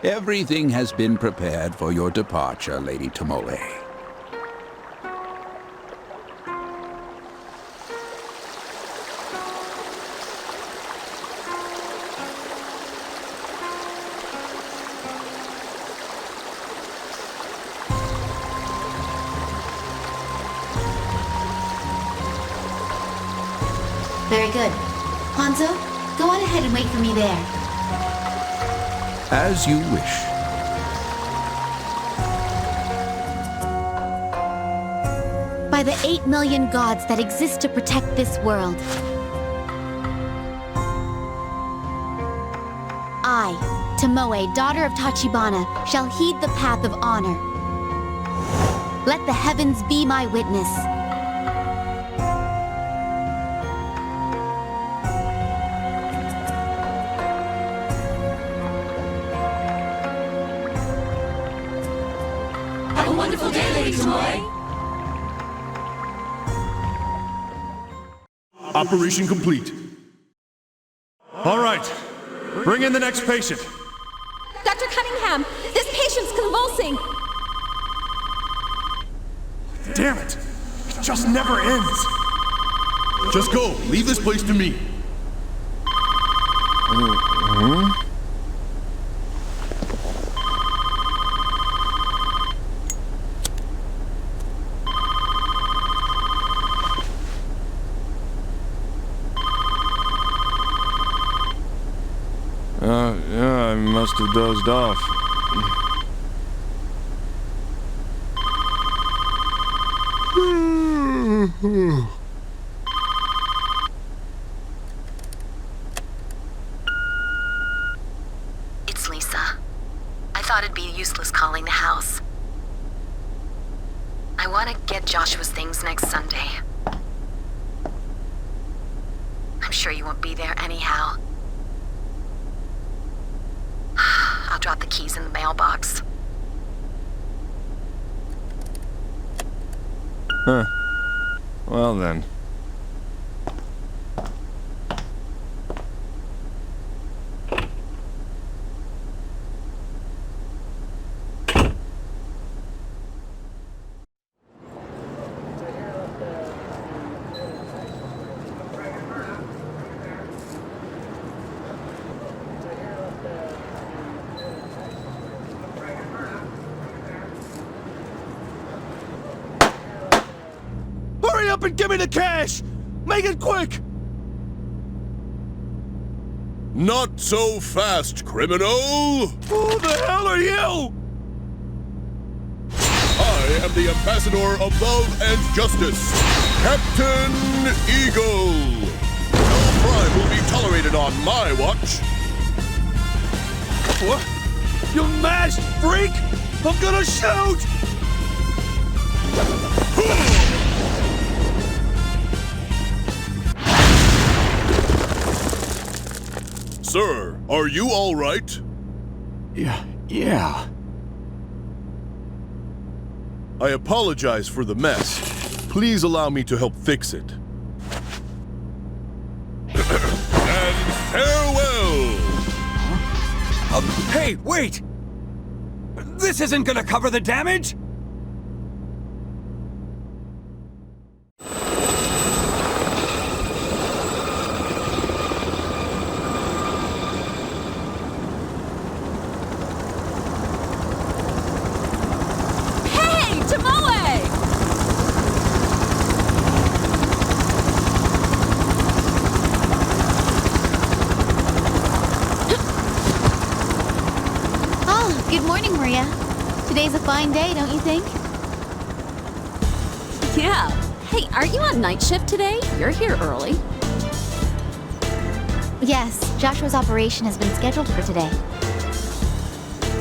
Everything has been prepared for your departure, Lady Tomoe. Very good. Hanzo, go on ahead and wait for me there. As you wish. By the 8 million gods that exist to protect this world, I, Tomoe, daughter of Tachibana, shall heed the path of honor. Let the heavens be my witness. Have a wonderful day, Lady Tomoe. Operation complete. All right, bring in the next patient. Dr. Cunningham, this patient's convulsing. Damn it, it just never ends. Just go, leave this place to me. Yeah, I must have dozed off. It's Lisa. I thought it'd be useless calling the house. I want to get Joshua's things next Sunday. I'm sure you won't be there anyhow. I'll drop the keys in the mailbox. Huh. Well then. Hurry up and give me the cash! Make it quick! Not so fast, criminal! Who the hell are you? I am the ambassador of love and justice, Captain Eagle! No crime will be tolerated on my watch! What? You masked freak! I'm gonna shoot! Sir, are you all right? Yeah. I apologize for the mess. Please allow me to help fix it. And farewell! Hey, wait! This isn't gonna cover the damage? Hey, Tomoe! Oh, good morning, Maria. Today's a fine day, don't you think? Yeah. Hey, aren't you on night shift today? You're here early. Yes, Joshua's operation has been scheduled for today.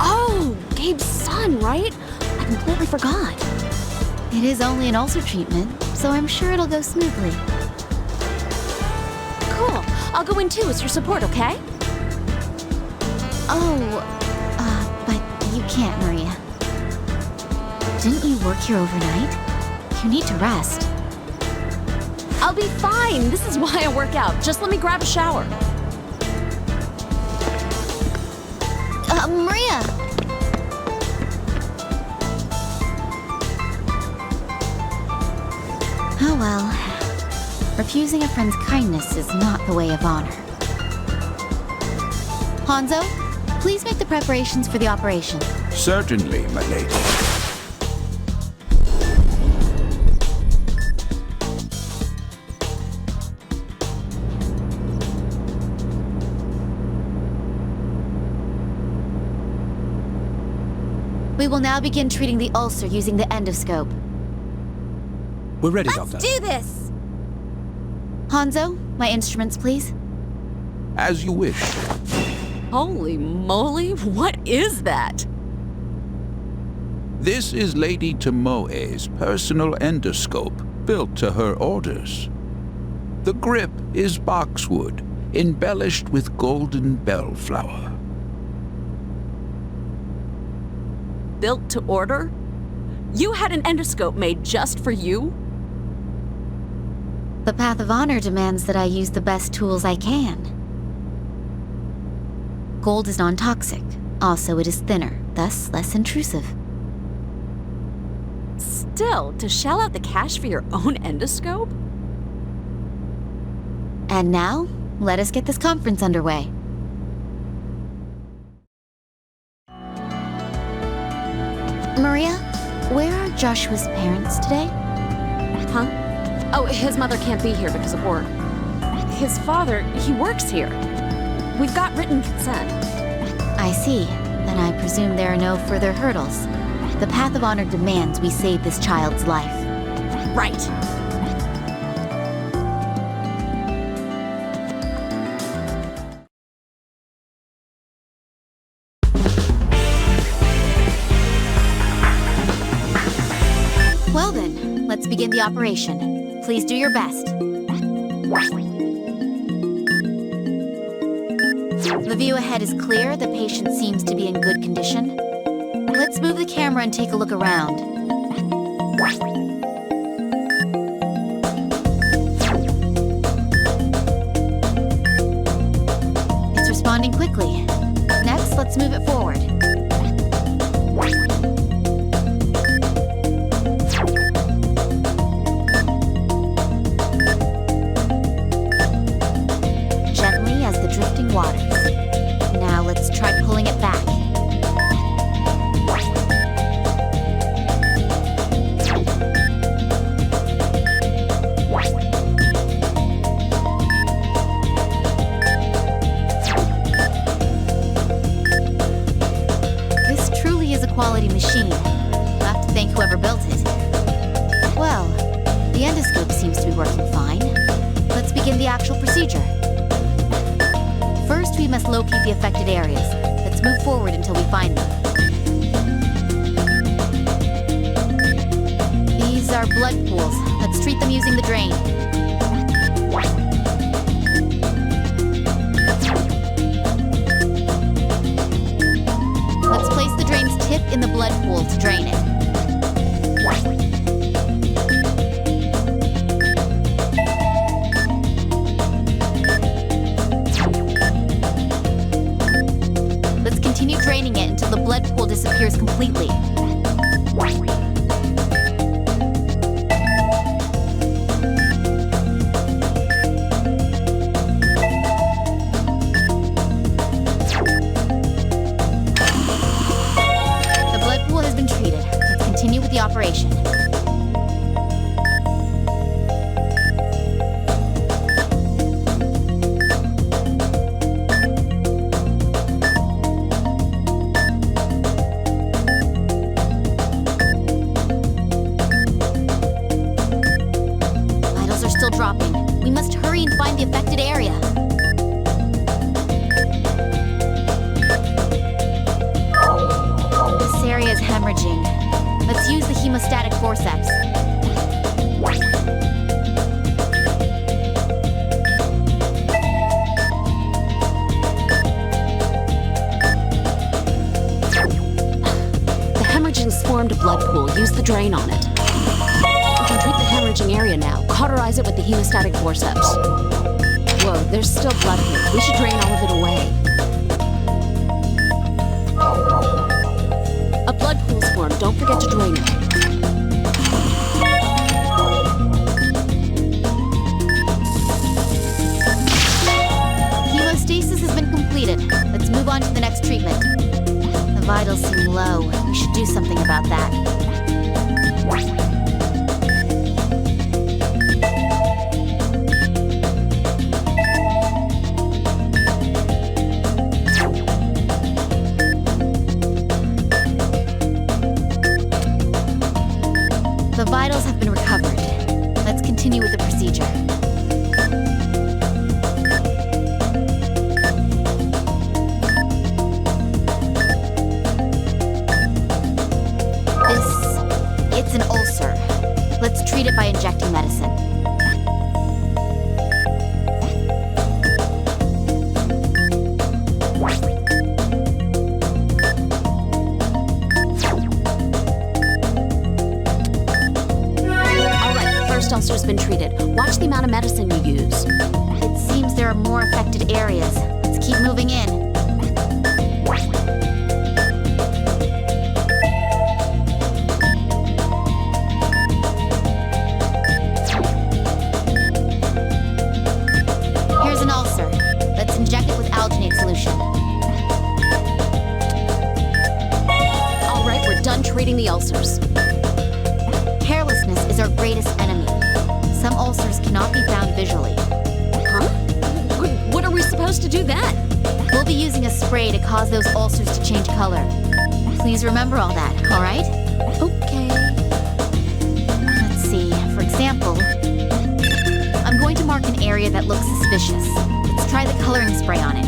Oh, Gabe's son, right? I completely forgot. It is only an ulcer treatment, so I'm sure it'll go smoothly. Cool. I'll go in too as your support, okay? Oh, but you can't, Maria. Didn't you work here overnight? You need to rest. I'll be fine. This is why I work out. Just let me grab a shower. Maria! Oh well. Refusing a friend's kindness is not the way of honor. Hanzo, please make the preparations for the operation. Certainly, my lady. We will now begin treating the ulcer using the endoscope. We're ready, Let's Doctor. do this! Hanzo, my instruments, please. As you wish. Holy moly, what is that? This is Lady Tomoe's personal endoscope, built to her orders. The grip is boxwood, embellished with golden bellflower. Built to order? You had an endoscope made just for you? The path of honor demands that I use the best tools I can. Gold is non-toxic. Also, it is thinner, thus less intrusive. Still, to shell out the cash for your own endoscope? And now, let us get this conference underway. Maria, where are Joshua's parents today? Huh? Oh, his mother can't be here because of work. His father, he works here. We've got written consent. I see. Then I presume there are no further hurdles. The path of honor demands we save this child's life. Right. Well then, let's begin the operation. Please do your best. The view ahead is clear. The patient seems to be in good condition. Let's move the camera and take a look around. It's responding quickly. Next, let's move it forward. Gently as the drifting waters. Now let's try pulling it back. This truly is a quality machine. I'll have to thank whoever built it. Well, the endoscope seems to be working fine. Let's begin the actual procedure. First, we must locate the affected areas. Let's move forward until we find them. These are blood pools. Let's treat them using the drain. Let's place the drain's tip in the blood pool to drain it. Let's continue draining it until the blood pool disappears completely. The blood pool has been treated. Let's continue with the operation. Vitals are still dropping. We must hurry and find the affected area. This area is hemorrhaging. Let's use the hemostatic forceps. The hemorrhaging's formed a blood pool. Use the drain on it. We can treat the hemorrhaging area now. Cauterize it with the hemostatic forceps. Whoa, there's still blood here. We should drain all of it away. form. Don't forget to drain it. Hemostasis has been completed. Let's move on to the next treatment. The vitals seem low. We should do something about that. The vitals have been recovered. Let's continue with the procedure. It's an ulcer. Let's treat it by injecting medicine. Ulcer's been treated. Watch the amount of medicine you use. It seems there are more affected areas. Let's keep moving in. Here's an ulcer. Let's inject it with alginate solution. All right, we're done treating the ulcers. Carelessness is our greatest enemy. Some ulcers cannot be found visually. Huh? What are we supposed to do then? We'll be using a spray to cause those ulcers to change color. Please remember all that, all right? Okay. Let's see. For example, I'm going to mark an area that looks suspicious. Let's try the coloring spray on it.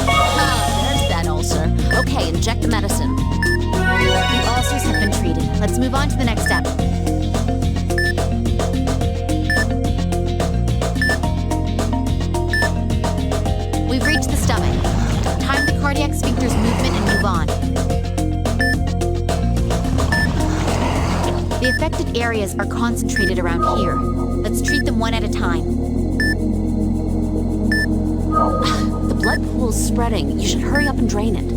Ah, there's that ulcer. Okay, inject the medicine. The ulcers have been treated. Let's move on to the next step. We've reached the stomach. Time the cardiac sphincter's movement and move on. The affected areas are concentrated around here. Let's treat them one at a time. The blood pool's spreading. You should hurry up and drain it.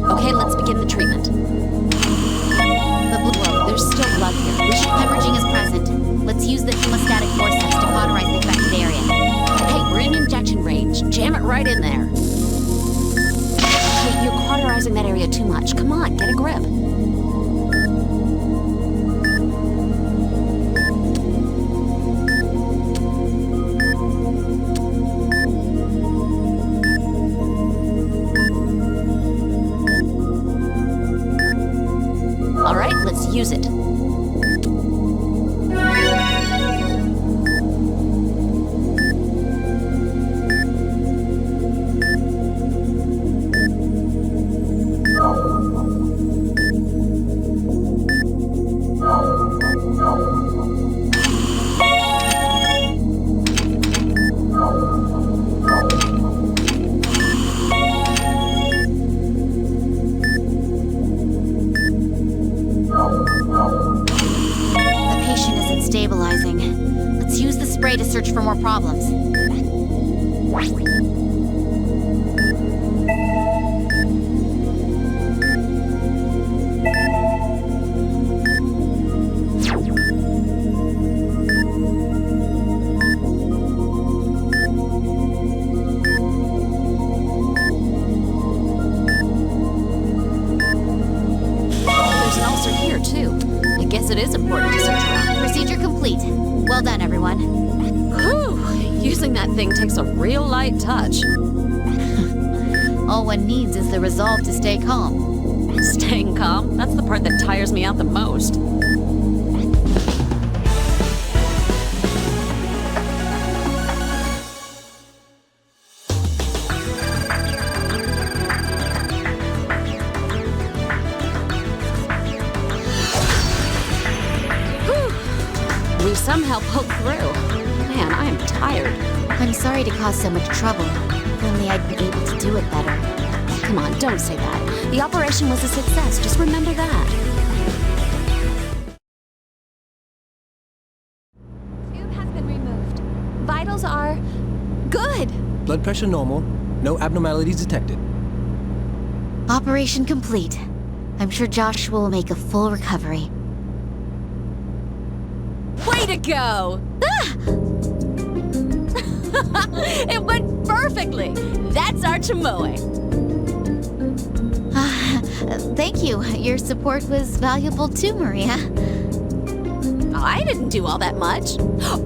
Okay, let's begin the treatment. There's still blood here. Hemorrhaging is present. Let's use the hemostatic forceps to cauterize the affected area. Okay, we're in injection range. Jam it right in there. Hey, you're cauterizing that area too much. Come on, get a grip. All right, let's use it. Let's use the spray to search for more problems. There's an ulcer here, too. I guess it is important to search around. Procedure complete. Well done, everyone. Whew! Using that thing takes a real light touch. All one needs is the resolve to stay calm. Staying calm? That's the part that tires me out the most. We somehow pulled through. Man, I am tired. I'm sorry to cause so much trouble. If only I'd been able to do it better. come on, don't say that. The operation was a success, just remember that. Tube has been removed. Vitals are good. Blood pressure normal. No abnormalities detected. Operation complete. I'm sure Joshua will make a full recovery. Way to go! Ah! It went perfectly. That's our chamoy. Thank you. Your support was valuable too, Maria. I didn't do all that much.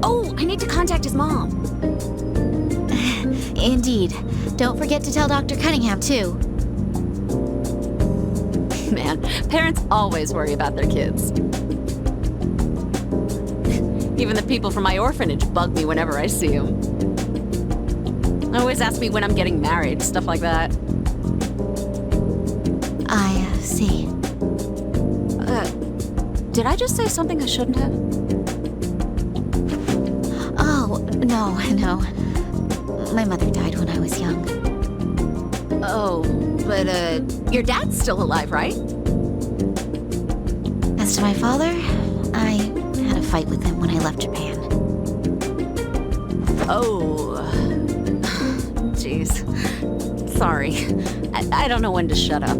Oh, I need to contact his mom. Indeed. Don't forget to tell Dr. Cunningham, too. Man, parents always worry about their kids. Even the people from my orphanage bug me whenever I see them. They always ask me when I'm getting married, stuff like that. I see. Did I just say something I shouldn't have? Oh, no. My mother died when I was young. Oh, but, your dad's still alive, right? As to my father, I had a fight with him when I left Japan. Oh. Jeez. Sorry. I don't know when to shut up.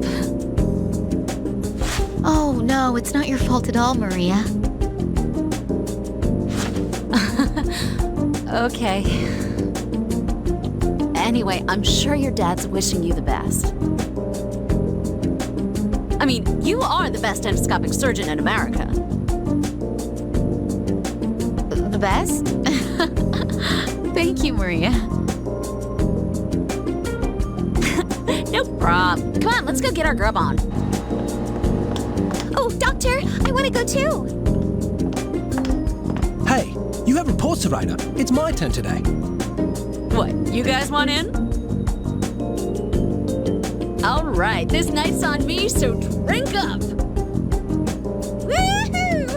Oh, no, it's not your fault at all, Maria. Okay. Anyway, I'm sure your dad's wishing you the best. I mean, you are the best endoscopic surgeon in America. The best? Thank you, Maria. No problem. Come on, let's go get our grub on. Oh, doctor, I want to go too. Hey, you have reports to write up. It's my turn today. What, you guys want in? All right, this night's on me, so drink up. Woohoo!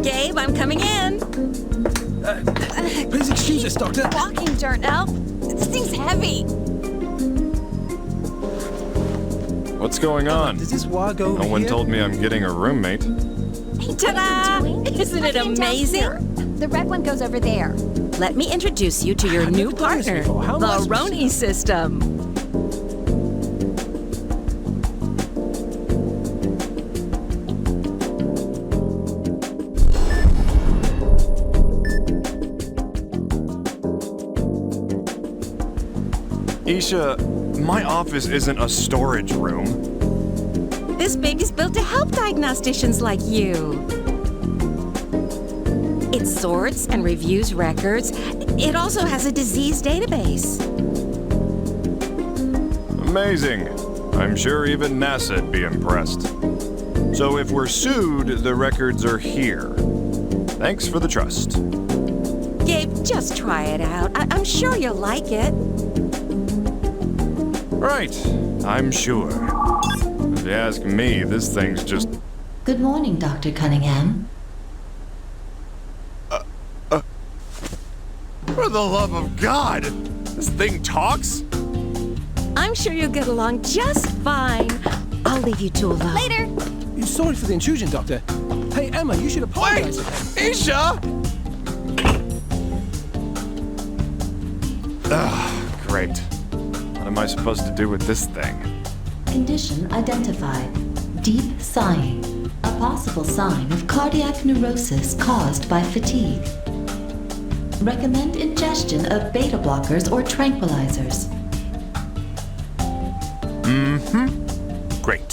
Gabe, I'm coming in. Please excuse us, Doctor. Walking dirt now. This thing's heavy. What's going on? Does this wire go over No one here? told me I'm getting a roommate. Ta-da! Isn't it amazing? The red one goes over there. Let me introduce you to your I've new never done this partner, before. How am I the supposed to- Roni system. Isha, my office isn't a storage room. This baby's built to help diagnosticians like you. It sorts and reviews records. It also has a disease database. Amazing. I'm sure even NASA'd be impressed. So if we're sued, the records are here. Thanks for the trust. Gabe, just try it out. I'm sure you'll like it. Right, I'm sure. If you ask me, this thing's just... Good morning, Dr. Cunningham. For the love of God! This thing talks? I'm sure you'll get along just fine. I'll leave you two alone. Later. Sorry for the intrusion, Doctor. Hey, Emma, you should apologize. Isha! Great. What am I supposed to do with this thing? Condition identified. Deep sighing. A possible sign of cardiac neurosis caused by fatigue. Recommend ingestion of beta blockers or tranquilizers. Great.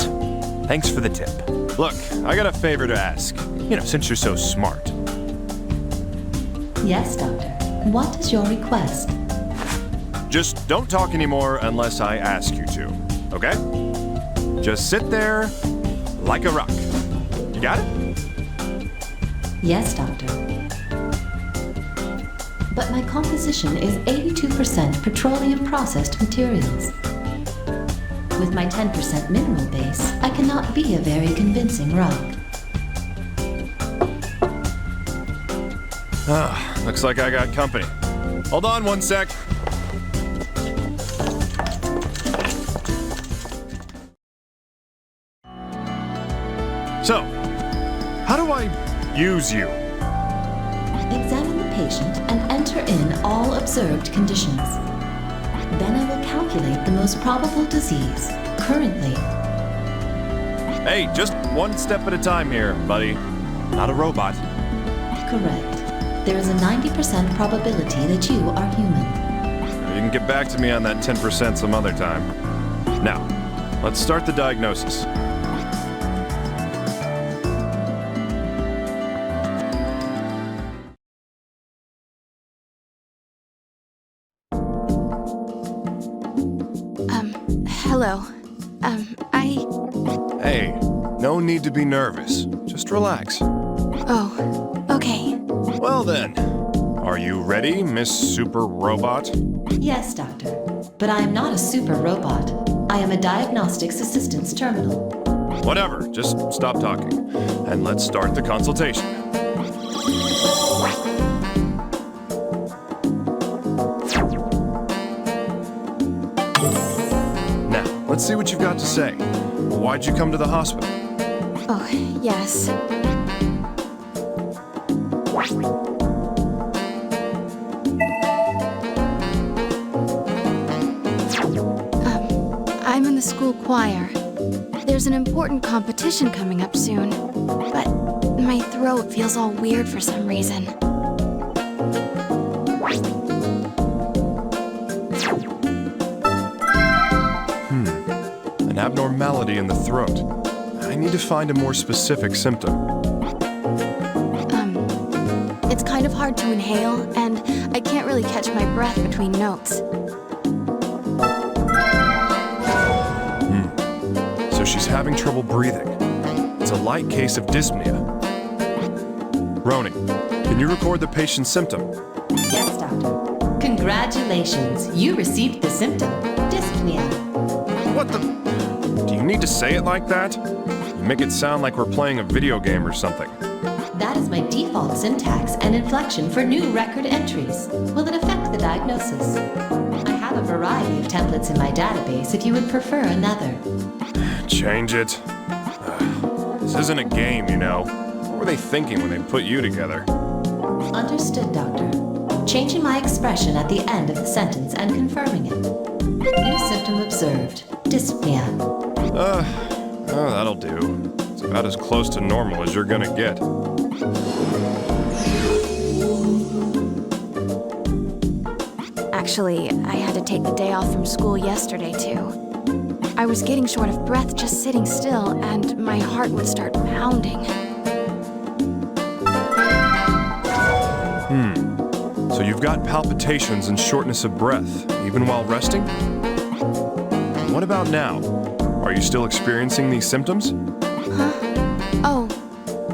Thanks for the tip. Look, I got a favor to ask. Since you're so smart. Yes, Doctor. What is your request? Just don't talk anymore unless I ask you to, okay? Just sit there like a rock. You got it? Yes, Doctor. But my composition is 82% petroleum processed materials. With my 10% mineral base, I cannot be a very convincing rock. Looks like I got company. Hold on one sec. So, how do I use you? Examine the patient and enter in all observed conditions. Then I will calculate the most probable disease currently. Hey, just one step at a time here, buddy. Not a robot. Correct. There is a 90% probability that you are human. You can get back to me on that 10% some other time. Now, let's start the diagnosis. Hello. Hey, no need to be nervous. Just relax. Oh, okay. Well then, are you ready, Miss Super Robot? Yes, Doctor. But I am not a super robot. I am a diagnostics assistance terminal. Whatever, just stop talking. And let's start the consultation. Now, let's see what you've got to say. Why'd you come to the hospital? Oh, yes. I'm in the school choir. There's an important competition coming up soon, but my throat feels all weird for some reason. An abnormality in the throat. I need to find a more specific symptom. It's kind of hard to inhale, and I can't really catch my breath between notes. So she's having trouble breathing. It's a light case of dyspnea. Roni, can you record the patient's symptom? Yes, Doctor. Congratulations. You received the symptom, dyspnea. What the? Do you need to say it like that? You make it sound like we're playing a video game or something. That is my default syntax and inflection for new record entries. Will it affect the diagnosis? I have a variety of templates in my database if you would prefer another. Change it. This isn't a game, you know. What were they thinking when they put you together? Understood, Doctor. Changing my expression at the end of the sentence and confirming it. New symptom observed. Dyspnea. That'll do. It's about as close to normal as you're gonna get. Actually, I had to take the day off from school yesterday, too. I was getting short of breath just sitting still, and my heart would start pounding. So you've got palpitations and shortness of breath, even while resting? What about now? Are you still experiencing these symptoms? Huh? Oh,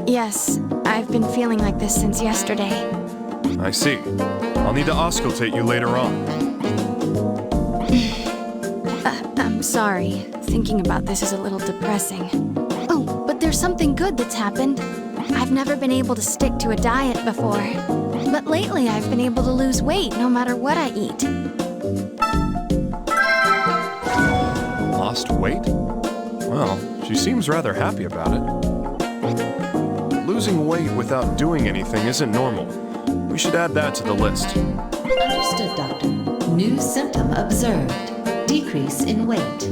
yes. I've been feeling like this since yesterday. I see. I'll need to auscultate you later on. I'm sorry. Thinking about this is a little depressing. Oh, but there's something good that's happened. I've never been able to stick to a diet before. But lately I've been able to lose weight no matter what I eat. Lost weight? Well, she seems rather happy about it. Losing weight without doing anything isn't normal. We should add that to the list. Understood, Doctor. New symptom observed. Decrease in weight.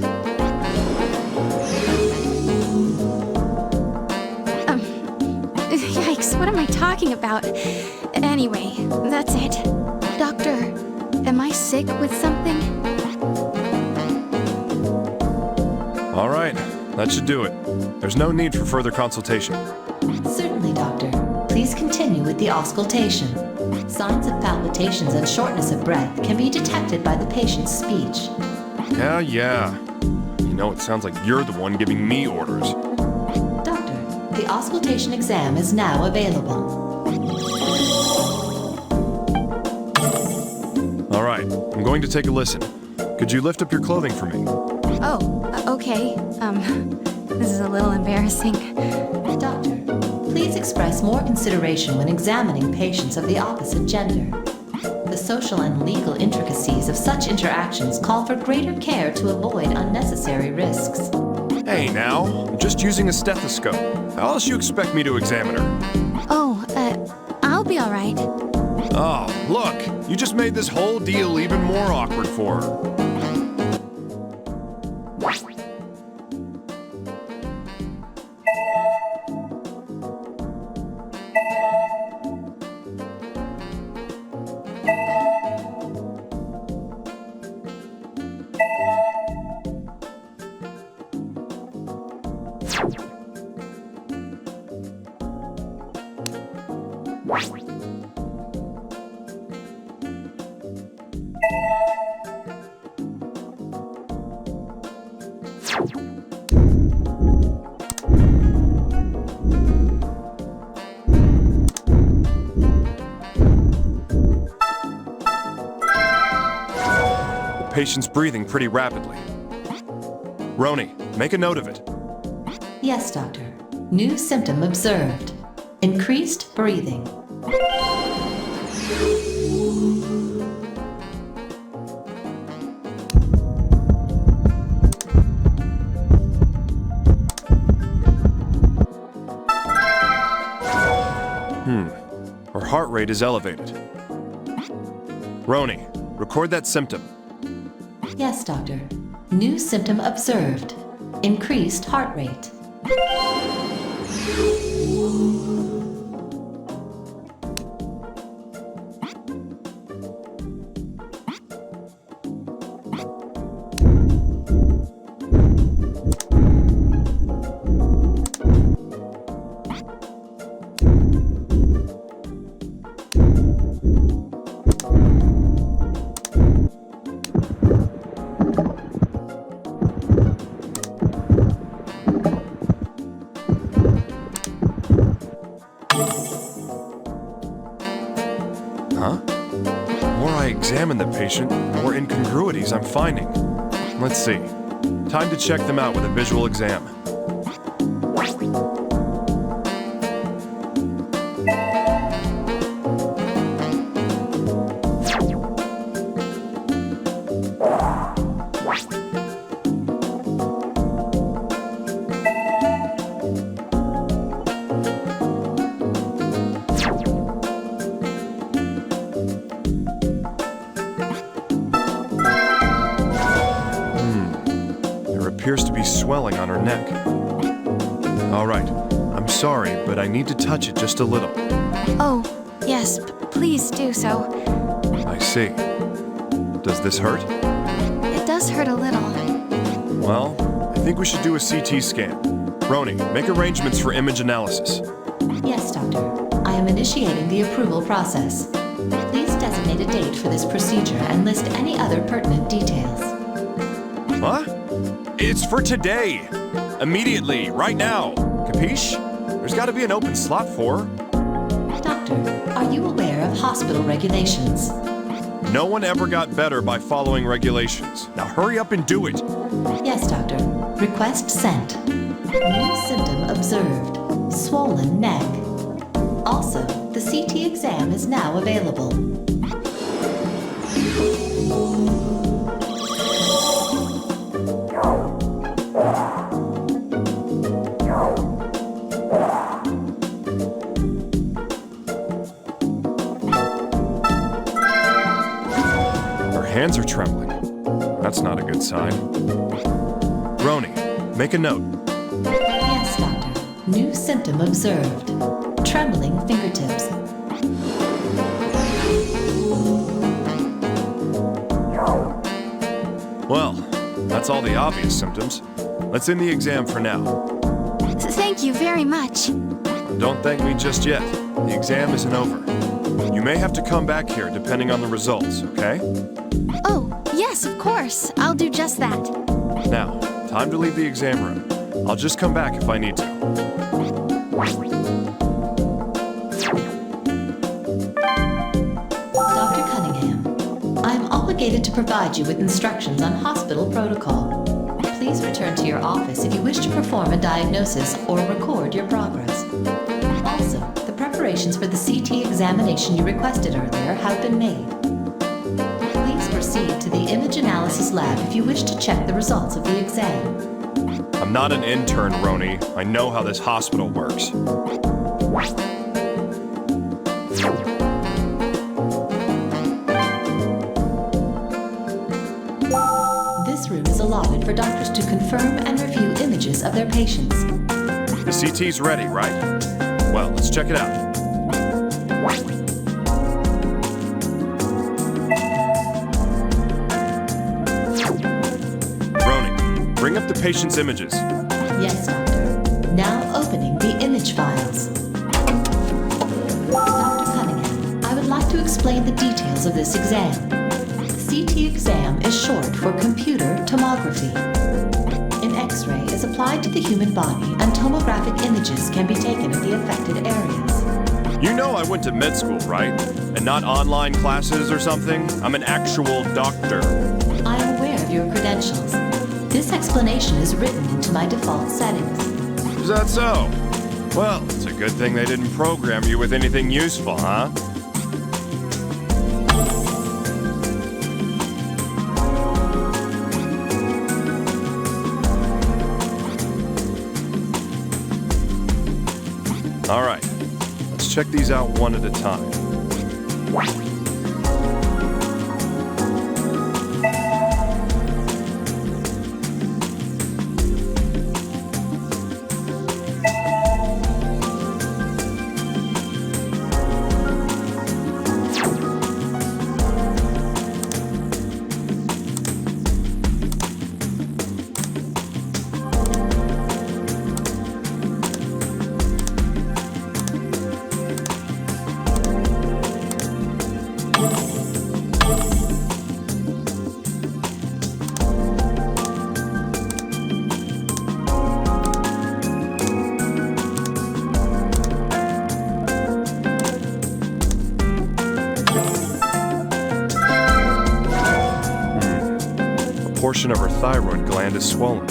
Yikes, what am I talking about? Anyway, that's it. Doctor, am I sick with something? All right, that should do it. There's no need for further consultation. Certainly, Doctor. Please continue with the auscultation. Signs of palpitations and shortness of breath can be detected by the patient's speech. Yeah. You know, it sounds like you're the one giving me orders. Doctor, the auscultation exam is now available. All right, I'm going to take a listen. Could you lift up your clothing for me? Oh, okay. This is a little embarrassing. Doctor, please Please express more consideration when examining patients of the opposite gender. The social and legal intricacies of such interactions call for greater care to avoid unnecessary risks. Hey now, I'm just using a stethoscope. How else you expect me to examine her? Oh, I'll be all right. Oh, look! You just made this whole deal even more awkward for her. The patient's breathing pretty rapidly. Roni, make a note of it. Yes, doctor. New symptom observed. Increased breathing. Her heart rate is elevated. Roni, record that symptom. Yes, doctor. New symptom observed. Increased heart rate. The more I examine the patient, the more incongruities I'm finding. Let's see. Time to check them out with a visual exam. Appears to be swelling on her neck. All right, I'm sorry, but I need to touch it just a little. Oh, yes, please do so. I see. Does this hurt? It does hurt a little. Well, I think we should do a CT scan. Roni, make arrangements for image analysis. Yes, doctor. I am initiating the approval process. Please designate a date for this procedure and list any other pertinent details. What? It's for today! Immediately, right now! Capiche? There's gotta be an open slot for her. Doctor, are you aware of hospital regulations? No one ever got better by following regulations. Now hurry up and do it! Yes, doctor. Request sent. New symptom observed. Swollen neck. Also, the CT exam is now available. Hands are trembling. That's not a good sign. Roni, make a note. Yes, doctor. New symptom observed. Trembling fingertips. Well, that's all the obvious symptoms. Let's end the exam for now. Thank you very much. Don't thank me just yet. The exam isn't over. You may have to come back here depending on the results, okay? Oh, yes, of course. I'll do just that. Now, time to leave the exam room. I'll just come back if I need to. Dr. Cunningham, I am obligated to provide you with instructions on hospital protocol. Please return to your office if you wish to perform a diagnosis or record your progress. Also, the preparations for the CT examination you requested earlier have been made. Please proceed to the image analysis lab if you wish to check the results of the exam. I'm not an intern, Roni. I know how this hospital works. This room is allotted for doctors to confirm and review images of their patients. The CT's ready, right? Well, let's check it out. Roni, bring up the patient's images. Yes, doctor. Now opening the image files. Dr. Cunningham, I would like to explain the details of this exam. The CT exam is short for computer tomography. An X-ray is applied to the human body and tomographic images can be taken of the affected areas. You know I went to med school, right? And not online classes or something? I'm an actual doctor. I am aware of your credentials. This explanation is written into my default settings. Is that so? Well, it's a good thing they didn't program you with anything useful, huh? All right, let's check these out one at a time. A portion of her thyroid gland is swollen.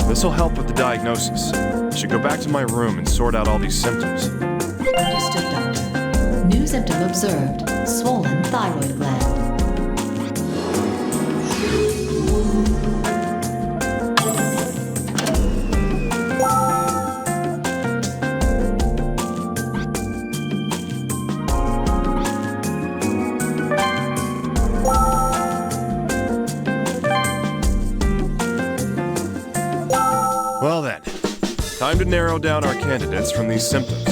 This'll help with the diagnosis. I should go back to my room and sort out all these symptoms. Understood, doctor. New symptom observed. Swollen thyroid gland. Well then, time to narrow down our candidates from these symptoms.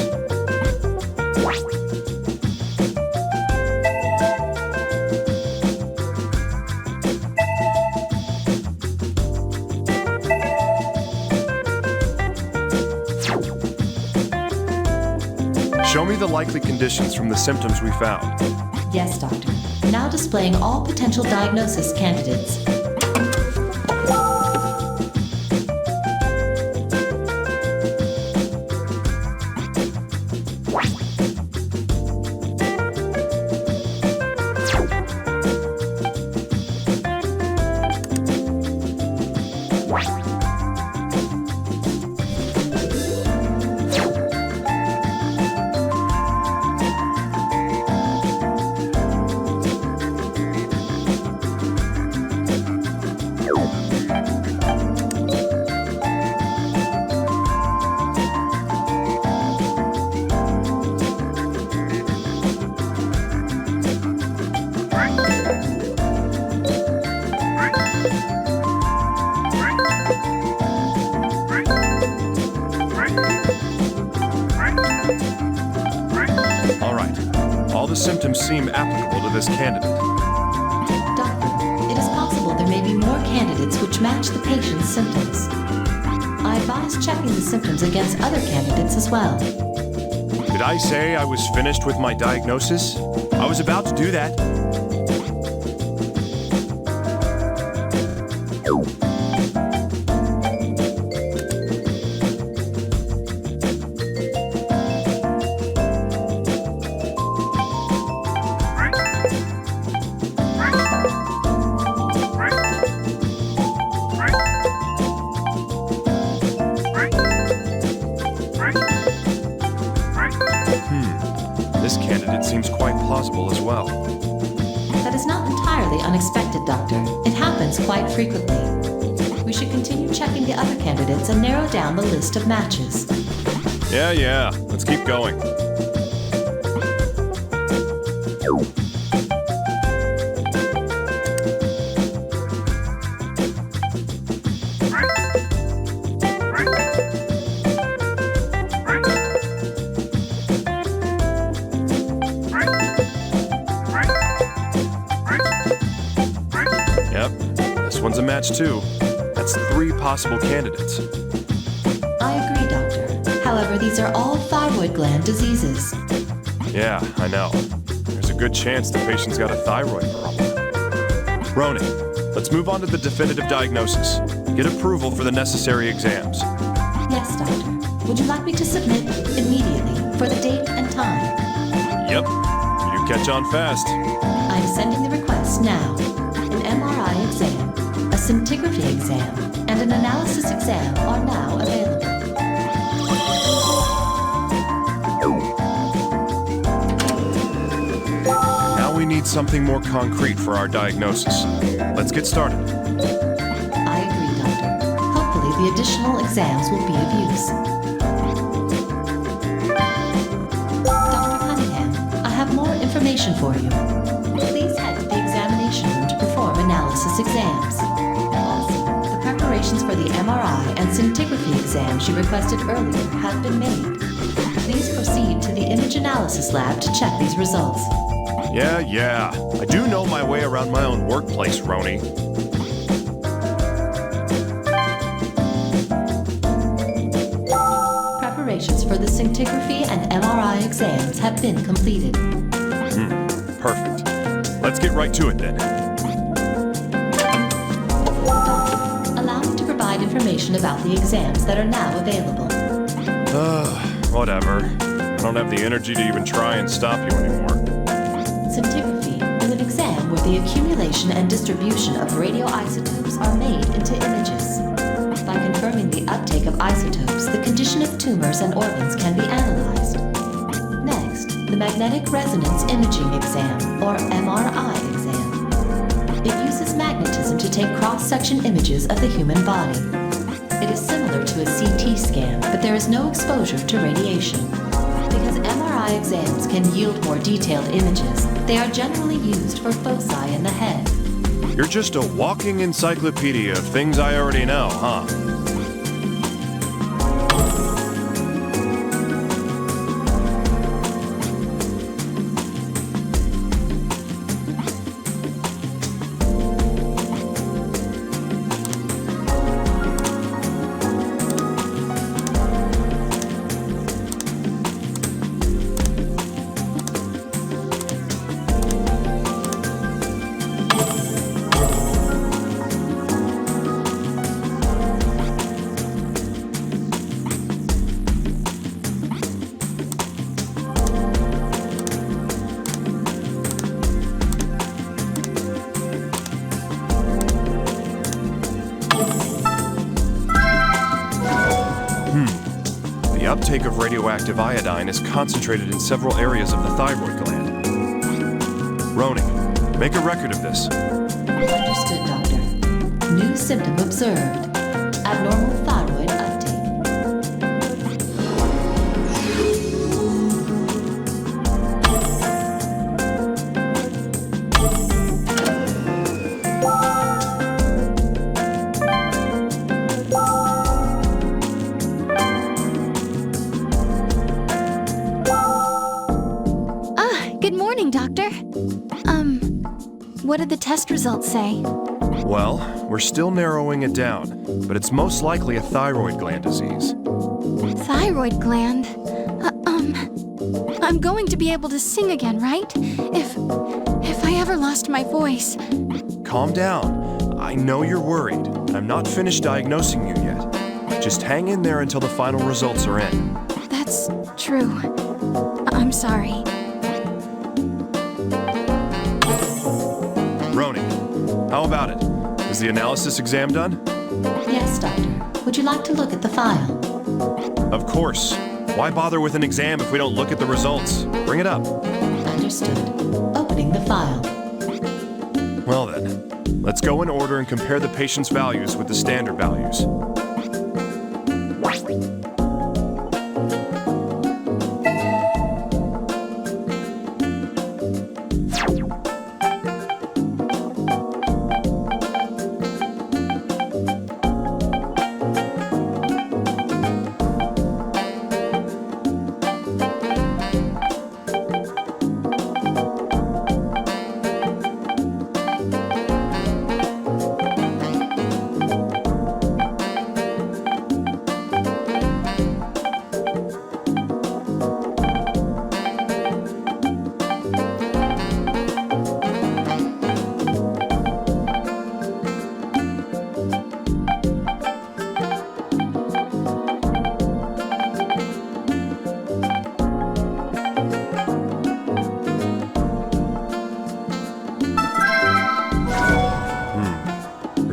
Show me the likely conditions from the symptoms we found. Yes, doctor. Now displaying all potential diagnosis candidates. All right, all the symptoms seem applicable to this candidate. Doctor, it is possible there may be more candidates which match the patient's symptoms. I advise checking the symptoms against other candidates as well. Did I say I was finished with my diagnosis? I was about to do that. plausible as well. That is not entirely unexpected, Doctor. It happens quite frequently. We should continue checking the other candidates and narrow down the list of matches. Yeah. Let's keep going. One's a match too. That's 3 possible candidates. I agree, Doctor. However, these are all thyroid gland diseases. Yeah, I know. There's a good chance the patient's got a thyroid problem. Roni, let's move on to the definitive diagnosis. Get approval for the necessary exams. Yes, Doctor. Would you like me to submit immediately for the date and time? Yep. You catch on fast. I'm sending the request now. An MRI exam, a scintigraphy exam, and an analysis exam are now available. Now we need something more concrete for our diagnosis. Let's get started. I agree, Doctor. Hopefully the additional exams will be of use. Dr. Cunningham, I have more information for you. Please head to the examination room to perform analysis exams. Also, the preparations for the MRI and scintigraphy exams you requested earlier have been made. Please proceed to the image analysis lab to check these results. Yeah. I do know my way around my own workplace, Roni. Preparations for the scintigraphy and MRI exams have been completed. Perfect. Let's get right to it then. Doctor, allow me to provide information about the exams that are now available. Whatever. I don't have the energy to even try and stop you anymore. Scintigraphy is an exam where the accumulation and distribution of radioisotopes are made into images. By confirming the uptake of isotopes, the condition of tumors and organs can be analyzed. Next, the magnetic resonance imaging exam, or MRI exam. It uses magnetism to take cross-section images of the human body. It is similar to a CT scan, but there is no exposure to radiation. Because MRI exams can yield more detailed images, they are generally used for foci in the head. You're just a walking encyclopedia of things I already know, huh? The uptake of radioactive iodine is concentrated in several areas of the thyroid gland. Roni, make a record of this. Understood, Doctor. New symptom observed. Abnormal thyroid uptake. Good morning, Doctor. What did the test results say? Well, we're still narrowing it down, but it's most likely a thyroid gland disease. Thyroid gland? I'm going to be able to sing again, right? If I ever lost my voice. Calm down. I know you're worried. I'm not finished diagnosing you yet. Just hang in there until the final results are in. That's true. I'm sorry. Roni, how about it? Is the analysis exam done? Yes, Doctor. Would you like to look at the file? Of course. Why bother with an exam if we don't look at the results? Bring it up. Understood. Understood. Opening the file. Well then, let's go in order and compare the patient's values with the standard values.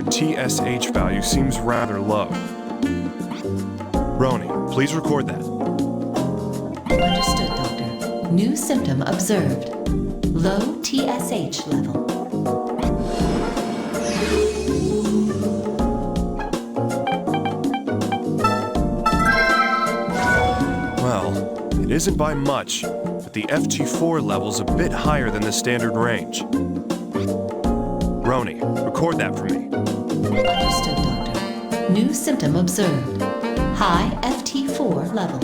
TSH value seems rather low. Roni, please record that. Understood, Doctor. New symptom observed. Low TSH level. Well, it isn't by much, but the FT4 level's a bit higher than the standard range. Roni, record that for me. Understood, Doctor. New symptom observed. High FT4 level.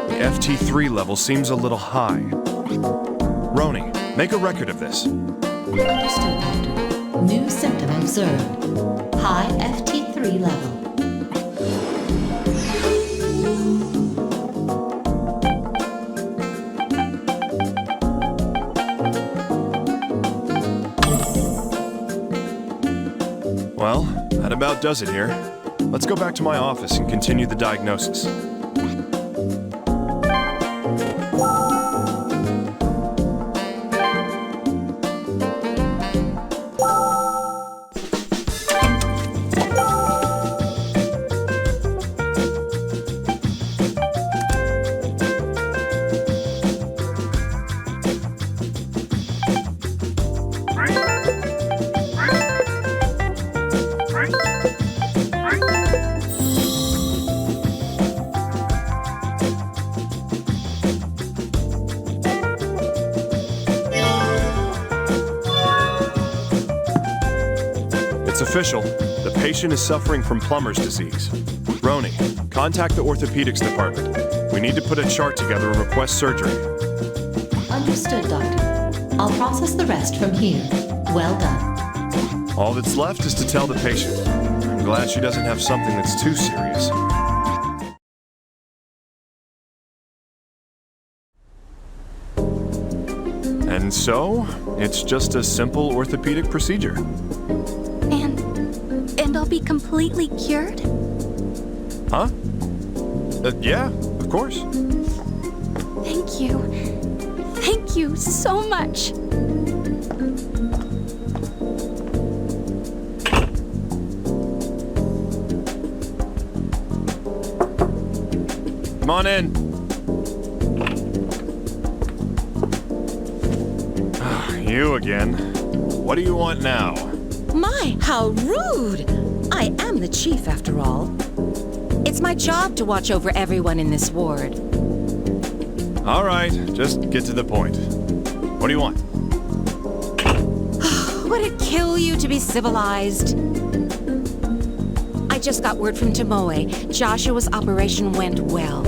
The FT3 level seems a little high. Roni, make a record of this. Understood, Doctor. New symptom observed. High FT3 level. Well, that about does it here. Let's go back to my office and continue the diagnosis. It's official. The patient is suffering from plumber's disease. Roni, contact the orthopedics department. We need to put a chart together and request surgery. Understood, Doctor. I'll process the rest from here. Well done. All that's left is to tell the patient. I'm glad she doesn't have something that's too serious. And so, it's just a simple orthopedic procedure. And I'll be completely cured? Huh? Yeah, of course. Thank you. Thank you so much. Come on in. You again. What do you want now? My, how rude! I am the chief, after all. It's my job to watch over everyone in this ward. All right, just get to the point. What do you want? Would it kill you to be civilized? I just got word from Tomoe. Joshua's operation went well.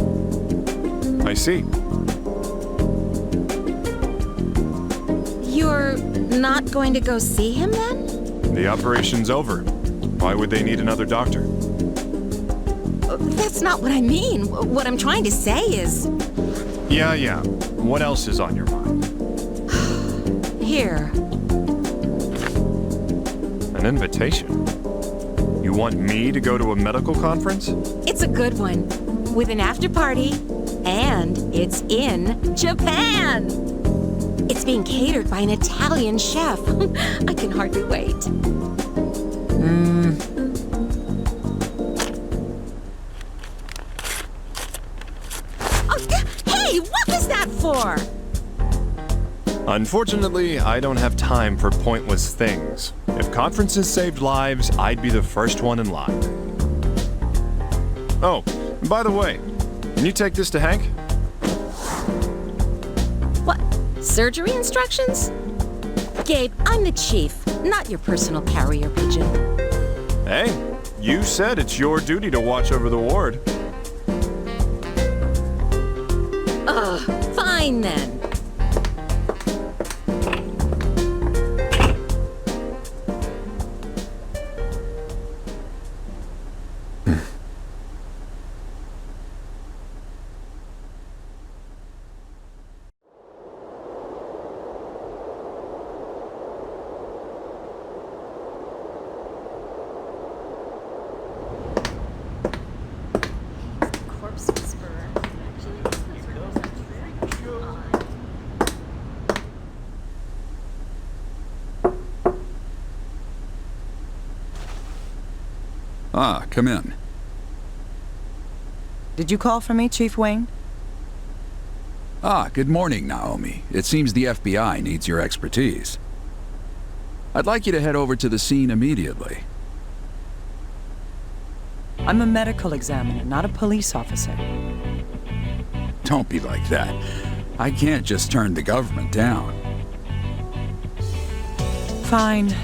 I see. You're not going to go see him then? The operation's over. Why would they need another doctor? That's not what I mean. What I'm trying to say is... Yeah. What else is on your mind? Here. An invitation? You want me to go to a medical conference? It's a good one. With an after party. And it's in Japan. It's being catered by an Italian chef. I can hardly wait. Unfortunately, I don't have time for pointless things. If conferences saved lives, I'd be the first one in line. Oh, by the way, can you take this to Hank? What? Surgery instructions? Gabe, I'm the chief, not your personal carrier pigeon. Hey, you said it's your duty to watch over the ward. Ugh, fine then. Ah, come in. Did you call for me, Chief Wayne? Ah, good morning, Naomi. It seems the FBI needs your expertise. I'd like you to head over to the scene immediately. I'm a medical examiner, not a police officer. Don't be like that. I can't just turn the government down. Fine.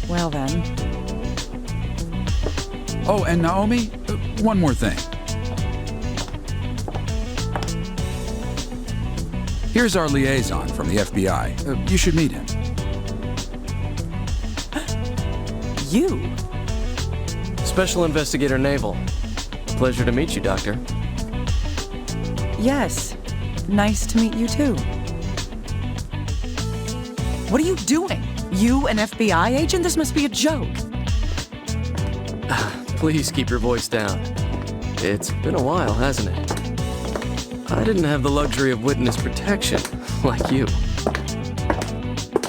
Well then. Oh, and Naomi, one more thing. Here's our liaison from the FBI. You should meet him. You? Special Investigator Naval. Pleasure to meet you, Doctor. Yes. Nice to meet you too. What are you doing? You, an FBI agent? This must be a joke. Please keep your voice down. It's been a while, hasn't it? I didn't have the luxury of witness protection, like you.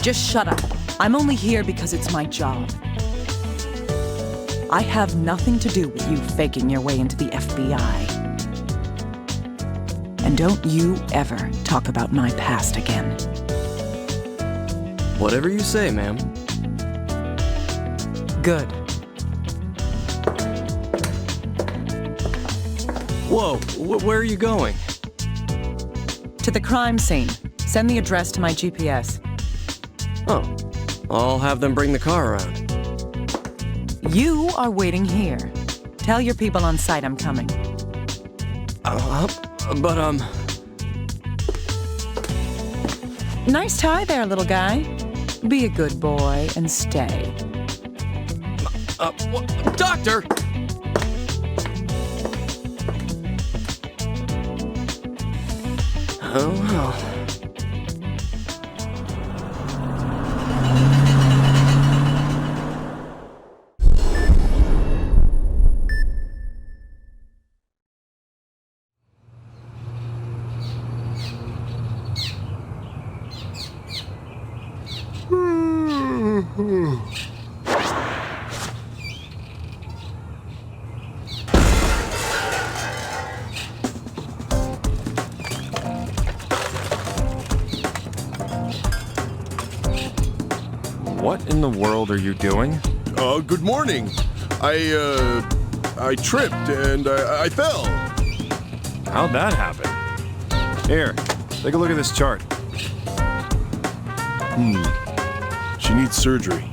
Just shut up. I'm only here because it's my job. I have nothing to do with you faking your way into the FBI. And don't you ever talk about my past again. Whatever you say, ma'am. Good. Whoa, where are you going? To the crime scene. Send the address to my GPS. Oh, I'll have them bring the car around. You are waiting here. Tell your people on site I'm coming. But, Nice tie there, little guy. Be a good boy and stay. Doctor! Oh, well. What in the world are you doing? Good morning. I tripped and I fell. How'd that happen? Here, take a look at this chart. She needs surgery.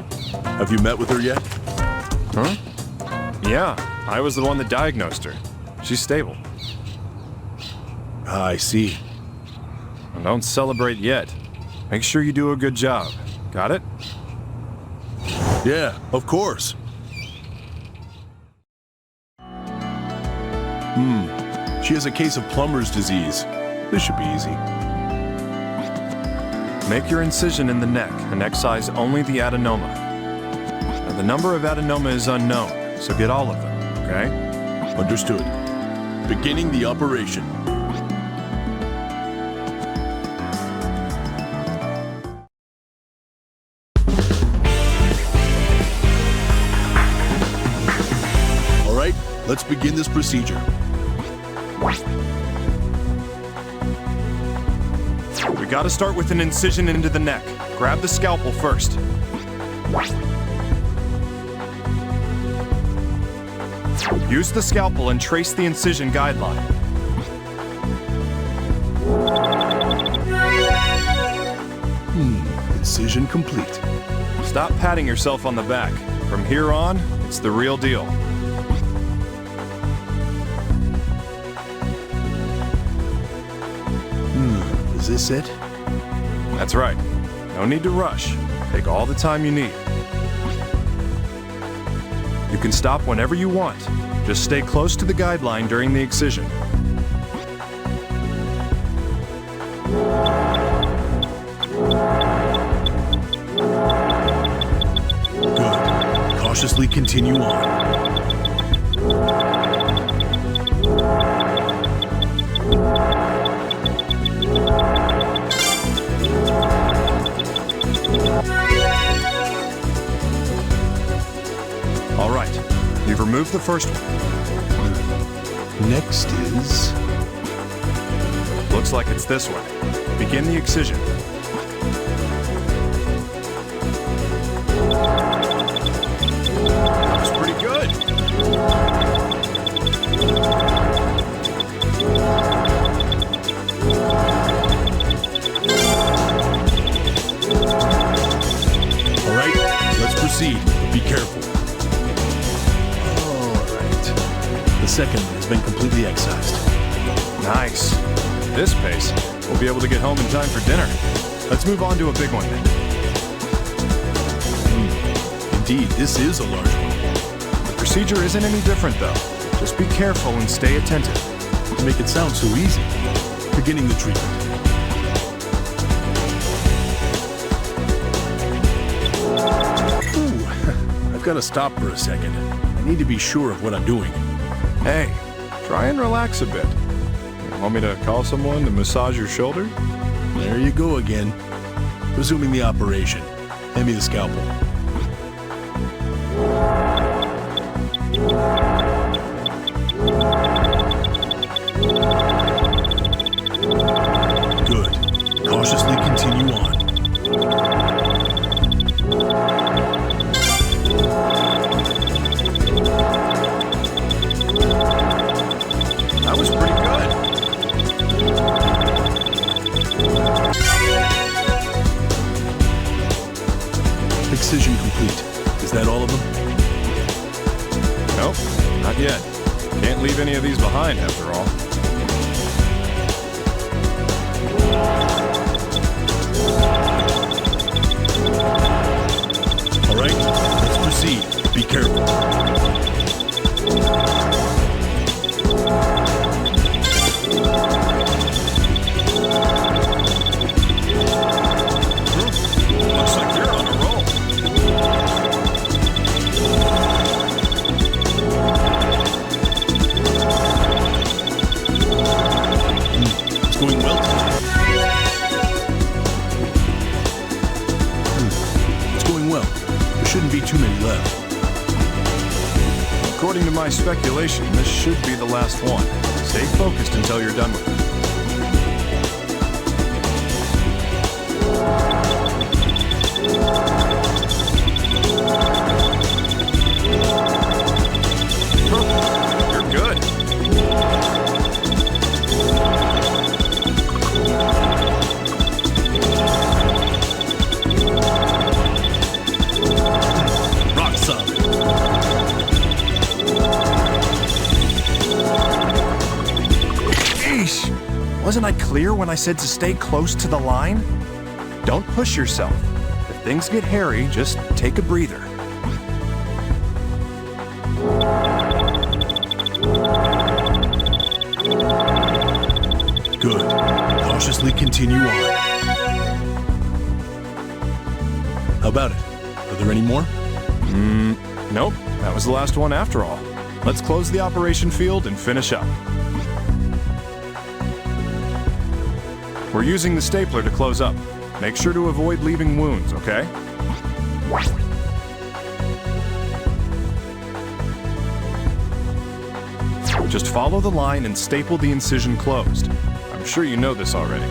Have you met with her yet? Huh? Yeah, I was the one that diagnosed her. She's stable. I see. And don't celebrate yet. Make sure you do a good job. Got it? Yeah, of course. She has a case of plumber's disease. This should be easy. Make your incision in the neck and excise only the adenoma. Now, the number of adenoma is unknown, so get all of them, okay? Understood. Beginning the operation. All right, let's begin this procedure. We gotta start with an incision into the neck. Grab the scalpel first. Use the scalpel and trace the incision guideline. Incision complete. Stop patting yourself on the back. From here on, it's the real deal. Is this it? That's right. No need to rush. Take all the time you need. You can stop whenever you want. Just stay close to the guideline during the excision. Good. Cautiously continue on. All right. You've removed the first one. Next is... Looks like it's this one. Begin the excision. That was pretty good. All right, let's proceed. Be careful. All right. The second has been completely excised. Nice. At this pace, we'll be able to get home in time for dinner. Let's move on to a big one then. Indeed, this is a large one. The procedure isn't any different though. Just be careful and stay attentive. To make it sound so easy. Beginning the treatment. Ooh, I've got to stop for a second. I need to be sure of what I'm doing. Hey, try and relax a bit. You want me to call someone to massage your shoulder? There you go again. Resuming the operation. Hand me the scalpel. Good. Cautiously continue on. That was pretty good. Excision complete. Is that all of them? Nope, not yet. Can't leave any of these behind after all. All right, let's proceed. Be careful. Looks like you're on a roll. It's going well. It's going well. There shouldn't be too many left. According to my speculation, this should be the last one. Stay focused until you're done with it. You're good. Rock solid. Eesh! Wasn't I clear when I said to stay close to the line? Don't push yourself. If things get hairy, just take a breather. Good. Cautiously continue on. How about it? Are there any more? Nope. That was the last one after all. Let's close the operation field and finish up. We're using the stapler to close up. Make sure to avoid leaving wounds, okay? Just follow the line and staple the incision closed. I'm sure you know this already.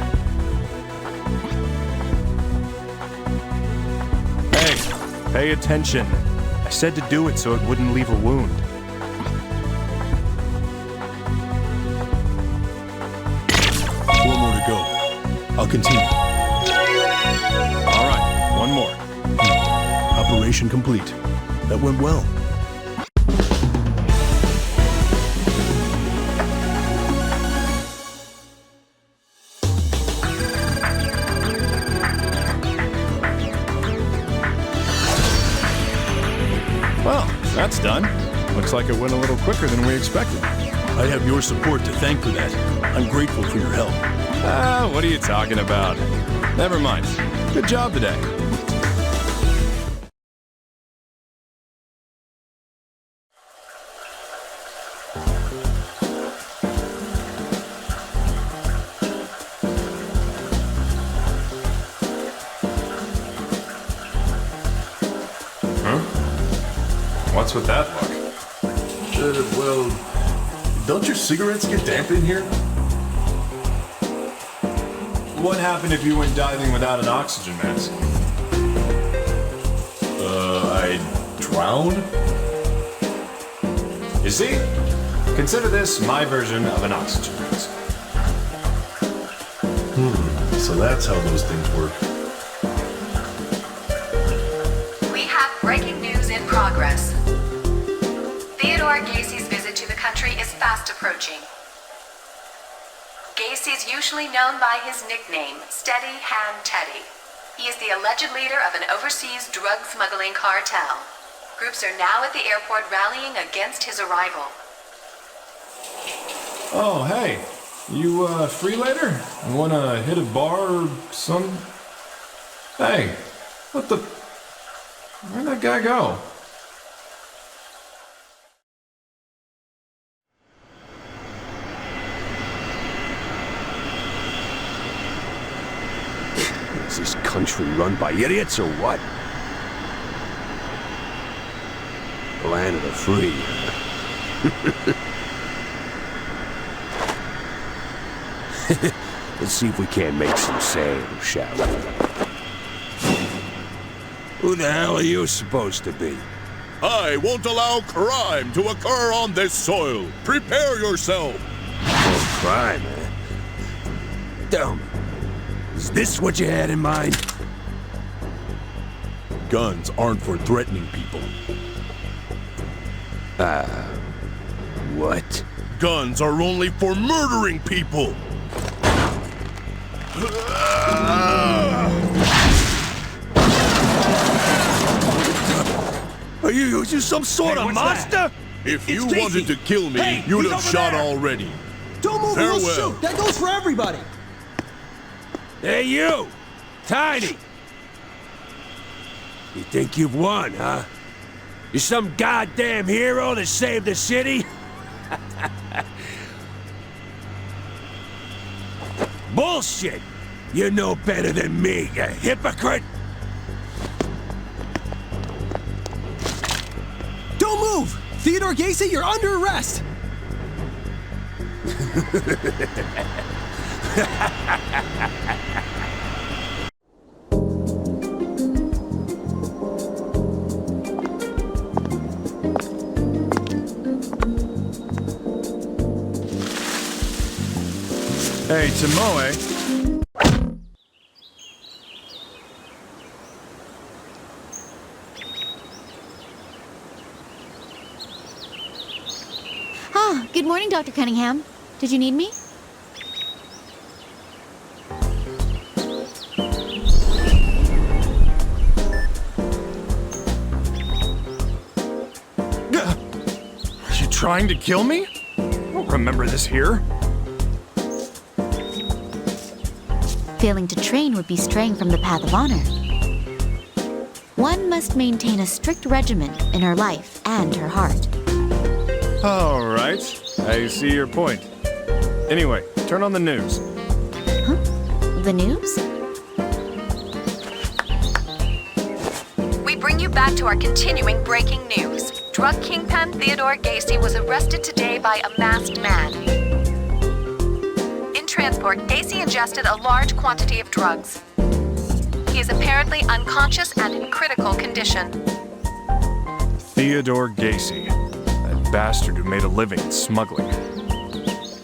Pay attention. I said to do it so it wouldn't leave a wound. Four more to go. I'll continue. All right, one more. Operation complete. That went well. Well, that's done. Looks like it went a little quicker than we expected. I have your support to thank for that. I'm grateful for your help. What are you talking about? Never mind. Good job today. What's with that look? Well, don't your cigarettes get damp in here? What happened if you went diving without an oxygen mask? I drowned? You see? Consider this my version of an oxygen mask. So that's how those things work. We have breaking news in progress. Theodore Gacy's visit to the country is fast approaching. Gacy's usually known by his nickname, Steady Hand Teddy. He is the alleged leader of an overseas drug smuggling cartel. Groups are now at the airport rallying against his arrival. Oh, hey. You, free later? You wanna hit a bar or some... Hey, what the... Where'd that guy go? Is this country run by idiots or what? The land of the free. Let's see if we can't make some sales, shall we? Who the hell are you supposed to be? I won't allow crime to occur on this soil. Prepare yourself. Oh, crime, eh? Tell me, is this what you had in mind? Guns aren't for threatening people. What? Guns are only for murdering people. Are you some sort of monster? That? If you wanted to kill me, you'd have shot already. Don't move or we'll shoot! That goes for everybody! Hey, you! Tiny! You think you've won, huh? You're some goddamn hero that saved the city? Bullshit! You're no better than me, you hypocrite! Don't move! Theodore Gacy, you're under arrest! Hey, Tomoe. Ah, good morning, Dr. Cunningham. Did you need me? Are you trying to kill me? I don't remember this here. Failing to train would be straying from the path of honor. One must maintain a strict regimen in her life and her heart. All right, I see your point. Anyway, turn on the news. Huh? The news? We bring you back to our continuing breaking news. Drug kingpin Theodore Gacy was arrested today by a masked man. In transport, Gacy ingested a large quantity of drugs. He is apparently unconscious and in critical condition. Theodore Gacy, that bastard who made a living in smuggling.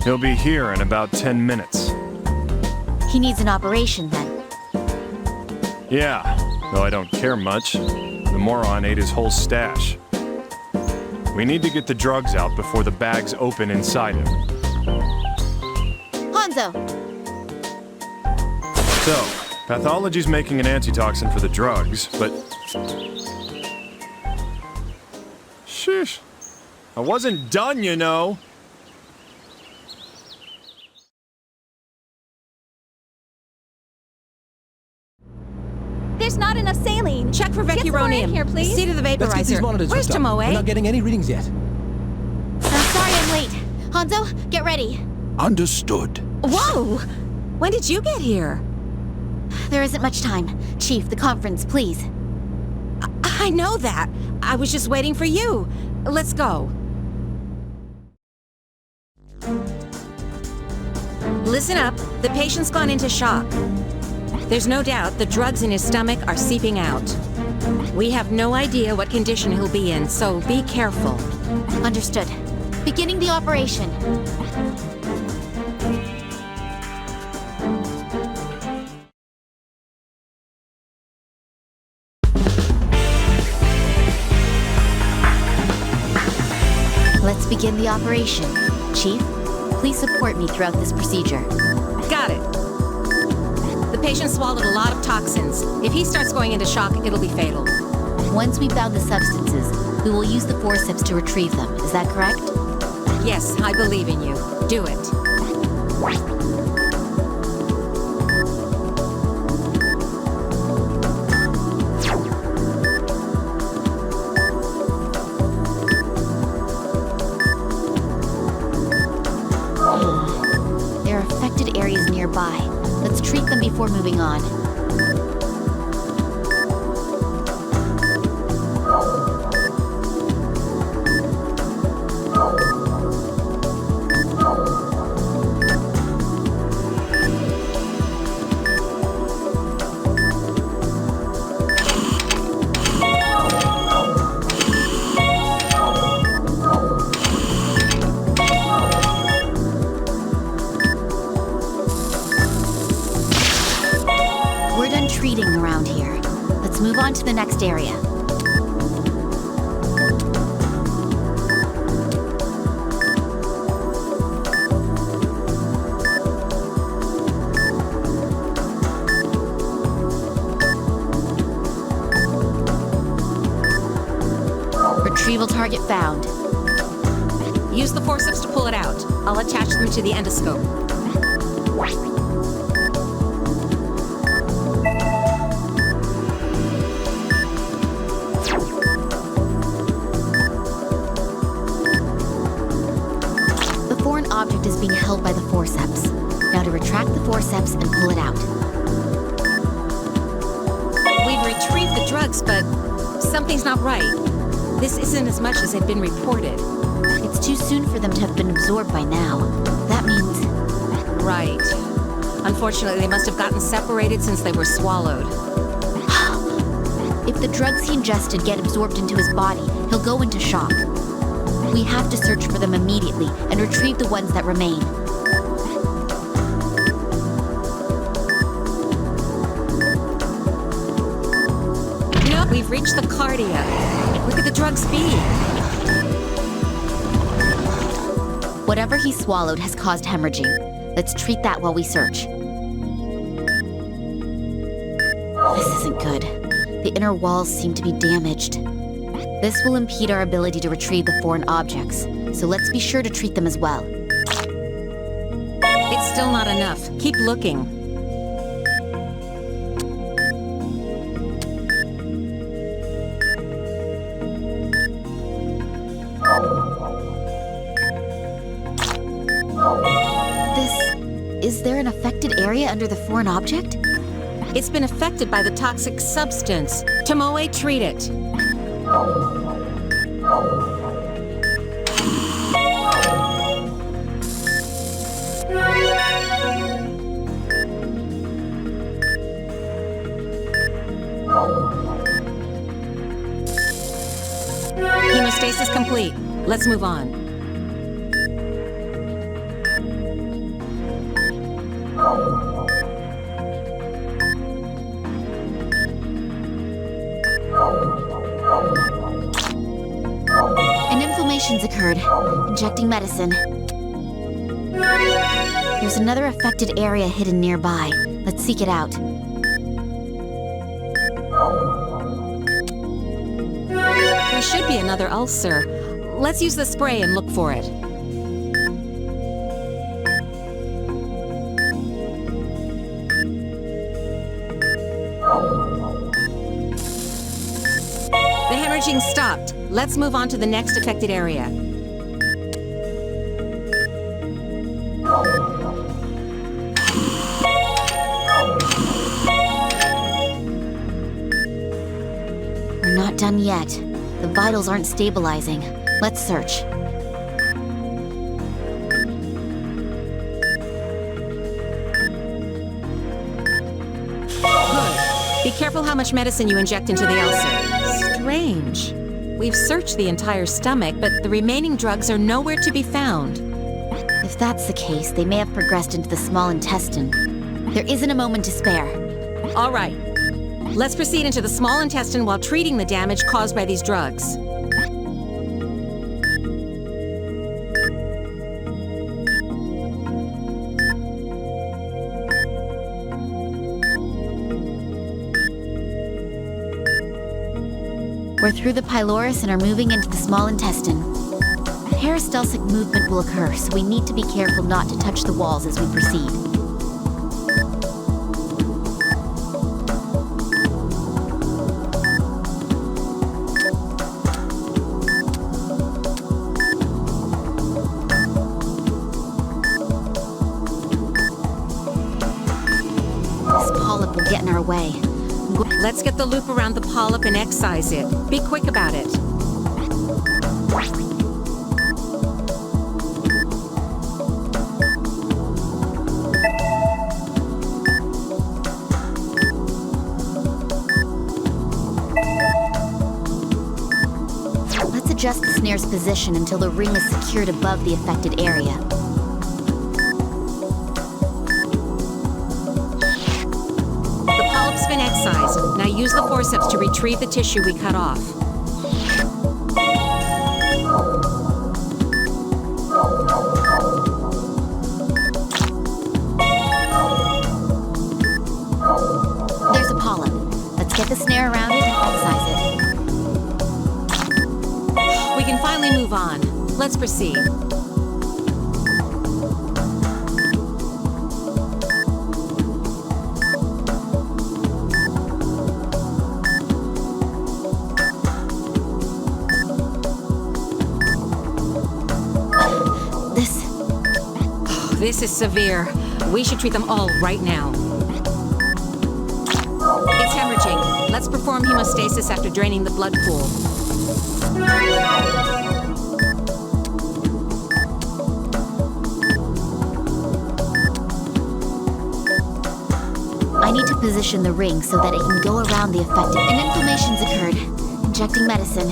He'll be here in about 10 minutes. He needs an operation then. Yeah, though I don't care much. The moron ate his whole stash. We need to get the drugs out before the bags open inside him. Hanzo! So, pathology's making an antitoxin for the drugs, but... Sheesh. I wasn't done, you know. There's not enough saline. Check for vecuronium. Here, please. See to the vaporizer. Let's keep these monitors Where's hooked up. Tomoe? We're not getting any readings yet. I'm sorry I'm late. Hanzo, get ready. Understood. Whoa! When did you get here? There isn't much time. Chief, the conference, please. I know that. I was just waiting for you. Let's go. Listen up. The patient's gone into shock. There's no doubt the drugs in his stomach are seeping out. We have no idea what condition he'll be in, so be careful. Understood. Beginning the operation. Let's begin the operation. Chief, please support me throughout this procedure. Got it. The patient swallowed a lot of toxins. If he starts going into shock, it'll be fatal. Once we've found the substances, we will use the forceps to retrieve them. Is that correct? Yes, I believe in you. Do it. There are affected areas nearby. Let's treat them before moving on. Treating around here. Let's move on to the next area. Retrieval target found. Use the forceps to pull it out. I'll attach them to the endoscope. Object is being held by the forceps. Now to retract the forceps and pull it out. We've retrieved the drugs, but something's not right. This isn't as much as had been reported. It's too soon for them to have been absorbed by now. That means... Right. Unfortunately, they must have gotten separated since they were swallowed. If the drugs he ingested get absorbed into his body, he'll go into shock. We have to search for them immediately and retrieve the ones that remain. No, we've reached the cardia. Look at the drug speed. Whatever he swallowed has caused hemorrhaging. Let's treat that while we search. This isn't good. The inner walls seem to be damaged. This will impede our ability to retrieve the foreign objects, so let's be sure to treat them as well. It's still not enough. Keep looking. Is there an affected area under the foreign object? It's been affected by the toxic substance. Tomoe, treat it. Hemostasis complete. Let's move on. An inflammation's occurred. Injecting medicine. There's another affected area hidden nearby. Let's seek it out. There should be another ulcer. Let's use the spray and look for it. The hemorrhaging stopped. Let's move on to the next affected area. We're not done yet. The vitals aren't stabilizing. Let's search. Good. Be careful how much medicine you inject into the ulcer. Strange. We've searched the entire stomach, but the remaining drugs are nowhere to be found. If that's the case, they may have progressed into the small intestine. There isn't a moment to spare. All right. Let's proceed into the small intestine while treating the damage caused by these drugs. We're through the pylorus and are moving into the small intestine. Peristaltic movement will occur, so we need to be careful not to touch the walls as we proceed. This polyp will get in our way. Let's get the loop around the polyp and excise it. Be quick about it. Let's adjust the snare's position until the ring is secured above the affected area. Been excised. Now use the forceps to retrieve the tissue we cut off. There's a polyp. Let's get the snare around it and excise it. We can finally move on. Let's proceed. This is severe. We should treat them all right now. It's hemorrhaging. Let's perform hemostasis after draining the blood pool. I need to position the ring so that it can go around the affected. An inflammation's occurred. Injecting medicine.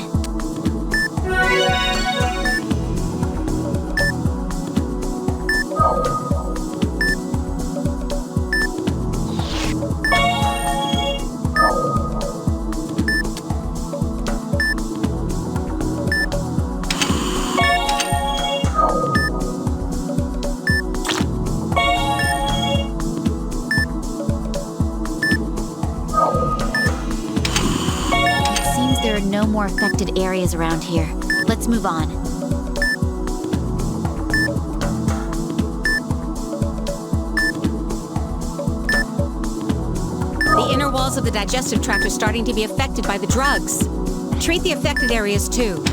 No more affected areas around here. Let's move on. The inner walls of the digestive tract are starting to be affected by the drugs. Treat the affected areas too.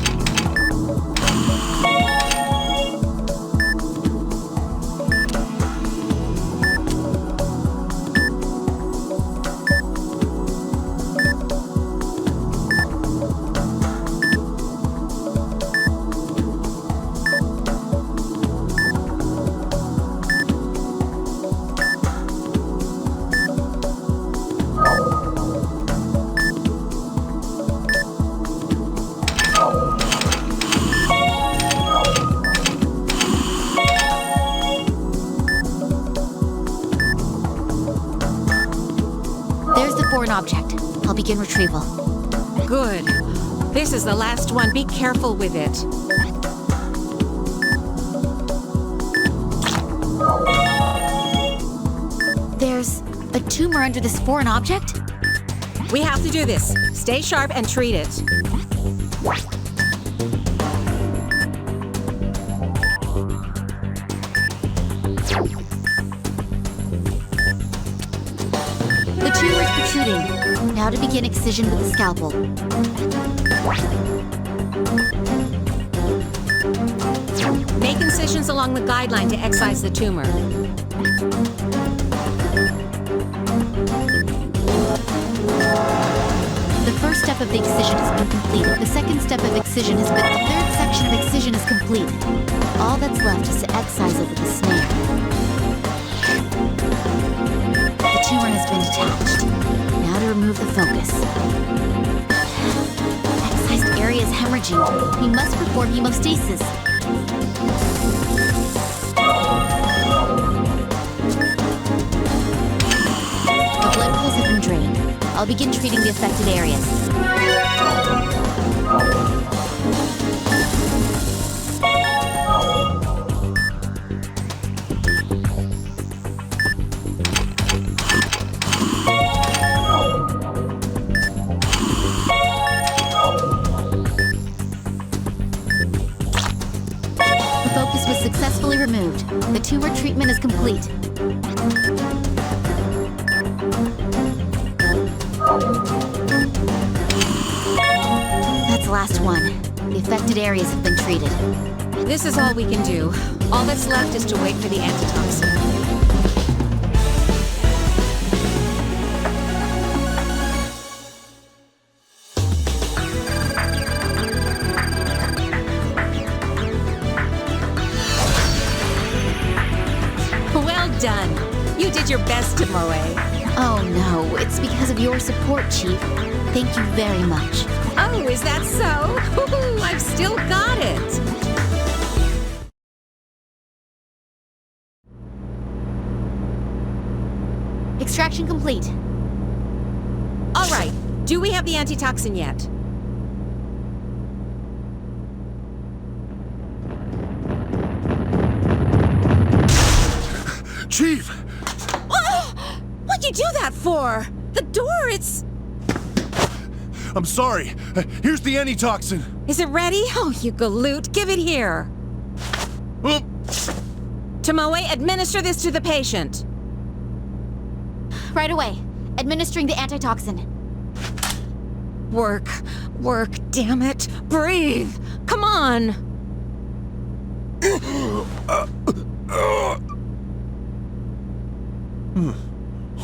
foreign object. I'll begin retrieval. Good. This is the last one. Be careful with it. There's a tumor under this foreign object? We have to do this. Stay sharp and treat it. The tumor is protruding. Now to begin excision with the scalpel. Make incisions along the guideline to excise the tumor. The first step of the excision has been completed. The second step of excision has been... The third section of excision is complete. All that's left is to excise it with a snare. The tumor has been detached. Now to remove the focus. Excised area is hemorrhaging. We must perform hemostasis. The blood pools have been drained. I'll begin treating the affected areas. The focus was successfully removed. The tumor treatment is complete. That's the last one. The affected areas have been treated. This is all we can do. All that's left is to wait for the antitoxin. Well done. You did your best, Tomoe. Oh no, it's because of your support, Chief. Thank you very much. Oh, is that so? I've still got it. Extraction complete. All right. Do we have the antitoxin yet? Chief! Oh! What'd you do that for? The door, it's... I'm sorry. Here's the antitoxin. Is it ready? Oh, you galoot. Give it here. Tomoe, administer this to the patient. Right away. Administering the antitoxin. Work. Work, damn it. Breathe. Come on.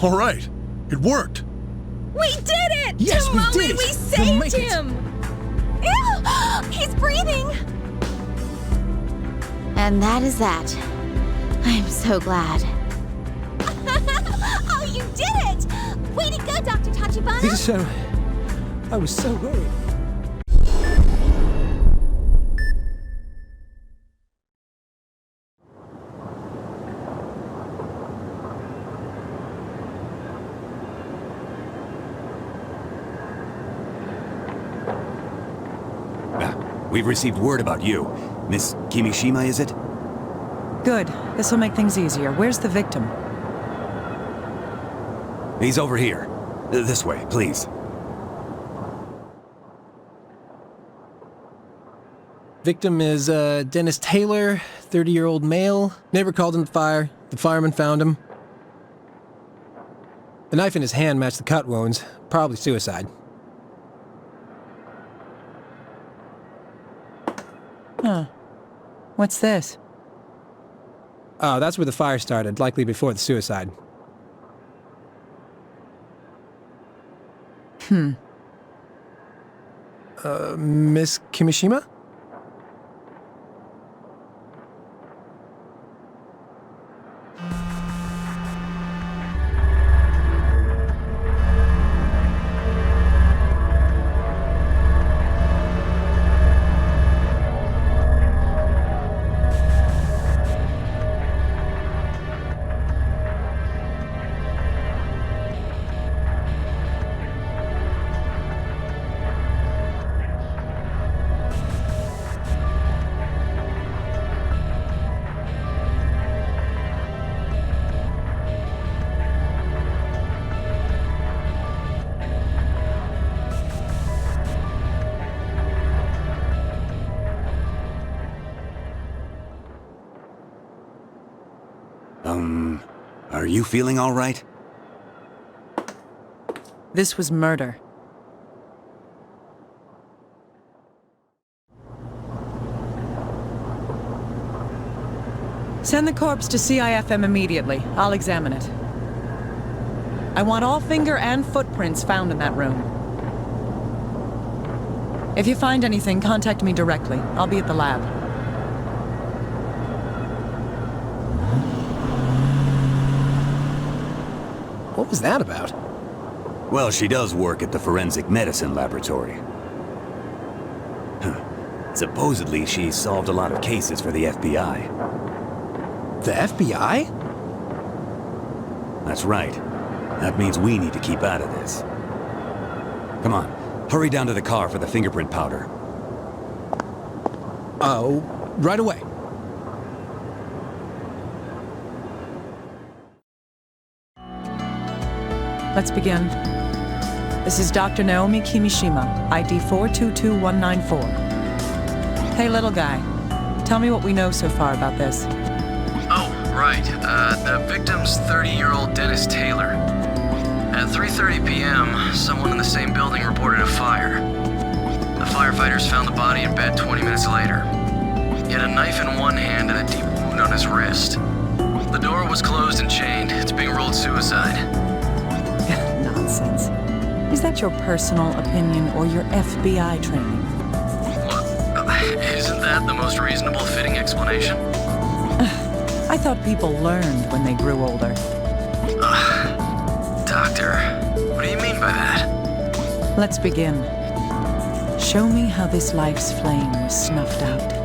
All right. It worked. We did it! Yes, we Tomoe, did it! We We'll saved make it. him! Ew! He's breathing! And that is that. I'm so glad. Oh, you did it! Way to go, Dr. Tachibana! I was so worried. We've received word about you. Miss Kimishima, is it? Good. This'll make things easier. Where's the victim? He's over here. This way, please. Victim is Dennis Taylor, 30-year-old male. Neighbor called in the fire. The fireman found him. The knife in his hand matched the cut wounds. Probably suicide. Huh. What's this? Oh, that's where the fire started, likely before the suicide. Miss Kimishima? you feeling all right? This was murder. Send the corpse to CIFM immediately. I'll examine it. I want all finger and footprints found in that room. If you find anything, contact me directly. I'll be at the lab. What was that about? Well, she does work at the forensic medicine laboratory. Supposedly, she solved a lot of cases for the FBI. The FBI? That's right. That means we need to keep out of this. Come on, hurry down to the car for the fingerprint powder. Oh, right away. Let's begin. This is Dr. Naomi Kimishima, ID 422194. Hey, little guy. Tell me what we know so far about this. Oh, right. The victim's 30-year-old Dennis Taylor. At 3:30 p.m., someone in the same building reported a fire. The firefighters found the body in bed 20 minutes later. He had a knife in one hand and a deep wound on his wrist. The door was closed and chained. It's being ruled suicide. Nonsense. Is that your personal opinion or your FBI training? Look, isn't that the most reasonable fitting explanation? I thought people learned when they grew older. Doctor, what do you mean by that? Let's begin. Show me how this life's flame was snuffed out.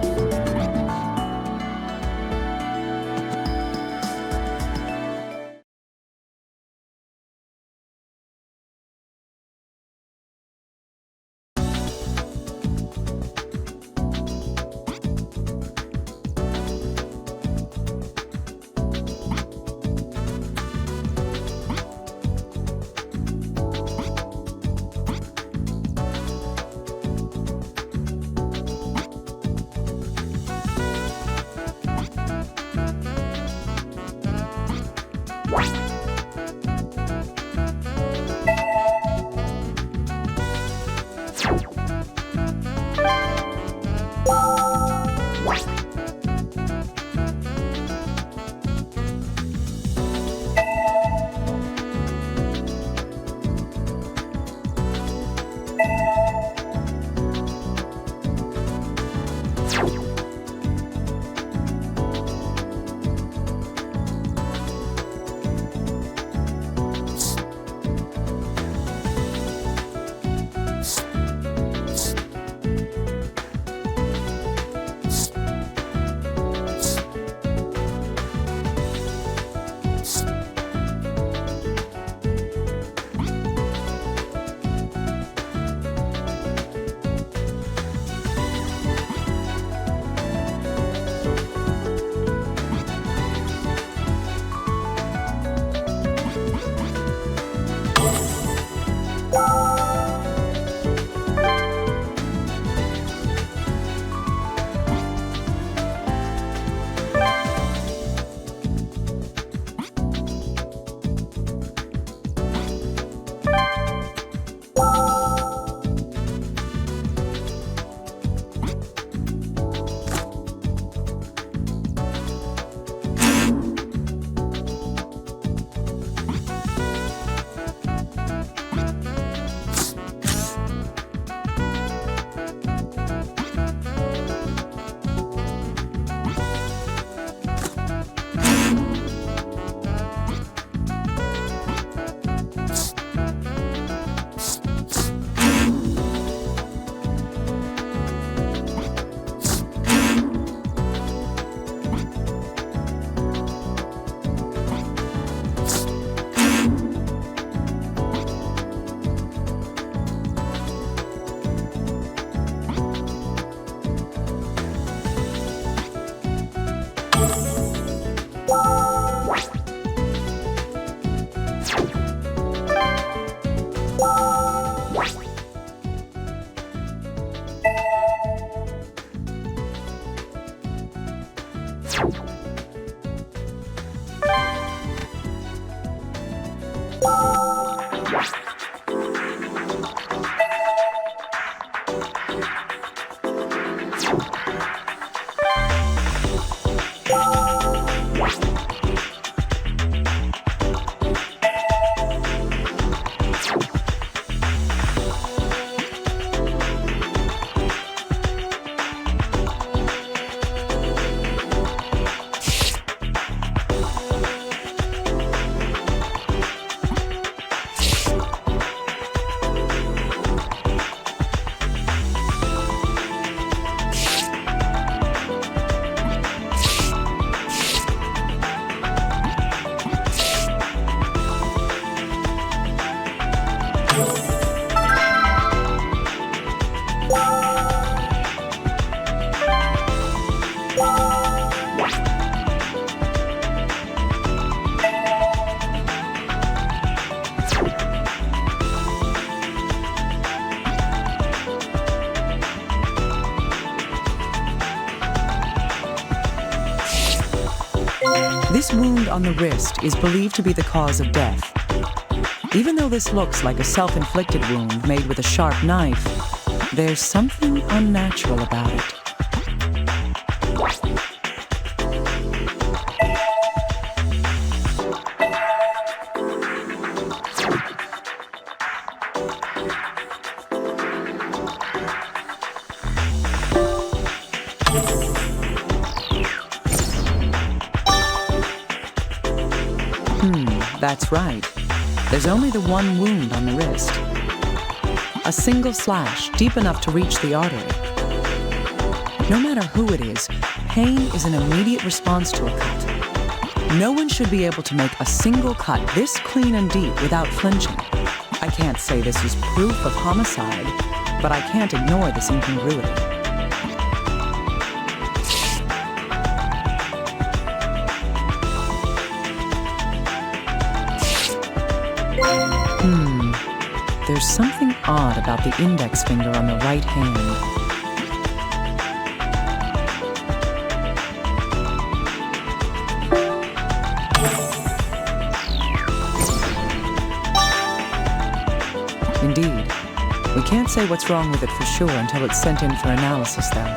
This wound on the wrist is believed to be the cause of death. Even though this looks like a self-inflicted wound made with a sharp knife, there's something unnatural about it. That's right. There's only the one wound on the wrist. A single slash deep enough to reach the artery. No matter who it is, pain is an immediate response to a cut. No one should be able to make a single cut this clean and deep without flinching. I can't say this is proof of homicide, but I can't ignore this incongruity. There's something odd about the index finger on the right hand. Indeed. We can't say what's wrong with it for sure until it's sent in for analysis, though.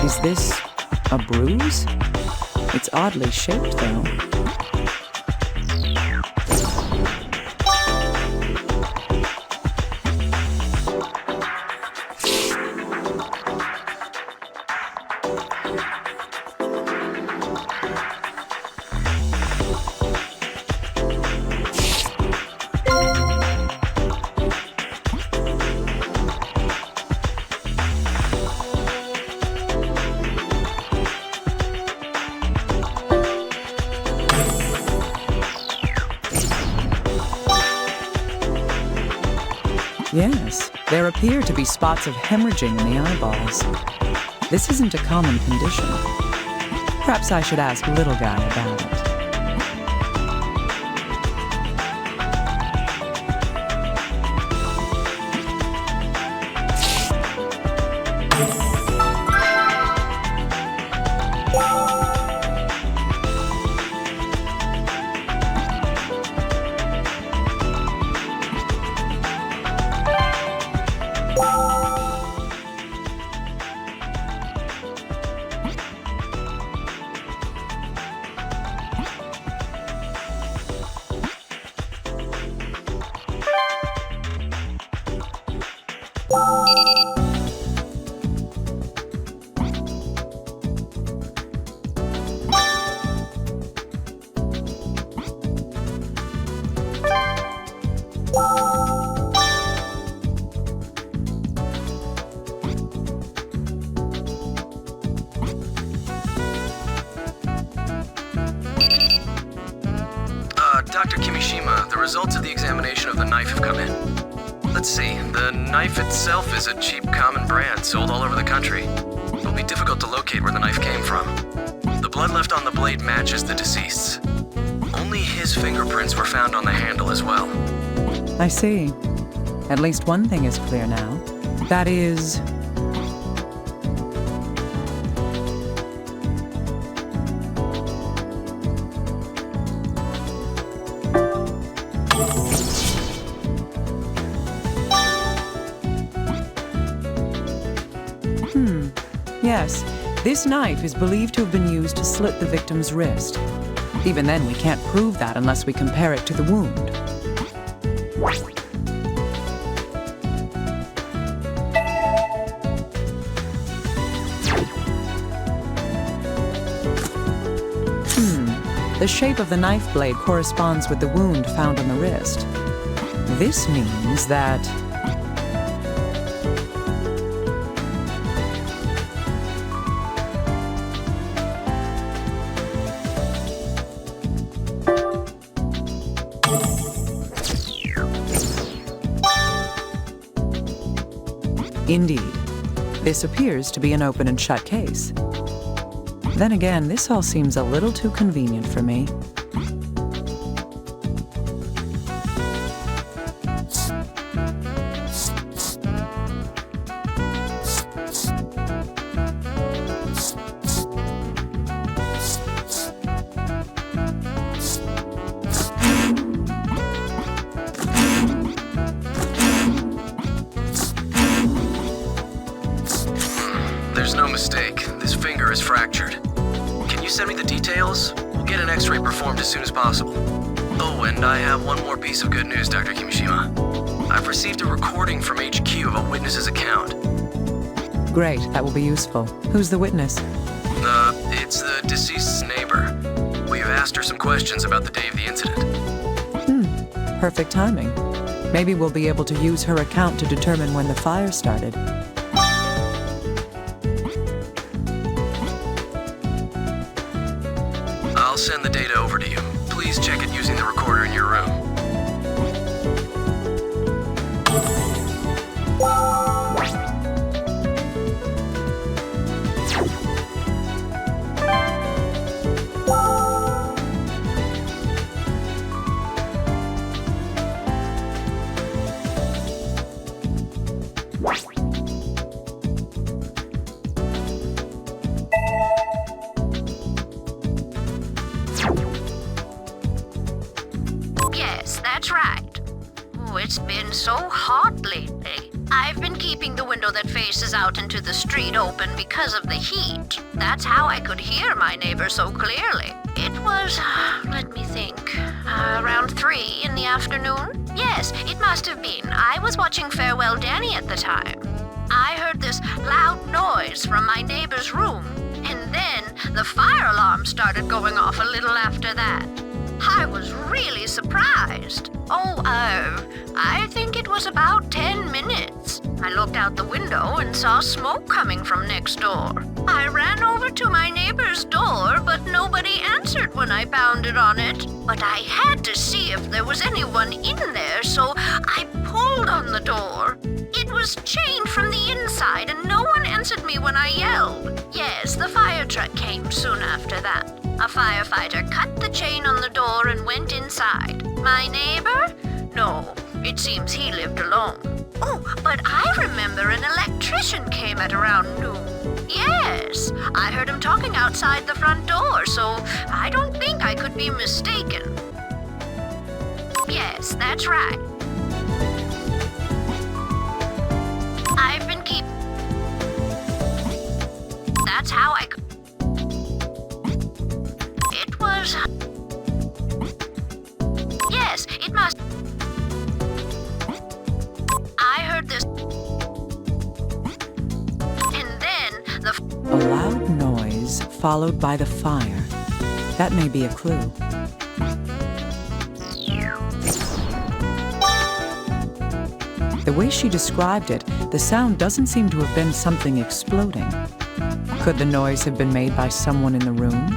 Is this a bruise? It's oddly shaped, though. Yes, there appear to be spots of hemorrhaging in the eyeballs. This isn't a common condition. Perhaps I should ask Little Guy about it. Dr. Kimishima, the results of the examination of the knife have come in. Let's see, the knife itself is a cheap common brand sold all over the country. It'll be difficult to locate where the knife came from. The blood left on the blade matches the deceased's. Only his fingerprints were found on the handle as well. I see. At least one thing is clear now. That is... Yes, this knife is believed to have been used to slit the victim's wrist. Even then, we can't prove that unless we compare it to the wound. The shape of the knife blade corresponds with the wound found on the wrist. This means that... Indeed. This appears to be an open and shut case. Then again, this all seems a little too convenient for me. There's no mistake. This finger is fractured. Can you send me the details? We'll get an x-ray performed as soon as possible. Oh, and I have one more piece of good news, Dr. Kimishima. I've received a recording from HQ of a witness's account. Great, that will be useful. Who's the witness? It's the deceased's neighbor. We've asked her some questions about the day of the incident. Perfect timing. Maybe we'll be able to use her account to determine when the fire started. I'll send the data over to you. Please check it using the recorder in your room. Yes, that's right. Oh, it's been so hot lately. I've been keeping the window that faces out into the street open because of the heat. That's how I could hear my neighbor so clearly. It was, let me think, around 3 in the afternoon? Yes, it must have been. I was watching Farewell Danny at the time. I heard this loud noise from my neighbor's room, and then the fire alarm started going off a little after that. I was really surprised. I think it was about 10 minutes. I looked out the window and saw smoke coming from next door. I ran over to my neighbor's door, but nobody answered when I pounded on it. But I had to see if there was anyone in there, so I pulled on the door. It was chained from the inside, and no one answered me when I yelled. Yes, the fire truck came soon after that. A firefighter cut the chain on the door and went inside. My neighbor? No, it seems he lived alone. Oh, but I remember an electrician came at around noon. Yes, I heard him talking outside the front door, so I don't think I could be mistaken. Yes, that's right. I've been That's how I could... It was... Yes, it must... I heard this... And then the... A loud noise followed by the fire. That may be a clue. The way she described it, the sound doesn't seem to have been something exploding. Could the noise have been made by someone in the room?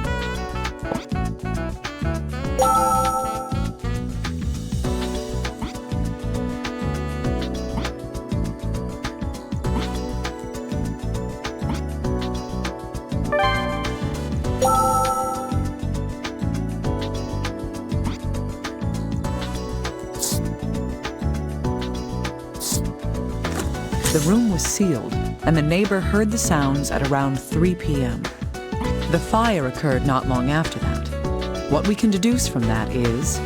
The room was sealed, and the neighbor heard the sounds at around 3 p.m. The fire occurred not long after that. What we can deduce from that is...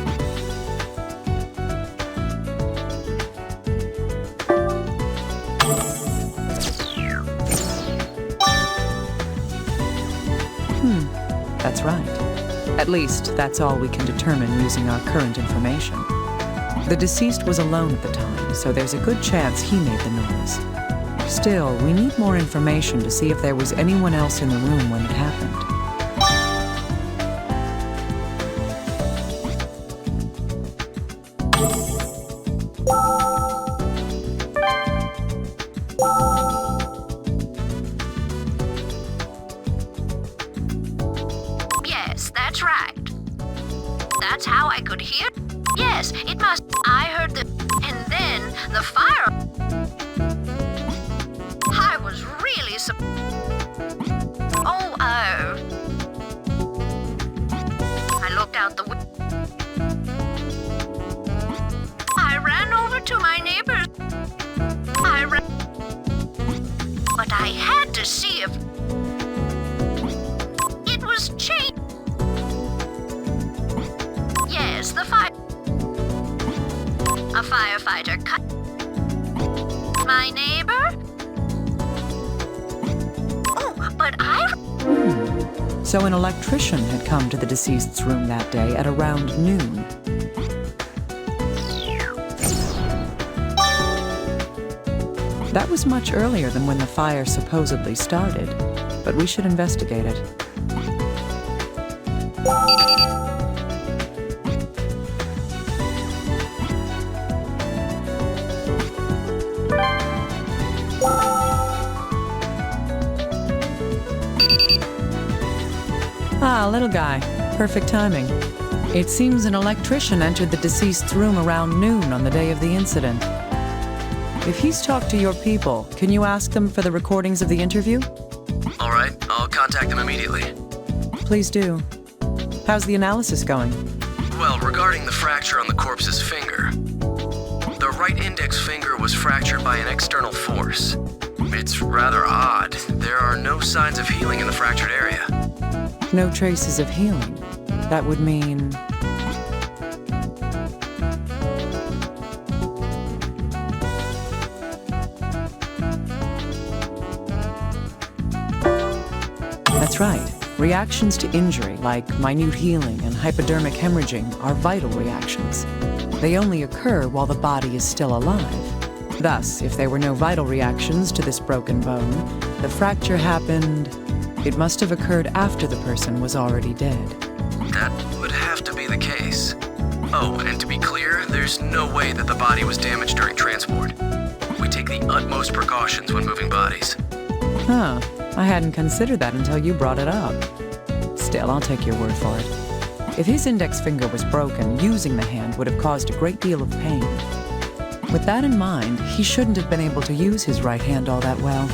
That's right. At least, that's all we can determine using our current information. The deceased was alone at the time, so there's a good chance he made the noise. Still, we need more information to see if there was anyone else in the room when it happened. Yes, that's right. That's how I could hear. Yes, it must. I heard the... And then the fire... firefighter cut my neighbor? Oh, but I... So an electrician had come to the deceased's room that day at around noon. That was much earlier than when the fire supposedly started, but we should investigate it. Ah, little guy. Perfect timing. It seems an electrician entered the deceased's room around noon on the day of the incident. If he's talked to your people, can you ask them for the recordings of the interview? All right, I'll contact them immediately. Please do. How's the analysis going? Well, regarding the fracture on the corpse's finger, the right index finger was fractured by an external force. It's rather odd. There are no signs of healing in the fractured area. No traces of healing. That would mean... That's right. Reactions to injury, like minute healing and hypodermic hemorrhaging, are vital reactions. They only occur while the body is still alive. Thus, if there were no vital reactions to this broken bone, the fracture happened... It must have occurred after the person was already dead. That would have to be the case. Oh, and to be clear, there's no way that the body was damaged during transport. We take the utmost precautions when moving bodies. Huh. I hadn't considered that until you brought it up. Still, I'll take your word for it. If his index finger was broken, using the hand would have caused a great deal of pain. With that in mind, he shouldn't have been able to use his right hand all that well.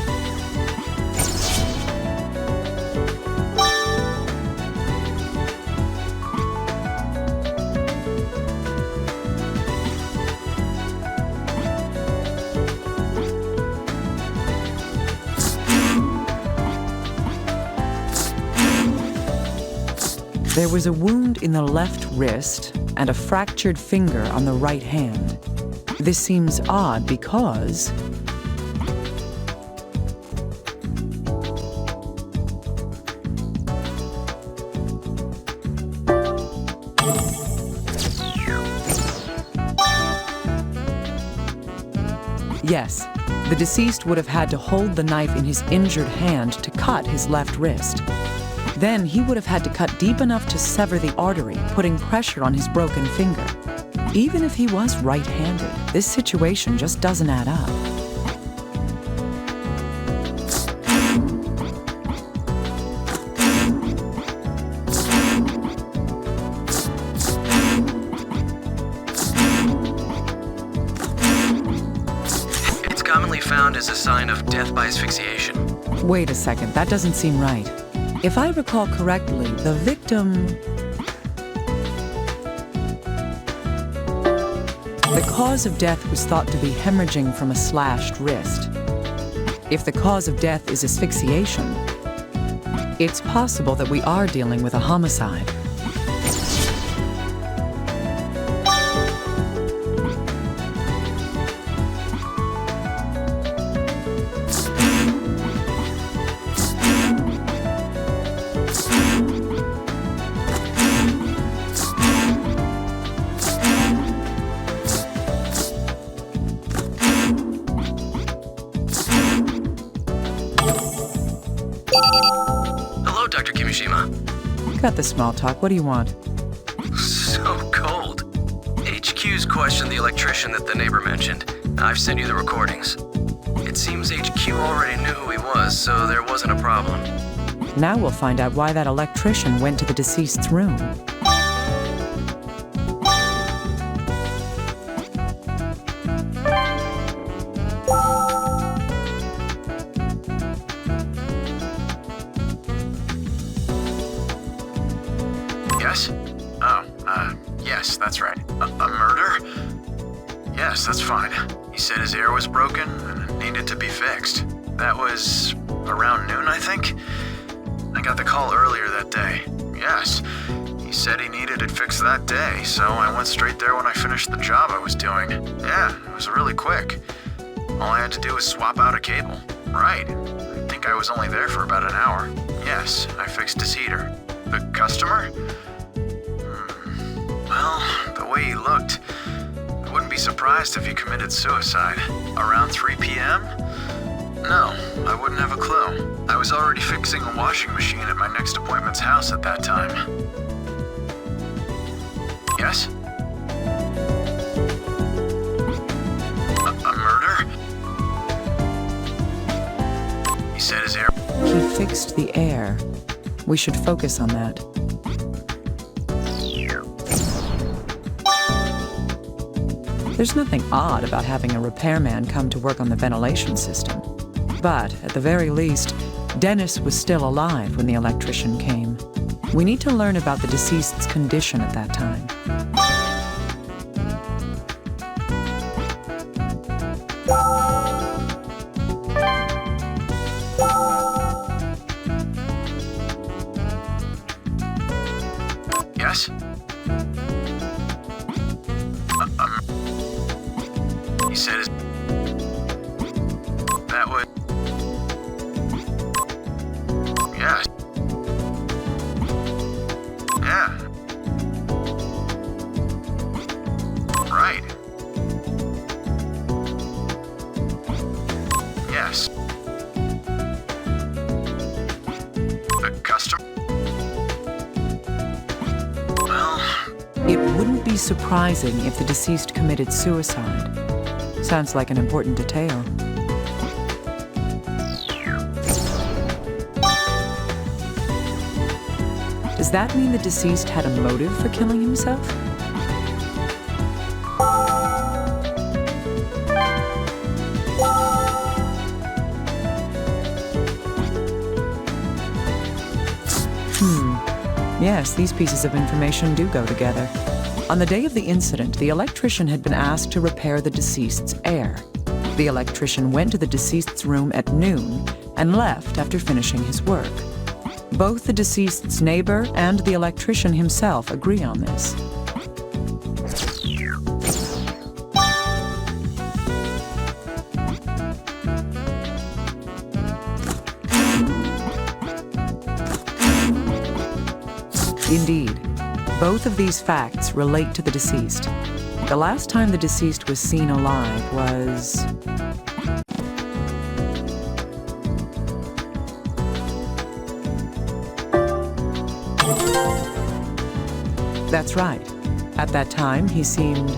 There was a wound in the left wrist and a fractured finger on the right hand. This seems odd because... Yes, the deceased would have had to hold the knife in his injured hand to cut his left wrist. Then he would have had to cut deep enough to sever the artery, putting pressure on his broken finger. Even if he was right-handed, this situation just doesn't add up. It's commonly found as a sign of death by asphyxiation. Wait a second, that doesn't seem right. If I recall correctly, the victim... The cause of death was thought to be hemorrhaging from a slashed wrist. If the cause of death is asphyxiation, it's possible that we are dealing with a homicide. Got the small talk. What do you want? So cold. HQ's questioned the electrician that the neighbor mentioned. I've sent you the recordings. It seems HQ already knew who he was, so there wasn't a problem. Now we'll find out why that electrician went to the deceased's room. Yes, that's right. A murder? Yes, that's fine. He said his ear was broken and it needed to be fixed. That was around noon, I think? I got the call earlier that day. Yes. He He said he needed it fixed that day, so I went straight there when I finished the job I was doing. Yeah, it was really quick. All I had to do was swap out a cable. Right. I think I was only there for about an hour. Yes, I fixed his heater. The customer? Well, the way he looked, I wouldn't be surprised if he committed suicide. Around 3 p.m.? No, I wouldn't have a clue. I was already fixing a washing machine at my next appointment's house at that time. Yes? A murder? He said his air... He fixed the air. We should focus on that. There's nothing odd about having a repairman come to work on the ventilation system. But, at the very least, Dennis was still alive when the electrician came. We need to learn about the deceased's condition at that time. Yes? He said his... That would... Yes. Yeah. Right. Yes. The customer... Well... It wouldn't be surprising if the deceased committed suicide. Sounds like an important detail. Does that mean the deceased had a motive for killing himself? Yes, these pieces of information do go together. On the day of the incident, the electrician had been asked to repair the deceased's air. The electrician went to the deceased's room at noon and left after finishing his work. Both the deceased's neighbor and the electrician himself agree on this. Indeed, both of these facts relate to the deceased. The last time the deceased was seen alive was... That's right. At that time, he seemed...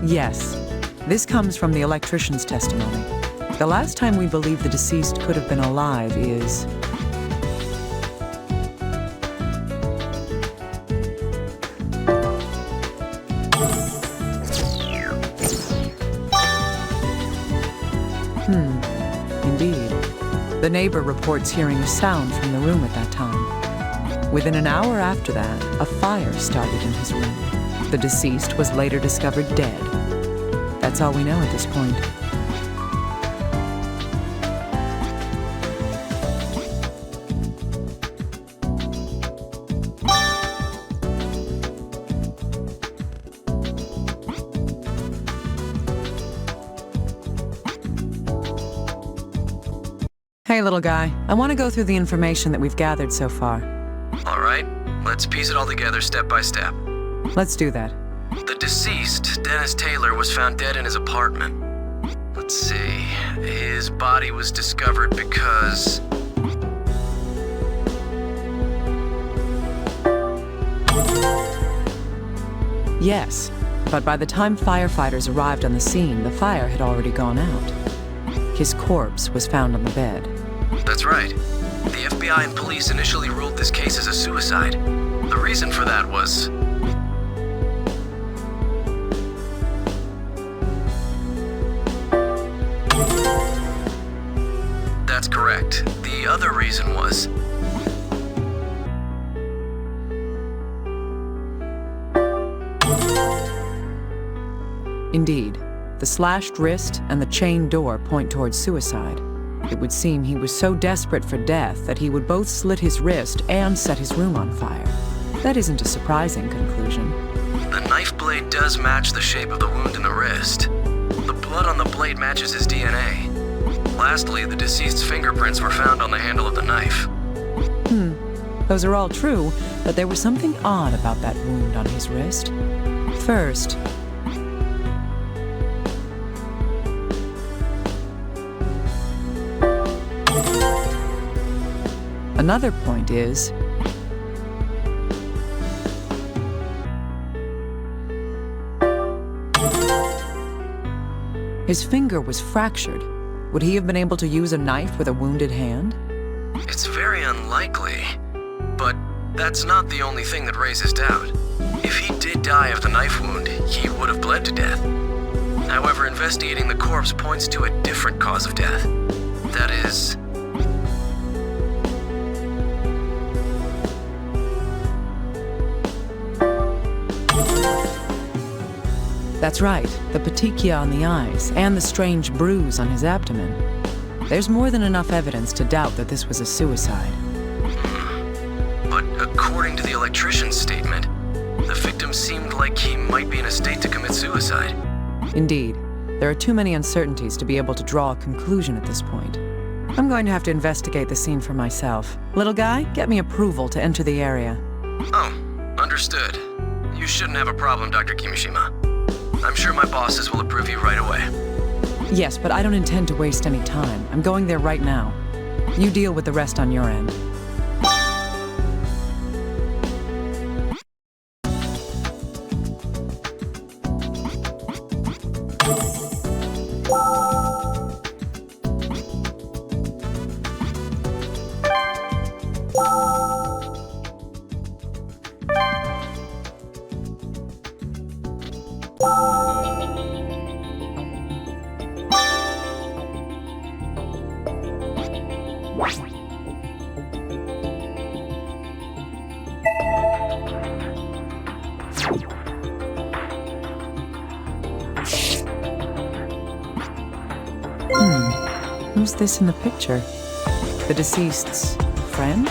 Yes. This comes from the electrician's testimony. The last time we believe the deceased could have been alive is... Indeed. The neighbor reports hearing a sound from the room at that time. Within an hour after that, a fire started in his room. The deceased was later discovered dead. That's all we know at this point. Hey, little guy. I want to go through the information that we've gathered so far. All right, let's piece it all together step by step. Let's do that. The deceased, Dennis Taylor, was found dead in his apartment. Let's see. His body was discovered because... Yes, but by the time firefighters arrived on the scene, the fire had already gone out. His corpse was found on the bed. That's right. The FBI and police initially ruled this case as a suicide. The reason for that was... That's correct. The other reason was... Indeed. The slashed wrist and the chained door point towards suicide. It would seem he was so desperate for death that he would both slit his wrist and set his room on fire. That isn't a surprising conclusion. The knife blade does match the shape of the wound in the wrist. The blood on the blade matches his DNA. Lastly, the deceased's fingerprints were found on the handle of the knife. Those are all true, but there was something odd about that wound on his wrist. First, another point is, his finger was fractured. Would he have been able to use a knife with a wounded hand? It's very unlikely, but that's not the only thing that raises doubt. If he did die of the knife wound, he would have bled to death. However, investigating the corpse points to a different cause of death. That is... That's right, the petechia on the eyes, and the strange bruise on his abdomen. There's more than enough evidence to doubt that this was a suicide. But according to the electrician's statement, the victim seemed like he might be in a state to commit suicide. Indeed, there are too many uncertainties to be able to draw a conclusion at this point. I'm going to have to investigate the scene for myself. Little guy, get me approval to enter the area. Oh, understood. You shouldn't have a problem, Dr. Kimishima. I'm sure my bosses will approve you right away. Yes, but I don't intend to waste any time. I'm going there right now. You deal with the rest on your end. Who's this in the picture? The deceased's friend?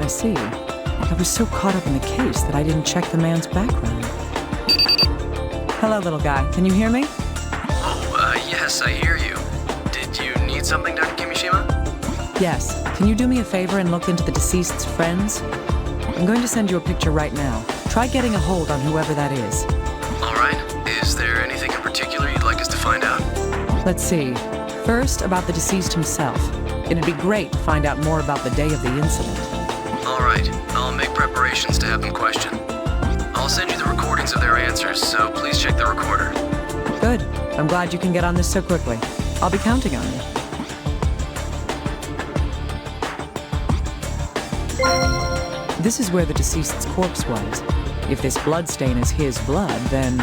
I see. I was so caught up in the case that I didn't check the man's background. Hello, little guy. Can you hear me? Oh, yes, I hear you. Did you need something, Dr. Kimishima? Yes. Can you do me a favor and look into the deceased's friends? I'm going to send you a picture right now. Try getting a hold on whoever that is. All right. Is there anything in particular you'd like us to find out? Let's see. First, about the deceased himself. It'd be great to find out more about the day of the incident. All right. I'll make preparations to have them question. I'll send you the recordings of their answers, so please check the recorder. Good. I'm glad you can get on this so quickly. I'll be counting on you. This is where the deceased's corpse was. If this bloodstain is his blood, then...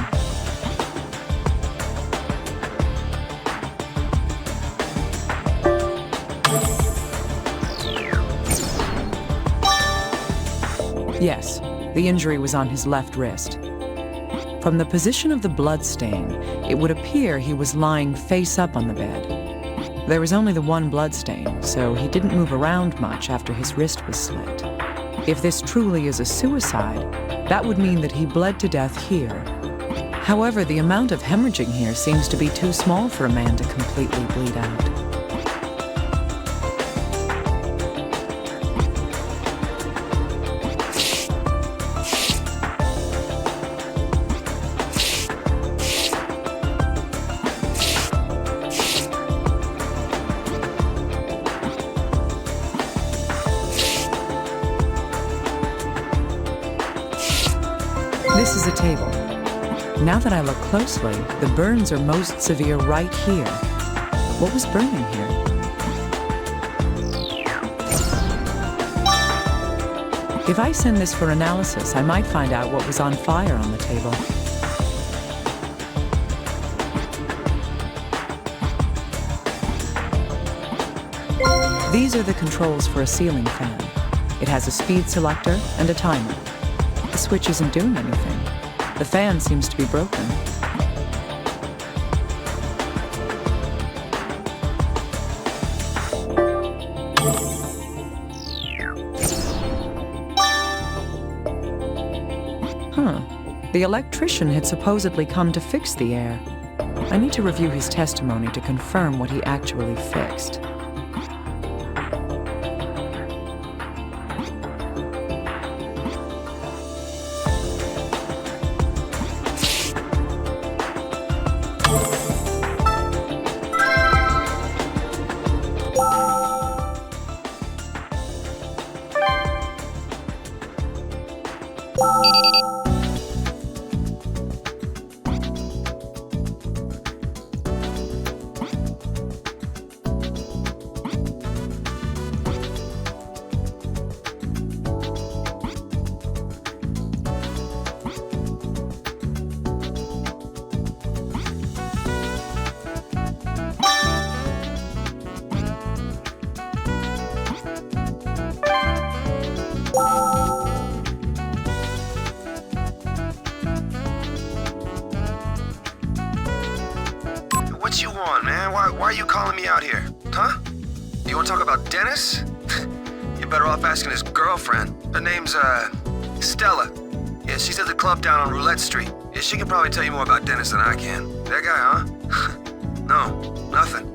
Yes, the injury was on his left wrist. From the position of the bloodstain, it would appear he was lying face up on the bed. There was only the one bloodstain, so he didn't move around much after his wrist was slit. If this truly is a suicide, that would mean that he bled to death here. However, the amount of hemorrhaging here seems to be too small for a man to completely bleed out. This is a table. Now that I look closely, the burns are most severe right here. What was burning here? If I send this for analysis, I might find out what was on fire on the table. These are the controls for a ceiling fan. It has a speed selector and a timer. The switch isn't doing anything. The fan seems to be broken. The electrician had supposedly come to fix the air. I need to review his testimony to confirm what he actually fixed. What you want, man? Why are you calling me out here? Huh? You want to talk about Dennis? You're better off asking his girlfriend. Her name's, Stella. Yeah, she's at the club down on Roulette Street. Yeah, she can probably tell you more about Dennis than I can. That guy, huh? No, nothing.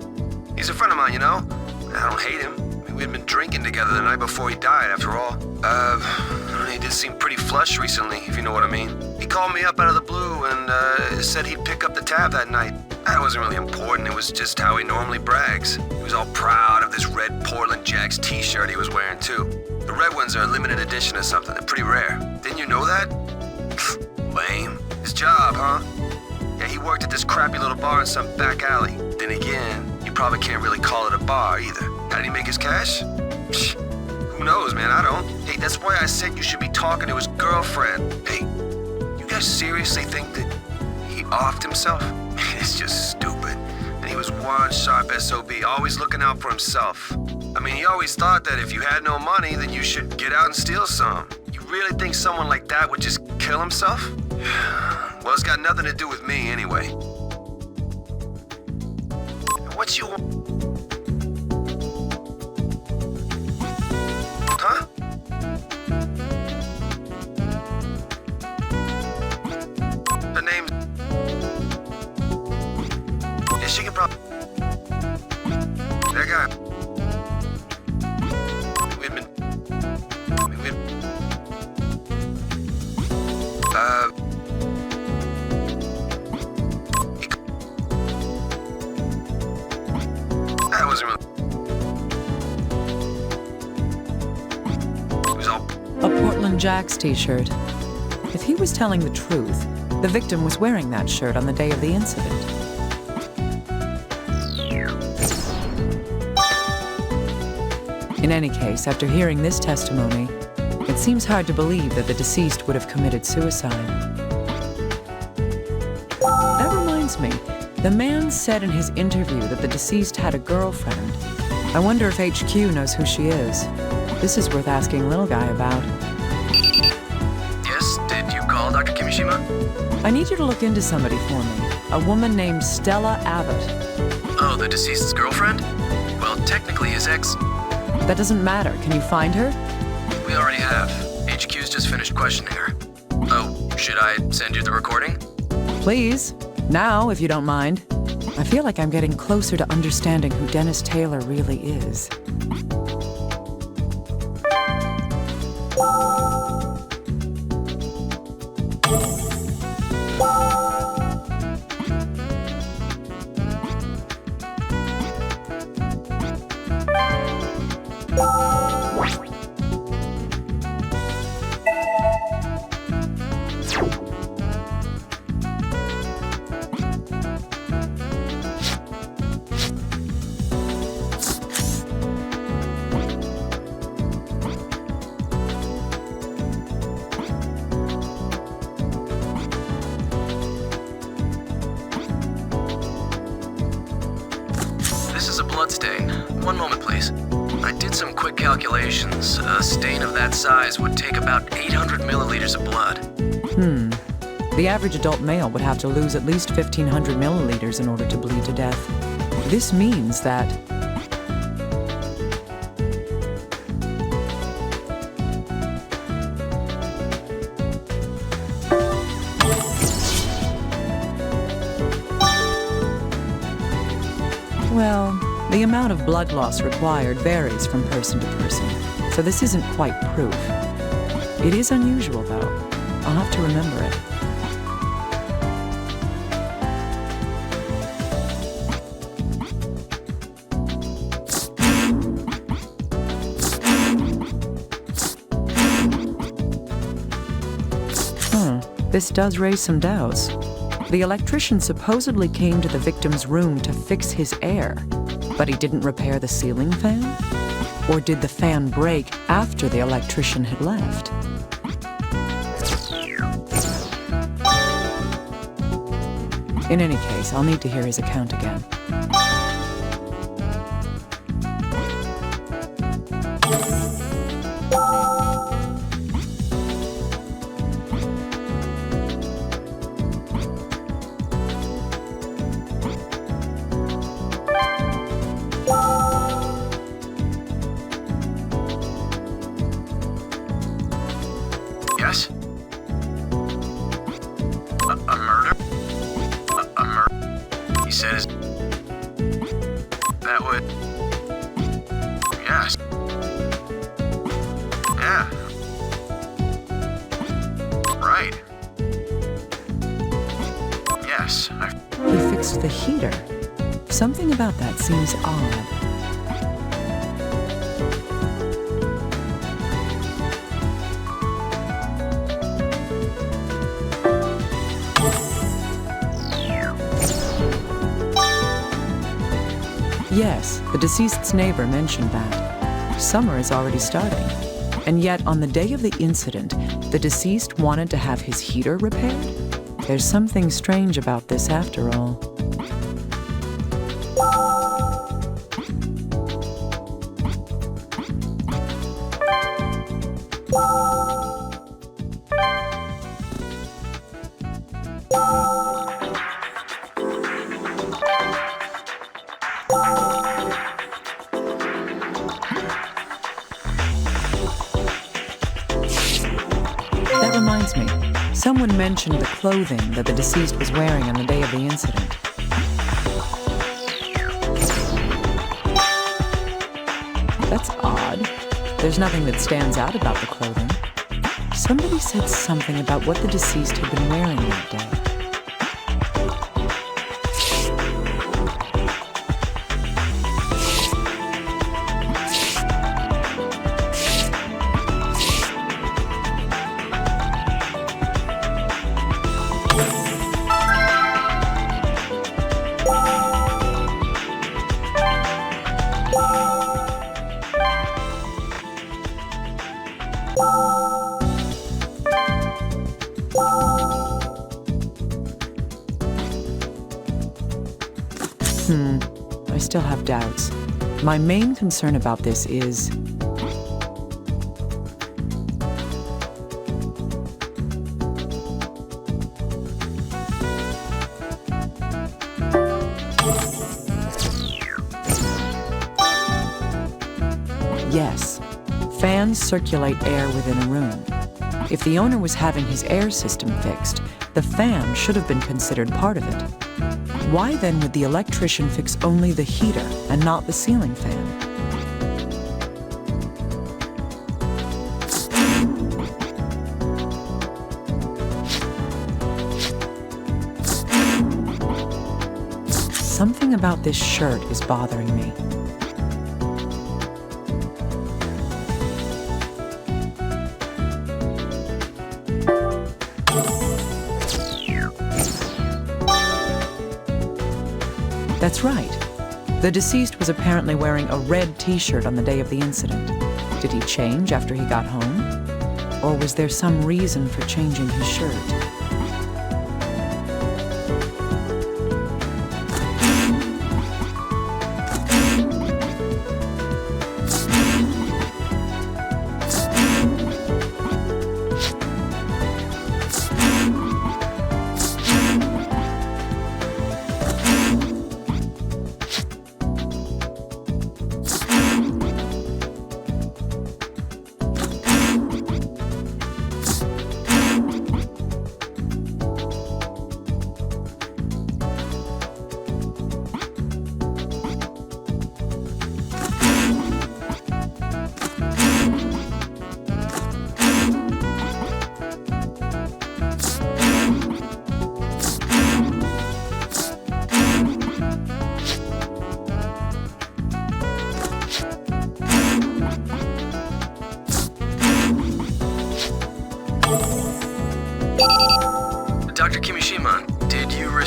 He's a friend of mine, you know? I don't hate him. I mean, we'd been drinking together the night before he died, after all. He did seem pretty flush recently, if you know what I mean. He called me up out of the blue and, said he'd pick up the tab that night. That wasn't really important, it was just how he normally brags. He was all proud of this red Portland Jacks t-shirt he was wearing, too. The red ones are a limited edition or something, they're pretty rare. Didn't you know that? Lame. His job, huh? Yeah, he worked at this crappy little bar in some back alley. Then again, you probably can't really call it a bar either. How did he make his cash? Psh, who knows, man, I don't. Hey, that's why I said you should be talking to his girlfriend. Hey, you guys seriously think that he offed himself? It's just stupid. And he was one sharp SOB, always looking out for himself. I mean, he always thought that if you had no money, then you should get out and steal some. You really think someone like that would just kill himself? Well, it's got nothing to do with me anyway. What you want? Huh? Her name's... Yeah, she can probably... That guy... We've been... That wasn't really... It was all... A Portland Jacks t-shirt. If he was telling the truth, the victim was wearing that shirt on the day of the incident. In any case, after hearing this testimony, it seems hard to believe that the deceased would have committed suicide. That reminds me, the man said in his interview that the deceased had a girlfriend. I wonder if HQ knows who she is. This is worth asking Little Guy about. Yes, did you call Dr. Kimishima? I need you to look into somebody for me. A woman named Stella Abbott. Oh, the deceased's girlfriend? Well, technically his ex... That doesn't matter. Can you find her? We already have. HQ's just finished questioning her. Oh, should I send you the recording? Please. Now, if you don't mind. I feel like I'm getting closer to understanding who Dennis Taylor really is. Bloodstain. One moment, please. I did some quick calculations. A stain of that size would take about 800 milliliters of blood. The average adult male would have to lose at least 1,500 milliliters in order to bleed to death. This means that... Well, the amount of blood loss required varies from person to person, so this isn't quite proof. It is unusual, though. I'll have to remember it. This does raise some doubts. The electrician supposedly came to the victim's room to fix his air, but he didn't repair the ceiling fan? Or did the fan break after the electrician had left? In any case, I'll need to hear his account again. Yes? A murder? A murder? He says... That would... Yes. Yeah. Right. Yes, He fixed the heater. Something about that seems odd. Yes, the deceased's neighbor mentioned that. Summer is already starting. And yet, on the day of the incident, the deceased wanted to have his heater repaired? There's something strange about this after all. That reminds me. Someone mentioned the clothing that the deceased was wearing on the day of the incident. That's odd. There's nothing that stands out about the clothing. Somebody said something about what the deceased had been wearing that day. I still have doubts. My main concern about this is... Yes, fans circulate air within a room. If the owner was having his air system fixed, the fan should have been considered part of it. Why then would the electrician fix only the heater and not the ceiling fan? Something about this shirt is bothering me. That's right. The deceased was apparently wearing a red t-shirt on the day of the incident. Did he change after he got home? Or was there some reason for changing his shirt?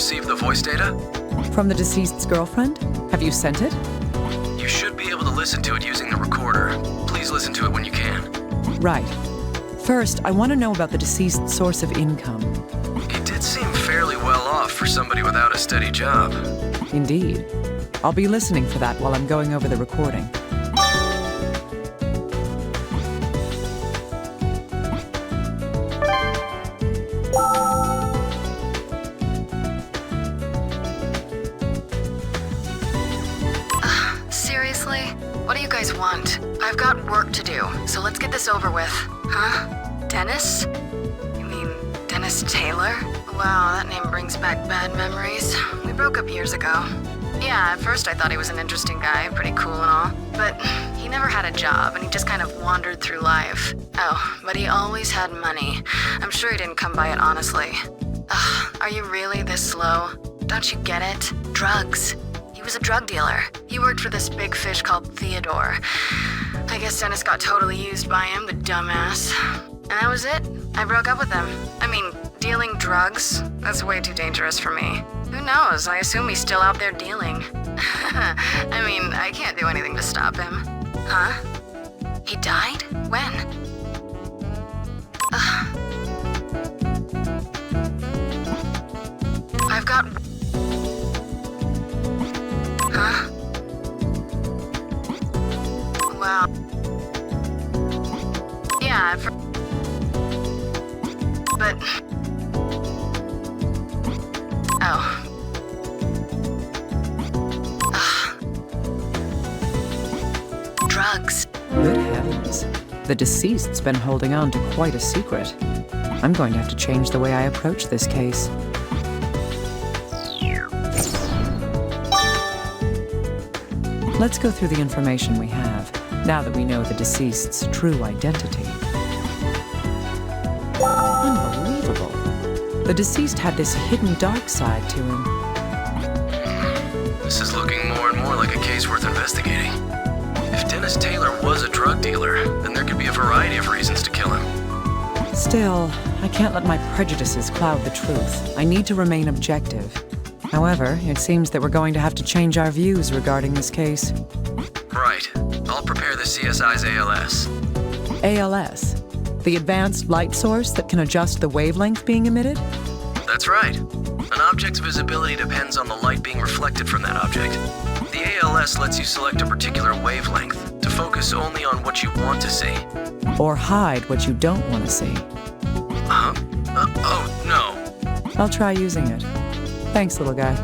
received the voice data? From the deceased's girlfriend? Have you sent it? You should be able to listen to it using the recorder. Please listen to it when you can. Right. First, I want to know about the deceased's source of income. He did seem fairly well off for somebody without a steady job. Indeed. I'll be listening for that while I'm going over the recording. Seriously? What do you guys want? I've got work to do, so let's get this over with. Huh? Dennis? You mean Dennis Taylor? Wow, that name brings back bad memories. We broke up years ago. Yeah, at first I thought he was an interesting guy, pretty cool and all. But he never had a job, and he just kind of wandered through life. Oh, but he always had money. I'm sure he didn't come by it honestly. Ugh, are you really this slow? Don't you get it? Drugs. He was a drug dealer. He worked for this big fish called Theodore. I guess Dennis got totally used by him, the dumbass. And that was it. I broke up with him. I mean, dealing drugs? That's way too dangerous for me. Who knows? I assume he's still out there dealing. I mean, I can't do anything to stop him. Huh? He died? When? I've got... Huh? Wow. Yeah, but... Oh. Drugs. Good heavens. The deceased's been holding on to quite a secret. I'm going to have to change the way I approach this case. Let's go through the information we have, now that we know the deceased's true identity. Unbelievable. The deceased had this hidden dark side to him. This is looking more and more like a case worth investigating. If Dennis Taylor was a drug dealer, then there could be a variety of reasons to kill him. Still, I can't let my prejudices cloud the truth. I need to remain objective. However, it seems that we're going to have to change our views regarding this case. Right. I'll prepare the CSI's ALS. ALS? The advanced light source that can adjust the wavelength being emitted? That's right. An object's visibility depends on the light being reflected from that object. The ALS lets you select a particular wavelength to focus only on what you want to see. Or hide what you don't want to see. Huh? Oh, no. I'll try using it. Thanks, little guy.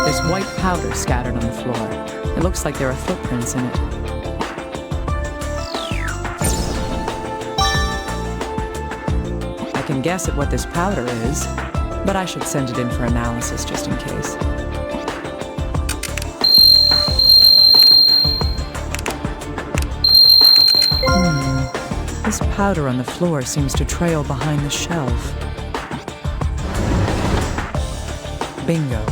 There's white powder scattered on the floor. It looks like there are footprints in it. I can guess at what this powder is, but I should send it in for analysis just in case. This powder on the floor seems to trail behind the shelf. Bingo.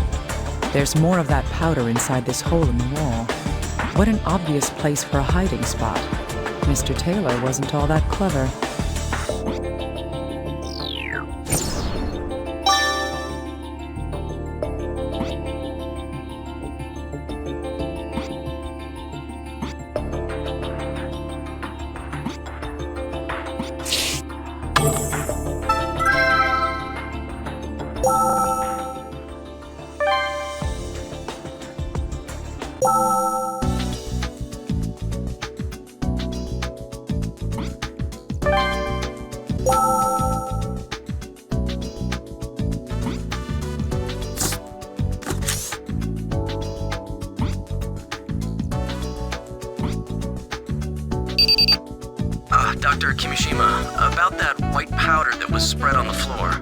There's more of that powder inside this hole in the wall. What an obvious place for a hiding spot. Mr. Taylor wasn't all that clever. Dr. Kimishima, about that white powder that was spread on the floor.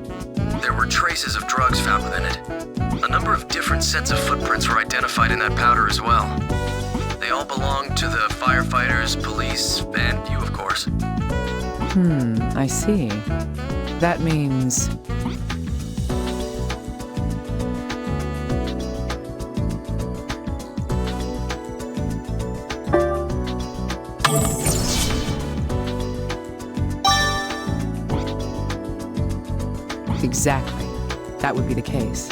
There were traces of drugs found within it. A number of different sets of footprints were identified in that powder as well. They all belonged to the firefighters, police, and you, of course. I see. That means... Exactly. That would be the case.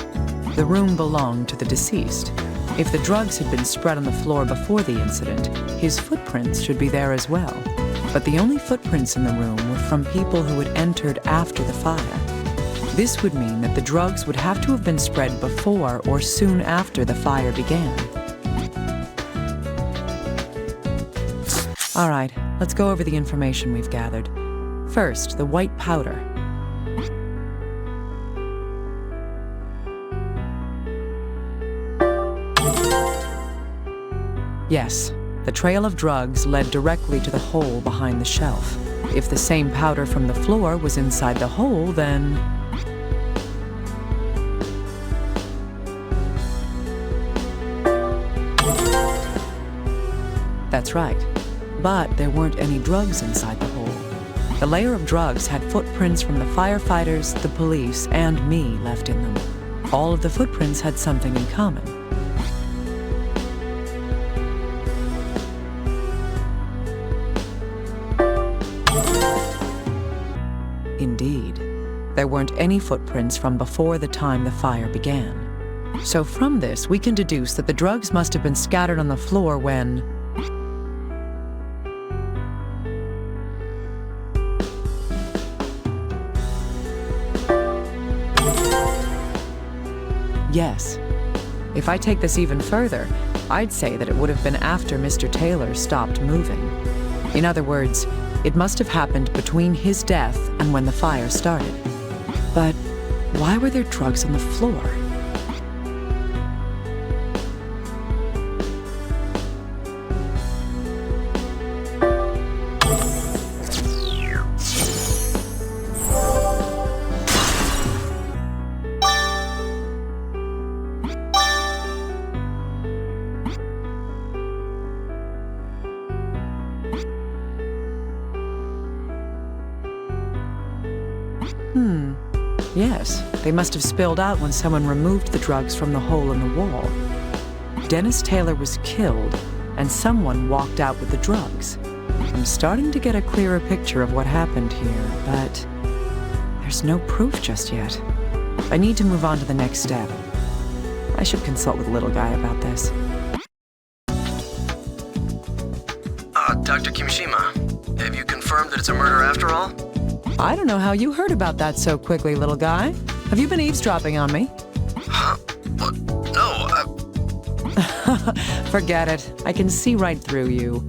The room belonged to the deceased. If the drugs had been spread on the floor before the incident, his footprints should be there as well. But the only footprints in the room were from people who had entered after the fire. This would mean that the drugs would have to have been spread before or soon after the fire began. All right, let's go over the information we've gathered. First, the white powder. Yes, the trail of drugs led directly to the hole behind the shelf. If the same powder from the floor was inside the hole, then... That's right. But there weren't any drugs inside the hole. The layer of drugs had footprints from the firefighters, the police, and me left in them. All of the footprints had something in common. Indeed. There weren't any footprints from before the time the fire began. So from this, we can deduce that the drugs must have been scattered on the floor when... Yes. If I take this even further, I'd say that it would have been after Mr. Taylor stopped moving. In other words, it must have happened between his death and when the fire started. But why were there drugs on the floor? Yes, they must have spilled out when someone removed the drugs from the hole in the wall. Dennis Taylor was killed, and someone walked out with the drugs. I'm starting to get a clearer picture of what happened here, but there's no proof just yet. I need to move on to the next step. I should consult with Little Guy about this. Dr. Kimishima, have you confirmed that it's a murder after all? I don't know how you heard about that so quickly, Little Guy. Have you been eavesdropping on me? Huh? What? No, Forget it. I can see right through you.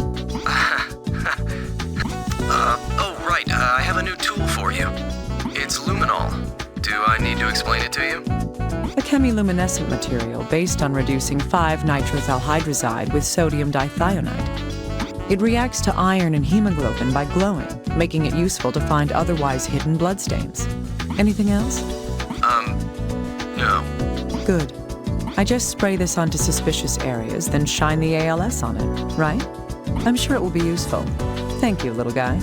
Oh, right. I have a new tool for you. It's luminol. Do I need to explain it to you? A chemiluminescent material based on reducing 5-nitrophthalhydrazide with sodium dithionite. It reacts to iron and hemoglobin by glowing, making it useful to find otherwise hidden bloodstains. Anything else? No. Good. I just spray this onto suspicious areas, then shine the ALS on it, right? I'm sure it will be useful. Thank you, Little Guy.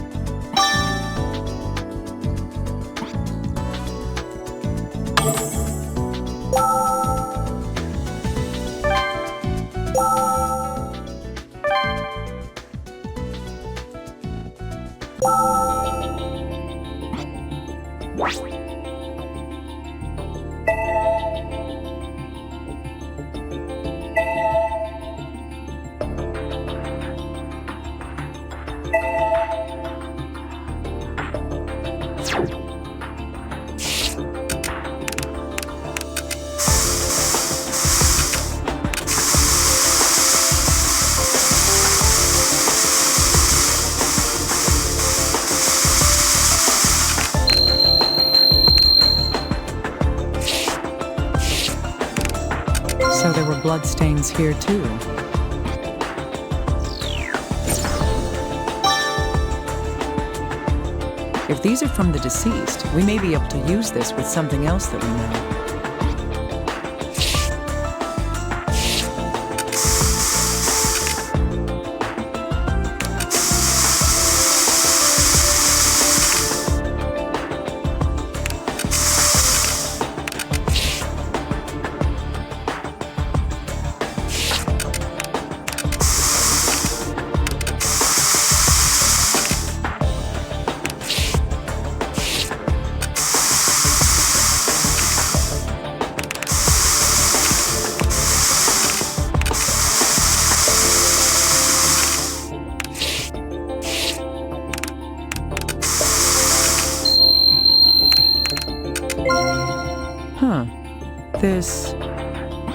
bloodstains here, too. If these are from the deceased, we may be able to use this with something else that we know.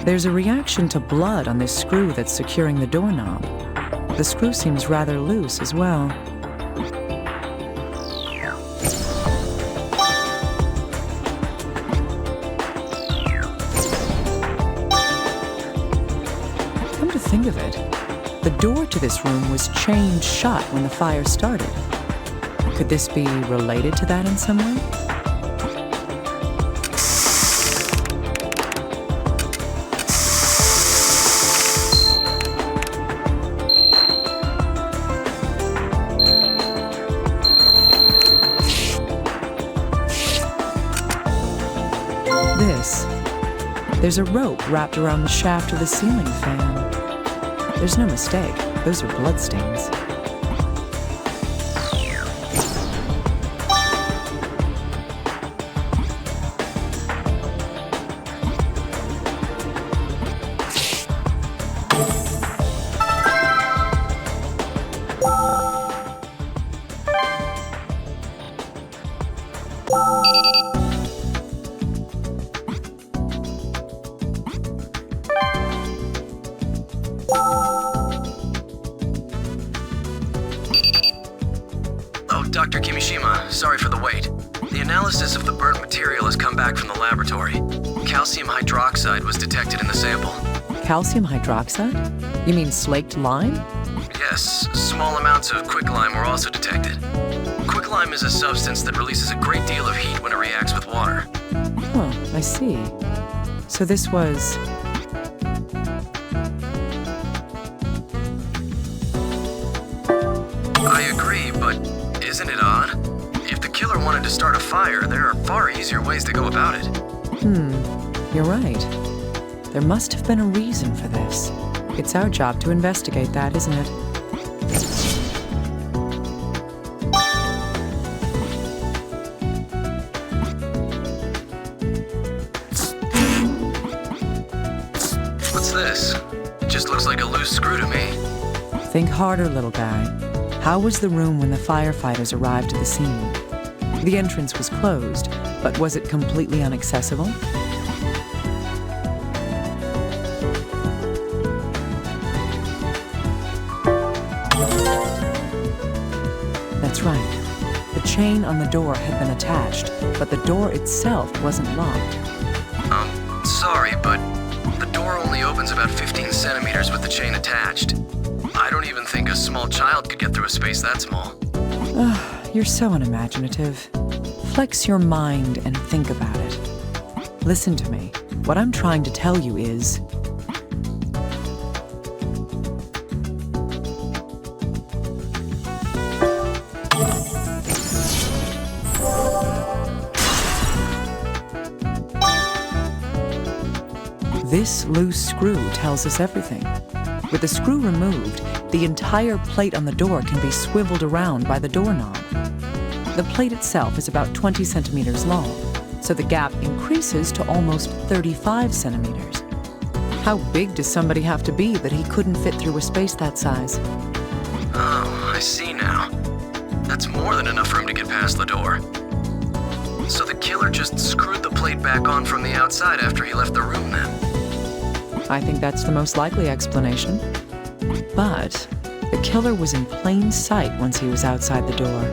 There's a reaction to blood on this screw that's securing the doorknob. The screw seems rather loose as well. Come to think of it, the door to this room was chained shut when the fire started. Could this be related to that in some way? There's a rope wrapped around the shaft of the ceiling fan. There's no mistake, those are bloodstains. Dr. Kimishima, sorry for the wait. The analysis of the burnt material has come back from the laboratory. Calcium hydroxide was detected in the sample. Calcium hydroxide? You mean slaked lime? Yes, small amounts of quicklime were also detected. Quicklime is a substance that releases a great deal of heat when it reacts with water. Huh, I see. So this was... I agree, but isn't it odd? If the killer wanted to start a fire, there are far easier ways to go about it. You're right. There must have been a reason for this. It's our job to investigate that, isn't it? What's this? It just looks like a loose screw to me. Think harder, little guy. How was the room when the firefighters arrived at the scene? The entrance was closed, but was it completely inaccessible? That's right. The chain on the door had been attached, but the door itself wasn't locked. Sorry, but the door only opens about 15 centimeters with the chain attached. I don't even think a small child could get through a space that small. You're so unimaginative. Flex your mind and think about it. Listen to me. What I'm trying to tell you is... This loose screw tells us everything. With the screw removed, the entire plate on the door can be swiveled around by the doorknob. The plate itself is about 20 centimeters long, so the gap increases to almost 35 centimeters. How big does somebody have to be that he couldn't fit through a space that size? Oh, I see now. That's more than enough room to get past the door. So the killer just screwed the plate back on from the outside after he left the room then? I think that's the most likely explanation. But the killer was in plain sight once he was outside the door.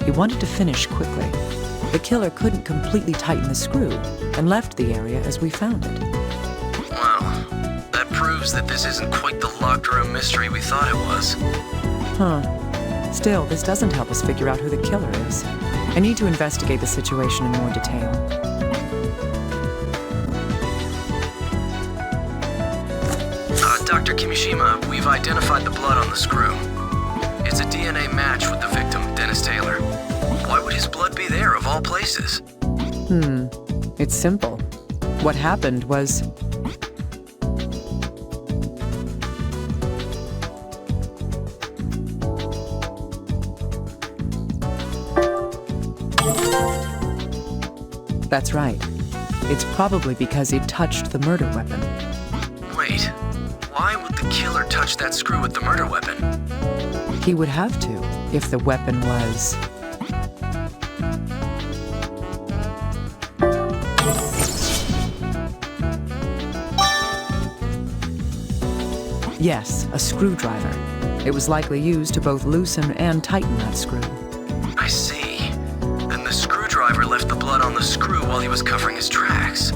He wanted to finish quickly. The killer couldn't completely tighten the screw and left the area as we found it. Wow, that proves proves that this isn't quite the locked room mystery we thought it was. Huh. Still, this doesn't help us figure out who the killer is. I need to investigate the situation in more detail. Dr. Kimishima, we've identified the blood on the screw. It's a DNA match with the victim, Dennis Taylor. Why would his blood be there, of all places? It's simple. What happened was... That's right. It's probably because he touched the murder weapon. Wait, why would the killer touch that screw with the murder weapon? He would have to, if the weapon was... Yes, a screwdriver. It was likely used to both loosen and tighten that screw. I see. Then the screwdriver left the blood on the screw while he was covering his tracks.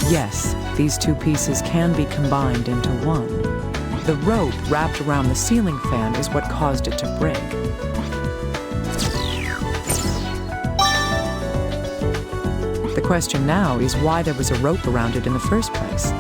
Yes, these two pieces can be combined into one. The rope wrapped around the ceiling fan is what caused it to break. The question now is why there was a rope around it in the first place.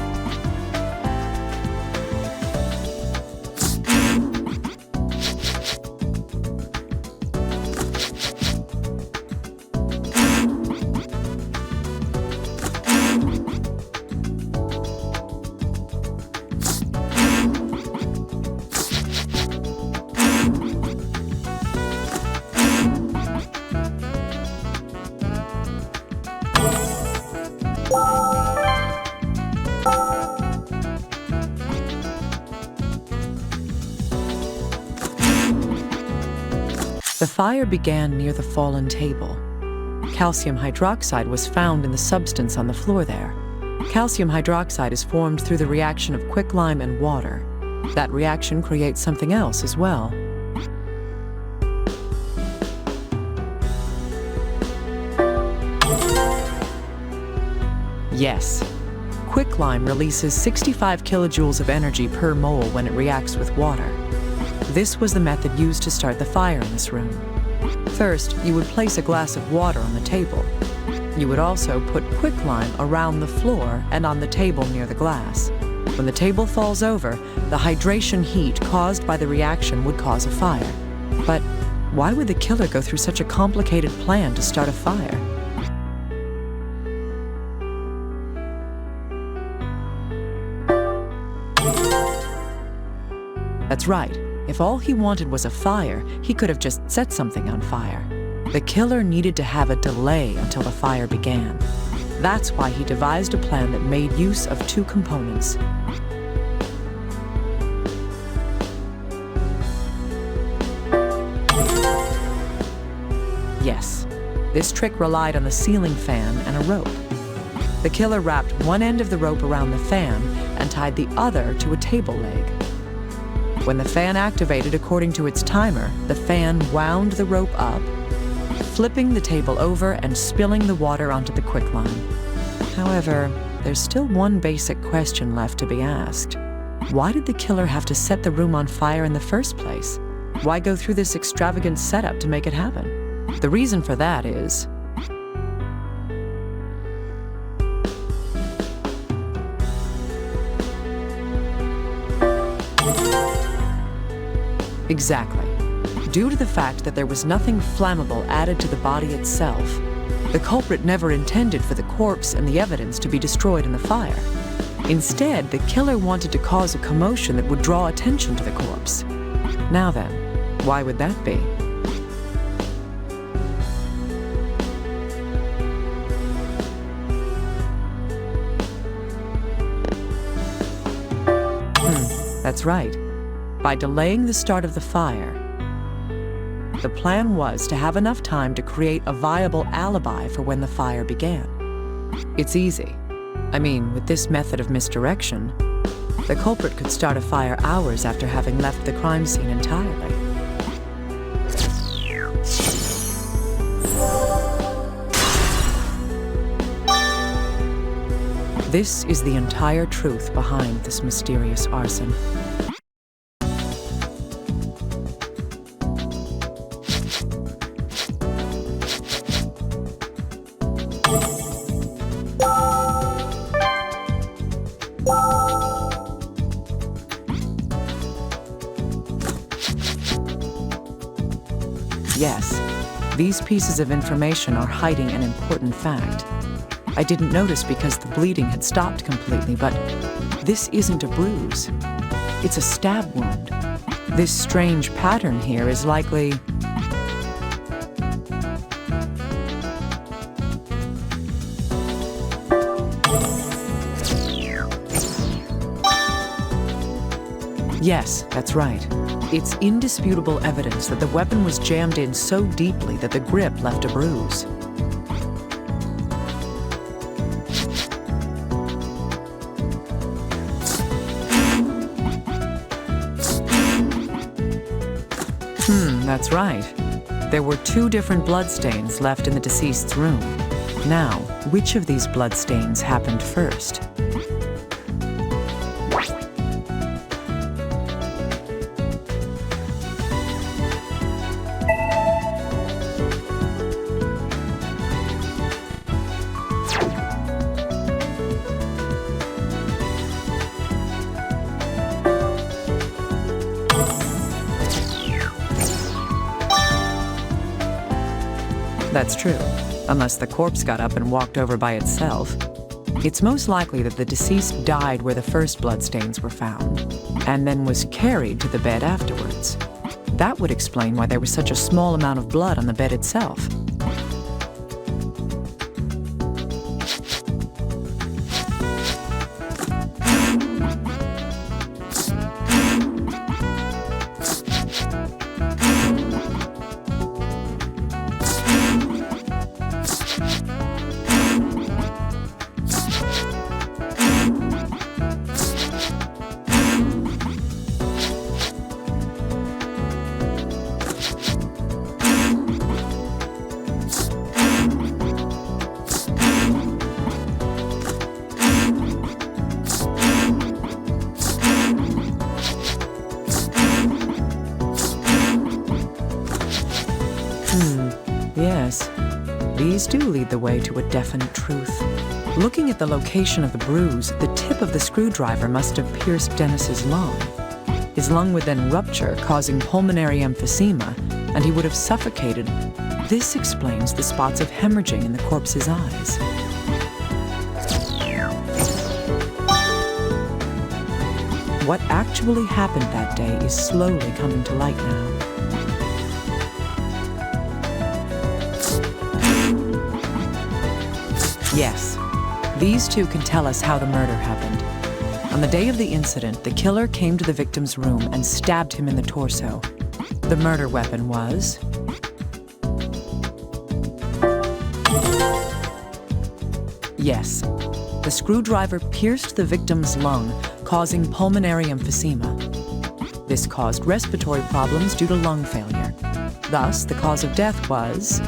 The fire began near the fallen table. Calcium hydroxide was found in the substance on the floor there. Calcium hydroxide is formed through the reaction of quicklime and water. That reaction creates something else as well. Yes. Quicklime releases 65 kilojoules of energy per mole when it reacts with water. This was the method used to start the fire in this room. First, you would place a glass of water on the table. You would also put quicklime around the floor and on the table near the glass. When the table falls over, the hydration heat caused by the reaction would cause a fire. But why would the killer go through such a complicated plan to start a fire? That's right. If all he wanted was a fire, he could have just set something on fire. The killer needed to have a delay until the fire began. That's why he devised a plan that made use of two components. Yes, this trick relied on the ceiling fan and a rope. The killer wrapped one end of the rope around the fan and tied the other to a table leg. When the fan activated according to its timer, the fan wound the rope up, flipping the table over and spilling the water onto the quicklime. However, there's still one basic question left to be asked. Why did the killer have to set the room on fire in the first place? Why go through this extravagant setup to make it happen? The reason for that is... Exactly. Due to the fact that there was nothing flammable added to the body itself, the culprit never intended for the corpse and the evidence to be destroyed in the fire. Instead, the killer wanted to cause a commotion that would draw attention to the corpse. Now then, why would that be? That's right. by delaying the start of the fire. The plan was to have enough time to create a viable alibi for when the fire began. It's easy. I mean, with this method of misdirection, the culprit could start a fire hours after having left the crime scene entirely. This is the entire truth behind this mysterious arson. Yes, these pieces of information are hiding an important fact. I didn't notice because the bleeding had stopped completely, but this isn't a bruise. It's a stab wound. This strange pattern here is likely... Yes, that's right. It's indisputable evidence that the weapon was jammed in so deeply that the grip left a bruise. That's right. There were 2 different bloodstains left in the deceased's room. Now, which of these bloodstains happened first? That's true, unless the corpse got up and walked over by itself. It's most likely that the deceased died where the first bloodstains were found, and then was carried to the bed afterwards. That would explain why there was such a small amount of blood on the bed itself. Yes, these do lead the way to a definite truth. Looking at the location of the bruise, the tip of the screwdriver must have pierced Dennis's lung. His lung would then rupture, causing pulmonary emphysema, and he would have suffocated. This explains the spots of hemorrhaging in the corpse's eyes. What actually happened that day is slowly coming to light now. Yes, these 2 can tell us how the murder happened. On the day of the incident, the killer came to the victim's room and stabbed him in the torso. The murder weapon was... Yes, the screwdriver pierced the victim's lung, causing pulmonary emphysema. This caused respiratory problems due to lung failure. Thus, the cause of death was...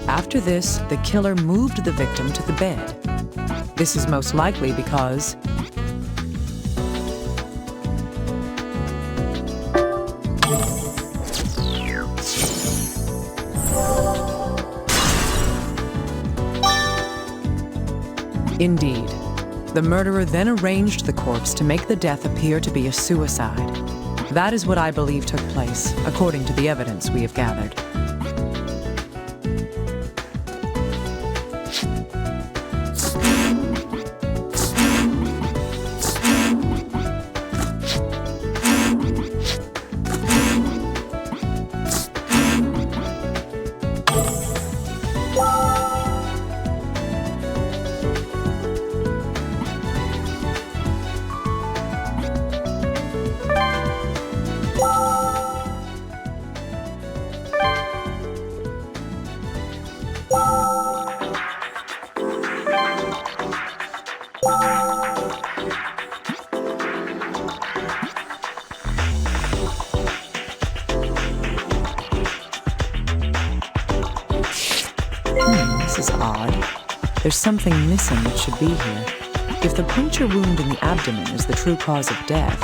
After this, the killer moved the victim to the bed. This is most likely because... Indeed. The murderer then arranged the corpse to make the death appear to be a suicide. That is what I believe took place, according to the evidence we have gathered. there's something missing that should be here. If the puncture wound in the abdomen is the true cause of death,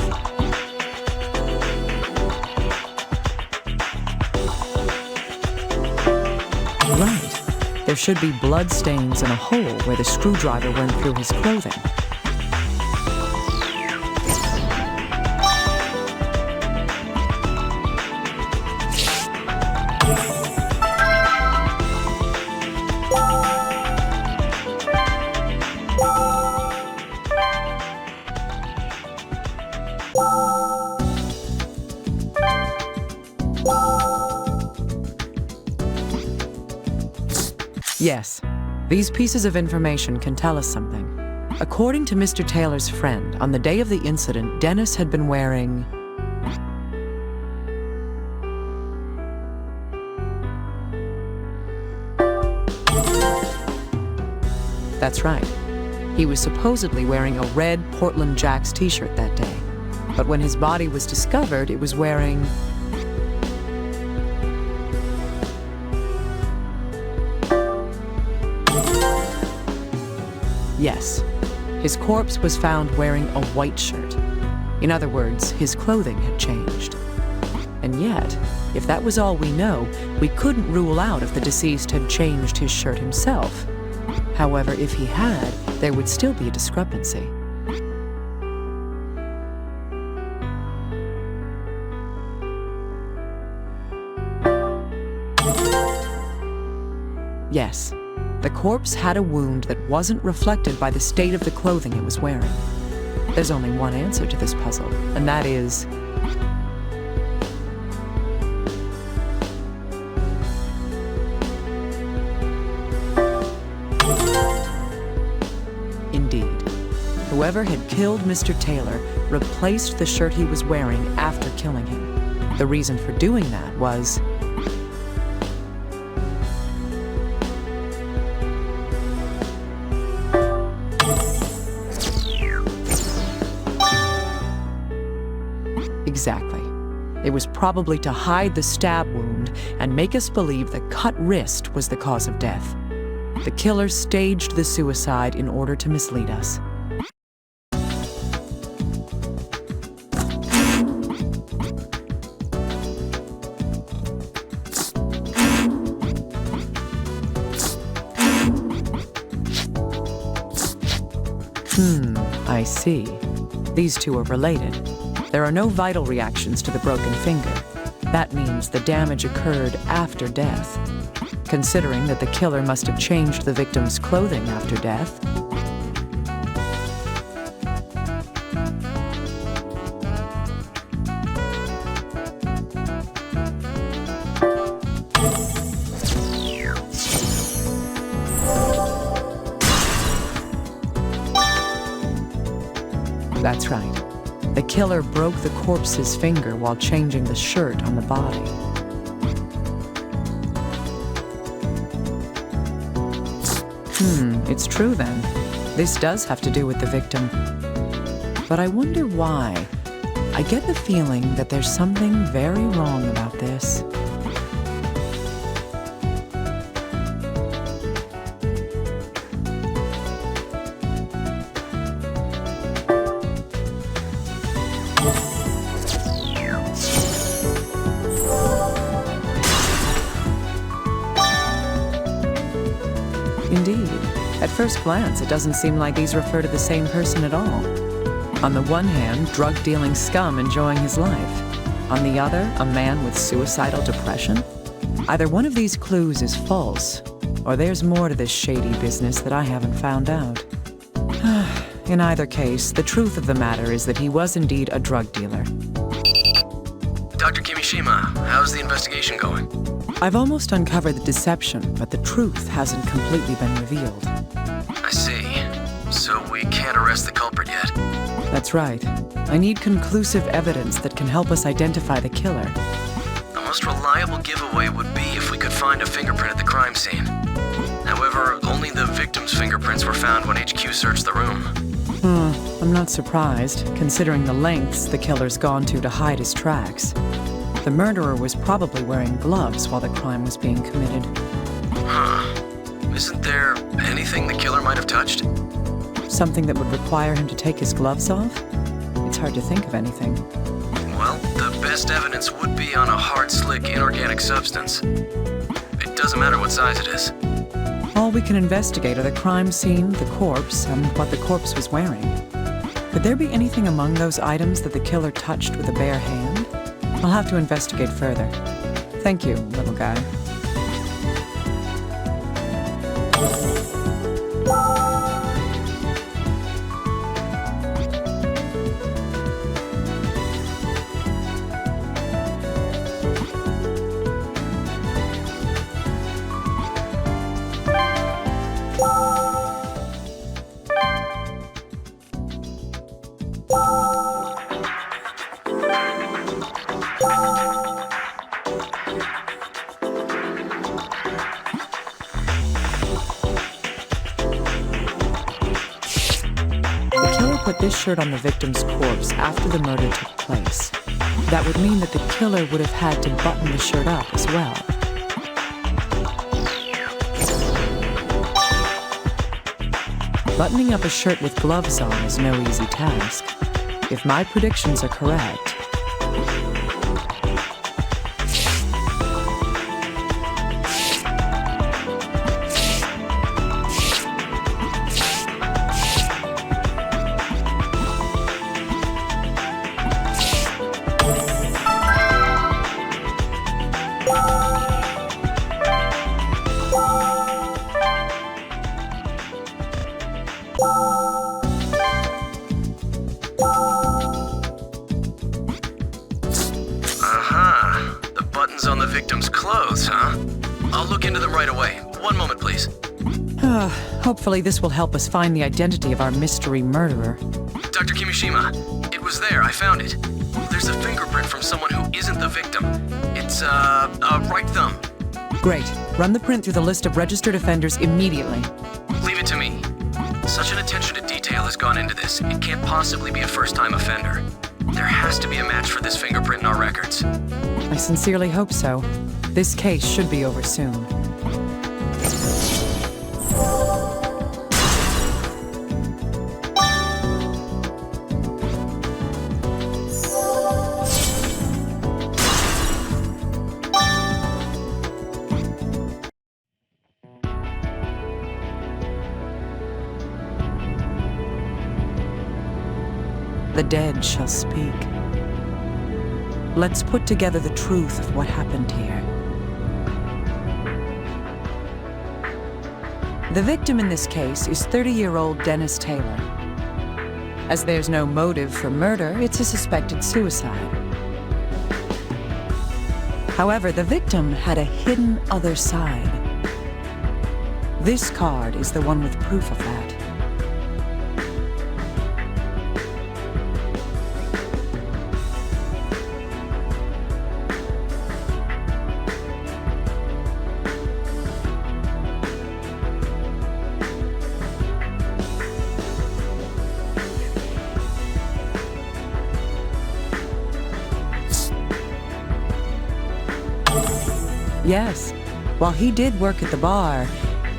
right, there should be blood stains and a hole where the screwdriver went through his clothing. Yes, these pieces of information can tell us something. According to Mr. Taylor's friend, on the day of the incident, Dennis had been wearing... That's right. He was supposedly wearing a red Portland Jacks t-shirt that day. But when his body was discovered, it was wearing... Yes, his corpse was found wearing a white shirt. In other words, his clothing had changed. And yet, if that was all we know, we couldn't rule out if the deceased had changed his shirt himself. However, if he had, there would still be a discrepancy. Yes. The corpse had a wound that wasn't reflected by the state of the clothing it was wearing. There's only one answer to this puzzle, and that is... Indeed. Whoever had killed Mr. Taylor replaced the shirt he was wearing after killing him. The reason for doing that was... Exactly. It was probably to hide the stab wound and make us believe the cut wrist was the cause of death. The killer staged the suicide in order to mislead us. I see. These two are related. There are no vital reactions to the broken finger. That means the damage occurred after death. Considering that the killer must have changed the victim's clothing after death. That's right. The killer broke the corpse's finger while changing the shirt on the body. It's true then. This does have to do with the victim. But I wonder why. I get the feeling that there's something very wrong about this. Indeed. At first glance, it doesn't seem like these refer to the same person at all. On the one hand, drug-dealing scum enjoying his life. On the other, a man with suicidal depression. Either one of these clues is false, or there's more to this shady business that I haven't found out. In either case, the truth of the matter is that he was indeed a drug dealer. Dr. Kimishima, how's the investigation going? I've almost uncovered the deception, but the truth hasn't completely been revealed. I see. So we can't arrest the culprit yet? That's right. I need conclusive evidence that can help us identify the killer. The most reliable giveaway would be if we could find a fingerprint at the crime scene. However, only the victim's fingerprints were found when HQ searched the room. I'm not surprised, considering the lengths the killer's gone to hide his tracks. The murderer was probably wearing gloves while the crime was being committed. Mr. Isn't there anything the killer might have touched? Something that would require him to take his gloves off? It's hard to think of anything. Well, the best evidence would be on a hard, slick, inorganic substance. It doesn't matter what size it is. All we can investigate are the crime scene, the corpse, and what the corpse was wearing. Could there be anything among those items that the killer touched with a bare hand? I'll have to investigate further. Thank you, little guy. Put this shirt on the victim's corpse after the murder took place. That would mean that the killer would have had to button the shirt up as well. Buttoning up a shirt with gloves on is no easy task. If my predictions are correct, on the victim's clothes, huh? I'll look into them right away. One moment, please. Hopefully this will help us find the identity of our mystery murderer. Dr. Kimishima, it was there. I found it. There's a fingerprint from someone who isn't the victim. It's, a right thumb. Great. Run the print through the list of registered offenders immediately. Leave it to me. Such an attention to detail has gone into this. It can't possibly be a first-time offender. There has to be a match for this fingerprint in our records. I sincerely hope so. This case should be over soon. The dead shall speak. Let's put together the truth of what happened here. The victim in this case is 30-year-old Dennis Taylor. As there's no motive for murder, it's a suspected suicide. However, the victim had a hidden other side. This card is the one with proof of that. Yes, while he did work at the bar,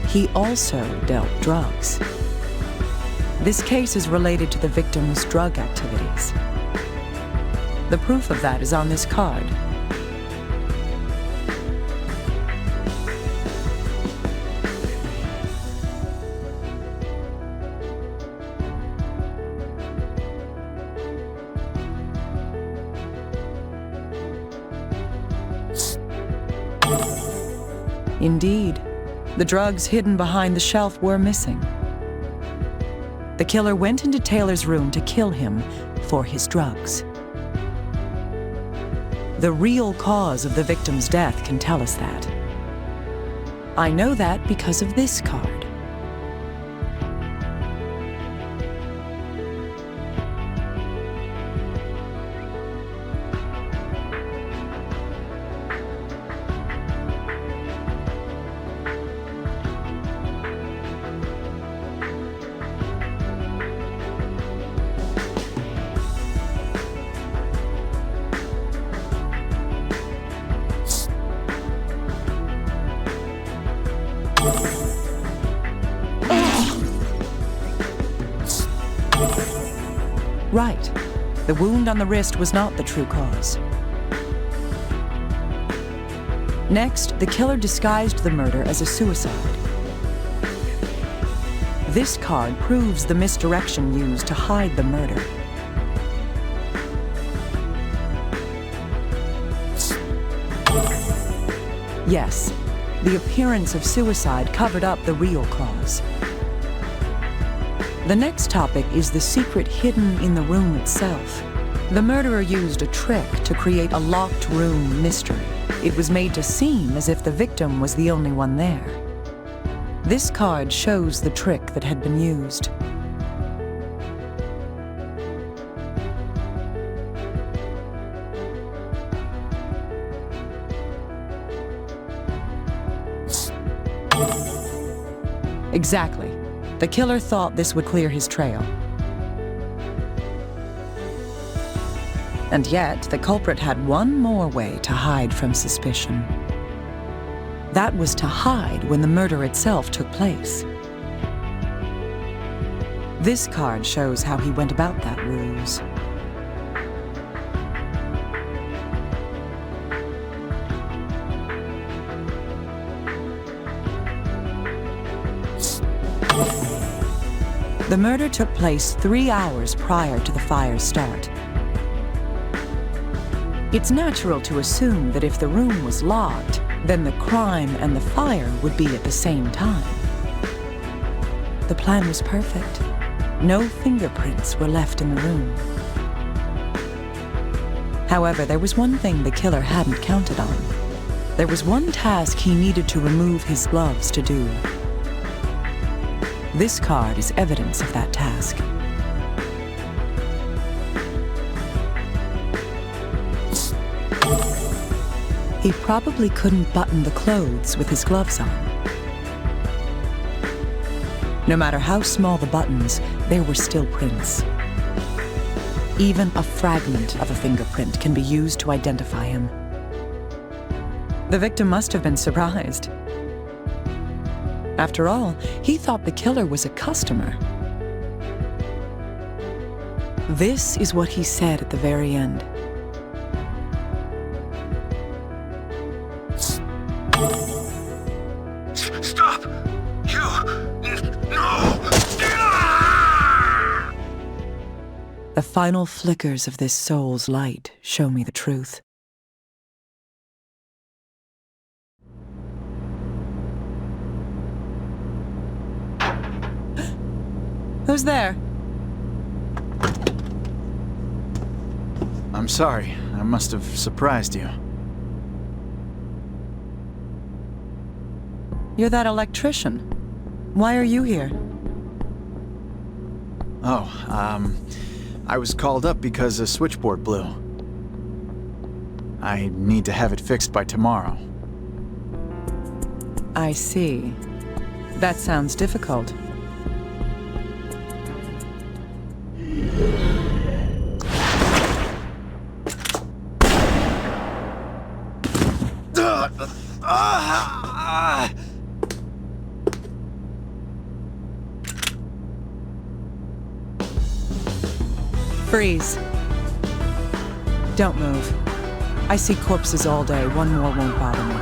he also dealt drugs. This case is related to the victim's drug activities. The proof of that is on this card. Indeed, the drugs hidden behind the shelf were missing. The killer went into Taylor's room to kill him for his drugs. The real cause of the victim's death can tell us that. I know that because of this card. Right. The wound on the wrist was not the true cause. Next, the killer disguised the murder as a suicide. This card proves the misdirection used to hide the murder. Yes, the appearance of suicide covered up the real cause. The next topic is the secret hidden in the room itself. The murderer used a trick to create a locked room mystery. It was made to seem as if the victim was the only one there. This card shows the trick that had been used. Exactly. The killer thought this would clear his trail. And yet, the culprit had one more way to hide from suspicion. That was to hide when the murder itself took place. This card shows how he went about that ruse. The murder took place 3 hours prior to the fire's start. It's natural to assume that if the room was locked, then the crime and the fire would be at the same time. The plan was perfect. No fingerprints were left in the room. However, there was one thing the killer hadn't counted on. There was one task he needed to remove his gloves to do. This card is evidence of that task. He probably couldn't button the clothes with his gloves on. No matter how small the buttons, there were still prints. Even a fragment of a fingerprint can be used to identify him. The victim must have been surprised. After all, he thought the killer was a customer. This is what he said at the very end. Stop! You! No! The final flickers of this soul's light show me the truth. Who's there? I'm sorry. I must have surprised you. You're that electrician. Why are you here? Oh, I was called up because a switchboard blew. I need to have it fixed by tomorrow. I see. That sounds difficult. Freeze. Don't move. I see corpses all day. One more won't bother me.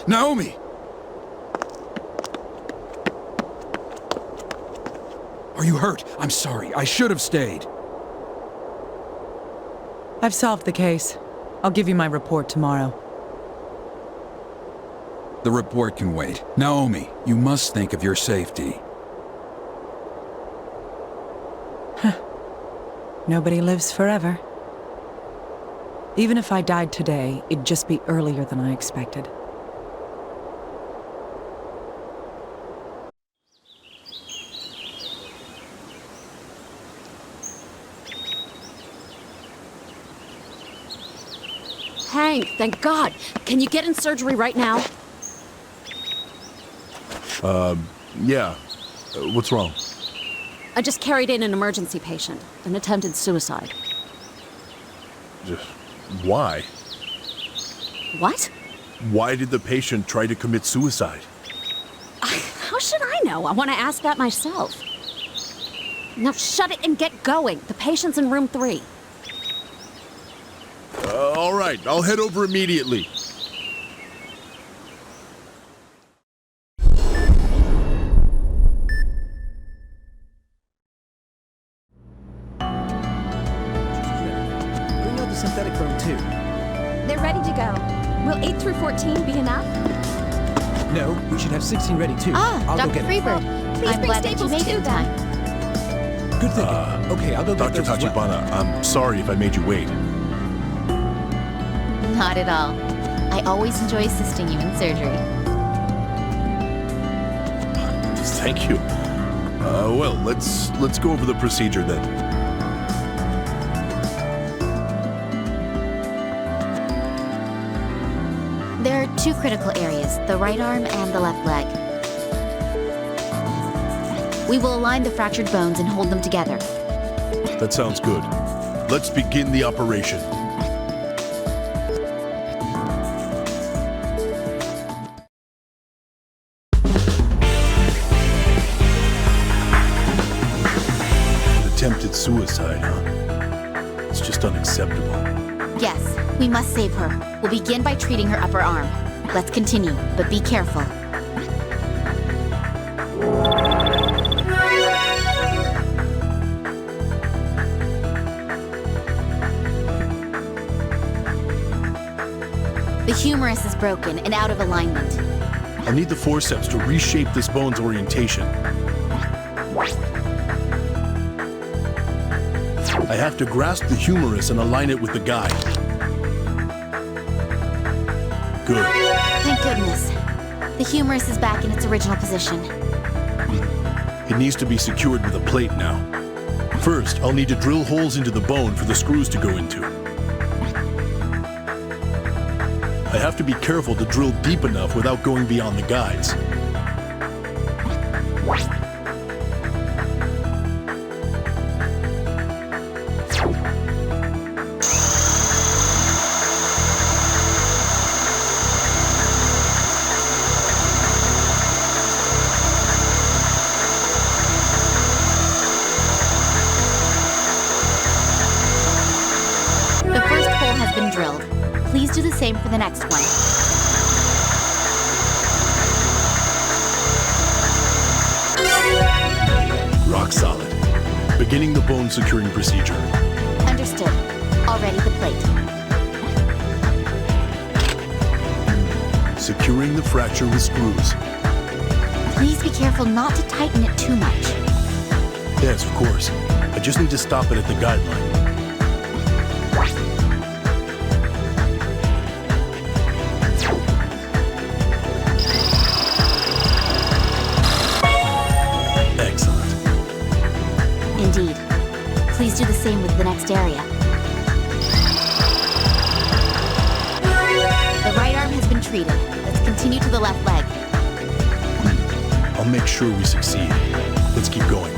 Naomi! Are you hurt? I'm sorry. I should have stayed. I've solved the case. I'll give you my report tomorrow. The report can wait. Naomi, you must think of your safety. Nobody lives forever. Even if I died today, it'd just be earlier than I expected. Hank, thank God. Can you get in surgery right now? Yeah. What's wrong? I just carried in an emergency patient, an attempted suicide. Just why? What? Why did the patient try to commit suicide? How should I know? I want to ask that myself. Now shut it and get going. The patient's in room 3. All right, I'll head over immediately. Bring out the synthetic foam too. They're ready to go. Will 8 through 14 be enough? No, we should have 16 ready too. Ah, I'll go Dr. get it. Freebird. Please I'm bring glad that you Staples made it too, in time. Good thinking. Okay, I'll go get Dr. those as well. Tachibana, I'm sorry if I made you wait. Not at all. I always enjoy assisting you in surgery. Thank you. Well, let's go over the procedure then. There are 2 critical areas, the right arm and the left leg. We will align the fractured bones and hold them together. That sounds good. Let's begin the operation. Attempted suicide, huh? It's just unacceptable. Yes, we must save her. We'll begin by treating her upper arm. Let's continue, but be careful. The humerus is broken and out of alignment. I'll need the forceps to reshape this bone's orientation. I have to grasp the humerus and align it with the guide. Good. Thank goodness. The humerus is back in its original position. It needs to be secured with a plate now. First, I'll need to drill holes into the bone for the screws to go into. I have to be careful to drill deep enough without going beyond the guides. The first hole has been drilled. Please do the same for the next one. Rock solid. Beginning the bone securing procedure. Understood. Already the plate. Securing the fracture with screws. Please be careful not to tighten it too much. Yes, of course. I just need to stop it at the guideline. Excellent. Indeed. Please do the same with the next area. The right arm has been treated. Let's continue to the left leg. I'll make sure we succeed. Let's keep going.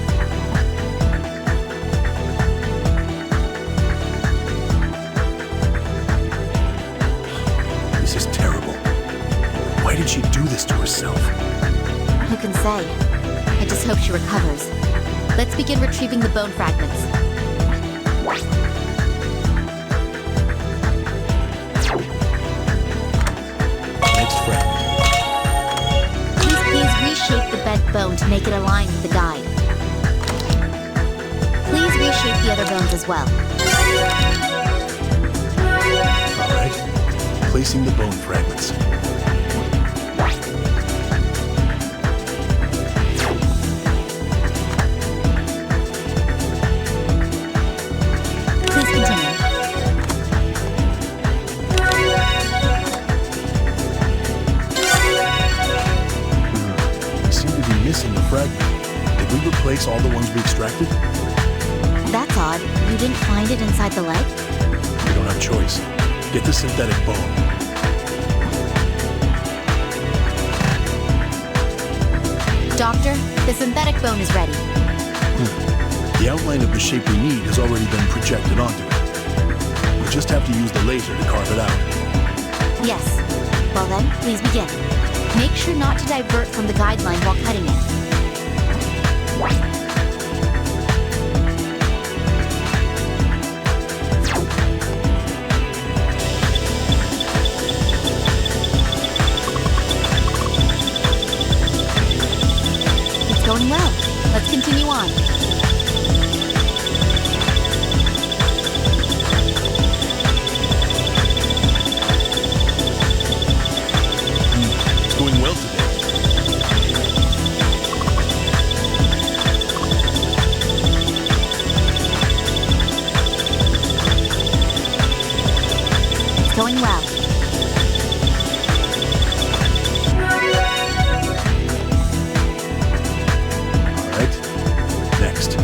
This is terrible. Why did she do this to herself? Who can say? I just hope she recovers. Let's begin retrieving the bone fragments. Next fragment. Please reshape the bent bone to make it align with the guide. Please reshape the other bones as well. All right. Placing the bone fragments. Please continue. We seem to be missing a fragment. Did we replace all the ones we extracted? That's odd. You didn't find it inside the leg? We don't have choice. Get the synthetic bone. Doctor, the synthetic bone is ready. The outline of the shape we need has already been projected onto it. We just have to use the laser to carve it out. Yes. Well then, please begin. Make sure not to divert from the guideline while cutting it. It's going well. Let's continue on. It's going well today. It's going well. All right. Next.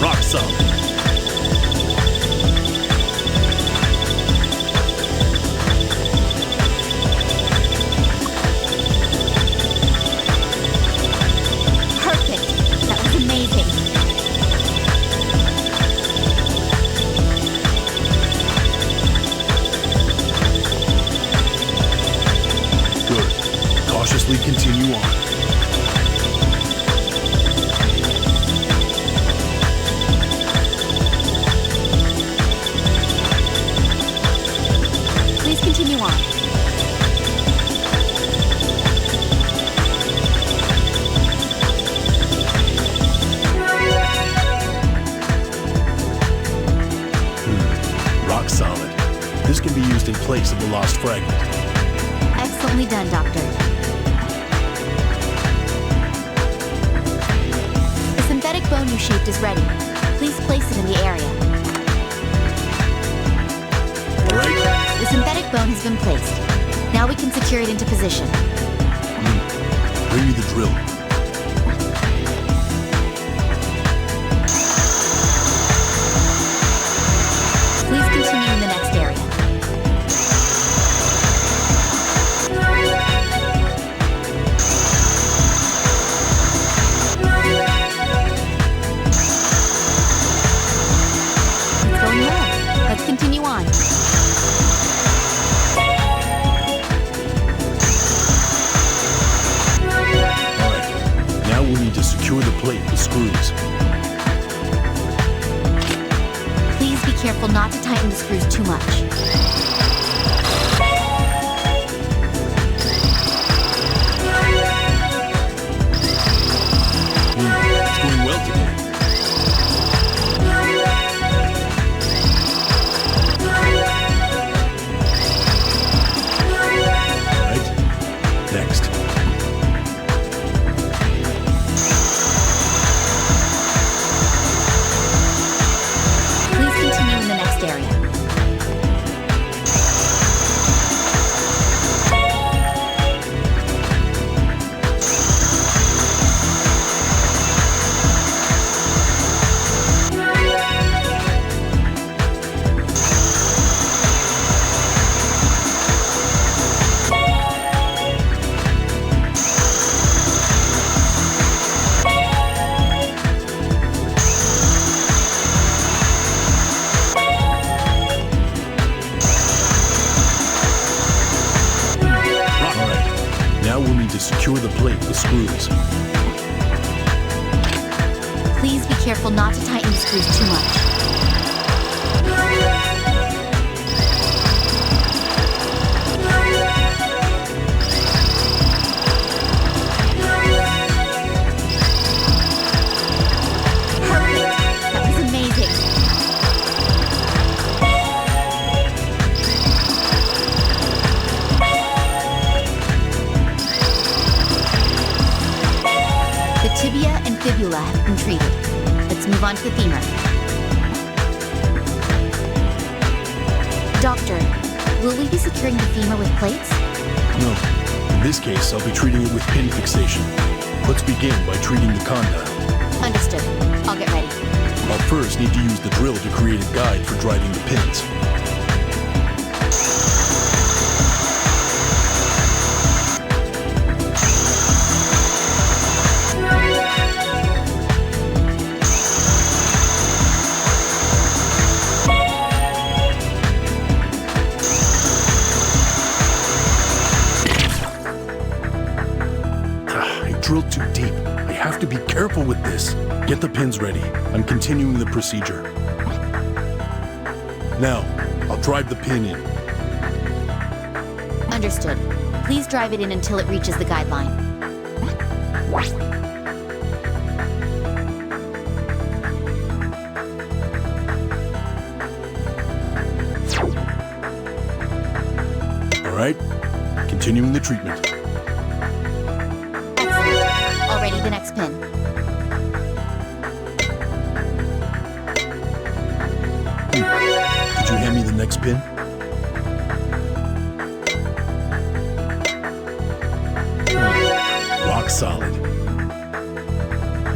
Rock solid. Perfect. That was amazing. Good. Cautiously continue on. Please continue on. Rock solid. This can be used in place of the lost fragment. Excellently done, Doctor. The synthetic bone you shaped is ready. Please place it in the area. All right. The synthetic bone has been placed. Now we can secure it into position. Bring me the drill. Please continue in the next area. It's going well. Let's continue on. All right. Now we need to secure the plate with screws. Please be careful not to tighten the screws too much. It's going well today. All right. Next. Please continue in the next area. All right. Now we'll need to secure the plate with screws. Please be careful not to tighten the screws too much. Perfect. That was amazing. The tibia and fibula have been treated. Let's move on to the femur. Doctor, will we be securing the femur with plates? No. In this case, I'll be treating it with pin fixation. Let's begin by treating the condyle. Understood. I'll get ready. I'll first need to use the drill to create a guide for driving the pins. Drilled too deep. I have to be careful with this. Get the pins ready. I'm continuing the procedure. Now, I'll drive the pin in. Understood. Please drive it in until it reaches the guideline. All right, continuing the treatment. Already the next pin. Could you hand me the next pin? Rock solid.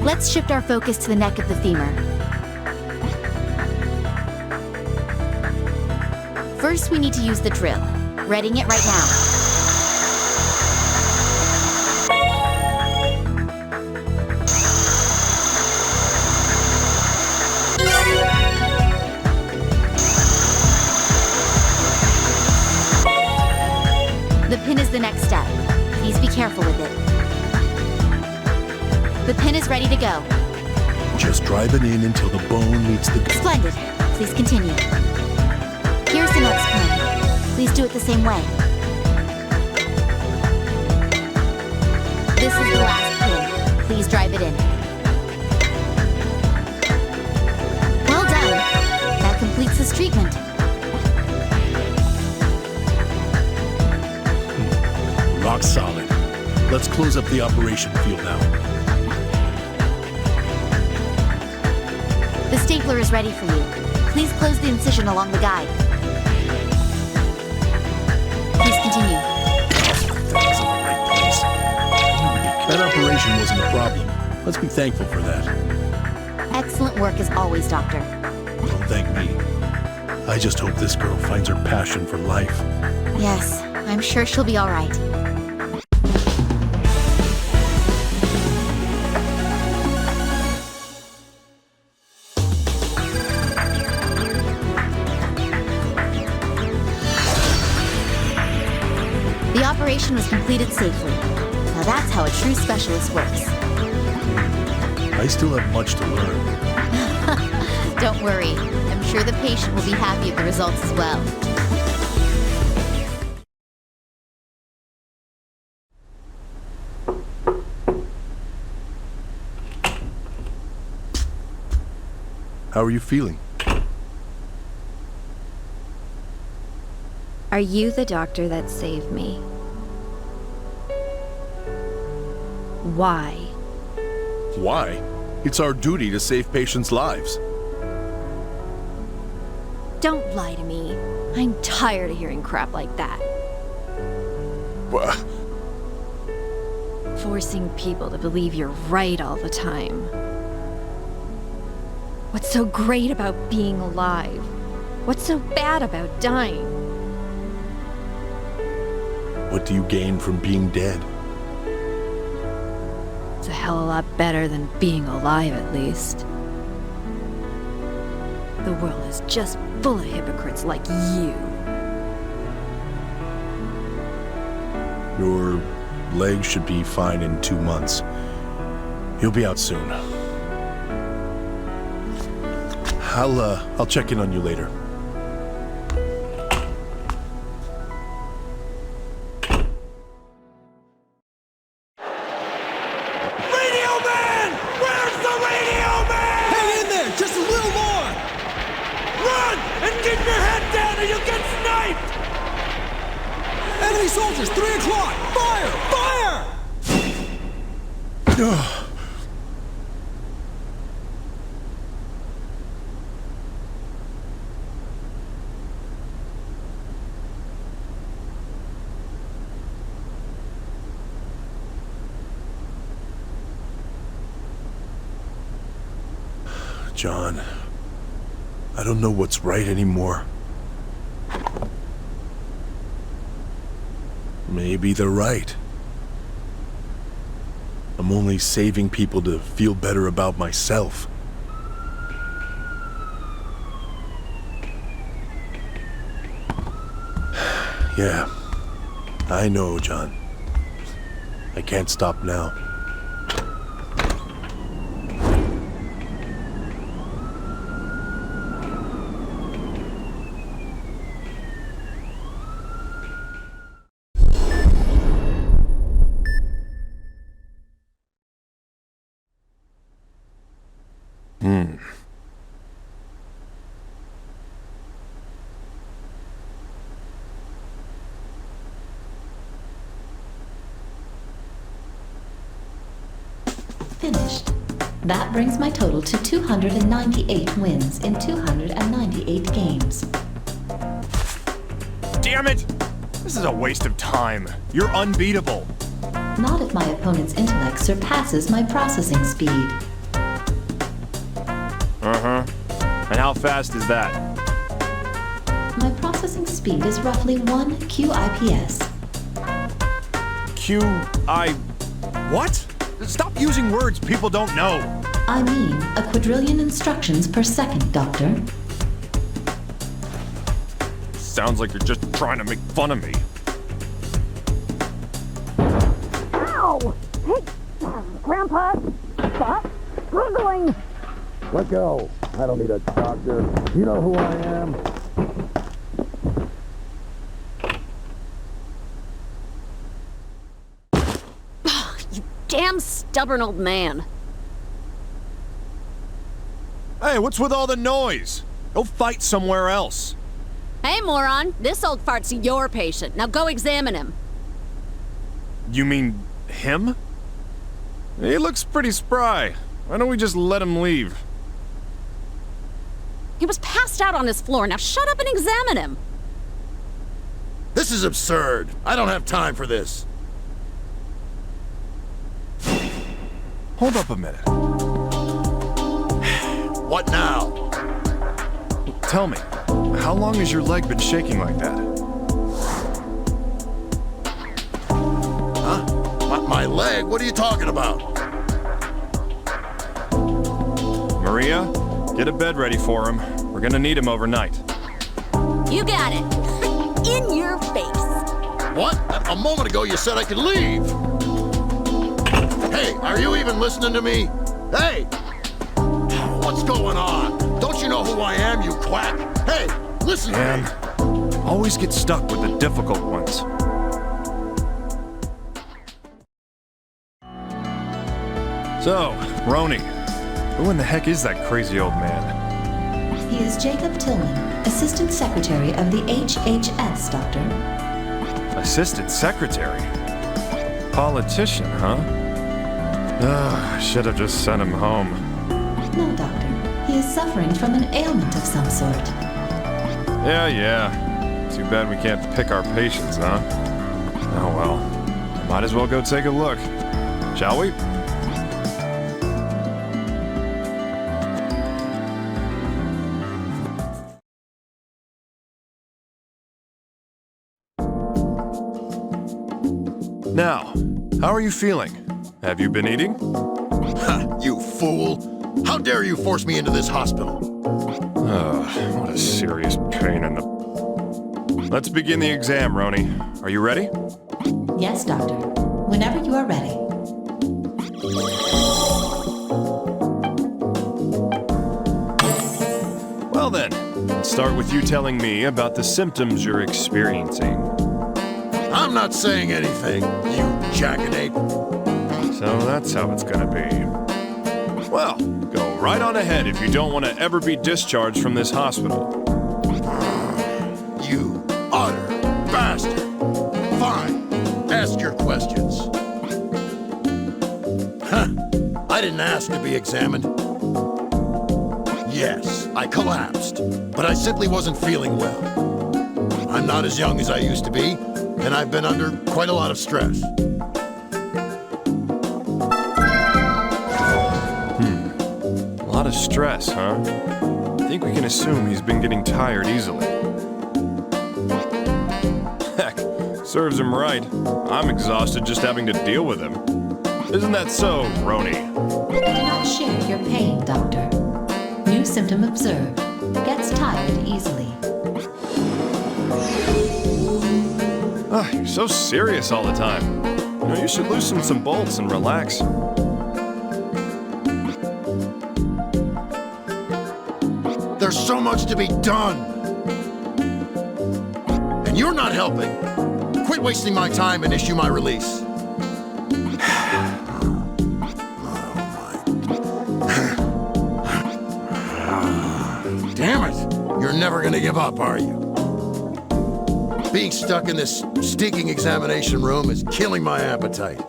Let's shift our focus to the neck of the femur. First, we need to use the drill. Readying it right now. The pin is the next step. Please be careful with it. The pin is ready to go. Just drive it in until the bone meets the... Splendid. Please continue. Here's the next pin. Please do it the same way. This is the last pin. Please drive it in. Well done. That completes this treatment. Rock solid. Let's close up the operation field now. The stapler is ready for you. Please close the incision along the guide. Please continue. That was in the right place. That operation wasn't a problem. Let's be thankful for that. Excellent work as always, Doctor. Don't thank me. I just hope this girl finds her passion for life. Yes, I'm sure she'll be all right. The operation was completed safely. Now that's how a true specialist works. I still have much to learn. Don't worry. I'm sure the patient will be happy with the results as well. How are you feeling? Are you the doctor that saved me? Why? Why? It's our duty to save patients' lives. Don't lie to me. I'm tired of hearing crap like that. What? Forcing people to believe you're right all the time. What's so great about being alive? What's so bad about dying? What do you gain from being dead? It's a hell of a lot better than being alive, at least. The world is just full of hypocrites like you. Your leg should be fine in 2 months. You'll be out soon. I'll check in on you later. Enemy soldiers, 3 o'clock! Fire! Fire! John. I don't know what's right anymore. Maybe they're right. I'm only saving people to feel better about myself. Yeah, I know, John. I can't stop now. Finished. That brings my total to 298 wins in 298 games. Damn it! This is a waste of time. You're unbeatable. Not if my opponent's intellect surpasses my processing speed. Uh-huh. And how fast is that? My processing speed is roughly 1 QIPS. What? Stop using words people don't know. I mean, a quadrillion instructions per second, Doctor. Sounds like you're just trying to make fun of me. Ow! Hey, Grandpa, stop struggling. Let go. I don't need a doctor. You know who I am. Damn stubborn old man. Hey, what's with all the noise? Go fight somewhere else. Hey, moron. This old fart's your patient. Now go examine him. You mean him? He looks pretty spry. Why don't we just let him leave? He was passed out on his floor. Now shut up and examine him. This is absurd. I don't have time for this. Hold up a minute. What now? Tell me, how long has your leg been shaking like that? Huh? My leg? What are you talking about? Maria, get a bed ready for him. We're gonna need him overnight. You got it. In your face. What? A moment ago you said I could leave. Hey, are you even listening to me? Hey! What's going on? Don't you know who I am, you quack? Hey, listen to me. Always get stuck with the difficult ones. So, Roni, who in the heck is that crazy old man? He is Jacob Tillman, Assistant Secretary of the HHS, Doctor. Assistant Secretary? Politician, huh? I should have just sent him home. No, Doctor. He is suffering from an ailment of some sort. Yeah. Too bad we can't pick our patients, huh? Oh well. Might as well go take a look. Shall we? Now, how are you feeling? Have you been eating? Ha, you fool! How dare you force me into this hospital? What a serious pain in the... Let's begin the exam, Roni. Are you ready? Yes, Doctor. Whenever you are ready. Well then, let's start with you telling me about the symptoms you're experiencing. I'm not saying anything, you jackanape. So that's how it's gonna be. Well, go right on ahead if you don't want to ever be discharged from this hospital. You utter bastard. Fine. Ask your questions. Huh. I didn't ask to be examined. Yes, I collapsed, but I simply wasn't feeling well. I'm not as young as I used to be, and I've been under quite a lot of stress. A lot of stress, huh? I think we can assume he's been getting tired easily. Heck, serves him right. I'm exhausted just having to deal with him. Isn't that so, Roni? Do not share your pain, Doctor. New symptom observed. Gets tired easily. You're so serious all the time. You know, you should loosen some bolts and relax. There's so much to be done. And you're not helping. Quit wasting my time and issue my release. Damn it! You're never gonna give up, are you? Being stuck in this stinking examination room is killing my appetite.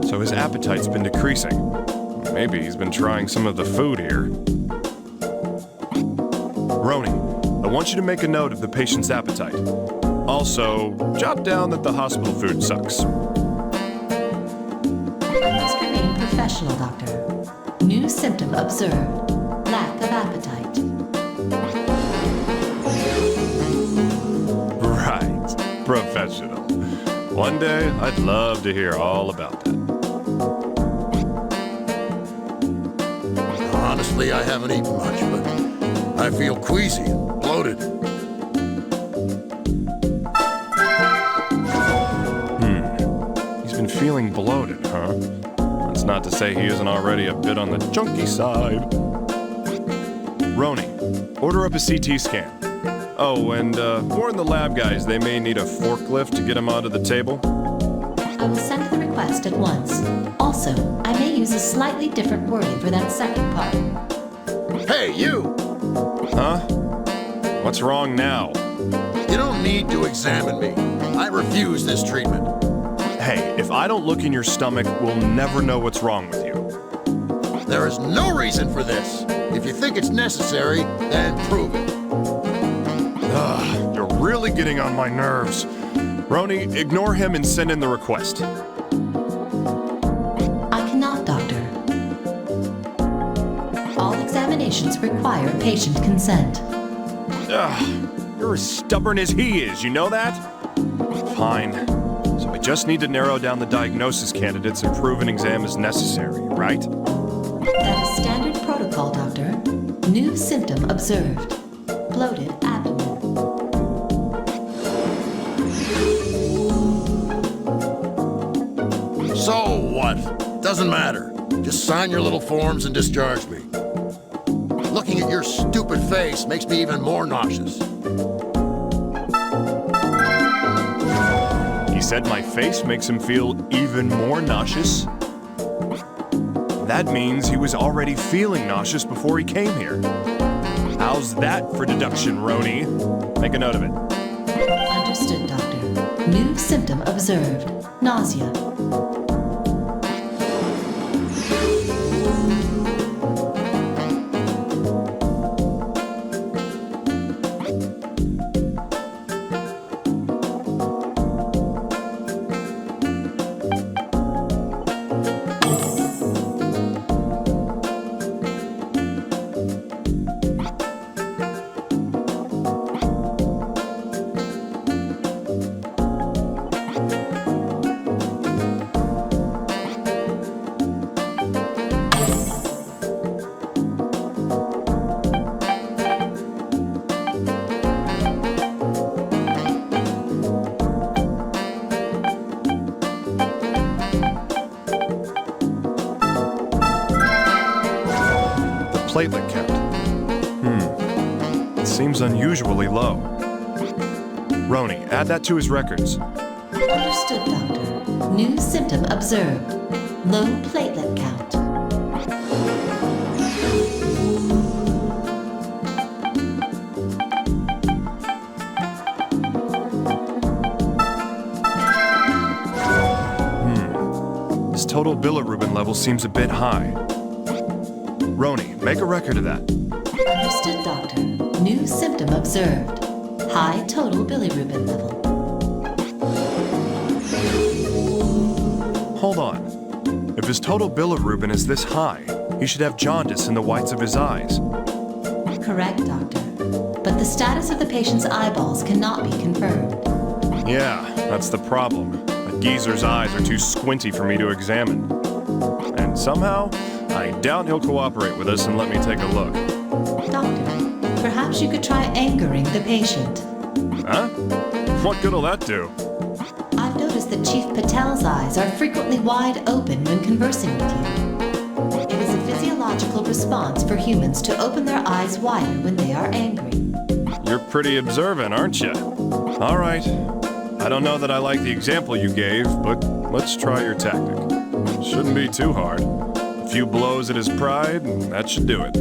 So his appetite's been decreasing. Maybe he's been trying some of the food here. Roni, I want you to make a note of the patient's appetite. Also, jot down that the hospital food sucks. Must remain professional, Doctor. New symptom observed. Lack of appetite. Right, professional. One day, I'd love to hear all about that. Honestly, I haven't eaten much, but I feel queasy and bloated. He's been feeling bloated, huh? That's not to say he isn't already a bit on the chunky side. Roni, order up a CT scan. Oh, and warn the lab guys they may need a forklift to get him onto the table. I will send the request at once. Also, I may use a slightly different wording for that second part. Hey, you! Huh? What's wrong now? You don't need to examine me. I refuse this treatment. Hey, if I don't look in your stomach, we'll never know what's wrong with you. There is no reason for this. If you think it's necessary, then prove it. You're really getting on my nerves. Roni, ignore him and send in the request. I cannot, Doctor. All examinations require patient consent. You're as stubborn as he is, you know that? Fine. So I just need to narrow down the diagnosis candidates and prove an exam is necessary, right? That is standard protocol, Doctor. New symptom observed. Bloated abdomen. So what? Doesn't matter. Just sign your little forms and discharge me. Looking at your stupid face makes me even more nauseous. He said my face makes him feel even more nauseous? That means he was already feeling nauseous before he came here. How's that for deduction, Roni? Make a note of it. Understood, Doctor. New symptom observed. Nausea. Platelet count. It seems unusually low. Roni, add that to his records. Understood, Doctor. New symptom observed. Low platelet count. His total bilirubin level seems a bit high. Roni, make a record of that. Understood, Doctor. New symptom observed. High total bilirubin level. hold on. If his total bilirubin is this high, he should have jaundice in the whites of his eyes. Correct, Doctor. But the status of the patient's eyeballs cannot be confirmed. Yeah, that's the problem. The geezer's eyes are too squinty for me to examine. And somehow, I doubt he'll cooperate with us and let me take a look. Doctor, perhaps you could try angering the patient. Huh? What good'll that do? I've noticed that Chief Patel's eyes are frequently wide open when conversing with you. It is a physiological response for humans to open their eyes wider when they are angry. You're pretty observant, aren't you? All right. I don't know that I like the example you gave, but let's try your tactic. Shouldn't be too hard. A few blows at his pride, and that should do it.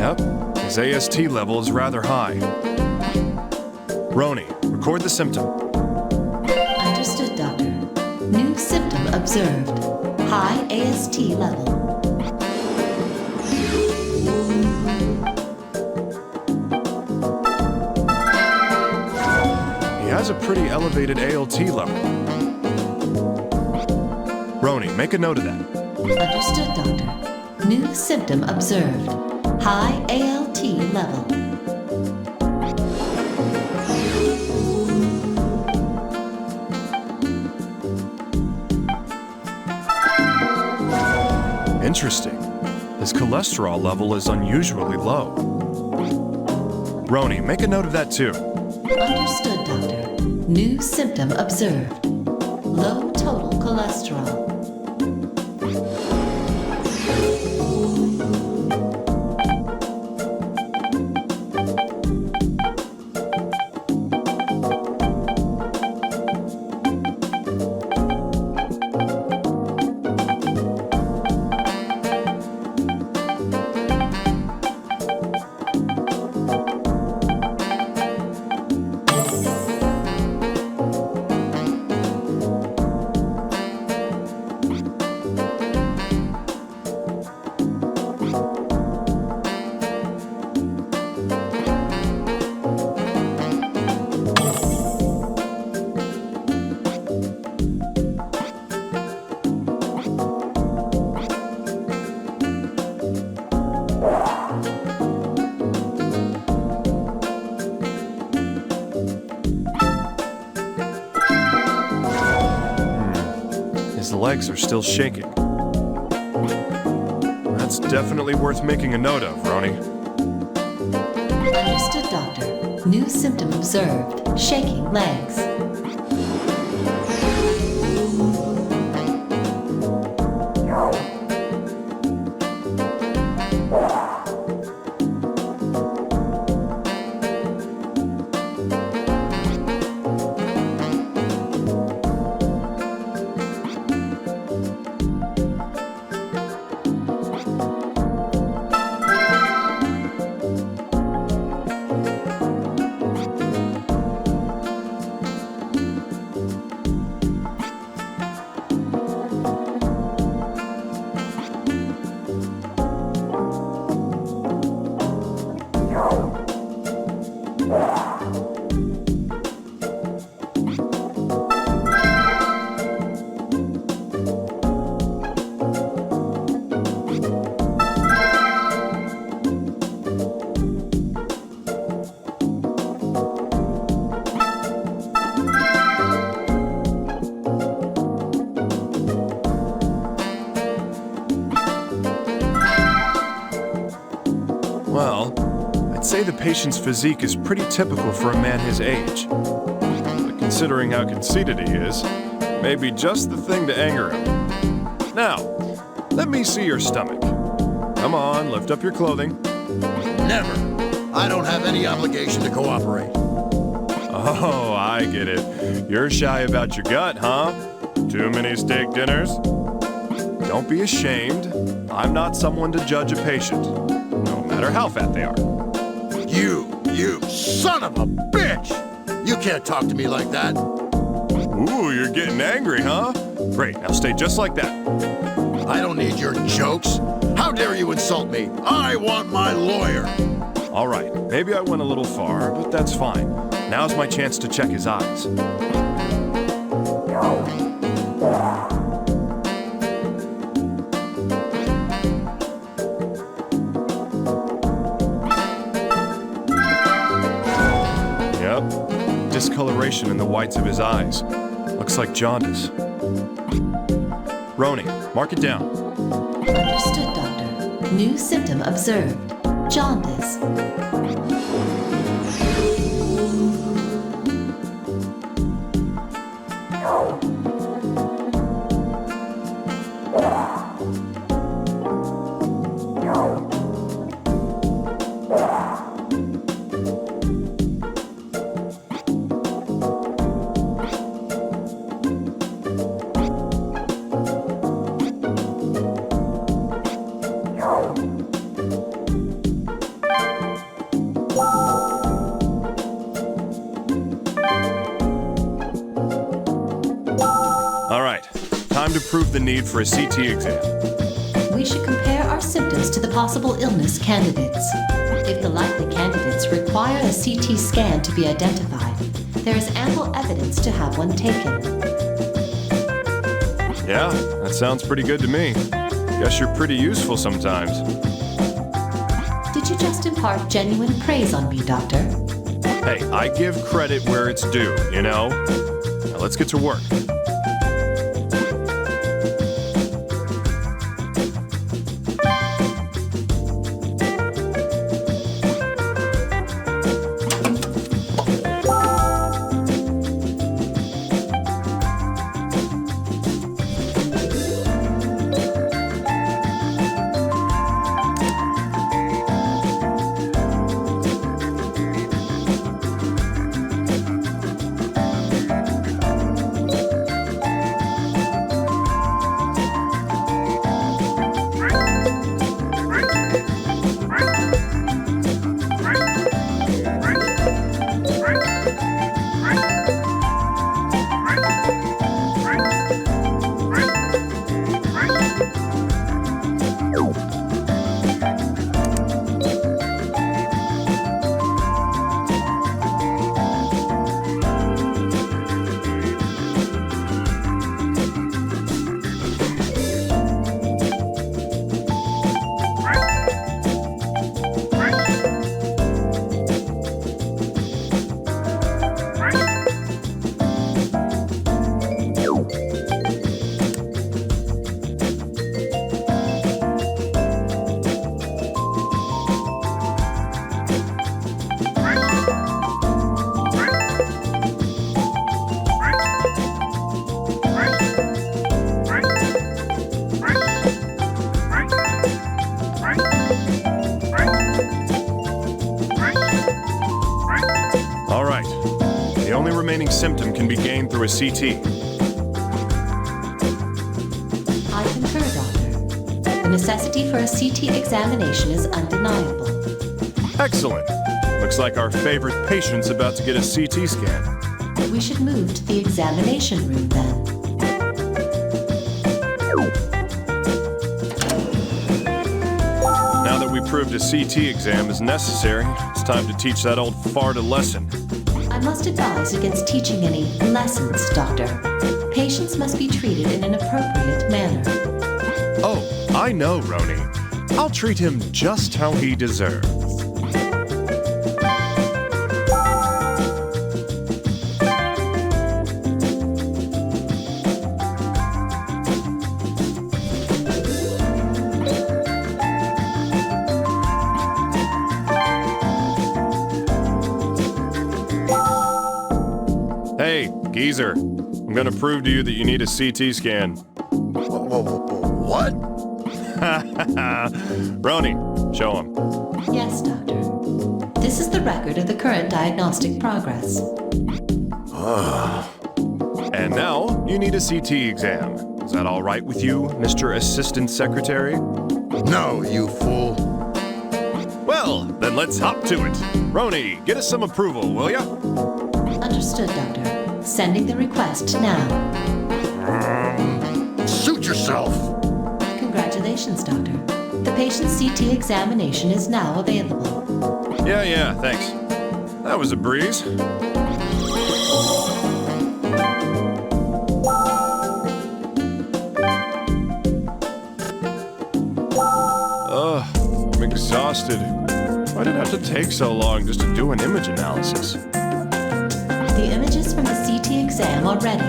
Yep, his AST level is rather high. Roni, record the symptom. Understood, Doctor. New symptom observed. High AST level. He has a pretty elevated ALT level. Roni, make a note of that. Understood, Doctor. New symptom observed. High ALT level. Interesting. His cholesterol level is unusually low. Roni, make a note of that too. Understood, Doctor. New symptom observed. Low total cholesterol. His legs are still shaking. That's definitely worth making a note of, Roni. Understood, Doctor. New symptom observed. Shaking legs. Well, I'd say the patient's physique is pretty typical for a man his age. But considering how conceited he is, it may be just the thing to anger him. Now, let me see your stomach. Come on, lift up your clothing. Never. I don't have any obligation to cooperate. Oh, I get it. You're shy about your gut, huh? Too many steak dinners? Don't be ashamed. I'm not someone to judge a patient, no matter how fat they are. You son of a bitch! You can't talk to me like that. Ooh, you're getting angry, huh? Great, now stay just like that. I don't need your jokes. How dare you insult me? I want my lawyer. All right, maybe I went a little far, but that's fine. Now's my chance to check his eyes. Yep, discoloration in the whites of his eyes. Looks like jaundice. Roni, mark it down. Understood, Doctor. New symptom observed. Jaundice. Time to prove the need for a CT exam. We should compare our symptoms to the possible illness candidates. If the likely candidates require a CT scan to be identified, there is ample evidence to have one taken. Yeah, that sounds pretty good to me. Guess you're pretty useful sometimes. Did you just impart genuine praise on me, Doctor? Hey, I give credit where it's due, you know? Now let's get to work. Symptom can be gained through a CT. I concur, Doctor. The necessity for a CT examination is undeniable. Excellent. Looks like our favorite patient's about to get a CT scan. We should move to the examination room then. Now that we proved a CT exam is necessary, it's time to teach that old fart a lesson. I must advise against teaching any lessons, Doctor. Patients must be treated in an appropriate manner. Oh, I know, Roni. I'll treat him just how he deserves. Hey, geezer. I'm gonna prove to you that you need a CT scan. What? Roni, show him. Yes, Doctor. This is the record of the current diagnostic progress. And now, you need a CT exam. Is that all right with you, Mr. Assistant Secretary? No, you fool. Well, then let's hop to it. Roni, get us some approval, will ya? Understood, Doctor. Sending the request now. Suit yourself. Congratulations, Doctor. The patient's CT examination is now available. Yeah, thanks. That was a breeze. Ugh, I'm exhausted. Why did it have to take so long just to do an image analysis? The images from the CT exam are ready.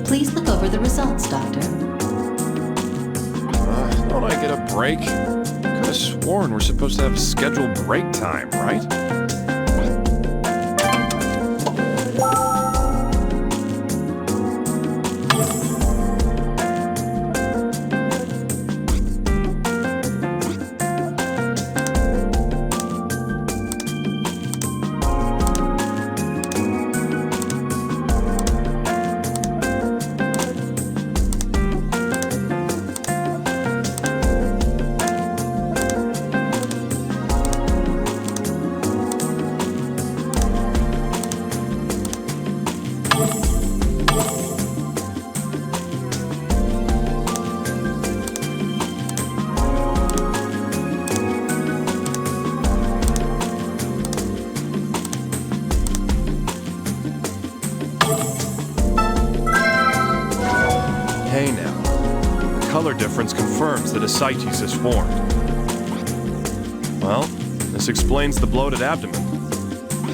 Please look over the results, Doctor. Don't I get a break? Could have sworn we're supposed to have scheduled break time, right? Color difference confirms that ascites is formed. Well, this explains the bloated abdomen.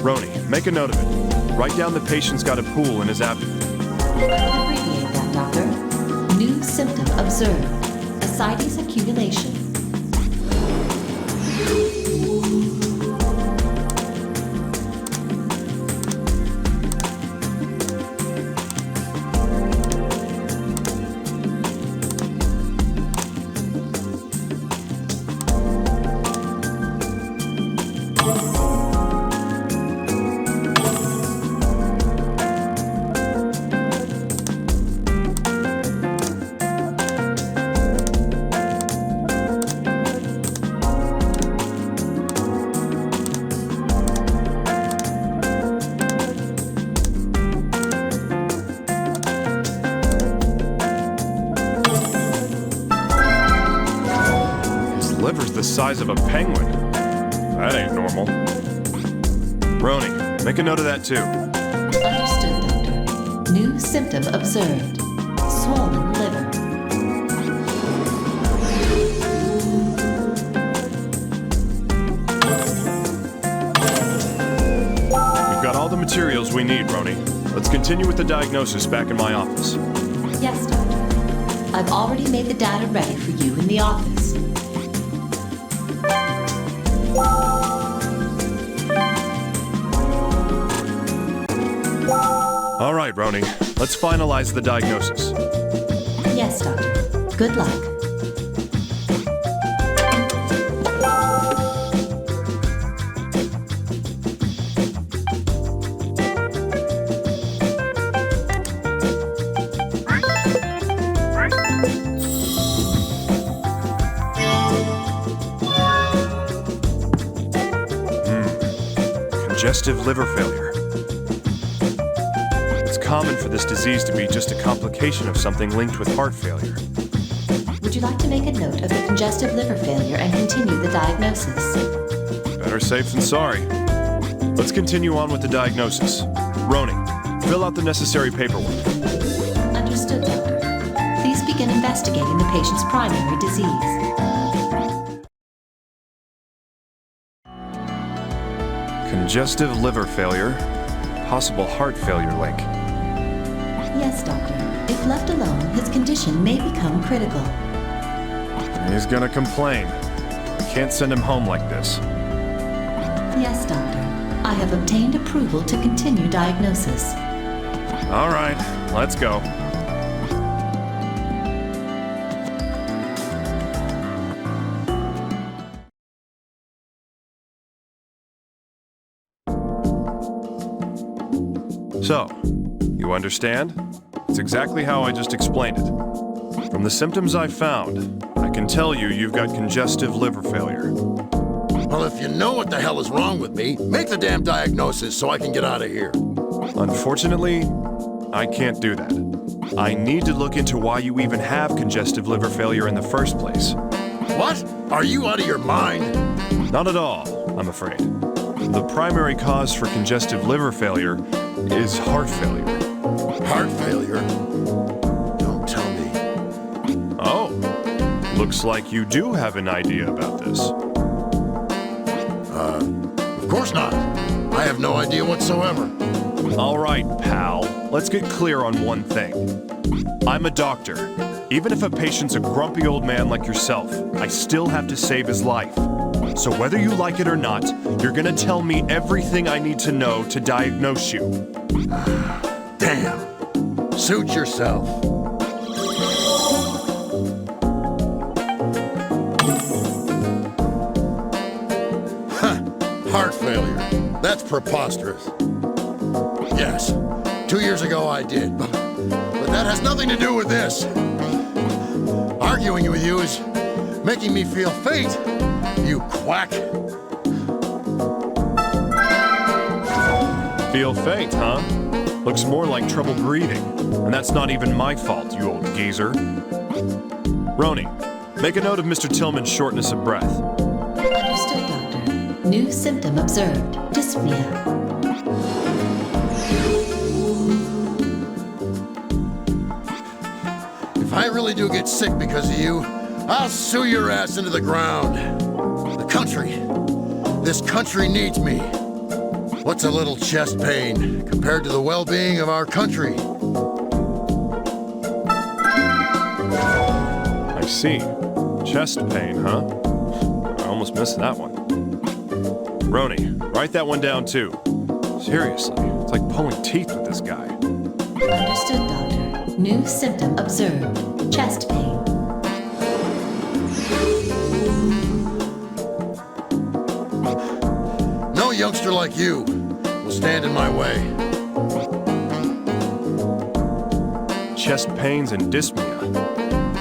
Roni, make a note of it. Write down the patient's got a pool in his abdomen. Abbreviate that, Doctor. New symptom observed. Ascites accumulation. Liver's the size of a penguin. That ain't normal. Roni, make a note of that too. Understood, Doctor. New symptom observed. Swollen liver. We've got all the materials we need, Roni. Let's continue with the diagnosis back in my office. Yes, Doctor. I've already made the data ready for you in the office. All right, Roni. Let's finalize the diagnosis. Yes, Doctor. Good luck. Congestive liver failure. It's common for this disease to be just a complication of something linked with heart failure. Would you like to make a note of the congestive liver failure and continue the diagnosis? Better safe than sorry. Let's continue on with the diagnosis. Roni, fill out the necessary paperwork. Understood, Doctor. Please begin investigating the patient's primary disease. Congestive liver failure, possible heart failure link. Yes, Doctor. If left alone, his condition may become critical. He's gonna complain. I can't send him home like this. Yes, Doctor. I have obtained approval to continue diagnosis. All right, let's go. So, you understand? It's exactly how I just explained it. From the symptoms I found, I can tell you you've got congestive liver failure. Well, if you know what the hell is wrong with me, make the damn diagnosis so I can get out of here. Unfortunately, I can't do that. I need to look into why you even have congestive liver failure in the first place. What? Are you out of your mind? Not at all, I'm afraid. The primary cause for congestive liver failure is heart failure. Heart failure? Don't tell me. Oh, looks like you do have an idea about this. Of course not. I have no idea whatsoever. All right, pal. Let's get clear on one thing. I'm a doctor. Even if a patient's a grumpy old man like yourself, I still have to save his life. So whether you like it or not, you're gonna tell me everything I need to know to diagnose you. Damn. Suit yourself. Heart failure. That's preposterous. Yes, 2 years ago I did, but that has nothing to do with this. Arguing with you is making me feel faint, you quack. Feel faint, huh? Looks more like trouble breathing. And that's not even my fault, you old geezer. Roni, make a note of Mr. Tillman's shortness of breath. Understood, Doctor. New symptom observed. Dyspnea. If I really do get sick because of you, I'll sue your ass into the ground. This country needs me. What's a little chest pain compared to the well-being of our country? I see. Chest pain, huh? I almost missed that one. Roni, write that one down too. Seriously, it's like pulling teeth with this guy. Understood, Doctor. New symptom observed. Chest pain. No youngster like you will stand in my way. Chest pains and dyspnea.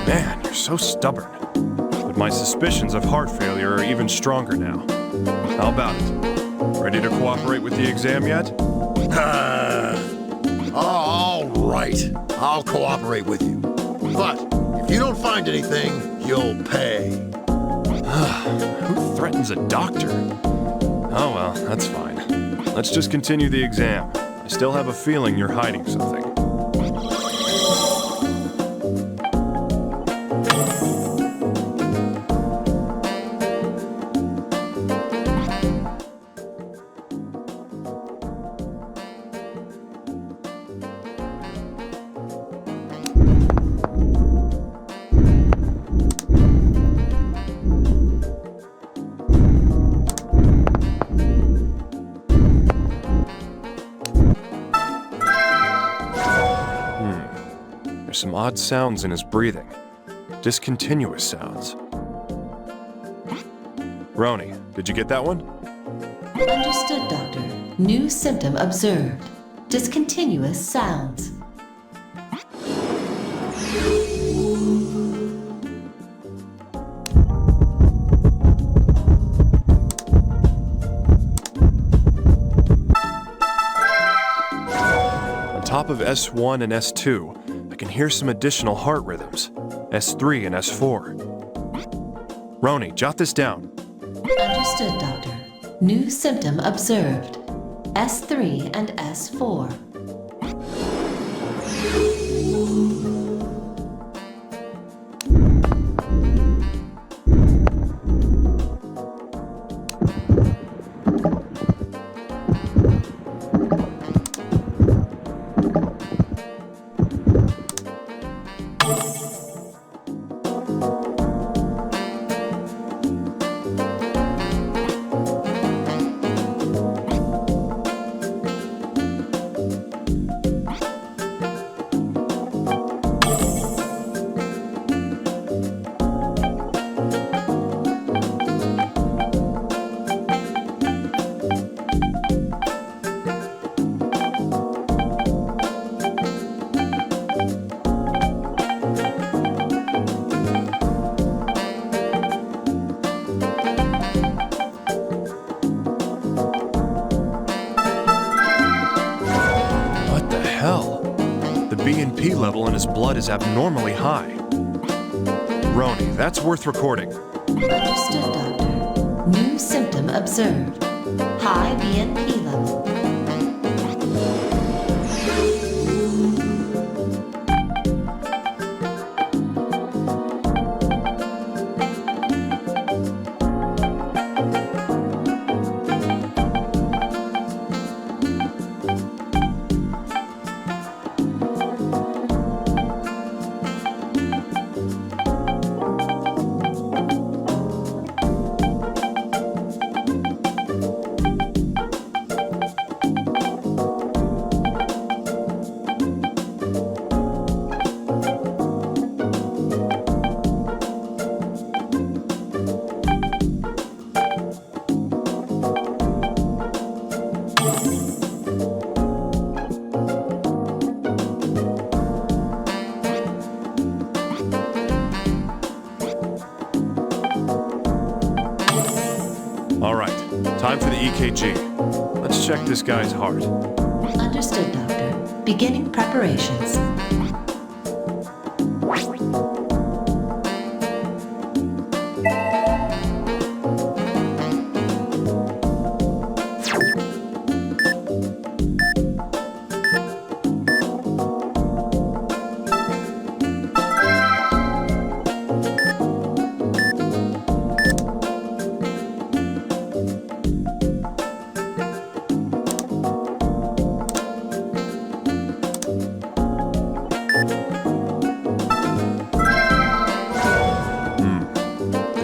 Man, you're so stubborn. But my suspicions of heart failure are even stronger now. How about it? Ready to cooperate with the exam yet? All right. I'll cooperate with you. But if you don't find anything, you'll pay. Who threatens a doctor? Oh well, that's fine. Let's just continue the exam. I still have a feeling you're hiding something. There's some odd sounds in his breathing. Discontinuous sounds. Roni, did you get that one? Understood, Doctor. New symptom observed. Discontinuous sounds. On top of S1 and S2, I can hear some additional heart rhythms. S3 and S4. Roni, jot this down. Understood, Doctor. New symptom observed. S3 and S4. B&P level in his blood is abnormally high. Roni, that's worth recording. Understood, Doctor. New symptom observed. high BNP level. All right, time for the EKG. Let's check this guy's heart. Understood, Doctor. Beginning preparations.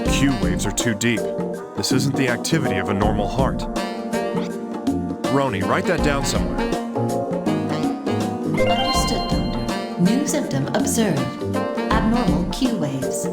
Q waves are too deep. This isn't the activity of a normal heart. Roni, write that down somewhere. Understood, Doctor. New symptom observed. Abnormal Q waves.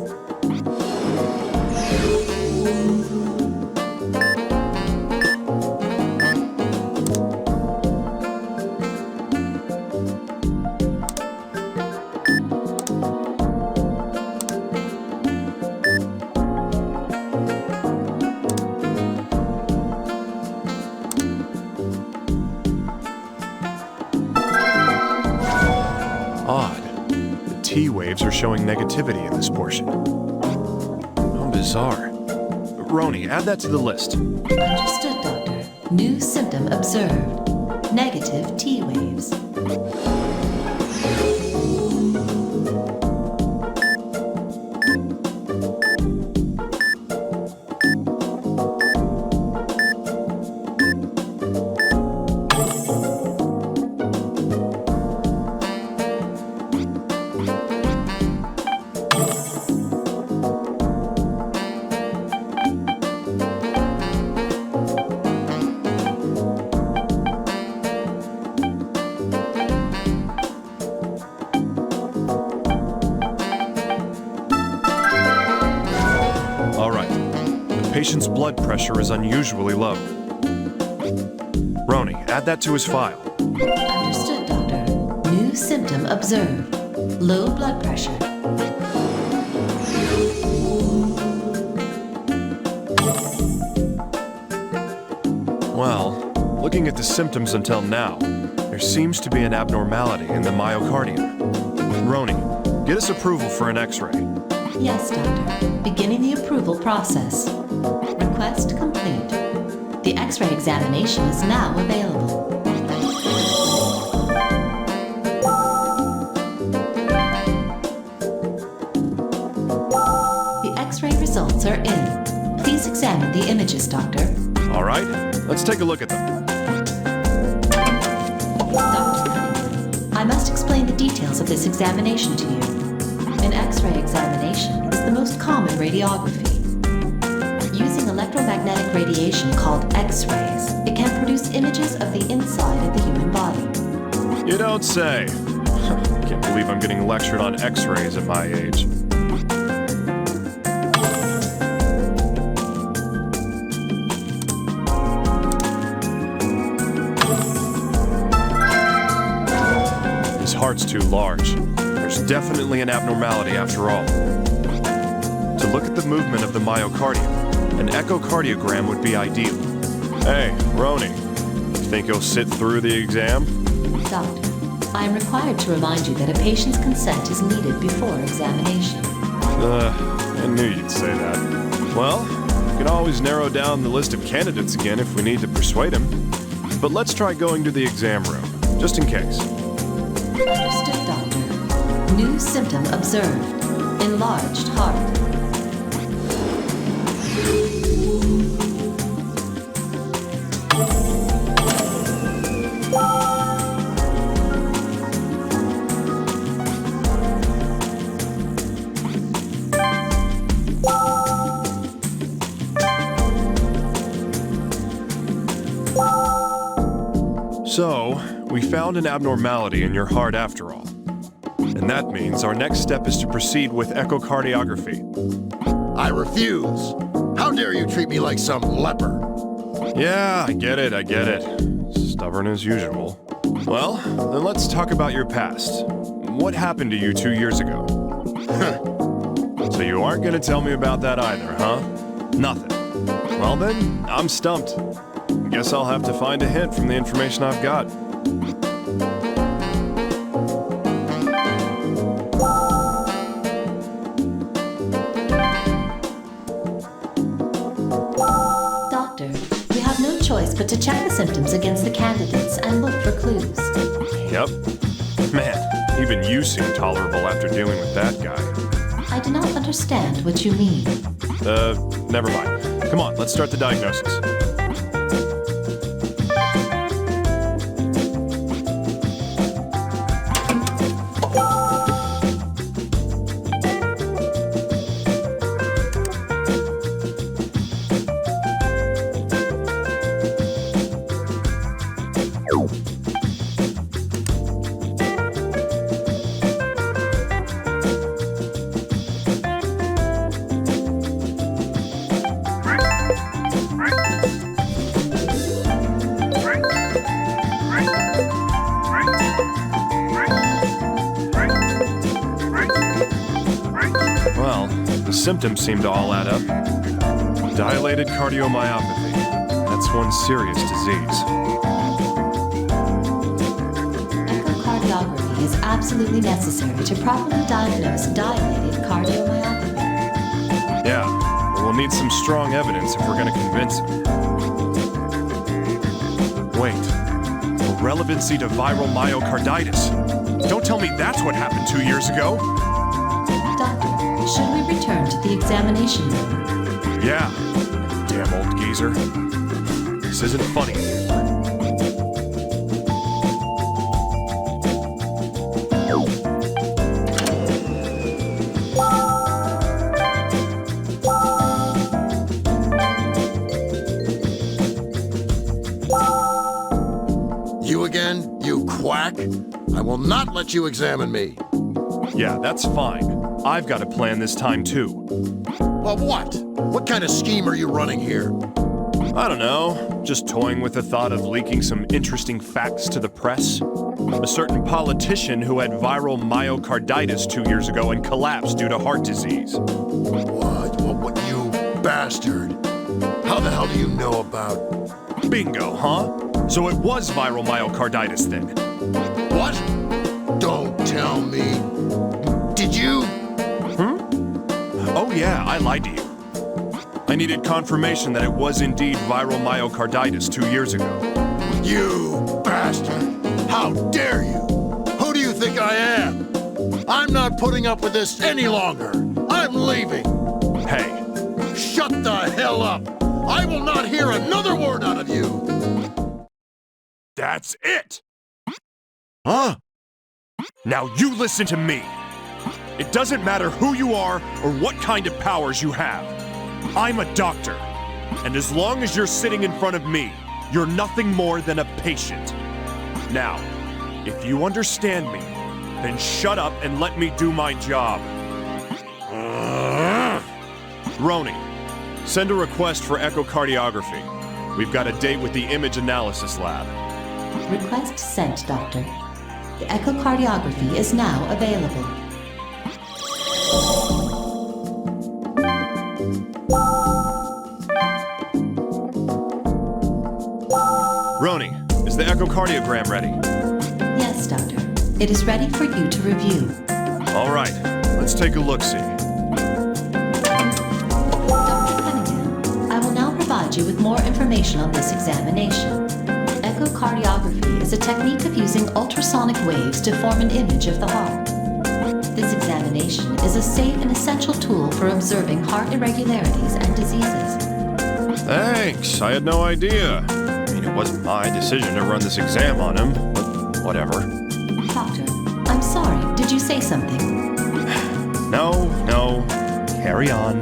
Odd. The T waves are showing negativity in this portion. How bizarre. Roni, add that to the list. Understood, Doctor. New symptom observed. Negative T waves. Patient's blood pressure is unusually low. Roni, add that to his file. Understood, Doctor. New symptom observed. Low blood pressure. Well, looking at the symptoms until now, there seems to be an abnormality in the myocardium. Roni, get us approval for an X-ray. Yes, Doctor. Beginning the approval process. Request complete. The X-ray examination is now available. The X-ray results are in. Please examine the images, Doctor. All right, let's take a look at them. Dr. Cunningham, I must explain the details of this examination to you. An X-ray examination is the most common radiography. Using electromagnetic radiation called X-rays, it can produce images of the inside of the human body. You don't say. Can't believe I'm getting lectured on X-rays at my age. His heart's too large. There's definitely an abnormality after all. To look at the movement of the myocardium, an echocardiogram would be ideal. Hey, Roni, you think you'll sit through the exam? Doctor, I am required to remind you that a patient's consent is needed before examination. I knew you'd say that. Well, can always narrow down the list of candidates again if we need to persuade him. But let's try going to the exam room, just in case. Understood, Doctor. New symptom observed. Enlarged heart. So, we found an abnormality in your heart after all. And that means our next step is to proceed with echocardiography. I refuse. How dare you treat me like some leper? Yeah, I get it. Stubborn as usual. Well, then let's talk about your past. What happened to you 2 years ago? So you aren't gonna tell me about that either, huh? Nothing. Well then, I'm stumped. Guess I'll have to find a hint from the information I've got. Doctor, we have no choice but to check the symptoms against the candidates and look for clues. Yep. Man, even you seem tolerable after dealing with that guy. I do not understand what you mean. Never mind. Come on, let's start the diagnosis. Well, the symptoms seem to all add up. Dilated cardiomyopathy. That's one serious disease. Echocardiography is absolutely necessary to properly diagnose dilated cardiomyopathy. Yeah, but we'll need some strong evidence if we're going to convince him. Wait, a relevancy to viral myocarditis. Don't tell me that's what happened 2 years ago. Doctor, should we return to the examination room? Yeah, damn old geezer. This isn't funny. You again, you quack? I will not let you examine me. Yeah, that's fine. I've got a plan this time, too. Well, what? What kind of scheme are you running here? I don't know. Just toying with the thought of leaking some interesting facts to the press. A certain politician who had viral myocarditis 2 years ago and collapsed due to heart disease. What, you bastard? How the hell do you know about... Bingo, huh? So it was viral myocarditis then. What? Don't tell me. Did you? Oh yeah, I lied to you. I needed confirmation that it was indeed viral myocarditis 2 years ago. You bastard! How dare you? Who do you think I am? I'm not putting up with this any longer. I'm leaving. Hey. Shut the hell up. I will not hear another word out of you. That's it! Huh? Now you listen to me. It doesn't matter who you are or what kind of powers you have. I'm a doctor. And as long as you're sitting in front of me, you're nothing more than a patient. Now, if you understand me, then shut up and let me do my job. Roni, send a request for echocardiography. We've got a date with the image analysis lab. Request sent, Doctor. The echocardiography is now available. Roni, is the echocardiogram ready? Yes, Doctor. It is ready for you to review. All right, let's take a look-see. Dr. Cunningham, I provide you with more information on this examination. Echocardiography is a technique of using ultrasonic waves to form an image of the heart. This examination is a safe and essential tool for observing heart irregularities and diseases. Thanks, I had no idea. I mean, it wasn't my decision to run this exam on him, but whatever. Doctor, I'm sorry, did you say something? No, carry on.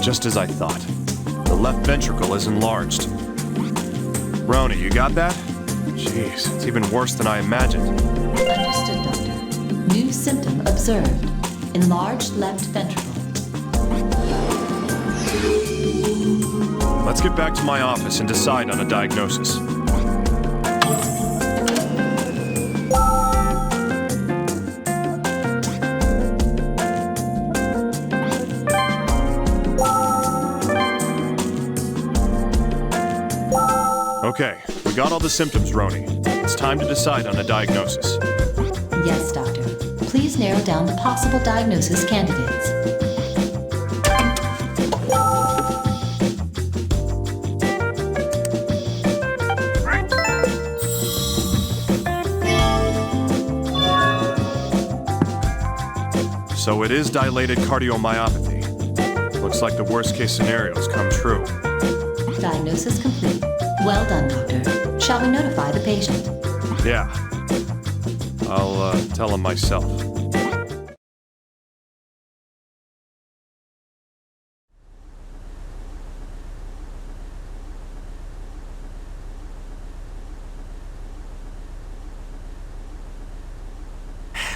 Just as I thought. The left ventricle is enlarged. Roni, you got that? Jeez, it's even worse than I imagined. Understood, Doctor. New symptom observed. Enlarged left ventricle. Let's get back to my office and decide on a diagnosis. Okay, we got all the symptoms, Roni. It's time to decide on a diagnosis. Yes, Doctor. Please narrow down the possible diagnosis candidates. So it is dilated cardiomyopathy. Looks like the worst-case scenario's come true. Diagnosis complete. Well done, Doctor. Shall we notify the patient? Yeah. I'll tell him myself.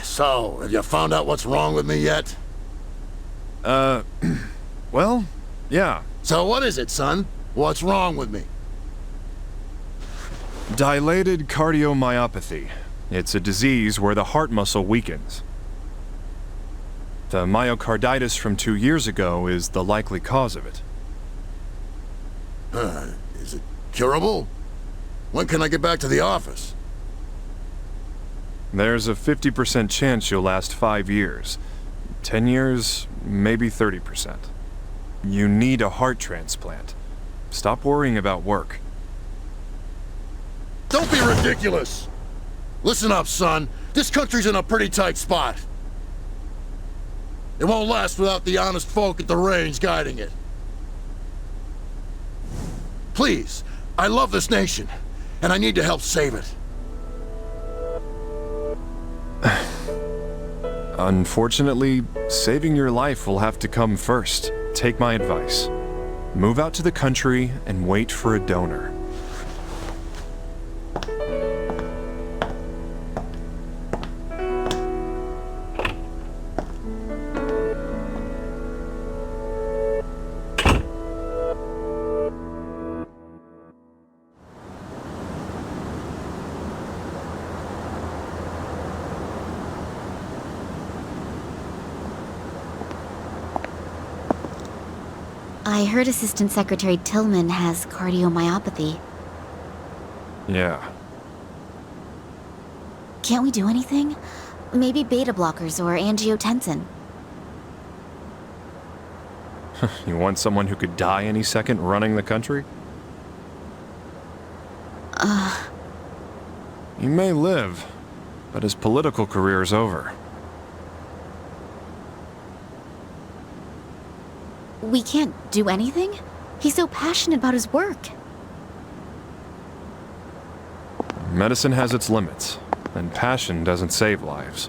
So, have you found out what's wrong with me yet? Well, yeah. So what is it, son? What's wrong with me? Dilated cardiomyopathy. It's a disease where the heart muscle weakens. The myocarditis from 2 years ago is the likely cause of it. Is it curable? When can I get back to the office? There's a 50% chance you'll last 5 years. 10 years, maybe 30%. You need a heart transplant. Stop worrying about work. Don't be ridiculous! Listen up, son. This country's in a pretty tight spot. It won't last without the honest folk at the range guiding it. Please, I love this nation, and I need to help save it. Unfortunately, saving your life will have to come first. Take my advice. Move out to the country and wait for a donor. I heard Assistant Secretary Tillman has cardiomyopathy. Yeah. Can't we do anything? Maybe beta blockers or angiotensin. You want someone who could die any second running the country? He may live, but his political career's over. We can't do anything? He's so passionate about his work. Medicine has its limits, and passion doesn't save lives.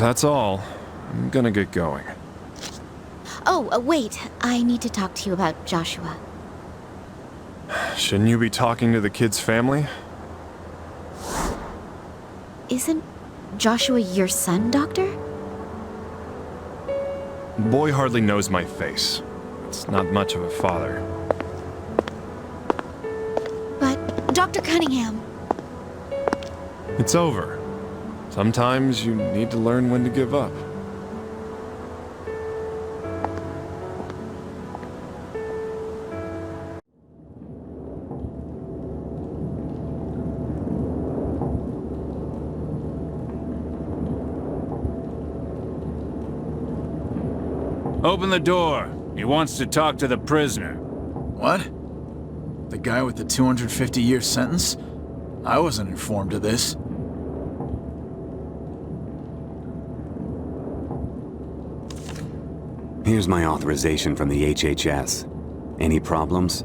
that's all, I'm gonna get going. Oh, wait. I need to talk to you about Joshua. Shouldn't you be talking to the kid's family? Isn't Joshua your son, Doctor? The boy hardly knows my face. It's not much of a father. But, Dr. Cunningham... It's over. Sometimes you need to learn when to give up. Open the door. He wants to talk to the prisoner. What? The guy with the 250-year sentence? I wasn't informed of this. Here's my authorization from the HHS. Any problems?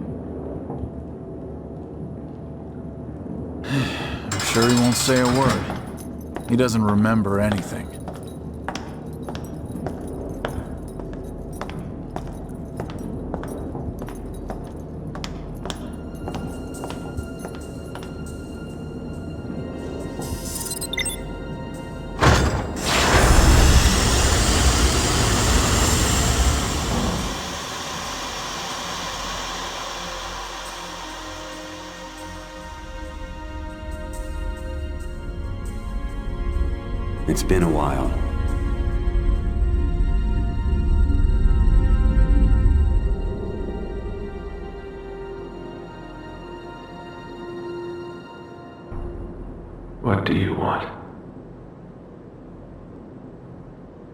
I'm sure he won't say a word. He doesn't remember anything. It's been a while. What do you want?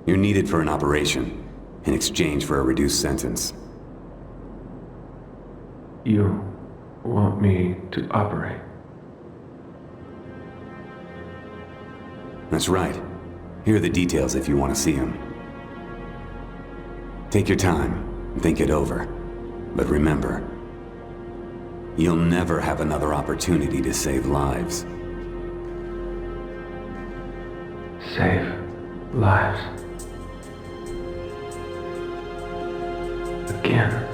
You're needed for an operation, in exchange for a reduced sentence. You want me to operate? That's right. Here are the details if you want to see them. Take your time, think it over. But remember, you'll never have another opportunity to save lives. Save lives. Again.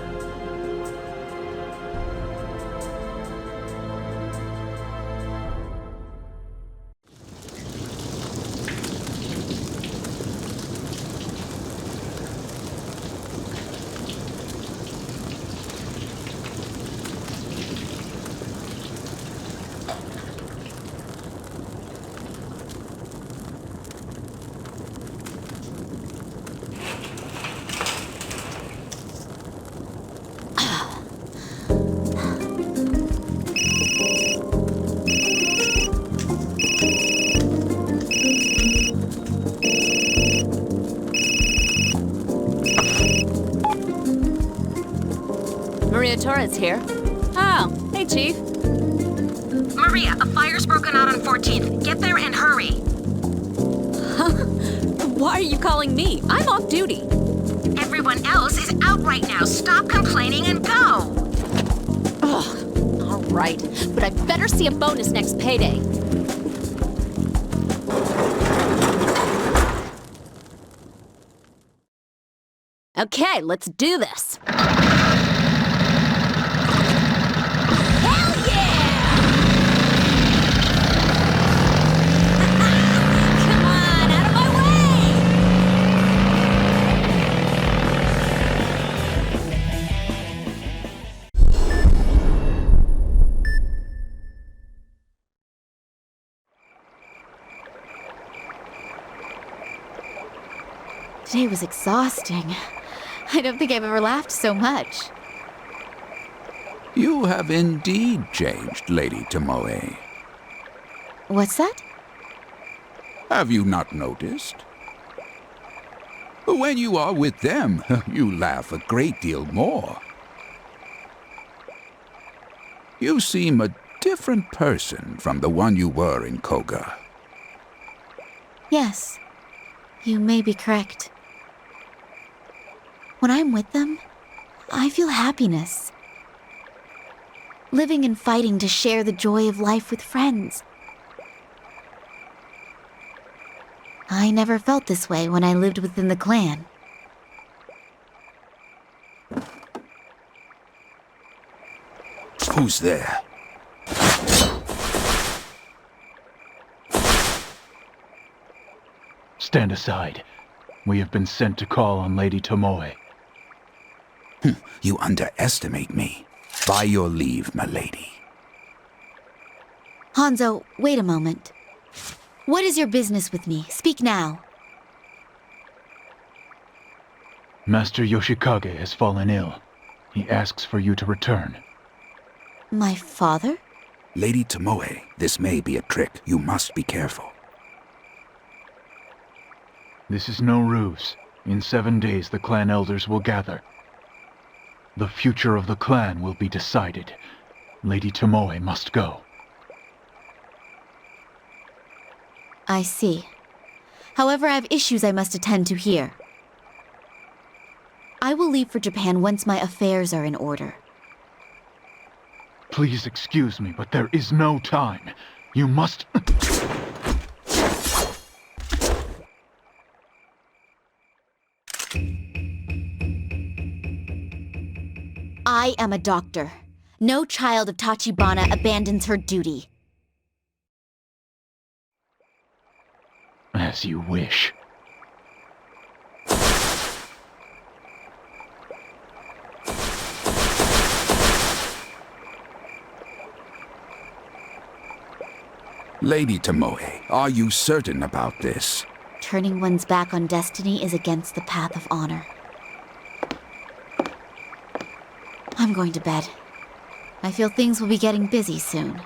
Maria Torres here. Oh, hey, Chief. Maria, a fire's broken out on 14th. Get there and hurry. Why are you calling me? I'm off duty. Everyone else is out right now. Stop complaining and go. Ugh, all right. But I better see a bonus next payday. Okay, let's do this. Today was exhausting. I don't think I've ever laughed so much. You have indeed changed, Lady Tomoe. What's that? Have you not noticed? When you are with them, you laugh a great deal more. You seem a different person from the one you were in Koga. Yes, you may be correct. When I'm with them, I feel happiness. Living and fighting to share the joy of life with friends. I never felt this way when I lived within the clan. Who's there? Stand aside. We have been sent to call on Lady Tomoe. You underestimate me. By your leave, my lady. Hanzo, wait a moment. What is your business with me? Speak now. Master Yoshikage has fallen ill. He asks for you to return. My father? Lady Tomoe, this may be a trick. You must be careful. This is no ruse. In 7 days, the clan elders will gather. The future of the clan will be decided. Lady Tomoe must go. I see. However, I have issues I must attend to here. I will leave for Japan once my affairs are in order. Please excuse me, but there is no time. You must... I am a doctor. No child of Tachibana abandons her duty. As you wish. Lady Tomoe, are you certain about this? Turning one's back on destiny is against the path of honor. I'm going to bed. I feel things will be getting busy soon.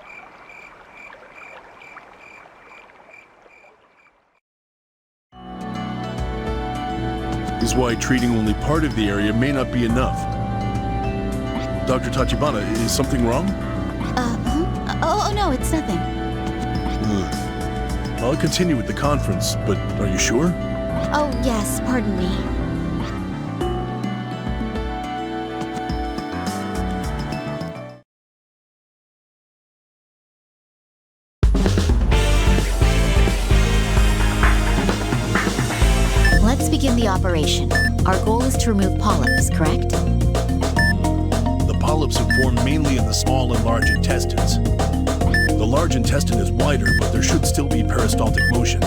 Is why treating only part of the area may not be enough. Dr. Tachibana, is something wrong? Oh, no, it's nothing. I'll continue with the conference, but are you sure? Oh, yes, pardon me. Let's begin the operation. Our goal is to remove polyps, correct? The polyps have formed mainly in the small and large intestines. The large intestine is wider, but there should still be peristaltic motion.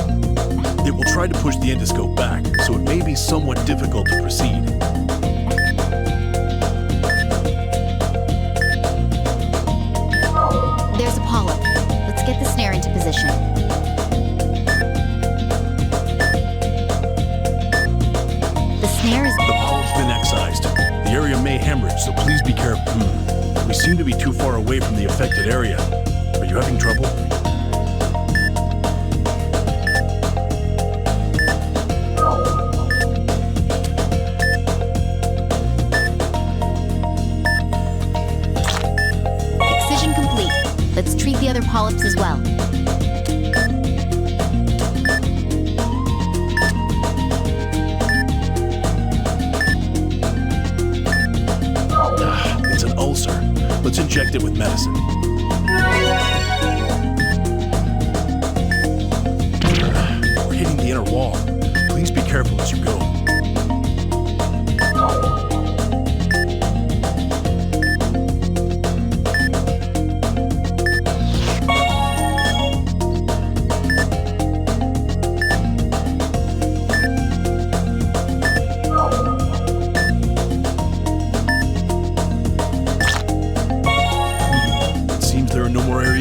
It will try to push the endoscope back, so it may be somewhat difficult to proceed. There's a polyp. Let's get the snare into position. The snare is... The polyp's been excised. The area may hemorrhage, so please be careful. We seem to be too far away from the affected area. Are you having trouble? Excision complete. Let's treat the other polyps as well. It's an ulcer. Let's inject it with medicine. We're hitting the inner wall. Please be careful as you go.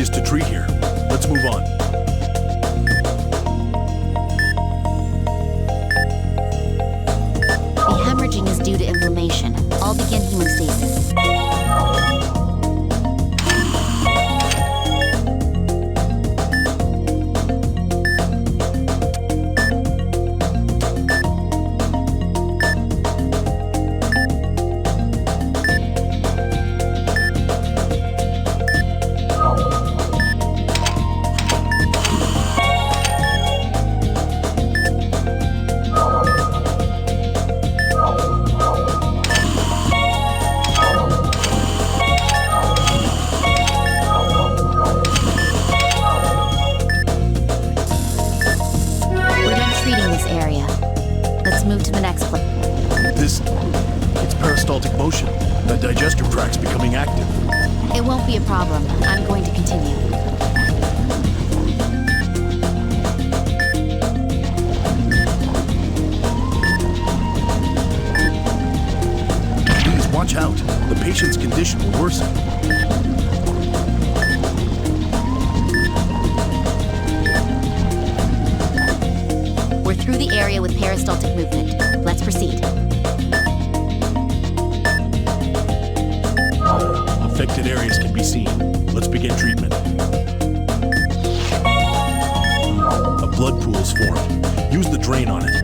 To treat here. Let's move on. The hemorrhaging is due to inflammation. I'll begin hemostasis. digestive tract's becoming active. It won't be a problem. I'm going to continue. Please watch out. The patient's condition will worsen. We're through the area with peristaltic movement. Let's proceed. Affected areas can be seen. Let's begin treatment. A blood pool is formed. Use the drain on it.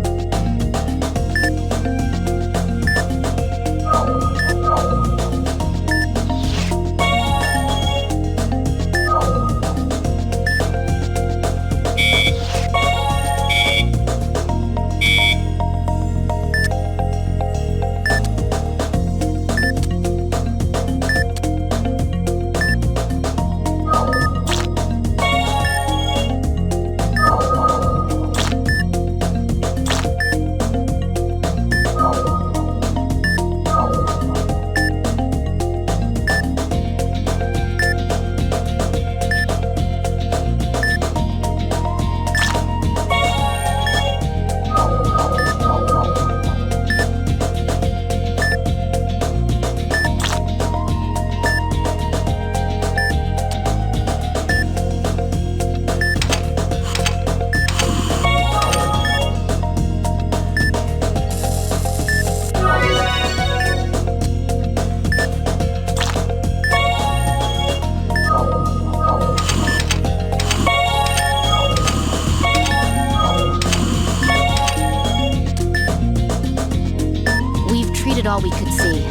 All we could see.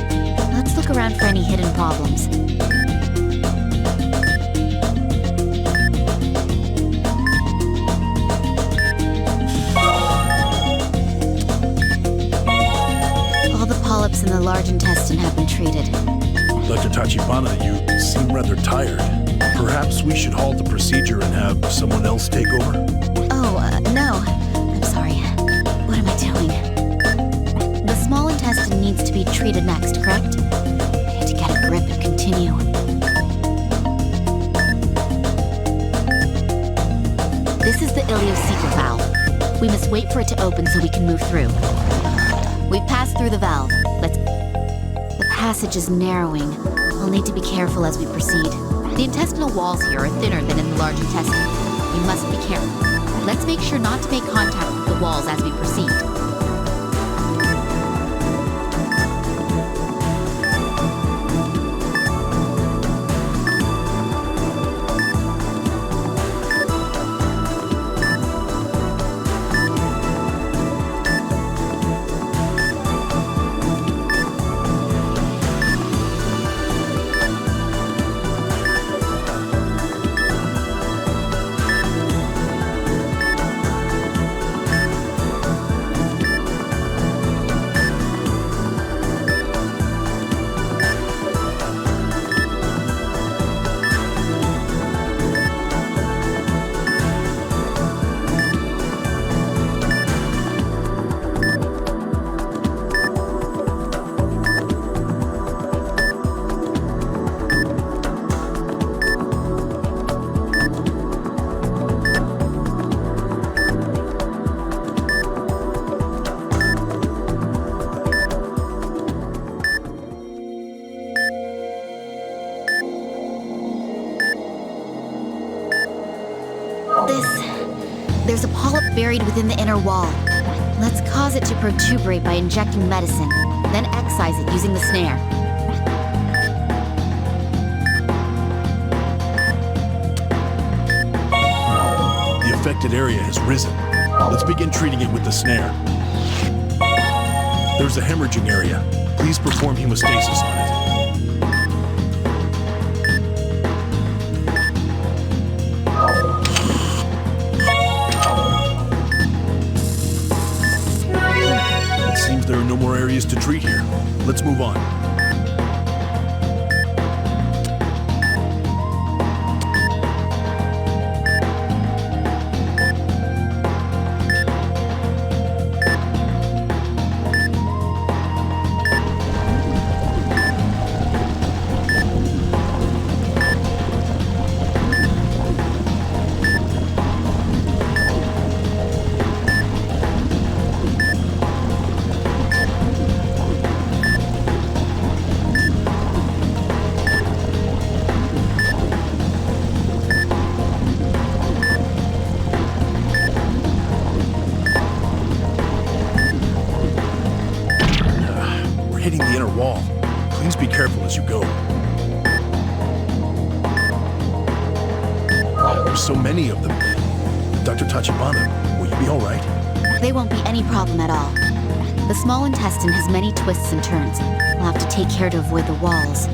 Let's look around for any hidden problems. All the polyps in the large intestine have been treated. Dr. Tachibana, you seem rather tired. Perhaps we should halt the procedure and have someone else take over? Oh, no. I'm sorry. What am I doing? The small intestine needs to be treated next, correct? I need to get a grip and continue. This is the ileocecal valve. We must wait for it to open so we can move through. We've passed through the valve. The passage is narrowing. I'll need to be careful as we proceed. The intestinal walls here are thinner than in the large intestine. We must be careful. Let's make sure not to make contact with the walls as we proceed. There's a polyp buried within the inner wall. Let's cause it to protuberate by injecting medicine, then excise it using the snare. The affected area has risen. Let's begin treating it with the snare. There's a hemorrhaging area. Please perform hemostasis on it. Seems there are no more areas to treat here. Let's move on. so many of them. Dr. Tachibana, will you be all right? They won't be any problem at all. The small intestine has many twists and turns. We'll have to take care to avoid the walls.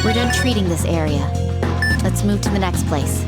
We're done treating this area. Let's move to the next place.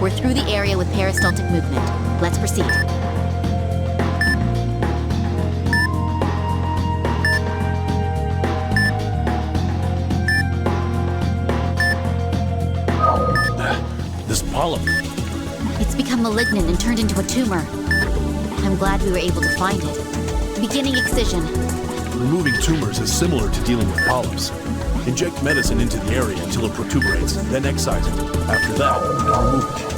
We're through the area with peristaltic movement. Let's proceed. This polyp. It's become malignant and turned into a tumor. I'm glad we were able to find it. Beginning excision. Removing tumors is similar to dealing with polyps. Inject medicine into the area until it protuberates, then excise it. After that, remove it.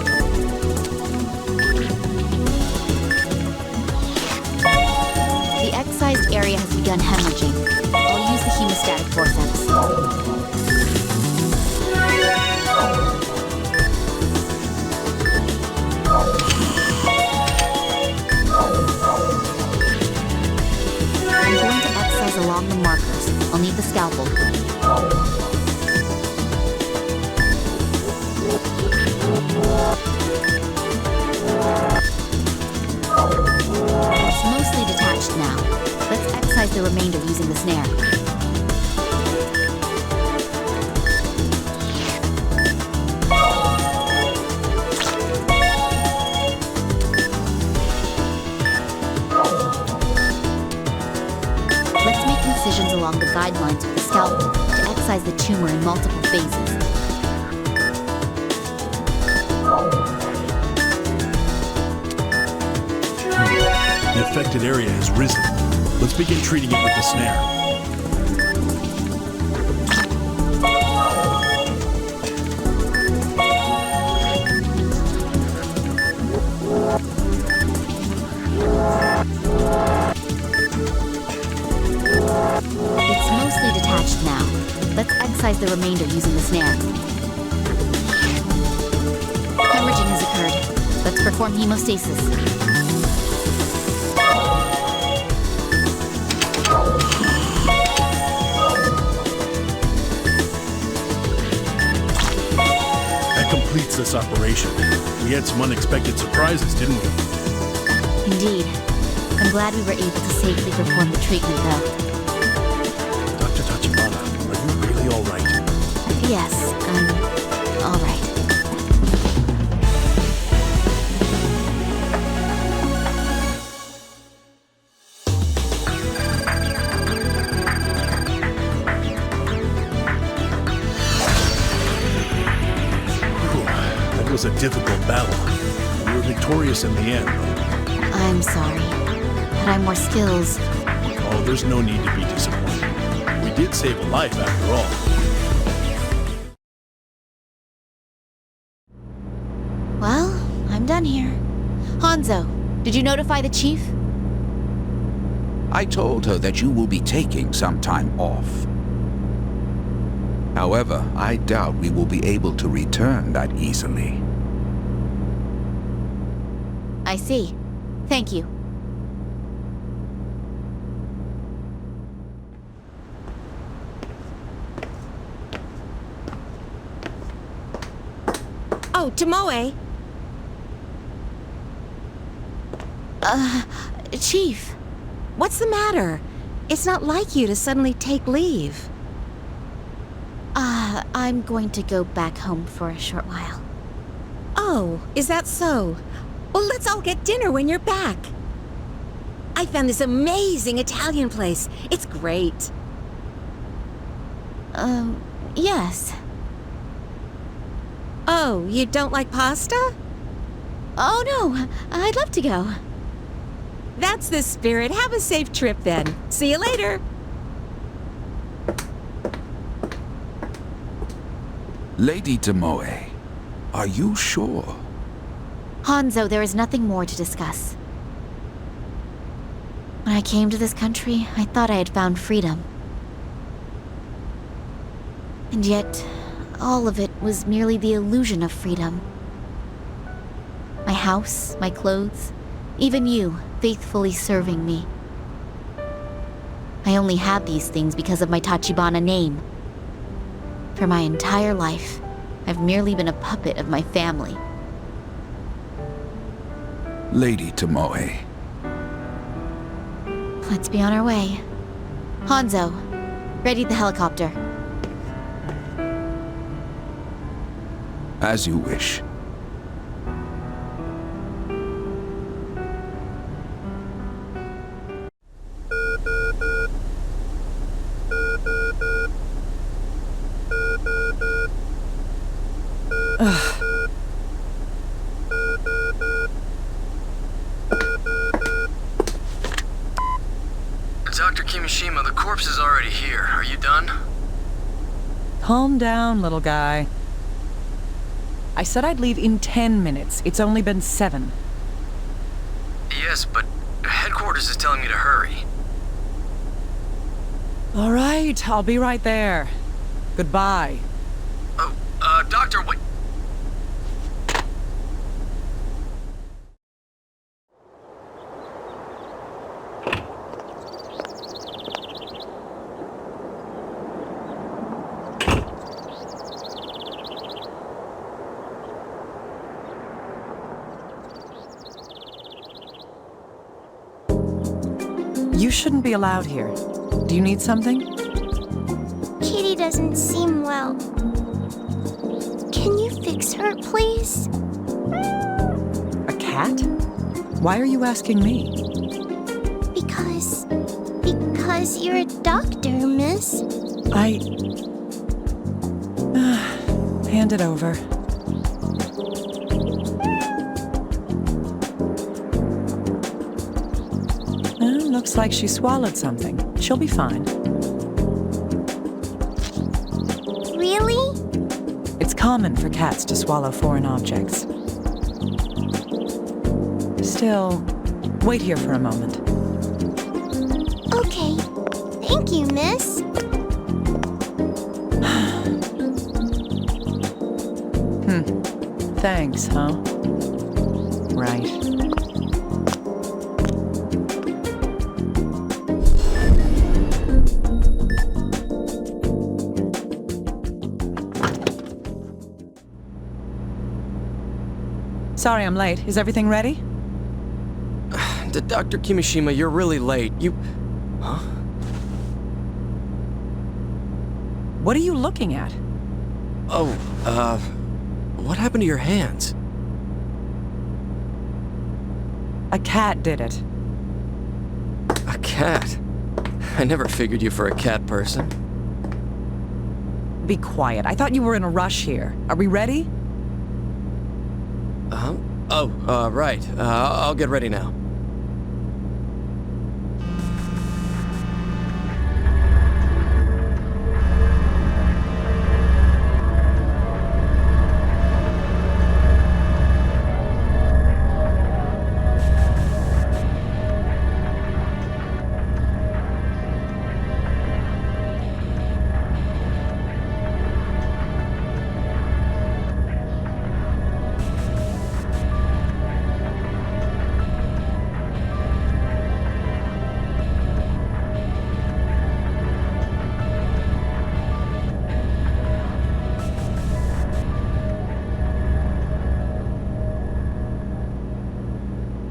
The excised area has begun hemorrhaging. I'll use the hemostatic forceps. I'm going to excise along the markers. I'll need the scalpel. It's mostly detached now. Let's excise the remainder using the snare. Let's make incisions along the guidelines with the scalpel to excise the tumor in multiple phases. The affected area has risen. Let's begin treating it with the snare. It's mostly detached now. Let's excise the remainder using the snare. Hemorrhaging has occurred. Let's perform hemostasis. That completes this operation. We had some unexpected surprises, didn't we? Indeed. I'm glad we were able to safely perform the treatment, though. Dr. Tachibana, are you really all right? Yes, I'm all right. It was a difficult battle. We were victorious in the end. I'm sorry, but I'm more skills. Oh, there's no need to be disappointed. We did save a life after all. Well, I'm done here. Hanzo, did you notify the chief? I told her that you will be taking some time off. However, I doubt we will be able to return that easily. I see. Thank you. Oh, Tomoe! Chief. What's the matter? It's not like you to suddenly take leave. I'm going to go back home for a short while. Oh, is that so? Well, let's all get dinner when you're back. I found this amazing Italian place. It's great. Yes. Oh, you don't like pasta? Oh, no. I'd love to go. That's the spirit. Have a safe trip then. See you later. Lady Tomoe, are you sure? Hanzo, there is nothing more to discuss. When I came to this country, I thought I had found freedom. And yet, all of it was merely the illusion of freedom. My house, my clothes, even you, faithfully serving me. I only had these things because of my Tachibana name. For my entire life, I've merely been a puppet of my family. Lady Tomoe. Let's be on our way. Hanzo, ready the helicopter. As you wish. Dr. Kimishima, the corpse is already here. Are you done? Calm down, little guy. I said I'd leave in 10 minutes. It's only been 7. Yes, but headquarters is telling me to hurry. All right, I'll be right there. Goodbye. Oh, Doctor, wait. You shouldn't be allowed here. Do you need something? Kitty doesn't seem well. Can you fix her, please? A cat? Why are you asking me? Because you're a doctor, miss. Hand it over. Looks like she swallowed something. She'll be fine. Really? It's common for cats to swallow foreign objects. Still, wait here for a moment. Okay. Thank you, miss. Thanks, huh? Right. Sorry I'm late. Is everything ready? Dr. Kimishima, you're really late. Huh? What are you looking at? Oh, what happened to your hands? A cat did it. A cat? I never figured you for a cat person. Be quiet. I thought you were in a rush here. Are we ready? Right. I'll get ready now.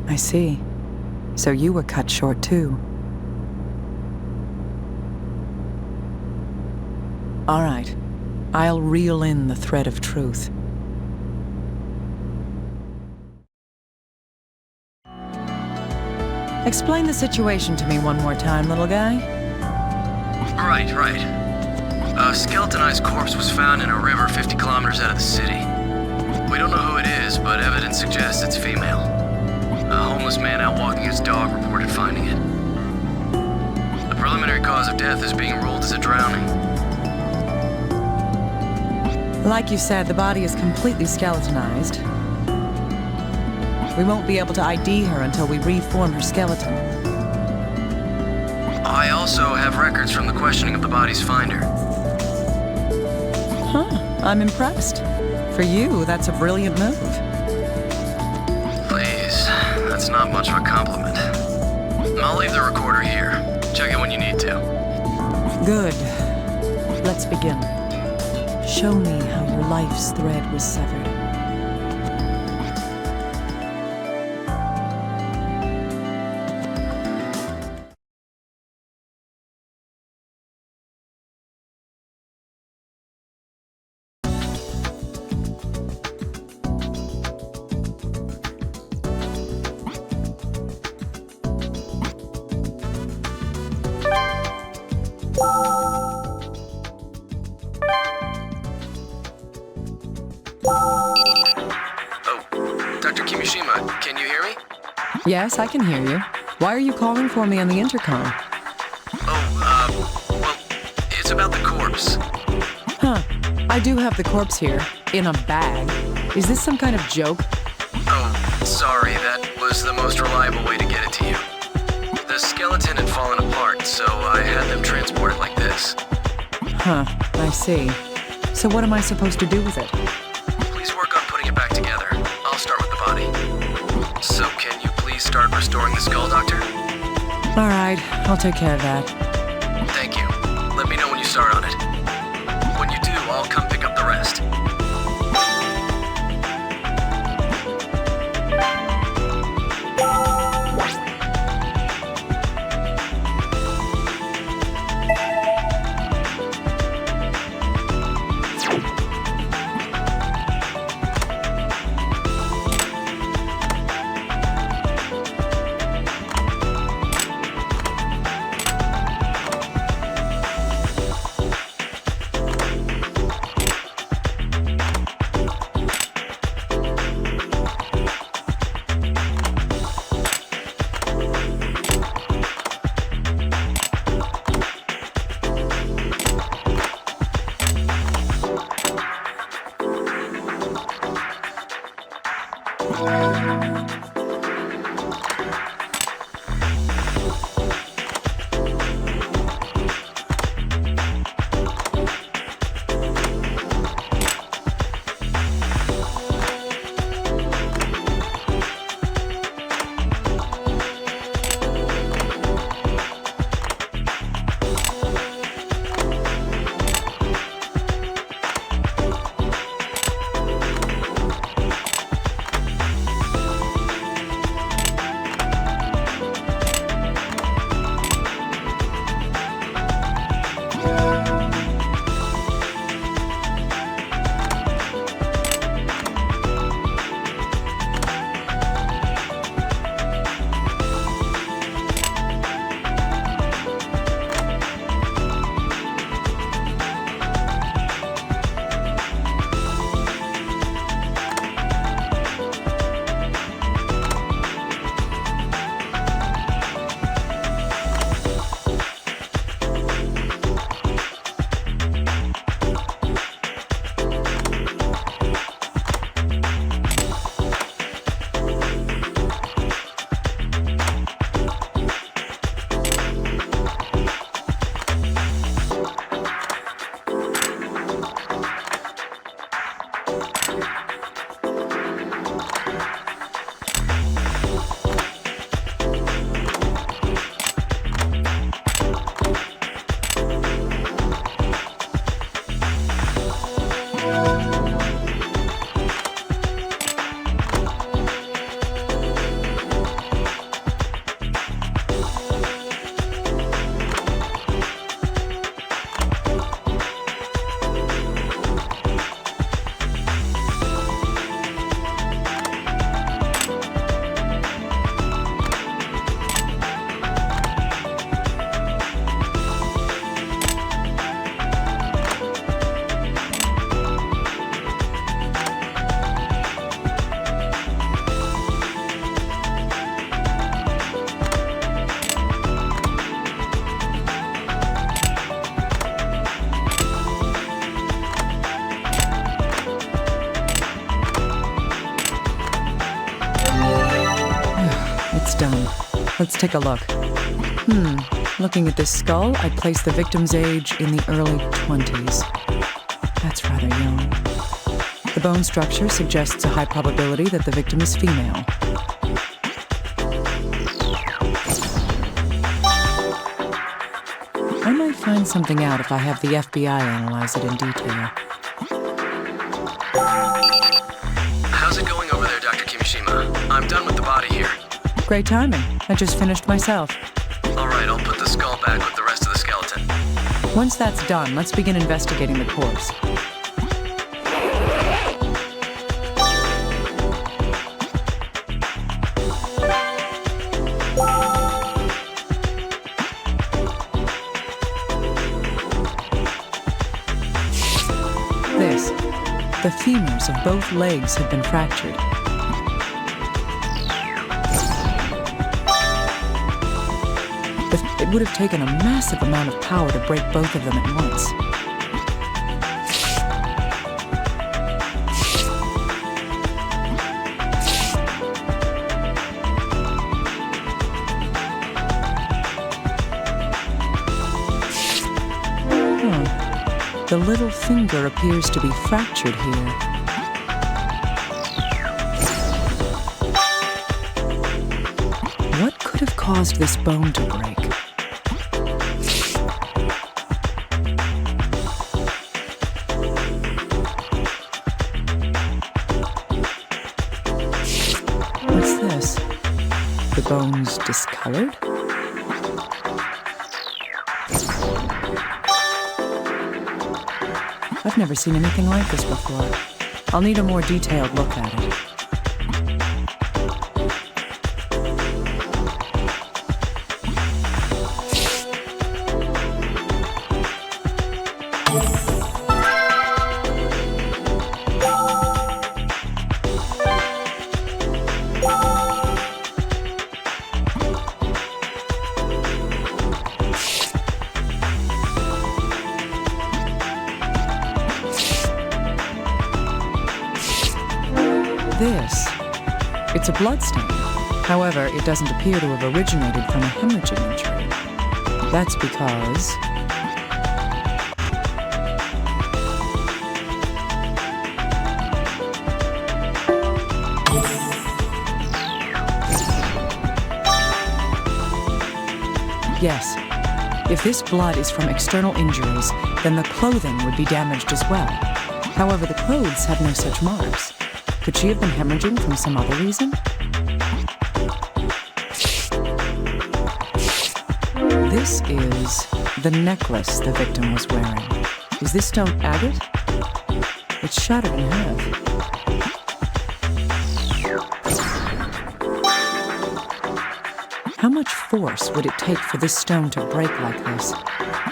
I see. So you were cut short too. All right. I'll reel in the thread of truth. Explain the situation to me one more time, little guy. Right. A skeletonized corpse was found in a river 50 kilometers out of the city. We don't know who it is, but evidence suggests it's female. A homeless man out walking his dog reported finding it. The preliminary cause of death is being ruled as a drowning. Like you said, the body is completely skeletonized. We won't be able to ID her until we reform her skeleton. I also have records from the questioning of the body's finder. Huh, I'm impressed. For you, that's a brilliant move. Please, that's not much of a compliment. I'll leave the recorder here. Check it when you need to. Good. Let's begin. Show me how your life's thread was severed. Dr. Kimishima, can you hear me? Yes, I can hear you. Why are you calling for me on the intercom? Well, it's about the corpse. Huh. I do have the corpse here, in a bag. Is this some kind of joke? Oh, sorry, that was the most reliable way to get it to you. The skeleton had fallen apart, so I had them transport it like this. Huh, I see. So what am I supposed to do with it? Please work on putting it back together. I'll start with the body. So can you please start restoring the skull, Doctor? All right, I'll take care of that. Thank you. Let me know when you start on it. When you do, I'll come pick up the rest. Let's take a look. Looking at this skull, I'd place the victim's age in the early 20s. That's rather young. The bone structure suggests a high probability that the victim is female. I might find something out if I have the FBI analyze it in detail. How's it going over there, Dr. Kimishima? I'm done with the body here. Great timing. I just finished myself. All right, I'll put the skull back with the rest of the skeleton. Once that's done, let's begin investigating the corpse. The femurs of both legs had been fractured. It would have taken a massive amount of power to break both of them at once. The little finger appears to be fractured here. What could have caused this bone to break? What's this? The bone's discolored? I've never seen anything like this before. I'll need a more detailed look at it. It's a bloodstain. However, it doesn't appear to have originated from a hemorrhaging injury. That's because... Yes, if this blood is from external injuries, then the clothing would be damaged as well. However, the clothes have no such marks. Could she have been hemorrhaging from some other reason? This is the necklace the victim was wearing. Is this stone agate? It's shattered in half. How much force would it take for this stone to break like this?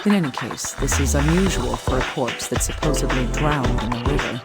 In any case, this is unusual for a corpse that's supposedly drowned in a river.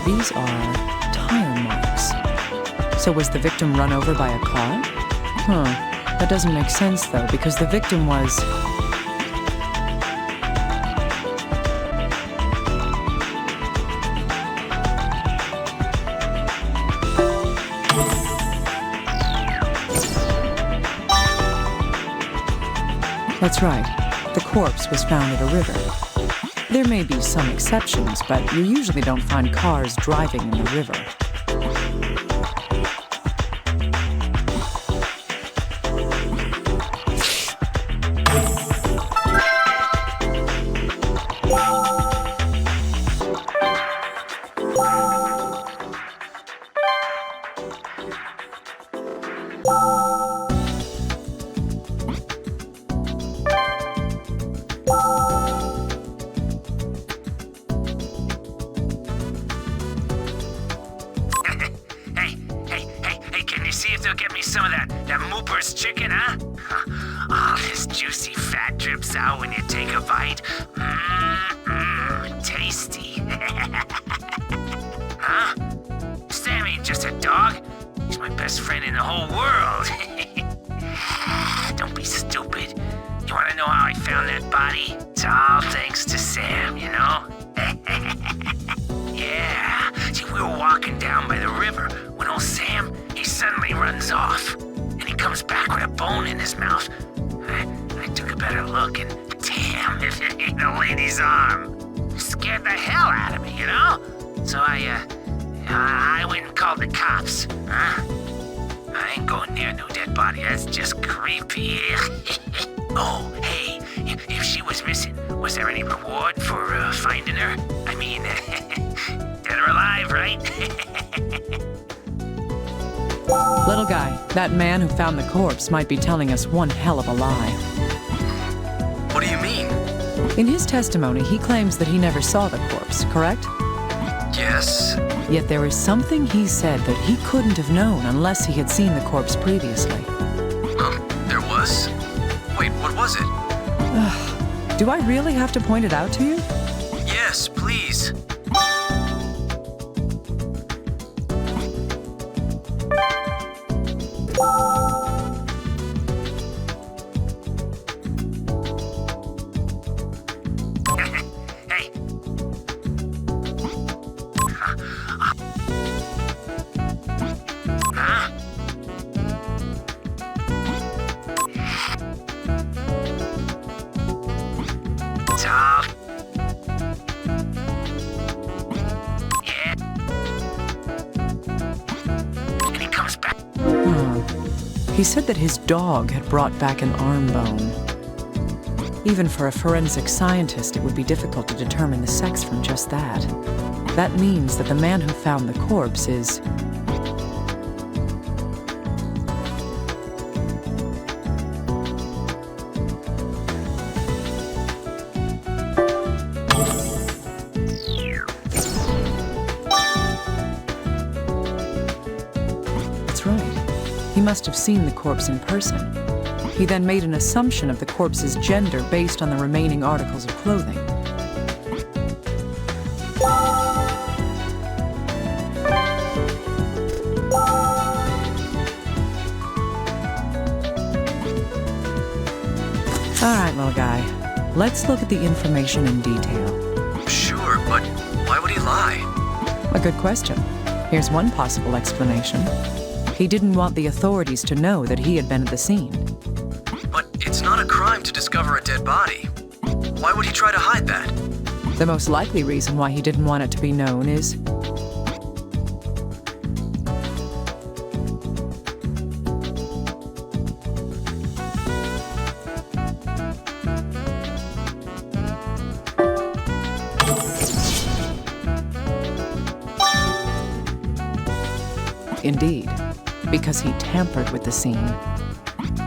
These are tire marks. So was the victim run over by a car? That doesn't make sense, though, because the victim was... That's right. The corpse was found at a river. There may be some exceptions, but you usually don't find cars driving in the river. some of that Mooper's chicken, huh? Oh, this juicy fat drips out when you take a bite. Tasty. Huh? Sam ain't just a dog. He's my best friend in the whole world. Don't be stupid. You wanna know how I found that body? It's all thanks to Sam, you know? Yeah. See, we were walking down by the river when old Sam, he suddenly runs off. And he comes back with a bone in his mouth. I took a better look and damn, it ain't a lady's arm. It scared the hell out of me, you know? So I went and called the cops, huh? I ain't going near no dead body, that's just creepy. Oh, hey, if she was missing, was there any reward for finding her? I mean, dead or alive, right? Little guy, that man who found the corpse might be telling us one hell of a lie. What do you mean? In his testimony, he claims that he never saw the corpse, correct? Yes. Yet there is something he said that he couldn't have known unless he had seen the corpse previously. There was? Wait, what was it? Do I really have to point it out to you? Yes, please. He said that his dog had brought back an arm bone. Even for a forensic scientist, it would be difficult to determine the sex from just that. That means that the man who found the corpse is... That's right. He must have seen the corpse in person. He then made an assumption of the corpse's gender based on the remaining articles of clothing. All right, little guy. Let's look at the information in detail. Sure, but why would he lie? A good question. Here's one possible explanation. He didn't want the authorities to know that he had been at the scene. But it's not a crime to discover a dead body. Why would he try to hide that? The most likely reason why he didn't want it to be known is... Indeed, because he tampered with the scene.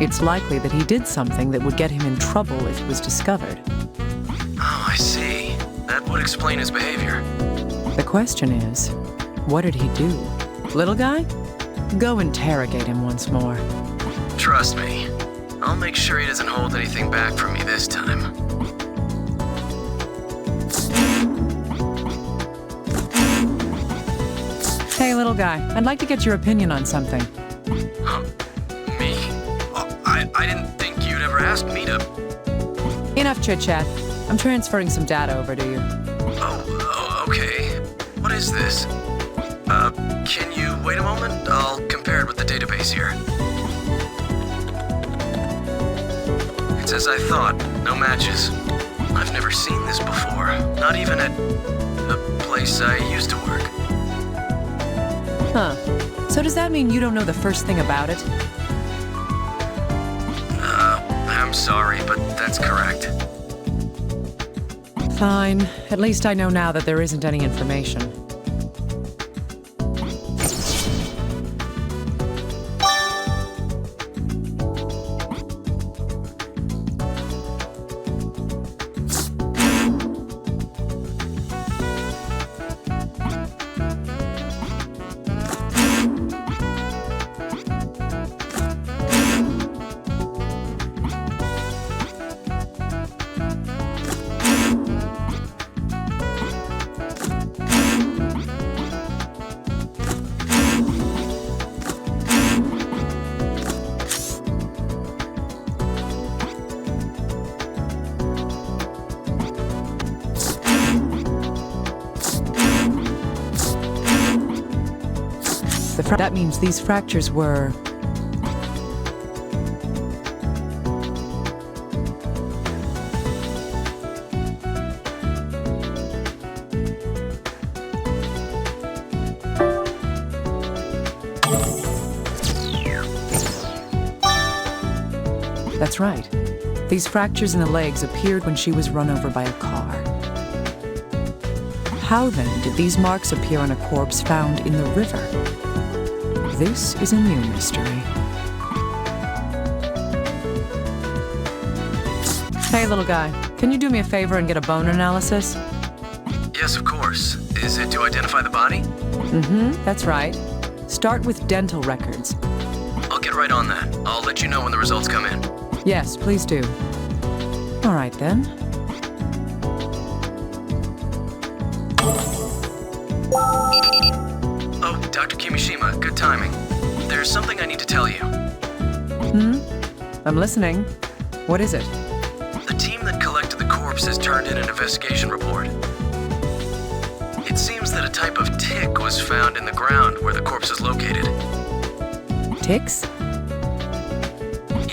It's likely that he did something that would get him in trouble if it was discovered. Oh, I see. That would explain his behavior. The question is, what did he do? Little guy? Go interrogate him once more. Trust me. I'll make sure he doesn't hold anything back from me this time. Hey, little guy, I'd like to get your opinion on something. Me? Oh, I didn't think you'd ever ask me to... Enough chit-chat. I'm transferring some data over to you. Oh, okay. What is this? Can you wait a moment? I'll compare it with the database here. It's as I thought. No matches. I've never seen this before. Not even at the place I used to work. Huh. So does that mean you don't know the first thing about it? I'm sorry, but that's correct. Fine. At least I know now that there isn't any information. That means these fractures were... That's right. These fractures in the legs appeared when she was run over by a car. How then did these marks appear on a corpse found in the river? This is a new mystery. Hey, little guy, can you do me a favor and get a bone analysis? Yes, of course. Is it to identify the body? Mm-hmm, that's right. Start with dental records. I'll get right on that. I'll let you know when the results come in. Yes, please do. All right, then. Oh, Dr. Kimishima, good timing. There's something I need to tell you. I'm listening. What is it? The team that collected the corpse has turned in an investigation report. It seems that a type of tick was found in the ground where the corpse is located. Ticks?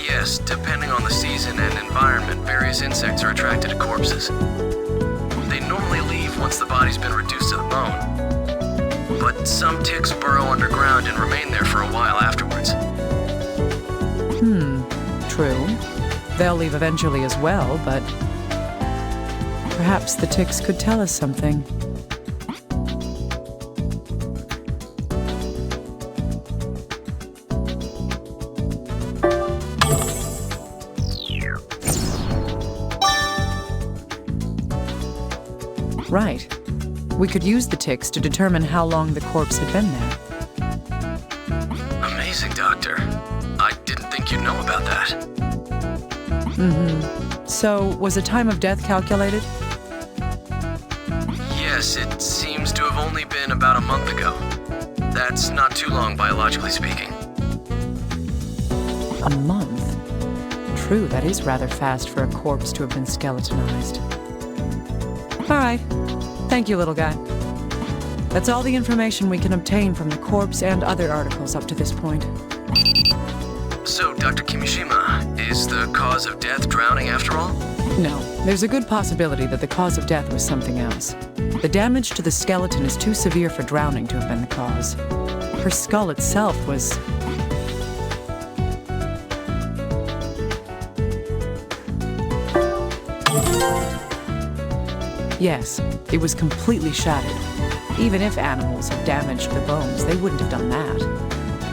Yes, depending on the season and environment, various insects are attracted to corpses. They normally leave once the body's been reduced to the bone. But some ticks burrow underground and remain there for a while afterwards. True. They'll leave eventually as well, but perhaps the ticks could tell us something. Right. We could use the ticks to determine how long the corpse had been there. Amazing, Doctor. I didn't think you'd know about that. So, was a time of death calculated? Yes, it seems to have only been about a month ago. That's not too long, biologically speaking. A month? True, that is rather fast for a corpse to have been skeletonized. All right. Thank you, little guy. That's all the information we can obtain from the corpse and other articles up to this point. So, Dr. Kimishima, is the cause of death drowning after all? No, there's a good possibility that the cause of death was something else. The damage to the skeleton is too severe for drowning to have been the cause. Her skull itself was... Yes, it was completely shattered. Even if animals had damaged the bones, they wouldn't have done that.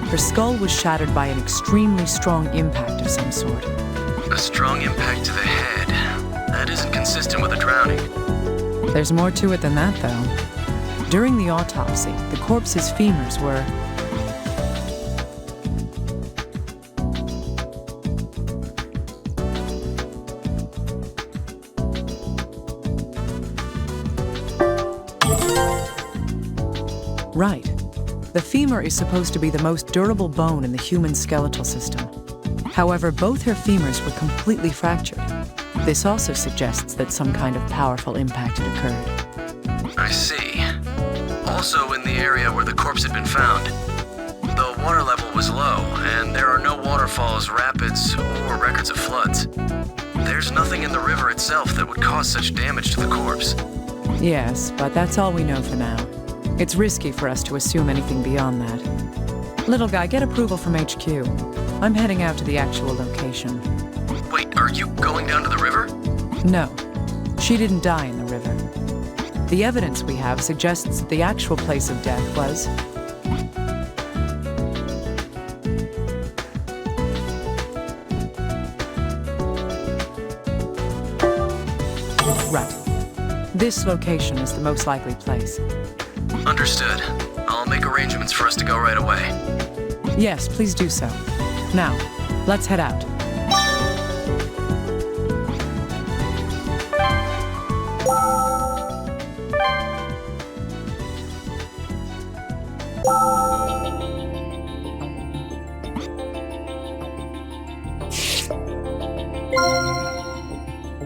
Her skull was shattered by an extremely strong impact of some sort. A strong impact to the head. That isn't consistent with a drowning. There's more to it than that, though. During the autopsy, the corpse's femurs were... Right. The femur is supposed to be the most durable bone in the human skeletal system. However, both her femurs were completely fractured. This also suggests that some kind of powerful impact had occurred. I see. Also in the area where the corpse had been found, the water level was low, and there are no waterfalls, rapids, or records of floods. There's nothing in the river itself that would cause such damage to the corpse. Yes, but that's all we know for now. It's risky for us to assume anything beyond that. Little guy, get approval from HQ. I'm heading out to the actual location. Wait, are you going down to the river? No, she didn't die in the river. The evidence we have suggests the actual place of death was... Right. This location is the most likely place. Understood. I'll make arrangements for us to go right away. Yes, please do so. Now, let's head out.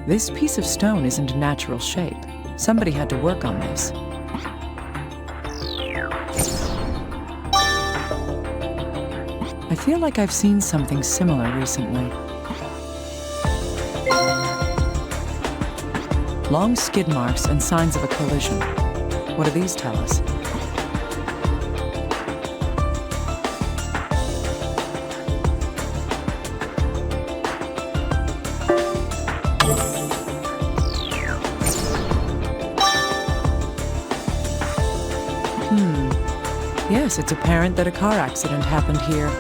This piece of stone isn't a natural shape. Somebody had to work on this. feel like I've seen something similar recently. Long skid marks and signs of a collision. What do these tell us? Yes, it's apparent that a car accident happened here.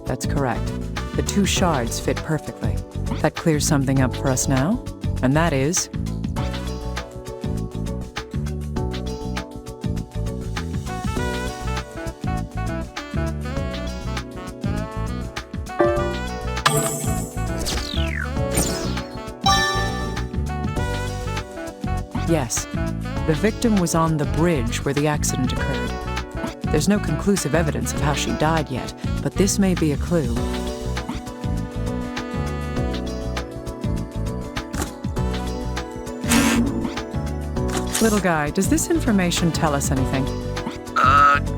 That's correct. The two shards fit perfectly. That clears something up for us now, and that is... Yes, the victim was on the bridge where the accident occurred. There's no conclusive evidence of how she died yet, but this may be a clue. Little guy, does this information tell us anything?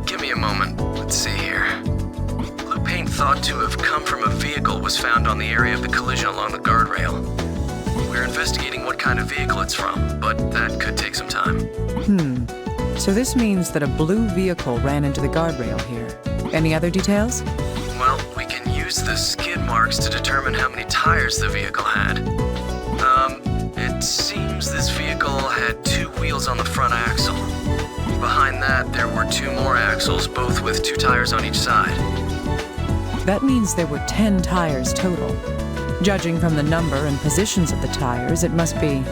Give me a moment. Let's see here. Blue paint thought to have come from a vehicle was found on the area of the collision along the guardrail. We're investigating what kind of vehicle it's from, but that could take some time. So this means that a blue vehicle ran into the guardrail here. Any other details? Well, we can use the skid marks to determine how many tires the vehicle had. It seems this vehicle had 2 wheels on the front axle. Behind that, there were 2 more axles, both with 2 tires on each side. That means there were 10 tires total. Judging from the number and positions of the tires, it must be...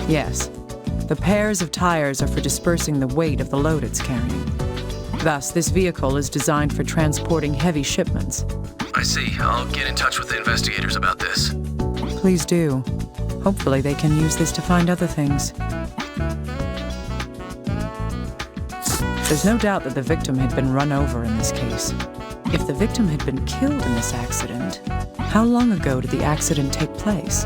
Yes, the pairs of tires are for dispersing the weight of the load it's carrying. Thus, this vehicle is designed for transporting heavy shipments. I see. I'll get in touch with the investigators about this. Please do. Hopefully they can use this to find other things. There's no doubt that the victim had been run over in this case. If the victim had been killed in this accident, how long ago did the accident take place?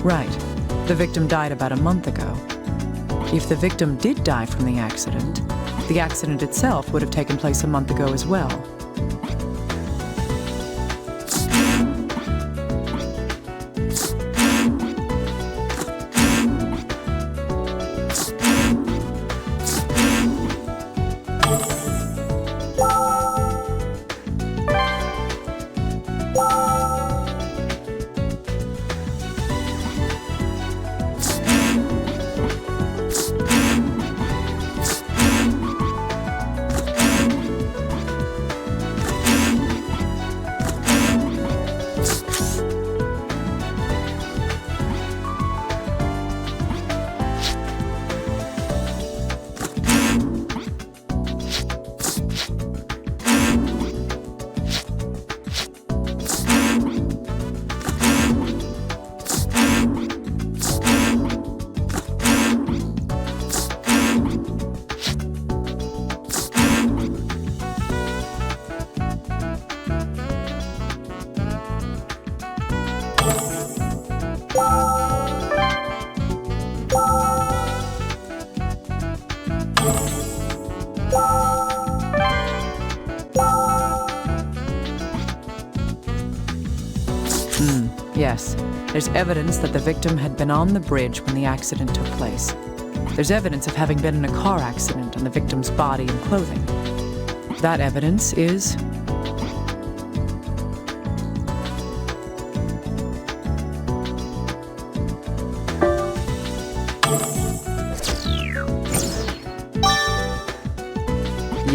Right. The victim died about a month ago. If the victim did die from the accident itself would have taken place a month ago as well. Yes, there's evidence that the victim had been on the bridge when the accident took place. There's evidence of having been in a car accident on the victim's body and clothing. That evidence is...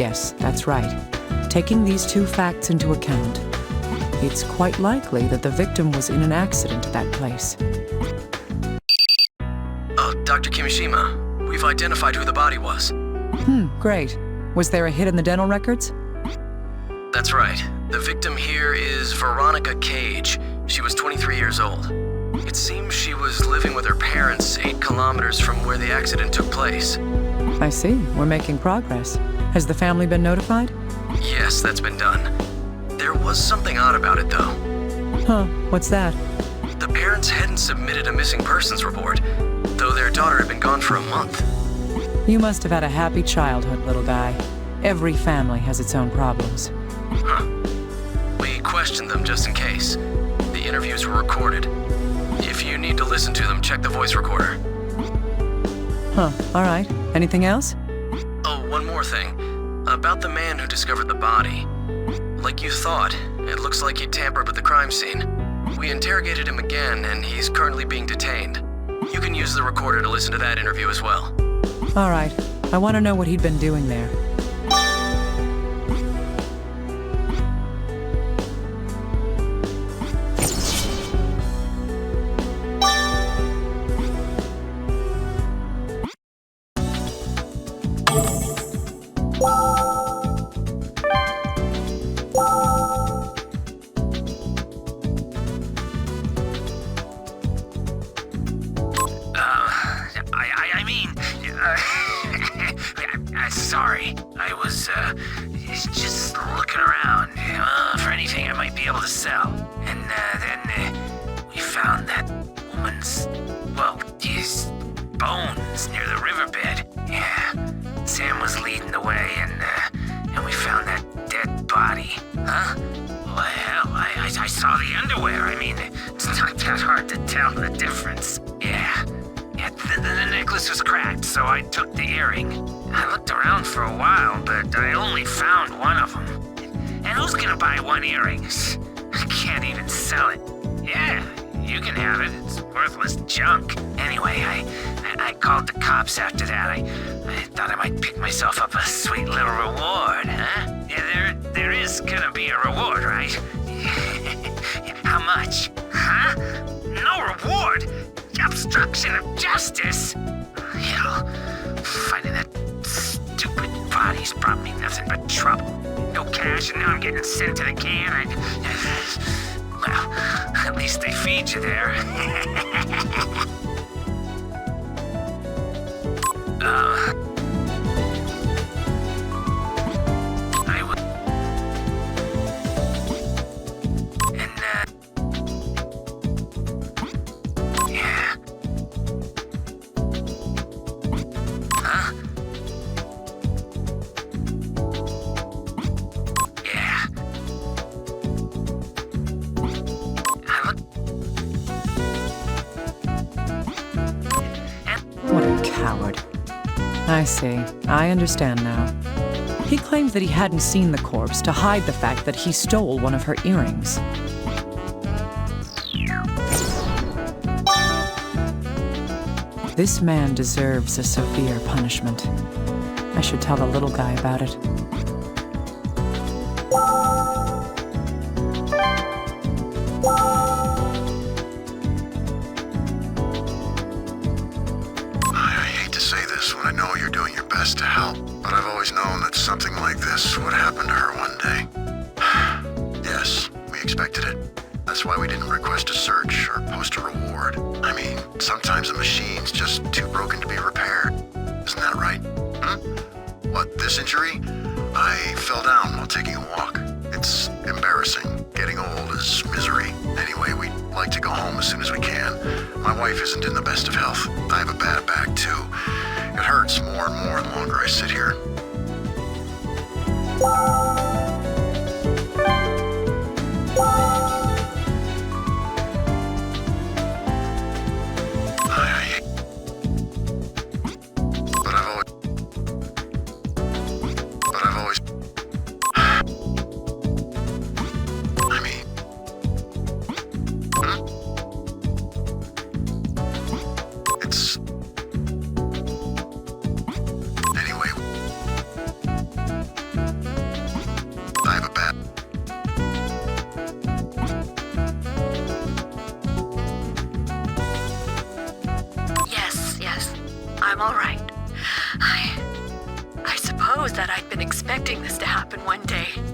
Yes, that's right. Taking these two facts into account, it's quite likely that the victim was in an accident at that place. Dr. Kimishima, we've identified who the body was. Great. Was there a hit in the dental records? That's right. The victim here is Veronica Cage. She was 23 years old. It seems she was living with her parents 8 kilometers from where the accident took place. I see. We're making progress. Has the family been notified? Yes, that's been done. There was something odd about it, though. Huh, what's that? The parents hadn't submitted a missing persons report, though their daughter had been gone for a month. You must have had a happy childhood, little guy. Every family has its own problems. Huh. We questioned them just in case. The interviews were recorded. If you need to listen to them, check the voice recorder. Huh, all right. Anything else? Oh, one more thing. About the man who discovered the body. Like you thought, it looks like he tampered with the crime scene. We interrogated him again, and he's currently being detained. You can use the recorder to listen to that interview as well. All right. I want to know what he'd been doing there. Sorry. I was, just looking around for anything I might be able to sell. And, then, we found that woman's, his bones near the riverbed. Yeah. Sam was leading the way, and we found that dead body. Huh? Well, hell, I saw the underwear. I mean, it's not that hard to tell the difference. Yeah. Yeah, the necklace was cracked, so I took the earring. I looked around for a while, but I only found one of them. And who's gonna buy one earring? I can't even sell it. Yeah, you can have it. It's worthless junk. Anyway, I called the cops after that. I thought I might pick myself up a sweet little reward, huh? Yeah, there is gonna be a reward, right? How much? Huh? No reward? Obstruction of justice? Hell, finding that stupid body's brought me nothing but trouble. No cash, and now I'm getting sent to the can. Well, at least they feed you there. I would... And, yeah. Huh? Yeah. What a coward. I see. I understand now. He claimed that he hadn't seen the corpse to hide the fact that he stole one of her earrings. This man deserves a severe punishment. I should tell the little guy about it. I hate to say this when I know you're doing your best to help, but I've always known that something like this would happen to her one day. Yes, we expected it. That's why we didn't request a search or post a reward. I mean, sometimes the machine's just too broken to be repaired. Isn't that right? What, this injury? I fell down while taking a walk. It's embarrassing. Getting old is misery. Anyway, we'd like to go home as soon as we can. My wife isn't in the best of health. I have a bad back, too. It hurts more and more the longer I sit here.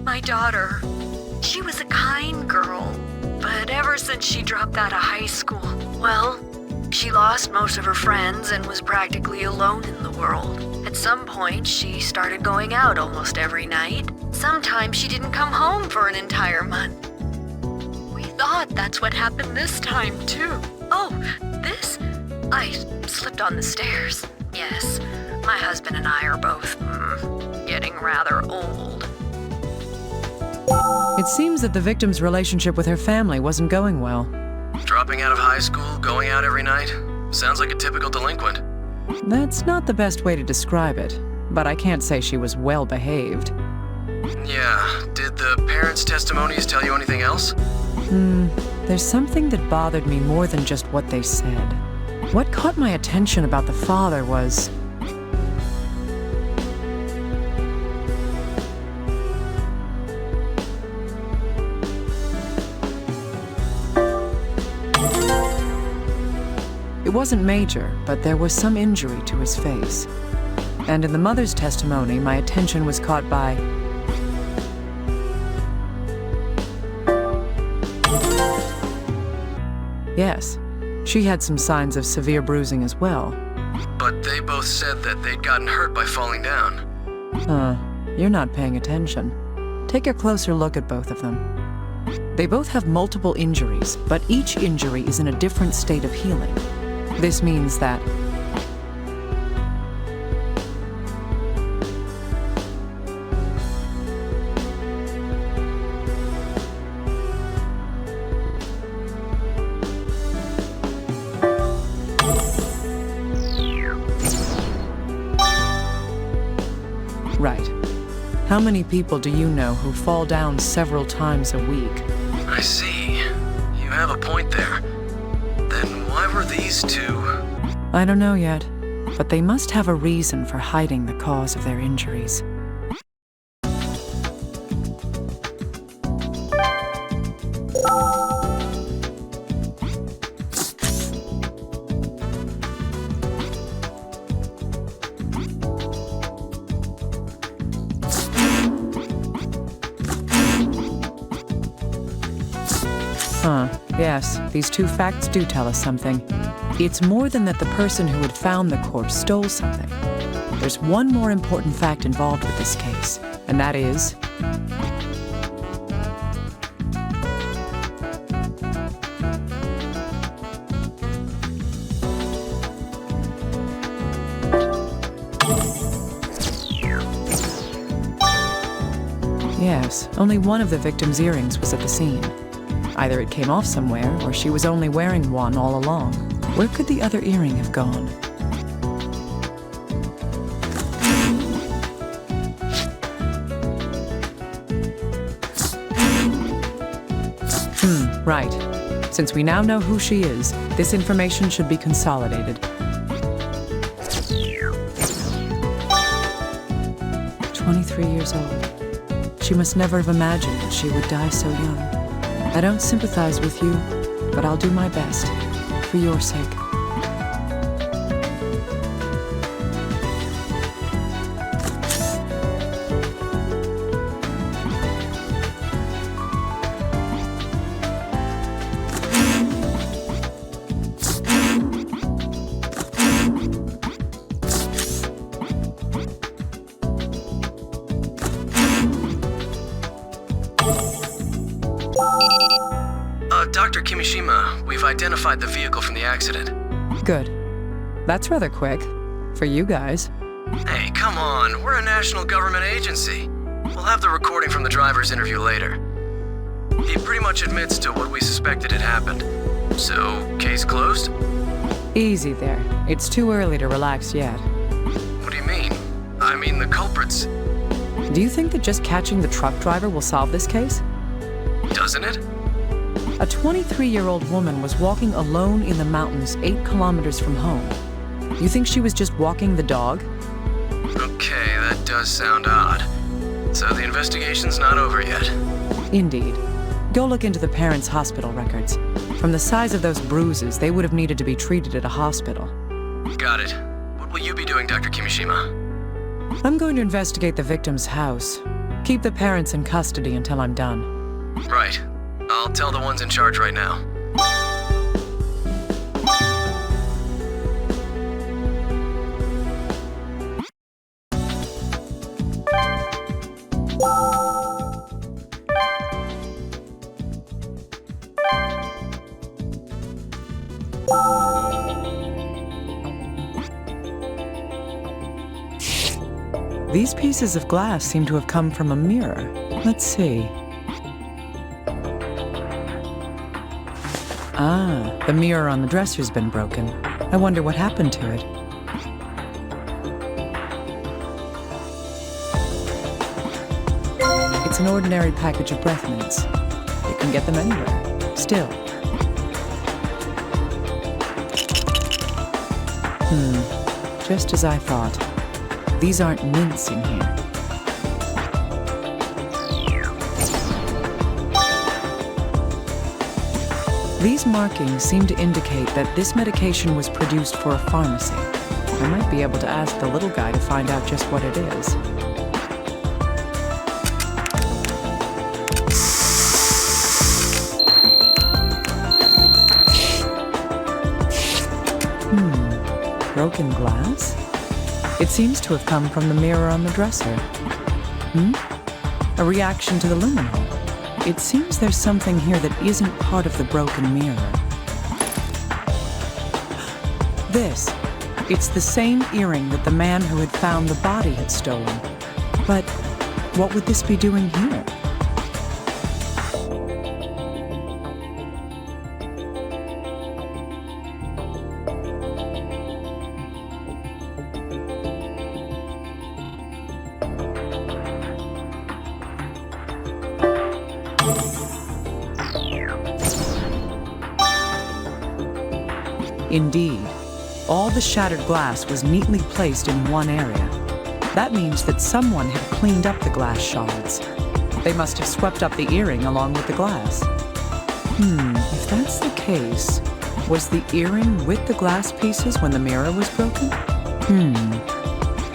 My daughter, she was a kind girl, but ever since she dropped out of high school, well, she lost most of her friends and was practically alone in the world. At some point, she started going out almost every night. Sometimes she didn't come home for an entire month. We thought that's what happened this time, too. Oh, this? I slipped on the stairs. Yes, my husband and I are both getting rather old. It seems that the victim's relationship with her family wasn't going well. Dropping out of high school, going out every night? Sounds like a typical delinquent. That's not the best way to describe it, but I can't say she was well behaved. Yeah, did the parents' testimonies tell you anything else? There's something that bothered me more than just what they said. What caught my attention about the father was... It wasn't major, but there was some injury to his face. And in the mother's testimony, my attention was caught by... Yes, she had some signs of severe bruising as well. But they both said that they'd gotten hurt by falling down. You're not paying attention. Take a closer look at both of them. They both have multiple injuries, but each injury is in a different state of healing. This means that Right. How many people do you know who fall down several times a week? I see. You have a point there. Then why were these two... I don't know yet, but they must have a reason for hiding the cause of their injuries. Yes, these two facts do tell us something. It's more than that the person who had found the corpse stole something. There's one more important fact involved with this case, and that is... Yes, only one of the victim's earrings was at the scene. Either it came off somewhere, or she was only wearing one all along. Where could the other earring have gone? Right. Since we now know who she is, this information should be consolidated. 23 years old. She must never have imagined that she would die so young. I don't sympathize with you, but I'll do my best, for your sake. Dr. Kimishima, we've identified the vehicle from the accident. Good. That's rather quick. For you guys. Hey, come on. We're a national government agency. We'll have the recording from the driver's interview later. He pretty much admits to what we suspected had happened. So, case closed? Easy there. It's too early to relax yet. What do you mean? I mean the culprits. Do you think that just catching the truck driver will solve this case? Doesn't it? A 23-year-old woman was walking alone in the mountains 8 kilometers from home. You think she was just walking the dog? Okay, that does sound odd. So the investigation's not over yet. Indeed. Go look into the parents' hospital records. From the size of those bruises, they would have needed to be treated at a hospital. Got it. What will you be doing, Dr. Kimishima? I'm going to investigate the victim's house. Keep the parents in custody until I'm done. Right. I'll tell the ones in charge right now. These pieces of glass seem to have come from a mirror. Let's see. Ah, the mirror on the dresser's been broken. I wonder what happened to it. It's an ordinary package of breath mints. You can get them anywhere. Still. Just as I thought. These aren't mints in here. These markings seem to indicate that this medication was produced for a pharmacy. I might be able to ask the little guy to find out just what it is. Broken glass? It seems to have come from the mirror on the dresser. A reaction to the luminol. It seems there's something here that isn't part of the broken mirror. This. It's the same earring that the man who had found the body had stolen. But what would this be doing here? Indeed, all the shattered glass was neatly placed in one area. That means that someone had cleaned up the glass shards. They must have swept up the earring along with the glass. If that's the case, was the earring with the glass pieces when the mirror was broken?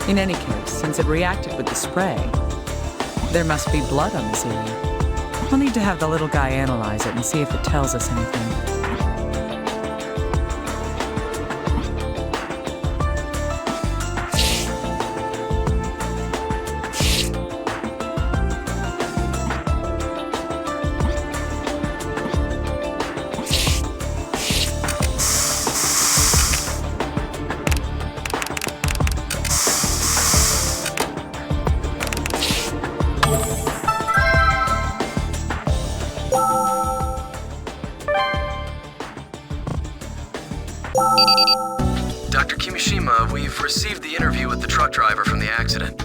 In any case, since it reacted with the spray, there must be blood on this earring. We'll need to have the little guy analyze it and see if it tells us anything. Dr. Kimishima, we've received the interview with the truck driver from the accident.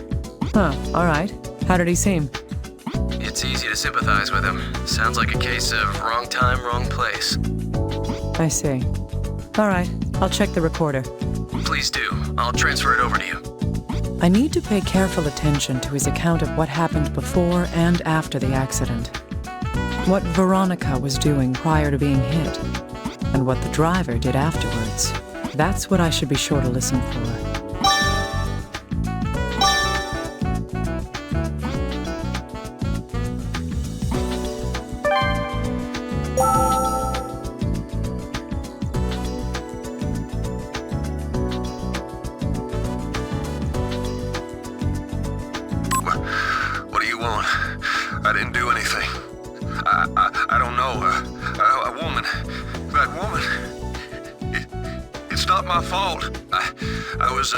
All right. How did he seem? It's easy to sympathize with him. Sounds like a case of wrong time, wrong place. I see. All right. I'll check the recorder. Please do. I'll transfer it over to you. I need to pay careful attention to his account of what happened before and after the accident. What Veronica was doing prior to being hit, and what the driver did afterwards. That's what I should be sure to listen for. What do you want? I didn't do anything. I don't know. A woman. That woman. It's not my fault. I was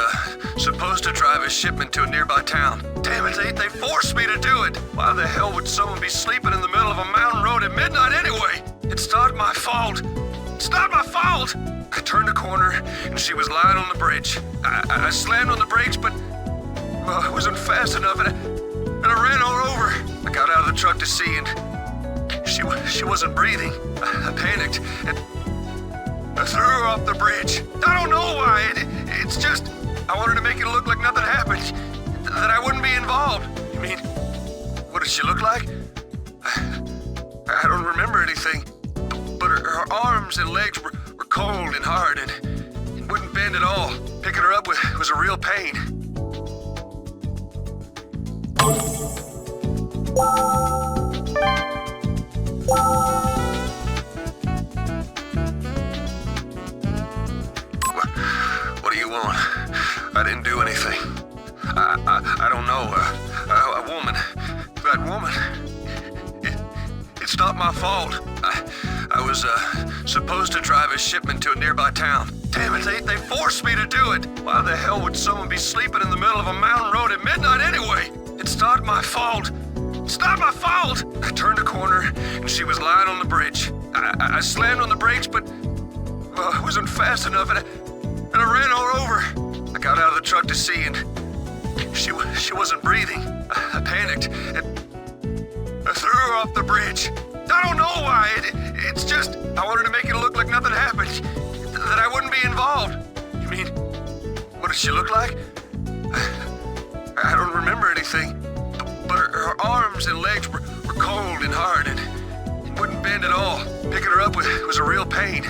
supposed to drive a shipment to a nearby town. Damn it, they forced me to do it. Why the hell would someone be sleeping in the middle of a mountain road at midnight anyway? It's not my fault. It's not my fault. I turned a corner and she was lying on the bridge. I slammed on the brakes, but well, it wasn't fast enough, and I ran all over. I got out of the truck to see, and she wasn't breathing. I panicked and I threw her off the bridge. I don't know why. It's just I wanted to make it look like nothing happened, that I wouldn't be involved. You mean, what did she look like? I don't remember anything, but her arms and legs were cold and hard and wouldn't bend at all. Picking her up was a real pain. What do you want? I didn't do anything. I don't know. A woman. That woman. It's not my fault. I was supposed to drive a shipment to a nearby town. Damn it, they forced me to do it. Why the hell would someone be sleeping in the middle of a mountain road at midnight anyway? It's not my fault. It's not my fault. I turned a corner and she was lying on the bridge. I slammed on the brakes, but it wasn't fast enough, and I ran her over. I got out of the truck to see, and she wasn't breathing. I panicked and I threw her off the bridge. I don't know why. It's just I wanted to make it look like nothing happened, that I wouldn't be involved. You mean, what did she look like? I don't remember anything, but her arms and legs were cold and hard and wouldn't bend at all. Picking her up was a real pain.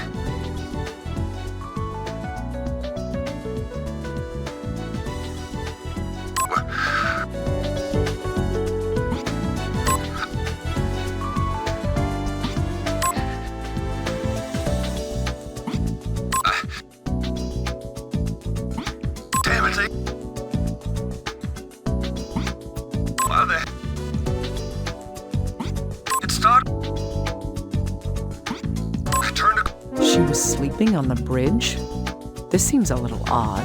She was sleeping on the bridge? This seems a little odd.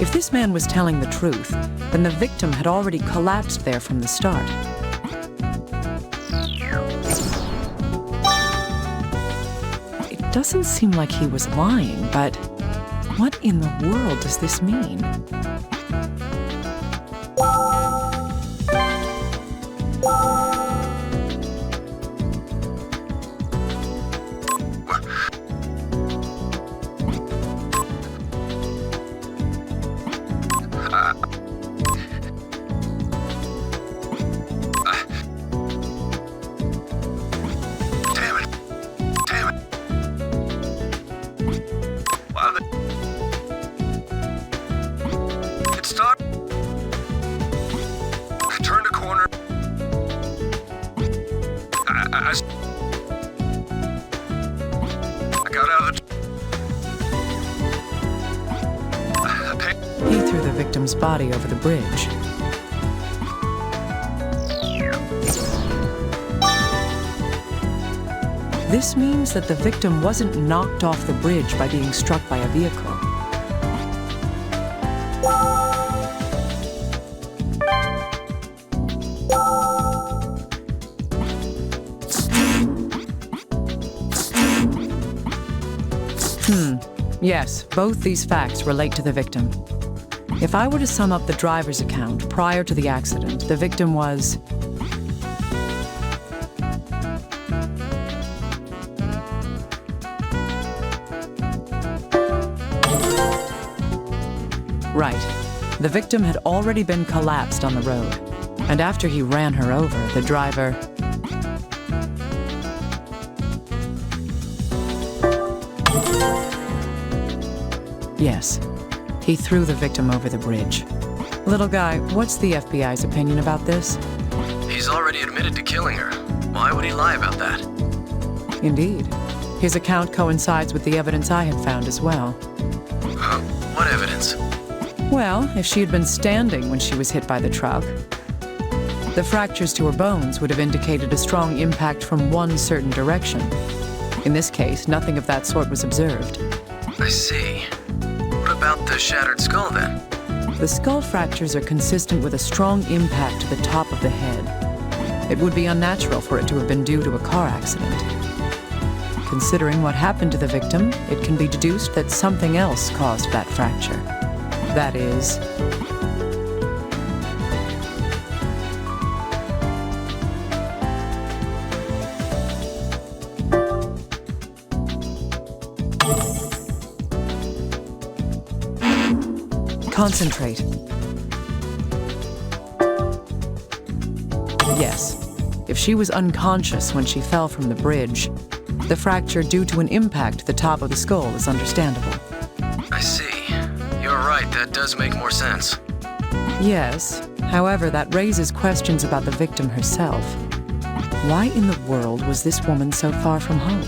If this man was telling the truth, then the victim had already collapsed there from the start. It doesn't seem like he was lying, but what in the world does this mean? He threw the victim's body over the bridge. This means that the victim wasn't knocked off the bridge by being struck by a vehicle. Yes, both these facts relate to the victim. If I were to sum up the driver's account prior to the accident, the victim was... Right. The victim had already been collapsed on the road. And after he ran her over, the driver... Yes, he threw the victim over the bridge. Little guy, what's the FBI's opinion about this? He's already admitted to killing her. Why would he lie about that? Indeed. His account coincides with the evidence I had found as well. What evidence? Well, if she had been standing when she was hit by the truck, the fractures to her bones would have indicated a strong impact from one certain direction. In this case, nothing of that sort was observed. I see. What about the shattered skull, then? The skull fractures are consistent with a strong impact to the top of the head. It would be unnatural for it to have been due to a car accident. Considering what happened to the victim, it can be deduced that something else caused that fracture. That is... Concentrate. Yes. If she was unconscious when she fell from the bridge, the fracture due to an impact to the top of the skull is understandable. I see. You're right, that does make more sense. Yes, However, that raises questions about the victim herself. Why in the world was this woman so far from home?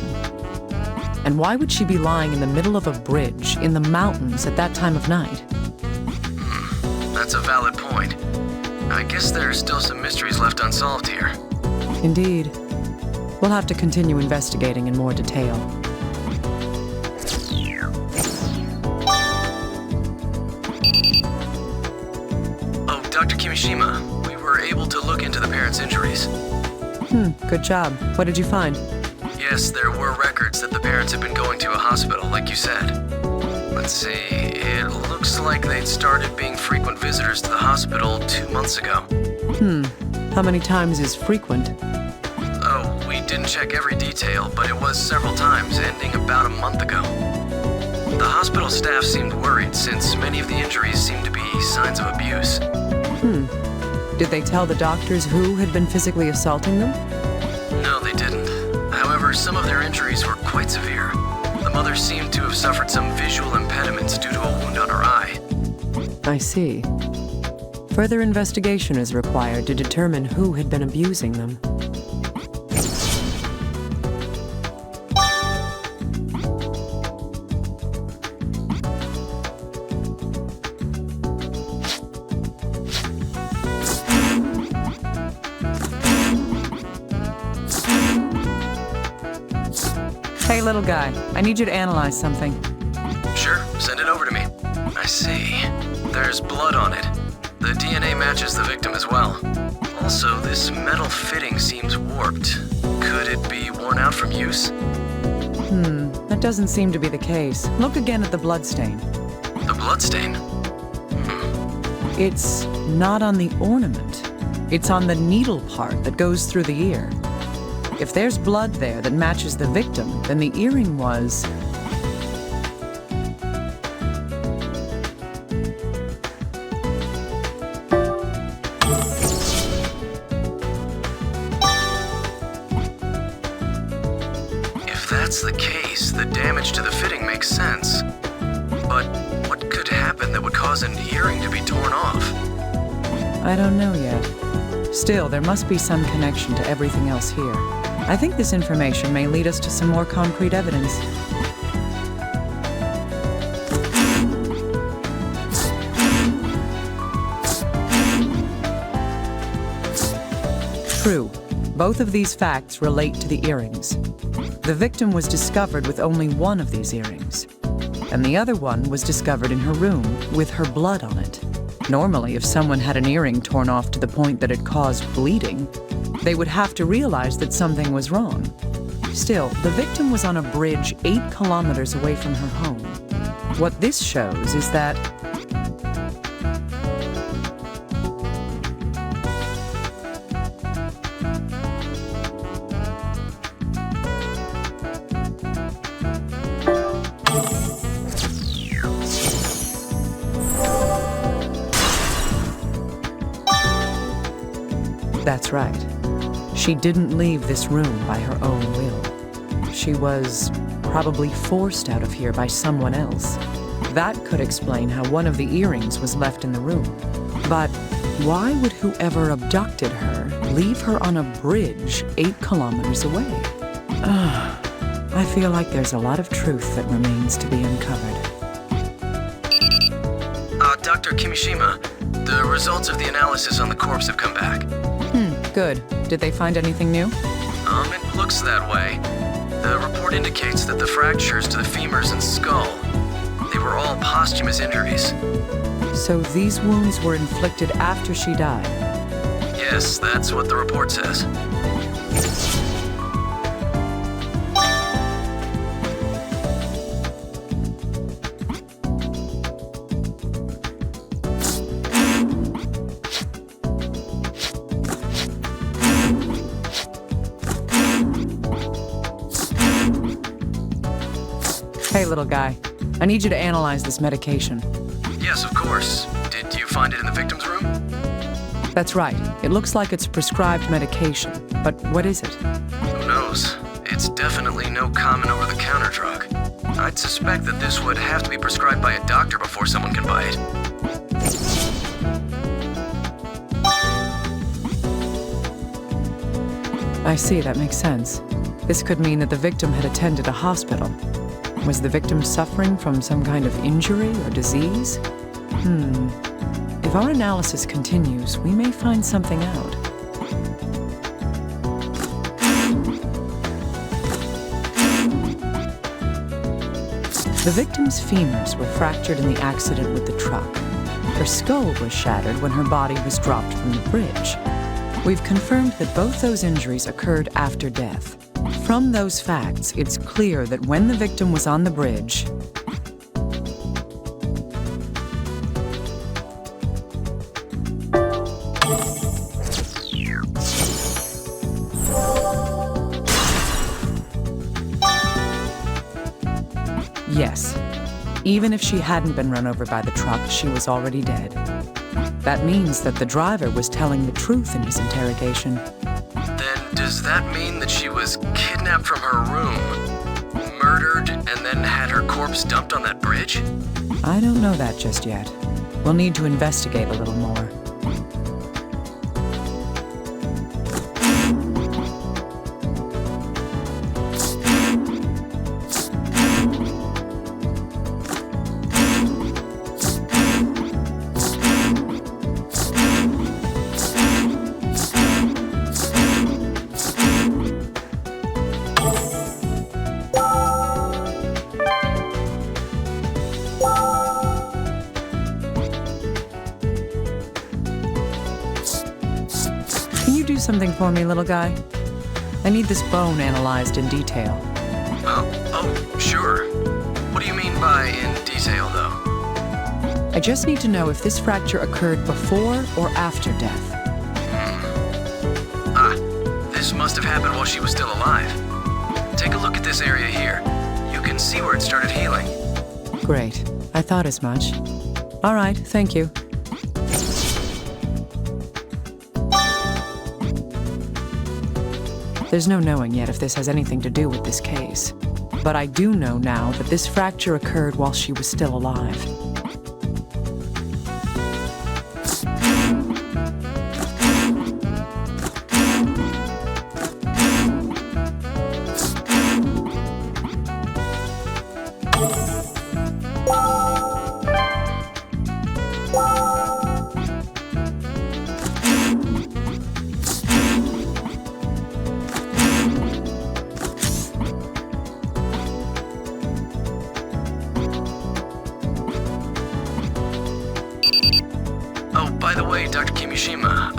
And why would she be lying in the middle of a bridge in the mountains at that time of night? That's a valid point. I guess there are still some mysteries left unsolved here. Indeed. We'll have to continue investigating in more detail. Oh, Dr. Kimishima, we were able to look into the parents' injuries. Good job. What did you find? Yes, there were records that the parents had been going to a hospital, like you said. Let's see, it looks like they'd started being frequent visitors to the hospital 2 months ago. How many times is frequent? Oh, we didn't check every detail, but it was several times, ending about a month ago. The hospital staff seemed worried since many of the injuries seemed to be signs of abuse. Did they tell the doctors who had been physically assaulting them? No, they didn't. However, some of their injuries were quite severe. The mother seemed to have suffered some visual impediments due to a wound on her eye. I see. Further investigation is required to determine who had been abusing them. Hey, little guy, I need you to analyze something. Sure, send it over to me. I see. There's blood on it. The DNA matches the victim as well. Also, this metal fitting seems warped. Could it be worn out from use? That doesn't seem to be the case. Look again at the bloodstain. The bloodstain? It's not on the ornament. It's on the needle part that goes through the ear. If there's blood there that matches the victim, then the earring was... If that's the case, the damage to the fitting makes sense. But what could happen that would cause an earring to be torn off? I don't know yet. Still, there must be some connection to everything else here. I think this information may lead us to some more concrete evidence. True. Both of these facts relate to the earrings. The victim was discovered with only one of these earrings, and the other one was discovered in her room with her blood on it. Normally, if someone had an earring torn off to the point that it caused bleeding, they would have to realize that something was wrong. Still, the victim was on a bridge 8 kilometers away from her home. What this shows is that That's right. She didn't leave this room by her own will. She was probably forced out of here by someone else. That could explain how one of the earrings was left in the room. But why would whoever abducted her leave her on a bridge 8 kilometers away? I feel like there's a lot of truth that remains to be uncovered. Dr. Kimishima, the results of the analysis on the corpse have come back. Good. Did they find anything new? It looks that way. The report indicates that the fractures to the femurs and skull, they were all posthumous injuries. So these wounds were inflicted after she died? Yes, that's what the report says. Hey, little guy. I need you to analyze this medication. Yes, of course. Did you find it in the victim's room? That's right. It looks like it's prescribed medication. But what is it? Who knows? It's definitely no common over-the-counter drug. I'd suspect that this would have to be prescribed by a doctor before someone can buy it. I see, that makes sense. This could mean that the victim had attended a hospital. Was the victim suffering from some kind of injury or disease? If our analysis continues, we may find something out. The victim's femurs were fractured in the accident with the truck. Her skull was shattered when her body was dropped from the bridge. We've confirmed that both those injuries occurred after death. From those facts, it's clear that when the victim was on the bridge, yes, even if she hadn't been run over by the truck, she was already dead. That means that the driver was telling the truth in his interrogation. Then does that mean that she was kidnapped from her room, murdered, and then had her corpse dumped on that bridge? I don't know that just yet. We'll need to investigate a little more. Something for me, little guy? I need this bone analyzed in detail. Oh, sure. What do you mean by in detail, though? I just need to know if this fracture occurred before or after death. This must have happened while she was still alive. Take a look at this area here. You can see where it started healing. Great. I thought as much. All right, thank you. There's no knowing yet if this has anything to do with this case. But I do know now that this fracture occurred while she was still alive.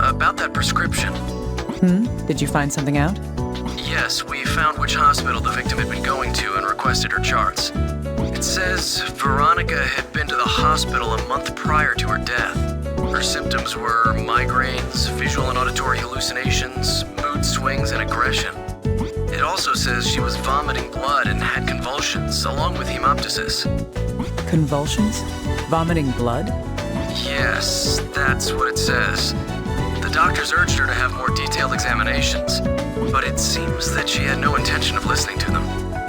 About that prescription. Did you find something out? Yes, we found which hospital the victim had been going to and requested her charts. It says Veronica had been to the hospital a month prior to her death. Her symptoms were migraines, visual and auditory hallucinations, mood swings, and aggression. It also says she was vomiting blood and had convulsions, along with hemoptysis. Convulsions? Vomiting blood? Yes, that's what it says. The doctors urged her to have more detailed examinations, but it seems that she had no intention of listening to them.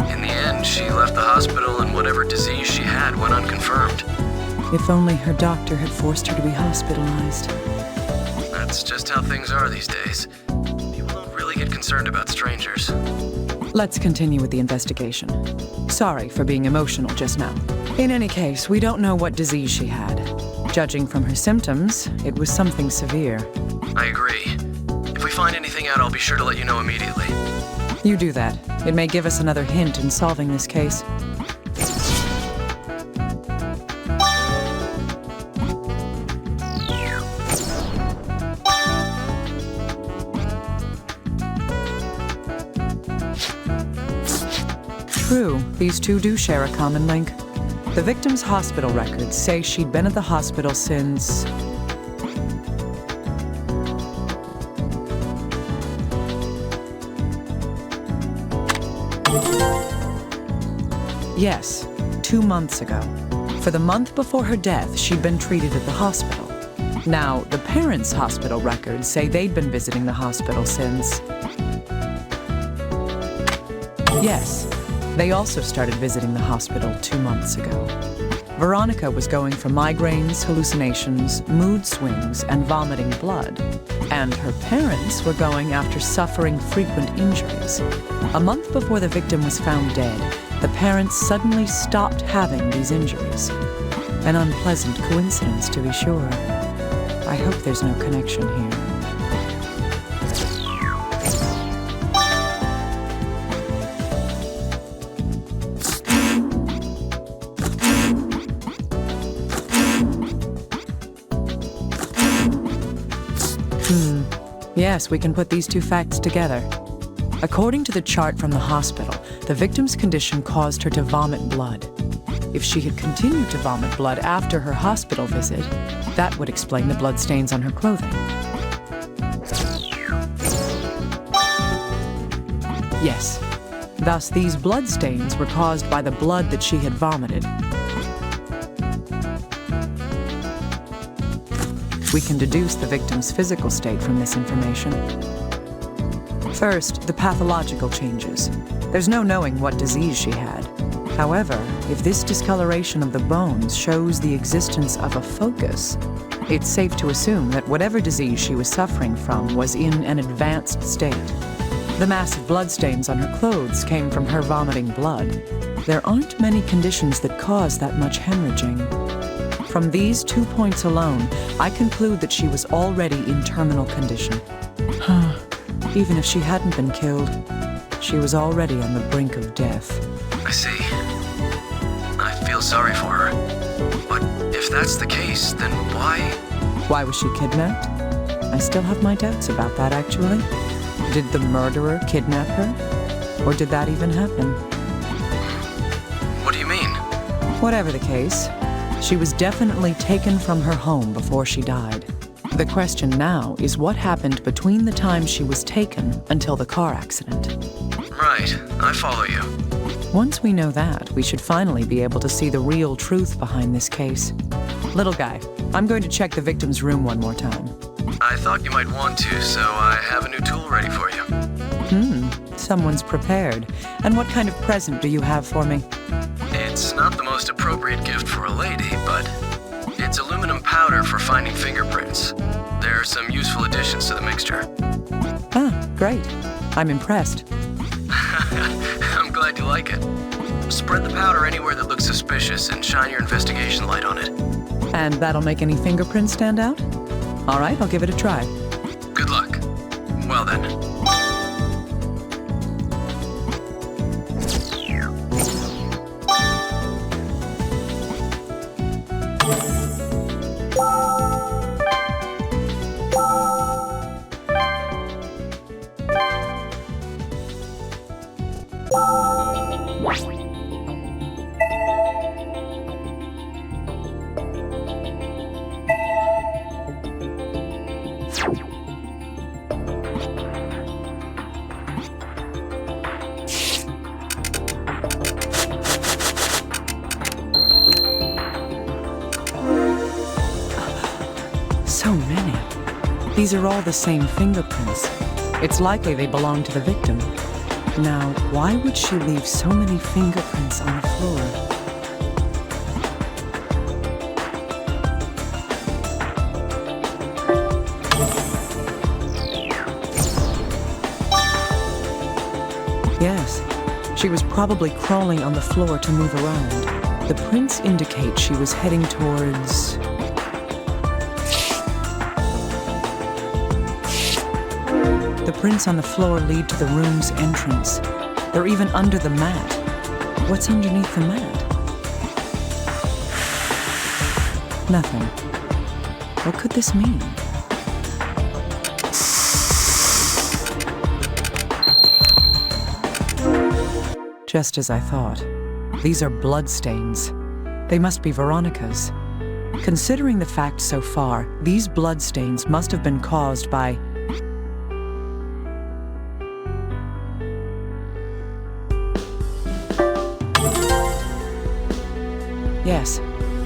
In the end, she left the hospital and whatever disease she had went unconfirmed. If only her doctor had forced her to be hospitalized. That's just how things are these days. People don't really get concerned about strangers. Let's continue with the investigation. Sorry for being emotional just now. In any case, we don't know what disease she had. Judging from her symptoms, it was something severe. I agree. If we find anything out, I'll be sure to let you know immediately. You do that. It may give us another hint in solving this case. True, these two do share a common link. The victim's hospital records say she'd been at the hospital since... Yes, 2 months ago. For the month before her death, she'd been treated at the hospital. Now, the parents' hospital records say they'd been visiting the hospital since... Yes, they also started visiting the hospital 2 months ago. Veronica was going for migraines, hallucinations, mood swings, and vomiting blood. And her parents were going after suffering frequent injuries. A month before the victim was found dead, the parents suddenly stopped having these injuries. An unpleasant coincidence, to be sure. I hope there's no connection here. Yes, we can put these two facts together. According to the chart from the hospital, the victim's condition caused her to vomit blood. If she had continued to vomit blood after her hospital visit, that would explain the bloodstains on her clothing. Yes. Thus, these bloodstains were caused by the blood that she had vomited. We can deduce the victim's physical state from this information. First, the pathological changes. There's no knowing what disease she had. However, if this discoloration of the bones shows the existence of a focus, it's safe to assume that whatever disease she was suffering from was in an advanced state. The massive bloodstains on her clothes came from her vomiting blood. There aren't many conditions that cause that much hemorrhaging. From these 2 points alone, I conclude that she was already in terminal condition. Even if she hadn't been killed, she was already on the brink of death. I see. I feel sorry for her. But if that's the case, then why? Why was she kidnapped? I still have my doubts about that, actually. Did the murderer kidnap her? Or did that even happen? What do you mean? Whatever the case, she was definitely taken from her home before she died. The question now is what happened between the time she was taken until the car accident. Right, I follow you. Once we know that, we should finally be able to see the real truth behind this case. Little guy, I'm going to check the victim's room one more time. I thought you might want to, so I have a new tool ready for you. Someone's prepared. And what kind of present do you have for me? It's not the most appropriate gift for a lady, but it's aluminum powder for finding fingerprints. There are some useful additions to the mixture. Great. I'm impressed. I'm glad you like it. Spread the powder anywhere that looks suspicious and shine your investigation light on it. And that'll make any fingerprints stand out? All right, I'll give it a try. Good luck. Well then. So many. These are all the same fingerprints. It's likely they belong to the victim. Now, why would she leave so many fingerprints on the floor? Yes, she was probably crawling on the floor to move around. The prints indicate she was heading towards... The prints on the floor lead to the room's entrance. They're even under the mat. What's underneath the mat? Nothing. What could this mean? Just as I thought. These are bloodstains. They must be Veronica's. Considering the facts so far, these bloodstains must have been caused by... Yes,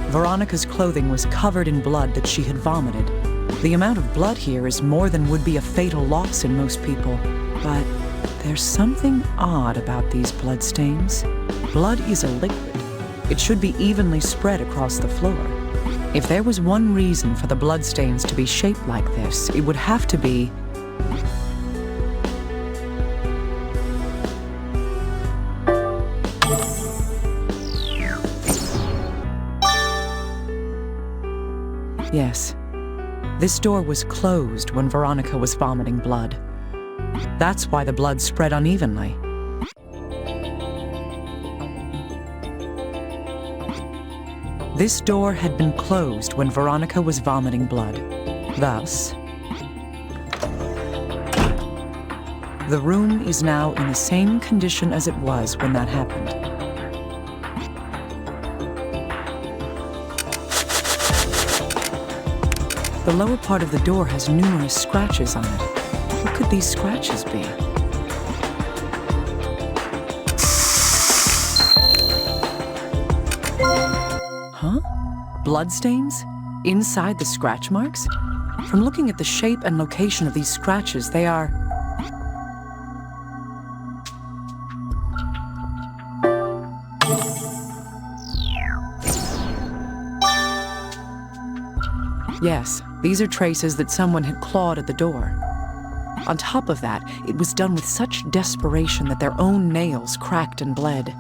Veronica's clothing was covered in blood that she had vomited. The amount of blood here is more than would be a fatal loss in most people. But there's something odd about these bloodstains. Blood is a liquid. it should be evenly spread across the floor. If there was one reason for the bloodstains to be shaped like this, it would have to be... Yes. This door was closed when Veronica was vomiting blood. That's why the blood spread unevenly. This door had been closed when Veronica was vomiting blood. Thus, the room is now in the same condition as it was when that happened. The lower part of the door has numerous scratches on it. What could these scratches be? Huh? Bloodstains? Inside the scratch marks? From looking at the shape and location of these scratches, they are... Yes, these are traces that someone had clawed at the door. On top of that, it was done with such desperation that their own nails cracked and bled.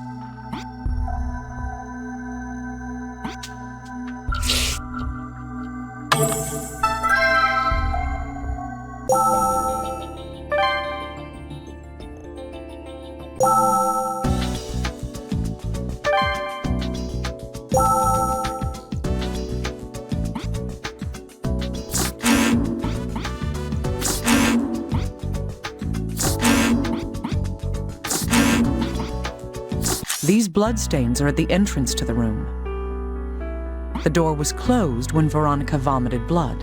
These bloodstains are at the entrance to the room. The door was closed when Veronica vomited blood.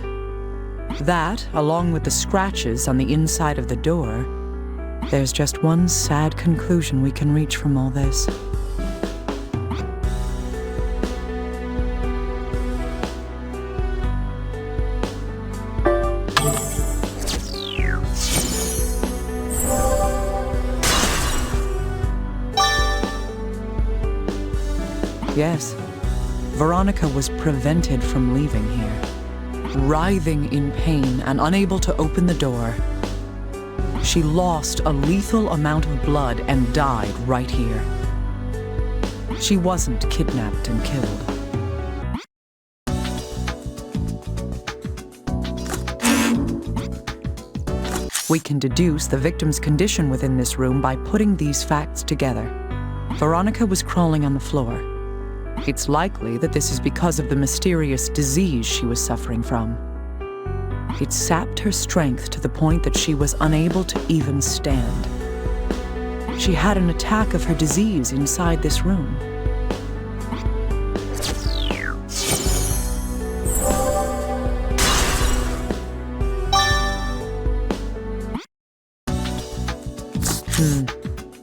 That, along with the scratches on the inside of the door, there's just one sad conclusion we can reach from all this. Yes, Veronica was prevented from leaving here. Writhing in pain and unable to open the door, she lost a lethal amount of blood and died right here. She wasn't kidnapped and killed. We can deduce the victim's condition within this room by putting these facts together. Veronica was crawling on the floor. It's likely that this is because of the mysterious disease she was suffering from. It sapped her strength to the point that she was unable to even stand. She had an attack of her disease inside this room.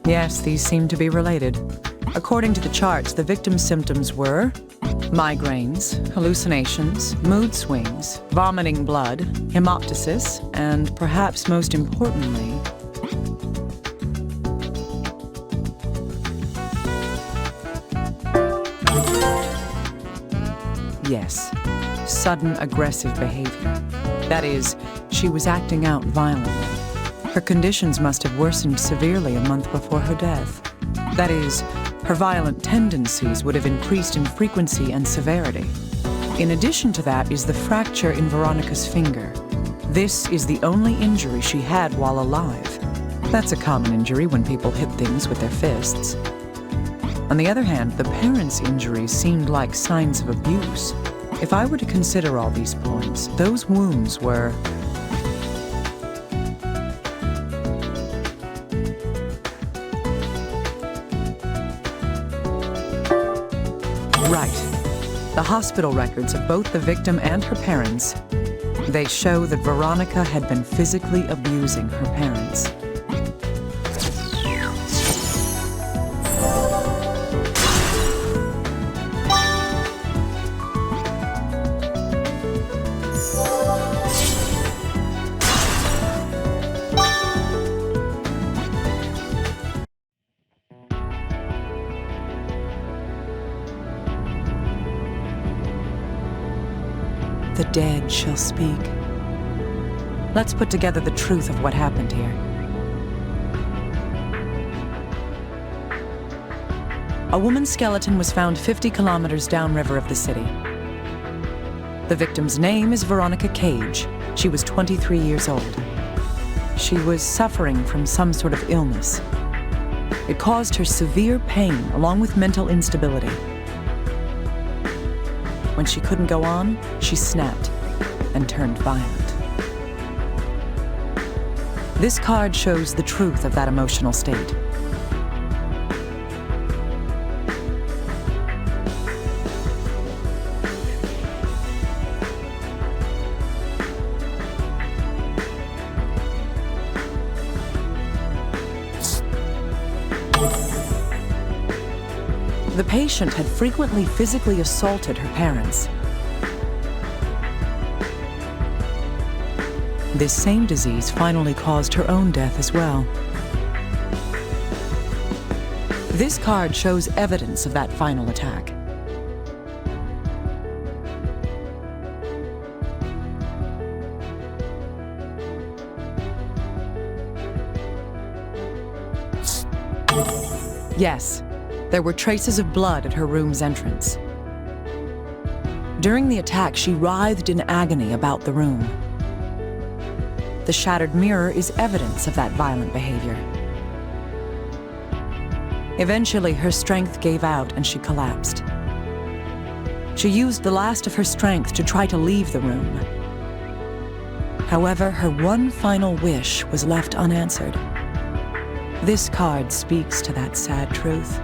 Yes, these seem to be related. According to the charts, the victim's symptoms were migraines, hallucinations, mood swings, vomiting blood, hemoptysis, and perhaps most importantly, yes, sudden aggressive behavior. That is, she was acting out violently. Her conditions must have worsened severely a month before her death. That is, her violent tendencies would have increased in frequency and severity. In addition to that is the fracture in Veronica's finger. This is the only injury she had while alive. That's a common injury when people hit things with their fists. On the other hand, the parents' injuries seemed like signs of abuse. If I were to consider all these points, those wounds were... Right. The hospital records of both the victim and her parents, they show that Veronica had been physically abusing her parents. the dead shall speak. Let's put together the truth of what happened here. A woman's skeleton was found 50 kilometers downriver of the city. The victim's name is Veronica Cage. She was 23 years old. She was suffering from some sort of illness. It caused her severe pain along with mental instability. When she couldn't go on, she snapped and turned violent. This card shows the truth of that emotional state. The patient had frequently physically assaulted her parents. This same disease finally caused her own death as well. This card shows evidence of that final attack. Yes. There were traces of blood at her room's entrance. During the attack, she writhed in agony about the room. The shattered mirror is evidence of that violent behavior. Eventually, her strength gave out and she collapsed. She used the last of her strength to try to leave the room. However, her one final wish was left unanswered. This card speaks to that sad truth.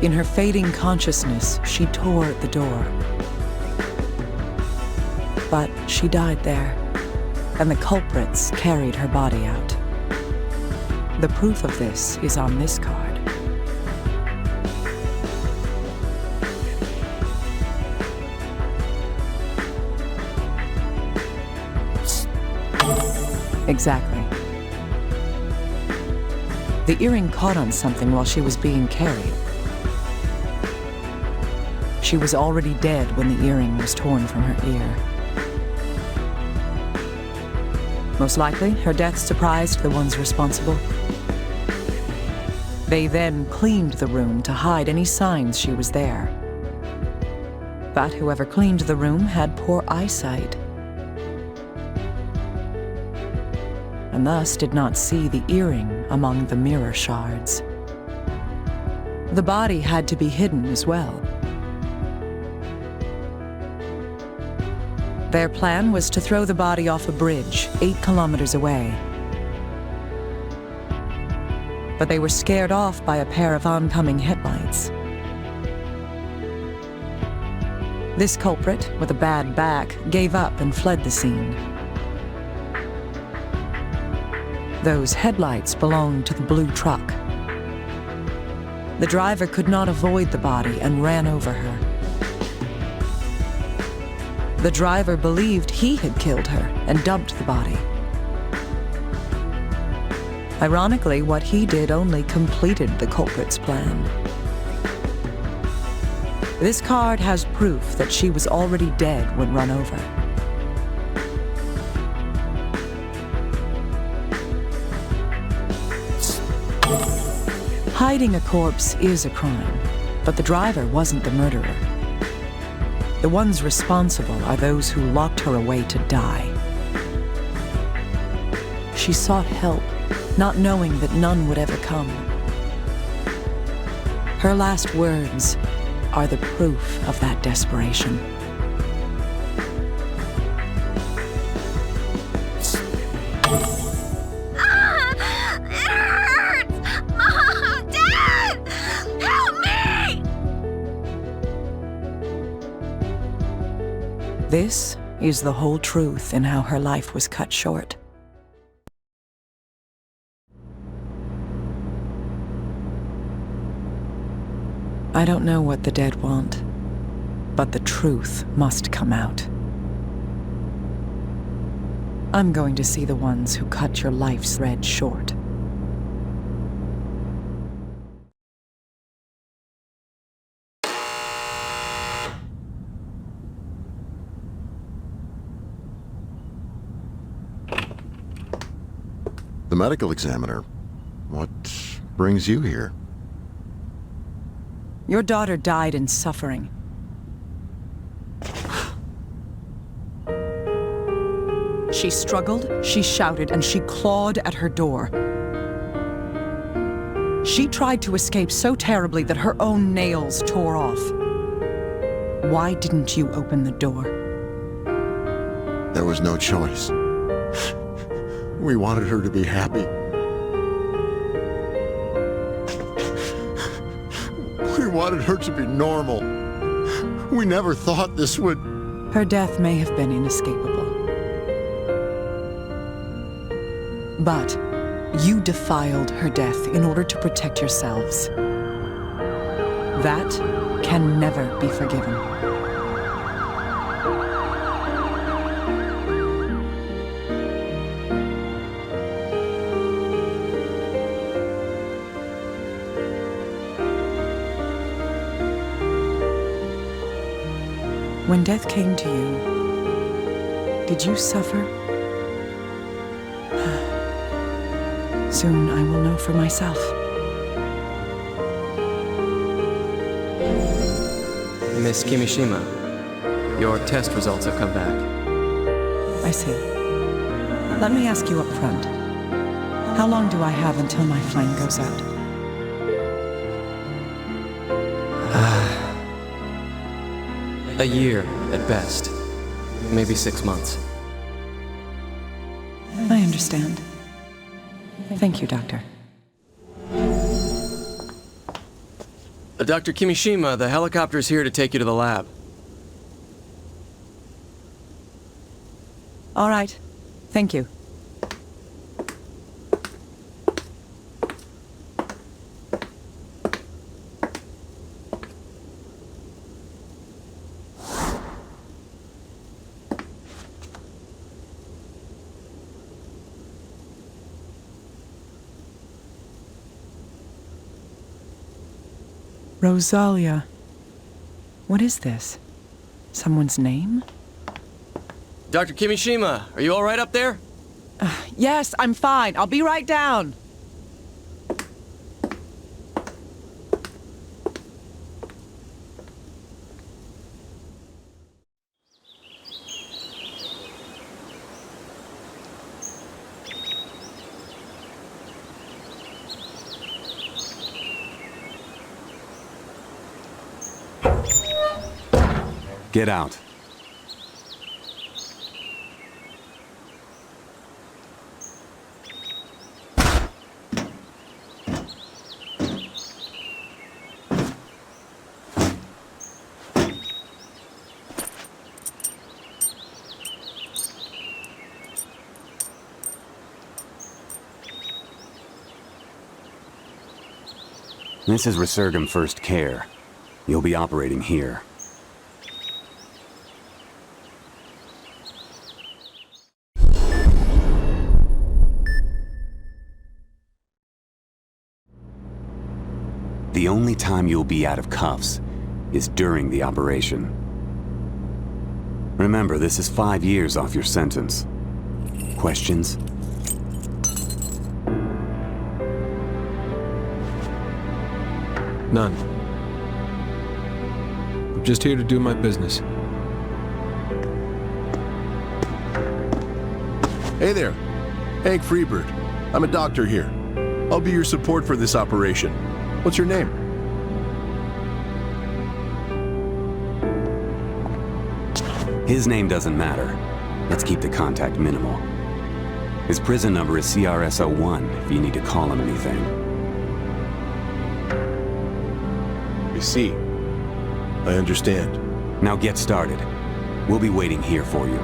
In her fading consciousness, she tore at the door. But she died there, and the culprits carried her body out. The proof of this is on this card. Exactly. The earring caught on something while she was being carried. She was already dead when the earring was torn from her ear. Most likely, her death surprised the ones responsible. They then cleaned the room to hide any signs she was there. But whoever cleaned the room had poor eyesight, and thus did not see the earring among the mirror shards. The body had to be hidden as well. Their plan was to throw the body off a bridge 8 kilometers away. But they were scared off by a pair of oncoming headlights. This culprit, with a bad back, gave up and fled the scene. Those headlights belonged to the blue truck. The driver could not avoid the body and ran over her. The driver believed he had killed her and dumped the body. Ironically, what he did only completed the culprit's plan. This card has proof that she was already dead when run over. Hiding a corpse is a crime, but the driver wasn't the murderer. The ones responsible are those who locked her away to die. She sought help, not knowing that none would ever come. Her last words are the proof of that desperation. This is the whole truth in how her life was cut short. I don't know what the dead want, but the truth must come out. I'm going to see the ones who cut your life's thread short. The medical examiner. What brings you here? Your daughter died in suffering. She struggled, she shouted, and she clawed at her door. She tried to escape so terribly that her own nails tore off. Why didn't you open the door? There was no choice. We wanted her to be happy. We wanted her to be normal. We never thought this would... Her death may have been inescapable. But you defiled her death in order to protect yourselves. That can never be forgiven. When death came to you, did you suffer? Soon I will know for myself. Miss Kimishima, your test results have come back. I see. Let me ask you up front. How long do I have until my flame goes out? A year at best. Maybe 6 months. I understand. Thank you, Doctor. Dr. Kimishima, the helicopter's here to take you to the lab. All right. Thank you. Rosalia. What is this? Someone's name? Dr. Kimishima, are you all right up there? Yes, I'm fine. I'll be right down. Get out. This is Resurgam First Care. You'll be operating here. The only time you'll be out of cuffs is during the operation. Remember, this is 5 years off your sentence. Questions? None. I'm just here to do my business. Hey there. Hank Freebird. I'm a doctor here. I'll be your support for this operation. What's your name? His name doesn't matter. Let's keep the contact minimal. His prison number is CRS-01 if you need to call him anything. I see. I understand. Now get started. We'll be waiting here for you.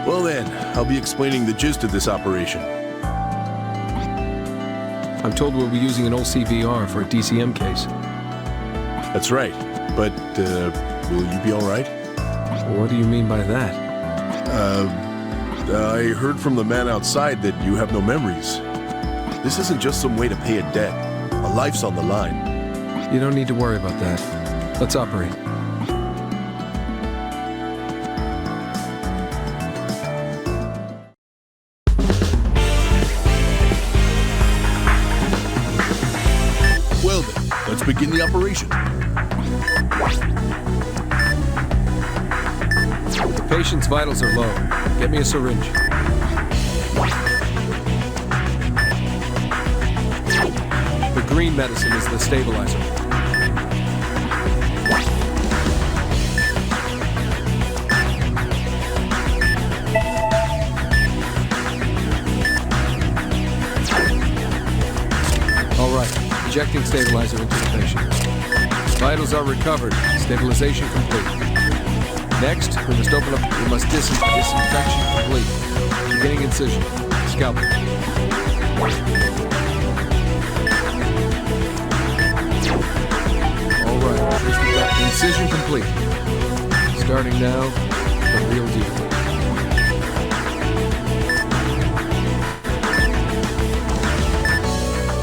Well then, I'll be explaining the gist of this operation. I'm told we'll be using an old CVR for a DCM case. That's right, but will you be all right? What do you mean by that? I heard from the man outside that you have no memories. This isn't just some way to pay a debt. A life's on the line. You don't need to worry about that. Let's operate. Well then, let's begin the operation. The patient's vitals are low. Get me a syringe. The green medicine is the stabilizer. All right, injecting stabilizer into the patient. Vitals are recovered. Stabilization complete. Next, we must open up. We must disinfection complete. Beginning incision. Scalpel. All right. Incision complete. Starting now, the real deal.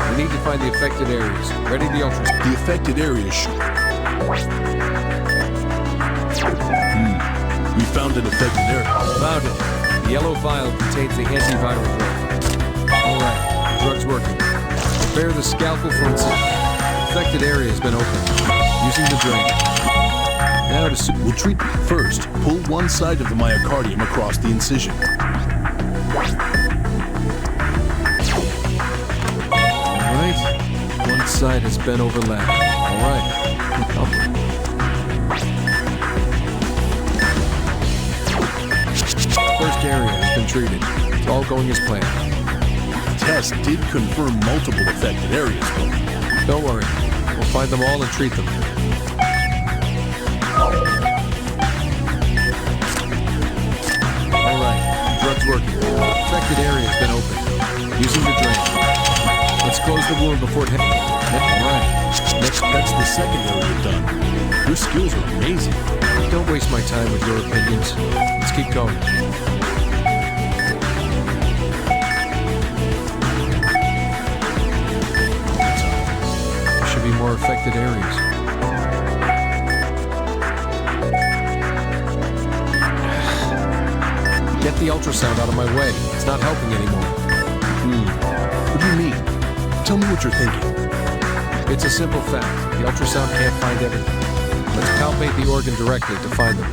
We need to find the affected areas. Ready the ultrasound. The affected areas. We found an affected area. Found it. The yellow vial contains the antiviral drug. All right, the drug's working. Prepare the scalpel for incision. Affected area has been opened. Using the drain. Now to we'll treat first. Pull one side of the myocardium across the incision. All right. One side has been overlapped. All right. First area has been treated. It's all going as planned. The test did confirm multiple affected areas, though. Don't worry. We'll find them all and treat them. All right. The drug's working. Affected area has been opened. Using the drain. Let's close the wound before it hits. All right. That's the second area done. Your skills are amazing. Don't waste my time with your opinions. Let's keep going. There should be more affected areas. Get the ultrasound out of my way. It's not helping anymore. What do you mean? Tell me what you're thinking. It's a simple fact. The ultrasound can't find everything. Let's palpate the organ directly to find them.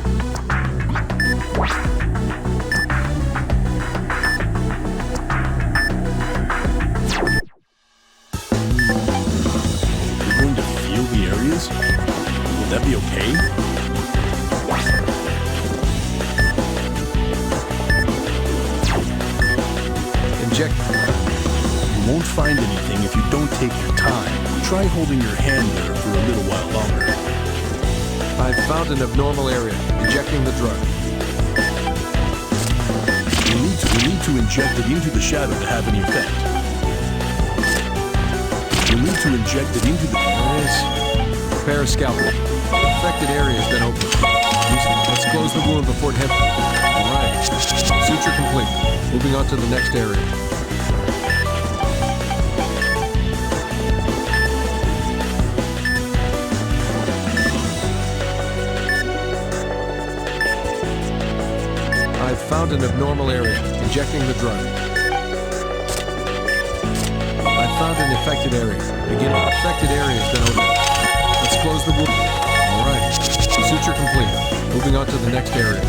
You're going to feel the areas? Would that be okay? Inject. You won't find anything if you don't take your time. Try holding your hand there for a little while longer. I've found an abnormal area. Injecting the drug. We need to inject it into the shadow to have any effect. You need to inject it into the... There it is. Prepare a scalpel. The affected area has been opened. Let's close the wound before it hits. All right. Suture complete. Moving on to the next area. I've found an abnormal area. Injecting the drug. I've found an affected area. Beginning. Affected area has been opened. Let's close the wound. All right. Suture complete. Moving on to the next area.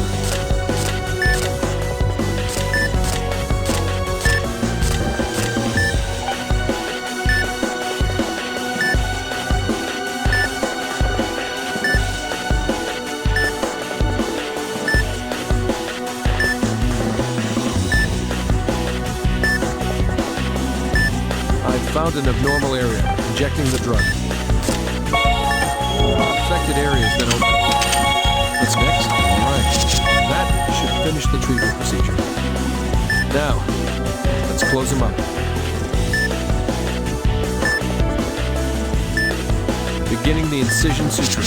Found an abnormal area. Injecting the drug. Affected area has been opened. What's next? All right. That should finish the treatment procedure. Now, let's close him up. Beginning the incision suture.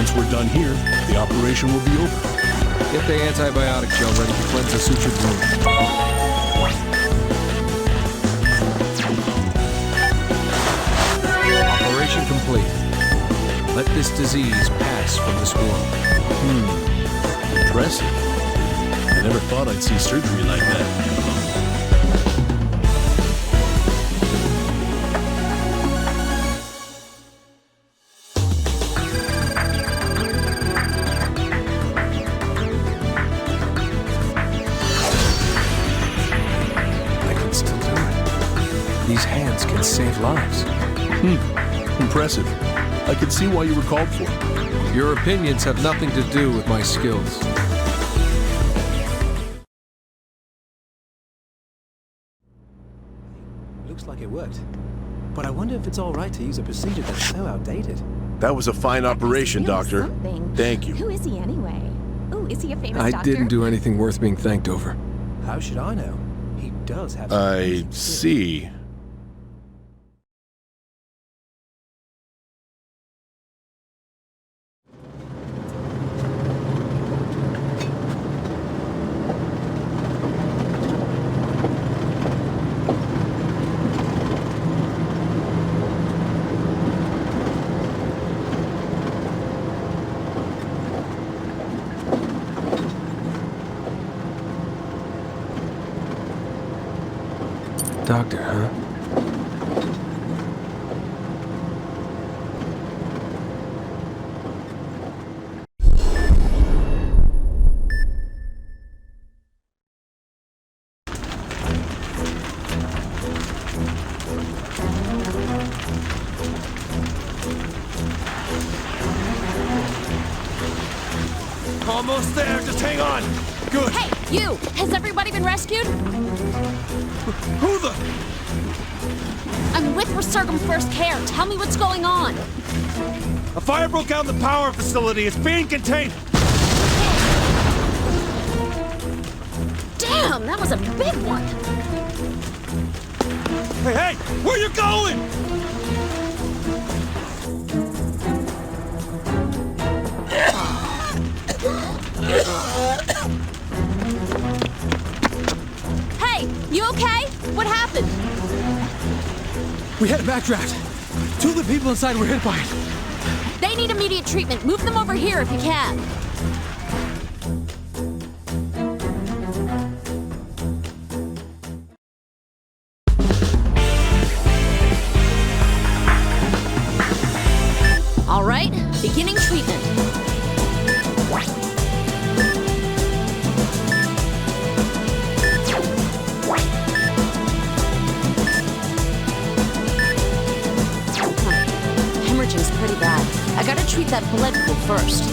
Once we're done here, the operation will be over. Get the antibiotic gel ready to cleanse the sutured wound. Operation complete. Let this disease pass from this world. Impressive. I never thought I'd see surgery like that. These hands can save lives. Impressive. I can see why you were called for. Your opinions have nothing to do with my skills. Looks like it worked. But I wonder if it's all right to use a procedure that's so outdated. That was a fine operation, Doctor. Thank you. Who is he anyway? Ooh, is he a famous I doctor? didn't do anything worth being thanked over. How should I know? He does have... I see. Doctor, huh? Almost there, just hang on. Good. Hey, you! Has everybody been rescued? Who the? I'm with Resurgam First Care. Tell me what's going on. A fire broke out in the power facility. It's being contained. Damn, that was a big one. Hey, where you going? Hey, you okay? What happened? We had a backdraft. 2 of the people inside were hit by it. They need immediate treatment. Move them over here if you can. All right, beginning treatment. Hemorrhaging's pretty bad. I gotta treat that blood pool first.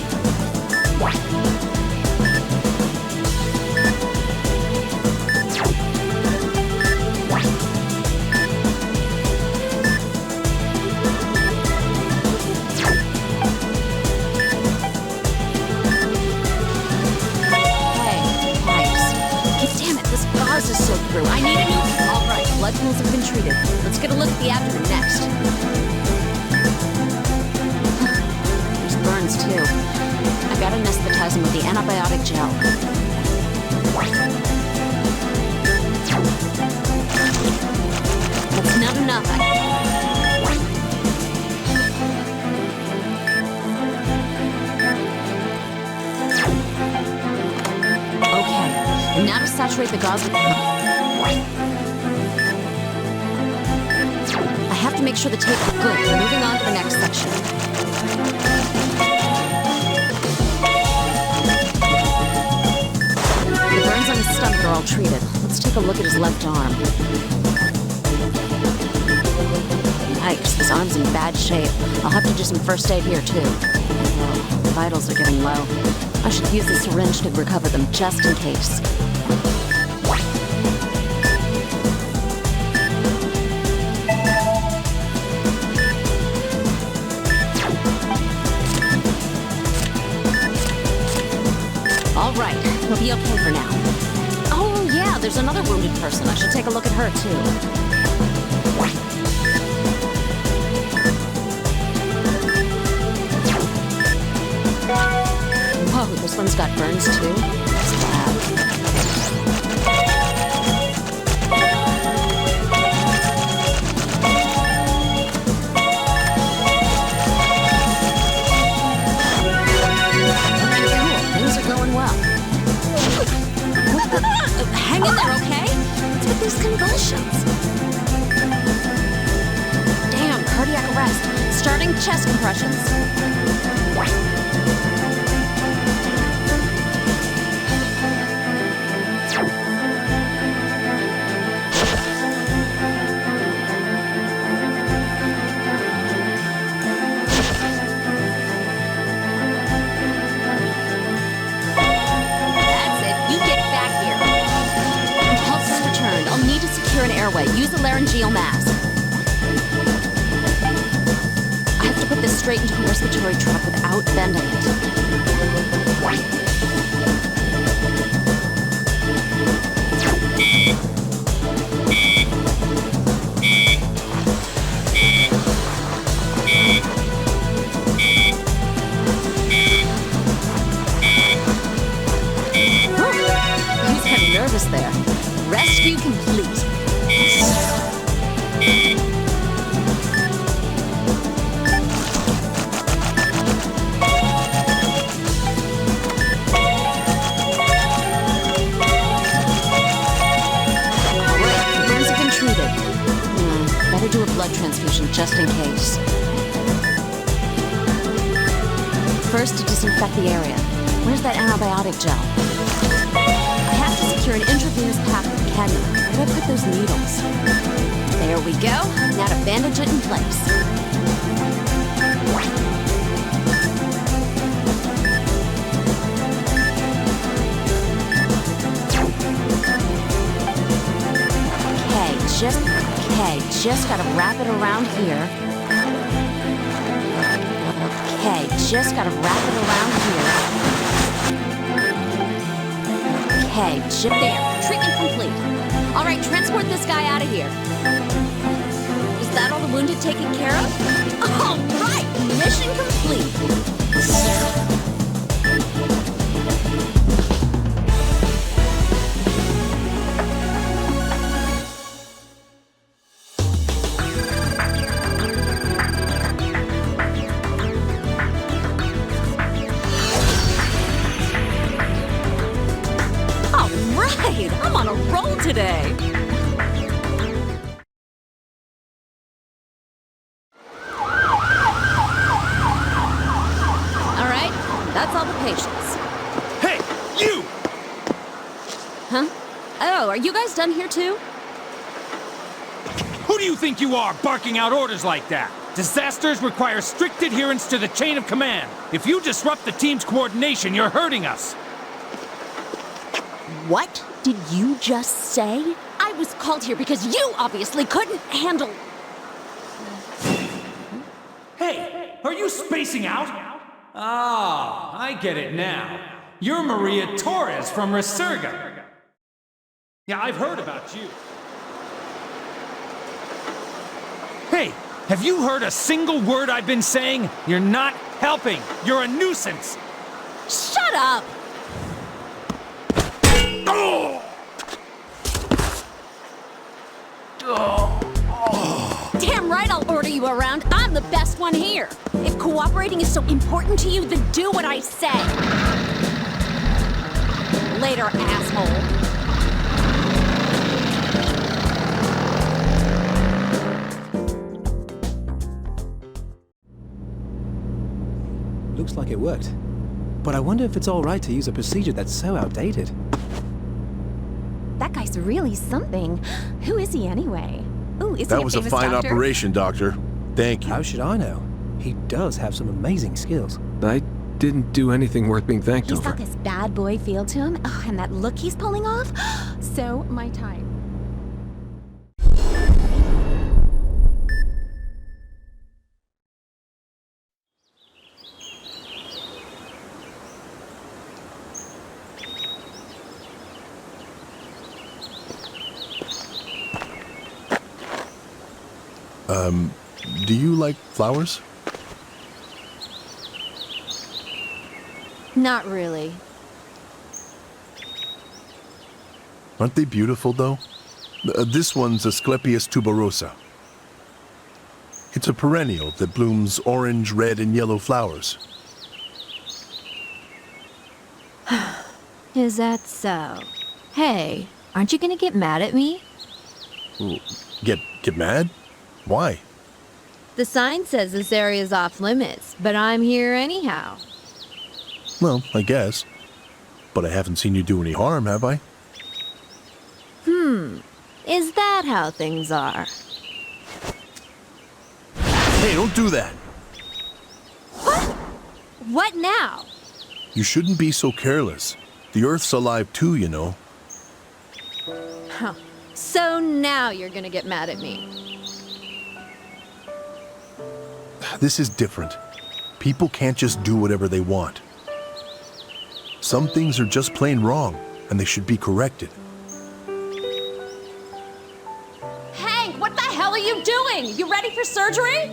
Is soaked through. I need a new... All right, blood pools have been treated. Let's get a look at the abdomen next. There's burns, too. I gotta anesthetize him with the antibiotic gel. That's not enough. And now to saturate the gauze with... I have to make sure the tape is good. Moving on to the next section. The burns on his stomach are all treated. Let's take a look at his left arm. Yikes, his arm's in bad shape. I'll have to do some first aid here, too. Oh, the vitals are getting low. I should use the syringe to recover them just in case. All right, he'll be okay for now. Oh, yeah, there's another wounded person. I should take a look at her, too. This one's got burns too. It's bad. Okay, cool. Things are going well. Hang in there, okay? What's with these convulsions? Damn, cardiac arrest. Starting chest compressions. That's it. You get back here. Pulse has returned. I'll need to secure an airway. Use a laryngeal mask. I have to put this straight into a respiratory tract without bending it. He's kind of nervous there. Rescue complete. Burns have been treated. Better do a blood transfusion just in case. First, to disinfect the area. Where's that antibiotic gel? I have to secure an intravenous pack with cannula. Where did I put those needles? There we go. Now to bandage it in place. Just gotta wrap it around here. Okay, just gotta wrap it around here. Okay, there. Treatment complete. All right, transport this guy out of here. Is that all the wounded taken care of? All right, mission complete. I'm on a roll today. All right, that's all the patients. Hey, you! Huh? Oh, are you guys done here too? Who do you think you are, barking out orders like that? Disasters require strict adherence to the chain of command. If you disrupt the team's coordination, you're hurting us. What did you just say? I was called here because you obviously couldn't handle... Hey, are you spacing out? Ah, I get it now. You're Maria Torres from Resurga. Yeah, I've heard about you. Hey, have you heard a single word I've been saying? You're not helping. You're a nuisance. Shut up! Oh! Damn right I'll order you around. I'm the best one here. If cooperating is so important to you, then do what I say. Later, asshole. Looks like it worked. But I wonder if it's all right to use a procedure that's so outdated. That guy's really something. Who is he anyway? Ooh, is he That a was a famous fine doctor? operation, Doctor. Thank you. How should I know? He does have some amazing skills. I didn't do anything worth being thanked He's over. got this bad boy feel to him. Oh, and that look he's pulling off. So my type. Do you like flowers? Not really. Aren't they beautiful, though? This one's Asclepias tuberosa. It's a perennial that blooms orange, red, and yellow flowers. Is that so? Hey, aren't you gonna get mad at me? Ooh, get mad? Why? The sign says this area's off limits, but I'm here anyhow. Well, I guess. But I haven't seen you do any harm, have I? Is that how things are? Hey, don't do that! What now? You shouldn't be so careless. The Earth's alive too, you know. Huh. So now you're gonna get mad at me. This is different. People can't just do whatever they want. Some things are just plain wrong, and they should be corrected. Hank, what the hell are you doing? You ready for surgery?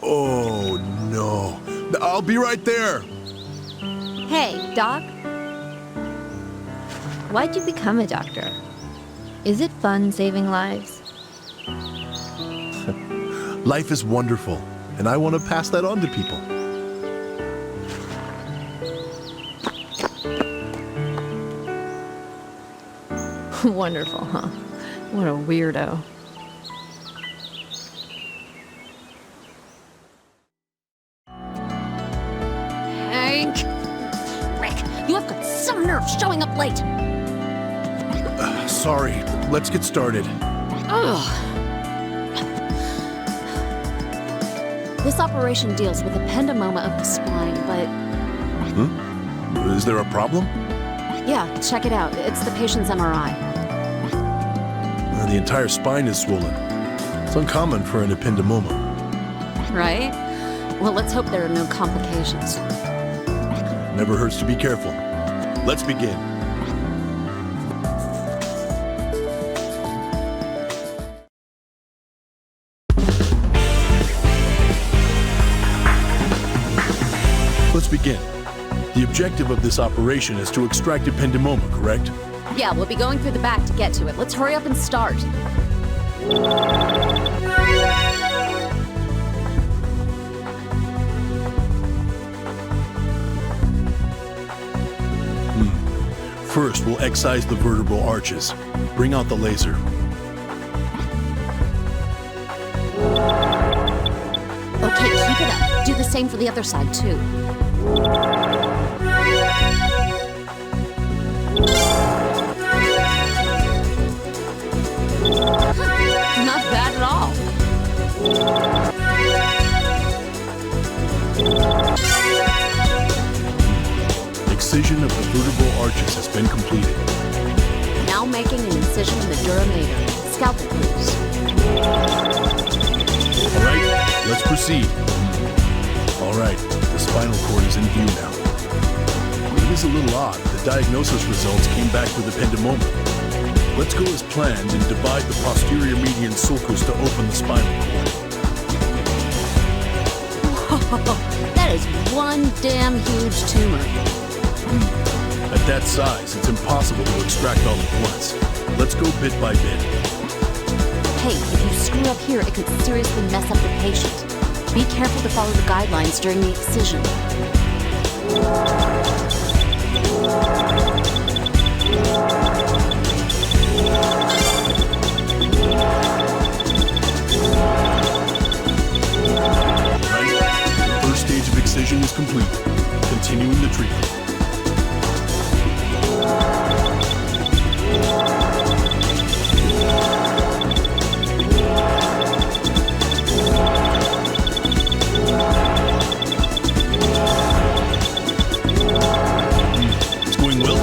Oh, no. I'll be right there. Hey, Doc. Why'd you become a doctor? Is it fun saving lives? Life is wonderful, and I want to pass that on to people. Wonderful, huh? What a weirdo. Hank! Rick, you have got some nerve showing up late. Sorry. Let's get started. Ugh. This operation deals with ependymoma of the spine, but... Is there a problem? Yeah, check it out. It's the patient's MRI. The entire spine is swollen. It's uncommon for an ependymoma. Right? Well, let's hope there are no complications. Never hurts to be careful. Let's begin. Let's begin. The objective of this operation is to extract ependymoma, correct? Yeah, we'll be going through the back to get to it. Let's hurry up and start. First, we'll excise the vertebral arches. Bring out the laser. Okay, keep it up. Do the same for the other side, too. Not bad at all. Excision of the vertebral arches has been completed. Now making an incision in the dura mater. Scalp it, please. All right, let's proceed. All right, the spinal cord is in view now. It is a little odd. The diagnosis results came back with ependymoma. Let's go as planned and divide the posterior median sulcus to open the spinal cord. Whoa, that is one damn huge tumor. At that size, it's impossible to extract all at once. Let's go bit by bit. Hey, if you screw up here, it could seriously mess up the patient. Be careful to follow the guidelines during the excision. Right. The first stage of excision is complete. Continuing the treatment. It's going well.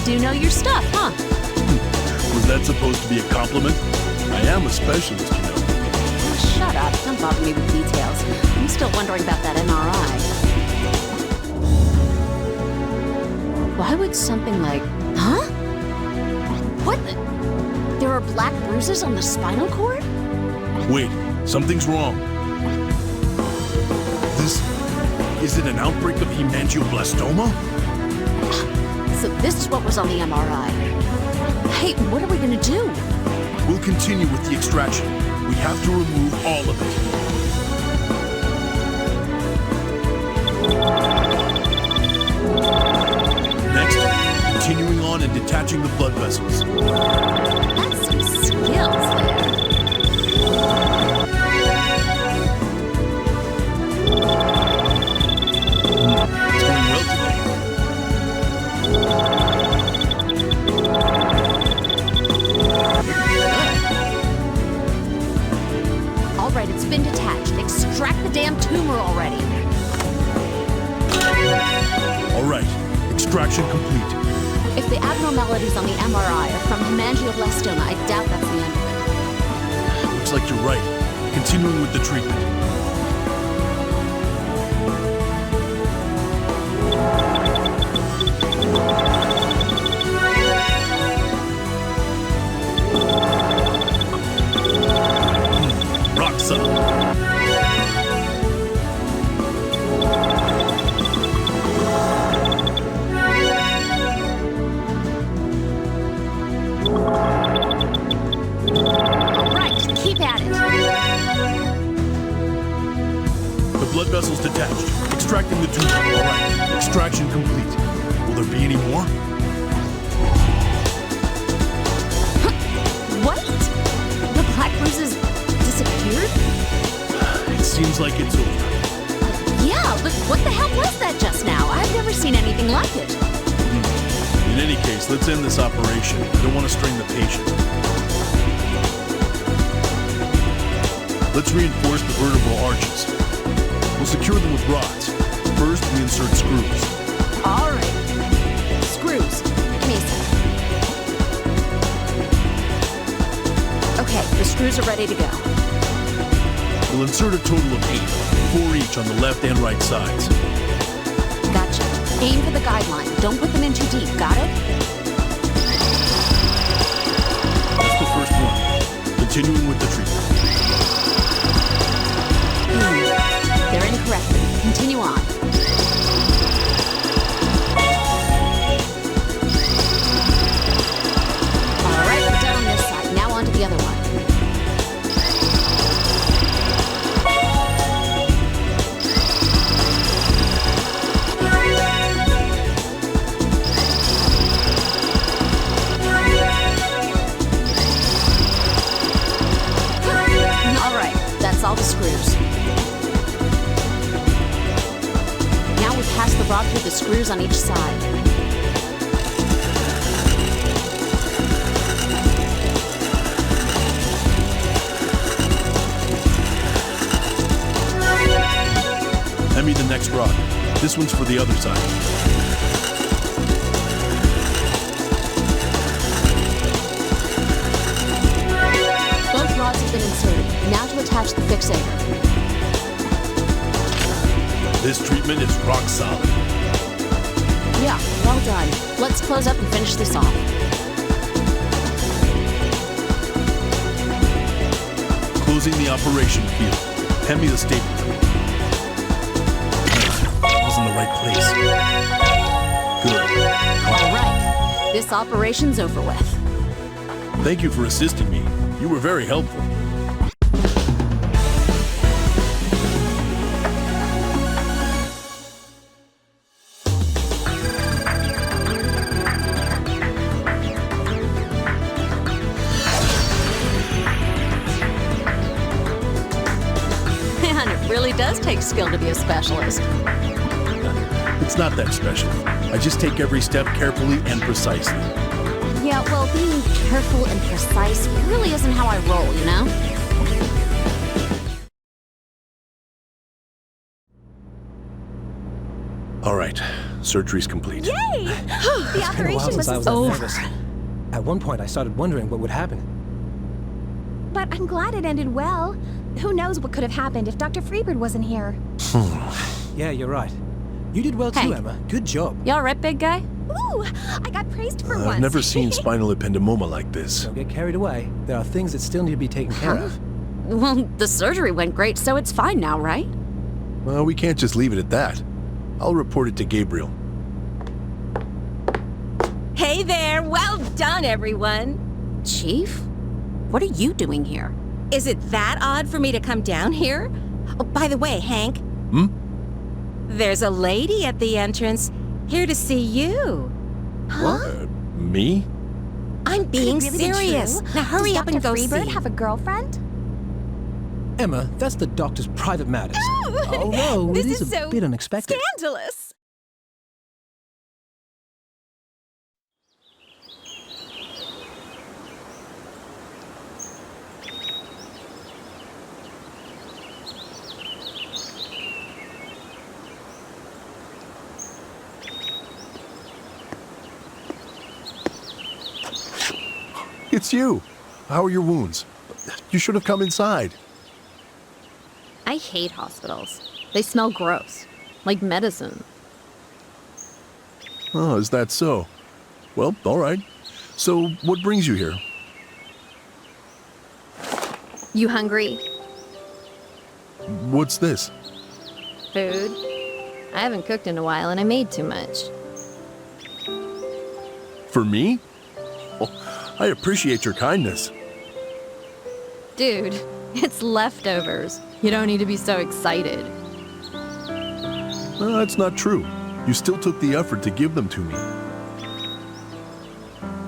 do know your stuff, huh? Was that supposed to be a compliment? I am a specialist, you know. Oh, shut up. Don't bother me with details. I'm still wondering about that MRI. Why would something like... Huh? What the... There are black bruises on the spinal cord? Wait, something's wrong. Is it an outbreak of hemangioblastoma? So this is what was on the MRI. Hey, what are we gonna do? We'll continue with the extraction. We have to remove all of it. Next, continuing on and detaching the blood vessels. That's some skills there. It's going well today. All right, it's been detached. Extract the damn tumor already. All right, extraction complete. If the abnormalities on the MRI are from hemangioblastoma, I doubt that's the end of it. Looks like you're right. Continuing with the treatment. Rock solid. Keep at it. The blood vessel's detached. Extracting the tumor. All right. Extraction complete. Will there be any more? What? The black bruises disappeared? It seems like it's over. Yeah, but what the hell was that just now? I've never seen anything like it. In any case, let's end this operation. I don't want to strain the patient. Let's reinforce the vertebral arches. We'll secure them with rods. First, we insert screws. All right. Screws. Give me a second. Okay, the screws are ready to go. We'll insert a total of 8, 4 each on the left and right sides. Gotcha. Aim for the guideline. Don't put them in too deep, got it? That's the first one. Continuing with the treatment. They're incorrect. Continue on. All right, we're done on this side. Now on to the other one. All right, that's all the screws. Pass the rod through the screws on each side. Hand me the next rod. This one's for the other side. Both rods have been inserted. Now to attach the fixator. This treatment is rock solid. Yeah, well done. Let's close up and finish this off. Closing the operation field. Hand me the stapler. That was in the right place. Good. All right. This operation's over with. Thank you for assisting me. You were very helpful. Really does take skill to be a specialist. It's not that special. I just take every step carefully and precisely. Yeah, well, being careful and precise really isn't how I roll, you know? All right, surgery's complete. Yay! The It's been a while operation since I was was that over. nervous. At one point, I started wondering what would happen. But I'm glad it ended well. Who knows what could have happened if Dr. Freebird wasn't here. Yeah, you're right. You did well too, Hank. Emma. Good job. You alright, big guy? Ooh, I got praised for once. I've never seen spinal ependymoma like this. Don't get carried away. There are things that still need to be taken care of. Well, the surgery went great, so it's fine now, right? Well, we can't just leave it at that. I'll report it to Gabriel. Hey there! Well done, everyone! Chief? What are you doing here? Is it that odd for me to come down here? Oh, by the way, Hank. There's a lady at the entrance here to see you. Huh? Me? I'm being Could it really be serious. true? Now hurry Does up and Dr. go Freebird see. have a girlfriend? Emma, that's the doctor's private matters. Ooh, Although this it is is a so bit unexpected. Scandalous! It's you. How are your wounds? You should have come inside. I hate hospitals. They smell gross. Like medicine. Oh, is that so? Well, all right. So, what brings you here? You hungry? What's this? Food? I haven't cooked in a while and I made too much. For me? Oh, I appreciate your kindness. Dude, it's leftovers. You don't need to be so excited. No, that's not true. You still took the effort to give them to me.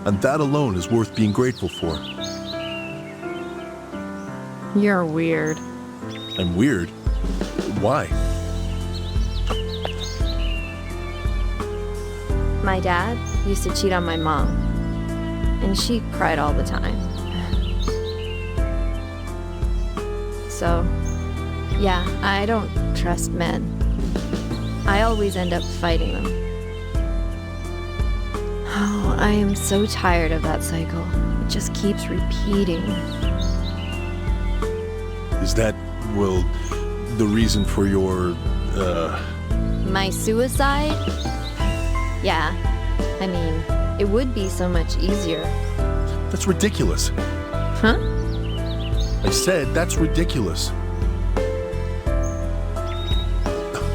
And that alone is worth being grateful for. You're weird. I'm weird. Why? My dad used to cheat on my mom. And she cried all the time. So, yeah, I don't trust men. I always end up fighting them. Oh, I am so tired of that cycle. It just keeps repeating. Is that, well, the reason for your, My suicide? Yeah. I mean, it would be so much easier. That's ridiculous. Huh? I said that's ridiculous.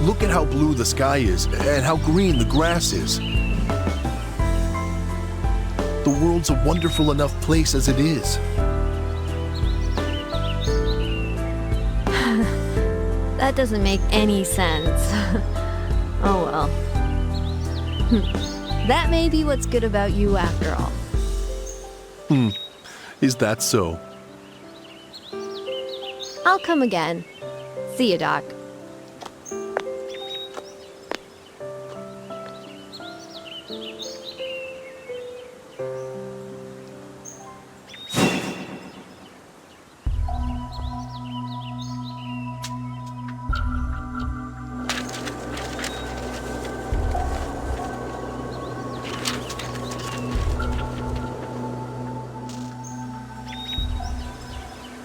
Look at how blue the sky is and how green the grass is. The world's a wonderful enough place as it is. That doesn't make any sense. Oh well. That may be what's good about you after all. Is that so? I'll come again. See you, Doc.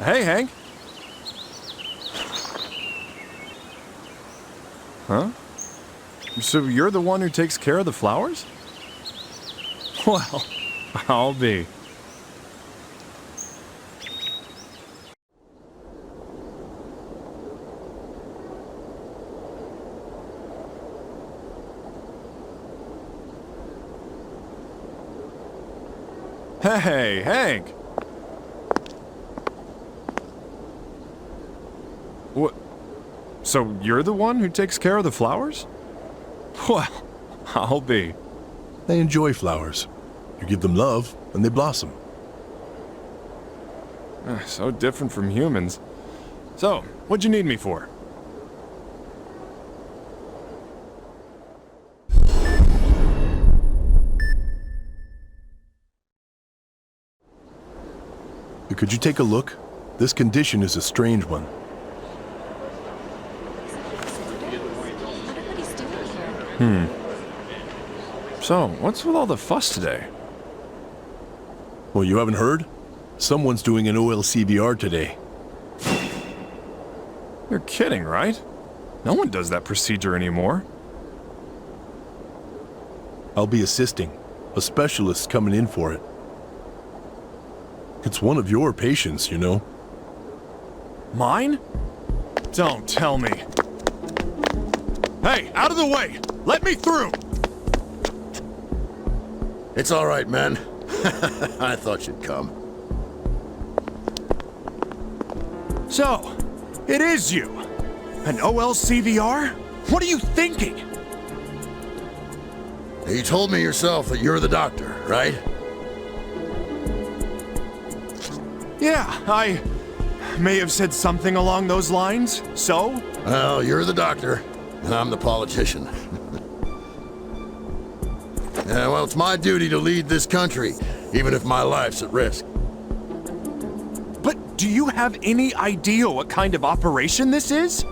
Hey, Hank. Huh? So you're the one who takes care of the flowers? Well, I'll be. Hey, Hank! What? So you're the one who takes care of the flowers? Well, I'll be. They enjoy flowers. You give them love, and they blossom. So different from humans. So, what'd you need me for? Could you take a look? This condition is a strange one. So, what's with all the fuss today? Well, you haven't heard? Someone's doing an OLCVR today. You're kidding, right? No one does that procedure anymore. I'll be assisting. A specialist coming in for it. It's one of your patients, you know. Mine? Don't tell me. Hey, out of the way! Let me through! It's all right, men. I thought you'd come. So, it is you. An OLCVR? What are you thinking? You told me yourself that you're the doctor, right? Yeah, I may have said something along those lines, so? Well, you're the doctor, and I'm the politician. Yeah, well, it's my duty to lead this country, even if my life's at risk. But do you have any idea what kind of operation this is?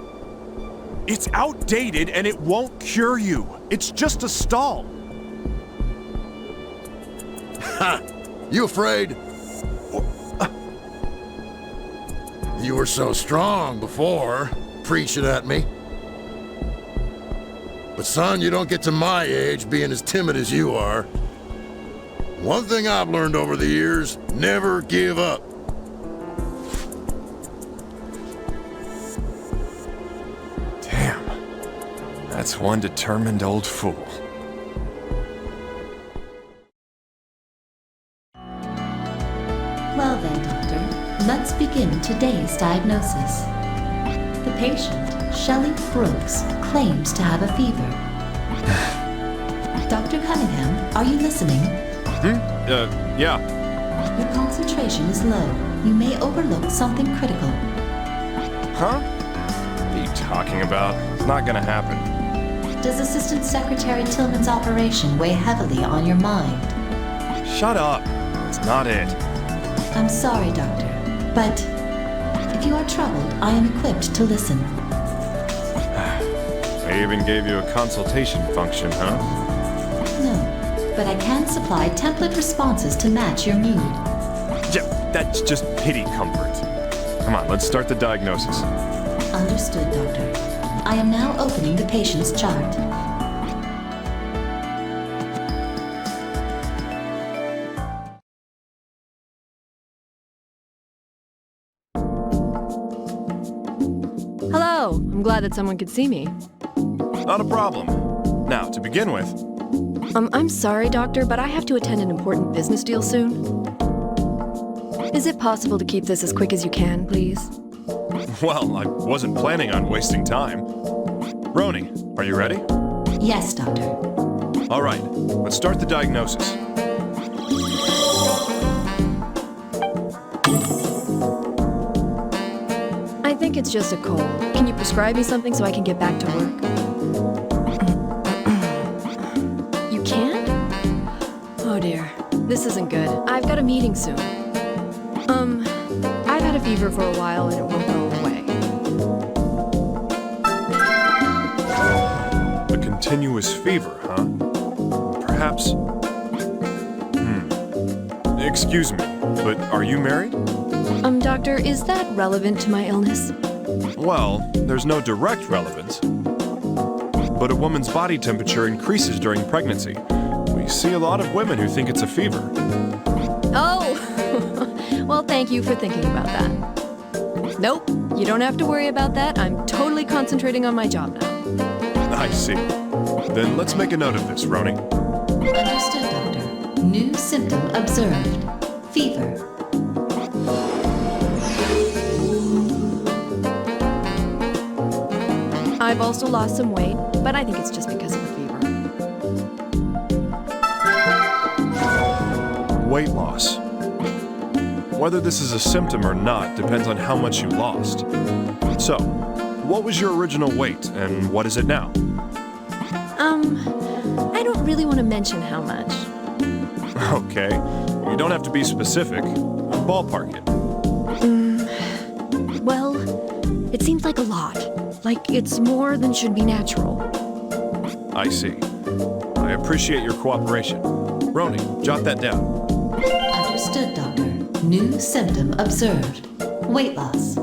It's outdated and it won't cure you. It's just a stall. Ha! You afraid? You were so strong before, preaching at me. But son, you don't get to my age being as timid as you are. One thing I've learned over the years, never give up. Damn. That's one determined old fool. Well then, Doctor, let's begin today's diagnosis. The patient, Shelley Brooks, claims to have a fever. Dr. Cunningham, are you listening? Yeah. Your concentration is low. You may overlook something critical. Huh? What are you talking about? It's not gonna happen. Does Assistant Secretary Tillman's operation weigh heavily on your mind? Shut up. That's not it. I'm sorry, Doctor, but if you are troubled, I am equipped to listen. I even gave you a consultation function, huh? No, but I can supply template responses to match your mood. Yeah, that's just pity comfort. Come on, let's start the diagnosis. Understood, Doctor. I am now opening the patient's chart. Hello. I'm glad that someone could see me. Not a problem. Now, to begin with... I'm sorry, Doctor, but I have to attend an important business deal soon. Is it possible to keep this as quick as you can, please? Well, I wasn't planning on wasting time. Roni, are you ready? Yes, Doctor. All right, let's start the diagnosis. I think it's just a cold. Can you prescribe me something so I can get back to work? You can't? Oh dear. This isn't good. I've got a meeting soon. I've had a fever for a while and it won't go away. A continuous fever, huh? Perhaps... Excuse me, but are you married? Doctor, is that relevant to my illness? Well, there's no direct relevance. But a woman's body temperature increases during pregnancy. We see a lot of women who think it's a fever. Oh! Well, thank you for thinking about that. Nope, you don't have to worry about that. I'm totally concentrating on my job now. I see. Then let's make a note of this, Roni. Understood, Doctor. New symptom observed. Fever. I've also lost some weight, but I think it's just because of the fever. Weight loss. Whether this is a symptom or not depends on how much you lost. So, what was your original weight and what is it now? I don't really want to mention how much. Okay, you don't have to be specific. Ballpark it. Well, it seems like a lot. Like it's more than should be natural. I see. I appreciate your cooperation. Roni, jot that down. Understood, Doctor. New symptom observed. Weight loss.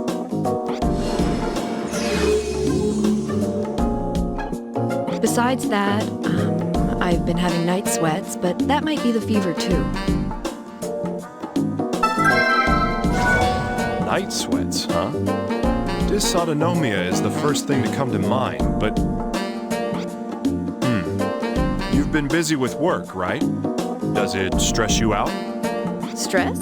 Besides that, I've been having night sweats, but that might be the fever too. Night sweats, huh? Dysautonomia is the first thing to come to mind, but... You've been busy with work, right? Does it stress you out? Stress?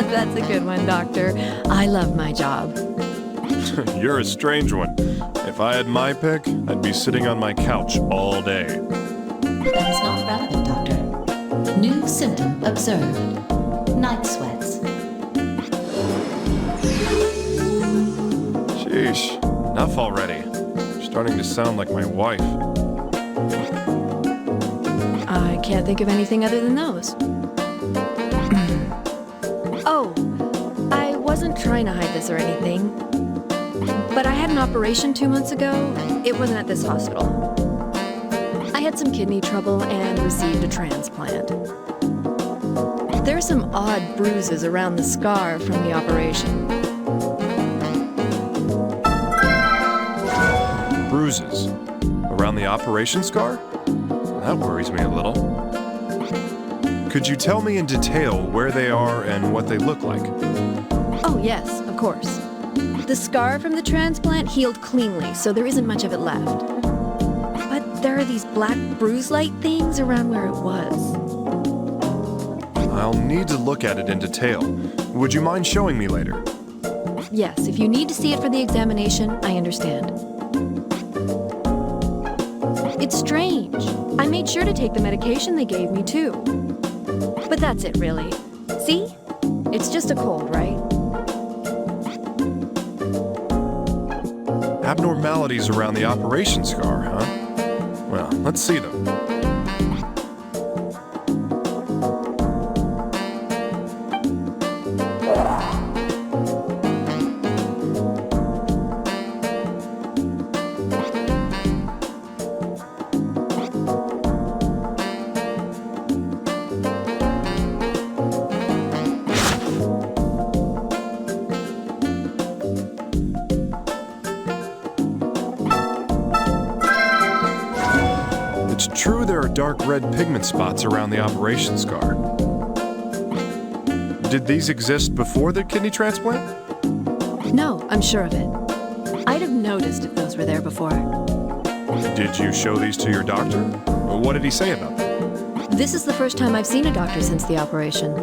That's a good one, Doctor. I love my job. You're a strange one. If I had my pick, I'd be sitting on my couch all day. That is not relevant, Doctor. New symptom observed. Night sweats. Sheesh, enough already. You're starting to sound like my wife. I can't think of anything other than those. Oh, I wasn't trying to hide this or anything, but I had an operation 2 months ago. It wasn't at this hospital. I had some kidney trouble and received a transplant. There are some odd bruises around the scar from the operation. Bruises? Around the operation scar? That worries me a little. Could you tell me in detail where they are and what they look like? Oh, yes, of course. The scar from the transplant healed cleanly, so there isn't much of it left. But there are these black bruise-like things around where it was. I'll need to look at it in detail. Would you mind showing me later? Yes, if you need to see it for the examination, I understand. It's strange. I made sure to take the medication they gave me, too. But that's it, really. See? It's just a cold, right? Abnormalities around the operation scar, huh? Well, let's see them. It's true there are dark red pigment spots around the operation scar. Did these exist before the kidney transplant? No, I'm sure of it. I'd have noticed if those were there before. Did you show these to your doctor? What did he say about them? This is the first time I've seen a doctor since the operation.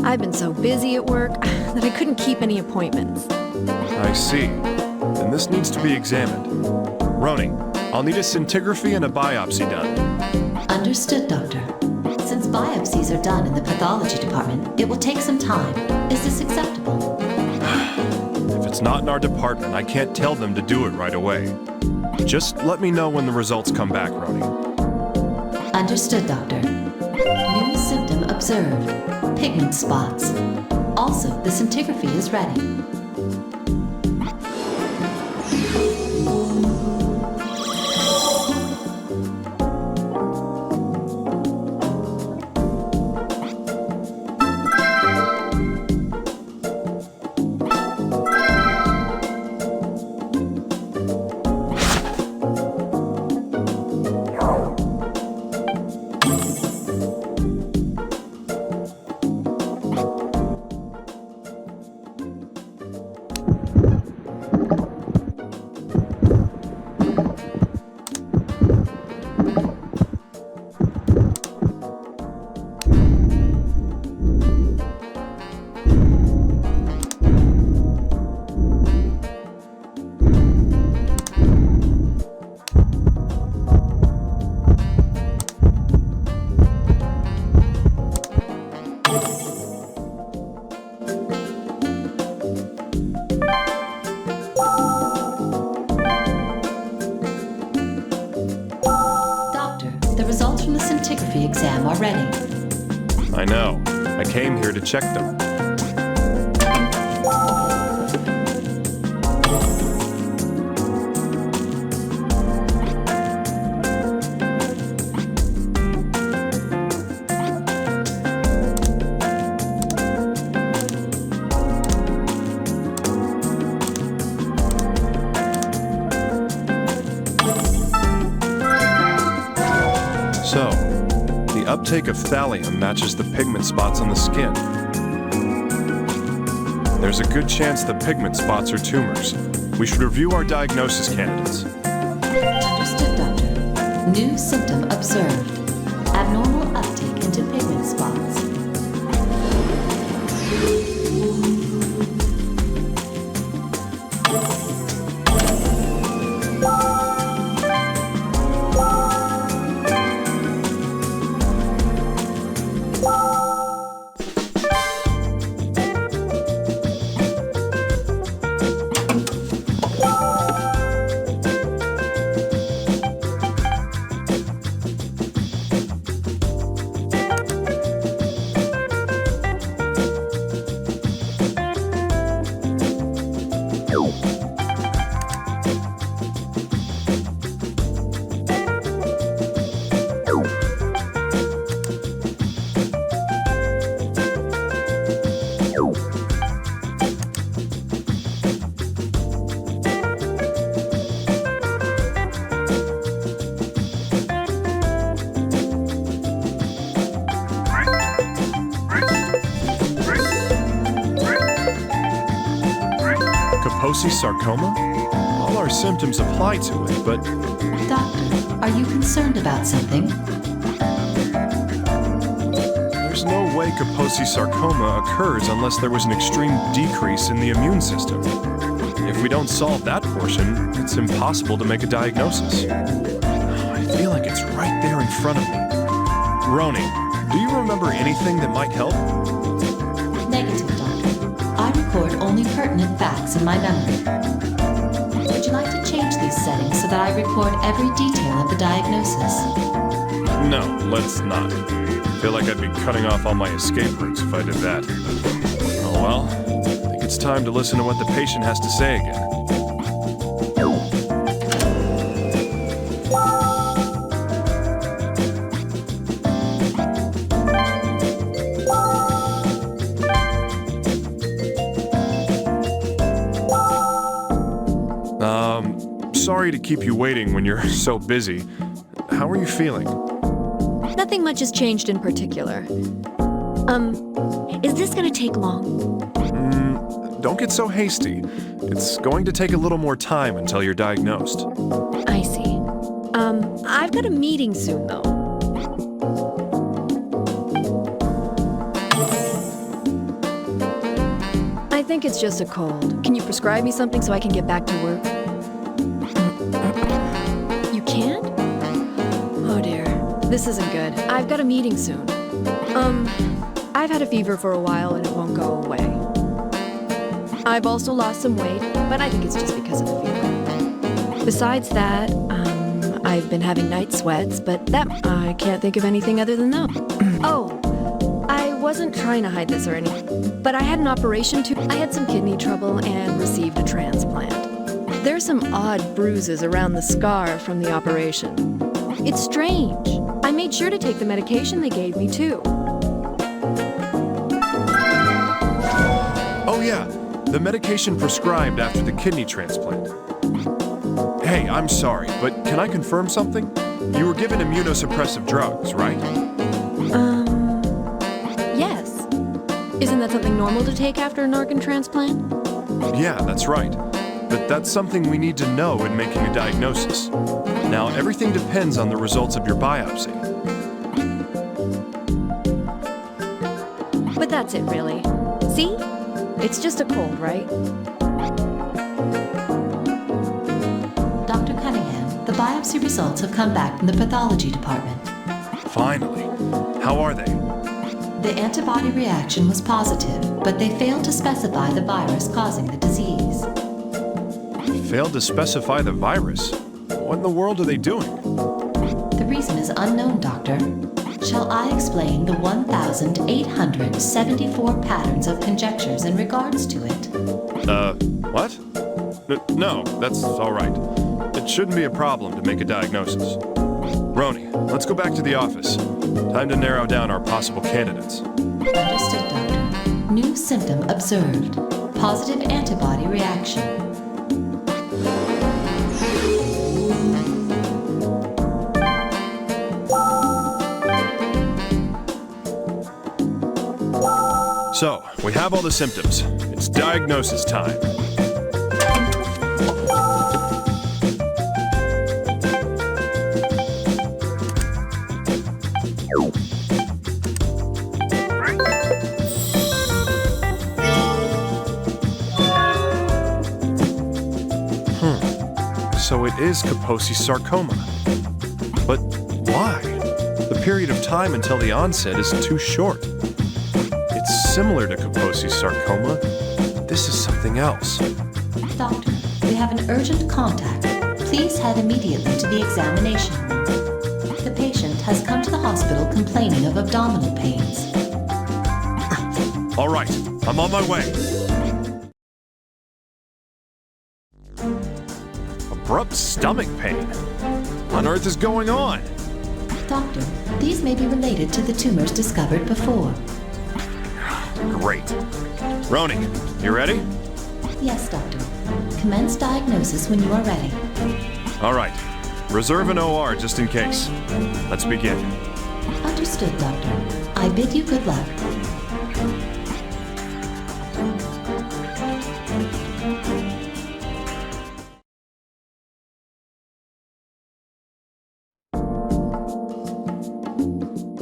I've been so busy at work that I couldn't keep any appointments. I see. Then this needs to be examined. Roni, I'll need a scintigraphy and a biopsy done. Understood, Doctor. Since biopsies are done in the pathology department, it will take some time. Is this acceptable? If it's not in our department, I can't tell them to do it right away. Just let me know when the results come back, Roni. Understood, Doctor. New symptom observed. Pigment spots. Also, the scintigraphy is ready. Exam already. I know. I came here to check them. So, the uptake of thallium matches the pigment spots on the skin. There's a good chance the pigment spots are tumors. We should review our diagnosis candidates. Understood, Doctor. New symptom observed. Abnormal uptake into pigment spots. Kaposi sarcoma? All our symptoms apply to it, but... Doctor, are you concerned about something? There's no way Kaposi sarcoma occurs unless there was an extreme decrease in the immune system. If we don't solve that portion, it's impossible to make a diagnosis. I feel like it's right there in front of me. Roni, do you remember anything that might help? Negative, Doctor. I record only pertinent facts in my memory. Would you like to change these settings so that I record every detail of the diagnosis? No, let's not. I feel like I'd be cutting off all my escape routes if I did that. Oh well, I think it's time to listen to what the patient has to say again. Sorry to keep you waiting when you're so busy. How are you feeling? Nothing much has changed in particular. Is this gonna take long? Don't get so hasty. It's going to take a little more time until you're diagnosed. I see. I've got a meeting soon, though. I think it's just a cold. Can you prescribe me something so I can get back to work? You can't? Oh dear. This isn't good. I've got a meeting soon. I've had a fever for a while and it won't go away. I've also lost some weight, but I think it's just because of the fever. Besides that, I've been having night sweats, but that I can't think of anything other than that. Oh, I wasn't trying to hide this or anything, but I had an operation too. I had some kidney trouble and received a transplant. There's some odd bruises around the scar from the operation. It's strange. I made sure to take the medication they gave me too. Oh yeah, the medication prescribed after the kidney transplant. Hey, I'm sorry, but can I confirm something? You were given immunosuppressive drugs, right? Yes. Isn't that something normal to take after an organ transplant? Yeah, that's right. But that's something we need to know in making a diagnosis. Now, everything depends on the results of your biopsy. But that's it, really. See? It's just a cold, right? Dr. Cunningham, the biopsy results have come back from the pathology department. Finally. How are they? The antibody reaction was positive, but they failed to specify the virus causing the disease. Failed to specify the virus? What in the world are they doing? The reason is unknown, Doctor. Shall I explain the 1,874 patterns of conjectures in regards to it? What? No, that's all right. It shouldn't be a problem to make a diagnosis. Roni, let's go back to the office. Time to narrow down our possible candidates. Understood, Doctor. New symptom observed. Positive antibody reaction. So, we have all the symptoms. It's diagnosis time. So it is Kaposi sarcoma. But why? The period of time until the onset is too short. It's similar to Kaposi sarcoma. This is something else. Doctor, we have an urgent contact. Please head immediately to the examination room. The patient has come to the hospital complaining of abdominal pains. All right, I'm on my way. Abrupt stomach pain. What on earth is going on? Doctor, these may be related to the tumors discovered before. Great. Roni, you ready? Yes, doctor. Commence diagnosis when you are ready. All right. Reserve an OR just in case. Let's begin. Understood, doctor. I bid you good luck.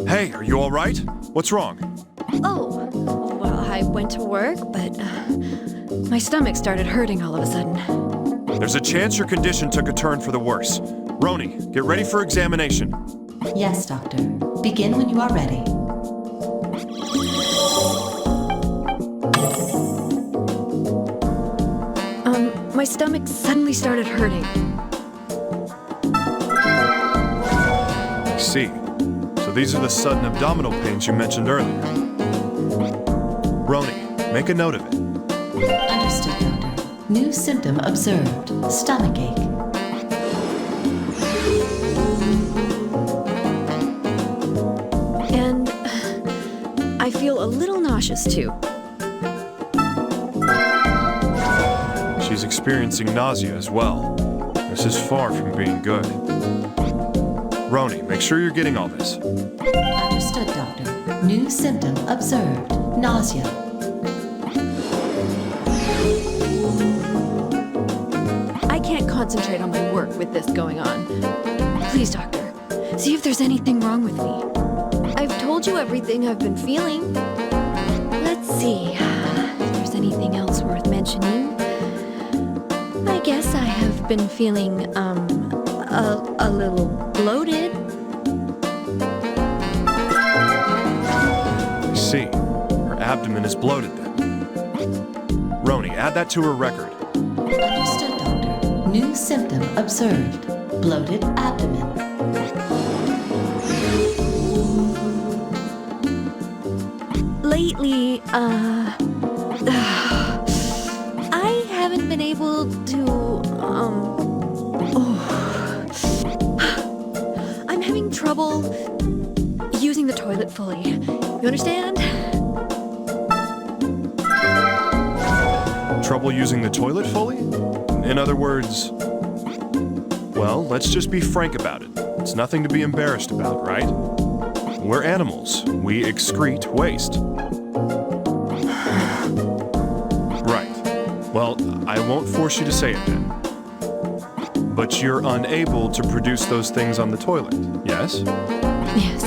Hey, are you all right? What's wrong? Oh, well, I went to work, but my stomach started hurting all of a sudden. There's a chance your condition took a turn for the worse. Roni, get ready for examination. Yes, doctor. Begin when you are ready. My stomach suddenly started hurting. I see. So these are the sudden abdominal pains you mentioned earlier. Roni, make a note of it. Understood, doctor. New symptom observed. Stomachache. And I feel a little nauseous too. She's experiencing nausea as well. This is far from being good. Roni, make sure you're getting all this. Understood, doctor. New symptom observed. Nausea. I can't concentrate on my work with this going on. Please, doctor, see if there's anything wrong with me. I've told you everything I've been feeling. Let's see if there's anything else worth mentioning. I guess I have been feeling, a little bloated. I see. Her abdomen is bloated then. Roni, add that to her record. Understood, doctor. New symptom observed. Bloated abdomen. Lately, I haven't been able to, I'm having trouble using the toilet fully. You understand? Trouble using the toilet fully? In other words... Well, let's just be frank about it. It's nothing to be embarrassed about, right? We're animals. We excrete waste. Right. Well, I won't force you to say it then. But you're unable to produce those things on the toilet, yes? Yes.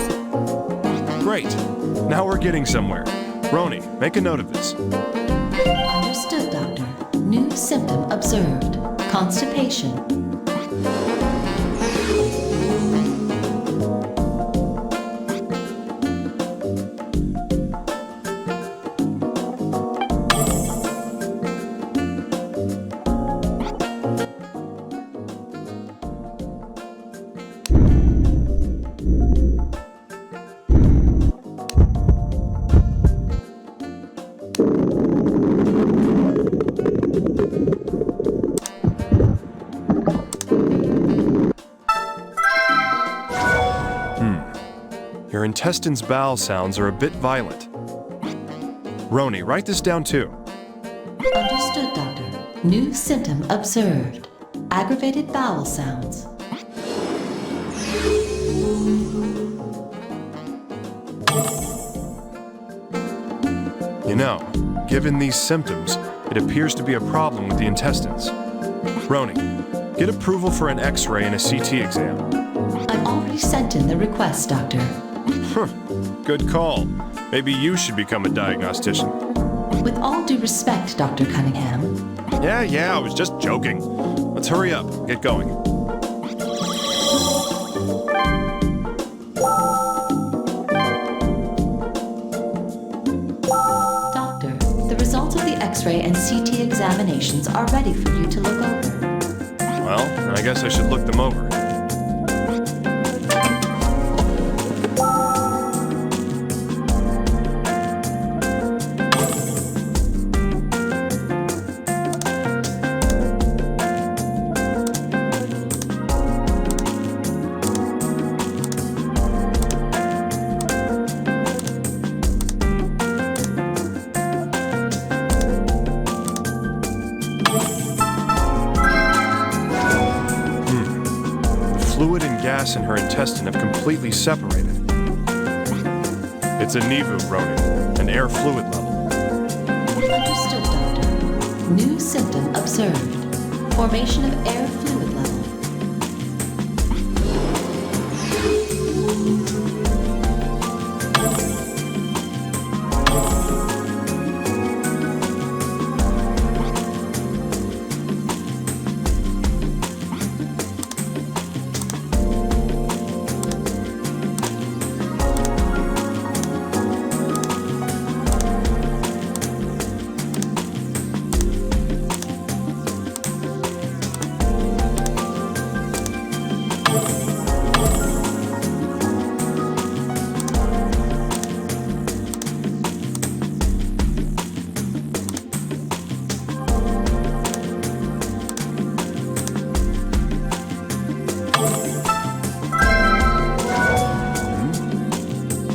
Great. Now we're getting somewhere. Roni, make a note of this. Understood, doctor. New symptom observed. Constipation. Your intestines' bowel sounds are a bit violent. Roni, write this down too. Understood, doctor. New symptom observed. Aggravated bowel sounds. You know, given these symptoms, it appears to be a problem with the intestines. Roni, get approval for an X-ray and a CT exam. I've already sent in the request, Doctor. Good call. Maybe you should become a diagnostician. With all due respect, Dr. Cunningham. Yeah, I was just joking. Let's hurry up, get going. Doctor, the results of the X-ray and CT examinations are ready for you to look over. Well, I guess I should look them over. Fluid and gas in her intestine have completely separated. It's a NIVU, Roni, an air fluid level. Understood, Doctor. New symptom observed. Formation of air fluid level.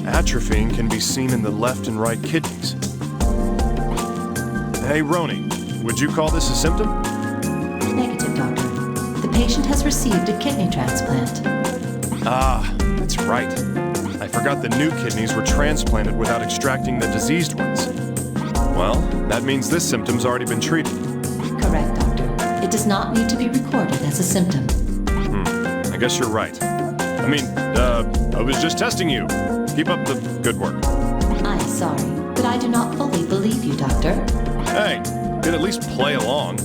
Atrophying can be seen in the left and right kidneys. Hey, Roni, would you call this a symptom? Negative, Doctor. The patient has received a kidney transplant. Ah, that's right. I forgot the new kidneys were transplanted without extracting the diseased ones. Well, that means this symptom's already been treated. Correct, Doctor. It does not need to be recorded as a symptom. I guess you're right. I mean, I was just testing you. Keep up the good work. I'm sorry, but I do not fully believe you, Doctor. Hey, you could at least play along.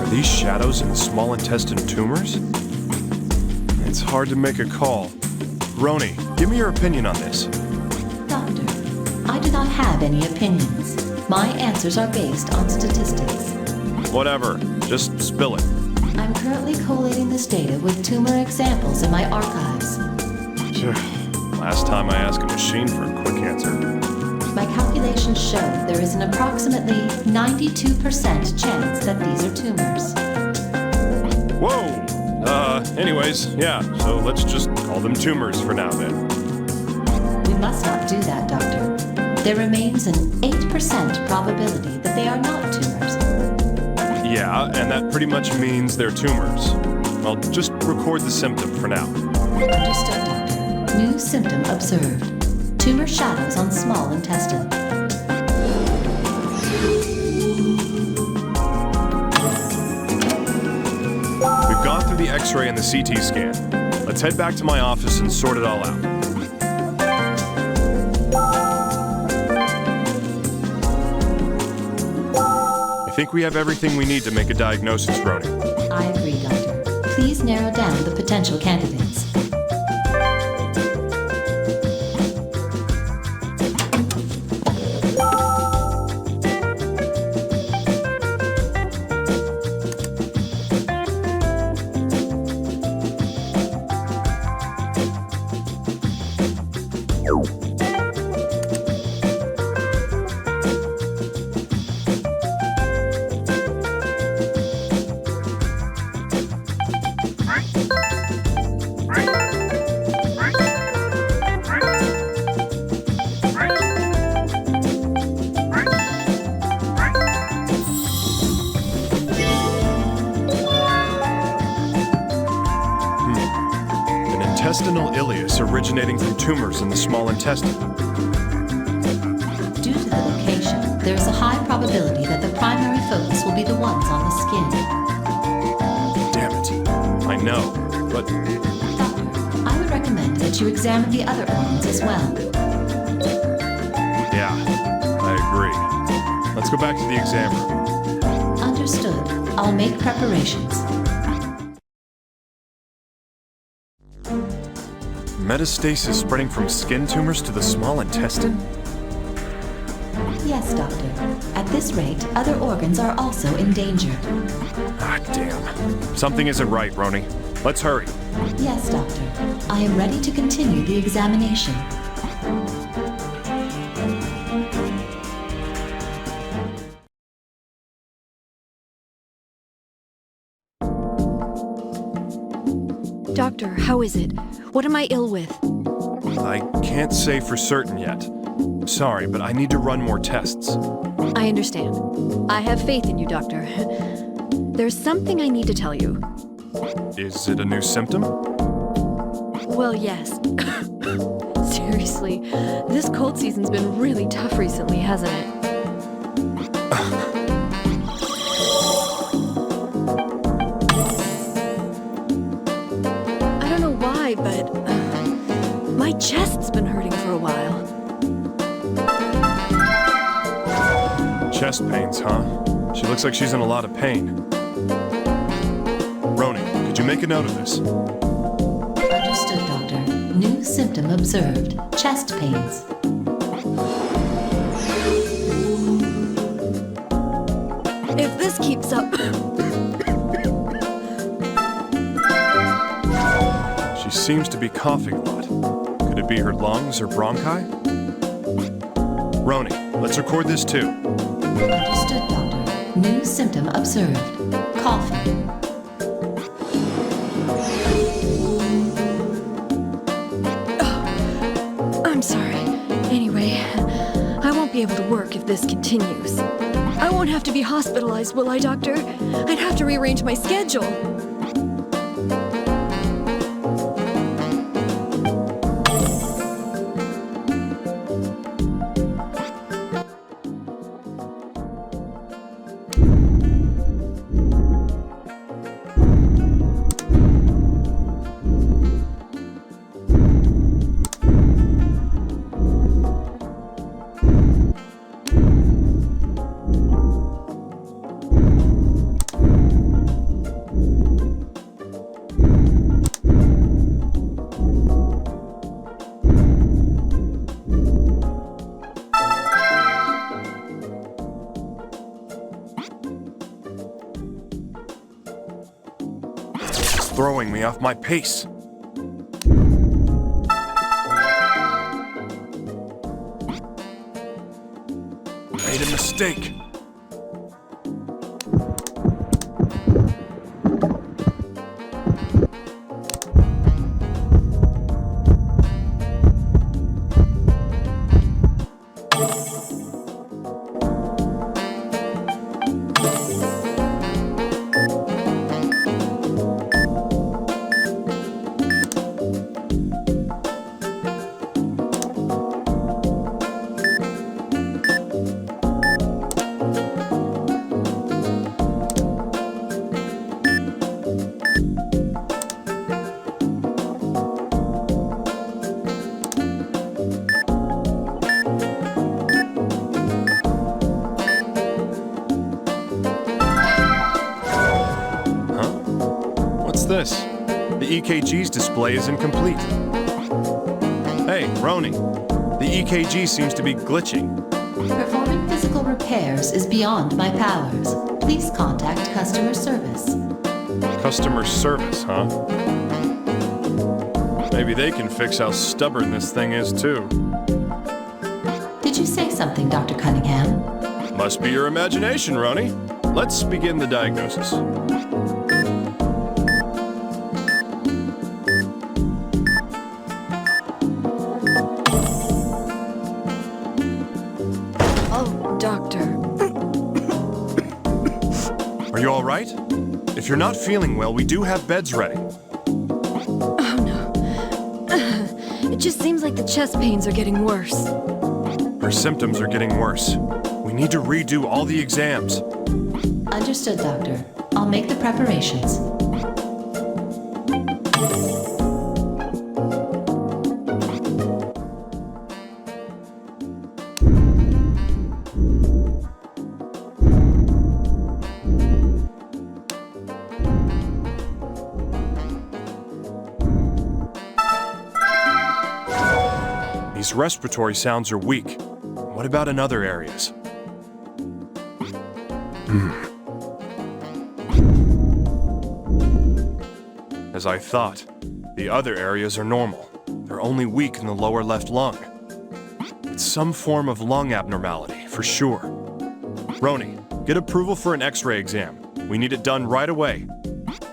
These shadows in the small intestine tumors? It's hard to make a call. Roni, give me your opinion on this. Doctor, I do not have any opinions. My answers are based on statistics. Whatever, just spill it. I'm currently collating this data with tumor examples in my archives. Last time I asked a machine for a quick answer. My calculations show there is an approximately 92% chance that these are tumors. Whoa! Anyways, yeah, so let's just call them tumors for now then. We must not do that, Doctor. There remains an 8% probability that they are not tumors. Yeah, and that pretty much means they're tumors. I'll just record the symptom for now. Understood, Doctor. New symptom observed. Tumor shadows on small intestine. We've gone through the X-ray and the CT scan. Let's head back to my office and sort it all out. I think we have everything we need to make a diagnosis, Roni. I agree, Doctor. Please narrow down the potential candidates. Intestinal ileus originating from tumors in the small intestine. Due to the location, there is a high probability that the primary focus will be the ones on the skin. Damn it. I know, but... Doctor, I would recommend that you examine the other organs as well. Yeah, I agree. Let's go back to the exam room. Understood. I'll make preparations. Metastasis spreading from skin tumors to the small intestine? Yes, Doctor. At this rate, other organs are also in danger. Ah, damn. Something isn't right, Roni. Let's hurry. Yes, Doctor. I am ready to continue the examination. Doctor, how is it? What am I ill with? I can't say for certain yet. Sorry, but I need to run more tests. I understand. I have faith in you, Doctor. There's something I need to tell you. Is it a new symptom? Well, yes. Seriously, this cold season's been really tough recently, hasn't it? I don't know why, but my chest's been hurting for a while. Chest pains, huh? She looks like she's in a lot of pain. Roni, could you make a note of this? Understood, Doctor. New symptom observed. Chest pains. If this keeps up... She seems to be coughing a lot. Could it be her lungs or bronchi? Roni, let's record this too. Understood, Doctor. New symptom observed. Coughing. I'm sorry. Anyway, I won't be able to work if this continues. I won't have to be hospitalized, will I, Doctor? I'd have to rearrange my schedule. Throwing me off my pace. Made a mistake. the EKG's display is incomplete. Hey, Roni, the EKG seems to be glitching. Performing physical repairs is beyond my powers. Please contact customer service. Customer service, huh? Maybe they can fix how stubborn this thing is, too. Did you say something, Dr. Cunningham? Must be your imagination, Roni. Let's begin the diagnosis. Oh, doctor. Are you all right? If you're not feeling well, we do have beds ready. Oh no. It just seems like the chest pains are getting worse. Her symptoms are getting worse. We need to redo all the exams. Understood, Doctor. I'll make the preparations. These respiratory sounds are weak. What about in other areas? As I thought, the other areas are normal. They're only weak in the lower left lung. It's some form of lung abnormality, for sure. Roni, get approval for an X-ray exam. We need it done right away.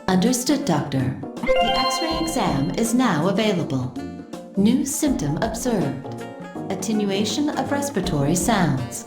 Understood, Doctor. The X-ray exam is now available. New symptom observed. Attenuation of respiratory sounds.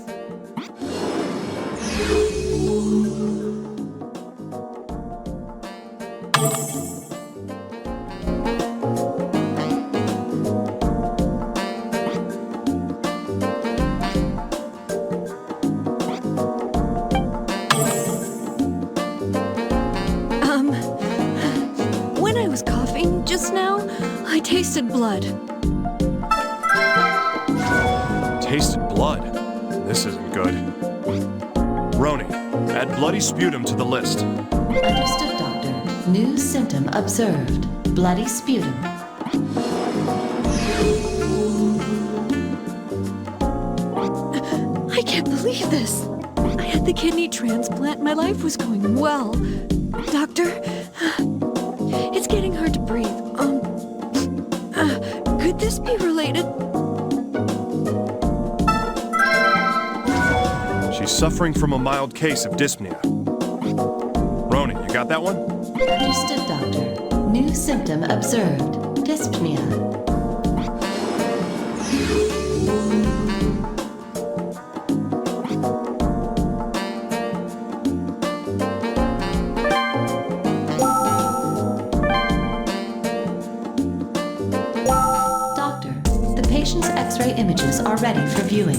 When I was coughing just now, I tasted blood. Tasted blood. This isn't good. Roni, add bloody sputum to the list. Understood, Doctor. New symptom observed. Bloody sputum. I can't believe this. I had the kidney transplant. My life was going well. Doctor, it's getting hard to breathe. Could this be related? She's suffering from a mild case of dyspnea. Roni, you got that one? Understood, Doctor. New symptom observed. Dyspnea. Doctor, the patient's X-ray images are ready for viewing.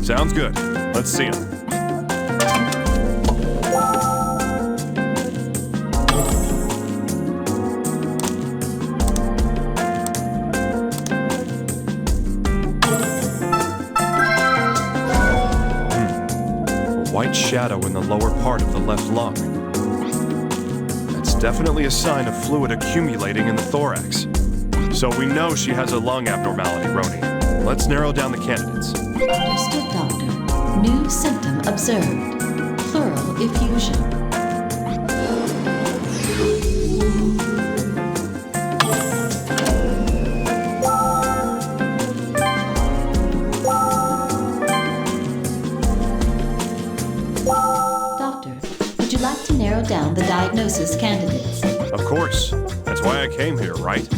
Sounds good. Let's see them. A white shadow in the lower part of the left lung. That's definitely a sign of fluid accumulating in the thorax. So we know she has a lung abnormality, Roni. Let's narrow down the candidates. Understood, Doctor. New symptom observed. Pleural effusion. Doctor, would you like to narrow down the diagnosis candidates? Of course. That's why I came here, right?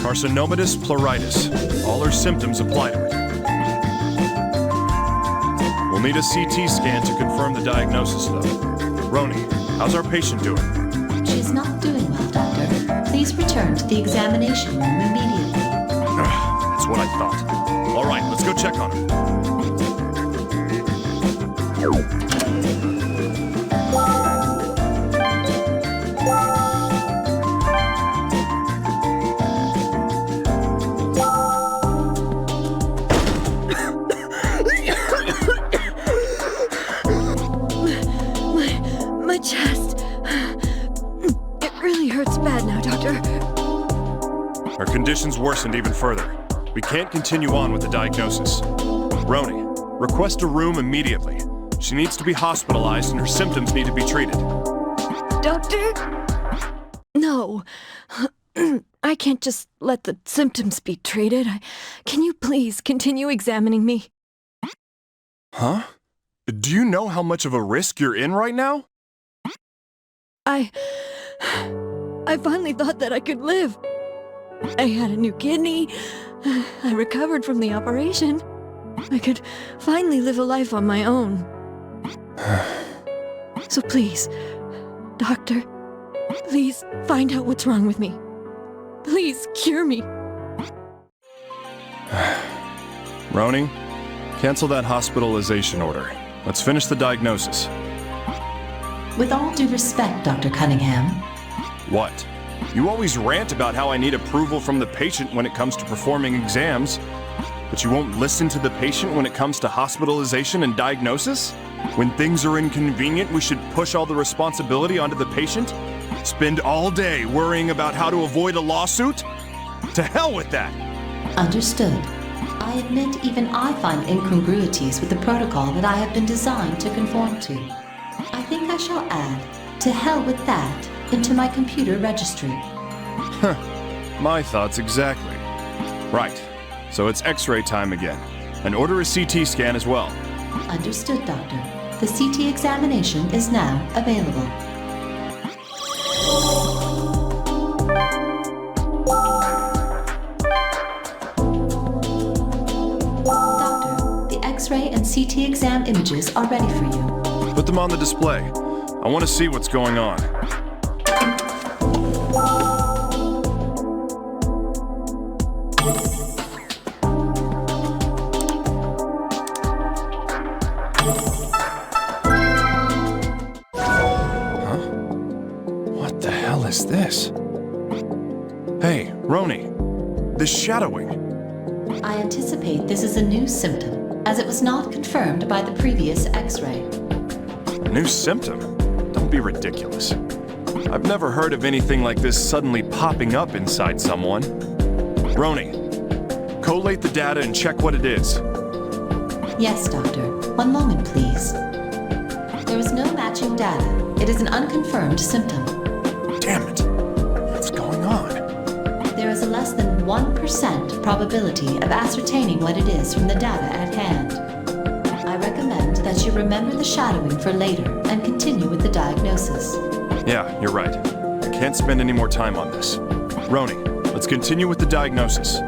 Carcinomatous pleuritis. All her symptoms apply to it. We'll need a CT scan to confirm the diagnosis, though. Roni, how's our patient doing? She's not doing well, Doctor. Please return to the examination room immediately. That's what I thought. All right, let's go check on her. My chest. It really hurts bad now, Doctor. Her condition's worsened even further. We can't continue on with the diagnosis. Roni, request a room immediately. She needs to be hospitalized and her symptoms need to be treated. Doctor? No. I can't just let the symptoms be treated. Can you please continue examining me? Huh? Do you know how much of a risk you're in right now? I finally thought that I could live. I had a new kidney. I recovered from the operation. I could finally live a life on my own. So please, Doctor, please find out what's wrong with me. Please cure me. Roni, cancel that hospitalization order. Let's finish the diagnosis. With all due respect, Dr. Cunningham. What? You always rant about how I need approval from the patient when it comes to performing exams, but you won't listen to the patient when it comes to hospitalization and diagnosis? When things are inconvenient, we should push all the responsibility onto the patient? Spend all day worrying about how to avoid a lawsuit? To hell with that! Understood. I admit even I find incongruities with the protocol that I have been designed to conform to. I think I shall add, to hell with that, into my computer registry. Huh. My thoughts exactly. Right. So it's X-ray time again. And order a CT scan as well. Understood, Doctor. The CT examination is now available. Doctor, the X-ray and CT exam images are ready for you. Put them on the display. I want to see what's going on. What the hell is this? Hey, Roni, this shadowing. I anticipate this is a new symptom, as it was not confirmed by the previous X-ray. A new symptom? Don't be ridiculous. I've never heard of anything like this suddenly popping up inside someone. Roni, collate the data and check what it is. Yes, Doctor. One moment, please. There is no matching data. It is an unconfirmed symptom. Damn it. What's going on? There is a less than 1% probability of ascertaining what it is from the data at hand. I recommend that you remember the shadowing for later and continue with the diagnosis. Yeah, you're right. I can't spend any more time on this. Roni, let's continue with the diagnosis.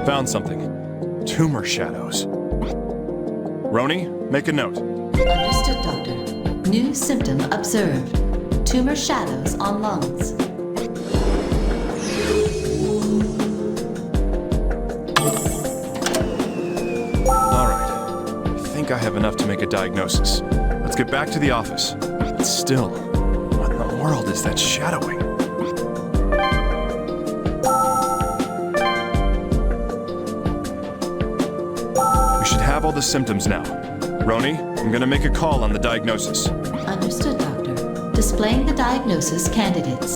Found something. Tumor shadows. Roni, make a note. Understood, Doctor. New symptom observed. Tumor shadows on lungs. All right. I think I have enough to make a diagnosis. Let's get back to the office. But still, what in the world is that shadowing? We should have all the symptoms now. Roni, I'm gonna make a call on the diagnosis. Understood, Doctor. Displaying the diagnosis candidates.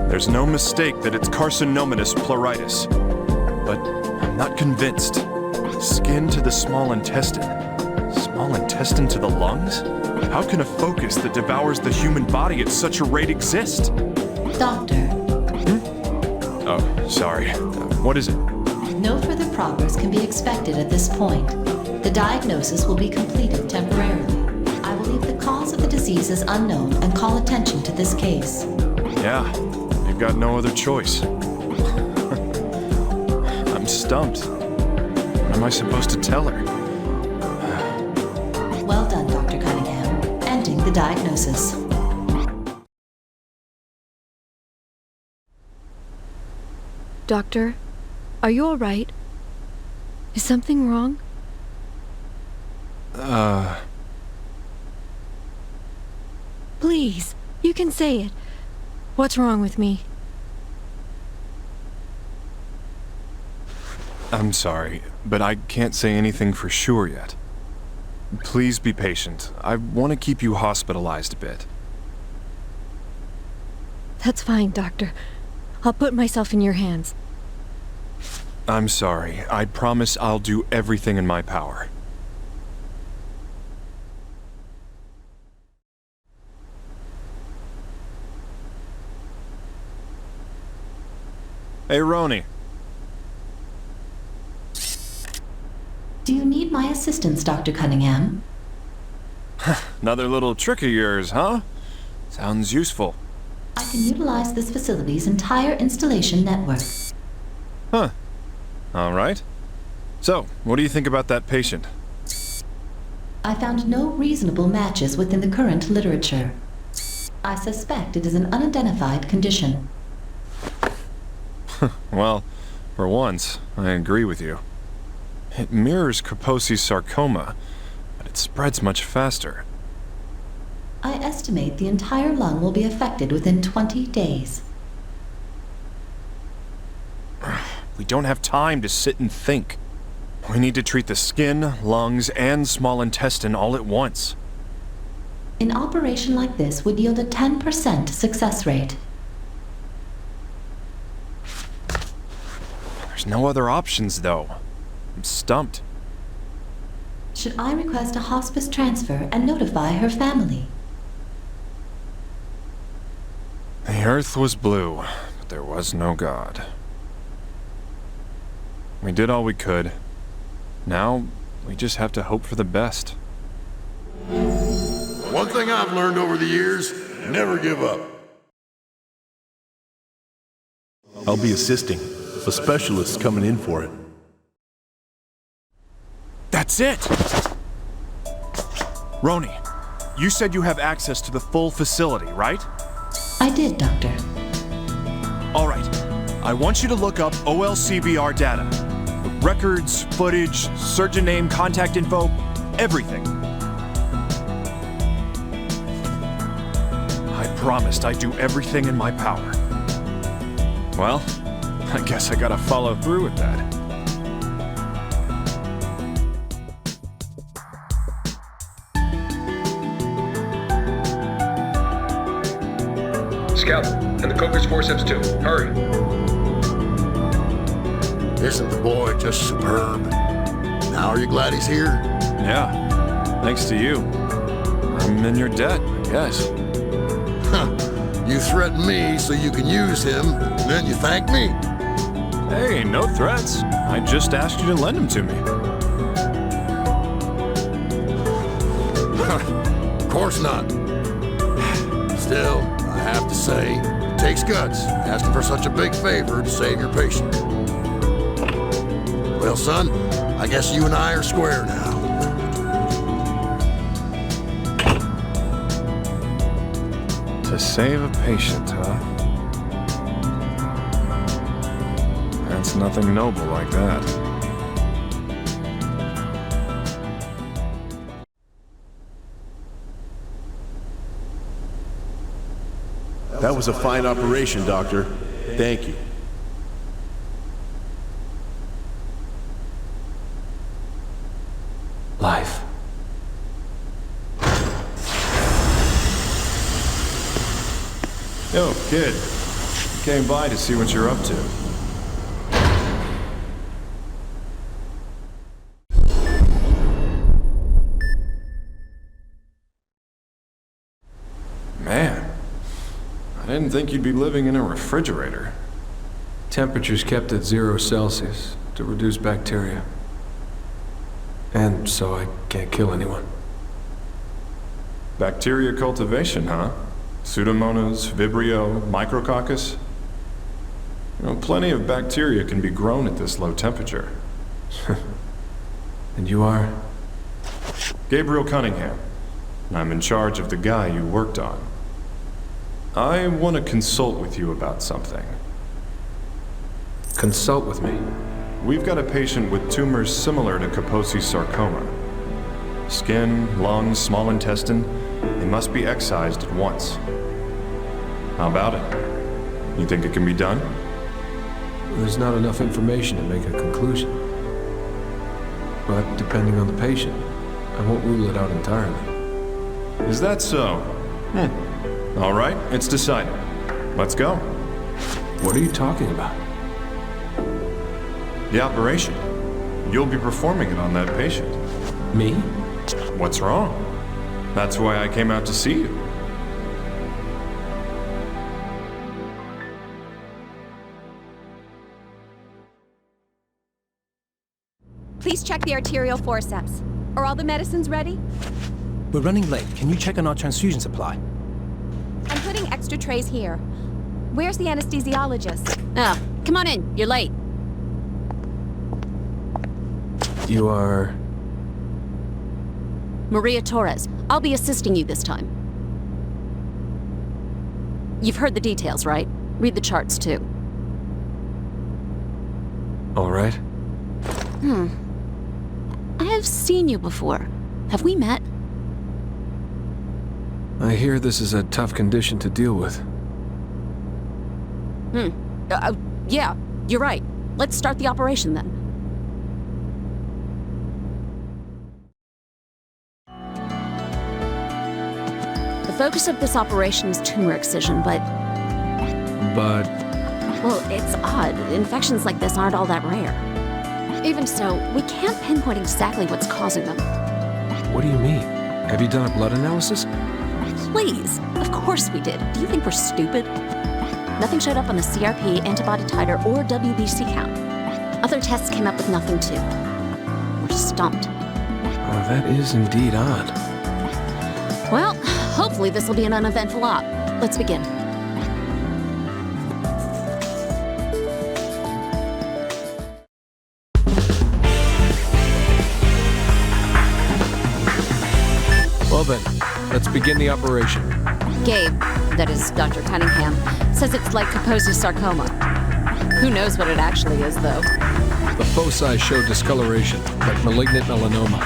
There's no mistake that it's carcinomatous pleuritis. But I'm not convinced. Skin to the small intestine. Small intestine to the lungs? How can a focus that devours the human body at such a rate exist? Doctor. Oh, sorry. What is it? No further progress can be expected at this point. The diagnosis will be completed temporarily. I will leave the cause of the disease as unknown and call attention to this case. Yeah, you've got no other choice. I'm stumped. What am I supposed to tell her? Well done, Dr. Cunningham. Ending the diagnosis. Doctor, are you all right? Is something wrong? Please, you can say it. What's wrong with me? I'm sorry, but I can't say anything for sure yet. Please be patient. I want to keep you hospitalized a bit. That's fine, Doctor. I'll put myself in your hands. I'm sorry. I promise I'll do everything in my power. Hey, Roni. Do you need my assistance, Dr. Cunningham? Another little trick of yours, huh? Sounds useful. I can utilize this facility's entire installation network. Huh. All right. So, what do you think about that patient? I found no reasonable matches within the current literature. I suspect it is an unidentified condition. Well, for once, I agree with you. It mirrors Kaposi's sarcoma, but it spreads much faster. I estimate the entire lung will be affected within 20 days. We don't have time to sit and think. We need to treat the skin, lungs, and small intestine all at once. An operation like this would yield a 10% success rate. There's no other options, though. I'm stumped. Should I request a hospice transfer and notify her family? The earth was blue, but there was no God. We did all we could. Now, we just have to hope for the best. One thing I've learned over the years, never give up. I'll be assisting. A specialist's coming in for it. That's it! Roni, you said you have access to the full facility, right? I did, Doctor. All right. I want you to look up OLCBR data. The records, footage, surgeon name, contact info, everything. I promised I'd do everything in my power. Well, I guess I gotta follow through with that. Scout, and the Coker's forceps too. Hurry. Isn't the boy just superb? Now are you glad he's here? Yeah, thanks to you. I'm in your debt, I guess. You threaten me so you can use him, and then you thank me. Hey, no threats. I just asked you to lend him to me. Of course not. Still, I have to say, it takes guts asking for such a big favor to save your patient. Well, son, I guess you and I are square now. To save a patient, huh? That's nothing noble like that. That was a fine operation, Doctor. Thank you. Life. Yo, kid. Came by to see what you're up to. Man, I didn't think you'd be living in a refrigerator. Temperature's kept at 0 Celsius to reduce bacteria. And so I can't kill anyone. Bacteria cultivation, huh? Pseudomonas, Vibrio, Micrococcus? You know, plenty of bacteria can be grown at this low temperature. And you are? Gabriel Cunningham. I'm in charge of the guy you worked on. I want to consult with you about something. Consult with me? We've got a patient with tumors similar to Kaposi's sarcoma. Skin, lungs, small intestine, they must be excised at once. How about it? You think it can be done? There's not enough information to make a conclusion. But depending on the patient, I won't rule it out entirely. Is that so? All right, it's decided. Let's go. What are you talking about? The operation. You'll be performing it on that patient. Me? What's wrong? That's why I came out to see you. Please check the arterial forceps. Are all the medicines ready? We're running late. Can you check on our transfusion supply? I'm putting extra trays here. Where's the anesthesiologist? Ah, come on in. You're late. You are... Maria Torres. I'll be assisting you this time. You've heard the details, right? Read the charts, too. All right. I have seen you before. Have we met? I hear this is a tough condition to deal with. Yeah, you're right. Let's start the operation then. The focus of this operation is tumor excision, but... Well, it's odd. Infections like this aren't all that rare. Even so, we can't pinpoint exactly what's causing them. What do you mean? Have you done a blood analysis? Please. Of course we did. Do you think we're stupid? Nothing showed up on the CRP, antibody titer, or WBC count. Other tests came up with nothing, too. We're stumped. Oh, that is indeed odd. Well, hopefully this will be an uneventful op. Let's begin. Well then, let's begin the operation. Gabe, that is Dr. Cunningham, says it's like Kaposi's sarcoma. Who knows what it actually is, though? The foci show discoloration, like malignant melanoma.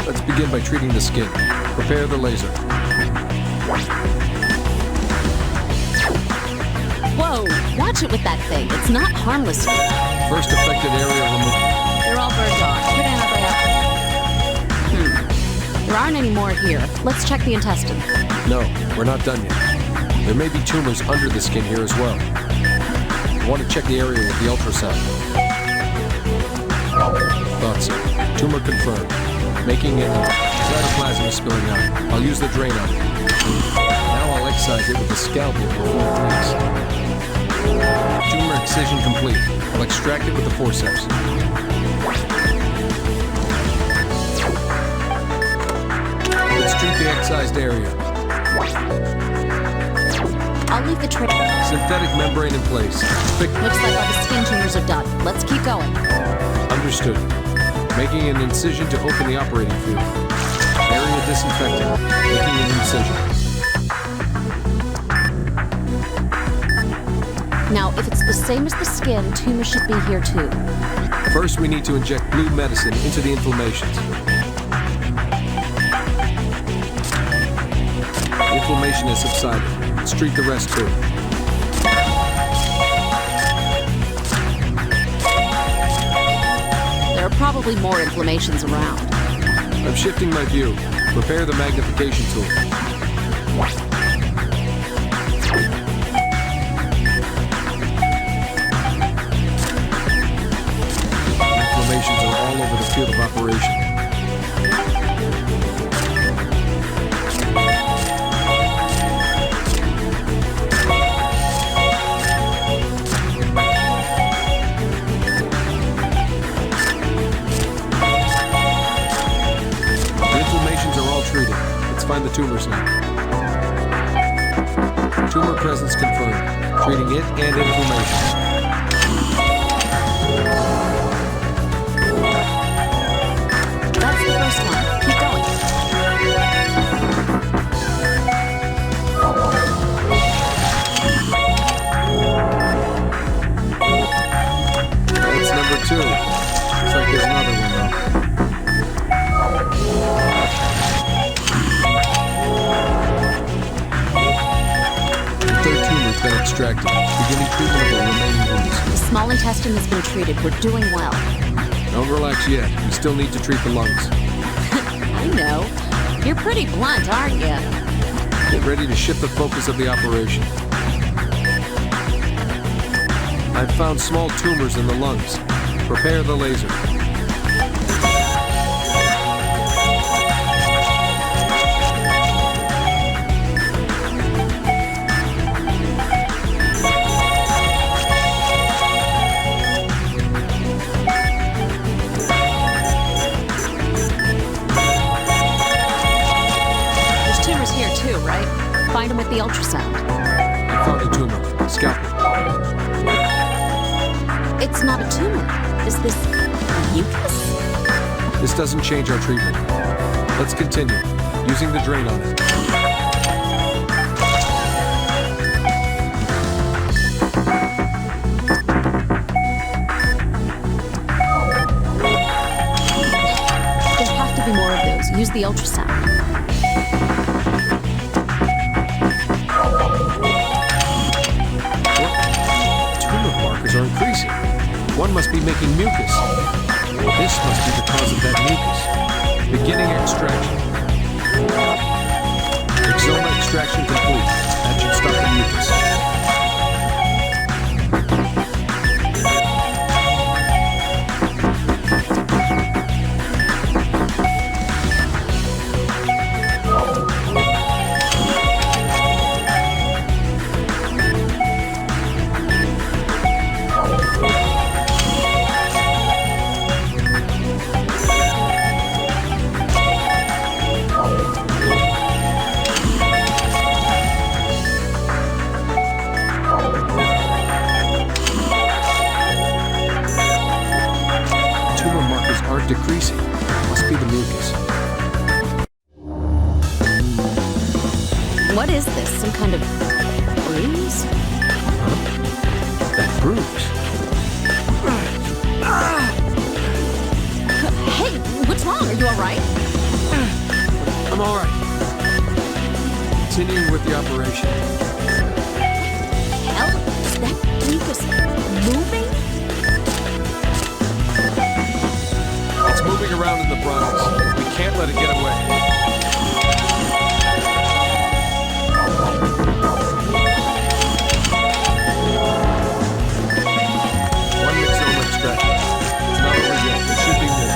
Let's begin by treating the skin. Prepare the laser. Whoa, watch it with that thing. It's not harmless. First affected area removed. They're all burned off. Put antibiotics. There aren't any more here. Let's check the intestine. No, we're not done yet. There may be tumors under the skin here as well. I want to check the area with the ultrasound. Thought so. Tumor confirmed. Making it. Cytoplasm is spilling out. I'll use the drain on it. Now I'll excise it with the scalpel before it leaks. Tumor excision complete. I'll extract it with the forceps. treat the excised area. I'll leave the tray. Synthetic membrane in place. Looks like all the skin tumors are done. Let's keep going. Understood. Making an incision to open the operating field. Area disinfecting. Making an incision. Now, if it's the same as the skin, tumors should be here too. First, we need to inject blue medicine into the inflammations. Inflammation has subsided. Let's treat the rest too. There are probably more inflammations around. I'm shifting my view. Prepare the magnification tool. Inflammations are all over the field of operation. Treated. Let's find the tumors now. Tumor presence confirmed. Treating it and inflammation. That's the first one. Keep going. That's number 2. Looks like there's another one though. Been extracted. Beginning treatment of the remaining wounds. The small intestine has been treated. We're doing well. Don't relax yet. We still need to treat the lungs. I know. You're pretty blunt, aren't you? Get ready to shift the focus of the operation. I've found small tumors in the lungs. Prepare the laser. Find him with the ultrasound. I found a tumor. Scalpel. It's not a tumor. Is this mucus? This doesn't change our treatment. Let's continue. Using the drain on it. There have to be more of those. Use the ultrasound. Are increasing. One must be making mucus. This must be the cause of that mucus. Beginning extraction. Exoma extraction complete. That should stop the mucus. Decreasing. Must be the mucus. What is this? Some kind of bruise? Huh? That bruise? Hey, what's wrong? Are you alright? I'm alright. Continuing with the operation. Hell, is that mucus moving? Moving around in the process. We can't let it get away. One mixoma extraction. It's not over yet. There should be more.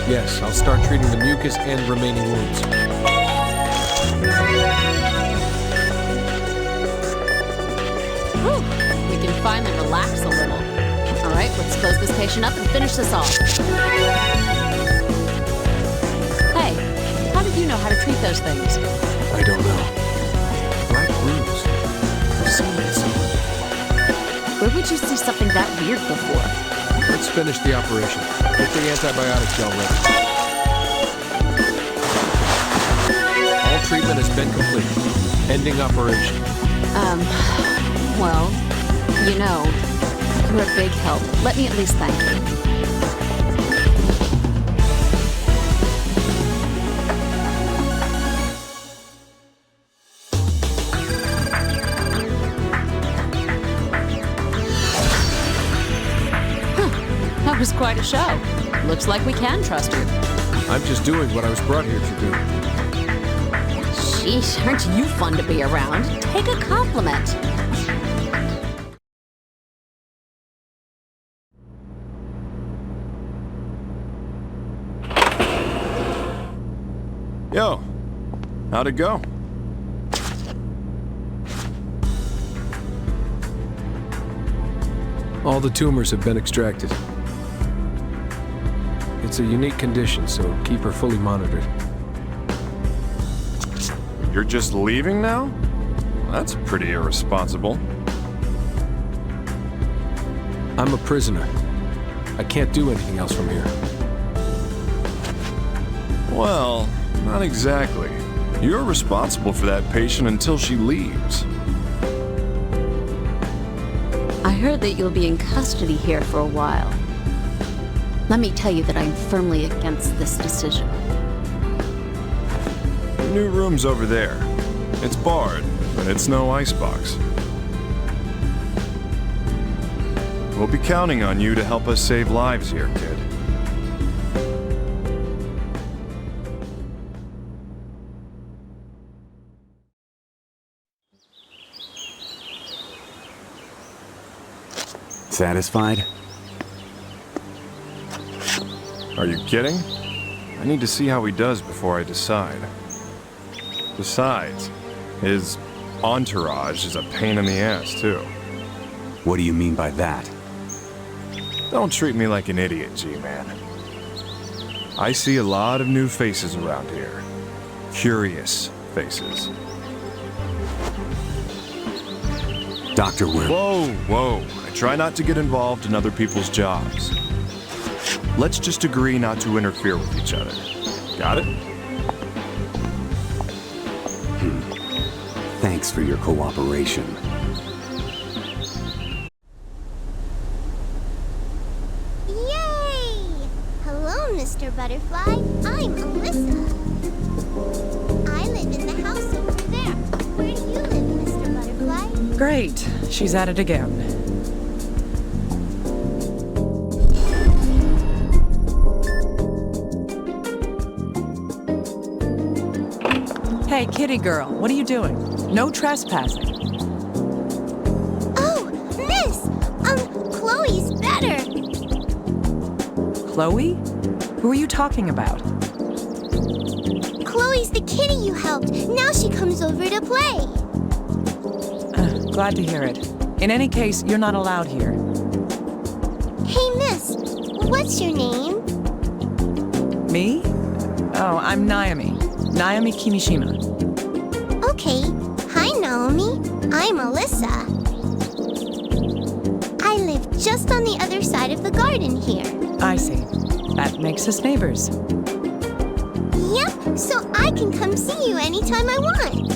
Yes, I'll start treating the mucus and remaining wounds. Whew, we can finally relax a little. All right, let's close this patient up and finish this off. Hey, how did you know how to treat those things? I don't know. Black bruise. I've seen that somewhere. Where would you see something that weird before? Let's finish the operation. Get the antibiotic gel ready. All treatment has been completed. Ending operation. Well, you know, you're a big help. Let me at least thank you. That was quite a show. Looks like we can trust you. I'm just doing what I was brought here to do. Sheesh, aren't you fun to be around? Take a compliment. Yo, how'd it go? All the tumors have been extracted. It's a unique condition, so keep her fully monitored. You're just leaving now? That's pretty irresponsible. I'm a prisoner. I can't do anything else from here. Well, not exactly. You're responsible for that patient until she leaves. I heard that you'll be in custody here for a while. Let me tell you that I'm firmly against this decision. The new room's over there. It's barred, but it's no icebox. We'll be counting on you to help us save lives here, kid. Satisfied? Are you kidding? I need to see how he does before I decide. Besides, his entourage is a pain in the ass, too. What do you mean by that? Don't treat me like an idiot, G-Man. I see a lot of new faces around here. Curious faces. Dr. Will. Whoa, whoa. I try not to get involved in other people's jobs. Let's just agree not to interfere with each other. Got it? Thanks for your cooperation. Yay! Hello, Mr. Butterfly. I'm Alyssa. I live in the house over there. Where do you live, Mr. Butterfly? Great. She's at it again. Hey, kitty girl, what are you doing? No trespassing. Oh, Miss! Chloe's better. Chloe? Who are you talking about? Chloe's the kitty you helped. Now she comes over to play. Glad to hear it. In any case, you're not allowed here. Hey, Miss. What's your name? Me? Oh, I'm Naomi. Naomi Kimishima. Okay. Hi, Naomi. I'm Alyssa. I live just on the other side of the garden here. I see. That makes us neighbors. Yep, so I can come see you anytime I want.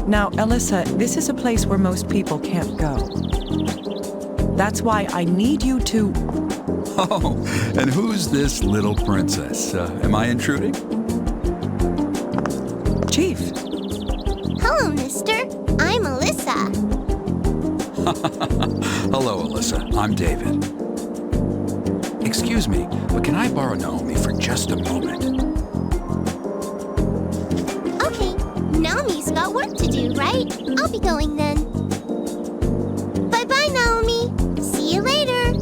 Now, Alyssa, this is a place where most people can't go. That's why I need you to... Oh, and who's this little princess? Am I intruding? Chief. Hello, mister. I'm Alyssa. Hello, Alyssa. I'm David. Excuse me, but can I borrow Naomi for just a moment? Okay, Naomi's got work to do, right? I'll be going then. Bye-bye, Naomi. See you later.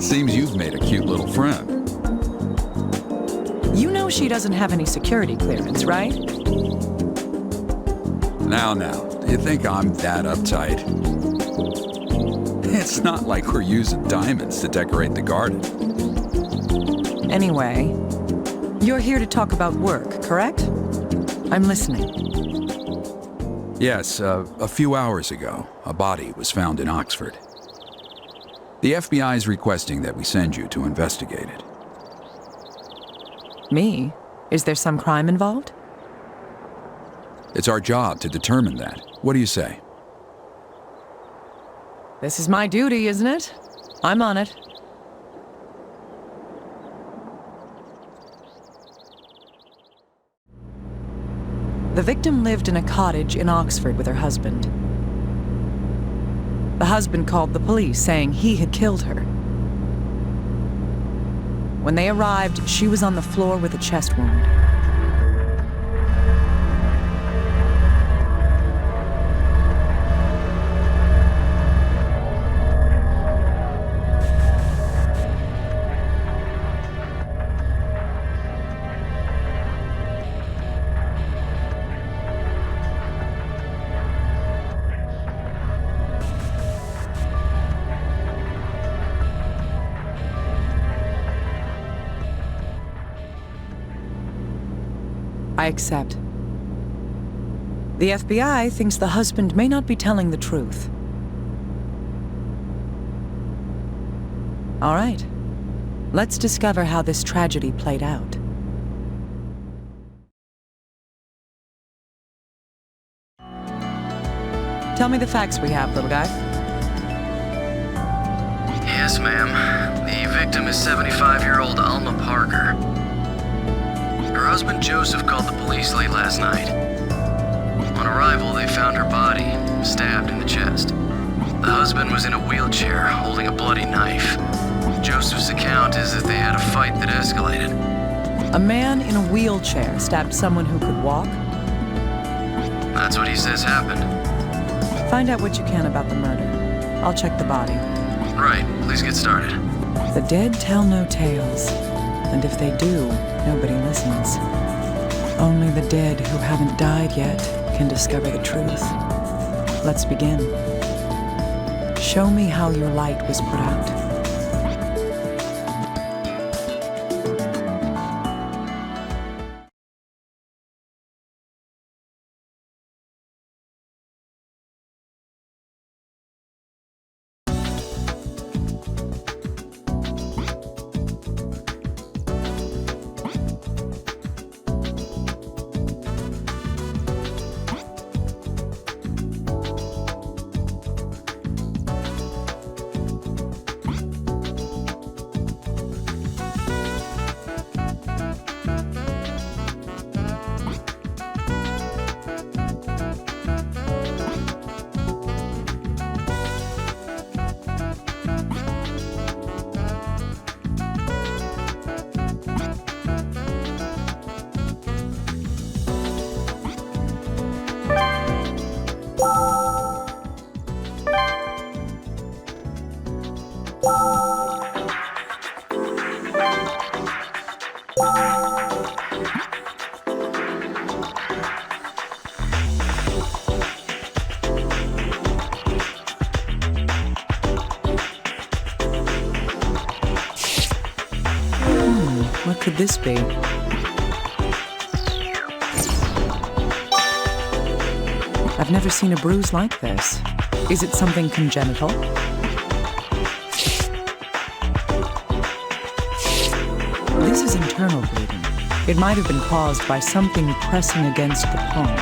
It seems you've made a cute little friend. You know she doesn't have any security clearance, right? Now, do you think I'm that uptight? It's not like we're using diamonds to decorate the garden. Anyway, you're here to talk about work, correct? I'm listening. Yes, a few hours ago, a body was found in Oxford. The FBI is requesting that we send you to investigate it. Me? Is there some crime involved? It's our job to determine that. What do you say? This is my duty, isn't it? I'm on it. The victim lived in a cottage in Oxford with her husband. The husband called the police, saying he had killed her. When they arrived, she was on the floor with a chest wound. I accept. The FBI thinks the husband may not be telling the truth. All right. Let's discover how this tragedy played out. Tell me the facts we have, little guy. Yes, ma'am. The victim is 75-year-old Alma Parker. Her husband Joseph called the police late last night. On arrival, they found her body, stabbed in the chest. The husband was in a wheelchair, holding a bloody knife. Joseph's account is that they had a fight that escalated. A man in a wheelchair stabbed someone who could walk? That's what he says happened. Find out what you can about the murder. I'll check the body. Right, please get started. The dead tell no tales. And if they do, nobody listens. Only the dead who haven't died yet can discover the truth. Let's begin. Show me how your light was put out. What could this be? I've never seen a bruise like this. Is it something congenital? This is internal bleeding. It might have been caused by something pressing against the palm.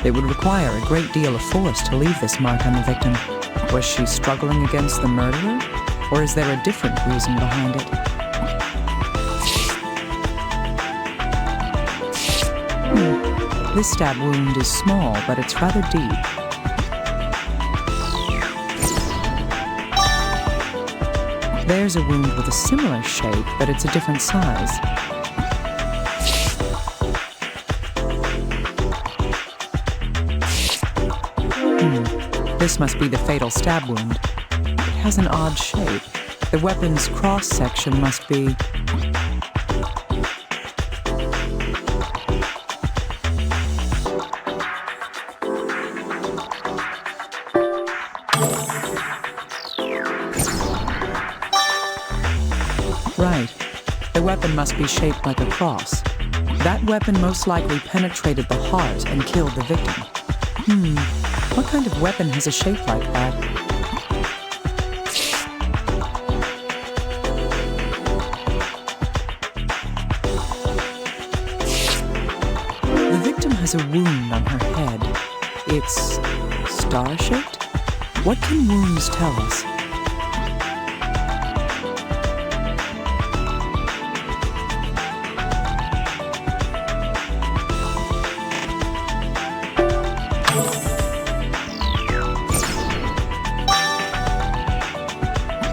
It would require a great deal of force to leave this mark on the victim. Was she struggling against the murderer? Or is there a different reason behind it? This stab wound is small, but it's rather deep. There's a wound with a similar shape, but it's a different size. This must be the fatal stab wound. It has an odd shape. The weapon's cross-section must be... Right. The weapon must be shaped like a cross. That weapon most likely penetrated the heart and killed the victim. What kind of weapon has a shape like that? The victim has a wound on her head. It's star-shaped? What can wounds tell us?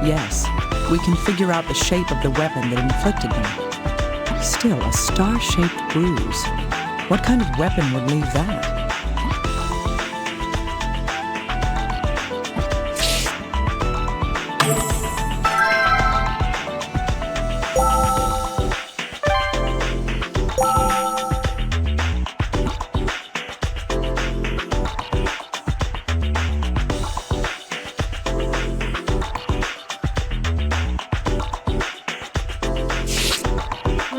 Yes, we can figure out the shape of the weapon that inflicted them. Still, a star-shaped bruise. What kind of weapon would leave that?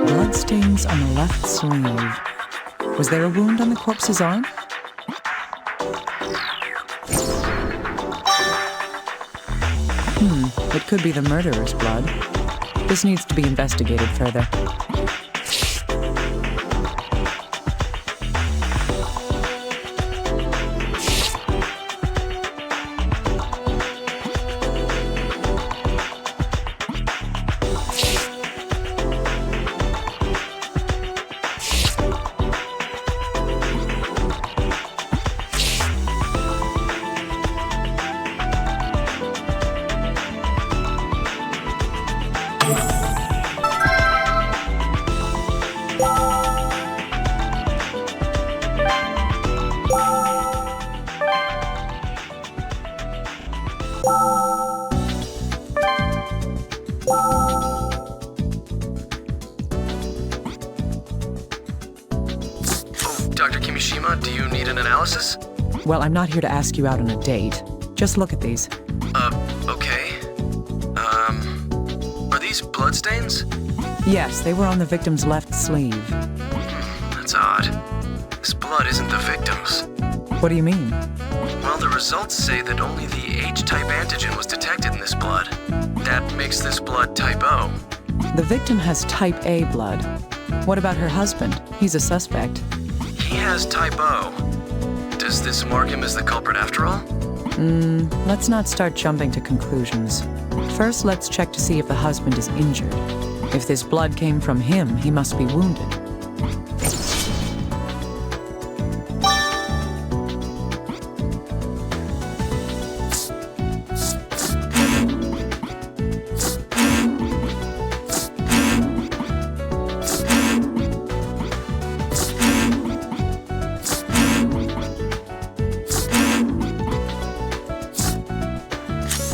Bloodstains on the left sleeve. Was there a wound on the corpse's arm? It could be the murderer's blood. This needs to be investigated further. Dr. Kimishima, do you need an analysis? Well, I'm not here to ask you out on a date. Just look at these. Okay. Are these bloodstains? Yes, they were on the victim's left sleeve. That's odd. This blood isn't the victim's. What do you mean? Well, the results say that only the H-type antigen was detected in this blood. That makes this blood type O. The victim has type A blood. What about her husband? He's a suspect. He has type O. Does this mark him as the culprit after all? Let's not start jumping to conclusions. First, let's check to see if the husband is injured. If this blood came from him, he must be wounded.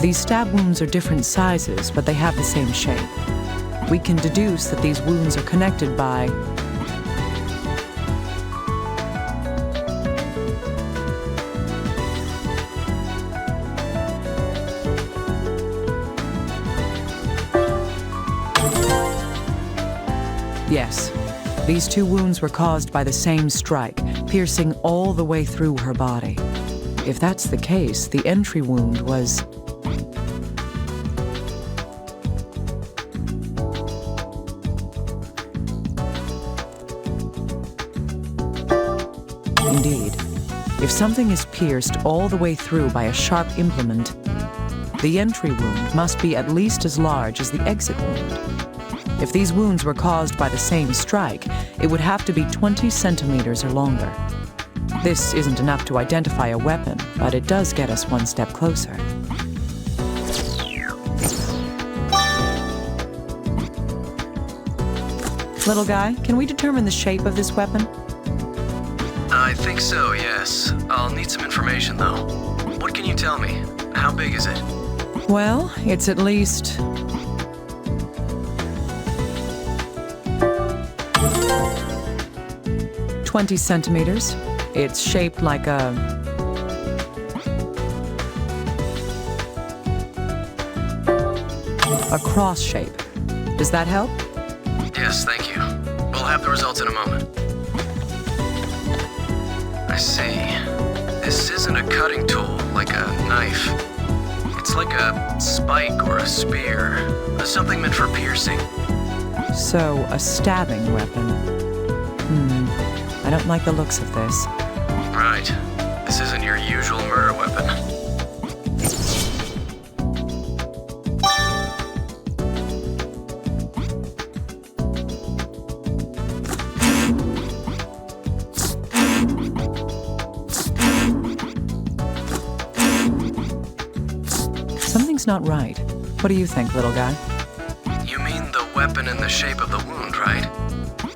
These stab wounds are different sizes, but they have the same shape. We can deduce that these wounds are connected by Yes, these two wounds were caused by the same strike, piercing all the way through her body. If that's the case, the entry wound was... Indeed. If something is pierced all the way through by a sharp implement, the entry wound must be at least as large as the exit wound. If these wounds were caused by the same strike, it would have to be 20 centimeters or longer. This isn't enough to identify a weapon, but it does get us one step closer. Little guy, can we determine the shape of this weapon? I think so, yes. I'll need some information, though. What can you tell me? How big is it? Well, it's at least 20 centimeters. It's shaped like a cross shape. Does that help? Yes, thank you. We'll have the results in a moment. I see. This isn't a cutting tool, like a knife. It's like a spike or a spear. Something meant for piercing. So, a stabbing weapon. I don't like the looks of this. Right. This isn't your usual murder weapon. Something's not right. What do you think, little guy? You mean the weapon in the shape of the wound, right?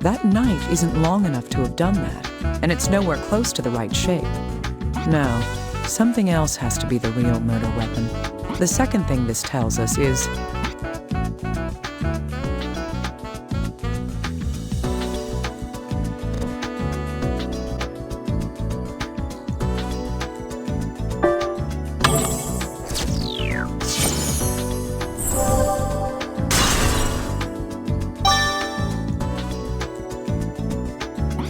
That knife isn't long enough to have done that, and it's nowhere close to the right shape. No, something else has to be the real murder weapon. The second thing this tells us is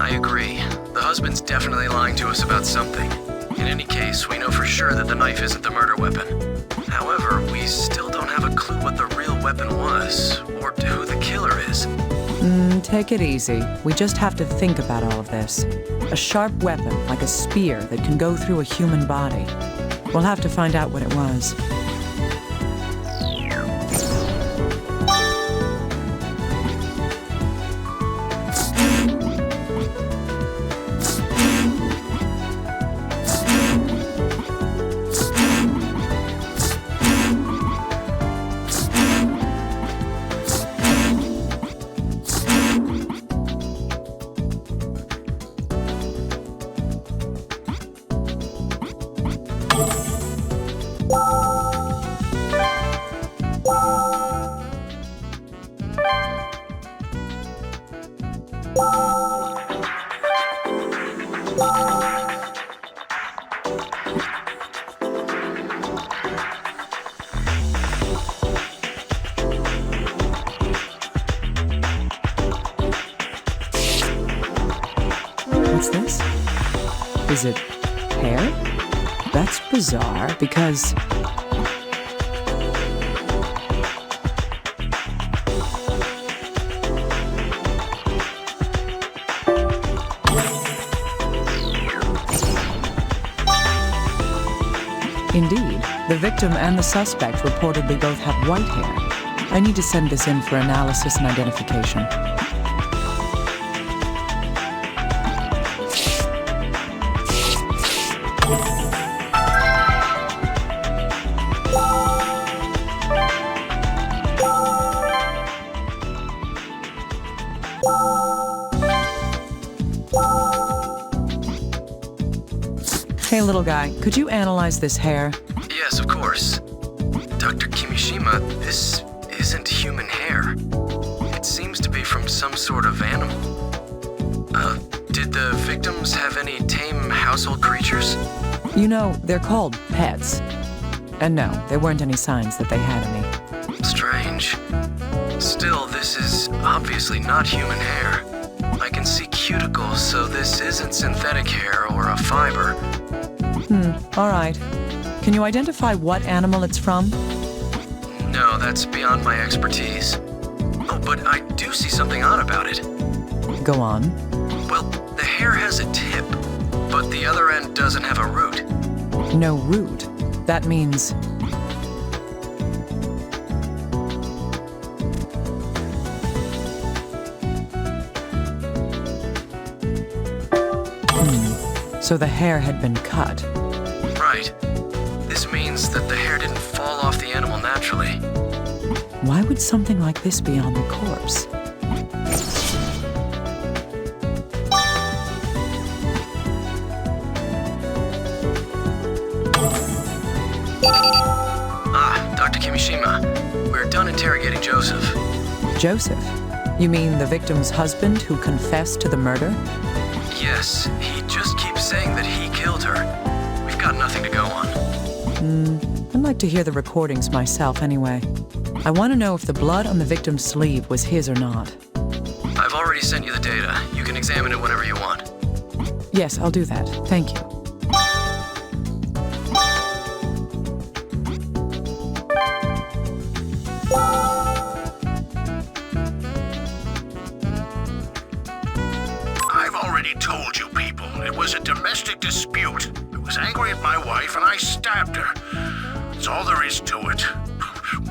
I agree. The husband's definitely lying to us about something. In any case, we know for sure that the knife isn't the murder weapon. However, we still don't have a clue what the real weapon was, or who the killer is. Take it easy. We just have to think about all of this. A sharp weapon, like a spear, that can go through a human body. We'll have to find out what it was. What's this? Is it hair? That's bizarre, because indeed, the victim and the suspect reportedly both have white hair. I need to send this in for analysis and identification. Hey, little guy, could you analyze this hair? Yes, of course. Dr. Kimishima, this isn't human hair. It seems to be from some sort of animal. Did the victims have any tame household creatures? You know, they're called pets. And no, there weren't any signs that they had any. Strange. Still, this is obviously not human hair. I can see cuticles, so this isn't synthetic hair or a fiber. All right. Can you identify what animal it's from? No, that's beyond my expertise. Oh, but I do see something odd about it. Go on. Well, the hair has a tip, but the other end doesn't have a root. No root. That means... So the hair had been cut. Right. This means that the hair didn't fall off the animal naturally. Why would something like this be on the corpse? Dr. Kimishima. We're done interrogating Joseph. Joseph? You mean the victim's husband who confessed to the murder? Yes, he just keeps saying that he killed her. We've got nothing to go on. I'd like to hear the recordings myself anyway. I want to know if the blood on the victim's sleeve was his or not. I've already sent you the data. You can examine it whenever you want. Yes, I'll do that. Thank you. I've already told you people, it was a domestic dispute. I was angry at my wife and I stabbed her. That's all there is to it.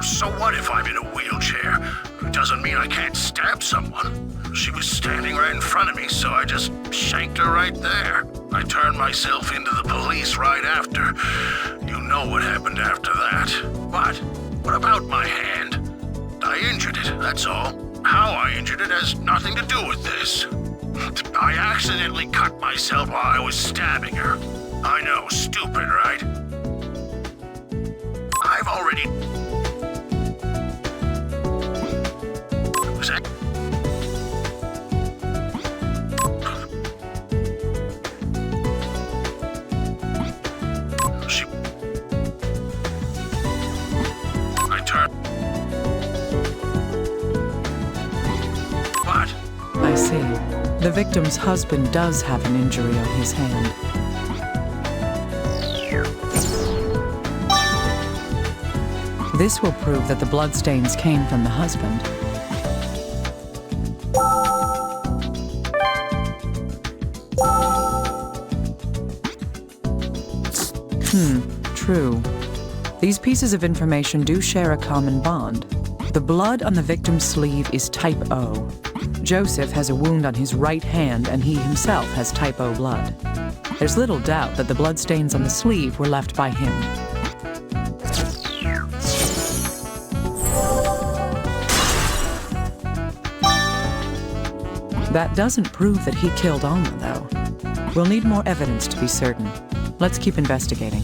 So what if I'm in a wheelchair? It doesn't mean I can't stab someone. She was standing right in front of me, so I just shanked her right there. I turned myself into the police right after. You know what happened after that. What about my hand? I injured it, that's all. How I injured it has nothing to do with this. I accidentally cut myself while I was stabbing her. I know, stupid, right? I've already... Was that... I turned... What? I see. The victim's husband does have an injury on his hand. This will prove that the bloodstains came from the husband. True. These pieces of information do share a common bond. The blood on the victim's sleeve is type O. Joseph has a wound on his right hand, and he himself has type O blood. There's little doubt that the bloodstains on the sleeve were left by him. That doesn't prove that he killed Alma, though. We'll need more evidence to be certain. Let's keep investigating.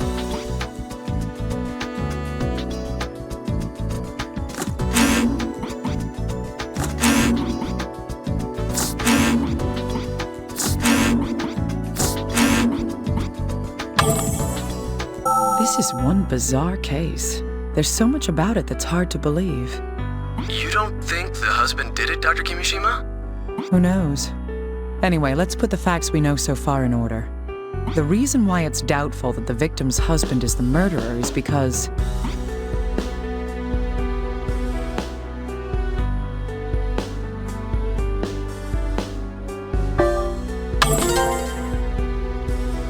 This is one bizarre case. There's so much about it that's hard to believe. You don't think the husband did it, Dr. Kimishima? Who knows? Anyway, let's put the facts we know so far in order. The reason why it's doubtful that the victim's husband is the murderer is because...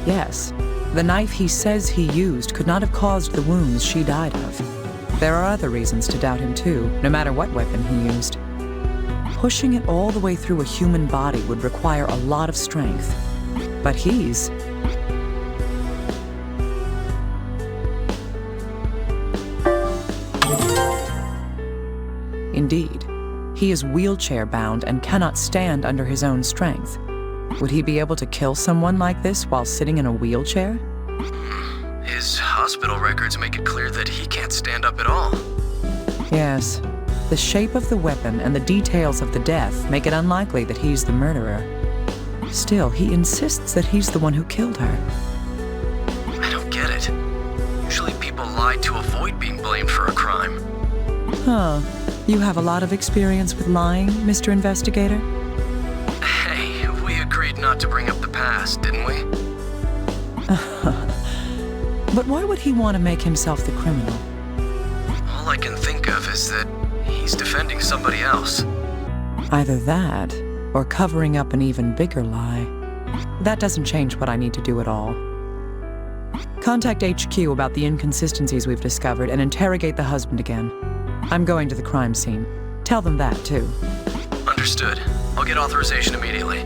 Yes, the knife he says he used could not have caused the wounds she died of. There are other reasons to doubt him too, no matter what weapon he used. Pushing it all the way through a human body would require a lot of strength. But he's... Indeed. He is wheelchair-bound and cannot stand under his own strength. Would he be able to kill someone like this while sitting in a wheelchair? His hospital records make it clear that he can't stand up at all. Yes. The shape of the weapon and the details of the death make it unlikely that he's the murderer. Still, he insists that he's the one who killed her. I don't get it. Usually people lie to avoid being blamed for a crime. Huh. You have a lot of experience with lying, Mr. Investigator? Hey, we agreed not to bring up the past, didn't we? But why would he want to make himself the criminal? All I can think of is that he's defending somebody else. Either that, or covering up an even bigger lie. That doesn't change what I need to do at all. Contact HQ about the inconsistencies we've discovered and interrogate the husband again. I'm going to the crime scene. Tell them that, too. Understood. I'll get authorization immediately.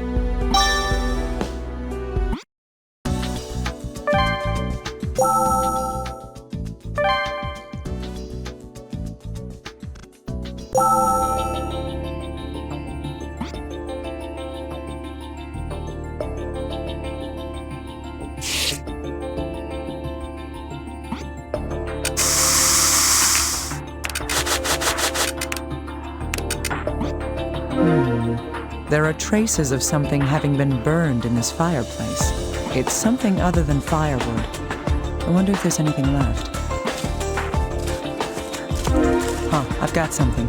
there are traces of something having been burned in this fireplace. It's something other than firewood. I wonder if there's anything left. Huh, I've got something.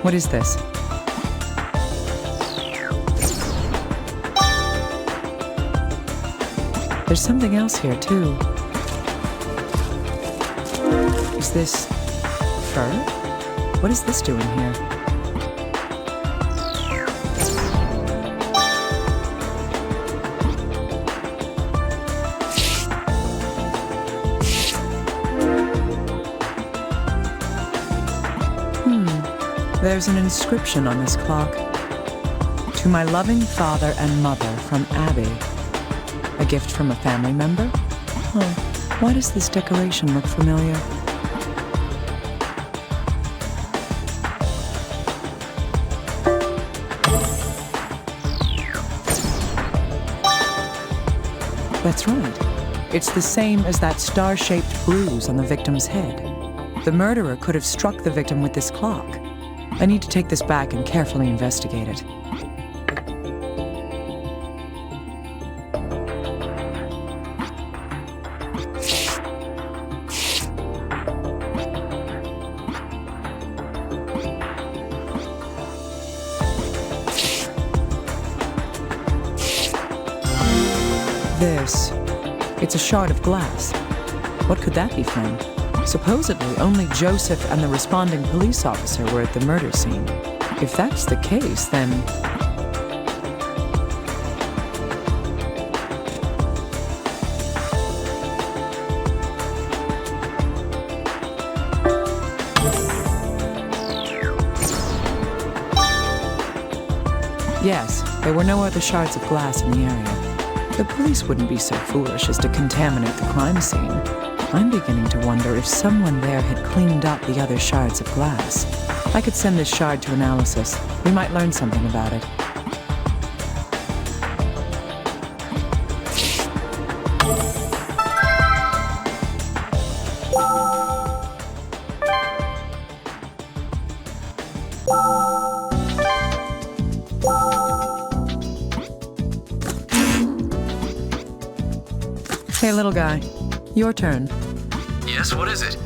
What is this? There's something else here, too. Is this fur? What is this doing here? There's an inscription on this clock. To my loving father and mother from Abby. A gift from a family member? Huh. Why does this decoration look familiar? That's right. It's the same as that star-shaped bruise on the victim's head. The murderer could have struck the victim with this clock. I need to take this back and carefully investigate it. It's a shard of glass. What could that be from? Supposedly, only Joseph and the responding police officer were at the murder scene. If that's the case, then... Yes, there were no other shards of glass in the area. The police wouldn't be so foolish as to contaminate the crime scene. I'm beginning to wonder if someone there had cleaned up the other shards of glass. I could send this shard to analysis. We might learn something about it. Hey, little guy. Your turn. Yes, what is it?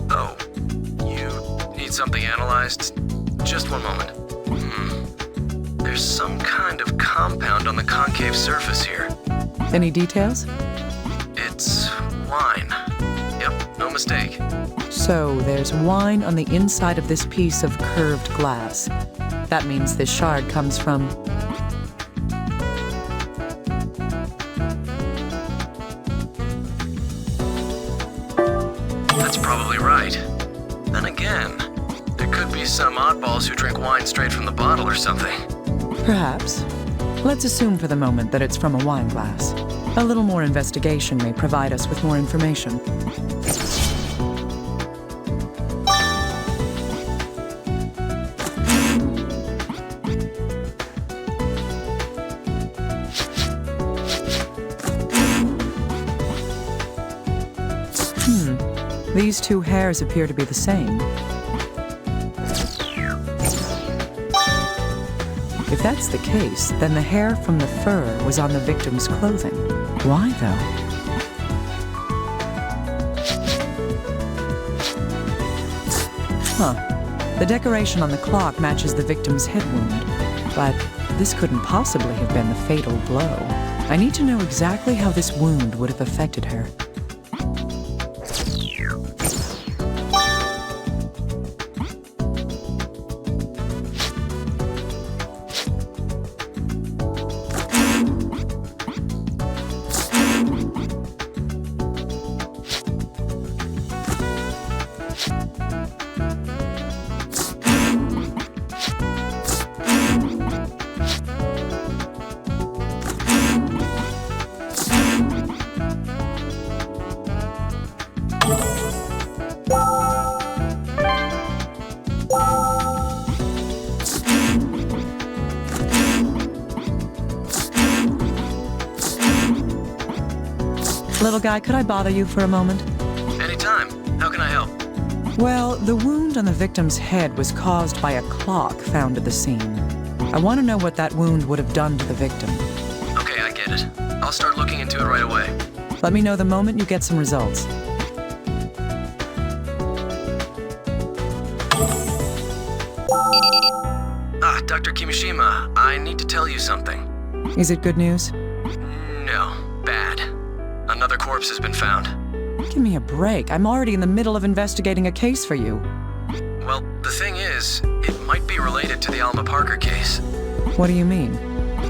Oh, you need something analyzed? Just one moment. There's some kind of compound on the concave surface here. Any details? It's wine. Yep, no mistake. So, there's wine on the inside of this piece of curved glass. That means this shard comes from... Then again, there could be some oddballs who drink wine straight from the bottle or something. Perhaps. Let's assume for the moment that it's from a wine glass. A little more investigation may provide us with more information. These two hairs appear to be the same. If that's the case, then the hair from the fur was on the victim's clothing. Why, though? Huh. The decoration on the clock matches the victim's head wound, but this couldn't possibly have been the fatal blow. I need to know exactly how this wound would have affected her. Little guy, could I bother you for a moment? Anytime. How can I help? Well, the wound on the victim's head was caused by a clock found at the scene. I want to know what that wound would have done to the victim. Okay, I get it. I'll start looking into it right away. Let me know the moment you get some results. Dr. Kimishima, I need to tell you something. Is it good news? No, bad. Another corpse has been found. Give me a break. I'm already in the middle of investigating a case for you. Well, the thing is, it might be related to the Alma Parker case. What do you mean?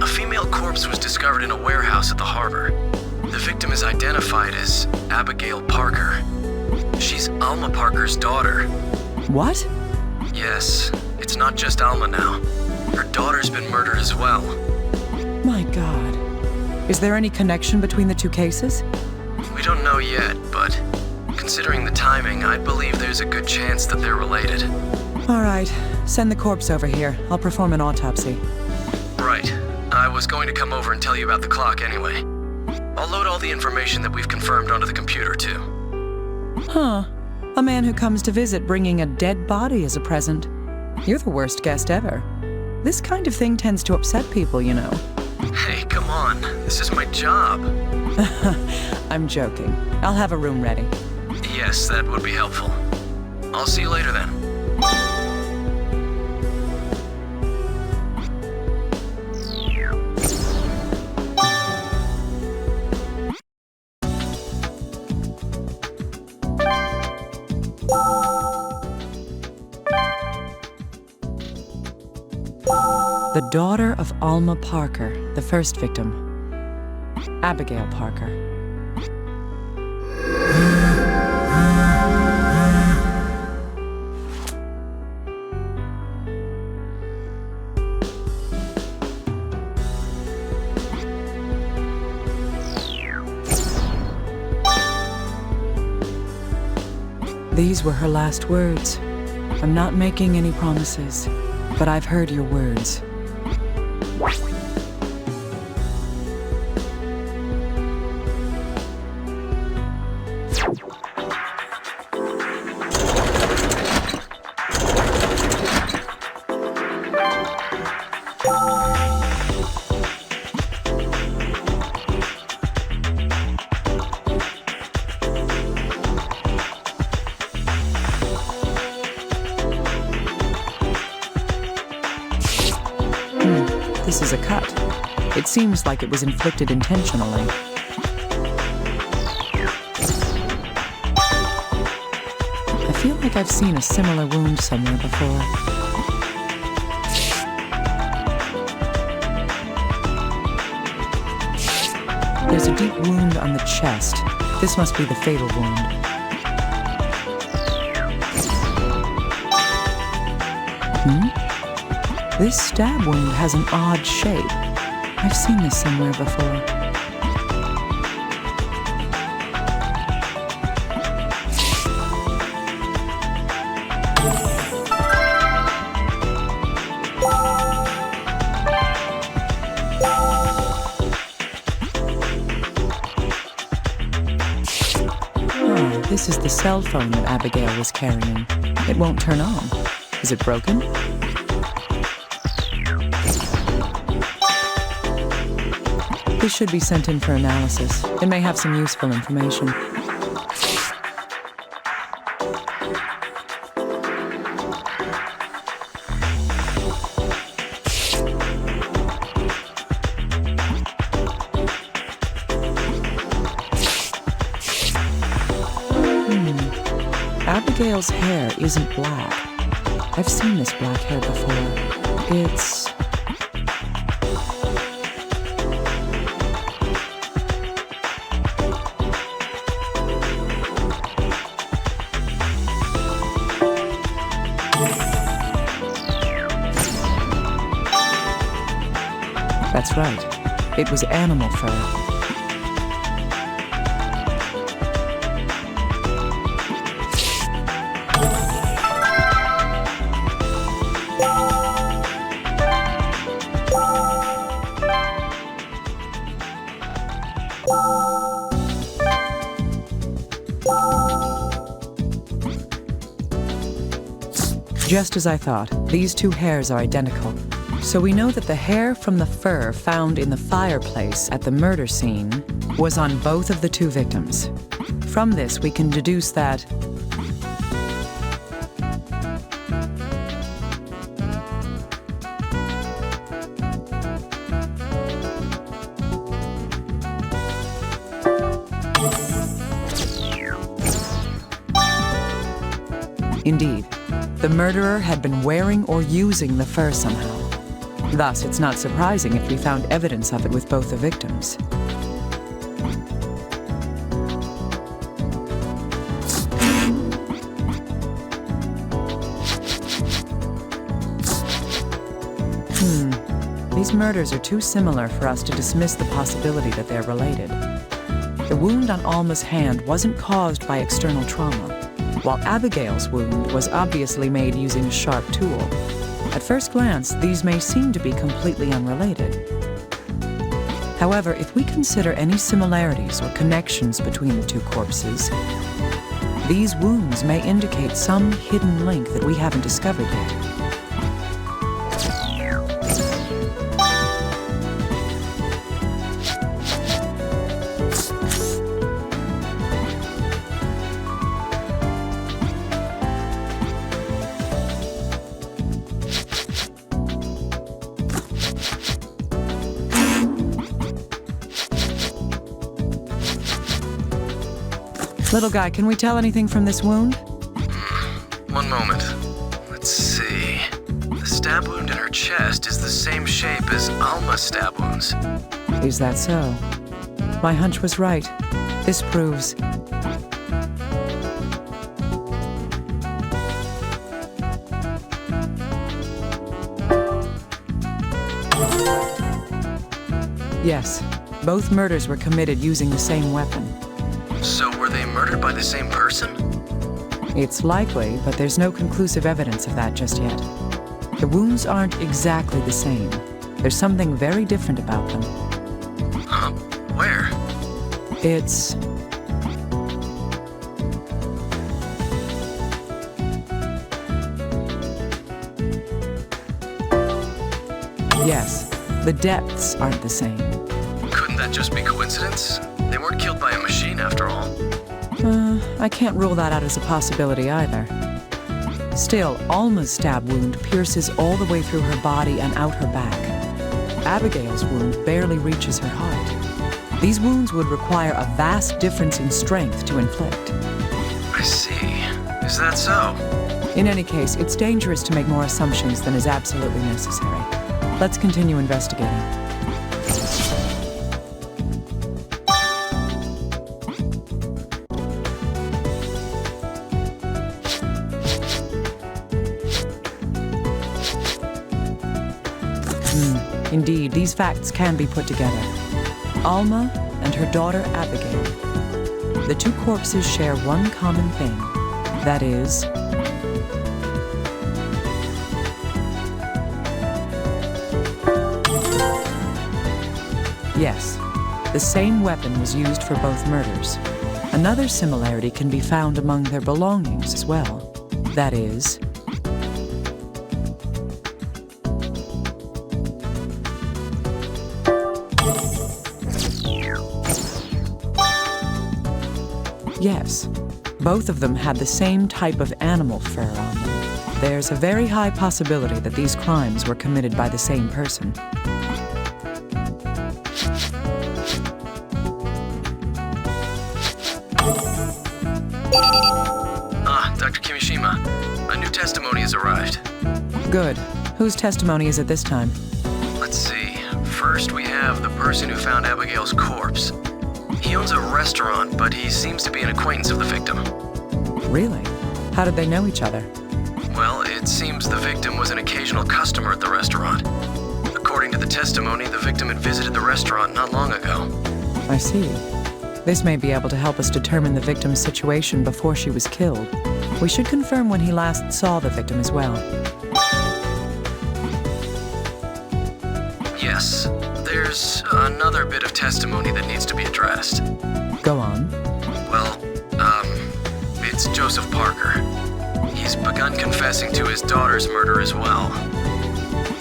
A female corpse was discovered in a warehouse at the harbor. The victim is identified as Abigail Parker. She's Alma Parker's daughter. What? Yes, it's not just Alma now. Her daughter's been murdered as well. My God. Is there any connection between the two cases? We don't know yet, but considering the timing, I believe there's a good chance that they're related. All right. Send the corpse over here. I'll perform an autopsy. Right. I was going to come over and tell you about the clock anyway. I'll load all the information that we've confirmed onto the computer, too. Huh. A man who comes to visit bringing a dead body as a present. You're the worst guest ever. This kind of thing tends to upset people, you know. Hey, come on. This is my job. I'm joking. I'll have a room ready. Yes, that would be helpful. I'll see you later then. The daughter of Alma Parker, the first victim. Abigail Parker. These were her last words. I'm not making any promises, but I've heard your words. This is a cut. It seems like it was inflicted intentionally. I feel like I've seen a similar wound somewhere before. There's a deep wound on the chest. This must be the fatal wound. This stab wound has an odd shape. I've seen this somewhere before. This is the cell phone that Abigail was carrying. It won't turn on. Is it broken? This should be sent in for analysis. It may have some useful information. Abigail's hair isn't black. I've seen this black hair before. It's... That's right. It was animal fur. Just as I thought, these two hairs are identical. So we know that the hair from the fur found in the fireplace at the murder scene was on both of the two victims. From this, we can deduce that indeed, the murderer had been wearing or using the fur somehow. Thus, it's not surprising if we found evidence of it with both the victims. These murders are too similar for us to dismiss the possibility that they're related. The wound on Alma's hand wasn't caused by external trauma, while Abigail's wound was obviously made using a sharp tool. At first glance, these may seem to be completely unrelated. However, if we consider any similarities or connections between the two corpses, these wounds may indicate some hidden link that we haven't discovered yet. Little guy, can we tell anything from this wound? One moment. Let's see. The stab wound in her chest is the same shape as Alma's stab wounds. Is that so? My hunch was right. This proves... Yes, both murders were committed using the same weapon. So were they murdered by the same person? It's likely, but there's no conclusive evidence of that just yet. The wounds aren't exactly the same. There's something very different about them. Huh? Where? It's... Yes, the depths aren't the same. Couldn't that just be coincidence? They weren't killed by a machine after all. I can't rule that out as a possibility either. Still, Alma's stab wound pierces all the way through her body and out her back. Abigail's wound barely reaches her heart. These wounds would require a vast difference in strength to inflict. I see. Is that so? In any case, it's dangerous to make more assumptions than is absolutely necessary. Let's continue investigating. Indeed, these facts can be put together. Alma and her daughter Abigail. The two corpses share one common thing. That is... Yes, the same weapon was used for both murders. Another similarity can be found among their belongings as well. That is... Yes, both of them had the same type of animal fur on them. There's a very high possibility that these crimes were committed by the same person. Dr. Kimishima, a new testimony has arrived. Good. Whose testimony is it this time? Let's see. First, we have the person who found Abigail's corpse. He owns a restaurant, but he seems to be an acquaintance of the victim. Really? How did they know each other? Well, it seems the victim was an occasional customer at the restaurant. According to the testimony, the victim had visited the restaurant not long ago. I see. This may be able to help us determine the victim's situation before she was killed. We should confirm when he last saw the victim as well. Yes. There's another bit of testimony that needs to be addressed. Go on. Well, it's Joseph Parker. He's begun confessing to his daughter's murder as well.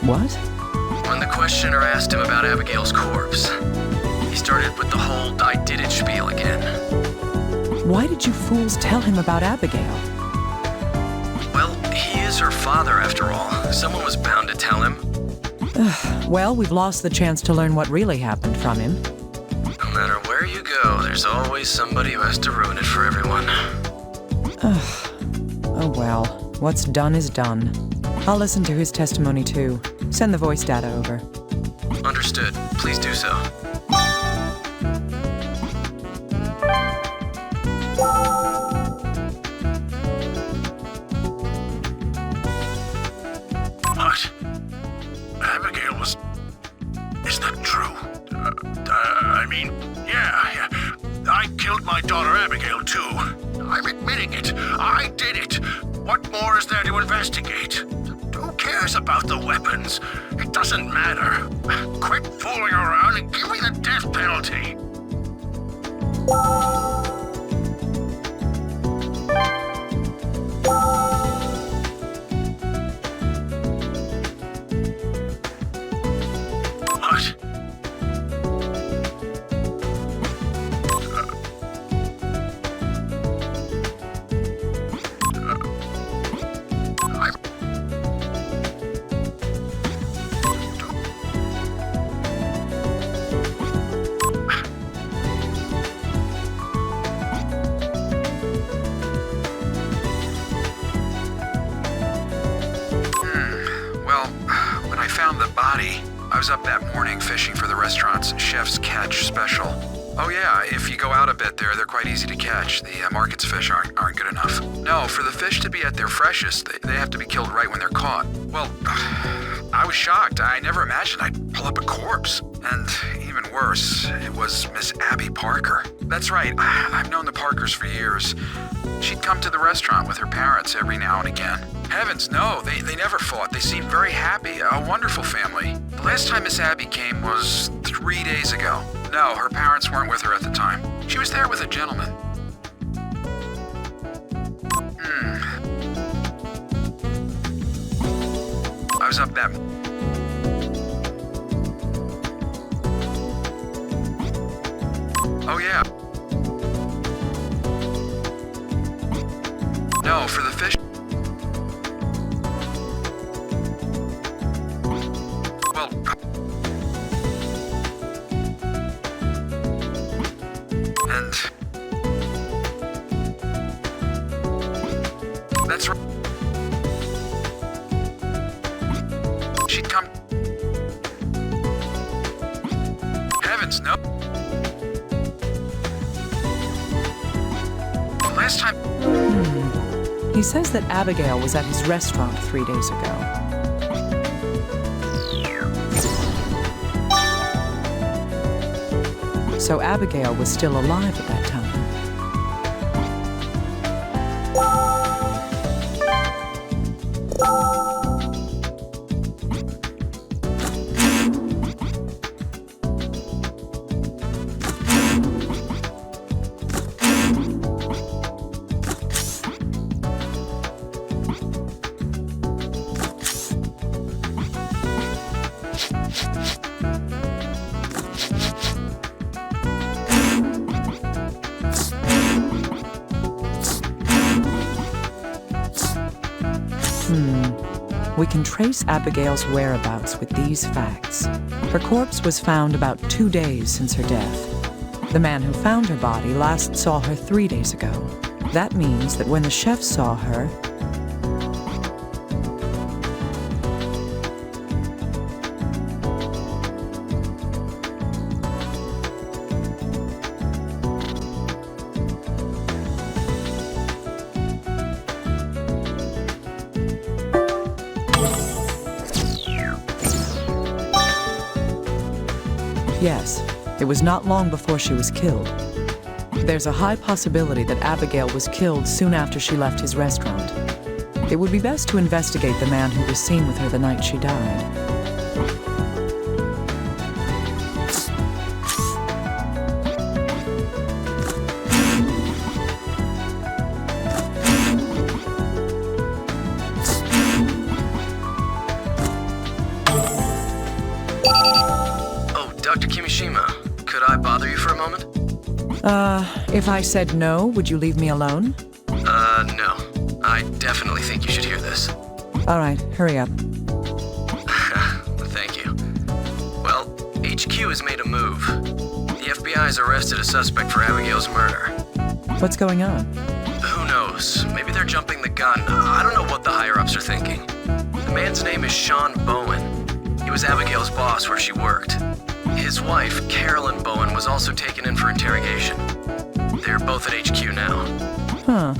What? When the questioner asked him about Abigail's corpse, he started with the whole "I did it" spiel again. Why did you fools tell him about Abigail? Well, he is her father, after all. Someone was bound to tell him. Well, we've lost the chance to learn what really happened from him. No matter where you go, there's always somebody who has to ruin it for everyone. Oh well, what's done is done. I'll listen to his testimony too. Send the voice data over. Understood. Please do so. What? Abigail was... Is that true? I mean, yeah. I killed my daughter Abigail, too. I'm admitting it. I did it. What more is there to investigate? Who cares about the weapons? It doesn't matter. Quit fooling around and give me the death penalty. What? I was up that morning fishing for the restaurant's chef's catch special. Oh yeah, if you go out a bit there, they're quite easy to catch. The market's fish aren't good enough. No, for the fish to be at their freshest, they have to be killed right when they're caught. Well, I was shocked. I never imagined I'd pull up a corpse. And even worse, it was Miss Abby Parker. That's right, I've known the Parkers for years. She'd come to the restaurant with her parents every now and again. Heavens, no, they never fought. They seemed very happy, a wonderful family. The last time Miss Abby came was 3 days ago. No, her parents weren't with her at the time. She was there with a gentleman. I was up that... Oh yeah. No, for the fish... Well... And... That's right. She'd come... Heavens, no. Last time... He says that Abigail was at his restaurant 3 days ago. So Abigail was still alive at that time. We can trace Abigail's whereabouts with these facts. Her corpse was found about 2 days since her death. The man who found her body last saw her 3 days ago. That means that when the chef saw her, yes, it was not long before she was killed. There's a high possibility that Abigail was killed soon after she left his restaurant. It would be best to investigate the man who was seen with her the night she died. Kimishima, could I bother you for a moment? If I said no, would you leave me alone? No. I definitely think you should hear this. All right, hurry up. Thank you. Well, HQ has made a move. The FBI has arrested a suspect for Abigail's murder. What's going on? Who knows? Maybe they're jumping the gun. I don't know what the higher-ups are thinking. The man's name is Sean Bowen. He was Abigail's boss where she worked. His wife, Carolyn Bowen, was also taken in for interrogation. They're both at HQ now. Huh.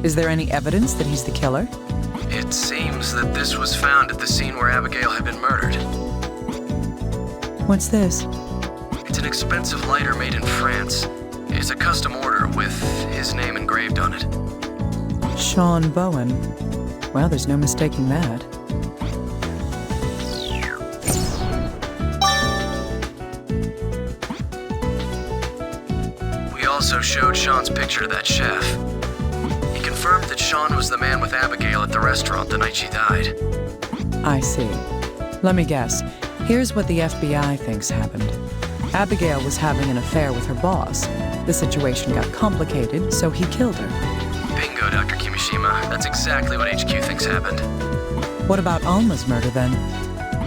Is there any evidence that he's the killer? It seems that this was found at the scene where Abigail had been murdered. What's this? It's an expensive lighter made in France. It's a custom order with his name engraved on it. Sean Bowen. Well, there's no mistaking that. We also showed Sean's picture to that chef. He confirmed that Sean was the man with Abigail at the restaurant the night she died. I see. Let me guess. Here's what the FBI thinks happened. Abigail was having an affair with her boss. The situation got complicated, so he killed her. Bingo, Dr. Kimishima. That's exactly what HQ thinks happened. What about Alma's murder, then?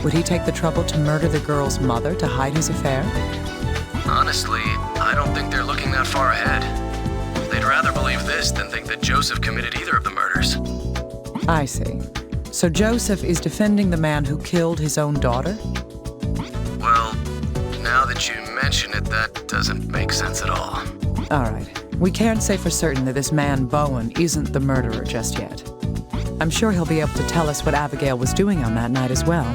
Would he take the trouble to murder the girl's mother to hide his affair? Honestly, I don't think they're looking that far ahead. They'd rather believe this than think that Joseph committed either of the murders. I see. So Joseph is defending the man who killed his own daughter? Well, now that you mention it, that doesn't make sense at all. All right. We can't say for certain that this man, Bowen, isn't the murderer just yet. I'm sure he'll be able to tell us what Abigail was doing on that night as well.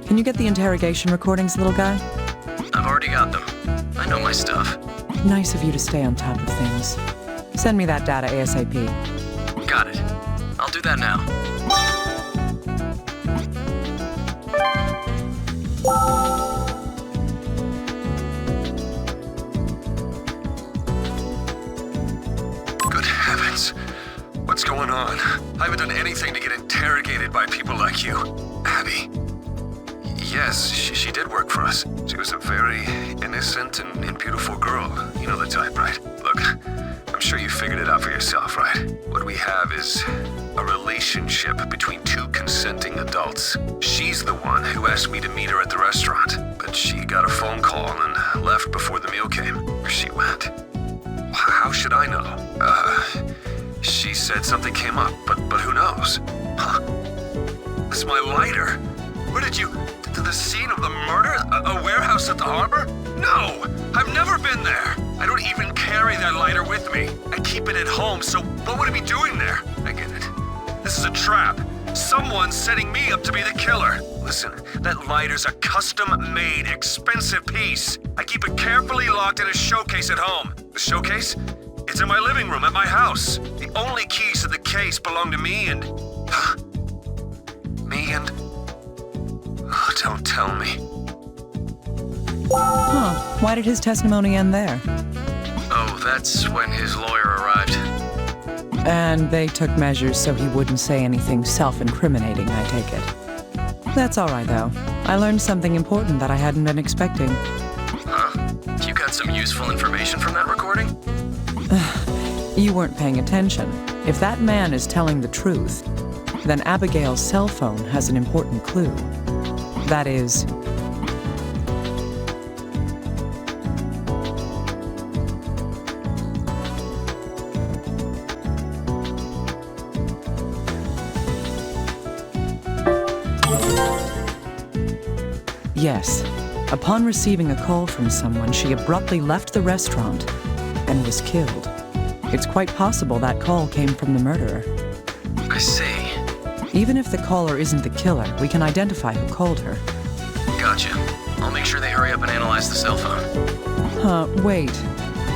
Can you get the interrogation recordings, little guy? I've already got them. I know my stuff. Nice of you to stay on top of things. Send me that data ASAP. Got it. I'll do that now. Good heavens. What's going on? I haven't done anything to get interrogated by people like you. Abby. Yes, she did work for us. She was a very innocent and beautiful girl. You know the type, right? Look, I'm sure you figured it out for yourself, right? What we have is a relationship between two consenting adults. She's the one who asked me to meet her at the restaurant, but she got a phone call and left before the meal came. Where she went. How should I know? She said something came up, but who knows? Huh? It's my lighter. Where did you... To the scene of the murder? A warehouse at the harbor? No! I've never been there! I don't even carry that lighter with me. I keep it at home, so what would it be doing there? I get it. This is a trap. Someone's setting me up to be the killer. Listen, that lighter's a custom-made, expensive piece. I keep it carefully locked in a showcase at home. The showcase? It's in my living room at my house. The only keys to the case belong to me and... me and... Oh, don't tell me. Huh. Why did his testimony end there? Oh, that's when his lawyer arrived. And they took measures so he wouldn't say anything self-incriminating, I take it. That's all right, though. I learned something important that I hadn't been expecting. Huh? You got some useful information from that recording? You weren't paying attention. If that man is telling the truth, then Abigail's cell phone has an important clue. That is... Yes. Upon receiving a call from someone, she abruptly left the restaurant and was killed. It's quite possible that call came from the murderer. I see. Even if the caller isn't the killer, we can identify who called her. Gotcha. I'll make sure they hurry up and analyze the cell phone. Wait.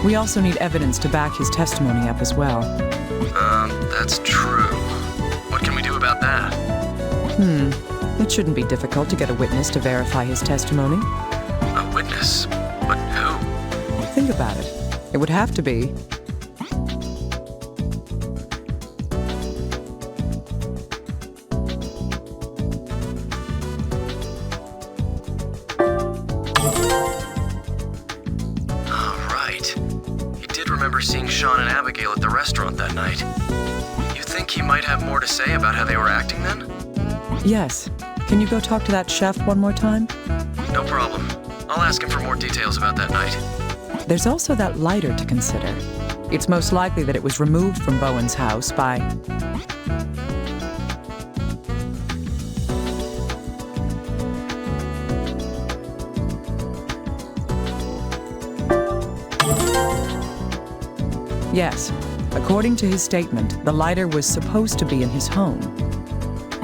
We also need evidence to back his testimony up as well. That's true. What can we do about that? It shouldn't be difficult to get a witness to verify his testimony. A witness? But who? Think about it. It would have to be... remember seeing Sean and Abigail at the restaurant that night. You think he might have more to say about how they were acting then? Yes. Can you go talk to that chef one more time? No problem. I'll ask him for more details about that night. There's also that lighter to consider. It's most likely that it was removed from Bowen's house by... Yes. According to his statement, the lighter was supposed to be in his home.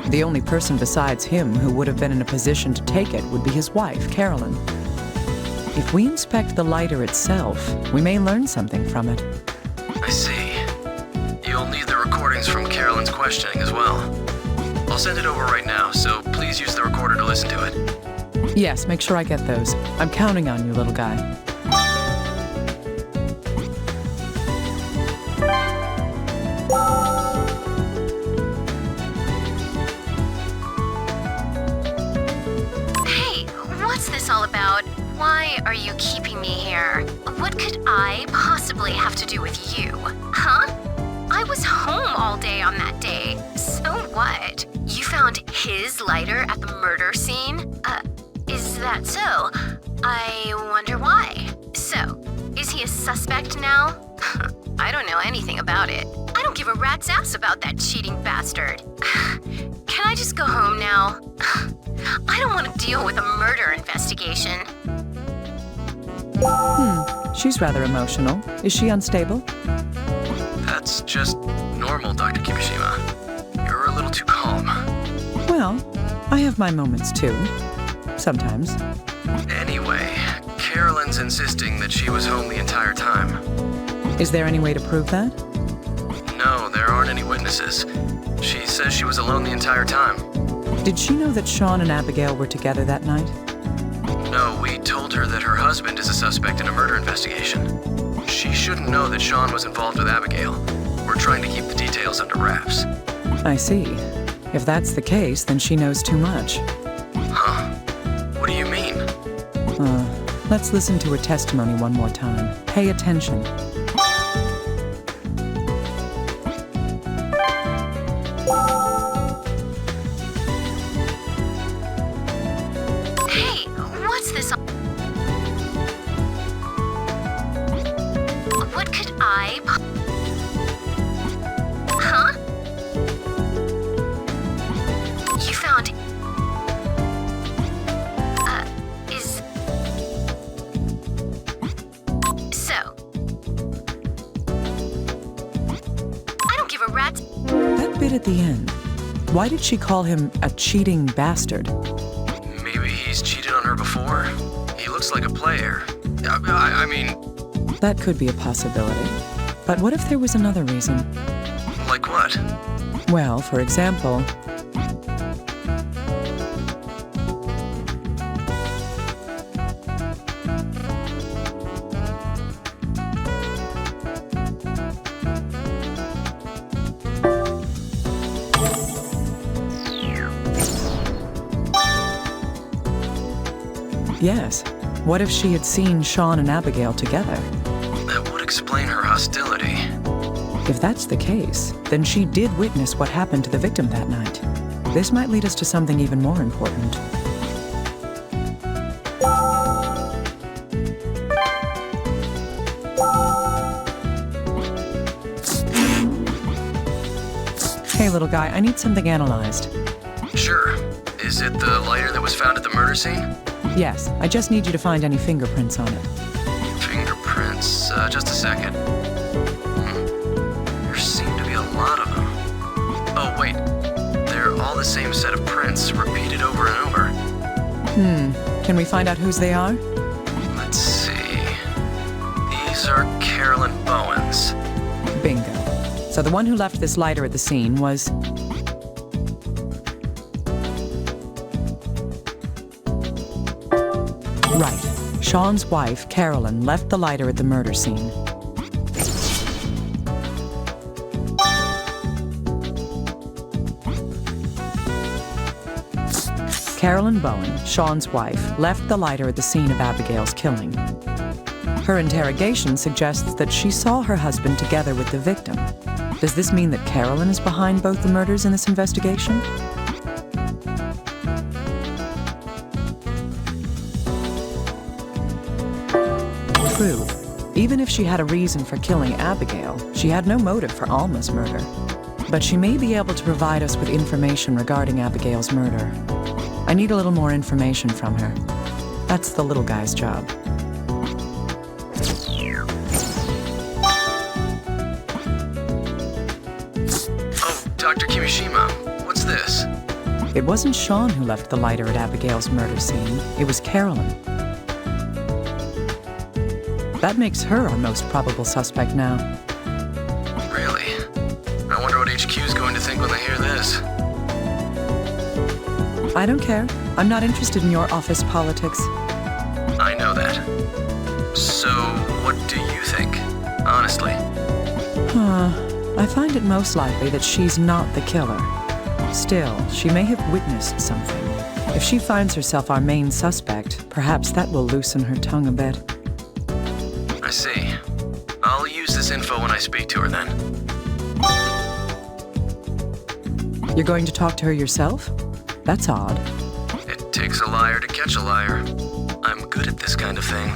The only person besides him who would have been in a position to take it would be his wife, Carolyn. If we inspect the lighter itself, we may learn something from it. I see. You'll need the recordings from Carolyn's questioning as well. I'll send it over right now, so please use the recorder to listen to it. Yes, make sure I get those. I'm counting on you, little guy. Why are you keeping me here? What could I possibly have to do with you? Huh? I was home all day on that day. So what? You found his lighter at the murder scene? Is that so? I wonder why. So, is he a suspect now? I don't know anything about it. I don't give a rat's ass about that cheating bastard. Can I just go home now? I don't want to deal with a murder investigation. She's rather emotional. Is she unstable? That's just normal, Dr. Kimishima. You're a little too calm. Well, I have my moments too. Sometimes. Anyway, Carolyn's insisting that she was home the entire time. Is there any way to prove that? No, there aren't any witnesses. She says she was alone the entire time. Did she know that Sean and Abigail were together that night? No, we told her that her husband is a suspect in a murder investigation. She shouldn't know that Sean was involved with Abigail. We're trying to keep the details under wraps. I see. If that's the case, then she knows too much. Huh? What do you mean? Let's listen to her testimony one more time. Pay attention. What could I... Huh? You found... is... So... I don't give a rat's... That bit at the end. Why did she call him a cheating bastard? Maybe he's cheated on her before? He looks like a player. I mean... That could be a possibility. But what if there was another reason? Like what? Well, for example... Yes. What if she had seen Sean and Abigail together? That would explain her hostility. If that's the case, then she did witness what happened to the victim that night. This might lead us to something even more important. Hey, little guy, I need something analyzed. Sure. Is it the lighter that was found at the murder scene? Yes, I just need you to find any fingerprints on it. Fingerprints? Just a second. There seem to be a lot of them. Oh, wait. They're all the same set of prints, repeated over and over. Can we find out whose they are? Let's see. These are Carolyn Bowen's. Bingo. So the one who left this lighter at the scene was... Right. Sean's wife, Carolyn, left the lighter at the murder scene. Carolyn Bowen, Sean's wife, left the lighter at the scene of Abigail's killing. Her interrogation suggests that she saw her husband together with the victim. Does this mean that Carolyn is behind both the murders in this investigation? True. Even if she had a reason for killing Abigail, she had no motive for Alma's murder. But she may be able to provide us with information regarding Abigail's murder. I need a little more information from her. That's the little guy's job. Oh, Dr. Kimishima, what's this? It wasn't Sean who left the lighter at Abigail's murder scene. It was Carolyn. That makes her our most probable suspect now. Really? I wonder what HQ's going to think when they hear this. I don't care. I'm not interested in your office politics. I know that. So, what do you think? Honestly. I find it most likely that she's not the killer. Still, she may have witnessed something. If she finds herself our main suspect, perhaps that will loosen her tongue a bit. I see. I'll use this info when I speak to her then. You're going to talk to her yourself? That's odd. It takes a liar to catch a liar. I'm good at this kind of thing.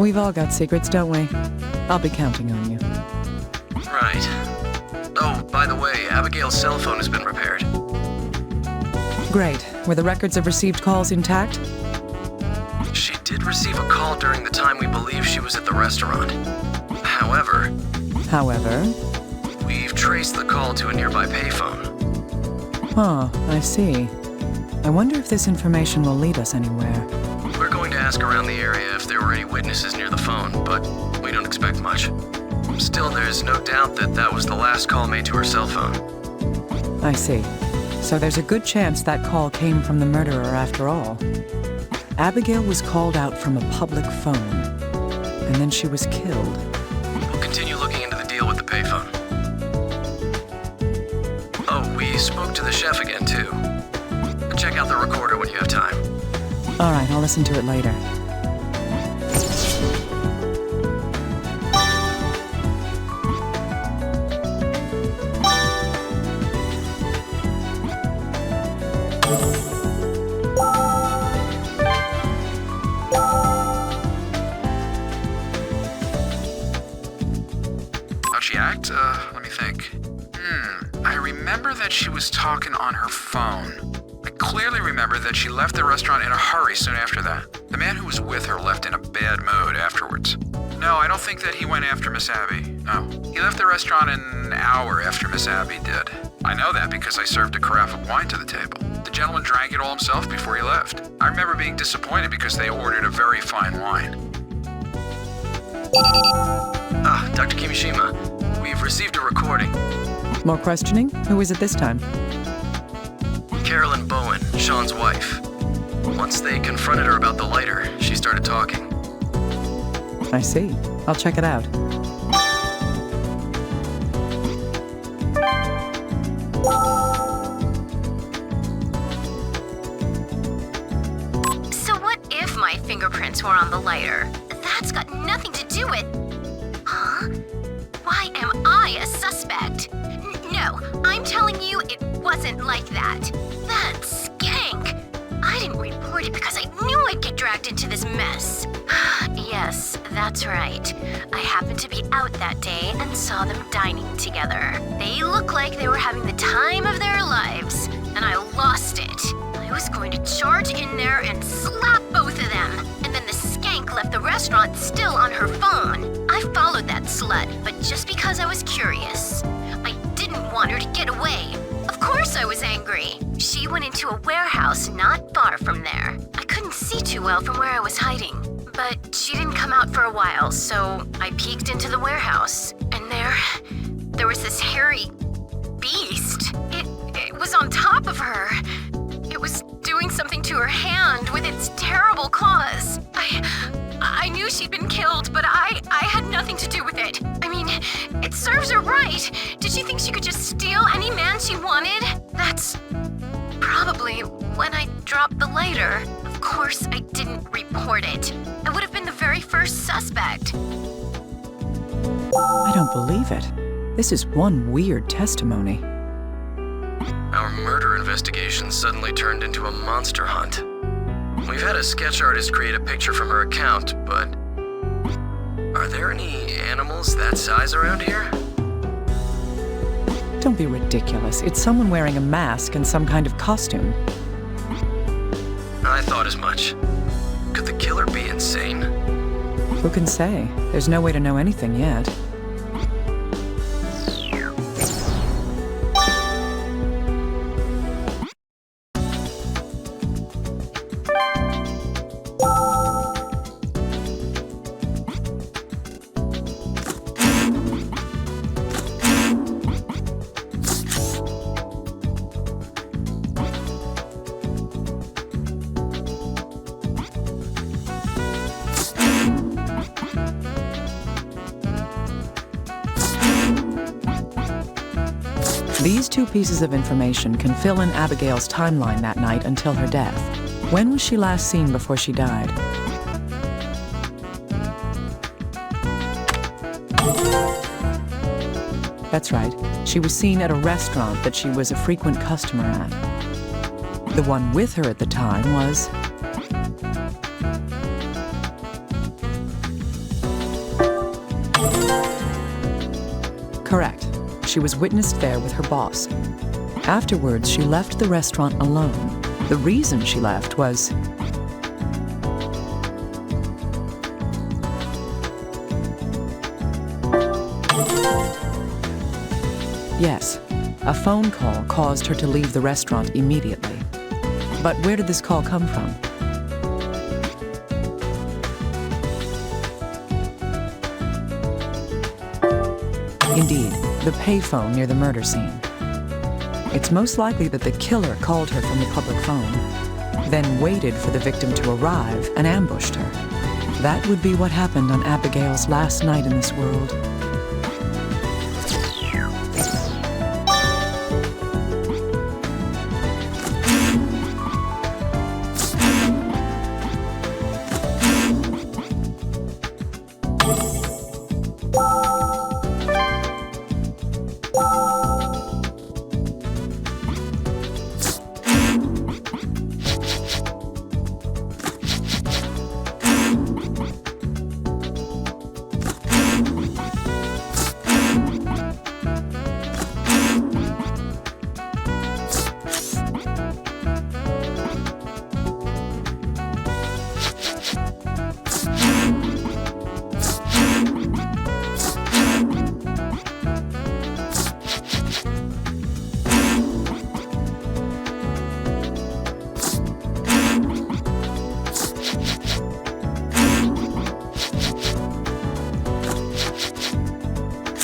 We've all got secrets, don't we? I'll be counting on you. Right. Oh, by the way, Abigail's cell phone has been repaired. Great. Were the records of received calls intact? She did receive a call during the time we believe she was at the restaurant. However, we've traced the call to a nearby payphone. Huh, I see. I wonder if this information will lead us anywhere. We're going to ask around the area if there were any witnesses near the phone, but we don't expect much. Still, there's no doubt that that was the last call made to her cell phone. I see. So there's a good chance that call came from the murderer after all. Abigail was called out from a public phone, and then she was killed. We'll continue looking into the deal with the payphone. Oh, we spoke to the chef again, too. Check out the recorder when you have time. All right, I'll listen to it later. How'd she act? Let me think. I remember that she was talking on her phone. I clearly remember that she left the restaurant in a hurry soon after that. The man who was with her left in a bad mood afterwards. No, I don't think that he went after Miss Abby. No. He left the restaurant an hour after Miss Abby did. I know that because I served a carafe of wine to the table. The gentleman drank it all himself before he left. I remember being disappointed because they ordered a very fine wine. Ah, Dr. Kimishima, we've received a recording. More questioning? Who is it this time? Carolyn Bowen, Sean's wife. Once they confronted her about the lighter, she started talking. I see. I'll check it out. So what if my fingerprints were on the lighter? That's got nothing to do with... Huh? Why am I a suspect? No, I'm telling you it wasn't like that. That skank! I didn't report it because I knew I'd get dragged into this mess. Yes, that's right. I happened to be out that day and saw them dining together. They looked like they were having the time of their lives, and I lost it. I was going to charge in there and slap both of them, and then the skank left the restaurant still on her phone. I followed that slut, but just because I was curious. I didn't want her to get away. Of course I was angry. She went into a warehouse not far from there. I couldn't see too well from where I was hiding. But she didn't come out for a while, so I peeked into the warehouse. And there was this hairy beast. It was on top of her. It was doing something to her hand with its terrible claws. I knew she'd been killed, but I had nothing to do with it. I mean, it serves her right. Did she think she could just steal any man she wanted? That's probably when I dropped the lighter. Of course, I didn't report it. I would have been the very first suspect. don't believe it. This is one weird testimony. Our murder investigation suddenly turned into a monster hunt. We've had a sketch artist create a picture from her account, but... are there any animals that size around here? Don't be ridiculous. It's someone wearing a mask and some kind of costume. I thought as much. Could the killer be insane? Who can say? There's no way to know anything yet. These two pieces of information can fill in Abigail's timeline that night until her death. When was she last seen before she died? That's right. She was seen at a restaurant that she was a frequent customer at. The one with her at the time was... correct. She was witnessed there with her boss. Afterwards, she left the restaurant alone. The reason she left was... yes, a phone call caused her to leave the restaurant immediately. But where did this call come from? Indeed, the payphone near the murder scene. It's most likely that the killer called her from the public phone, then waited for the victim to arrive and ambushed her. That would be what happened on Abigail's last night in this world.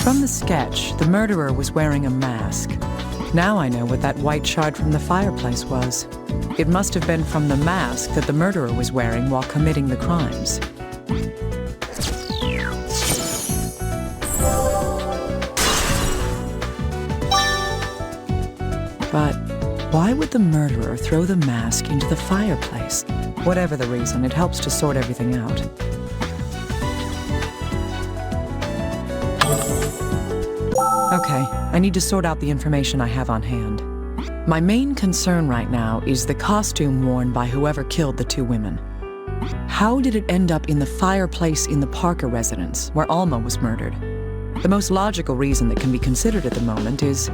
From the sketch, the murderer was wearing a mask. Now I know what that white shard from the fireplace was. It must have been from the mask that the murderer was wearing while committing the crimes. But why would the murderer throw the mask into the fireplace? Whatever the reason, it helps to sort everything out. Okay, I need to sort out the information I have on hand. My main concern right now is the costume worn by whoever killed the two women. How did it end up in the fireplace in the Parker residence, where Alma was murdered? The most logical reason that can be considered at the moment is...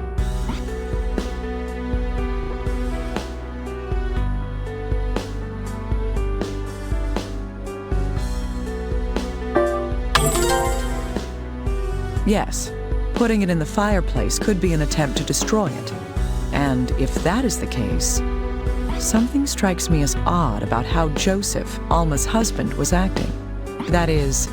yes. Putting it in the fireplace could be an attempt to destroy it. And if that is the case, something strikes me as odd about how Joseph, Alma's husband, was acting. That is...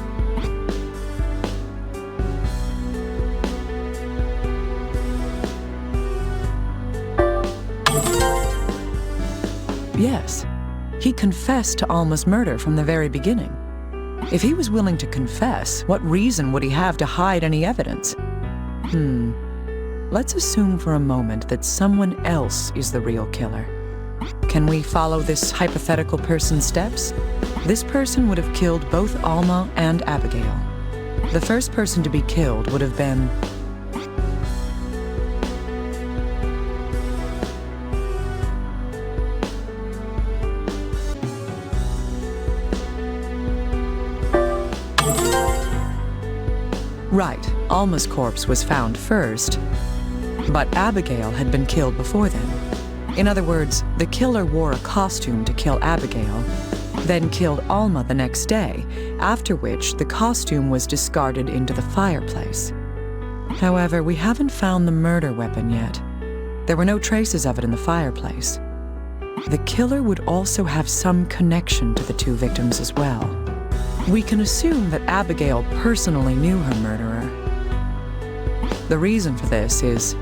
yes, he confessed to Alma's murder from the very beginning. If he was willing to confess, what reason would he have to hide any evidence? Let's assume for a moment that someone else is the real killer. Can we follow this hypothetical person's steps? This person would have killed both Alma and Abigail. The first person to be killed would have been... Right, Alma's corpse was found first, but Abigail had been killed before then. In other words, the killer wore a costume to kill Abigail, then killed Alma the next day, after which the costume was discarded into the fireplace. However, we haven't found the murder weapon yet. There were no traces of it in the fireplace. The killer would also have some connection to the two victims as well. We can assume that Abigail personally knew her murderer. The reason for this is...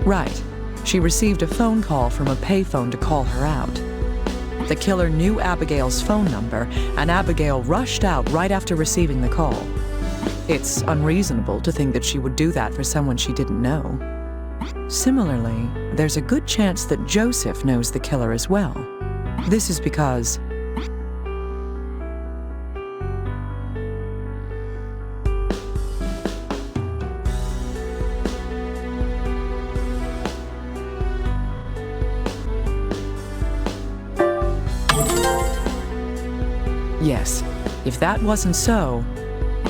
Right. She received a phone call from a payphone to call her out. The killer knew Abigail's phone number, and Abigail rushed out right after receiving the call. It's unreasonable to think that she would do that for someone she didn't know. Similarly, there's a good chance that Joseph knows the killer as well. This is because... Yes, if that wasn't so,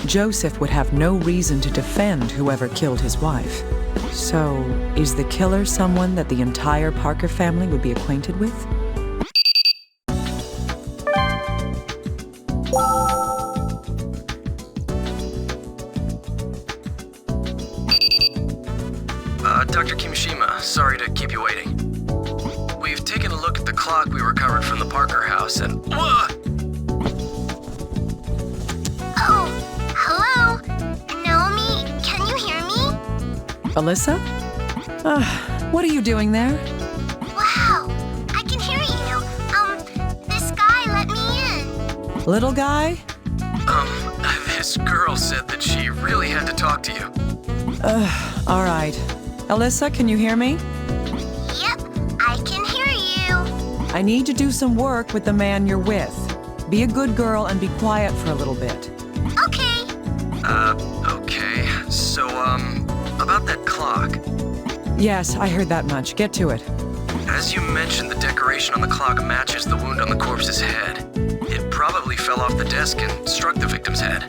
Joseph would have no reason to defend whoever killed his wife. So, is the killer someone that the entire Parker family would be acquainted with? Dr. Kimishima, sorry to keep you waiting. We've taken a look at the clock we recovered from the Parker house and... Hello? Naomi, can you hear me? Alyssa? What are you doing there? Wow, I can hear you. This guy let me in. Little guy? This girl said that she really had to talk to you. All right. Alyssa, can you hear me? Yep, I can hear you. I need to do some work with the man you're with. Be a good girl and be quiet for a little bit. Okay. Okay. So, about that clock. Yes, I heard that much. Get to it. As you mentioned, the decoration on the clock matches the wound on the corpse's head. It probably fell off the desk and struck the victim's head.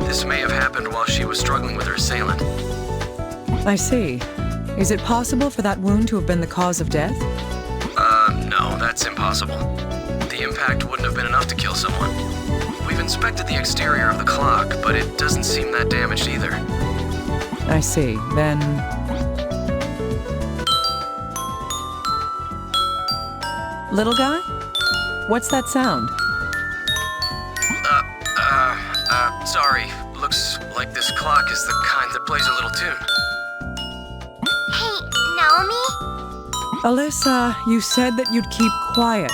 This may have happened while she was struggling with her assailant. I see. Is it possible for that wound to have been the cause of death? No, that's impossible. The impact wouldn't have been enough to kill someone. We've inspected the exterior of the clock, but it doesn't seem that damaged either. I see. Then... Little guy? What's that sound? Sorry. Looks like this clock is the kind that plays a little tune. Hey, Naomi? Alyssa, you said that you'd keep quiet.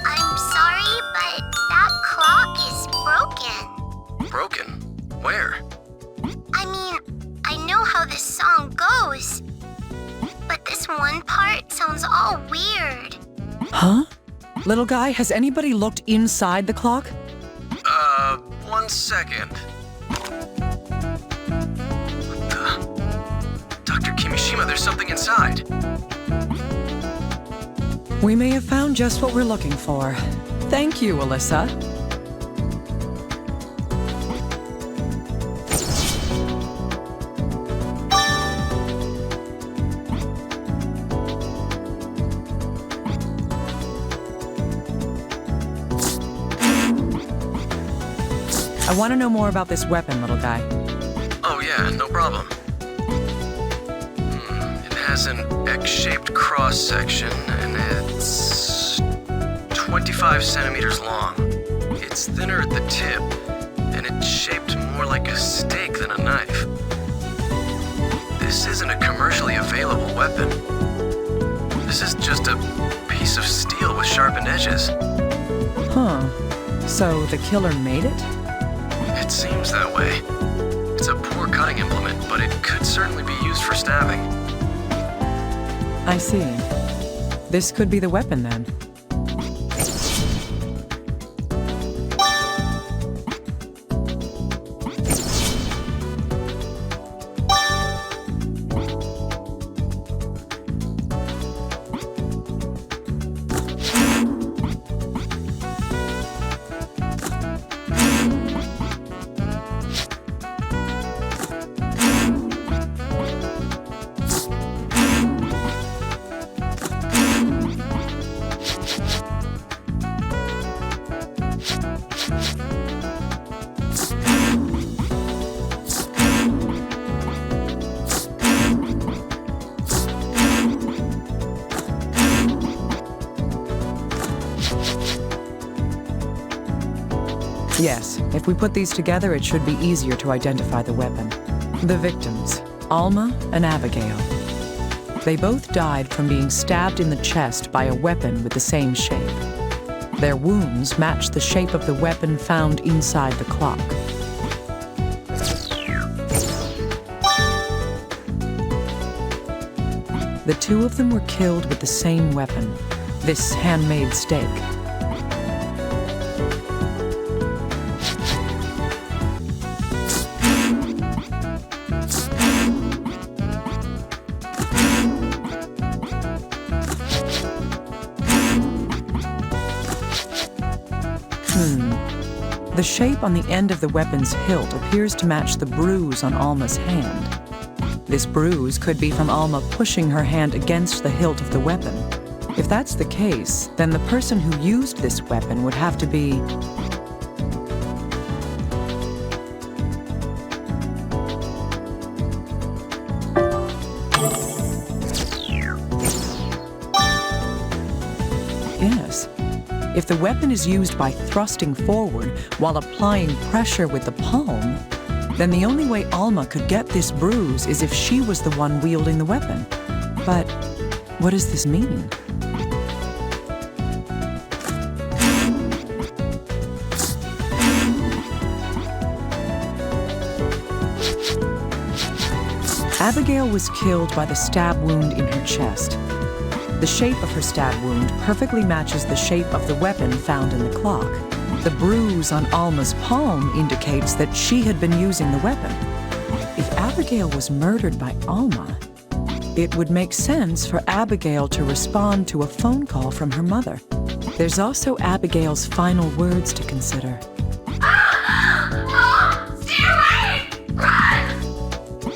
I'm sorry, but that clock is broken. Broken? Where? I mean, I know how this song goes, but this one part sounds all weird. Huh? Little guy, has anybody looked inside the clock? 1 second. What the? Dr. Kimishima, there's something inside. We may have found just what we're looking for. Thank you, Alyssa. I want to know more about this weapon, little guy. Oh yeah, no problem. It has an X-shaped cross-section, and it's 25 centimeters long. It's thinner at the tip, and it's shaped more like a steak than a knife. This isn't a commercially available weapon. This is just a piece of steel with sharpened edges. Huh. So the killer made it? It seems that way. It's a poor cutting for stabbing. I see. This could be the weapon then. Yes, if we put these together, it should be easier to identify the weapon. The victims, Alma and Abigail. They both died from being stabbed in the chest by a weapon with the same shape. Their wounds matched the shape of the weapon found inside the clock. The two of them were killed with the same weapon, this handmade stake. The shape on the end of the weapon's hilt appears to match the bruise on Alma's hand. This bruise could be from Alma pushing her hand against the hilt of the weapon. If that's the case, then the person who used this weapon would have to be... Yes. If the weapon is used by thrusting forward while applying pressure with the palm, then the only way Alma could get this bruise is if she was the one wielding the weapon. But what does this mean? Abigail was killed by the stab wound in her chest. The shape of her stab wound perfectly matches the shape of the weapon found in the clock. The bruise on Alma's palm indicates that she had been using the weapon. If Abigail was murdered by Alma, it would make sense for Abigail to respond to a phone call from her mother. There's also Abigail's final words to consider. Stay away! Run!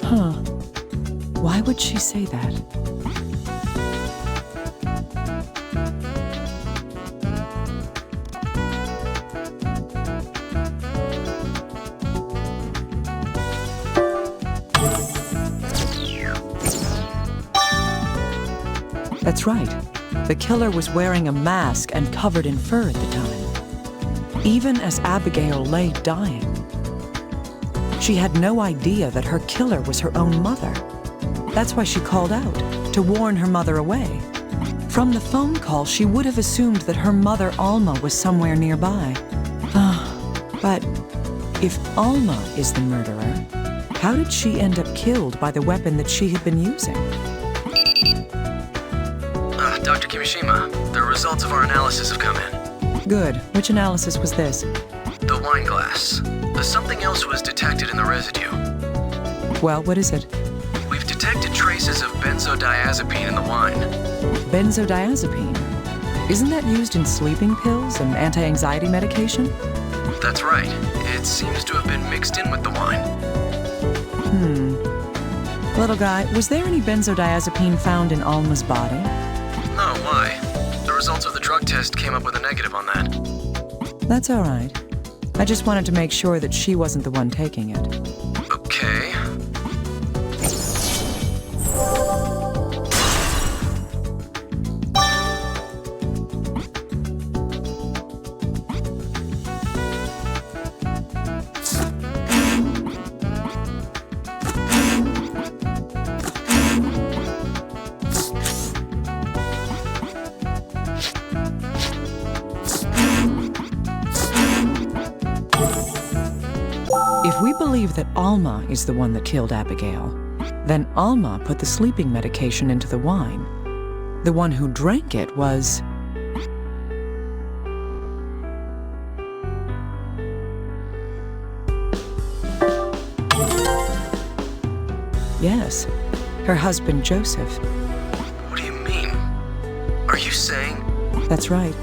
Huh. Why would she say that? That's right. The killer was wearing a mask and covered in fur at the time. Even as Abigail lay dying, she had no idea that her killer was her own mother. That's why she called out, to warn her mother away. From the phone call, she would have assumed that her mother, Alma, was somewhere nearby. But if Alma is the murderer, how did she end up killed by the weapon that she had been using? Dr. Kimishima, the results of our analysis have come in. Good. Which analysis was this? The wine glass. Something else was detected in the residue. Well, what is it? We've detected traces of benzodiazepine in the wine. Benzodiazepine? Isn't that used in sleeping pills and anti-anxiety medication? That's right. It seems to have been mixed in with the wine. Little guy, was there any benzodiazepine found in Alma's body? No, why? The results of the drug test came up with a negative on that. That's all right. I just wanted to make sure that she wasn't the one taking it. Okay. If we believe that Alma is the one that killed Abigail, Then Alma put the sleeping medication into the wine. The one who drank it was... Yes, her husband Joseph. What do you mean? Are you saying? That's right.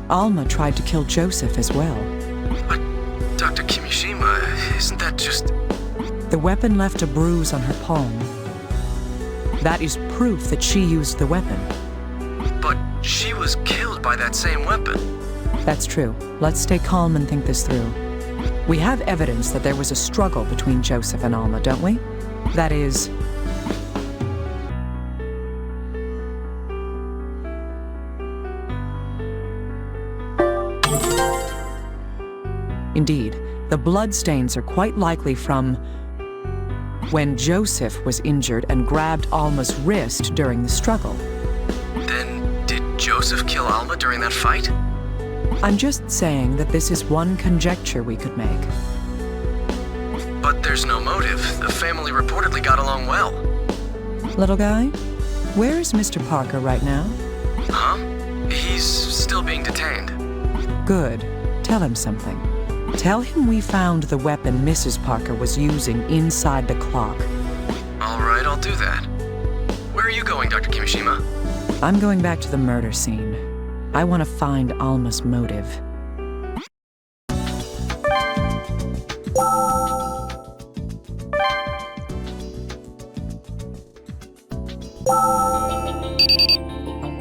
Alma tried to kill Joseph as well. But, Dr. Kimishima, isn't that just... The weapon left a bruise on her palm. That is proof that she used the weapon. But she was killed by that same weapon. That's true. Let's stay calm and think this through. We have evidence that there was a struggle between Joseph and Alma, don't we? That is... Indeed, the bloodstains are quite likely from when Joseph was injured and grabbed Alma's wrist during the struggle. Then, did Joseph kill Alma during that fight? I'm just saying that this is one conjecture we could make. But there's no motive. The family reportedly got along well. Little guy, where is Mr. Parker right now? Huh? He's still being detained. Good. Tell him something. Tell him we found the weapon Mrs. Parker was using inside the clock. All right, I'll do that. Where are you going, Dr. Kimishima? I'm going back to the murder scene. I want to find Alma's motive.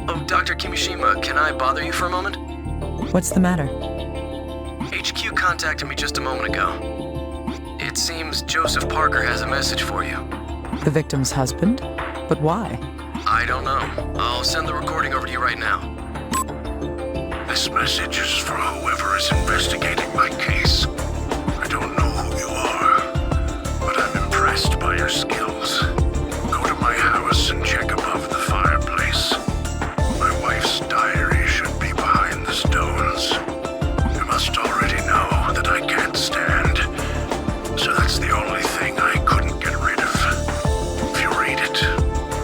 Oh, Dr. Kimishima, can I bother you for a moment? What's the matter? HQ contacted me just a moment ago. It seems Joseph Parker has a message for you. The victim's husband? But why? I don't know. I'll send the recording over to you right now. This message is for whoever is investigating my case. I don't know who you are, but I'm impressed by your skills. Go to my house and check above the fireplace. My wife's diary should be behind the stones. You must already know that I can't stand, so that's the only thing I couldn't get rid of. If you read it, you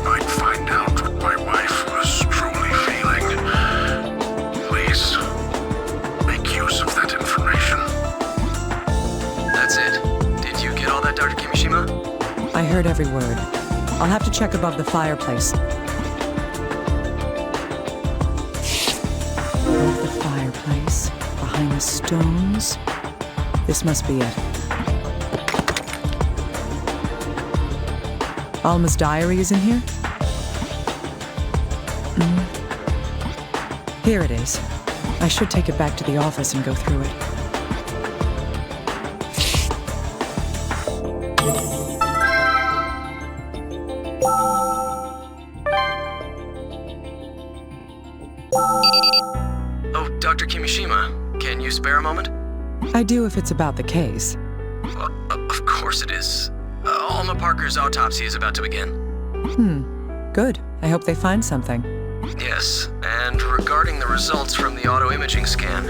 might find out what my wife was truly feeling. Please, make use of that information. That's it. Did you get all that, Dr. Kimishima? I heard every word. I'll have to check above the fireplace. Above the fireplace, behind the stones. This must be it. Alma's diary is in here? Here it is. I should take it back to the office and go through it. Oh, Dr. Kimishima, can you spare a moment? I do if it's about the case. Of course it is. Alma Parker's autopsy is about to begin. Good. I hope they find something. Yes, and regarding the results from the auto-imaging scan,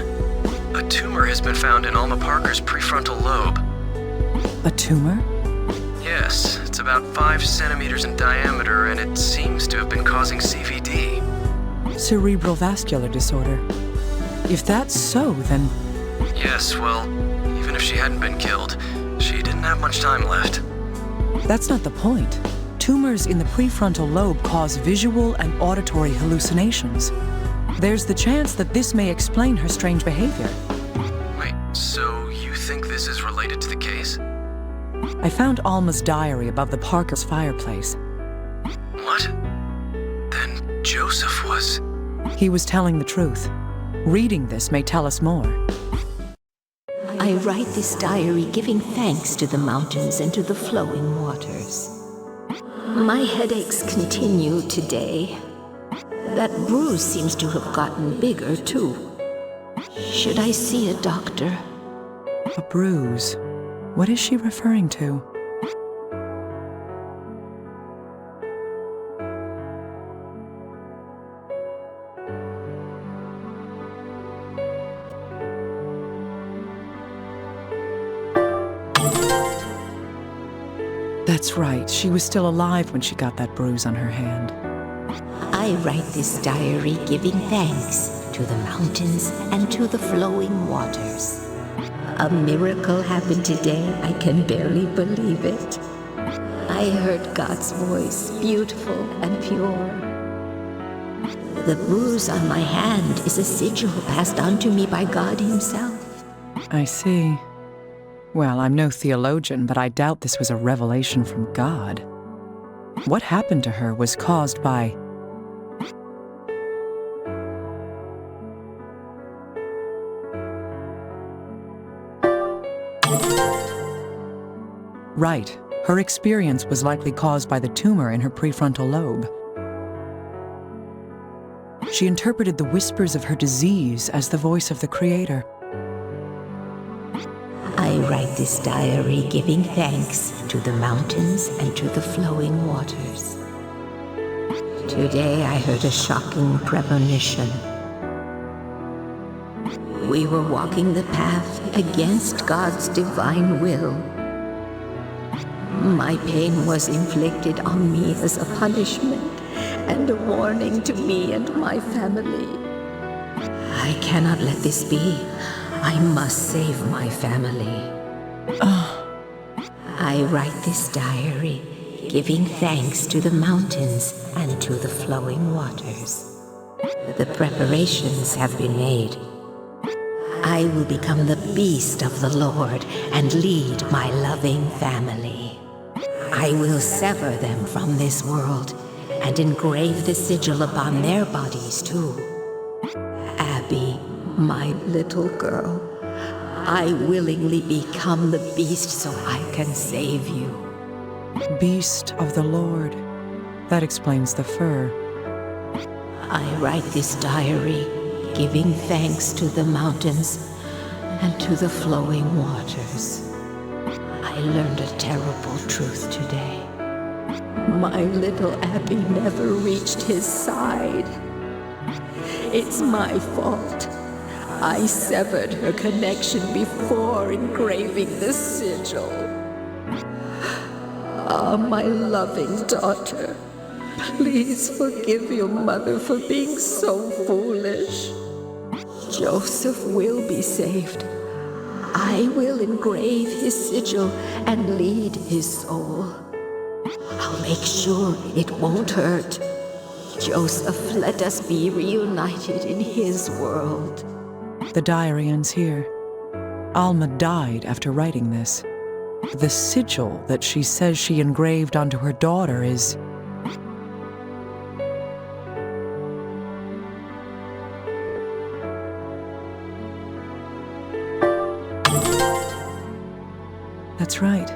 a tumor has been found in Alma Parker's prefrontal lobe. A tumor? Yes, it's about 5 centimeters in diameter, and it seems to have been causing CVD. Cerebral vascular disorder. If that's so, then... Yes, well, even if she hadn't been killed, she didn't have much time left. That's not the point. Tumors in the prefrontal lobe cause visual and auditory hallucinations. There's the chance that this may explain her strange behavior. Wait, so you think this is related to the case? I found Alma's diary above the Parker's fireplace. What? Then Joseph was... He was telling the truth. Reading this may tell us more. I write this diary giving thanks to the mountains and to the flowing waters. My headaches continue today. That bruise seems to have gotten bigger, too. Should I see a doctor? A bruise. What is she referring to? That's right. She was still alive when she got that bruise on her hand. I write this diary giving thanks to the mountains and to the flowing waters. A miracle happened today. I can barely believe it. I heard God's voice, beautiful and pure. The bruise on my hand is a sigil passed on to me by God Himself. I see. Well, I'm no theologian, but I doubt this was a revelation from God. What happened to her was caused by... Right. Her experience was likely caused by the tumor in her prefrontal lobe. She interpreted the whispers of her disease as the voice of the Creator. I write this diary giving thanks to the mountains and to the flowing waters. Today I heard a shocking premonition. We were walking the path against God's divine will. My pain was inflicted on me as a punishment and a warning to me and my family. I cannot let this be. I must save my family. I write this diary, giving thanks to the mountains and to the flowing waters. The preparations have been made. I will become the beast of the Lord and lead my loving family. I will sever them from this world and engrave the sigil upon their bodies too. Abby, my little girl, I willingly become the beast so I can save you. Beast of the Lord. That explains the fur. I write this diary, giving thanks to the mountains and to the flowing waters. I learned a terrible truth today. My little Abby never reached his side. It's my fault. I severed her connection before engraving the sigil. Ah, my loving daughter, please forgive your mother for being so foolish. Joseph will be saved. I will engrave his sigil and lead his soul. I'll make sure it won't hurt. Joseph, let us be reunited in his world. The diary ends here. Alma died after writing this. The sigil that she says she engraved onto her daughter is... That's right.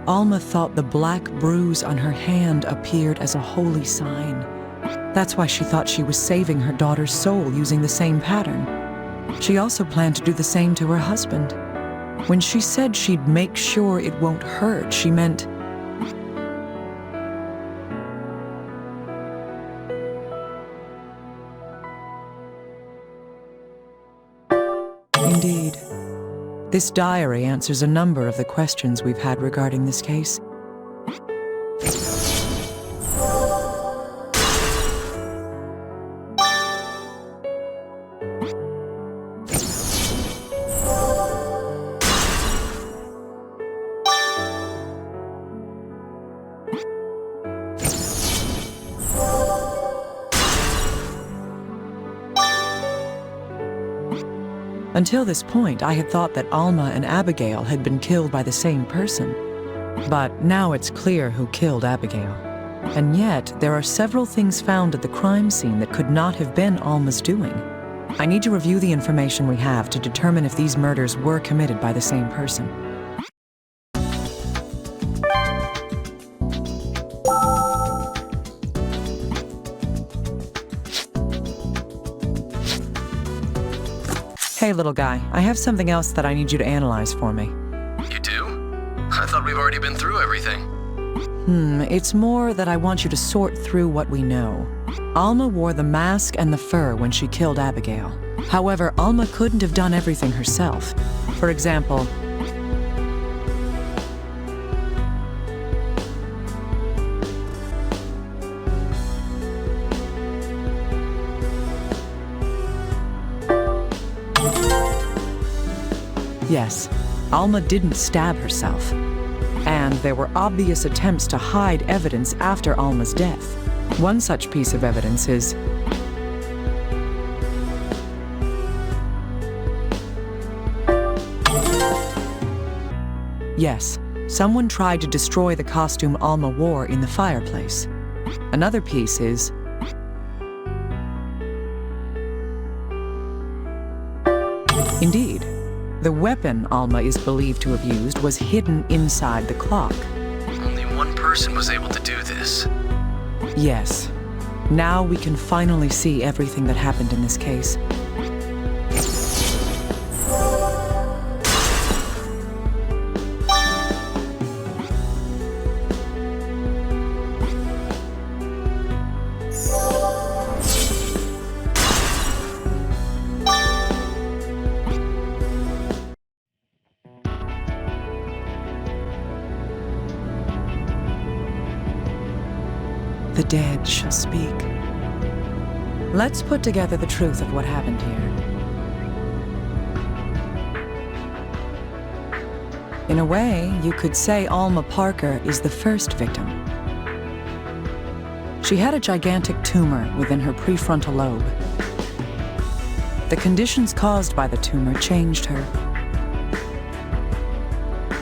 Alma thought the black bruise on her hand appeared as a holy sign. That's why she thought she was saving her daughter's soul using the same pattern. She also planned to do the same to her husband. When she said she'd make sure it won't hurt, she meant... Indeed. This diary answers a number of the questions we've had regarding this case. Until this point, I had thought that Alma and Abigail had been killed by the same person. But now it's clear who killed Abigail. And yet, there are several things found at the crime scene that could not have been Alma's doing. I need to review the information we have to determine if these murders were committed by the same person. Hey, little guy, I have something else that I need you to analyze for me. You do? I thought we've already been through everything. It's more that I want you to sort through what we know. Alma wore the mask and the fur when she killed Abigail. However, Alma couldn't have done everything herself. For example, Yes, Alma didn't stab herself. And there were obvious attempts to hide evidence after Alma's death. One such piece of evidence is yes, someone tried to destroy the costume Alma wore in the fireplace. Another piece is indeed, the weapon Alma is believed to have used was hidden inside the clock. Only one person was able to do this. Yes. Now we can finally see everything that happened in this case. The dead shall speak. Let's put together the truth of what happened here. In a way, you could say Alma Parker is the first victim. She had a gigantic tumor within her prefrontal lobe. The conditions caused by the tumor changed her.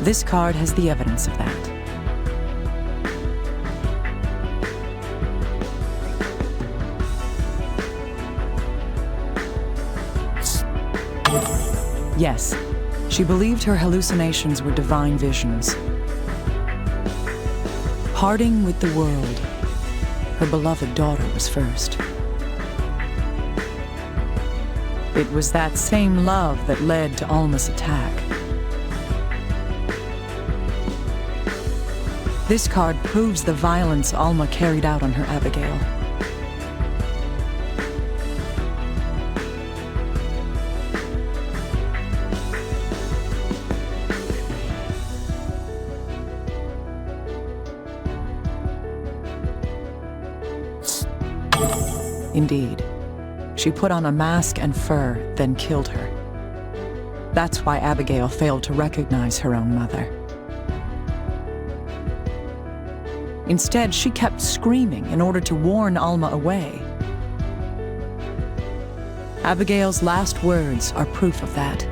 This card has the evidence of that. Yes, she believed her hallucinations were divine visions. Parting with the world, her beloved daughter was first. It was that same love that led to Alma's attack. This card proves the violence Alma carried out on her Abigail. Indeed, she put on a mask and fur, then killed her. That's why Abigail failed to recognize her own mother. Instead, she kept screaming in order to warn Alma away. Abigail's last words are proof of that.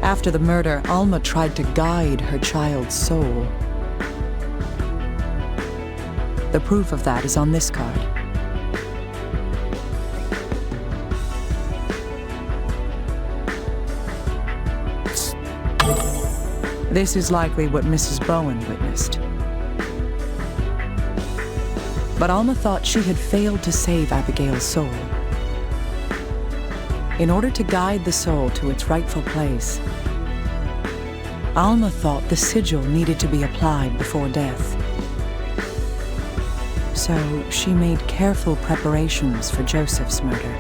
After the murder, Alma tried to guide her child's soul. The proof of that is on this card. This is likely what Mrs. Bowen witnessed. But Alma thought she had failed to save Abigail's soul. In order to guide the soul to its rightful place, Alma thought the sigil needed to be applied before death. So she made careful preparations for Joseph's murder.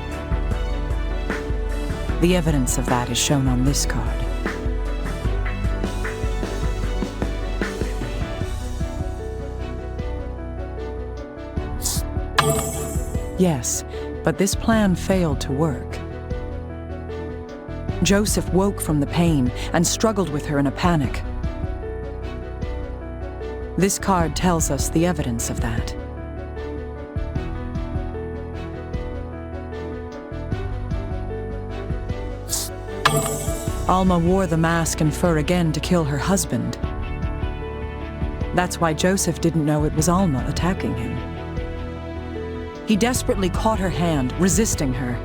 The evidence of that is shown on this card. Yes, but this plan failed to work. Joseph woke from the pain and struggled with her in a panic. This card tells us the evidence of that. Alma wore the mask and fur again to kill her husband. That's why Joseph didn't know it was Alma attacking him. He desperately caught her hand, resisting her.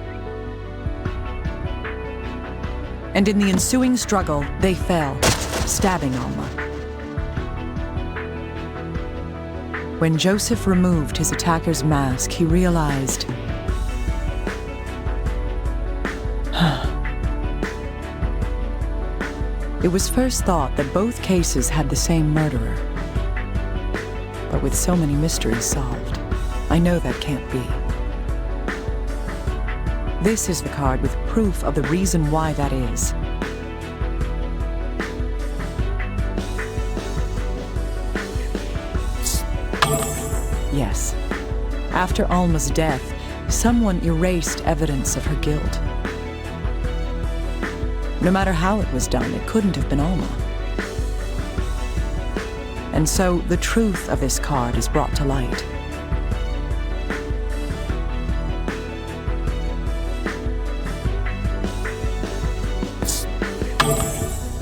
And in the ensuing struggle, they fell, stabbing Alma. When Joseph removed his attacker's mask, he realized it was first thought that both cases had the same murderer. but with so many mysteries solved, I know that can't be. This is the card with proof of the reason why that is. Yes. After Alma's death, someone erased evidence of her guilt. No matter how it was done, it couldn't have been Alma. And so the truth of this card is brought to light.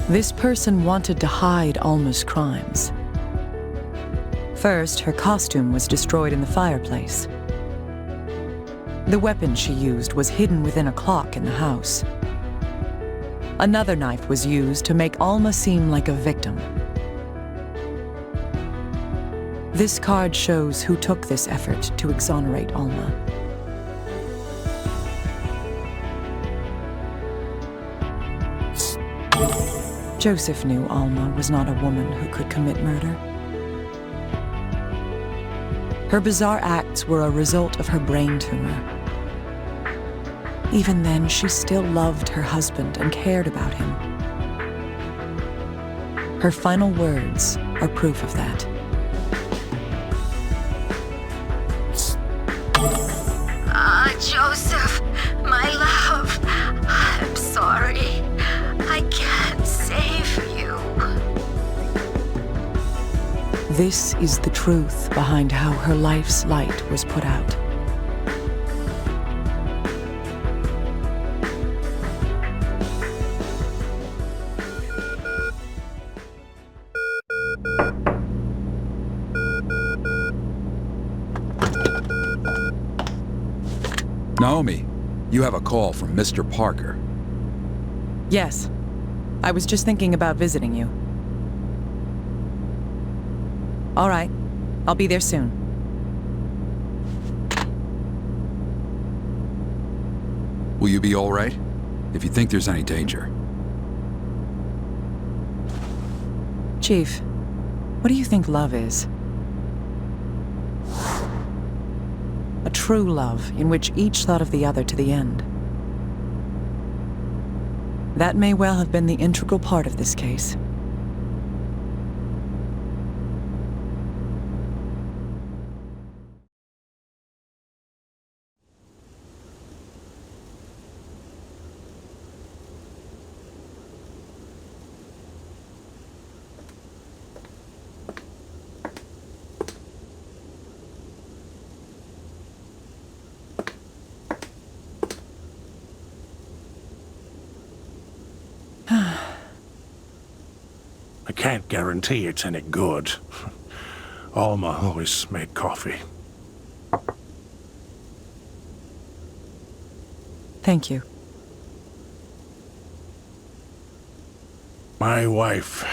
This person wanted to hide Alma's crimes. First, her costume was destroyed in the fireplace. The weapon she used was hidden within a clock in the house. Another knife was used to make Alma seem like a victim. This card shows who took this effort to exonerate Alma. Joseph knew Alma was not a woman who could commit murder. Her bizarre acts were a result of her brain tumor. Even then, she still loved her husband and cared about him. Her final words are proof of that. Joseph, my love, I'm sorry. I can't save you. This is the truth behind how her life's light was put out. Naomi, you have a call from Mr. Parker. Yes. I was just thinking about visiting you. All right. I'll be there soon. Will you be all right? If you think there's any danger. Chief, what do you think love is? A true love in which each thought of the other to the end. That may well have been the integral part of this case. I can't guarantee it's any good. Alma always made coffee. Thank you. My wife,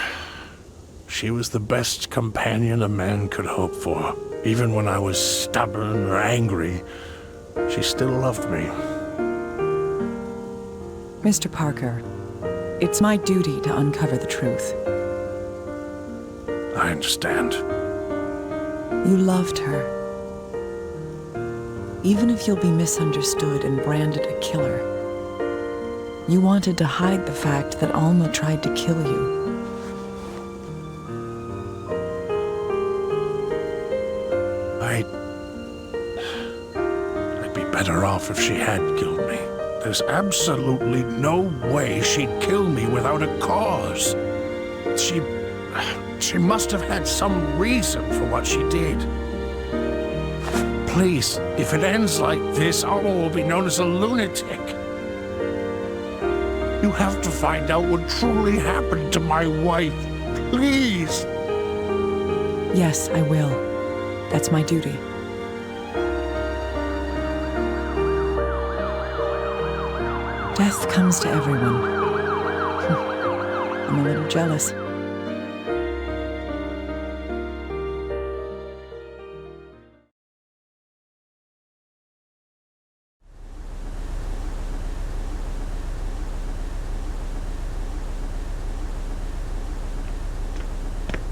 she was the best companion a man could hope for. Even when I was stubborn or angry, she still loved me. Mr. Parker, it's my duty to uncover the truth. I understand. You loved her. Even if you'll be misunderstood and branded a killer, you wanted to hide the fact that Alma tried to kill you. I'd be better off if she had killed me. There's absolutely no way she'd kill me without a cause. She must have had some reason for what she did. Please, if it ends like this, Alma will be known as a lunatic. You have to find out what truly happened to my wife. Please. Yes, I will. That's my duty. Death comes to everyone. I'm a little jealous.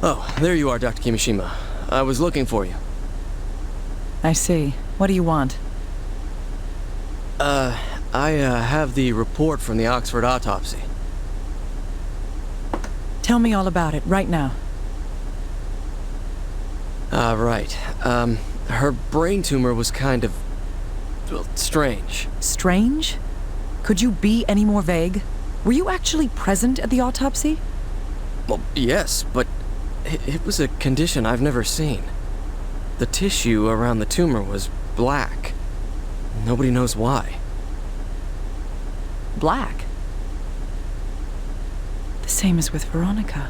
Oh, there you are, Dr. Kimishima. I was looking for you. I see. What do you want? I have the report from the Oxford autopsy. Tell me all about it, right now. Right. Her brain tumor was kind of, well, strange. Strange? Could you be any more vague? Were you actually present at the autopsy? Well, yes, but it was a condition I've never seen. The tissue around the tumor was black. Nobody knows why. Black? The same as with Veronica.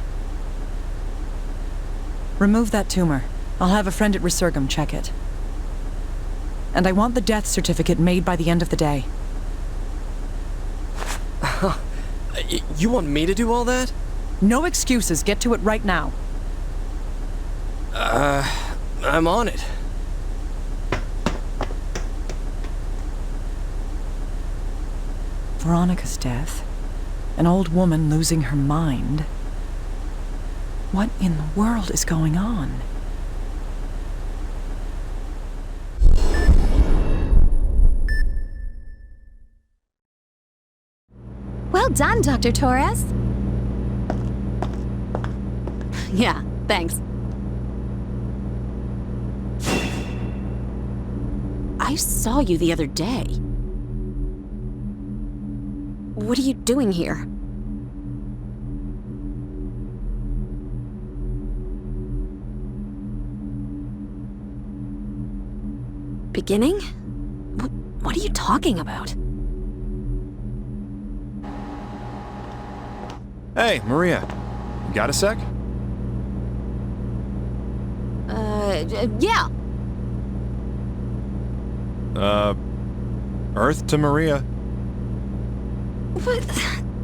Remove that tumor. I'll have a friend at Resurgam check it. And I want the death certificate made by the end of the day. You want me to do all that? No excuses. Get to it right now. I'm on it. Veronica's death. An old woman losing her mind. What in the world is going on? Well done, Dr. Torres. Yeah, thanks. I saw you the other day. What are you doing here? Beginning? What are you talking about? Hey, Maria. You got a sec? Yeah. Earth to Maria. What?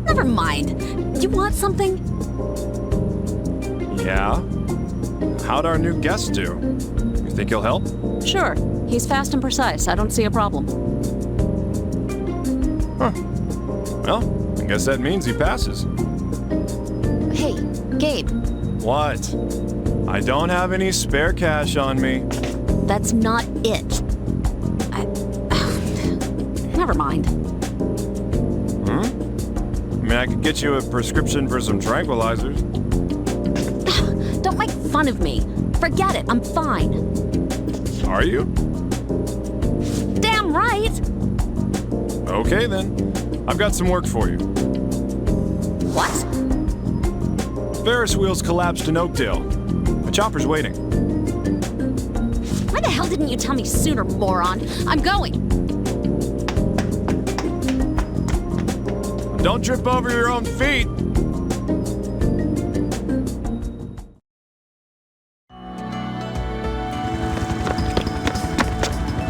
Never mind. You want something? Yeah? How'd our new guest do? You think he'll help? Sure. He's fast and precise. I don't see a problem. Huh. Well, I guess that means he passes. Hey, Gabe. What? I don't have any spare cash on me. That's not it. Never mind. I mean, I could get you a prescription for some tranquilizers. Don't make fun of me. Forget it. I'm fine. Are you? Damn right. Okay, then. I've got some work for you. What? Ferris wheels collapsed in Oakdale. The chopper's waiting. Why the hell didn't you tell me sooner, moron? I'm going. Don't trip over your own feet.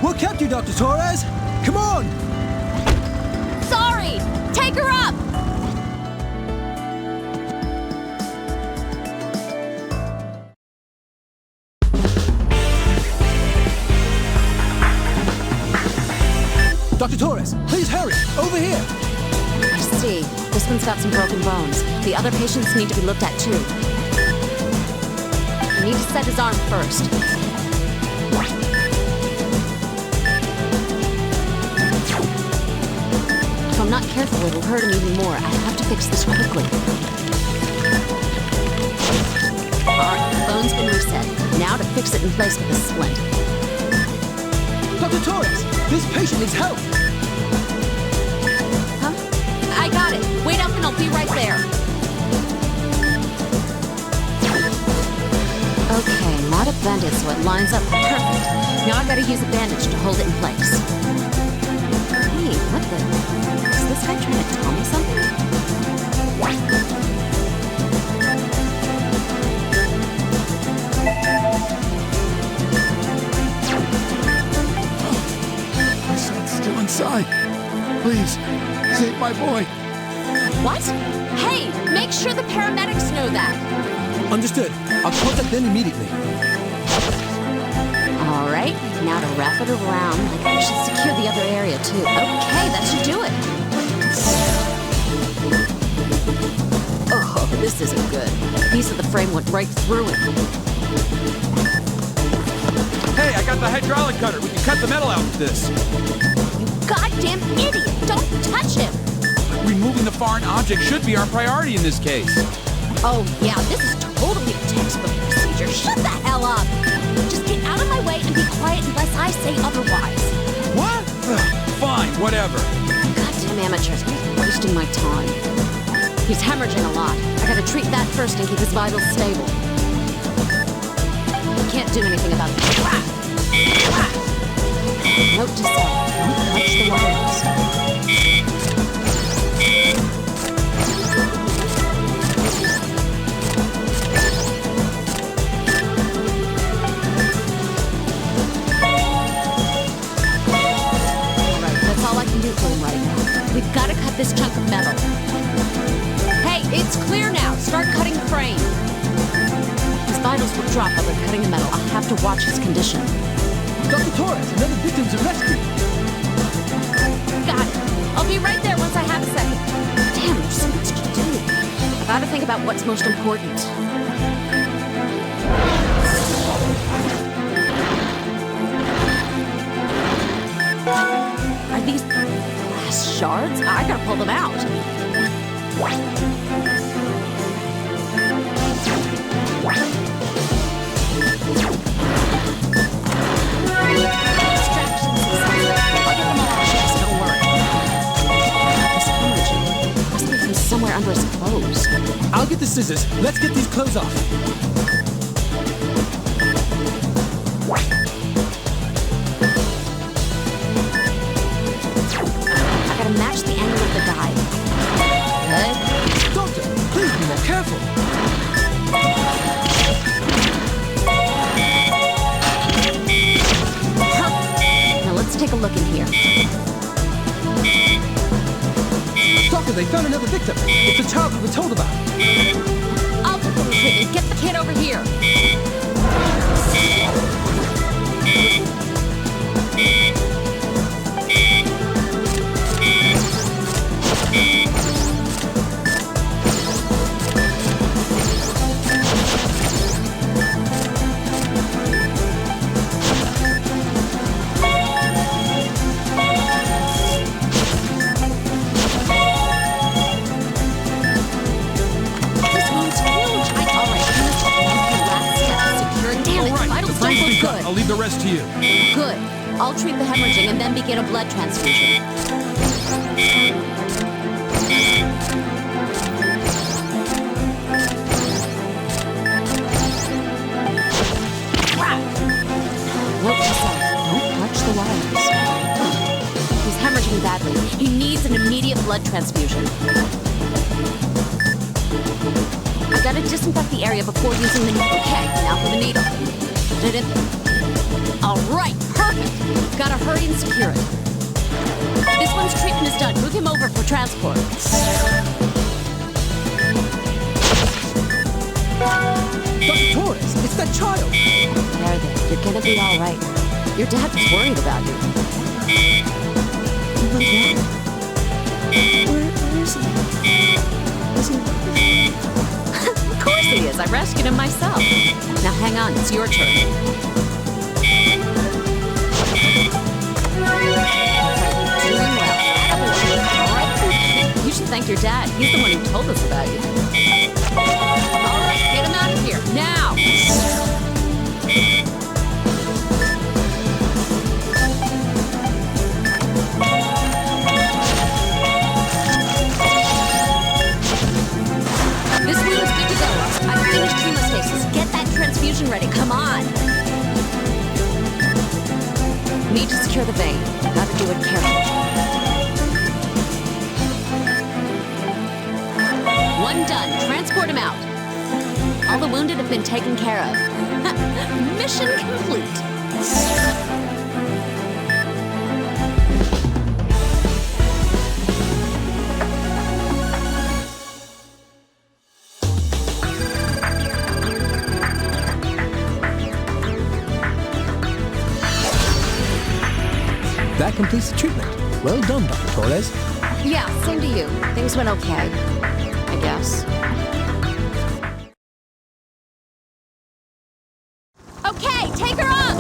What kept you, Dr. Torres? Come on! Sorry! Take her up! Dr. Torres, please hurry! Over here! I see. This one's got some broken bones. The other patients need to be looked at too. You need to set his arm first. If I'm not careful, it'll hurt him even more. I have to fix this quickly. Alright, the bone's been reset. Now to fix it in place with a splint. Dr. Torres, this patient needs help! Huh? I got it. Wait up and I'll be right there. Okay, not a bandage, so it lines up perfect. Now I've got to use a bandage to hold it in place. Hey, what the? Is this guy trying to tell me something? My son's still inside. Please, save my boy. What? Hey, make sure the paramedics know that. Understood. I'll contact them immediately. All right, now to wrap it around. I should secure the other area too. Okay, that should do it. Oh, this isn't good. A piece of the frame went right through it. got the hydraulic cutter. We can cut the metal out with this. You goddamn idiot! Don't touch him! Removing the foreign object should be our priority in this case. Oh yeah, this is totally textbook procedure. Shut the hell up! Just get out of my way and be quiet unless I say otherwise. What? Fine, whatever. Goddamn amateurs, he's wasting my time. He's hemorrhaging a lot. I gotta treat that first and keep his vitals stable. Can't do anything about it. Note to self, don't touch the wires. Alright, that's all I can do for him right now. We've gotta cut this chunk of metal. Hey, it's clear now. Start cutting the frame. His vitals will drop while they're cutting the metal. I'll have to watch his condition. Dr. Torres, another victim to rescue. Got it. I'll be right there once I have a second. Damn, there's so much to do. I gotta think about what's most important. Are these glass shards? I gotta pull them out. Somewhere under his clothes. I'll get the scissors. Let's get these clothes off. I gotta match the angle of the guide. Good. Doctor, please be more careful. Perfect. Now let's take a look in here. Doctor, they found another victim. It's the child we were told about. I'll take a look. Get the kid over here. I'll leave the rest to you. Good. I'll treat the hemorrhaging and then begin a blood transfusion. Note to self, don't touch the wires. He's hemorrhaging badly. He needs an immediate blood transfusion. I gotta disinfect the area before using the needle. Okay, now for the needle. Put it in. All right, perfect. Gotta hurry and secure it. This one's treatment is done. Move him over for transport. Dr. Torres, it's that child. There. You're gonna be all right. Your dad was worried about you. Where is he? Is he? Of course he is. I rescued him myself. Now hang on. It's your turn. You should thank your dad. He's the one who told us about you. All right, get him out of here, now! This wound's good to go. I've finished hemostasis. Get that transfusion ready, come on! Need to secure the vein. Gotta do it carefully. One done. Transport him out. All the wounded have been taken care of. Mission complete. That completes the treatment. Well done, Dr. Torres. Yeah, same to you. Things went okay, I guess. Okay, take her up!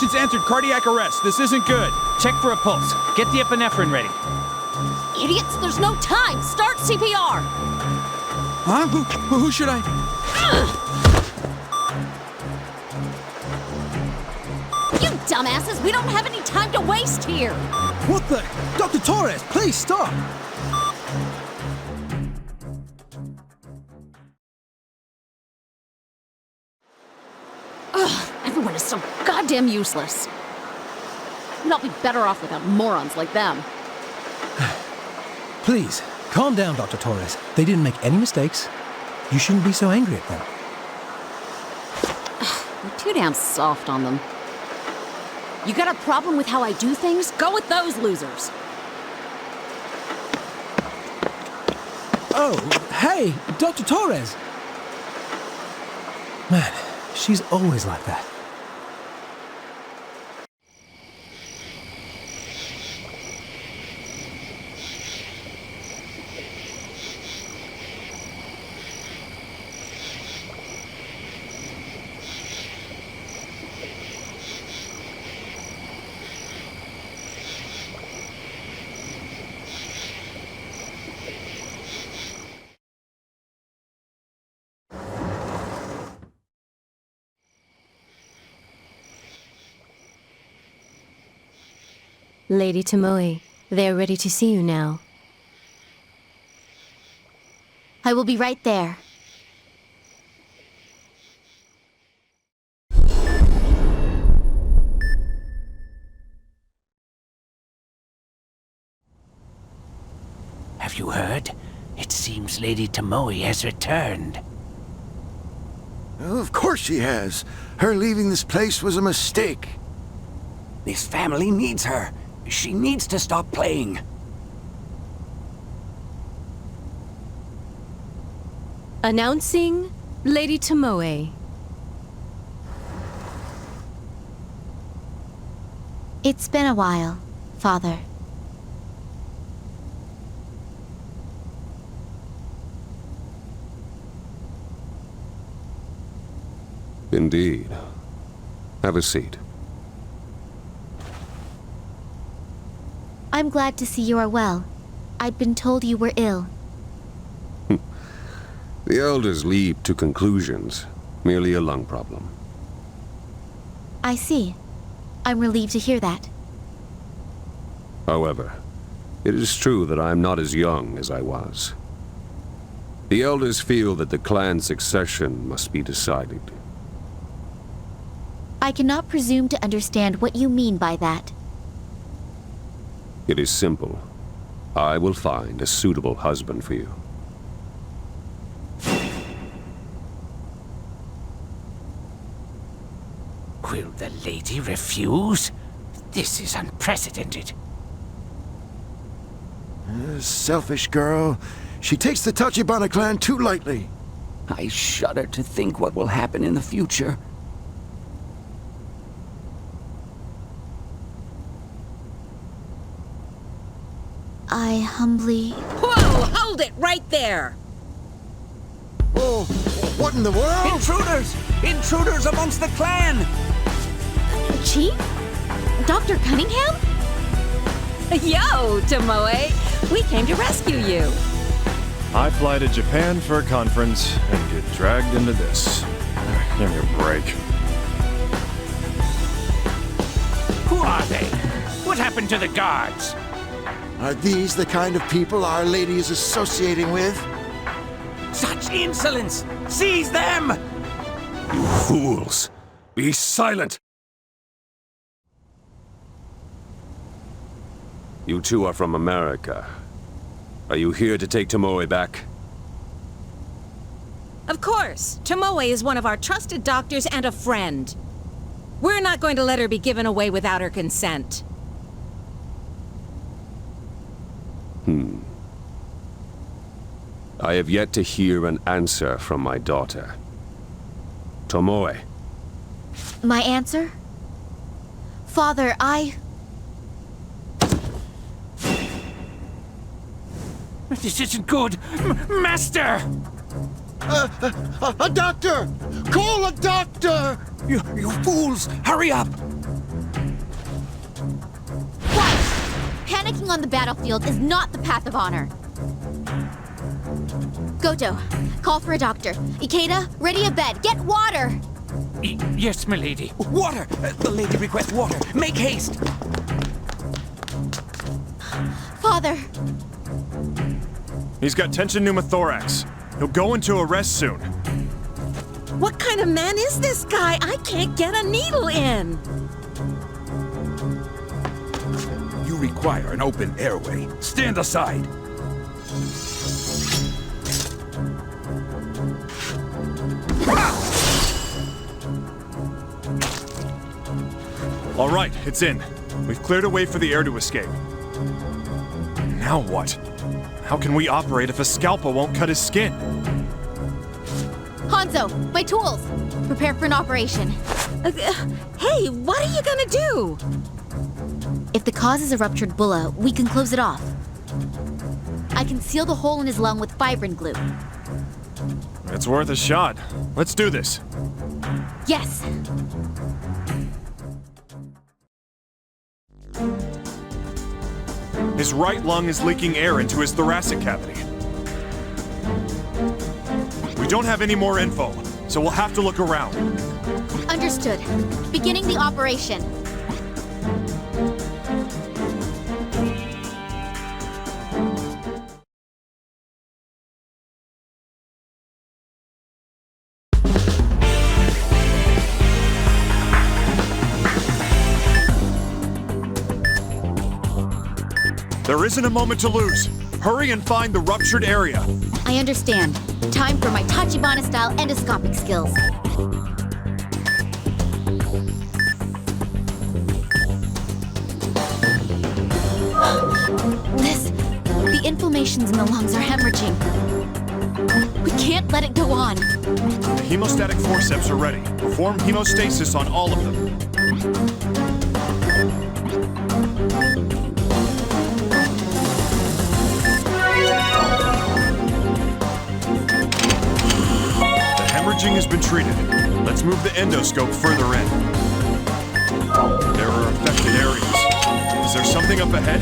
Patient's entered cardiac arrest. This isn't good. Check for a pulse. Get the epinephrine ready. Idiots, there's no time. Start CPR. Huh? Who should I... You dumbasses, we don't have any time to waste here. What the? Dr. Torres, please stop. Ugh, everyone is so goddamn useless. We'd all be better off without morons like them. Please, calm down, Dr. Torres. They didn't make any mistakes. You shouldn't be so angry at them. You're too damn soft on them. You got a problem with how I do things? Go with those losers. Oh, hey, Dr. Torres. Man, she's always like that. Lady Tomoe, they are ready to see you now. I will be right there. Have you heard? It seems Lady Tomoe has returned. Oh, of course she has. Her leaving this place was a mistake. This family needs her. She needs to stop playing. Announcing Lady Tomoe. It's been a while, Father. Indeed. Have a seat. I'm glad to see you are well. I'd been told you were ill. The elders leap to conclusions. Merely a lung problem. I see. I'm relieved to hear that. However, it is true that I am not as young as I was. The elders feel that the clan's succession must be decided. I cannot presume to understand what you mean by that. It is simple. I will find a suitable husband for you. Will the lady refuse? This is unprecedented. Selfish girl. She takes the Tachibana clan too lightly. I shudder to think what will happen in the future. I humbly... Whoa! Hold it right there! Oh, what in the world? Intruders! Intruders amongst the clan! Chief? Dr. Cunningham? Yo, Tomoe! We came to rescue you. I fly to Japan for a conference and get dragged into this. Give me a break. Who are they? What happened to the guards? Are these the kind of people Our Lady is associating with? Such insolence! Seize them! You fools! Be silent! You two are from America. Are you here to take Tomoe back? Of course. Tomoe is one of our trusted doctors and a friend. We're not going to let her be given away without her consent. I have yet to hear an answer from my daughter. Tomoe. My answer? Father, This isn't good! Master! A doctor! Call a doctor! You fools! Hurry up! Panicking on the battlefield is not the path of honor. Goto, call for a doctor. Ikeda, ready a bed. Get water! Yes, milady. Water! The lady requests water. Make haste! Father! He's got tension pneumothorax. He'll go into arrest soon. What kind of man is this guy? I can't get a needle in. You require an open airway. Stand aside. All right, it's in. We've cleared a way for the air to escape. Now what? How can we operate if a scalpel won't cut his skin? Hanzo, my tools! Prepare for an operation. Hey, what are you gonna do? If the cause is a ruptured bulla, we can close it off. I can seal the hole in his lung with fibrin glue. It's worth a shot. Let's do this. Yes! His right lung is leaking air into his thoracic cavity. We don't have any more info, so we'll have to look around. Understood. Beginning the operation. There isn't a moment to lose. Hurry and find the ruptured area. I understand. Time for my Tachibana-style endoscopic skills. The inflammations in the lungs are hemorrhaging. We can't let it go on. The hemostatic forceps are ready. Perform hemostasis on all of them. The hemorrhaging has been treated. Let's move the endoscope further in. There are affected areas. Is there something up ahead?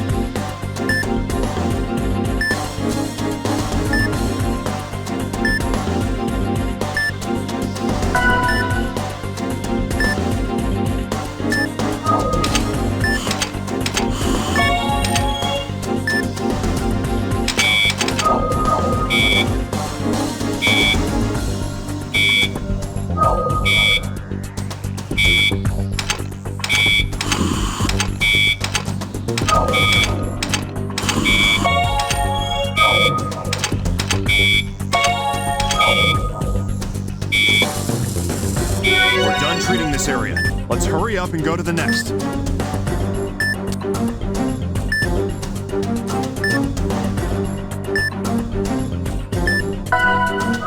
We're done treating this area. Let's hurry up and go to the next.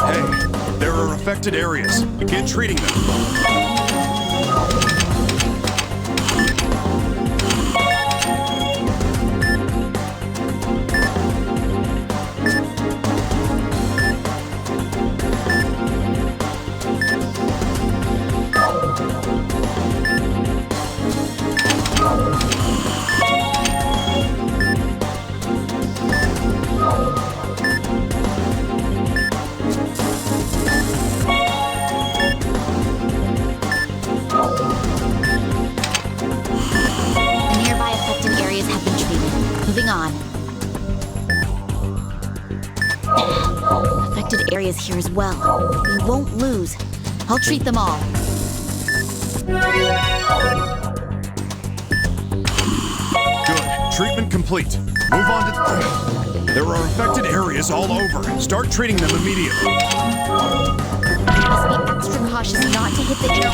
Hey, there are affected areas. Begin treating them. Moving on. Affected areas here as well. We won't lose. I'll treat them all. Good. Treatment complete. Move on to... There are affected areas all over. Start treating them immediately. We must be extra cautious not to hit the air.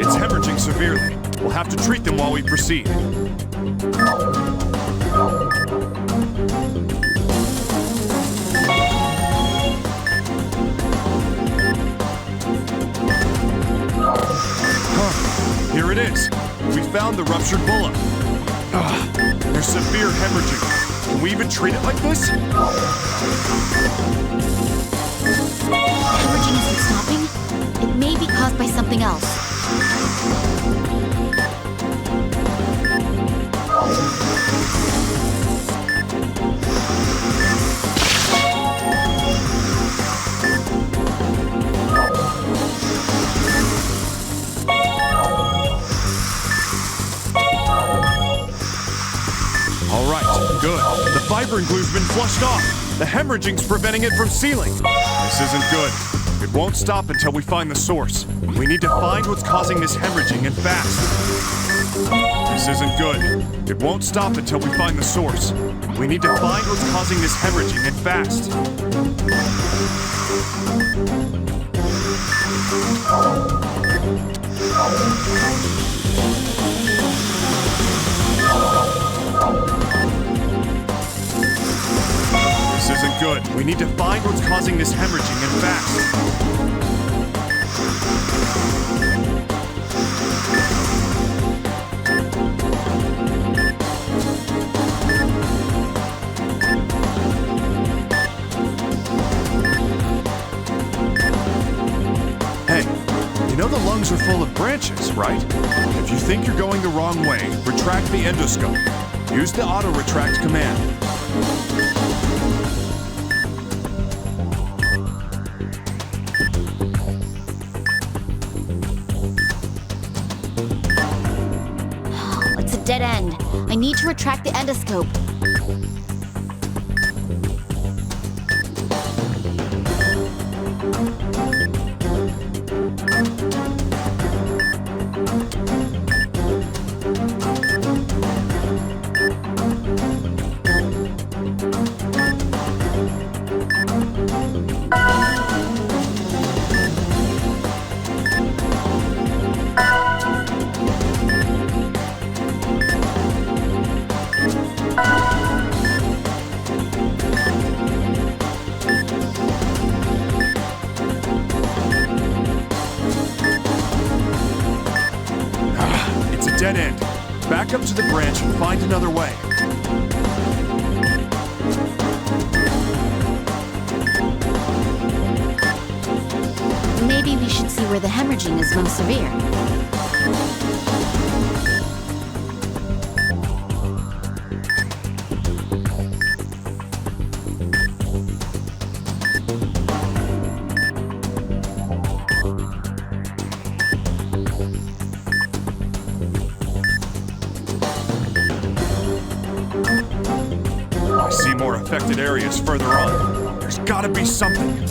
It's hemorrhaging severely. We'll have to treat them while we proceed. Here it is. We found the ruptured bulla. There's severe hemorrhaging. Can we even treat it like this? Hemorrhaging isn't stopping. It may be caused by something else. fibrin glue's been flushed off. The hemorrhaging's preventing it from sealing. This isn't good. It won't stop until we find the source. We need to find what's causing this hemorrhaging and fast. This isn't good. It won't stop until we find the source. We need to find what's causing this hemorrhaging and fast. This isn't good. We need to find what's causing this hemorrhaging and fast. Hey, you know the lungs are full of branches, right? If you think you're going the wrong way, retract the endoscope. Use the auto-retract command. It's a dead end. I need to retract the endoscope. Dead end. Back up to the branch and find another way. Maybe we should see where the hemorrhaging is most severe. I see more affected areas further on. There's gotta be something.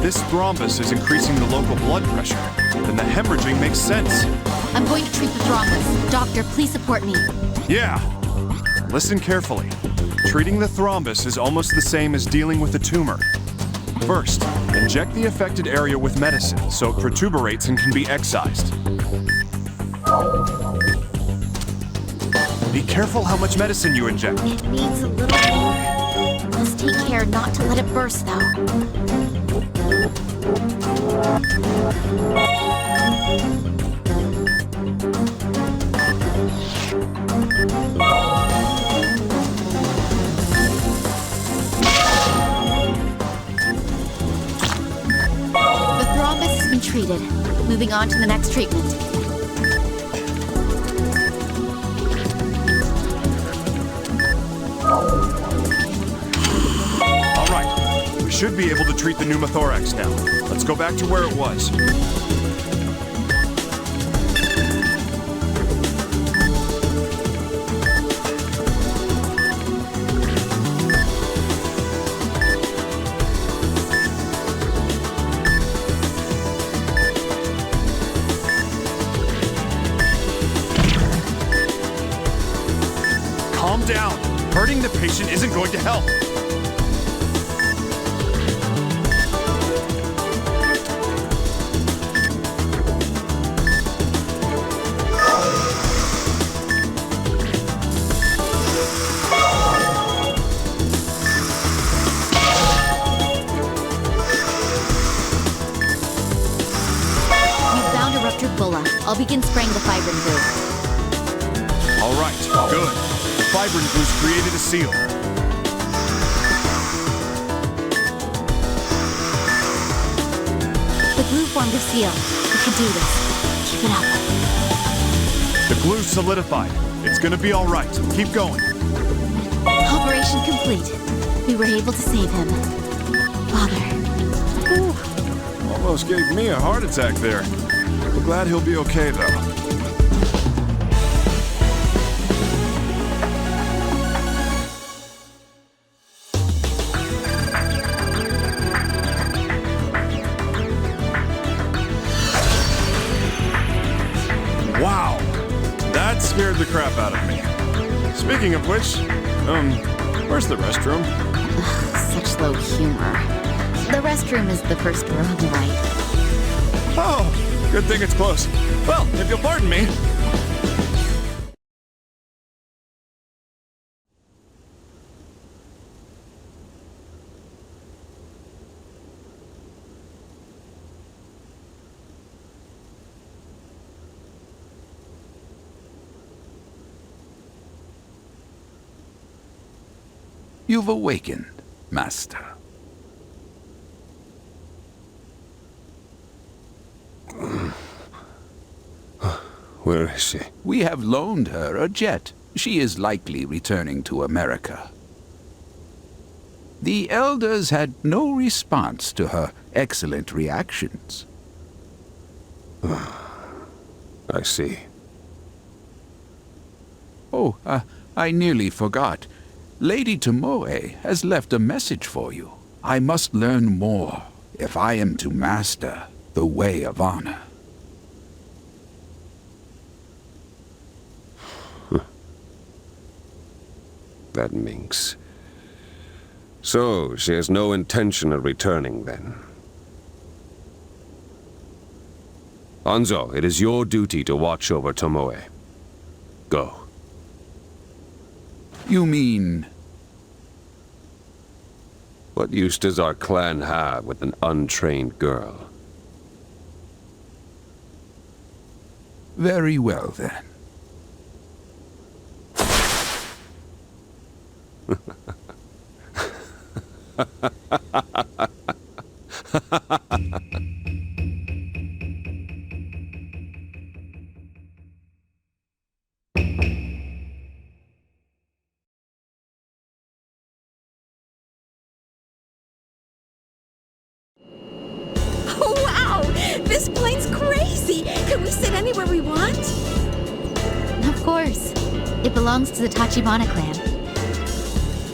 This thrombus is increasing the local blood pressure. Then the hemorrhaging makes sense. I'm going to treat the thrombus. Doctor, please support me. Yeah. Listen carefully. Treating the thrombus is almost the same as dealing with a tumor. First, inject the affected area with medicine so it protuberates and can be excised. Be careful how much medicine you inject. It needs a little more. Must take care not to let it burst, though. The thrombus has been treated. Moving on to the next treatment. All right. We should be able to treat the pneumothorax now. Let's go back to where it was. Calm down. Hurting the patient isn't going to help. Begin spraying the fibrin glue. All right, good. Fibrin glue's created a seal. The glue formed a seal. We can do this. Keep it up. The glue's solidified. It's gonna be all right. Keep going. Operation complete. We were able to save him. Father. Almost gave me a heart attack there. We're glad he'll be okay, though. Wow! That scared the crap out of me. Speaking of which, where's the restroom? Such low humor. The restroom is the first door on the right. Oh, good thing it's close. Well, if you'll pardon me. You've awakened, Master. Where is she? We have loaned her a jet. She is likely returning to America. The elders had no response to her excellent reactions. I see. Oh, I nearly forgot. Lady Tomoe has left a message for you. I must learn more if I am to master the way of honor. That minx. So, she has no intention of returning, then. Anzo, it is your duty to watch over Tomoe. Go. You mean... What use does our clan have with an untrained girl? Very well, then. Wow! This plane's crazy! Can we sit anywhere we want? Of course. It belongs to the Tachibana clan.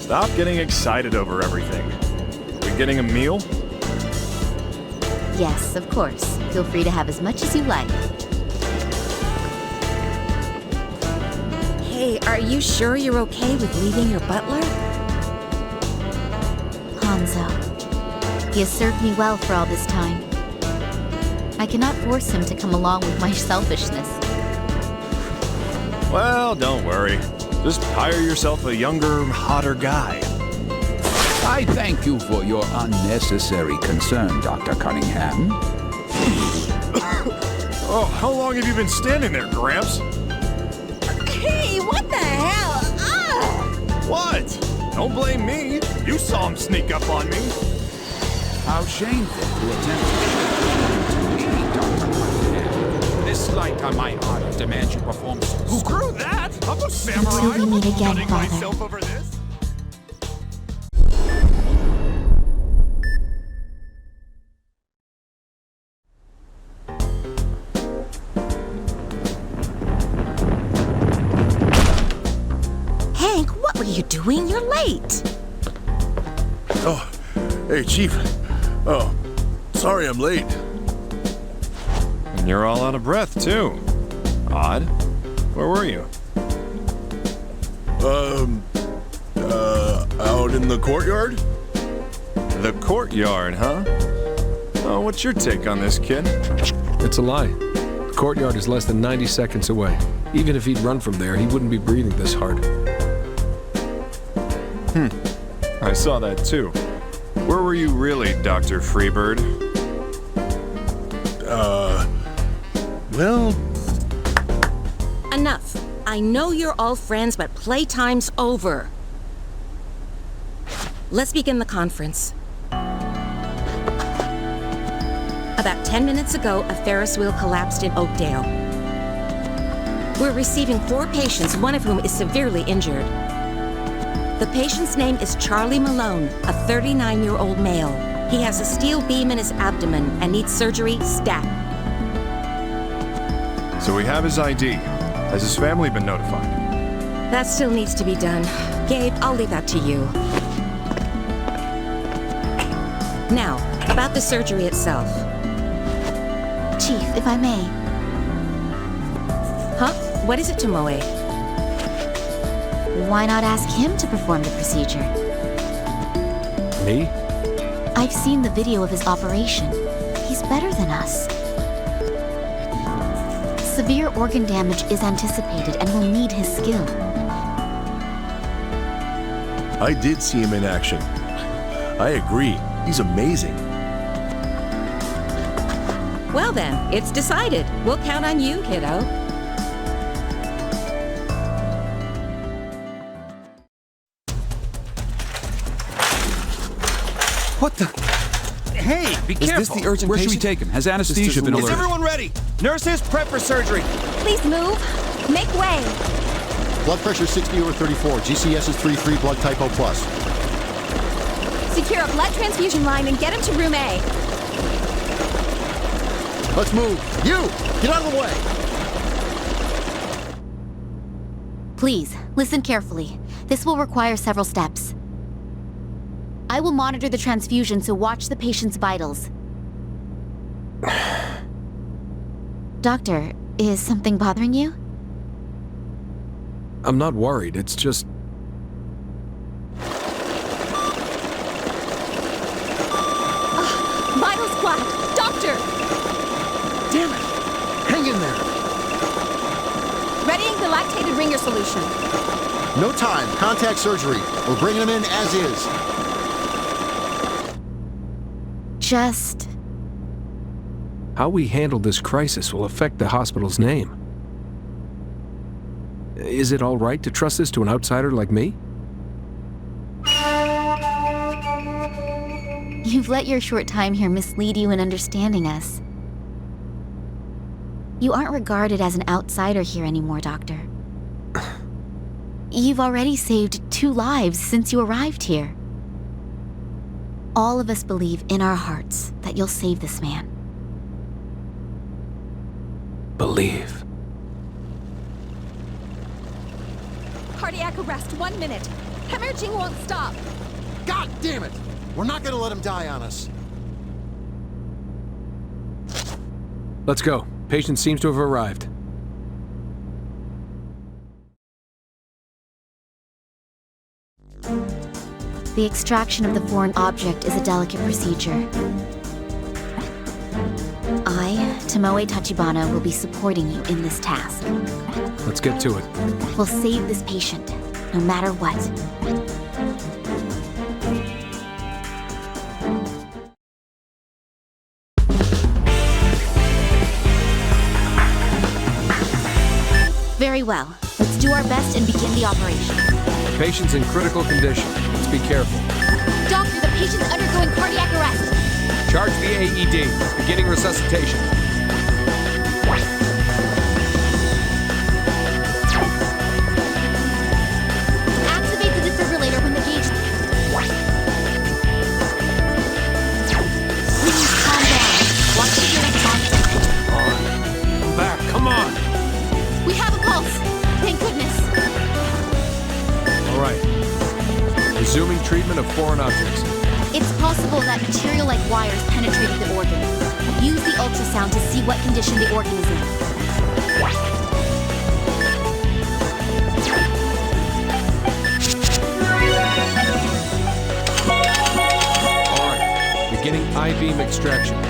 Stop getting excited over everything. Are we getting a meal? Yes, of course. Feel free to have as much as you like. Hey, are you sure you're okay with leaving your butler? Hanzo. He has served me well for all this time. I cannot force him to come along with my selfishness. Well, don't worry. Just hire yourself a younger, hotter guy. I thank you for your unnecessary concern, Dr. Cunningham. Oh, how long have you been standing there, Gramps? Hey, what the hell? Ah! What? Don't blame me. You saw him sneak up on me. How shameful to attempt to me, Dr. Cunningham. This slight on my honor demands you perform... Screw that! I'm a samurai. Until we meet again, Cutting Father. myself over this. Hank, what were you doing? You're late. Oh, hey, Chief. Oh, sorry I'm late. And you're all out of breath, too. Odd. Where were you? Out in the courtyard? The courtyard, huh? Oh, what's your take on this, kid? It's a lie. The courtyard is less than 90 seconds away. Even if he'd run from there, he wouldn't be breathing this hard. I saw that, too. Where were you really, Dr. Freebird? Well, Enough. I know you're all friends, but playtime's over. Let's begin the conference. About 10 minutes ago, a Ferris wheel collapsed in Oakdale. We're receiving 4 patients, one of whom is severely injured. The patient's name is Charlie Malone, a 39-year-old male. He has a steel beam in his abdomen and needs surgery stat. So we have his ID. Has his family been notified? That still needs to be done. Gabe, I'll leave that to you. Now, about the surgery itself. Chief, if I may. Huh? What is it, Tomoe? Why not ask him to perform the procedure? Me? I've seen the video of his operation. He's better than us. Severe organ damage is anticipated and will need his skill. I did see him in action. I agree. He's amazing. Well then, it's decided. We'll count on you, kiddo. What the? Hey, be careful. Is this the urgent Where should we take him? Has anesthesia been Is alerted? everyone ready? Nurses, prep for surgery. Please move. Make way. Blood pressure 60/34. GCS is 33, blood type O+. Secure a blood transfusion line and get him to room A. Let's move. You! Get out of the way! Please, listen carefully. This will require several steps. I will monitor the transfusion, so watch the patient's vitals. Doctor, is something bothering you? I'm not worried, it's just... Vitals flat. Doctor! Damn it! Hang in there! Readying the lactated ringer solution. No time. Contact surgery. We're bringing him in as is. Just... How we handle this crisis will affect the hospital's name. Is it all right to trust this to an outsider like me? You've let your short time here mislead you in understanding us. You aren't regarded as an outsider here anymore, Doctor. You've already saved 2 lives since you arrived here. All of us believe in our hearts that you'll save this man. Believe. Cardiac arrest, 1 minute. Hemorrhaging won't stop. God damn it! We're not gonna let him die on us. Let's go. Patient seems to have arrived. The extraction of the foreign object is a delicate procedure. I, Tomoe Tachibana, will be supporting you in this task. Let's get to it. We'll save this patient, no matter what. Very well. Let's do our best and begin the operation. The patient's in critical condition. Let's be careful. Doctor, the patient's undergoing cardiac arrest. Charge the AED. Beginning resuscitation. Activate the defibrillator when the gauge... Please calm down. Watch the hearing constant. Come back, come on! We have a pulse. Thank goodness. All right. Resuming treatment of foreign objects. It's possible that material like wires penetrated the organ. Use the ultrasound to see what condition the organ is in. All right. Beginning I-beam extraction. A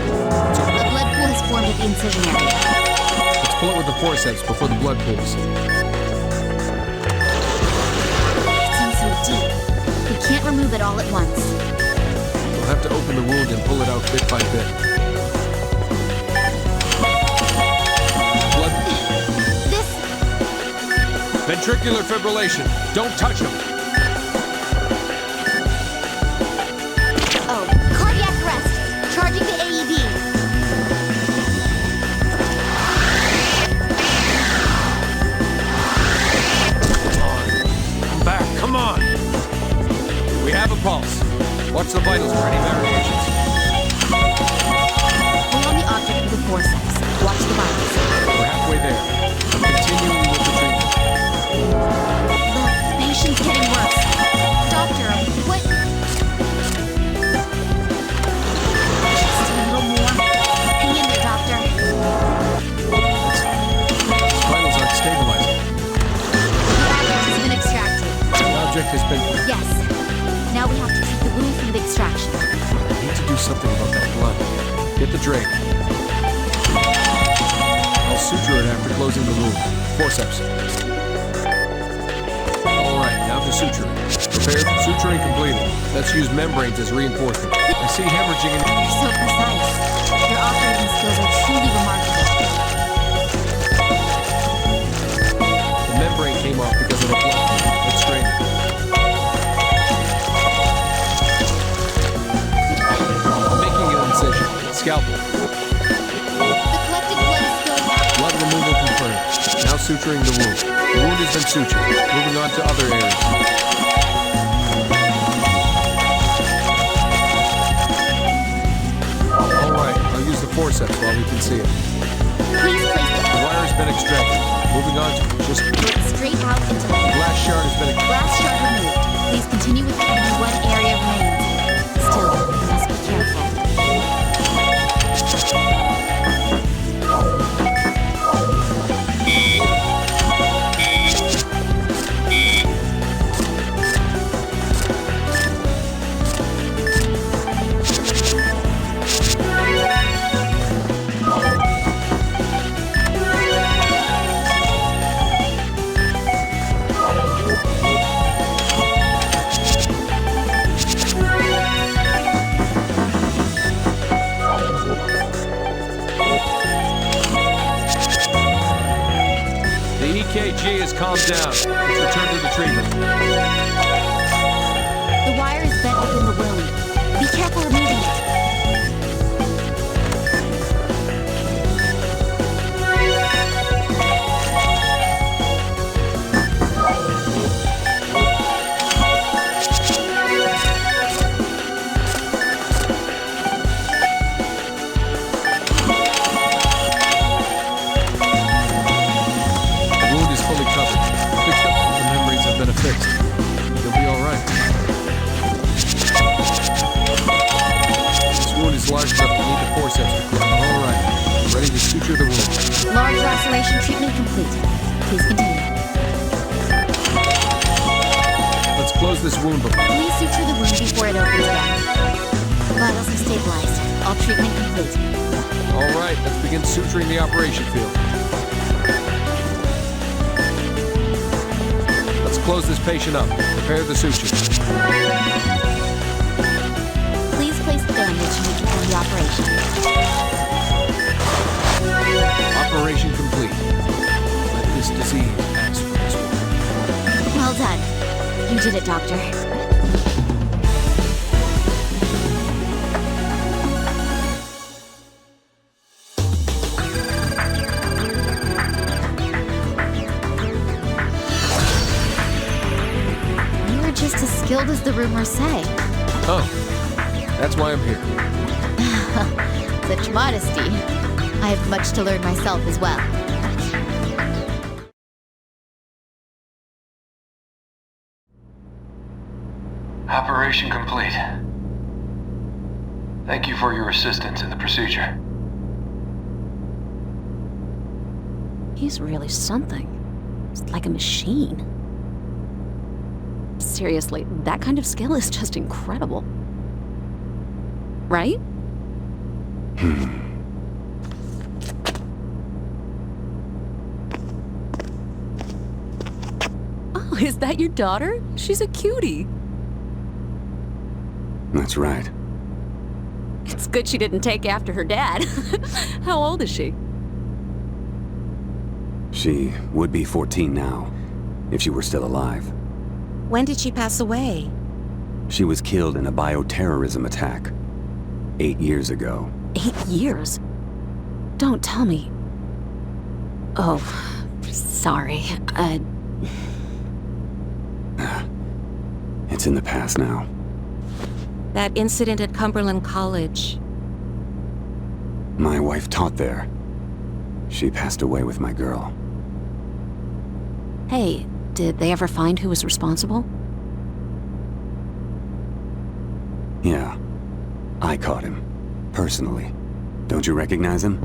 blood pool has formed at the incision area. Let's pull it with the forceps before the blood pools. It seems so deep. We can't remove it all at once. We'll have to open the wound and pull it out bit by bit. Blood. This Ventricular fibrillation. Don't touch him. Oh, cardiac arrest. Charging the AED. Come back. Come on. We have a pulse. Watch the vitals for any variations. Hold on the object with the forceps. Watch the vitals. We're halfway there. Continuing with the treatment. The patient's getting worse. Doctor, what? Just a little more. Hang in there, doctor. Vitals aren't stabilizing. The object has been extracted. The object has been... Yes. Now we have to treat the wound from the extraction. I need to do something about that blood. Get the drain. I'll suture it after closing the wound. Forceps. Alright, now to suturing. Prepared, suturing completed. Let's use membranes as reinforcement. I see hemorrhaging in... You're so precise. Your operating skills are truly remarkable. The membrane came off because of the blood. Let's strain it. I'm making an incision. Scalpel. The collected blood is spilling out. Blood removal confirmed. Now suturing the wound. The wound has been sutured. Moving on to other areas. Alright, I'll use the forceps while we can see it. Please place it. The wire has been extracted. Moving on to just... Look straight out into the Glass shard has been... glass shard removed. Please continue with only one area remains. Still, you must be careful. The EKG has calmed down. Let's return to the treatment. The wire is bent within the wound. Be careful removing it. The wound is fully covered. Fixed up. The membranes have been affixed. You'll be all right. This wound is large enough to need the forceps to close. All right. Ready to suture the wound. Large laceration treatment complete. Please continue. Let's close this wound before... Please suture the wound before it opens again. Vitals have stabilized. All treatment complete. All right. Let's begin suturing the operation field. Let's close this patient up. Prepare the suture. Please place the bandage and we can begin the operation. Operation complete. Let this disease pass from this wound. Well done. You did it, Doctor. You were just as skilled as the rumors say. Oh, that's why I'm here. Such modesty. I have much to learn myself as well. Operation complete. Thank you for your assistance in the procedure. He's really something. He's like a machine. Seriously, that kind of skill is just incredible. Right? Oh, is that your daughter? She's a cutie. That's right. It's good she didn't take after her dad. How old is she? She would be 14 now. if she were still alive. When did she pass away? She was killed in a bioterrorism attack 8 years ago. 8 years? Don't tell me. Oh, sorry. It's in the past now. That incident at Cumberland College. My wife taught there. She passed away with my girl. Hey, did they ever find who was responsible? Yeah. I caught him. Personally. Don't you recognize him?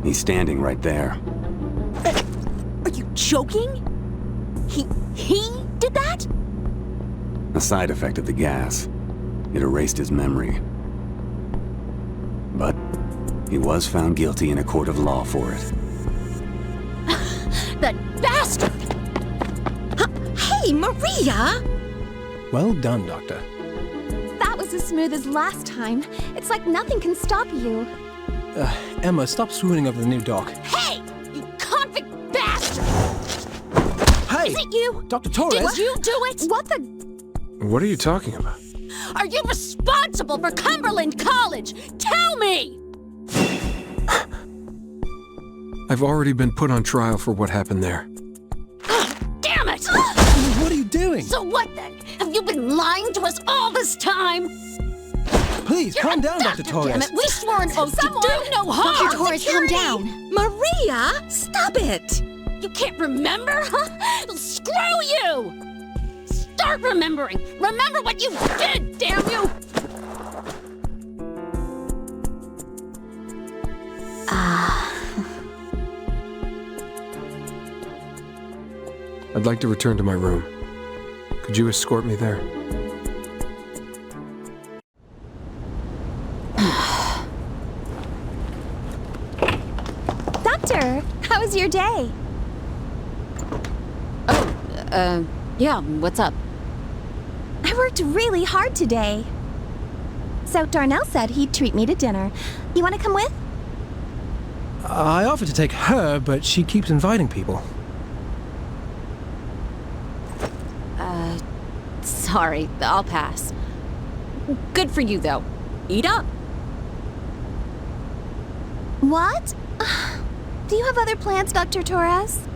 He's standing right there. Are you joking? He did that? A side effect of the gas. It erased his memory. But he was found guilty in a court of law for it. That bastard! Hey, Maria! Well done, Doctor. That was as smooth as last time. It's like nothing can stop you. Emma, stop swooning over the new doc. Hey! You convict bastard! Hey! Is it you? Dr. Torres! Did you do it? What the? What are you talking about? Are you responsible for Cumberland College? Tell me! I've already been put on trial for what happened there. Damn it! What are you doing? So what then? Have you been lying to us all this time? Please, calm down, Dr. Torres. Damn it, we swore an oath to do no harm! Dr. Torres, calm down. Maria, stop it! You can't remember, huh? Screw you! Start remembering! Remember what you did, damn you! I'd like to return to my room. Could you escort me there? Doctor, how was your day? Yeah, what's up? I worked really hard today. So Darnell said he'd treat me to dinner. You want to come with? I offered to take her, but she keeps inviting people. Sorry, I'll pass. Good for you, though. Eat up. What? Do you have other plans, Dr. Torres?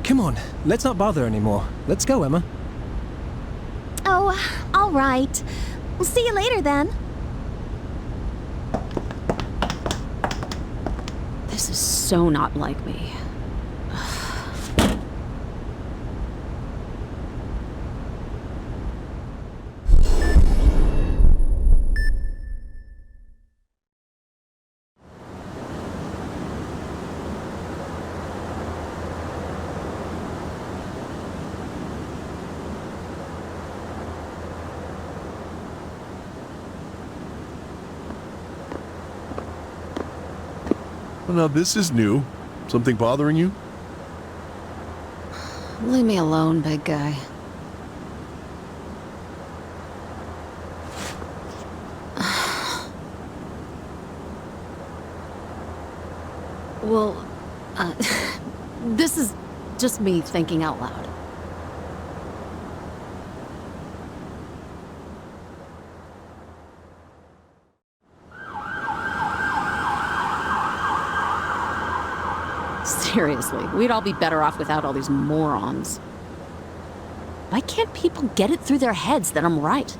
Come on. Let's not bother anymore. Let's go, Emma. Oh, all right. We'll see you later then. This is so not like me. Well, now this is new. Something bothering you? Leave me alone, big guy. Well, this is just me thinking out loud. Seriously, we'd all be better off without all these morons. Why can't people get it through their heads that I'm right?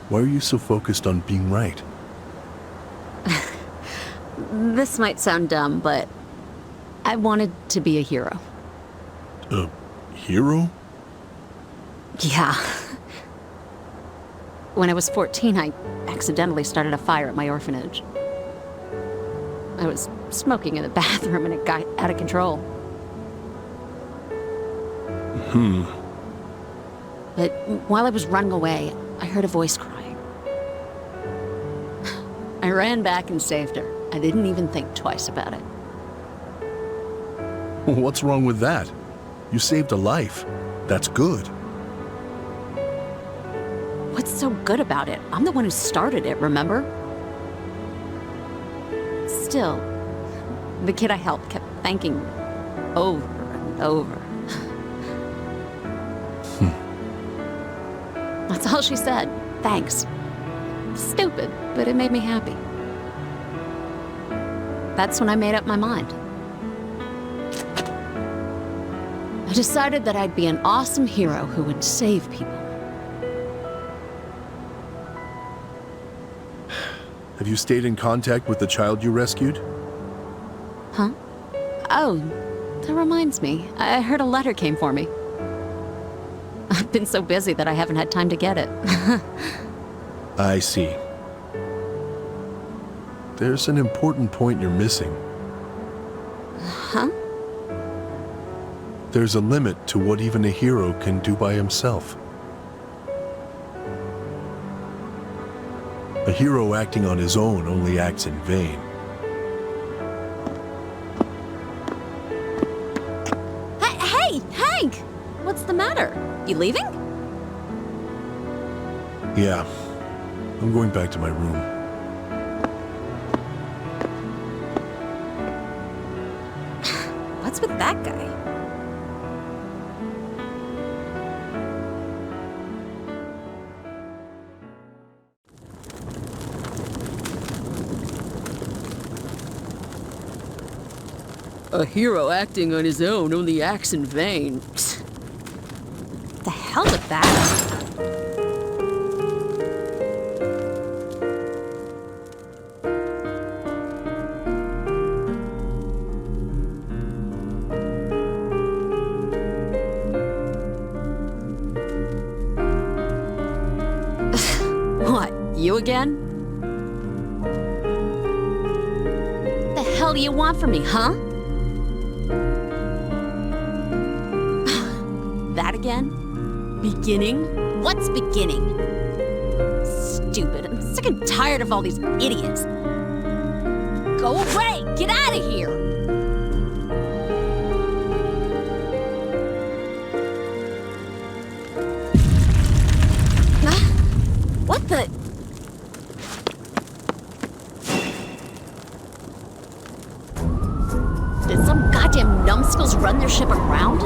Why are you so focused on being right? This might sound dumb, but I wanted to be a hero. A hero? Yeah. When I was 14, I accidentally started a fire at my orphanage. I was smoking in the bathroom and it got out of control. But while I was running away, I heard a voice crying. I ran back and saved her. I didn't even think twice about it. What's wrong with that? You saved a life. That's good. What's so good about it? I'm the one who started it, remember? Still, The kid I helped kept thanking me over and over. That's all she said. Thanks. Stupid, but it made me happy. That's when I made up my mind. I decided that I'd be an awesome hero who would save people. Have you stayed in contact with the child you rescued? Huh? Oh, that reminds me. I heard a letter came for me. I've been so busy that I haven't had time to get it. I see. There's an important point you're missing. Huh? There's a limit to what even a hero can do by himself. A hero acting on his own only acts in vain. Hey, Hank! What's the matter? You leaving? Yeah, I'm going back to my room. What's with that guy? A hero acting on his own only acts in vain. The hell with that? What, you again? The hell do you want from me, huh? That again? Beginning? What's beginning? Stupid. I'm sick and tired of all these idiots. Go away! Get out of here! What the? Did some goddamn numbskulls run their ship aground?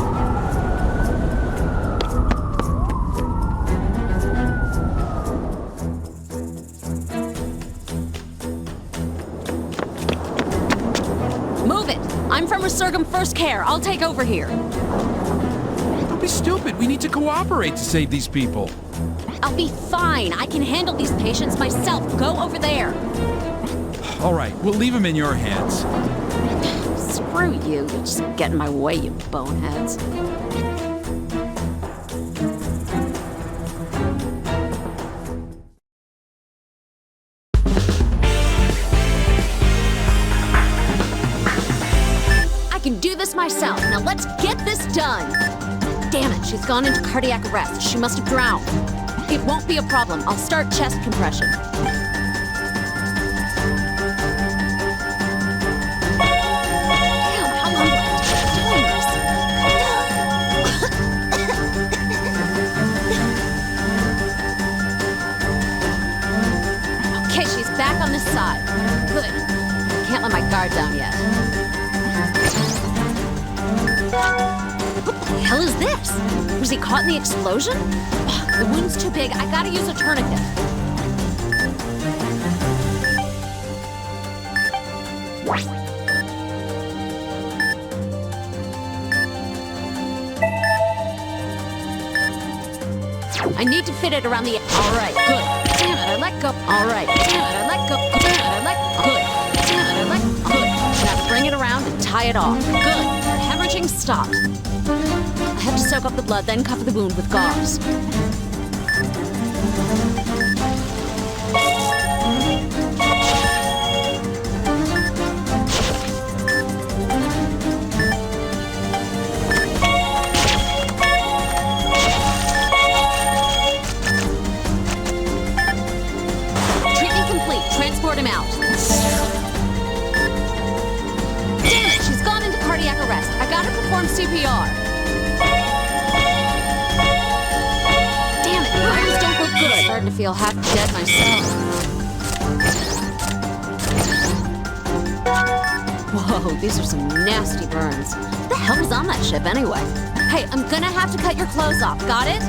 Move it! I'm from Resurgam First Care. I'll take over here. Don't be stupid. We need to cooperate to save these people. I'll be fine. I can handle these patients myself. Go over there. All right, we'll leave them in your hands. Screw you. You just get in my way, you boneheads. I can do this myself. Now let's get this done. Damn it, she's gone into cardiac arrest. She must have drowned. It won't be a problem. I'll start chest compression. Damn, how long do I have to keep doing this? Okay, she's back on this side. Good. Can't let my guard down yet. What the hell is this? Was he caught in the explosion? Ugh, the wound's too big. I gotta use a tourniquet. I need to fit it around the... All right, good. Damn it, I let go. All right, damn it, I let go. Damn it, I let... Good. Damn it, I let... Good. Now bring it around and tie it off. Good. Hemorrhaging stopped. I have to soak up the blood, then cover the wound with gauze. Treatment complete. Transport him out. Damn it, she's gone into cardiac arrest. I gotta perform CPR. Damn it, your arms don't look good. I'm starting to feel half dead myself. Whoa, these are some nasty burns. What the hell was on that ship anyway? Hey, I'm gonna have to cut your clothes off, got it?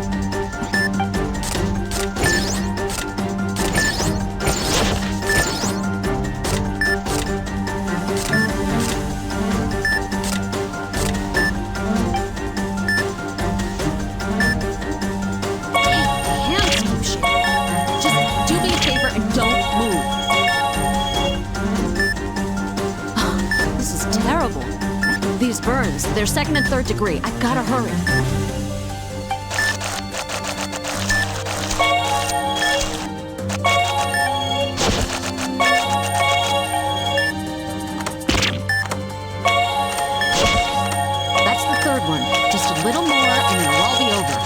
These burns, they're 2nd and 3rd degree. I've gotta hurry. That's the 3rd one. Just a little more and it'll all be over.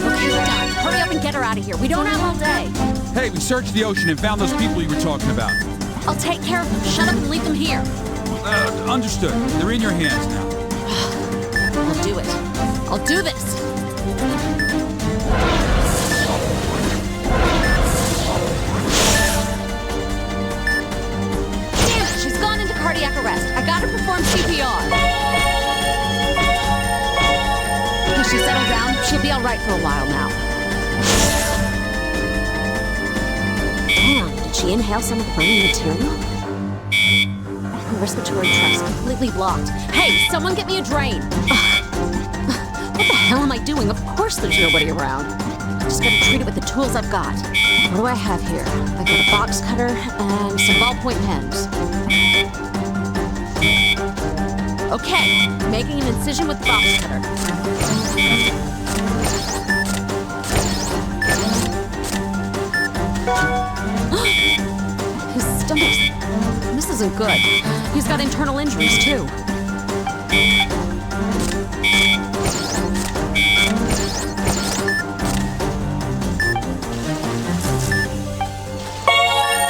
Okay, done. Hurry up and get her out of here. We don't have all day. Hey, we searched the ocean and found those people you were talking about. I'll take care of them. Shut up and leave them here. Understood. They're in your hands now. I'll do it. I'll do this. Damn it, she's gone into cardiac arrest. I gotta perform CPR. Has she settled down? She'll be all right for a while now. Damn, did she inhale some of the burning material? Her respiratory tract's completely blocked. Hey, someone get me a drain! What the hell am I doing? Of course there's nobody around. Just gotta treat it with the tools I've got. What do I have here? I got a box cutter and some ballpoint pens. Okay, making an incision with the box cutter. His stomach. This isn't good. He's got internal injuries, too.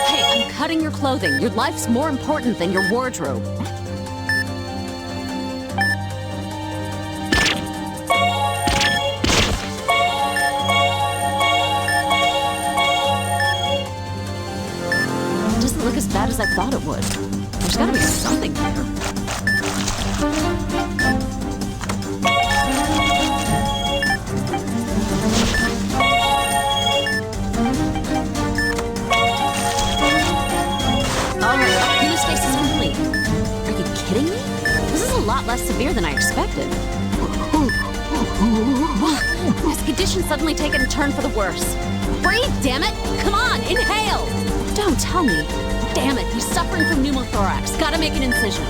Hey, I'm cutting your clothing. Your life's more important than your wardrobe. As bad as I thought it would. There's gotta be something here. Alright, Peter's face is complete. Are you kidding me? This is a lot less severe than I expected. His condition's suddenly taken a turn for the worse. Breathe, damn it! Come on, inhale! Don't tell me. Damn it, he's suffering from pneumothorax. Gotta make an incision.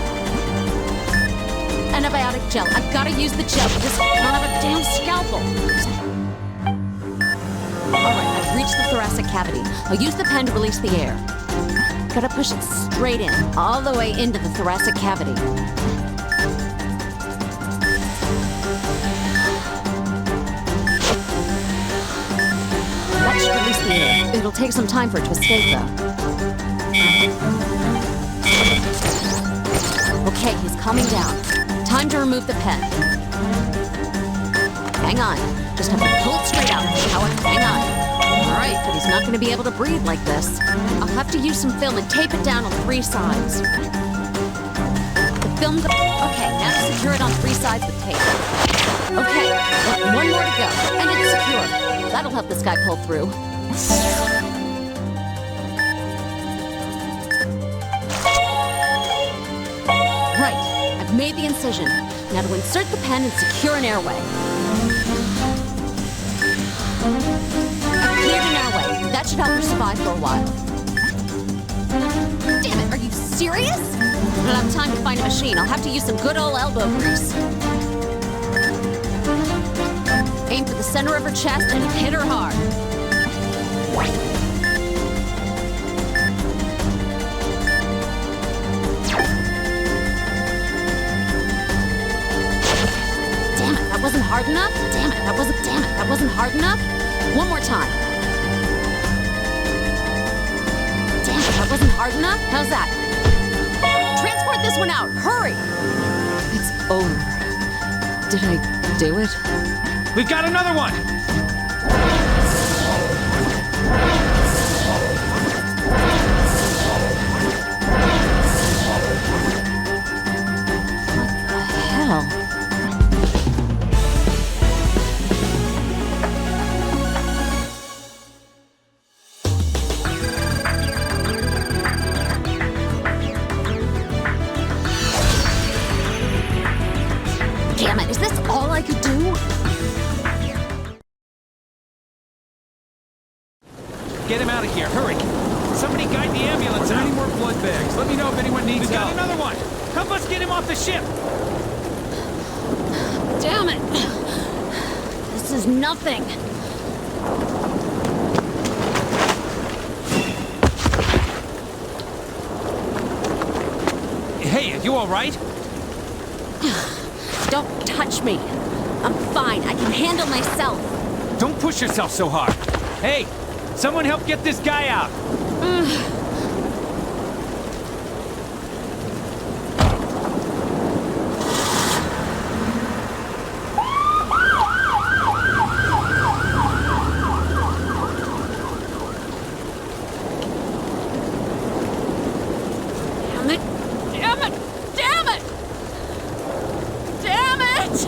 Antibiotic gel. I've gotta use the gel. I don't have a damn scalpel. Alright, I've reached the thoracic cavity. I'll use the pen to release the air. Gotta push it straight in, all the way into the thoracic cavity. That should release the air. It'll take some time for it to escape, though. Okay, he's calming down. Time to remove the pen. Hang on. Just have to pull it straight out. Hang on. All right, but he's not going to be able to breathe like this. I'll have to use some film and tape it down on 3 sides. The film... Okay, now to secure it on 3 sides with tape. Okay, one more to go. And it's secure. That'll help this guy pull through. Right, I've made the incision. Now to insert the pen and secure an airway. I've cleared an airway. That should help her survive for a while. Damn it, are you serious? I don't have time to find a machine. I'll have to use some good old elbow grease. Aim for the center of her chest and hit her hard. Damn it, that wasn't hard enough? Damn it, that wasn't hard enough? One more time. Damn it, that wasn't hard enough? How's that? Transport this one out, hurry! It's over. Did I do it? We've got another one! hell? Damn it, is this all I could do? Get him out of here, hurry! Somebody guide the ambulance out! Any more blood bags? Let me know if anyone needs We got help. another one! Help us get him off the ship! Damn it! This is nothing. Hey, are you alright? Don't touch me. I'm fine. I can handle myself. Don't push yourself so hard. Hey, someone help get this guy out! Damn it! Damn it! Damn it! Damn it!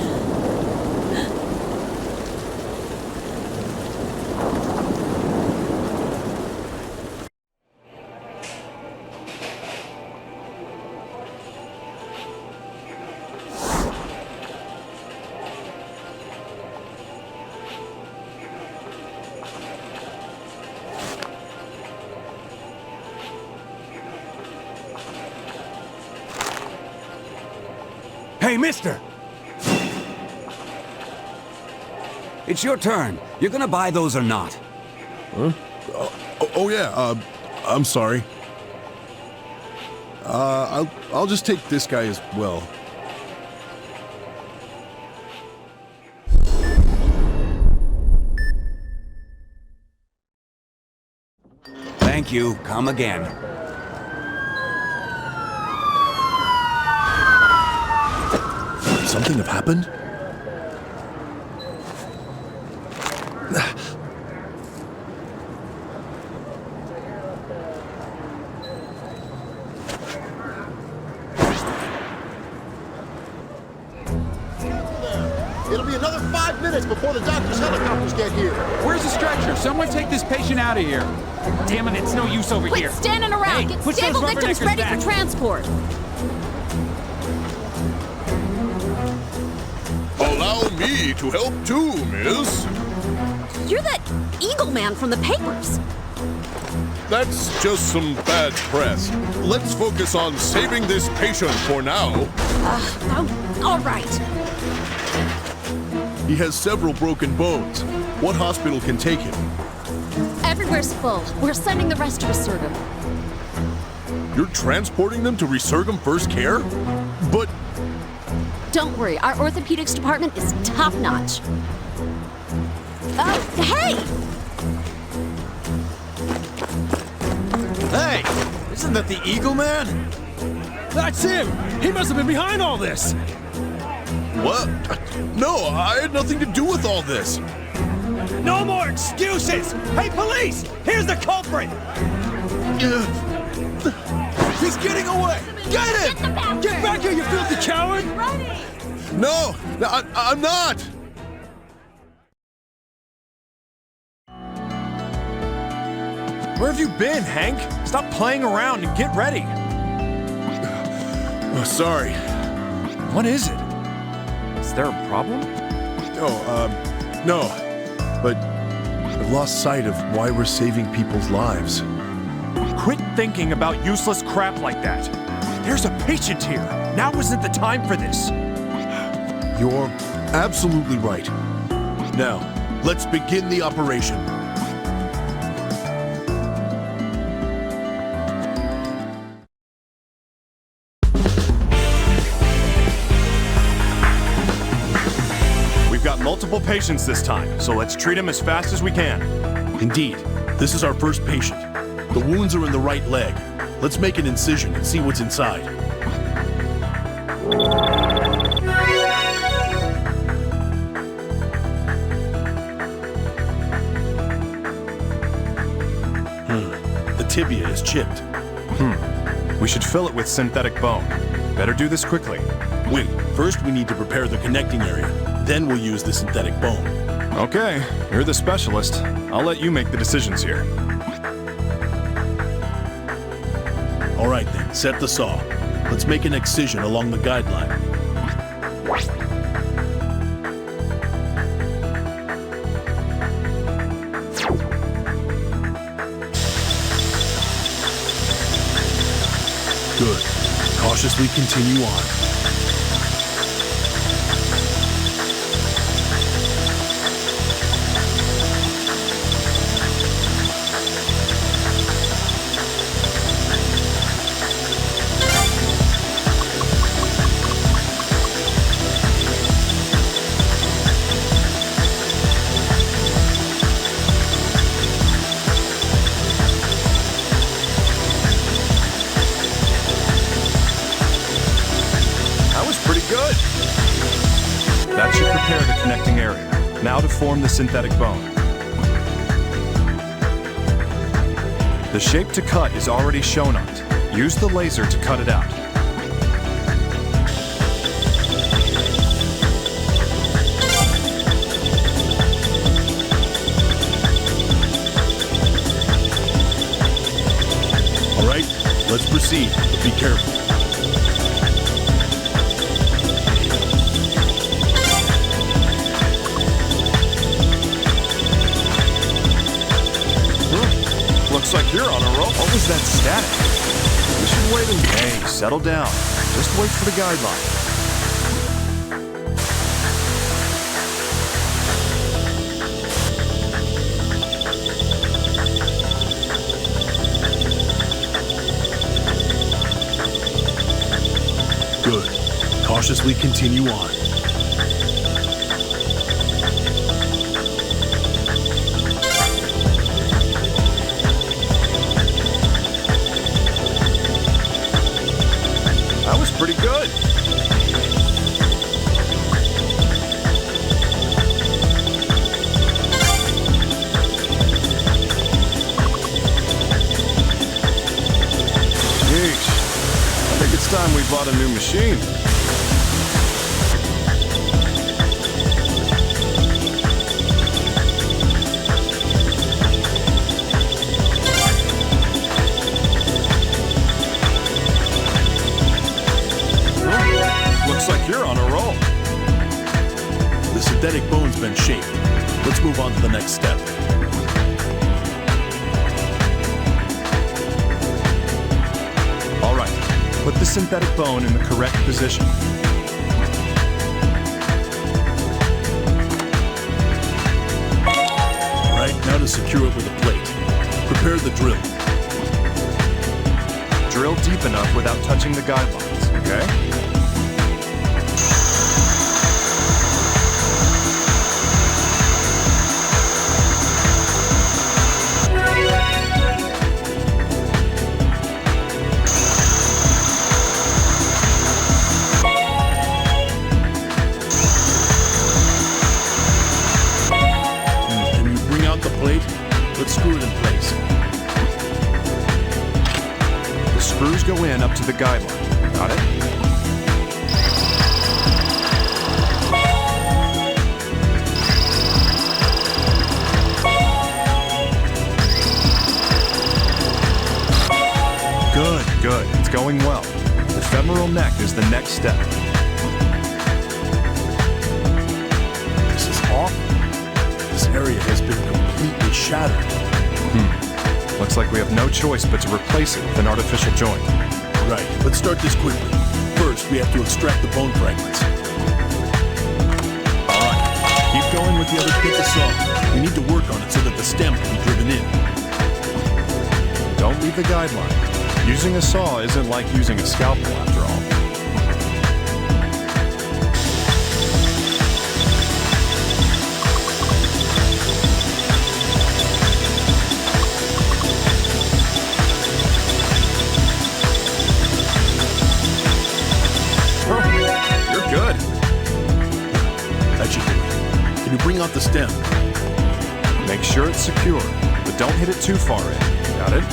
Hey, mister! It's your turn. You're gonna buy those or not? Huh? Oh yeah, I'm sorry. I'll just take this guy as well. Thank you. Come again. Something have happened? It'll be another 5 minutes before the doctor's helicopters get here. Where's the stretcher? Someone take this patient out of here. Damn it, it's no use over Quit here. standing around. Hey, Get push stable those victims rubberneckers ready back. for transport. Allow me to help too, miss. You're that Eagle Man from the papers. That's just some bad press. Let's focus on saving this patient for now. All right. He has several broken bones. What hospital can take him? Everywhere's full. We're sending the rest to Resurgam. You're transporting them to Resurgam First Care? But Don't worry, our orthopedics department is top notch. Oh, hey! Hey, isn't that the Eagle Man? That's him! He must have been behind all this! what? No, I had nothing to do with all this. No more excuses! Hey, police! Here's the culprit! He's getting away! Get him! Get back here, you filthy coward! No, I'm not. Where have you been, Hank? Stop playing around and get ready. Oh, sorry. What is it? Is there a problem? Oh, no. But I've lost sight of why we're saving people's lives. Quit thinking about useless crap like that. There's a patient here. Now isn't the time for this. You're absolutely right. Now, let's begin the operation. We've got multiple patients this time, so let's treat them as fast as we can. Indeed, this is our first patient. The wounds are in the right leg. Let's make an incision and see what's inside. The tibia is chipped. We should fill it with synthetic bone. Better do this quickly. Wait, first we need to prepare the connecting area. Then we'll use the synthetic bone. Okay, you're the specialist. I'll let you make the decisions here. All right then, set the saw. Let's make an excision along the guideline. Good. Cautiously continue on. That should prepare the connecting area. Now to form the synthetic bone. The shape to cut is already shown on it. Use the laser to cut it out. All right, let's proceed, but be careful. Looks like you're on a roll. What was that static? We should wait and... Hey, settle down. Just wait for the guideline. Good. Cautiously continue on. That was pretty good. Yeesh. I think it's time we bought a new machine. Looks like you're on a roll. The synthetic bone's been shaped. Let's move on to the next step. All right, put the synthetic bone in the correct position. All right, now to secure it with a plate. Prepare the drill. Drill deep enough without touching the guidelines, okay? Let's screw it in place. The screws go in up to the guideline. Got it? Good, good. It's going well. The femoral neck is the next step. This is awful. This area has been completely shattered. Looks like we have no choice but to replace it with an artificial joint. Right. Let's start this quickly. First, we have to extract the bone fragments. All right. Keep going with the other. Get the saw. We need to work on it so that the stem can be driven in. Don't leave the guideline. Using a saw isn't like using a scalpel after all. Good. That should do it. Can you bring out the stem? Make sure it's secure, but don't hit it too far in. Got it?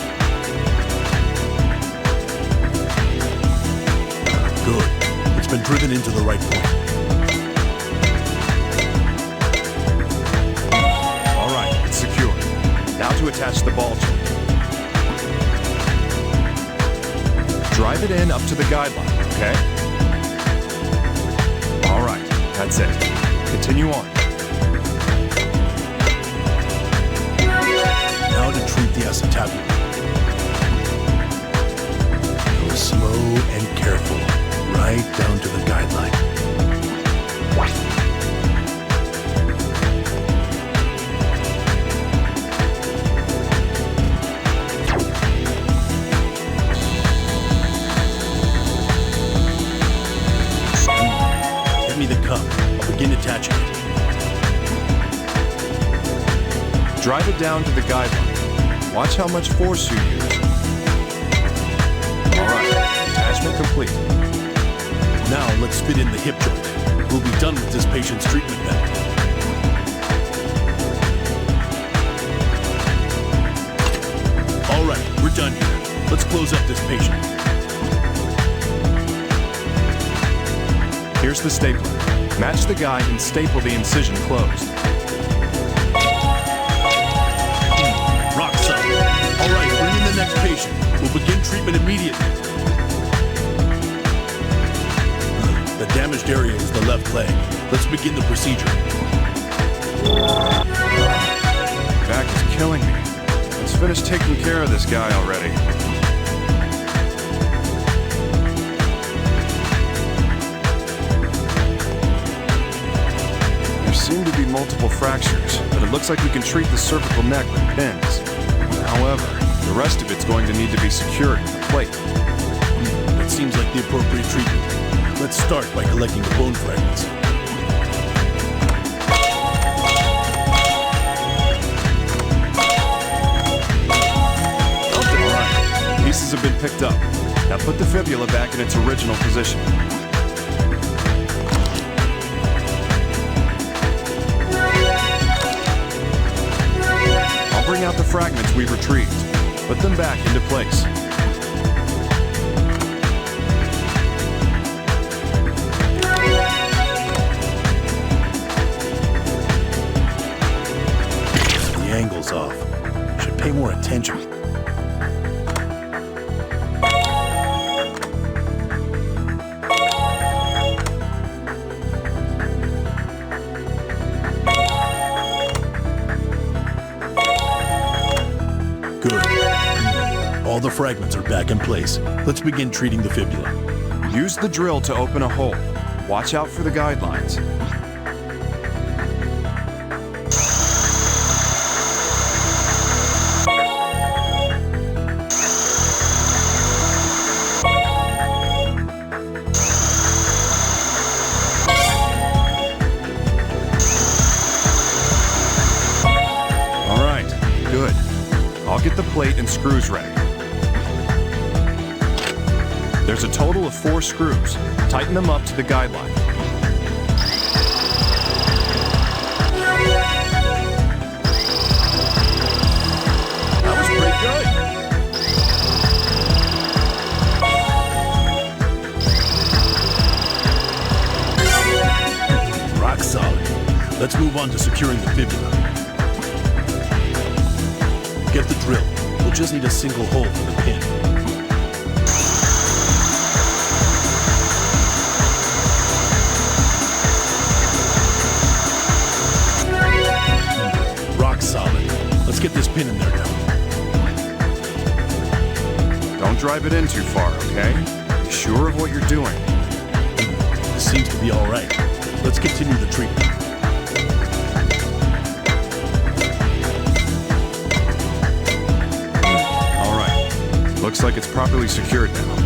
Good. driven into the right point. All right, it's secure. Now to attach the ball joint. Drive it in up to the guideline, okay? All right, that's it. Continue on. Now to treat the acetabulum. Go slow and careful, right down to the guideline. Get me the cup. I'll begin attaching it. Drive it down to the guideline. Watch how much force you use. All right, attachment complete. Now let's fit in the hip joint. We'll be done with this patient's treatment then. All right, we're done here. Let's close up this patient. Here's the stapler. Match the guide and staple the incision closed. Rock solid. All right, bring in the next patient. We'll begin treatment immediately. The damaged area is the left leg. Let's begin the procedure. Back is killing me. Let's finish taking care of this guy already. There seem to be multiple fractures, but it looks like we can treat the cervical neck with pins. However, the rest of it's going to need to be secured with a plate. That seems like the appropriate treatment. Let's start by collecting the bone fragments. All right, pieces have been picked up. Now put the fibula back in its original position. I'll bring out the fragments we retrieved. Put them back into place. The angle's off. Should pay more attention. Good. All the fragments are back in place. Let's begin treating the fibula. Use the drill to open a hole. Watch out for the guidelines. All right, good. I'll get the plate and screws ready. There's a total of 4 screws. Tighten them up to the guideline. That was pretty good. Rock solid. Let's move on to securing the fibula. Get the drill. We'll just need a single hole for the pin. Rock solid. Let's get this pin in there now. Don't drive it in too far, okay? Be sure of what you're doing. This seems to be all right. Let's continue the treatment. Looks like it's properly secured now.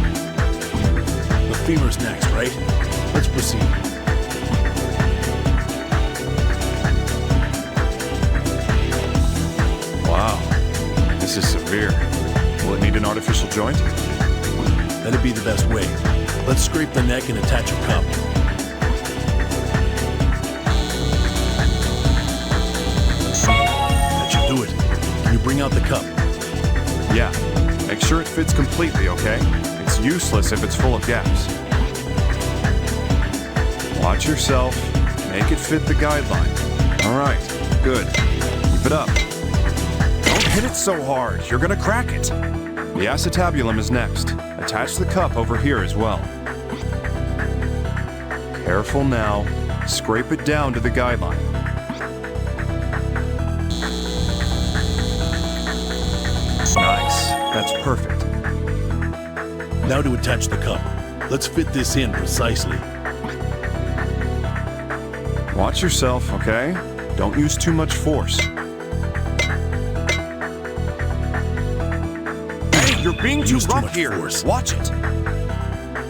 The femur's next, right? Let's proceed. Wow, this is severe. Will it need an artificial joint? That'd be the best way. Let's scrape the neck and attach a cup. That should do it. Can you bring out the cup? Yeah. Make sure it fits completely, okay? It's useless if it's full of gaps. Watch yourself. Make it fit the guideline. All right, good. Keep it up. Don't hit it so hard. You're gonna crack it. The acetabulum is next. Attach the cup over here as well. Careful now. Scrape it down to the guideline. Nice. That's perfect. Now to attach the cup. Let's fit this in precisely. Watch yourself, okay? Don't use too much force. Hey, you're being too rough here. Watch it.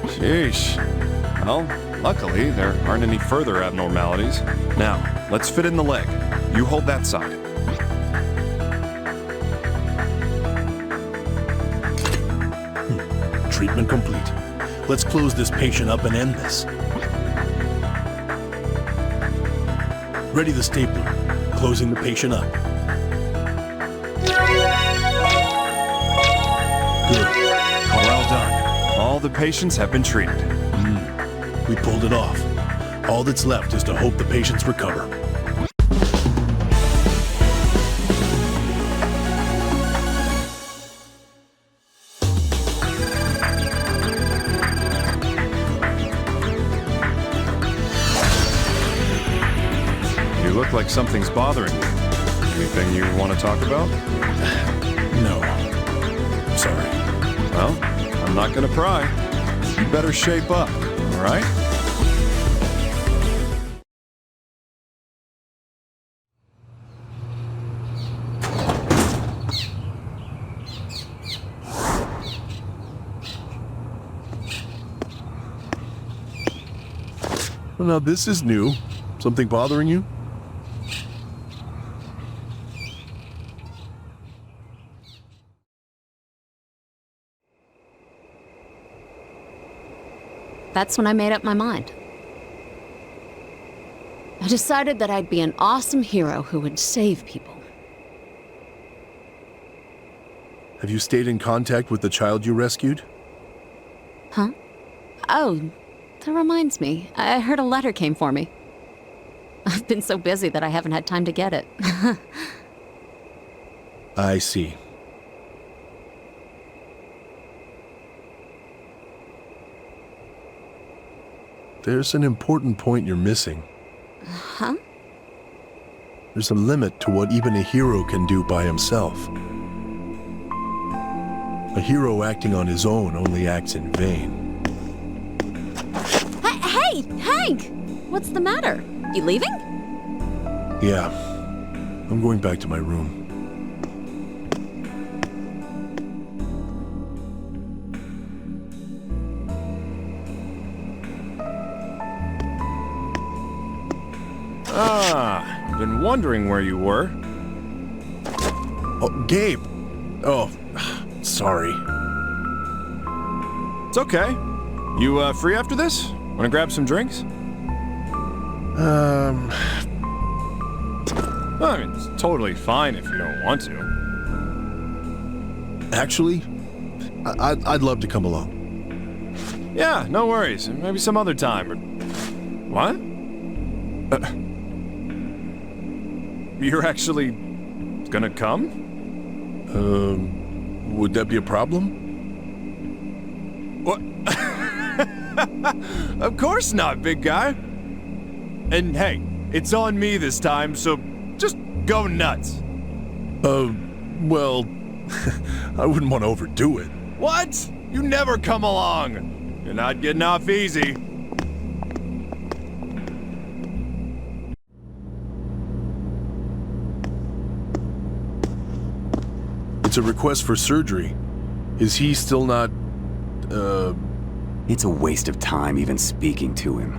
Sheesh. Well, luckily, there aren't any further abnormalities. Now, let's fit in the leg. You hold that side. Treatment complete. Let's close this patient up and end this. Ready the stapler. Closing the patient up. Good. Well done. All the patients have been treated. We pulled it off. All that's left is to hope the patients recover. You look like something's bothering you. Anything you want to talk about? No. Sorry. Well, I'm not gonna pry. You better shape up, all right? Well, now this is new. Something bothering you? That's when I made up my mind. I decided that I'd be an awesome hero who would save people. Have you stayed in contact with the child you rescued? Huh? Oh, that reminds me. I heard a letter came for me. I've been so busy that I haven't had time to get it. I see. There's an important point you're missing. Huh? There's a limit to what even a hero can do by himself. A hero acting on his own only acts in vain. Hey, Hank! What's the matter? You leaving? Yeah. I'm going back to my room. Ah, I've been wondering where you were. Oh, Gabe! Oh, sorry. It's okay. You, free after this? Wanna grab some drinks? I mean, it's totally fine if you don't want to. Actually, I'd love to come along. Yeah, no worries. Maybe some other time. Or... What? You're actually gonna come? Would that be a problem? What? Of course not, big guy. And hey, it's on me this time, so just go nuts. Well, I wouldn't want to overdo it. What? You never come along. You're not getting off easy. It's a request for surgery. Is he still not, It's a waste of time even speaking to him.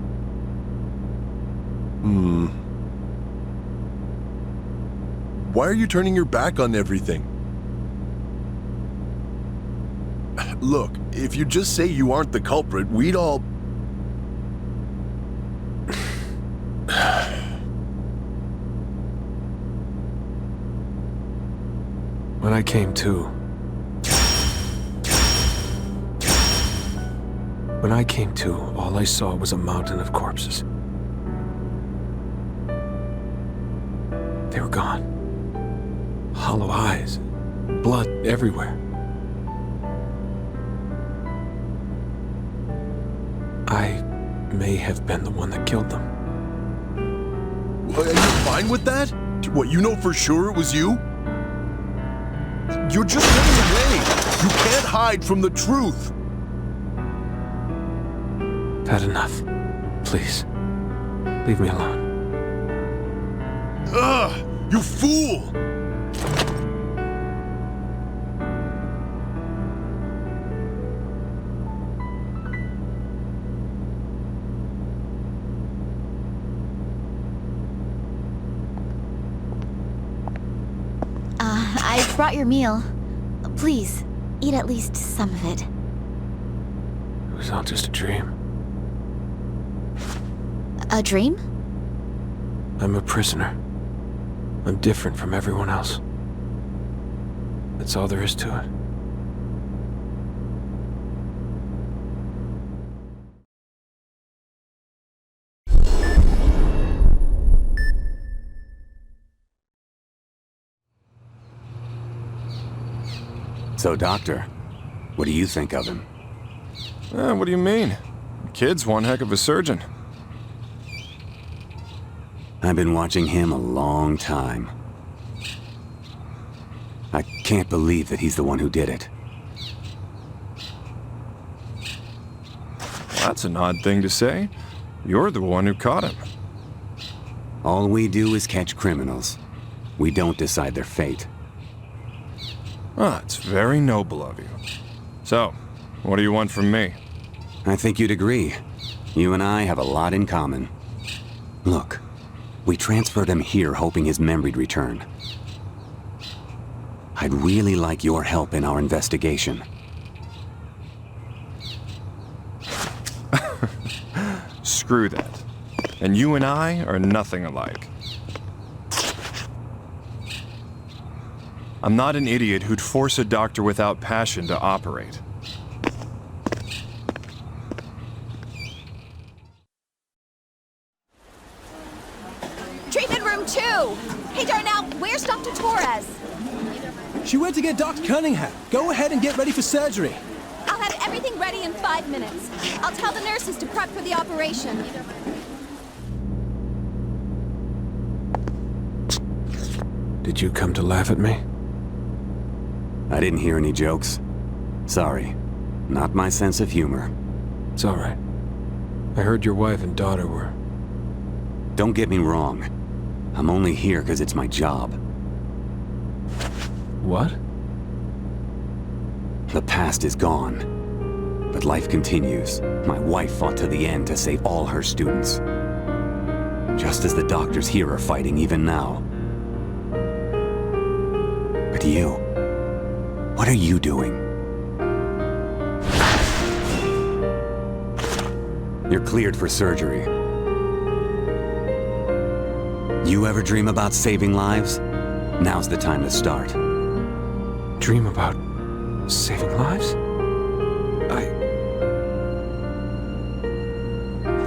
Why are you turning your back on everything? Look, if you just say you aren't the culprit, we'd all... When I came to... When I came to, all I saw was a mountain of corpses. They were gone. Hollow eyes, blood everywhere. I may have been the one that killed them. Are you fine with that? What, you know for sure it was you? You're just running away. You can't hide from the truth. I've had enough. Please, leave me alone. Ugh! You fool! I brought your meal. Please, eat at least some of it. It was all just a dream. A dream? I'm a prisoner. I'm different from everyone else. That's all there is to it. So, Doctor, what do you think of him? What do you mean? The kid's one heck of a surgeon. I've been watching him a long time. I can't believe that he's the one who did it. That's an odd thing to say. You're the one who caught him. All we do is catch criminals. We don't decide their fate. Ah, it's very noble of you. So, what do you want from me? I think you'd agree. You and I have a lot in common. Look, we transferred him here hoping his memory'd return. I'd really like your help in our investigation. Screw that. And you and I are nothing alike. I'm not an idiot who'd force a doctor without passion to operate. Treatment room 2! Hey, Darnell, where's Dr. Torres? She went to get Dr. Cunningham. Go ahead and get ready for surgery. I'll have everything ready in 5 minutes. I'll tell the nurses to prep for the operation. Did you come to laugh at me? I didn't hear any jokes. Sorry. Not my sense of humor. It's all right. I heard your wife and daughter were... Don't get me wrong. I'm only here because it's my job. What? The past is gone. But life continues. My wife fought to the end to save all her students. Just as the doctors here are fighting even now. But you... what are you doing? You're cleared for surgery. You ever dream about saving lives? Now's the time to start. Dream about saving lives?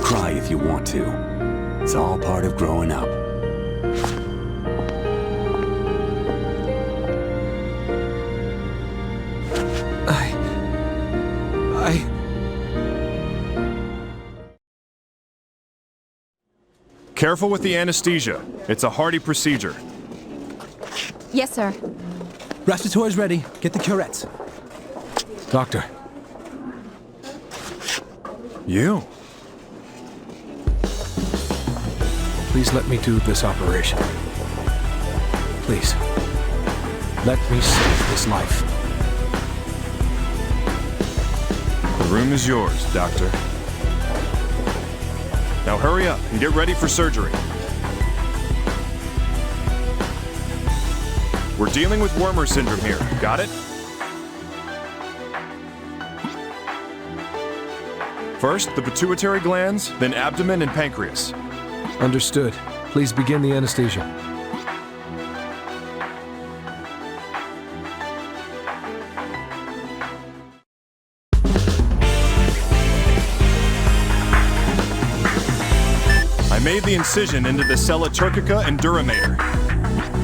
Cry if you want to. It's all part of growing up. Careful with the anesthesia. It's a hardy procedure. Yes, sir. Respiratory's ready. Get the curettes. Doctor. You? Please let me do this operation. Please. Let me save his life. The room is yours, Doctor. Now hurry up and get ready for surgery. We're dealing with Wormer syndrome here. Got it? First, the pituitary glands, then abdomen and pancreas. Understood. Please begin the anesthesia. I made the incision into the sella turcica and duramator.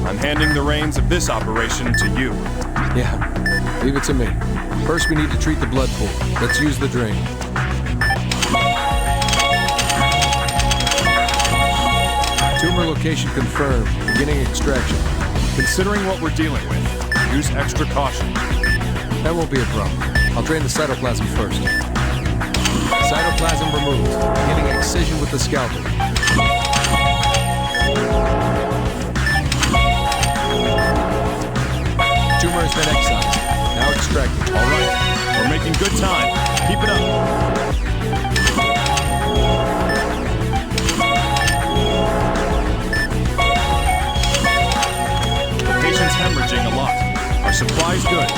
I'm handing the reins of this operation to you. Yeah, leave it to me. First, we need to treat the blood pool. Let's use the drain. Tumor location confirmed. Beginning extraction. Considering what we're dealing with, use extra caution. That won't be a problem. I'll drain the cytoplasm first. Cytoplasm removed. Beginning excision with the scalpel. Tumor has been excised. Now extracted. All right. We're making good time. Keep it up. The patient's hemorrhaging a lot. Our supply's good.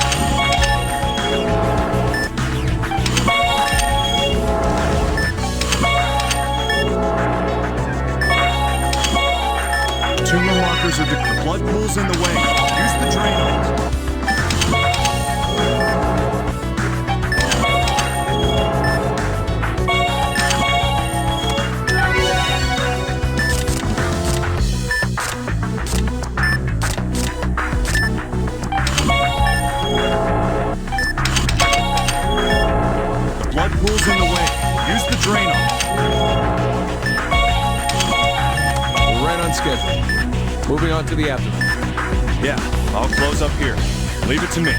Tumor markers are the blood pool's in the way. Use the drain on it. The blood pool's in the way. Use the drain on it. We're right on schedule. Moving on to the abdomen. Yeah, I'll close up here. Leave it to me.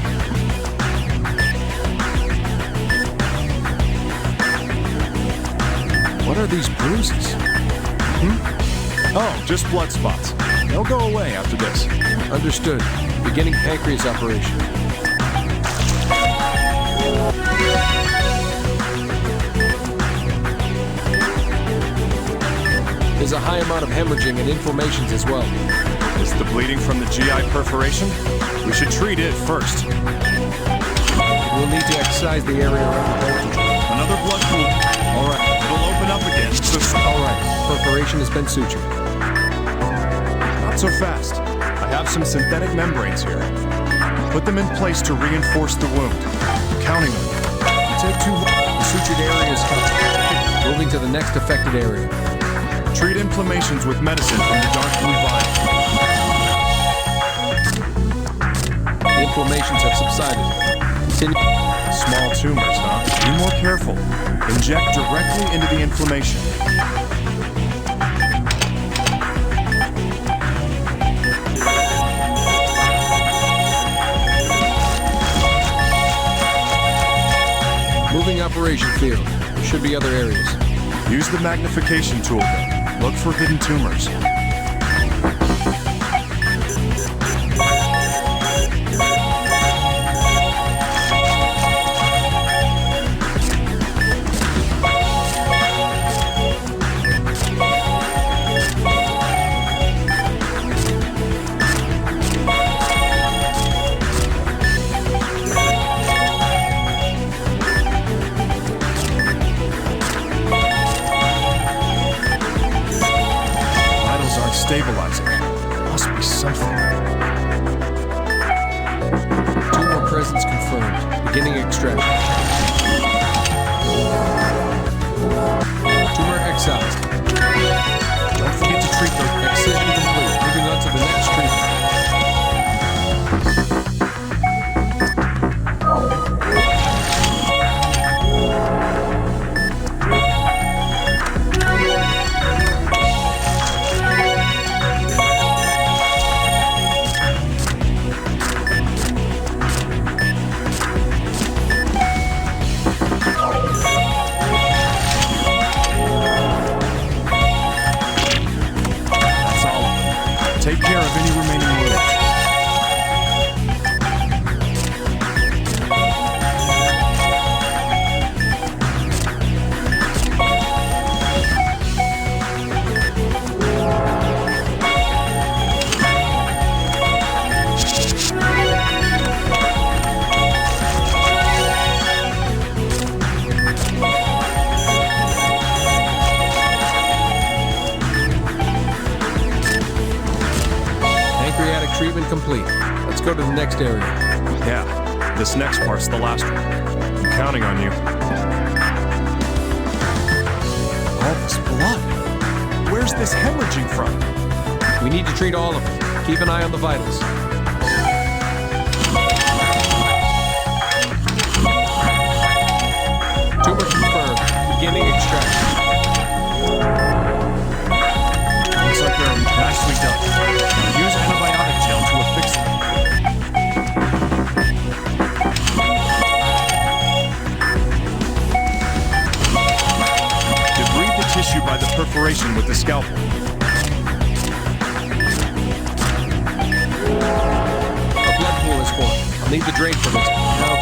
What are these bruises? Oh, just blood spots. They'll go away after this. Understood. Beginning pancreas operation. There's a high amount of hemorrhaging and inflammations as well. Is the bleeding from the GI perforation? We should treat it first. We'll need to excise the area around the voltage. Another blood pool. All right. It'll open up again. All right. Perforation has been sutured. Not so fast. I have some synthetic membranes here. Put them in place to reinforce the wound. I'm counting on you. You take too long. The sutured area is covered. Moving to the next affected area. Treat inflammations with medicine from the dark blue vial. The inflammations have subsided. Continue. Small tumors, huh? Be more careful. Inject directly into the inflammation. Moving operation field. There should be other areas. Use the magnification tool then. Look for hidden tumors. Stabilizing. Must be something. Tumor presence confirmed. Beginning extraction. Tumor excised. Don't forget to treat the excision complete. Moving on to the next treatment. Take care of any remaining wounds. Treatment complete. Let's go to the next area. Yeah, this next part's the last one. I'm counting on you. All this blood. Where's this hemorrhaging from? We need to treat all of it. Keep an eye on the vitals. Tumor confirmed. Beginning extraction. Looks like they're nicely done. Now use antibiotic gel to affix them. Debride the tissue by the perforation with the scalpel. A blood pool is formed. I'll need the drain for this. Now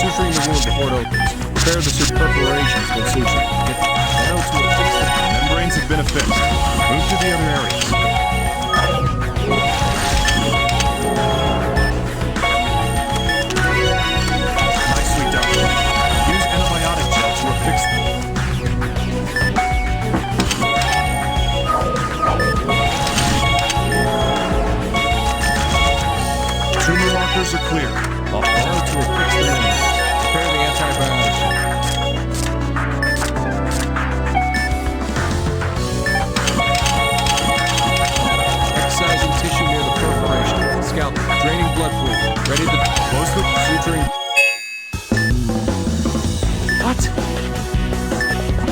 suturing the wound before it opens. Prepare the perforations for suture. Get now to affix them. Membranes have been affixed. Move to the other areas. Nicely done. Use antibiotic gel to affix them. Tumor markers are clear. Now to affix the membranes. Prepare the antibiotic gel. Excising tissue near the perforation. Scalp. Draining blood fluid. Ready to close the suturing. What?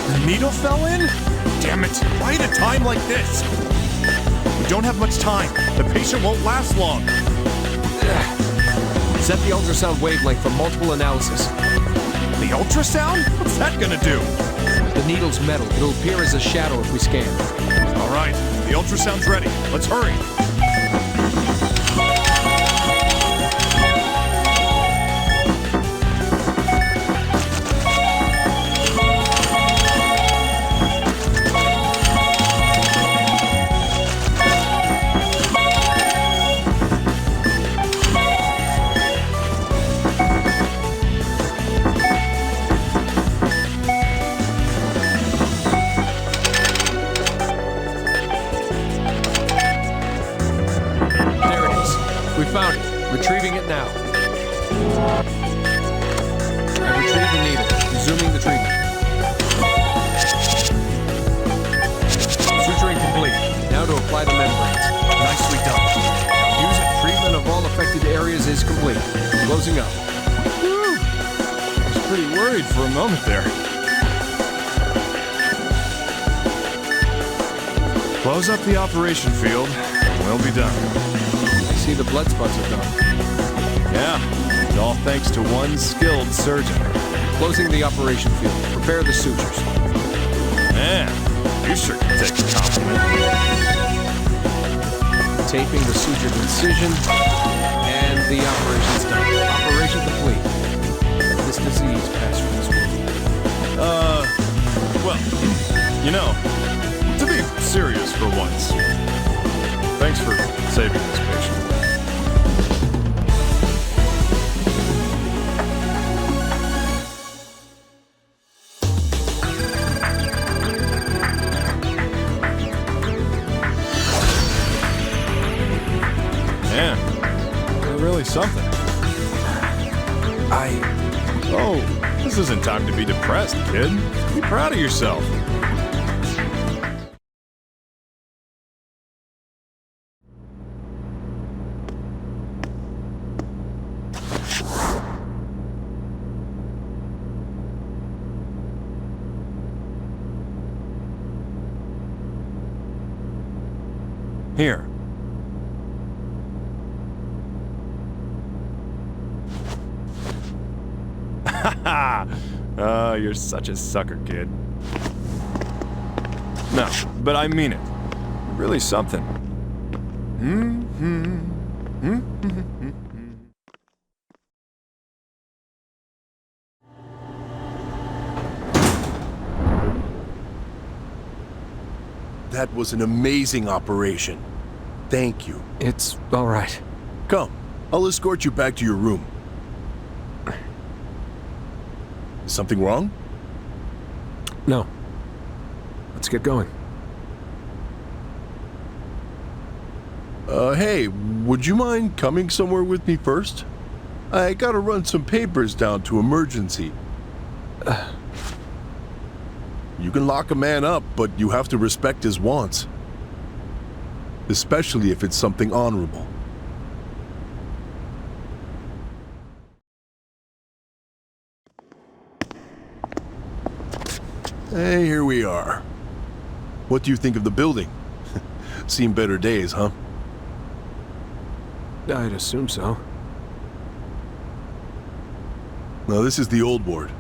The needle fell in? Damn it. Why at a time like this? We don't have much time. The patient won't last long. Set the ultrasound wavelength for multiple analysis. The ultrasound? What's that gonna do? The needle's metal. It'll appear as a shadow if we scan. All right, the ultrasound's ready. Let's hurry. Found it. Retrieving it now. I retrieved the needle. Resuming the treatment. Suturing complete. Now to apply the membranes. Nicely done. Now use it. Treatment of all affected areas is complete. Closing up. Whew. I was pretty worried for a moment there. Close up the operation field. We'll be done. See, the blood spots are gone. Yeah, and all thanks to one skilled surgeon. Closing the operation field. Prepare the sutures. Man, you sure can take a compliment. Taping the sutured incision, and the operation's done. Operation complete. This disease passed from this world. Well, you know, to be serious for once, thanks for saving this patient. Man, you're really something. Oh, this isn't time to be depressed, kid. Be proud of yourself. Here. Oh, you're such a sucker, kid. No, but I mean it. You're really something. That was an amazing operation. Thank you. It's all right. Come, I'll escort you back to your room. Is something wrong? No. Let's get going. Hey, would you mind coming somewhere with me first? I gotta run some papers down to emergency. You can lock a man up, but you have to respect his wants. especially if it's something honorable. Hey, here we are. What do you think of the building? Seen better days, huh? I'd assume so. Now, this is the old ward.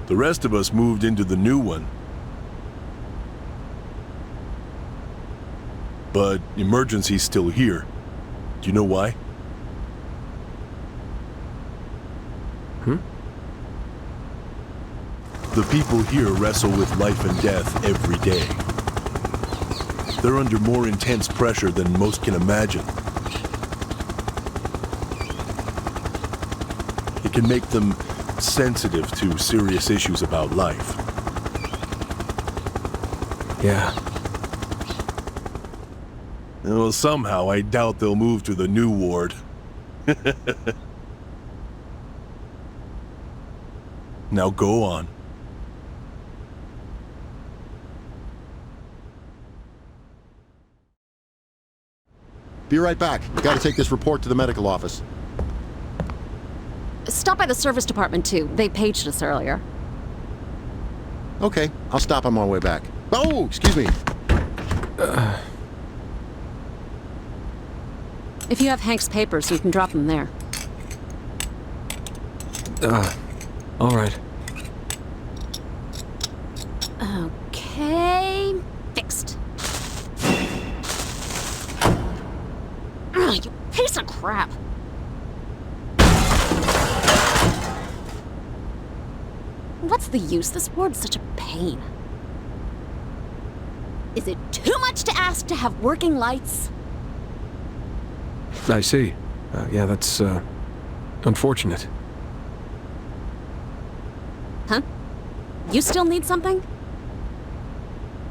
The rest of us moved into the new one. But emergency's still here. Do you know why? The people here wrestle with life and death every day. They're under more intense pressure than most can imagine. It can make them sensitive to serious issues about life. Yeah. Well, somehow I doubt they'll move to the new ward. Now go on. Be right back. Gotta take this report to the medical office. Stop by the service department, too. They paged us earlier. Okay, I'll stop on my way back. Oh, excuse me. If you have Hank's papers, you can drop them there. All right. Okay, fixed. Ugh, you piece of crap. What's the use? This ward's such a pain. Is it too much to ask to have working lights? I see. Yeah, that's, unfortunate. Huh? You still need something?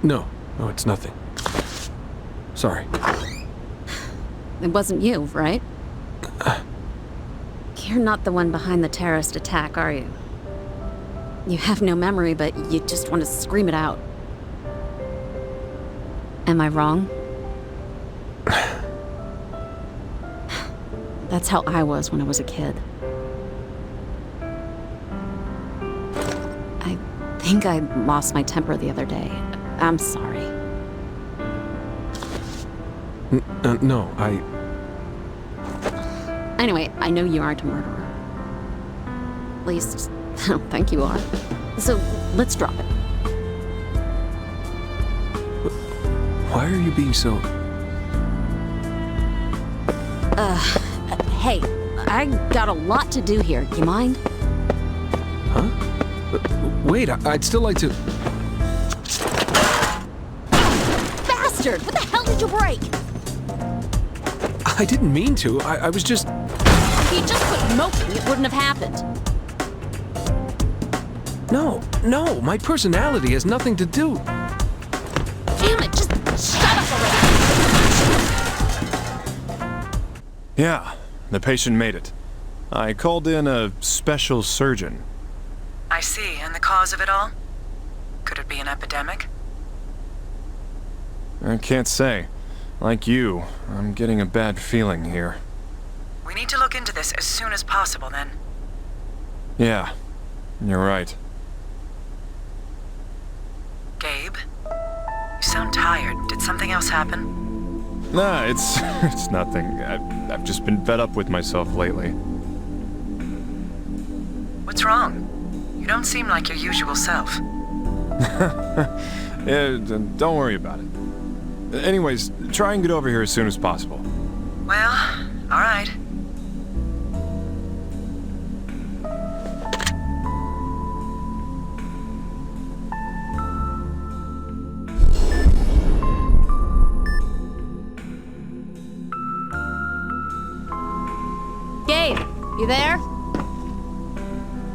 No, it's nothing. Sorry. It wasn't you, right? You're not the one behind the terrorist attack, are you? You have no memory, but you just want to scream it out. Am I wrong? That's how I was when I was a kid. I think I lost my temper the other day. I'm sorry. No, Anyway, I know you aren't a murderer. At least, I don't think you are. So, let's drop it. Why are you being so... Hey, I got a lot to do here. You mind? Huh? Wait, I'd still like to... Bastard! What the hell did you break? I didn't mean to. I was just... If you just quit moping, it wouldn't have happened. No, my personality has nothing to do... Damn it, just shut up already! Yeah, the patient made it. I called in a special surgeon. I see. And the cause of it all? Could it be an epidemic? I can't say. Like you, I'm getting a bad feeling here. We need to look into this as soon as possible, then. Yeah, you're right. Gabe? You sound tired. Did something else happen? Nah, it's nothing. I've just been fed up with myself lately. What's wrong? You don't seem like your usual self. Yeah, don't worry about it. Anyways, try and get over here as soon as possible. Well, all right. Gabe, you there?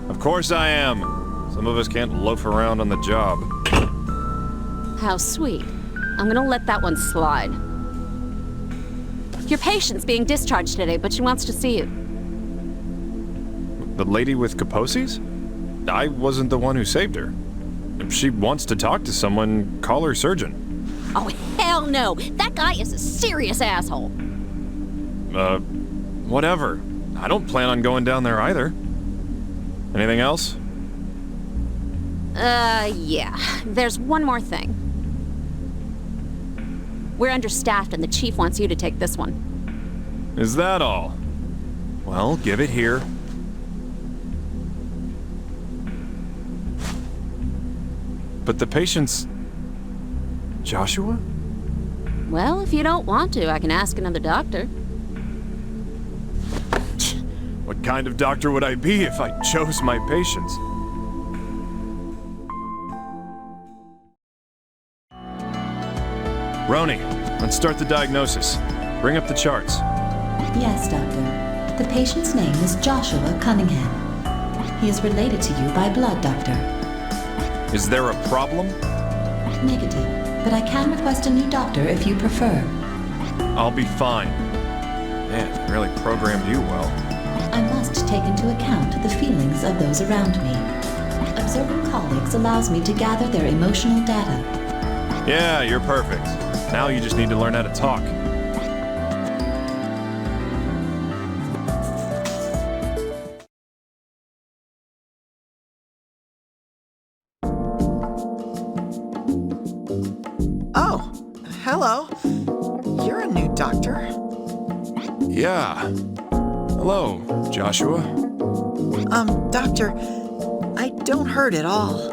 Of course I am. Some of us can't loaf around on the job. How sweet. I'm gonna let that one slide. Your patient's being discharged today, but she wants to see you. The lady with Kaposi's? I wasn't the one who saved her. If she wants to talk to someone, call her surgeon. Oh, hell no! That guy is a serious asshole. Whatever. I don't plan on going down there either. Anything else? Yeah. There's one more thing. We're understaffed and the chief wants you to take this one. Is that all? Well, give it here. But the patient's... Joshua? Well, if you don't want to, I can ask another doctor. What kind of doctor would I be if I chose my patients? Roni, let's start the diagnosis. Bring up the charts. Yes, Doctor. The patient's name is Joshua Cunningham. He is related to you by blood, Doctor. Is there a problem? Negative, but I can request a new doctor if you prefer. I'll be fine. Man, they really programmed you well. I must take into account the feelings of those around me. Observing colleagues allows me to gather their emotional data. Yeah, you're perfect. Now you just need to learn how to talk. Oh, hello. You're a new doctor. Yeah. Hello, Joshua. Doctor, I don't hurt at all.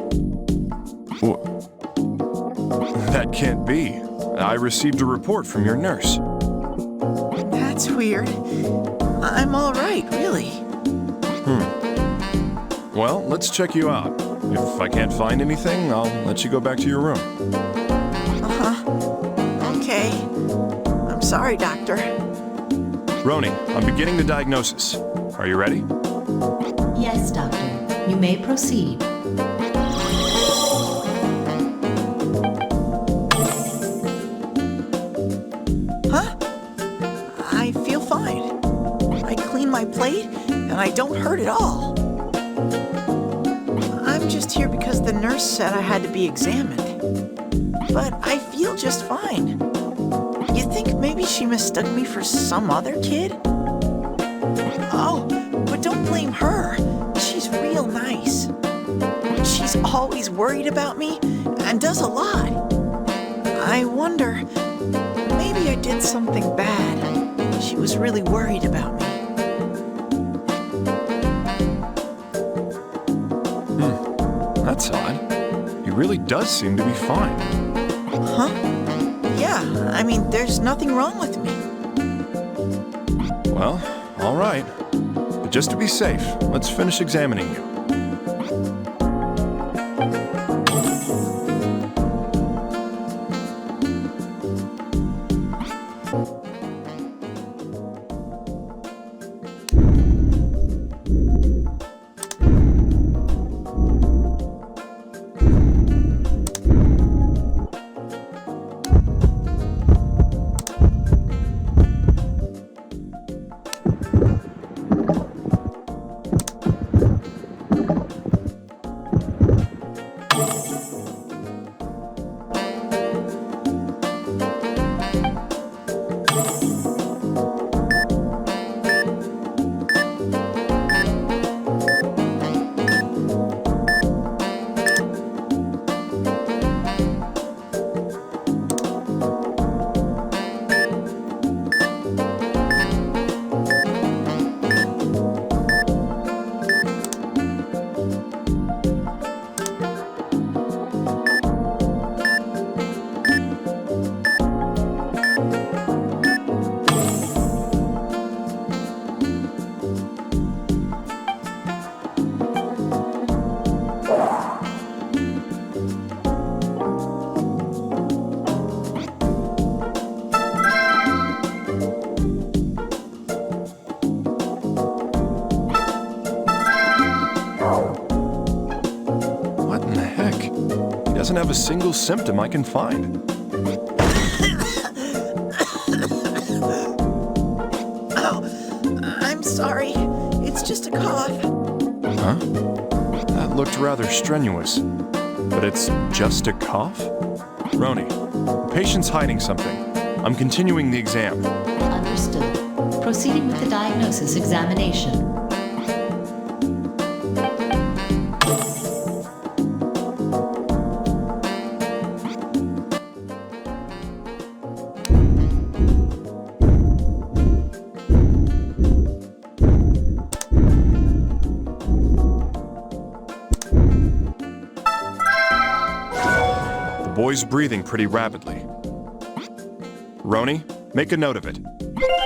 That can't be. I received a report from your nurse. That's weird. I'm all right, really. Well, let's check you out. If I can't find anything, I'll let you go back to your room. Okay. I'm sorry, Doctor. Roni, I'm beginning the diagnosis. Are you ready? Yes, Doctor. You may proceed. I feel fine. I clean my plate, and I don't hurt at all. I'm just here because the nurse said I had to be examined. But I feel just fine. You think maybe she mistook me for some other kid? Oh, but don't blame her. She's real nice. She's always worried about me and does a lot. I wonder, maybe I did something bad. She was really worried about me. That's odd. He really does seem to be fine. Huh? Yeah, I mean, there's nothing wrong with me. Well, all right. But just to be safe, let's finish examining you. Doesn't have a single symptom I can find. Oh, I'm sorry. It's just a cough. Huh? That looked rather strenuous. But it's just a cough? Roni, the patient's hiding something. I'm continuing the exam. Understood. Proceeding with the diagnosis examination. The boy's breathing pretty rapidly. Roni, make a note of it.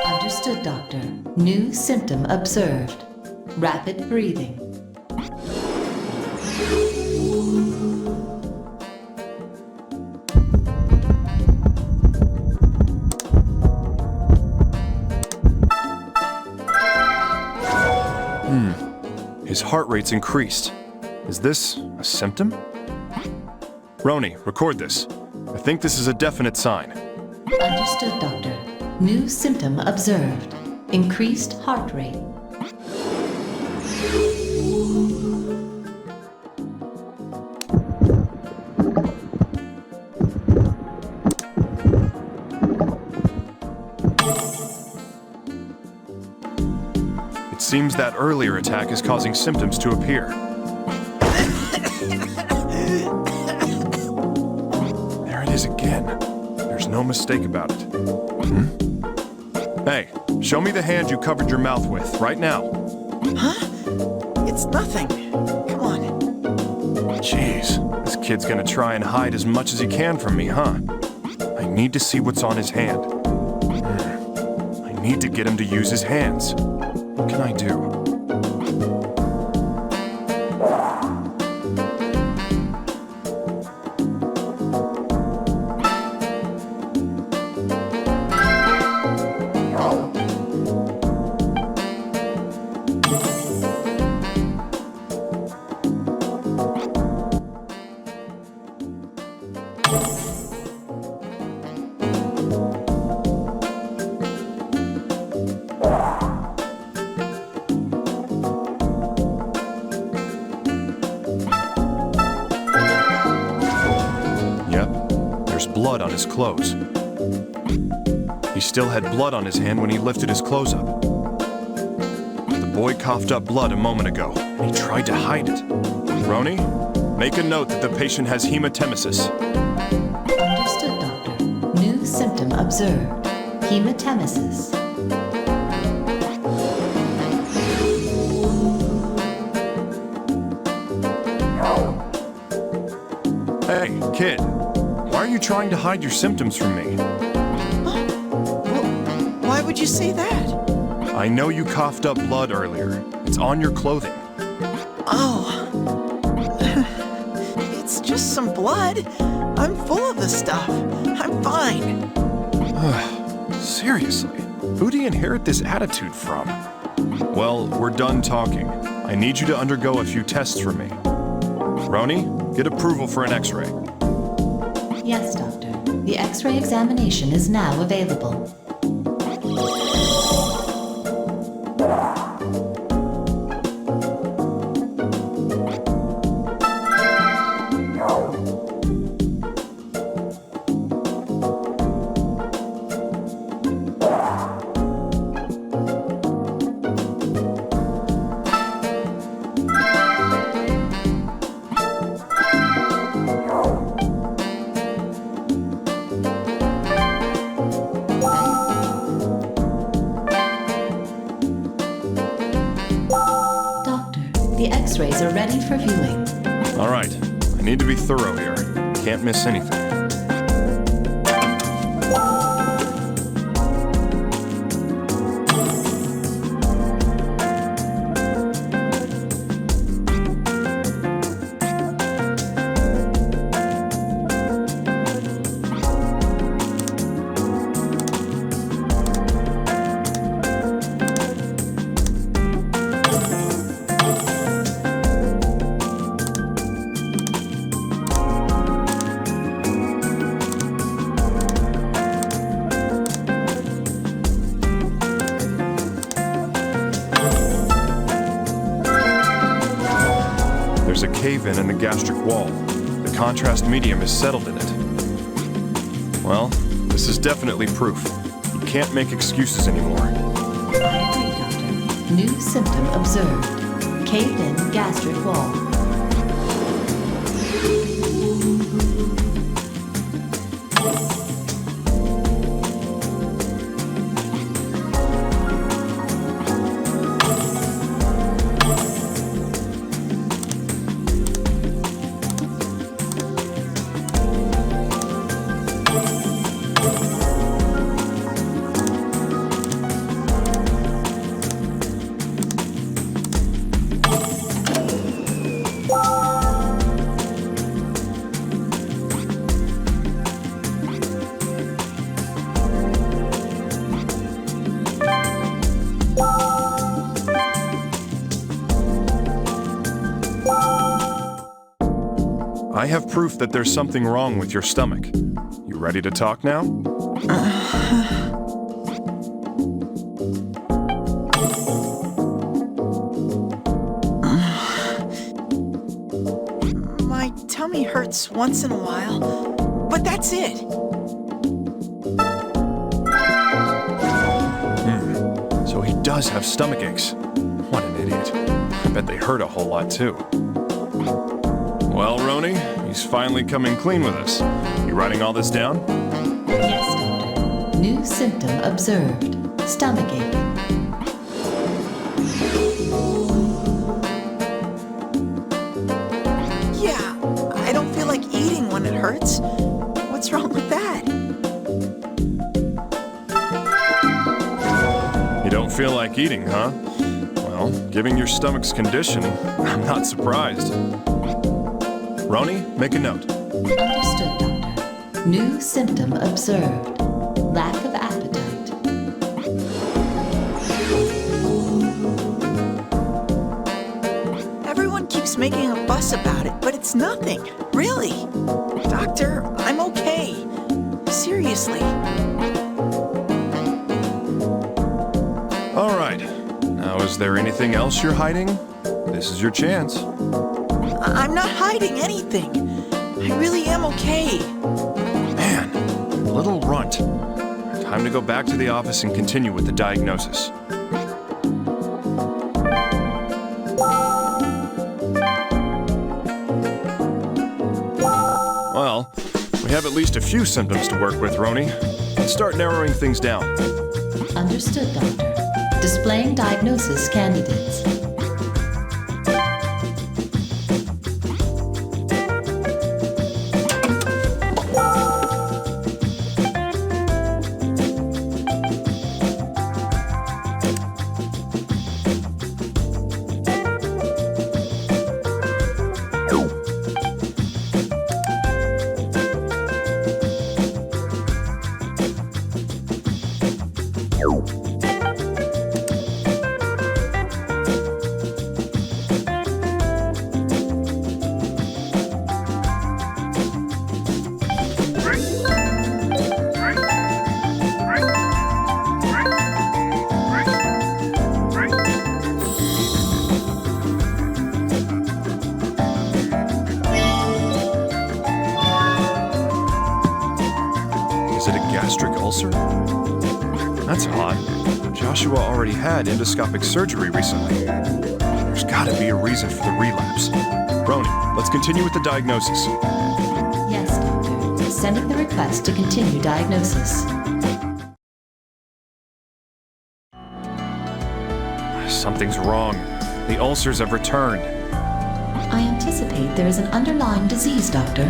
Understood, Doctor. New symptom observed. Rapid breathing. His heart rate's increased. Is this a symptom? Roni, record this. I think this is a definite sign. Understood, Doctor. New symptom observed. Increased heart rate. It seems that earlier attack is causing symptoms to appear. There it is again. There's no mistake about it. Hey, show me the hand you covered your mouth with, right now. Huh? It's nothing. Come on. Jeez, this kid's gonna try and hide as much as he can from me, huh? I need to see what's on his hand. I need to get him to use his hands. What can I do? Blood on his clothes. He still had blood on his hand when he lifted his clothes up. The boy coughed up blood a moment ago, and he tried to hide it. Roni, make a note that the patient has hematemesis. Understood, Doctor. New symptom observed. Hematemesis. Hey, kid. Why are you trying to hide your symptoms from me? Why would you say that? I know you coughed up blood earlier. It's on your clothing. Oh. It's just some blood. I'm full of the stuff. I'm fine. Seriously, who do you inherit this attitude from? Well, we're done talking. I need you to undergo a few tests for me. Roni, get approval for an X-ray. Yes, Doctor. The X-ray examination is now available. The X-rays are ready for viewing. All right. I need to be thorough here. Can't miss anything. There's a cave-in the gastric wall. The contrast medium is settled in it. Well, this is definitely proof. You can't make excuses anymore. I agree, Doctor. New symptom observed. Caved-in gastric wall. I have proof that there's something wrong with your stomach. You ready to talk now? My tummy hurts once in a while, but that's it. So he does have stomach aches. What an idiot. I bet they hurt a whole lot too. Well, Roni, he's finally coming clean with us. You writing all this down? Yes, Doctor. New symptom observed. Stomachache. Yeah, I don't feel like eating when it hurts. What's wrong with that? You don't feel like eating, huh? Well, given your stomach's condition, I'm not surprised. Roni, make a note. Understood, Doctor. New symptom observed. Lack of appetite. Everyone keeps making a fuss about it, but it's nothing. Really. Doctor, I'm okay. Seriously. All right. Now, is there anything else you're hiding? This is your chance. I'm not hiding anything. I really am okay. Man, little runt. Time to go back to the office and continue with the diagnosis. Well, we have at least a few symptoms to work with, Roni. Let's start narrowing things down. Understood, Doctor. Displaying diagnosis candidates. Is it a gastric ulcer? That's odd. Joshua already had endoscopic surgery recently. There's gotta be a reason for the relapse. Roni, let's continue with the diagnosis. Yes, Doctor. Sending the request to continue diagnosis. Something's wrong. The ulcers have returned. I anticipate there is an underlying disease, Doctor.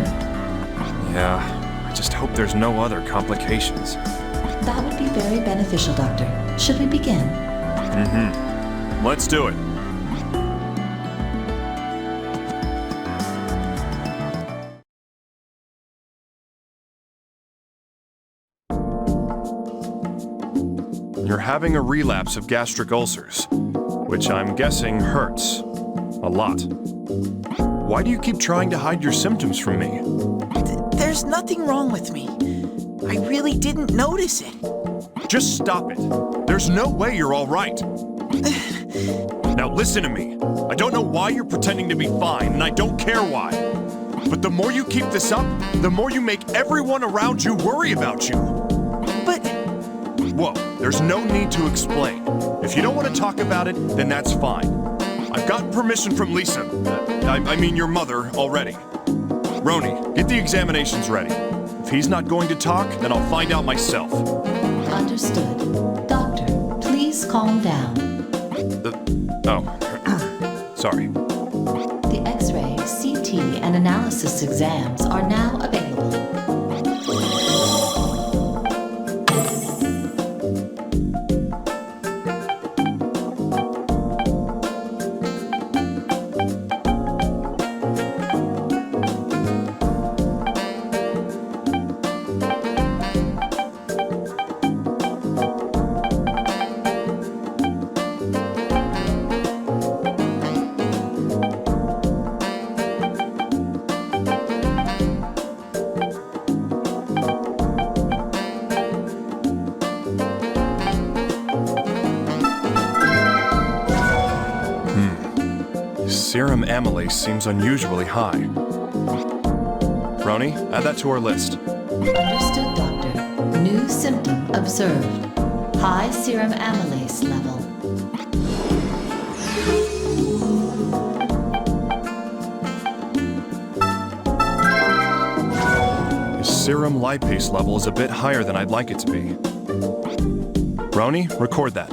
Yeah, I just hope there's no other complications. That would be very beneficial, Doctor. Should we begin? Mm-hmm. Let's do it. You're having a relapse of gastric ulcers, which I'm guessing hurts a lot. Why do you keep trying to hide your symptoms from me? There's nothing wrong with me. I really didn't notice it. Just stop it. There's no way you're all right. Now listen to me. I don't know why you're pretending to be fine, and I don't care why. But the more you keep this up, the more you make everyone around you worry about you. But... Whoa, there's no need to explain. If you don't want to talk about it, then that's fine. I've gotten permission from Lisa, I mean your mother, already. Roni, get the examinations ready. If he's not going to talk, then I'll find out myself. Understood. Doctor, please calm down. Sorry. The X-ray, CT, and analysis exams are now available. Serum amylase seems unusually high. Roni, add that to our list. Understood, Doctor. New symptom observed. High serum amylase level. His serum lipase level is a bit higher than I'd like it to be. Roni, record that.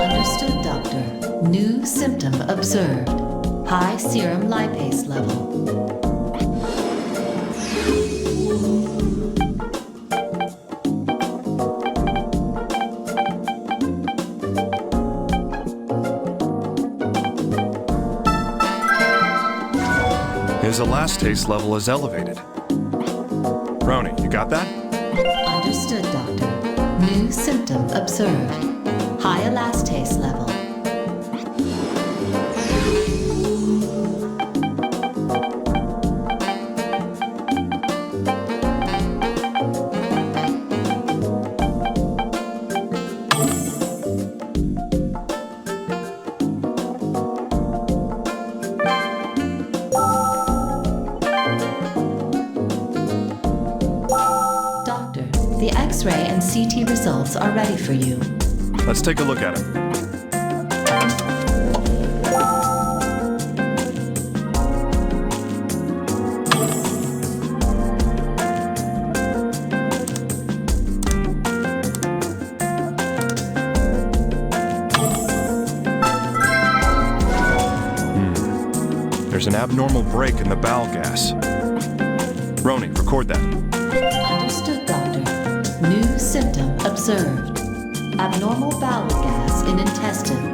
Understood, Doctor. New symptom observed. High serum lipase level. His elastase level is elevated. Roni, you got that? Understood, Doctor. New symptom observed. High elastase level. Doctor, the X-ray and CT results are ready for you. Let's take a look at it. There's an abnormal break in the bowel gas. Roni, record that. Understood, Doctor. New symptom observed. Abnormal bowel gas in intestine.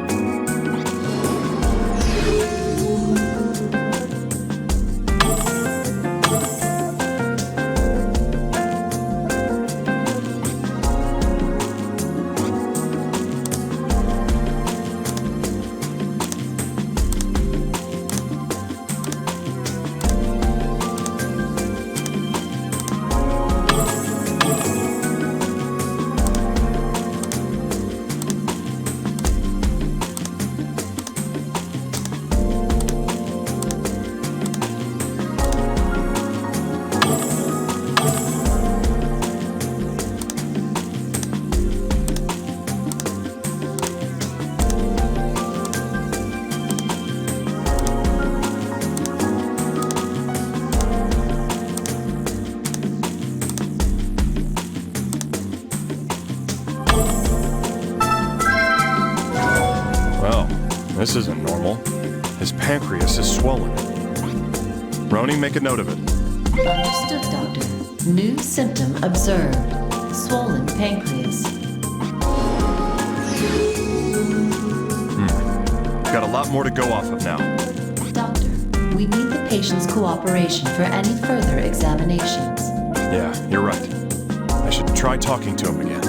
This isn't normal. His pancreas is swollen. Roni, make a note of it. Understood, Doctor. New symptom observed. Swollen pancreas. Got a lot more to go off of now. Doctor, we need the patient's cooperation for any further examinations. Yeah, you're right. I should try talking to him again.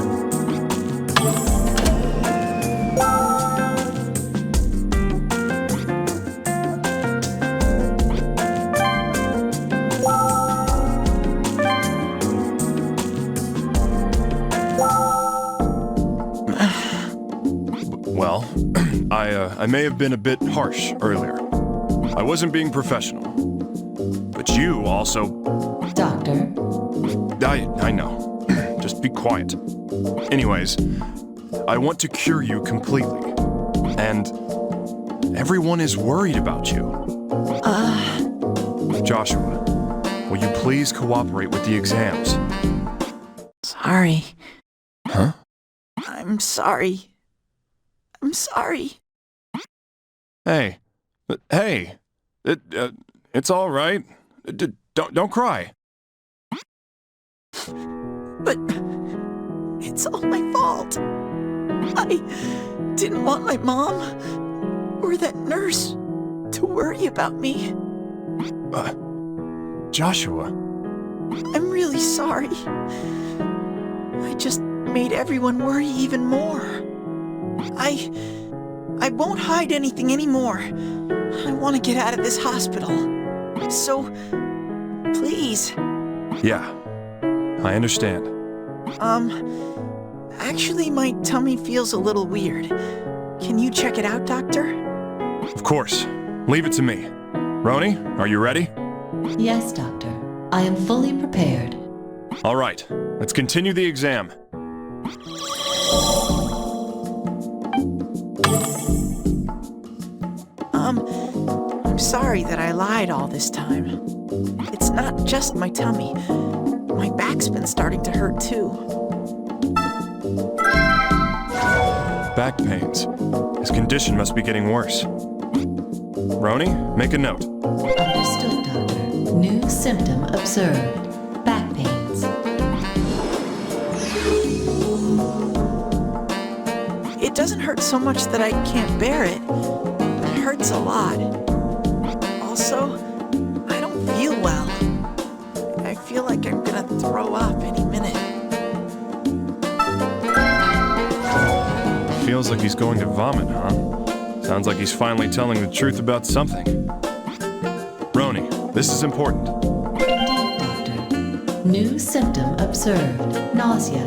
Well, I may have been a bit harsh earlier. I wasn't being professional. But you also... Doctor? I know. Just be quiet. Anyways, I want to cure you completely. And everyone is worried about you. Joshua, will you please cooperate with the exams? Sorry. Huh? I'm sorry. I'm sorry. Hey. Hey. It's all right. Don't cry. But it's all my fault. I didn't want my mom or that nurse to worry about me. Joshua. I'm really sorry. I just made everyone worry even more. I won't hide anything anymore. I want to get out of this hospital. So, please. Yeah, I understand. Actually, my tummy feels a little weird. Can you check it out, Doctor? Of course. Leave it to me. Roni, are you ready? Yes, Doctor. I am fully prepared. All right, let's continue the exam. I'm sorry that I lied all this time. It's not just my tummy. My back's been starting to hurt too. Back pains. His condition must be getting worse. Roni, make a note. Understood, Doctor. New symptom observed. Back pains. It doesn't hurt so much that I can't bear it, but it hurts a lot. Also, I don't feel well. I feel like I'm gonna throw up any minute. Feels like he's going to vomit, huh? Sounds like he's finally telling the truth about something. Roni, this is important. Indeed, Doctor. New symptom observed. Nausea.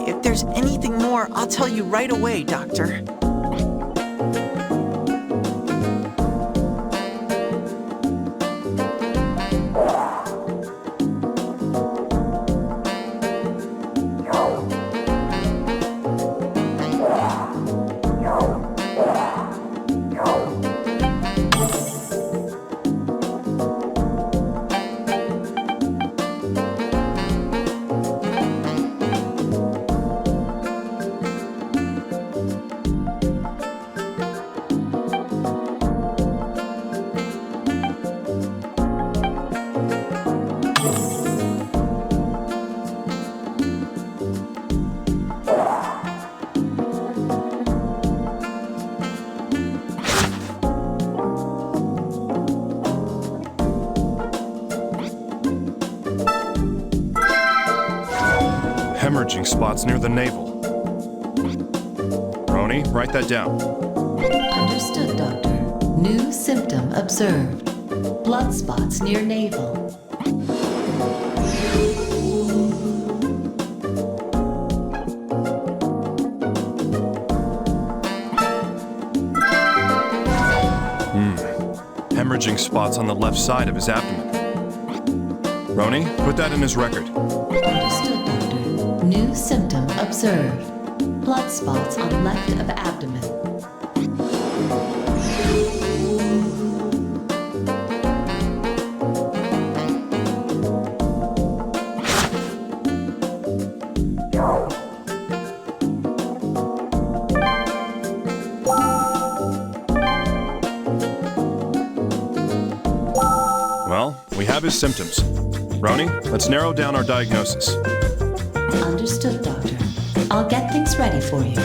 If there's anything more, I'll tell you right away, Doctor. Hemorrhaging spots near the navel. Roni, write that down. Understood, Doctor. New symptom observed. Blood spots near navel. Hemorrhaging spots on the left side of his abdomen. Roni, put that in his record. Understood, Doctor. New symptom observed. Blood spots on left of abdomen. Well, we have his symptoms. Roni, let's narrow down our diagnosis. Understood, Doctor. I'll get things ready for you.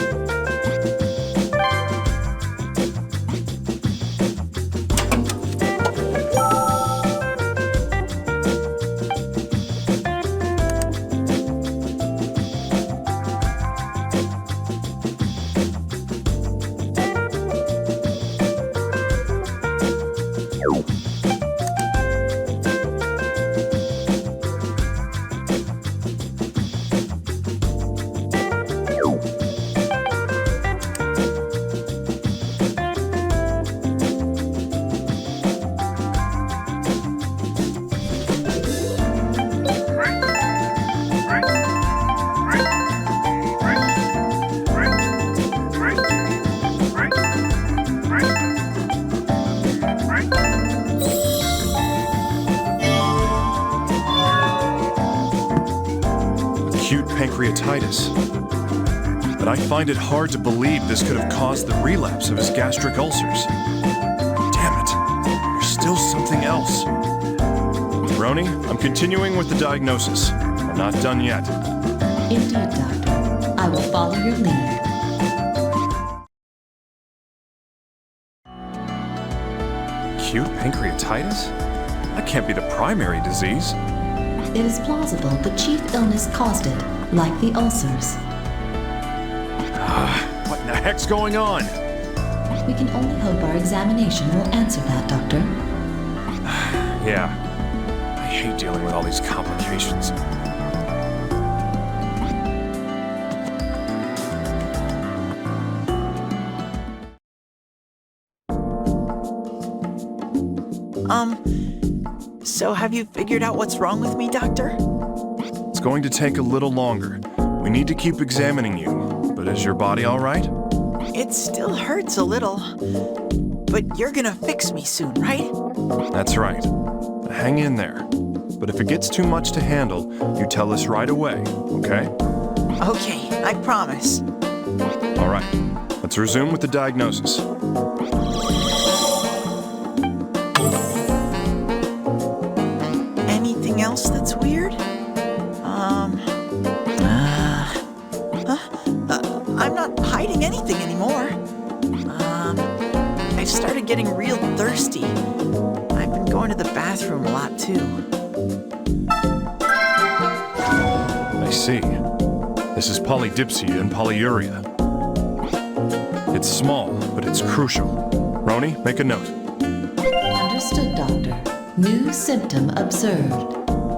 pancreatitis. But I find it hard to believe this could have caused the relapse of his gastric ulcers. Damn it, there's still something else. Roni, I'm continuing with the diagnosis. We're not done yet. Indeed, Doctor. I will follow your lead. Acute pancreatitis? That can't be the primary disease. It is plausible the chief illness caused it, like the ulcers. What in the heck's going on? We can only hope our examination will answer that, Doctor. Yeah. I hate dealing with all these complications. So have you figured out what's wrong with me, Doctor? It's going to take a little longer. We need to keep examining you. But is your body all right? It still hurts a little. But you're gonna fix me soon, right? That's right. Hang in there. But if it gets too much to handle, you tell us right away, okay? Okay, I promise. All right. Let's resume with the diagnosis. Anything else that's weird? I'm not hiding anything anymore. I've started getting real thirsty. I've been going to the bathroom a lot too. I see. This is polydipsia and polyuria. It's small, but it's crucial. Roni, make a note. Understood, Doctor. New symptom observed.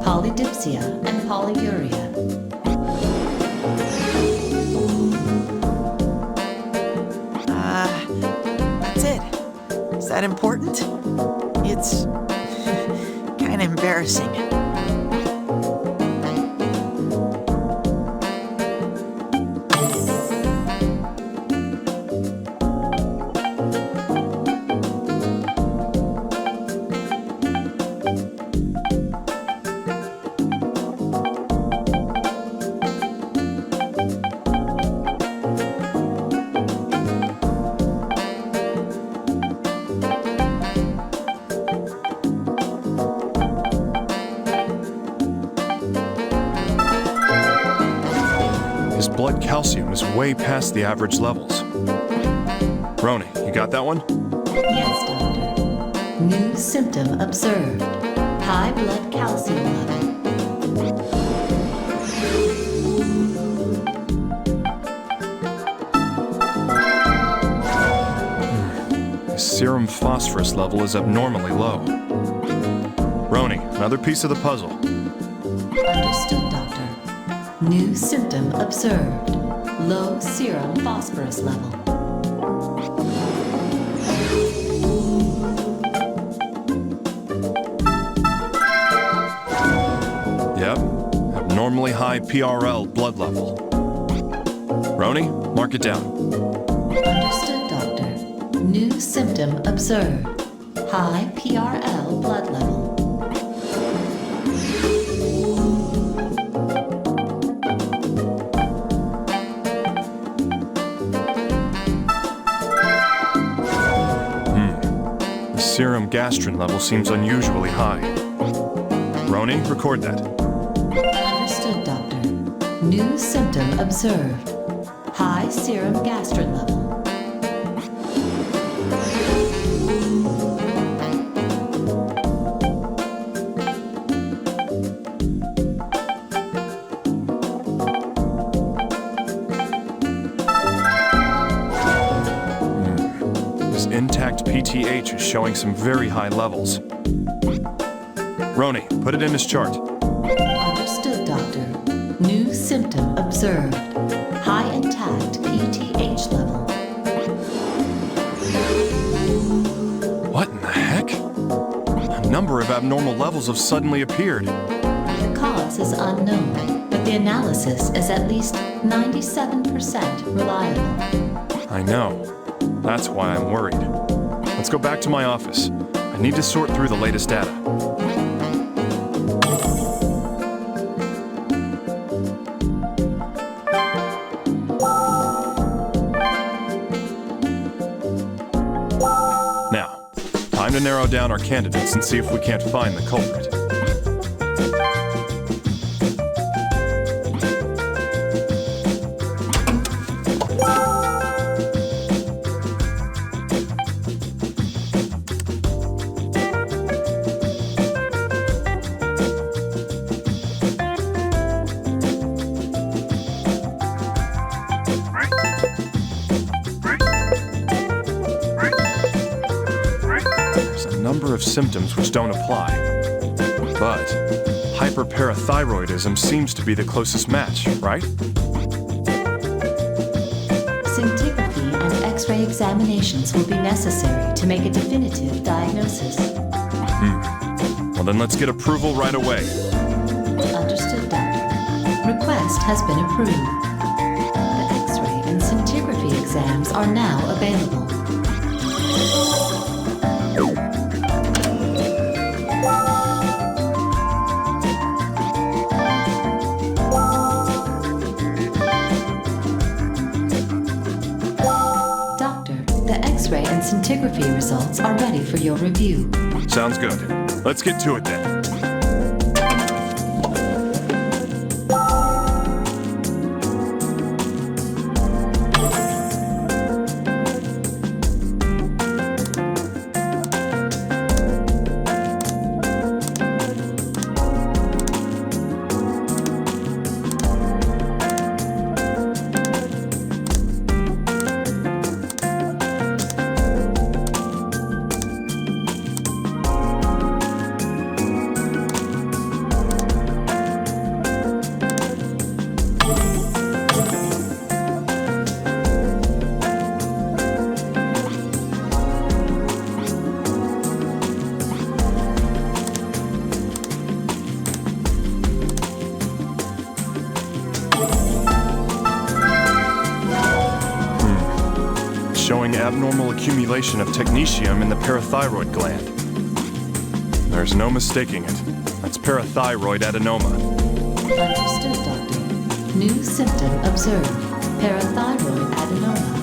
Polydipsia and polyuria. That's it. Is that important? It's kind of embarrassing. His blood calcium is way past the average levels. Roni, you got that one? Yes, Doctor. New symptom observed. High blood calcium level. His serum phosphorus level is abnormally low. Roni, another piece of the puzzle. Understood, Doctor. New symptom observed. Low serum phosphorus level. Yep, abnormally high PRL blood level. Roni, mark it down. Understood, Doctor. New symptom observed. High PRL blood level. The serum gastrin level seems unusually high. Roni, record that. Understood, Doctor. New symptom observed. High serum gastrin level. His intact PTH is showing some very high levels. Roni, put it in his chart. Understood, Doctor. New symptom observed. High intact PTH level. What in the heck? A number of abnormal levels have suddenly appeared. The cause is unknown, but the analysis is at least 97% reliable. I know. That's why I'm worried. Let's go back to my office. I need to sort through the latest data. to narrow down our candidates and see if we can't find the culprit. Of symptoms which don't apply. But hyperparathyroidism seems to be the closest match, right? Scintigraphy and X-ray examinations will be necessary to make a definitive diagnosis. Well, then let's get approval right away. Understood, Doctor. Request has been approved. The X-ray and scintigraphy exams are now available. X-ray and scintigraphy results are ready for your review. Sounds good. Let's get to it then. Showing abnormal accumulation of technetium in the parathyroid gland. There's no mistaking it. That's parathyroid adenoma. Understood, Doctor. New symptom observed. Parathyroid adenoma.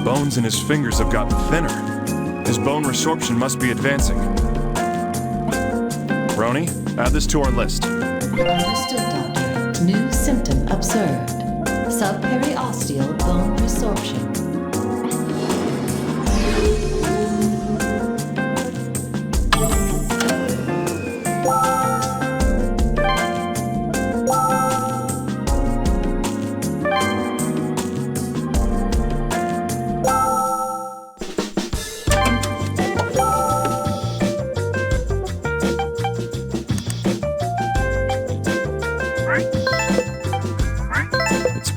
Bones in his fingers have gotten thinner. His bone resorption must be advancing. Roni, add this to our list. Understood, Doctor. New symptom observed. Subperiosteal bone resorption.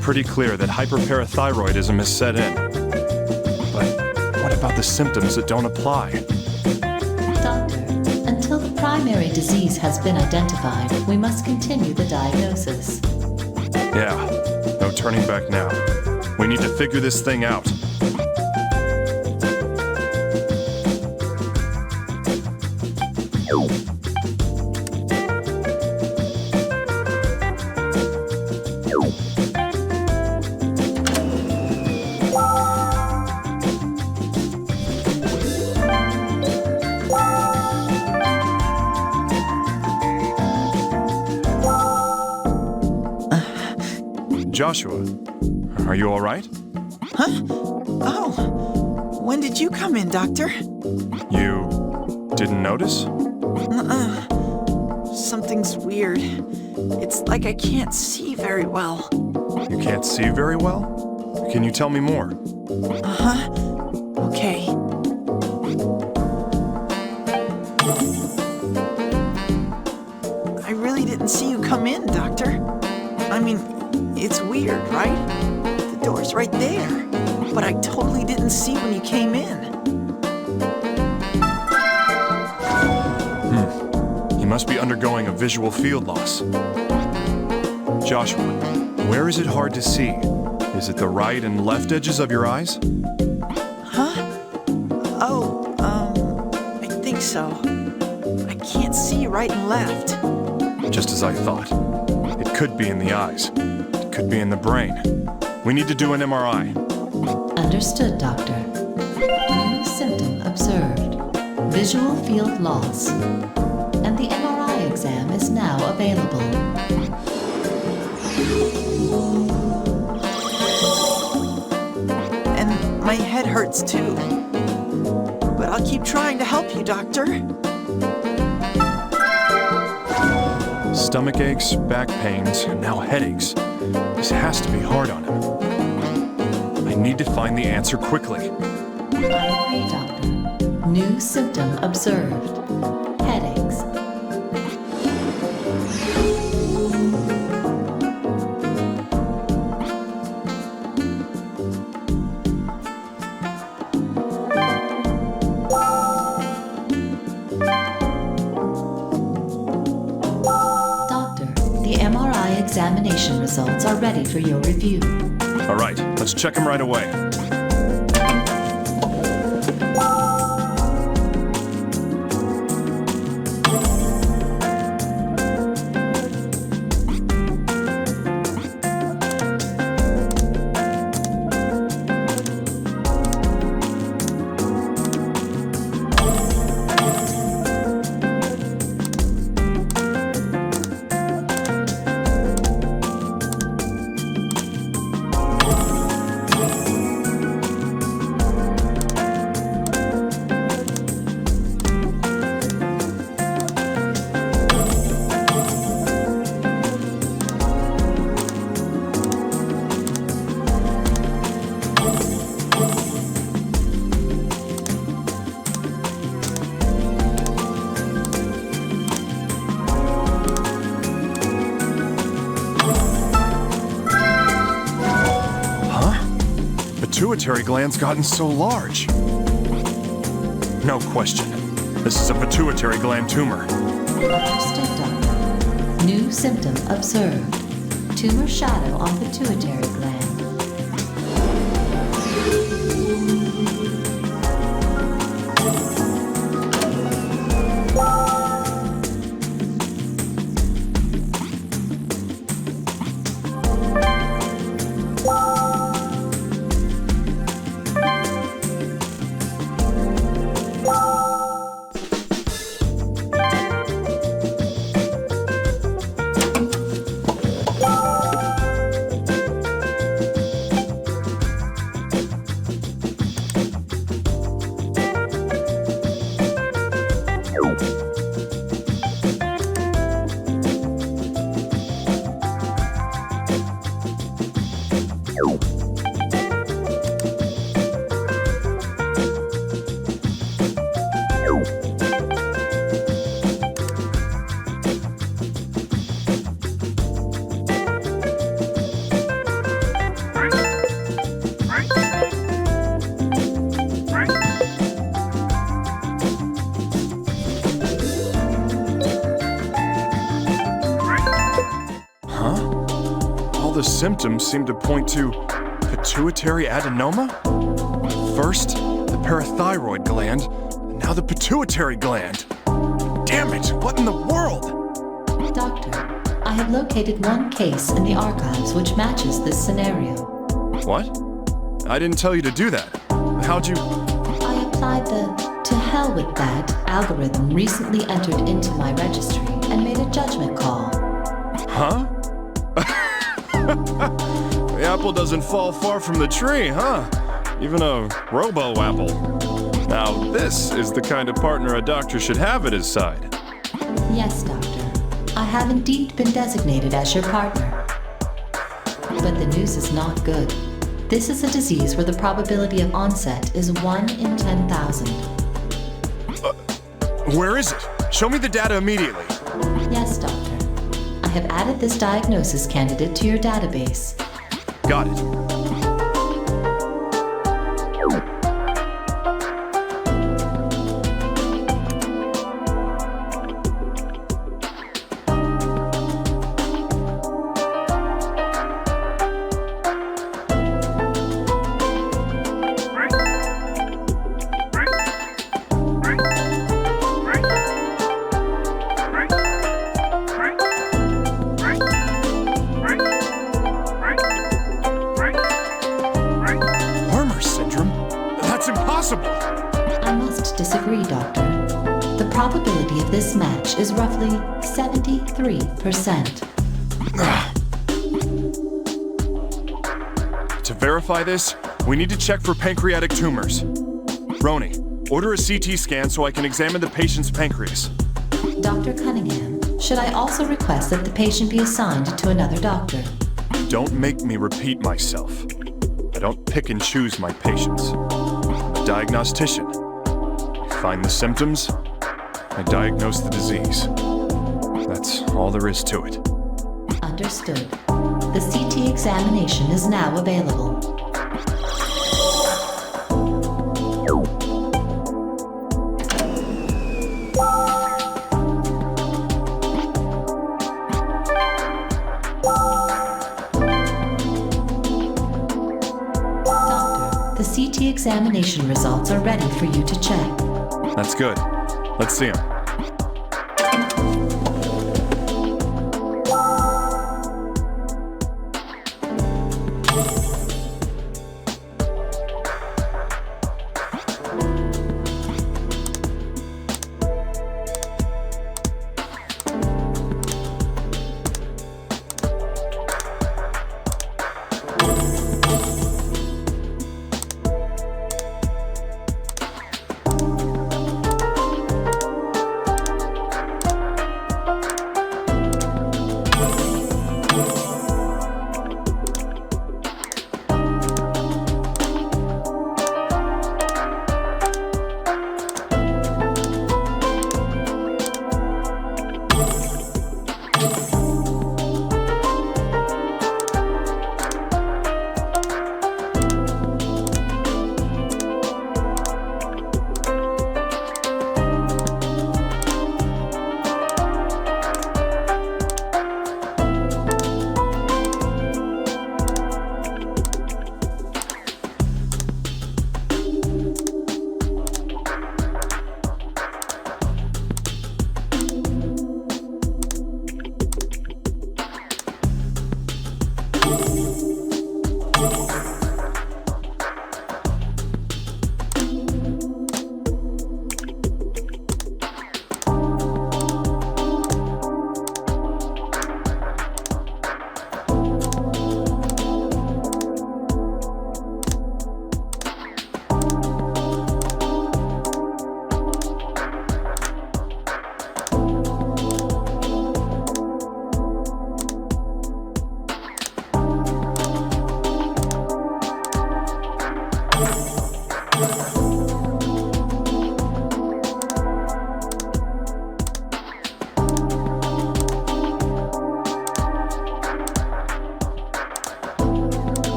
Pretty clear that hyperparathyroidism has set in. But what about the symptoms that don't apply? Doctor, until the primary disease has been identified, we must continue the diagnosis. Yeah, no turning back now. We need to figure this thing out. Joshua, are you all right? Huh? Oh, when did you come in, Doctor? You didn't notice? Something's weird. It's like I can't see very well. You can't see very well? Can you tell me more? Uh-huh. Okay. I really didn't see you come in, Doctor. I mean, it's weird, right? The door's right there. But I totally didn't see when you came in. must be undergoing a visual field loss. Joshua, where is it hard to see? Is it the right and left edges of your eyes? Huh? Oh, I think so. I can't see right and left. Just as I thought. It could be in the eyes. It could be in the brain. We need to do an MRI. Understood, Doctor. New symptom observed. Visual field loss. And the MRI exam is now available. And my head hurts too. But I'll keep trying to help you, Doctor. Stomach aches, back pains, and now headaches. This has to be hard on him. I need to find the answer quickly. I agree, Doctor. New symptom observed. Headaches. Doctor, the MRI examination results are ready for your review. All right, let's check him right away. Pituitary gland's gotten so large. No question. This is a pituitary gland tumor. Understood, Doctor. New symptom observed. Tumor shadow on pituitary gland. The symptoms seem to point to pituitary adenoma? First, the parathyroid gland, and now the pituitary gland. Damn it, what in the world? Doctor, I have located one case in the archives which matches this scenario. What? I didn't tell you to do that. How'd you... I applied the "to hell with that" algorithm recently entered into my registry and made a judgment call. Huh? The apple doesn't fall far from the tree, huh? Even a robo-apple. Now, this is the kind of partner a doctor should have at his side. Yes, Doctor. I have indeed been designated as your partner. But the news is not good. This is a disease where the probability of onset is 1 in 10,000. Where is it? Show me the data immediately. Yes, Doctor. I have added this diagnosis candidate to your database. Got it. I must disagree, Doctor. The probability of this match is roughly 73%. To verify this, we need to check for pancreatic tumors. Roni, order a CT scan so I can examine the patient's pancreas. Dr. Cunningham, should I also request that the patient be assigned to another doctor? Don't make me repeat myself. I don't pick and choose my patients. I'm a diagnostician. I find the symptoms, I diagnose the disease. That's all there is to it. Understood. The CT examination is now available. Doctor, the CT examination results are ready for you to check. That's good. Let's see him.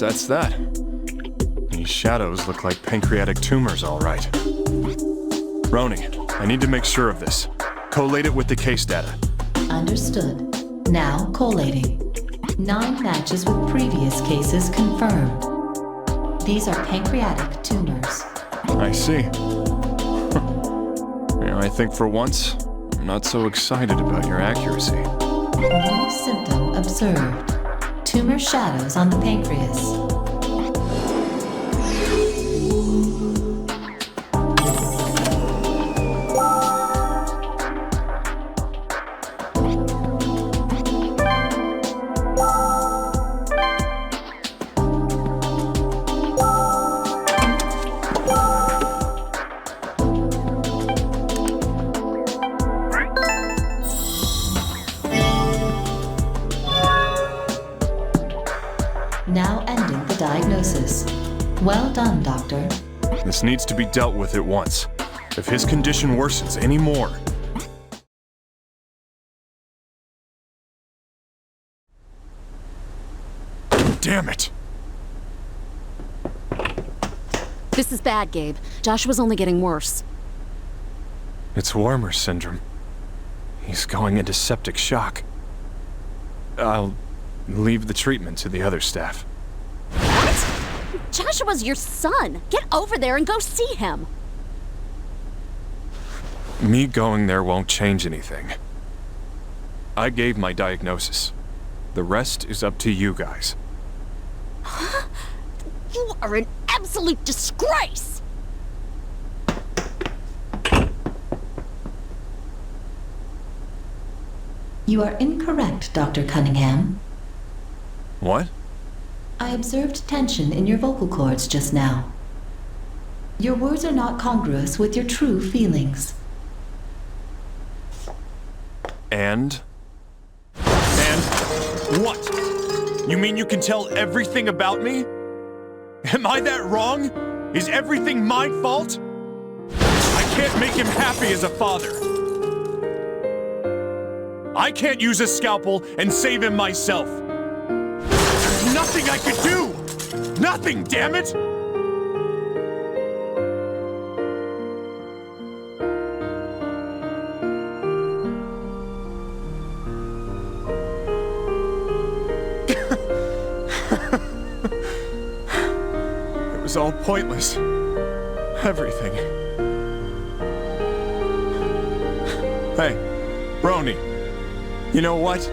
That's that. These shadows look like pancreatic tumors, all right. Roni, I need to make sure of this. Collate it with the case data. Understood. Now collating. 9 matches with previous cases confirmed. These are pancreatic tumors. I see. I think for once, I'm not so excited about your accuracy. No symptom observed. Tumor shadows on the pancreas. diagnosis. Well done, Doctor. This needs to be dealt with at once. If his condition worsens any more... Damn it! This is bad, Gabe. Joshua's only getting worse. It's Warmer syndrome. He's going into septic shock. I'll leave the treatment to the other staff. What? Joshua's your son. Get over there and go see him. Me going there won't change anything. I gave my diagnosis. The rest is up to you guys. Huh? You are an absolute disgrace! You are incorrect, Dr. Cunningham. What? I observed tension in your vocal cords just now. Your words are not congruous with your true feelings. And what? You mean you can tell everything about me? Am I that wrong? Is everything my fault? I can't make him happy as a father. I can't use a scalpel and save him myself. There's nothing I could do! Nothing, damn it! It was all pointless. Everything. Hey, Roni, you know what?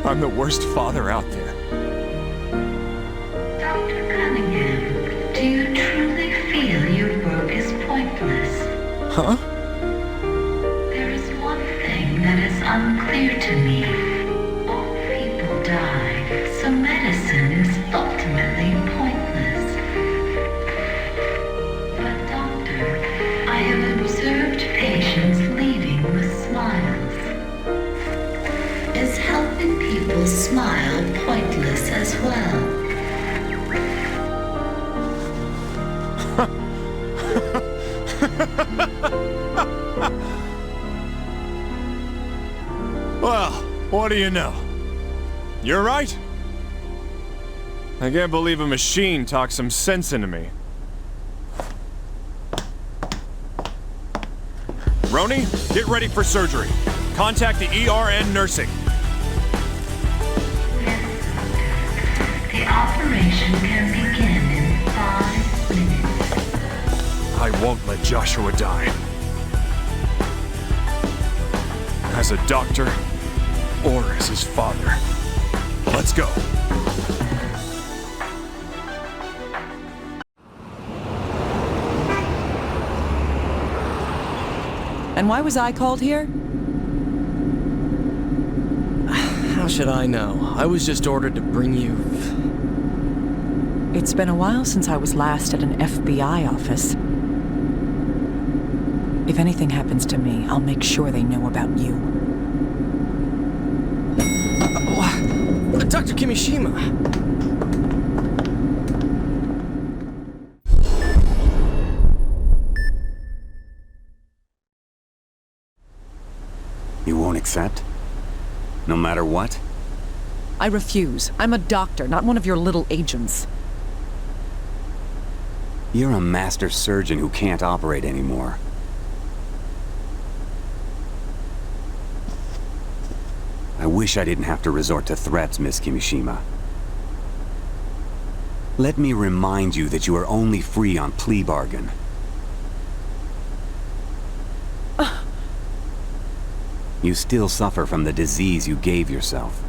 I'm the worst father out there. Dr. Cunningham, do you truly feel your work is pointless? Huh? There is one thing that is unclear to me. All people die, so medicine is ultimately pointless. But doctor, I have observed patients leaving with smiles. Is helping people smile pointless as well? Well, what do you know? You're right. I can't believe a machine talked some sense into me. Roni, get ready for surgery. Contact the ERN nursing. The operation can begin in 5 minutes. I won't let Joshua die. As a doctor, or as his father. Let's go. And why was I called here? How should I know? I was just ordered to bring you... It's been a while since I was last at an FBI office. If anything happens to me, I'll make sure they know about you. Dr. Kimishima! You won't accept? No matter what? I refuse. I'm a doctor, not one of your little agents. You're a master surgeon who can't operate anymore. I wish I didn't have to resort to threats, Miss Kimishima. Let me remind you that you are only free on plea bargain. You still suffer from the disease you gave yourself.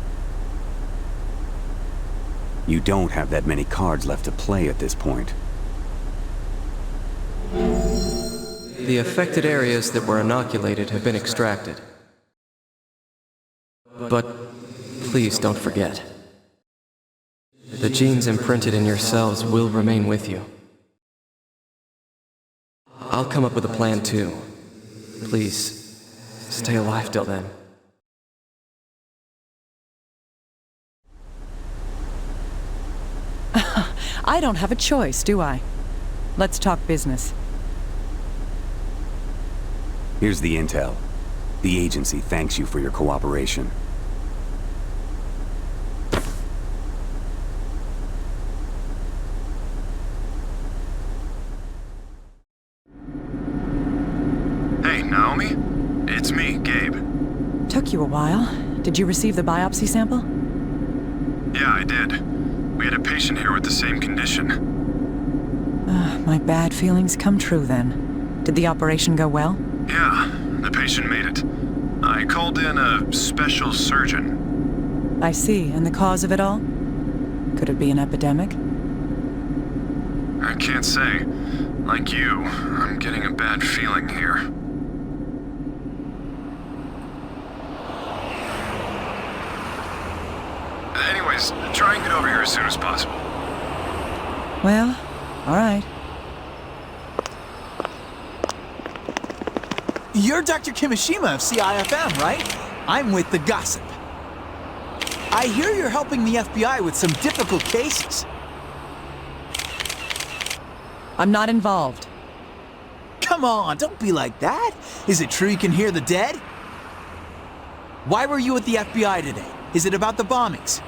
You don't have that many cards left to play at this point. The affected areas that were inoculated have been extracted. But please don't forget. The genes imprinted in your cells will remain with you. I'll come up with a plan too. Please, stay alive till then. I don't have a choice, do I? Let's talk business. Here's the intel. The agency thanks you for your cooperation. Hey, Naomi? It's me, Gabe. Took you a while. Did you receive the biopsy sample? Yeah, I did. We had a patient here with the same condition. My bad feelings come true then. Did the operation go well? Yeah, the patient made it. I called in a special surgeon. I see. And the cause of it all? Could it be an epidemic? I can't say. Like you, I'm getting a bad feeling here. Anyways, try and get over here as soon as possible. Well, all right. You're Dr. Kimishima of CIFM, right? I'm with the Gossip. I hear you're helping the FBI with some difficult cases. I'm not involved. Come on, don't be like that. Is it true you can hear the dead? Why were you with the FBI today? Is it about the bombings?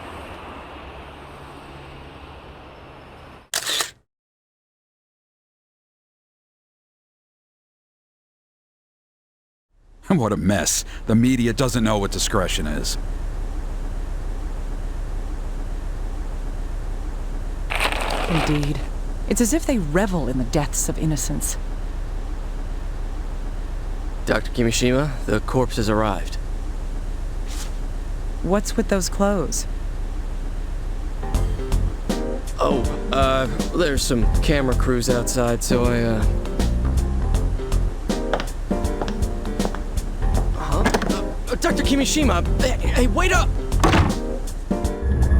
What a mess. The media doesn't know what discretion is. Indeed. It's as if they revel in the deaths of innocents. Dr. Kimishima, the corpse has arrived. What's with those clothes? Oh, there's some camera crews outside, so Dr. Kimishima, hey, wait up!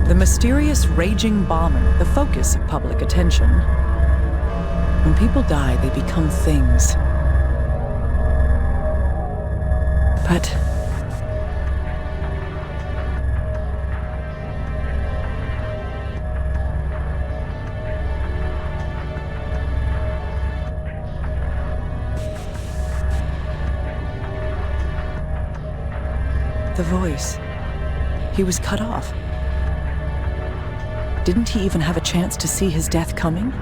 The mysterious raging bomber, the focus of public attention. When people die, they become things. But the voice. He was cut off. Didn't he even have a chance to see his death coming?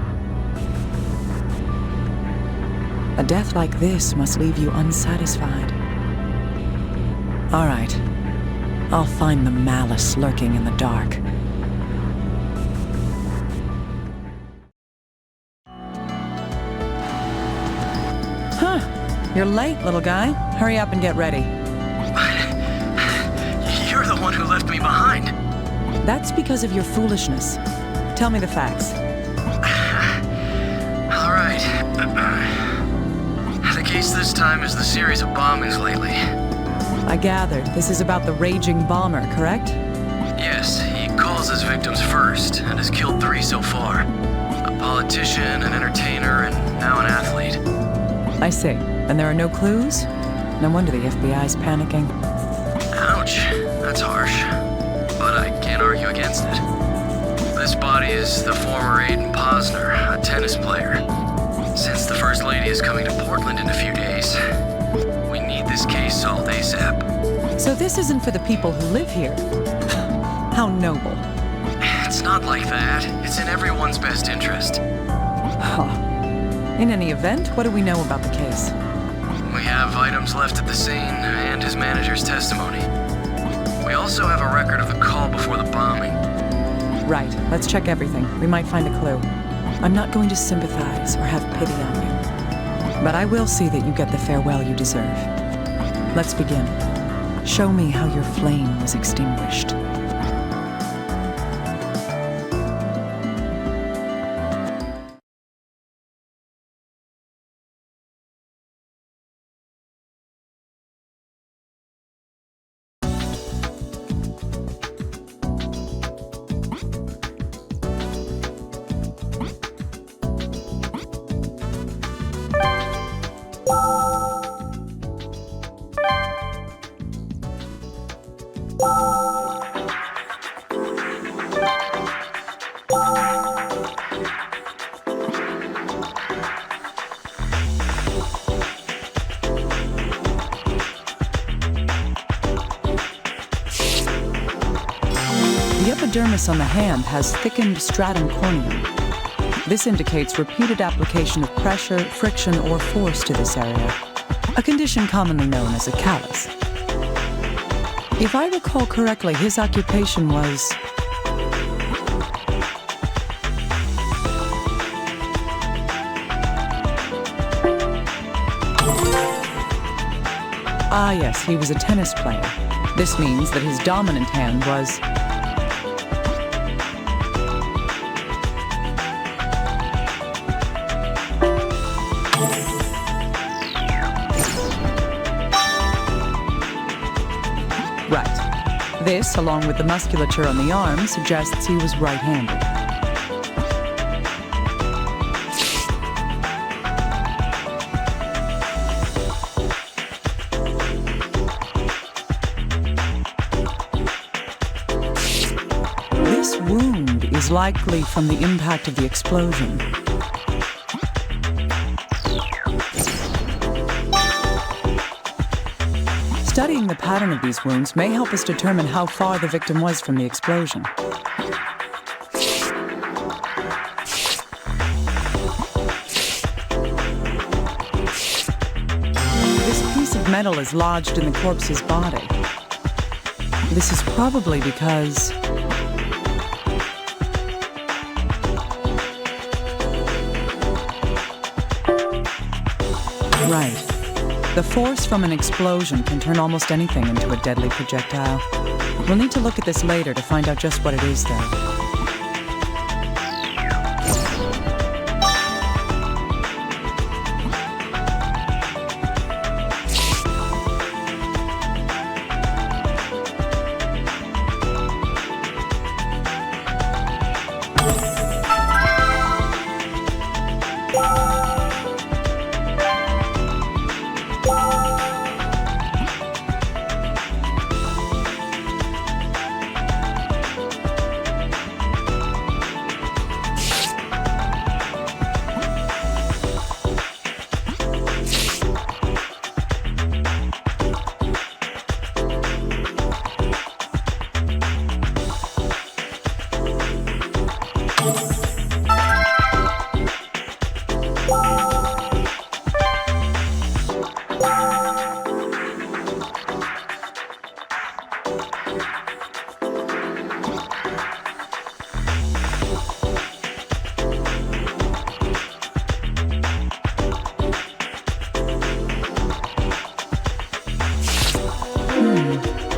A death like this must leave you unsatisfied. All right. I'll find the malice lurking in the dark. Huh. You're late, little guy. Hurry up and get ready. You're the one who left me behind. That's because of your foolishness. Tell me the facts. All right. The case this time is the series of bombings lately. I gathered this is about the raging bomber, correct? Yes, he calls his victims first and has killed 3 so far. A politician, an entertainer, and now an athlete. I see. And there are no clues? No wonder the FBI's panicking. Ouch. That's harsh. But I can't argue against it. This body is the former Aiden Posner, a tennis player. Since the First Lady is coming to Portland in a few days, we need this case solved ASAP. So this isn't for the people who live here. How noble. It's not like that. It's in everyone's best interest. In any event, what do we know about the case? We have items left at the scene and his manager's testimony. We also have a record of the call before the bombing. Right. Let's check everything. We might find a clue. I'm not going to sympathize or have pity on you. But I will see that you get the farewell you deserve. Let's begin. Show me how your flame was extinguished. epidermis on the hand has thickened stratum corneum. This indicates repeated application of pressure, friction, or force to this area, a condition commonly known as a callus. If I recall correctly, his occupation was... Ah, yes, he was a tennis player. This means that his dominant hand was... Right. This, along with the musculature on the arm, suggests he was right-handed. This wound is likely from the impact of the explosion. Studying the pattern of these wounds may help us determine how far the victim was from the explosion. This piece of metal is lodged in the corpse's body. This is probably because... Right. The force from an explosion can turn almost anything into a deadly projectile. We'll need to look at this later to find out just what it is, though.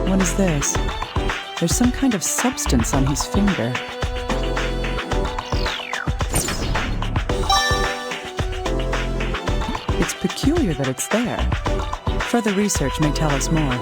What is this? There's some kind of substance on his finger. It's peculiar that it's there. Further research may tell us more.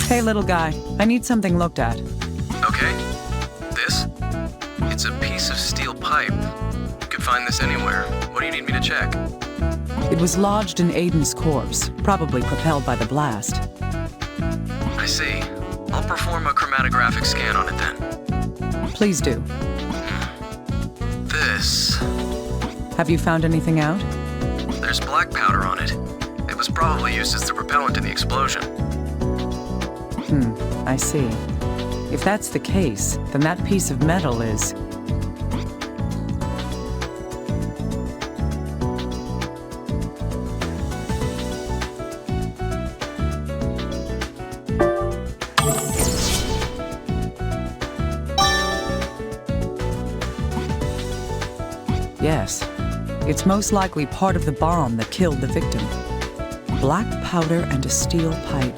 Hey, little guy, I need something looked at. Okay. This? It's a piece of steel pipe. You could find this anywhere. What do you need me to check? It was lodged in Aiden's corpse, probably propelled by the blast. I see. I'll perform a chromatographic scan on it then. Please do. This. Have you found anything out? There's black powder on it. It was probably used as the propellant in the explosion. I see. If that's the case, then that piece of metal is... Yes, it's most likely part of the bomb that killed the victim. Black powder and a steel pipe.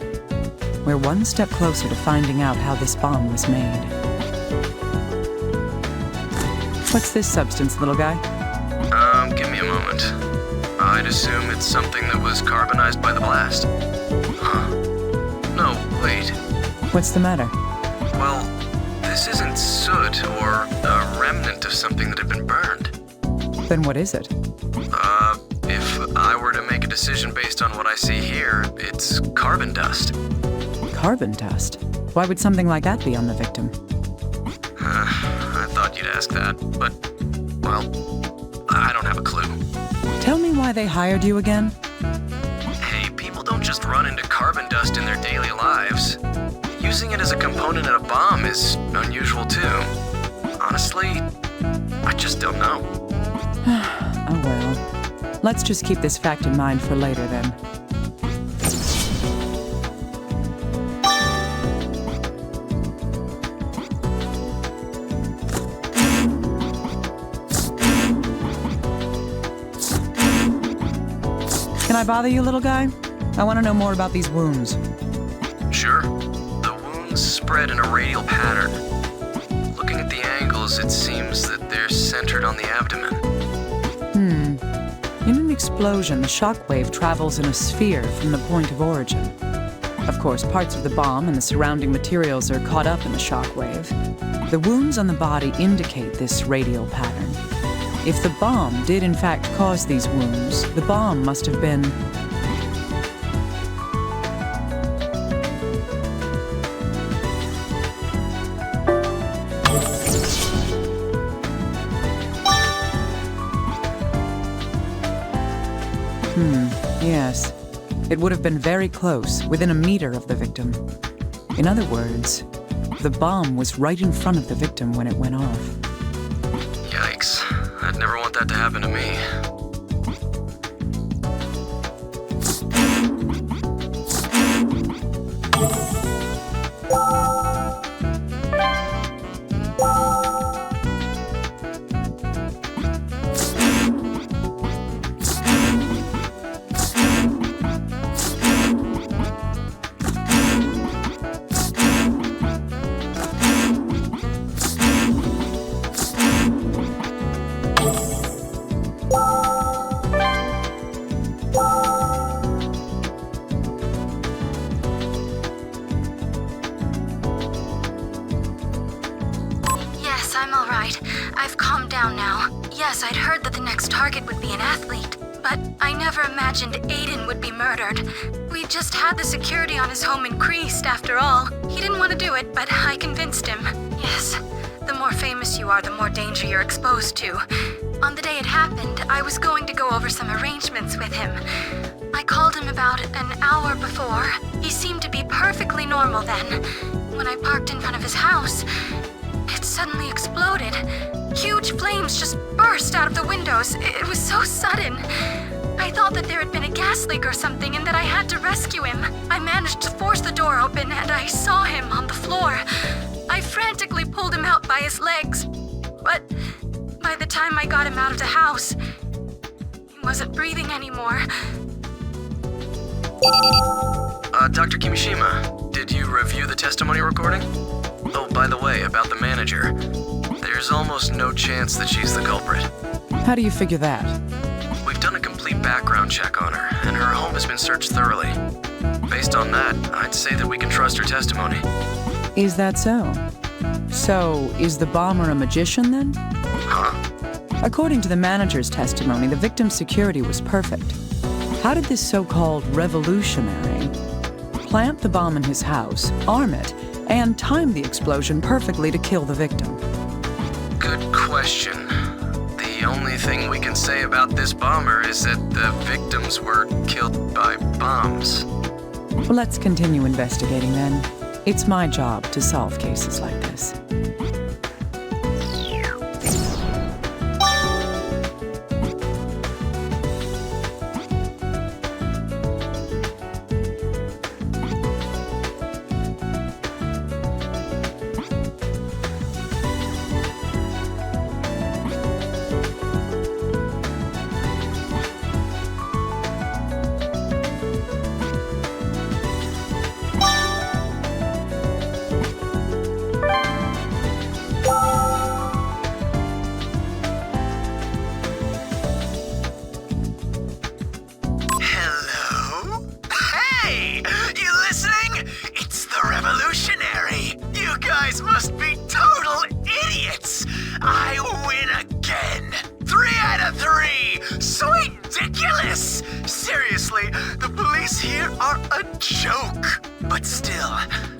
We're one step closer to finding out how this bomb was made. What's this substance, little guy? Give me a moment. I'd assume it's something that was carbonized by the blast. Huh. No, wait. What's the matter? Well, this isn't soot or a remnant of something that had been burned. Then what is it? If I were to make a decision based on what I see here, it's carbon dust. Carbon dust? Why would something like that be on the victim? I thought you'd ask that, but, well, I don't have a clue. Tell me why they hired you again? Hey, people don't just run into carbon dust in their daily lives. Using it as a component in a bomb is unusual too. Honestly, I just don't know. Oh well. Let's just keep this fact in mind for later then. Can I bother you, little guy? I want to know more about these wounds. Sure. The wounds spread in a radial pattern. Looking at the angles, it seems that they're centered on the abdomen. In an explosion, the shockwave travels in a sphere from the point of origin. Of course, parts of the bomb and the surrounding materials are caught up in the shockwave. The wounds on the body indicate this radial pattern. If the bomb did in fact cause these wounds, the bomb must have been... Yes. It would have been very close, within a meter of the victim. In other words, the bomb was right in front of the victim when it went off. Yikes. I'd never want that to happen to me. I'm all right. I've calmed down now. Yes, I'd heard that the next target would be an athlete, but I never imagined Aiden would be murdered. We just had the security on his home increased, after all. He didn't want to do it, but I convinced him. Yes, the more famous you are, the more danger you're exposed to. On the day it happened, I was going to go over some arrangements with him. I called him about an hour before. He seemed to be perfectly normal then. When I parked in front of his house, it suddenly exploded. Huge flames just burst out of the windows. It was so sudden. I thought that there had been a gas leak or something and that I had to rescue him. I managed to force the door open and I saw him on the floor. I frantically pulled him out by his legs, but by the time I got him out of the house, he wasn't breathing anymore. Dr. Kimishima, did you review the testimony recording? Oh, by the way, about the manager. There's almost no chance that she's the culprit. How do you figure that? We've done a complete background check on her, and her home has been searched thoroughly. Based on that, I'd say that we can trust her testimony. Is that so? So, is the bomber a magician then? Huh? According to the manager's testimony, the victim's security was perfect. How did this so-called revolutionary plant the bomb in his house, arm it, and time the explosion perfectly to kill the victim? Good question. The only thing we can say about this bomber is that the victims were killed by bombs. Well, let's continue investigating then. It's my job to solve cases like this. I win again! 3 out of 3! So ridiculous! Seriously, the police here are a joke. But still,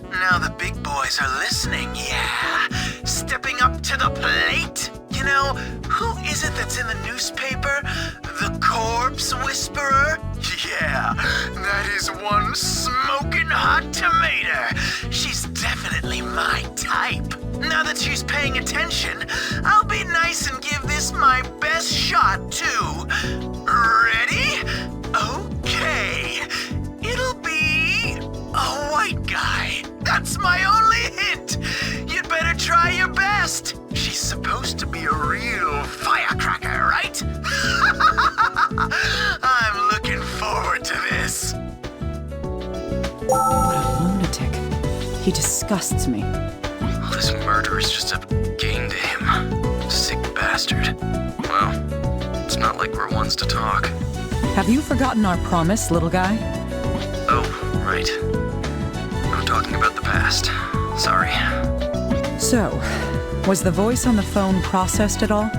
now the big boys are listening, yeah? Stepping up to the plate? You know, who is it that's in the newspaper? The Corpse Whisperer? Yeah, that is one smoking hot tomato. She's definitely my type. Now that she's paying attention, I'll be nice and give this my best shot, too. Ready? Okay. It'll be a white guy. That's my only hint. You'd better try your best. She's supposed to be a real firecracker, right? I'm looking forward to this. What a lunatic. He disgusts me. This murder is just a game to him. Sick bastard. Well, it's not like we're ones to talk. Have you forgotten our promise, little guy? Oh, right. I'm talking about the past. Sorry. So, was the voice on the phone processed at all?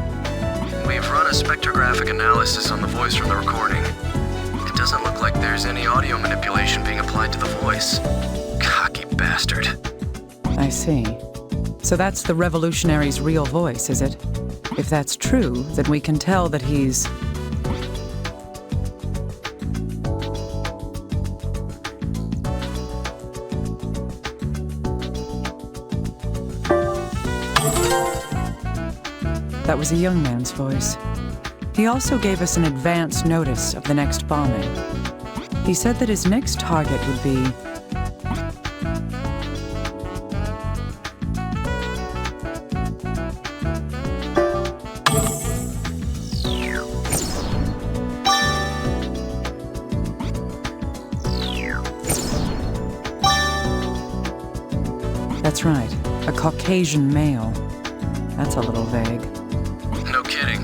We've run a spectrographic analysis on the voice from the recording. It doesn't look like there's any audio manipulation being applied to the voice. Cocky bastard. I see. So that's the revolutionary's real voice, is it? If that's true, then we can tell that he's... That was a young man's voice. He also gave us an advance notice of the next bombing. He said that his next target would be... That's right, a Caucasian male. That's a little vague. No kidding.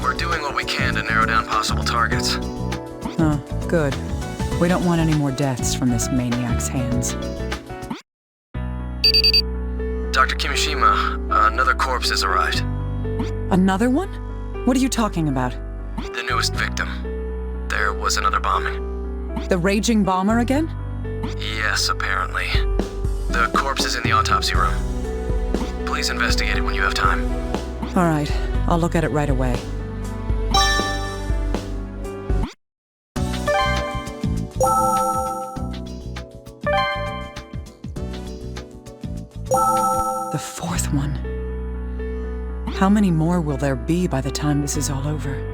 We're doing what we can to narrow down possible targets. Huh, good. We don't want any more deaths from this maniac's hands. Dr. Kimishima, another corpse has arrived. Another one? What are you talking about? The newest victim. There was another bombing. The raging bomber again? Yes, apparently. The corpse is in the autopsy room. Please investigate it when you have time. All right, I'll look at it right away. The fourth one. How many more will there be by the time this is all over?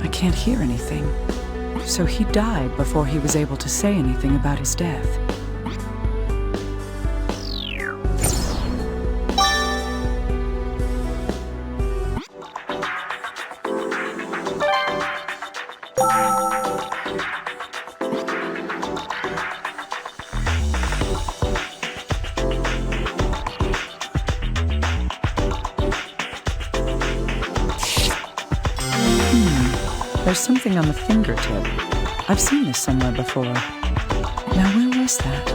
I can't hear anything. So he died before he was able to say anything about his death. There's something on the fingertip. I've seen this somewhere before. Now, where was that?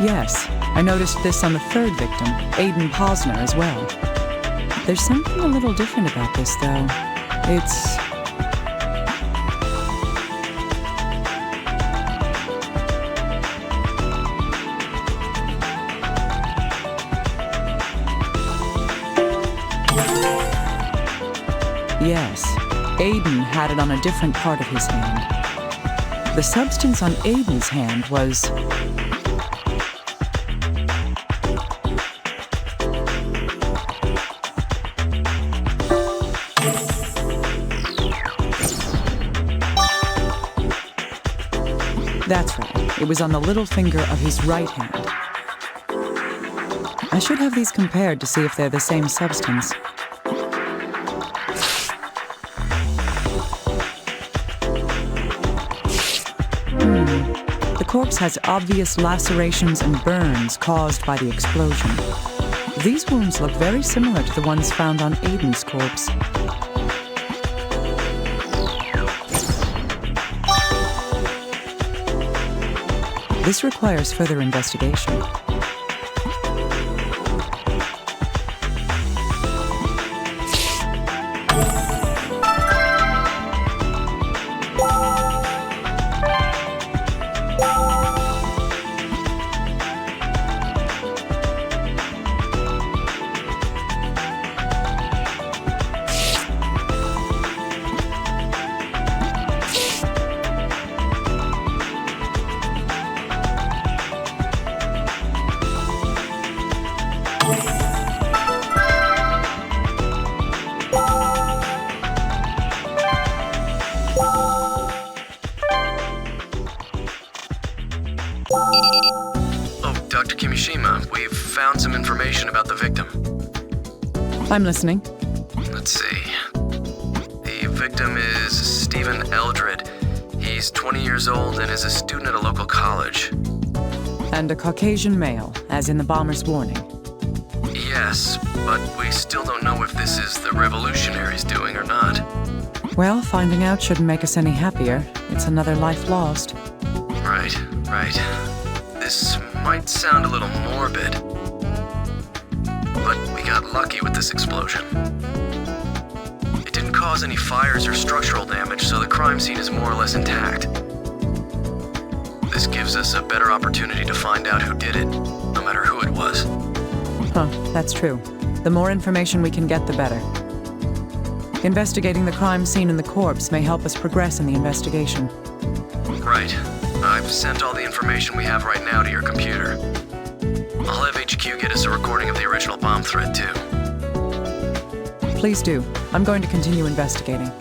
Yes, I noticed this on the third victim, Aiden Posner, as well. There's something a little different about this, though. It's... Yes, Aiden had it on a different part of his hand. The substance on Aiden's hand was... That's right. It was on the little finger of his right hand. I should have these compared to see if they're the same substance. corpse has obvious lacerations and burns caused by the explosion. These wounds look very similar to the ones found on Aiden's corpse. This requires further investigation. Dr. Kimishima, we've found some information about the victim. I'm listening. Let's see. The victim is Stephen Eldred. He's 20 years old and is a student at a local college. And a Caucasian male, as in the bomber's warning. Yes, but we still don't know if this is the revolutionaries doing or not. Well, finding out shouldn't make us any happier. It's another life lost. Right. This might sound a little morbid, but we got lucky with this explosion. It didn't cause any fires or structural damage, so the crime scene is more or less intact. This gives us a better opportunity to find out who did it, no matter who it was. Huh, that's true. The more information we can get, the better. Investigating the crime scene and the corpse may help us progress in the investigation. Right. I've sent all the information we have right now to your computer. I'll have HQ get us a recording of the original bomb threat, too. Please do. I'm going to continue investigating.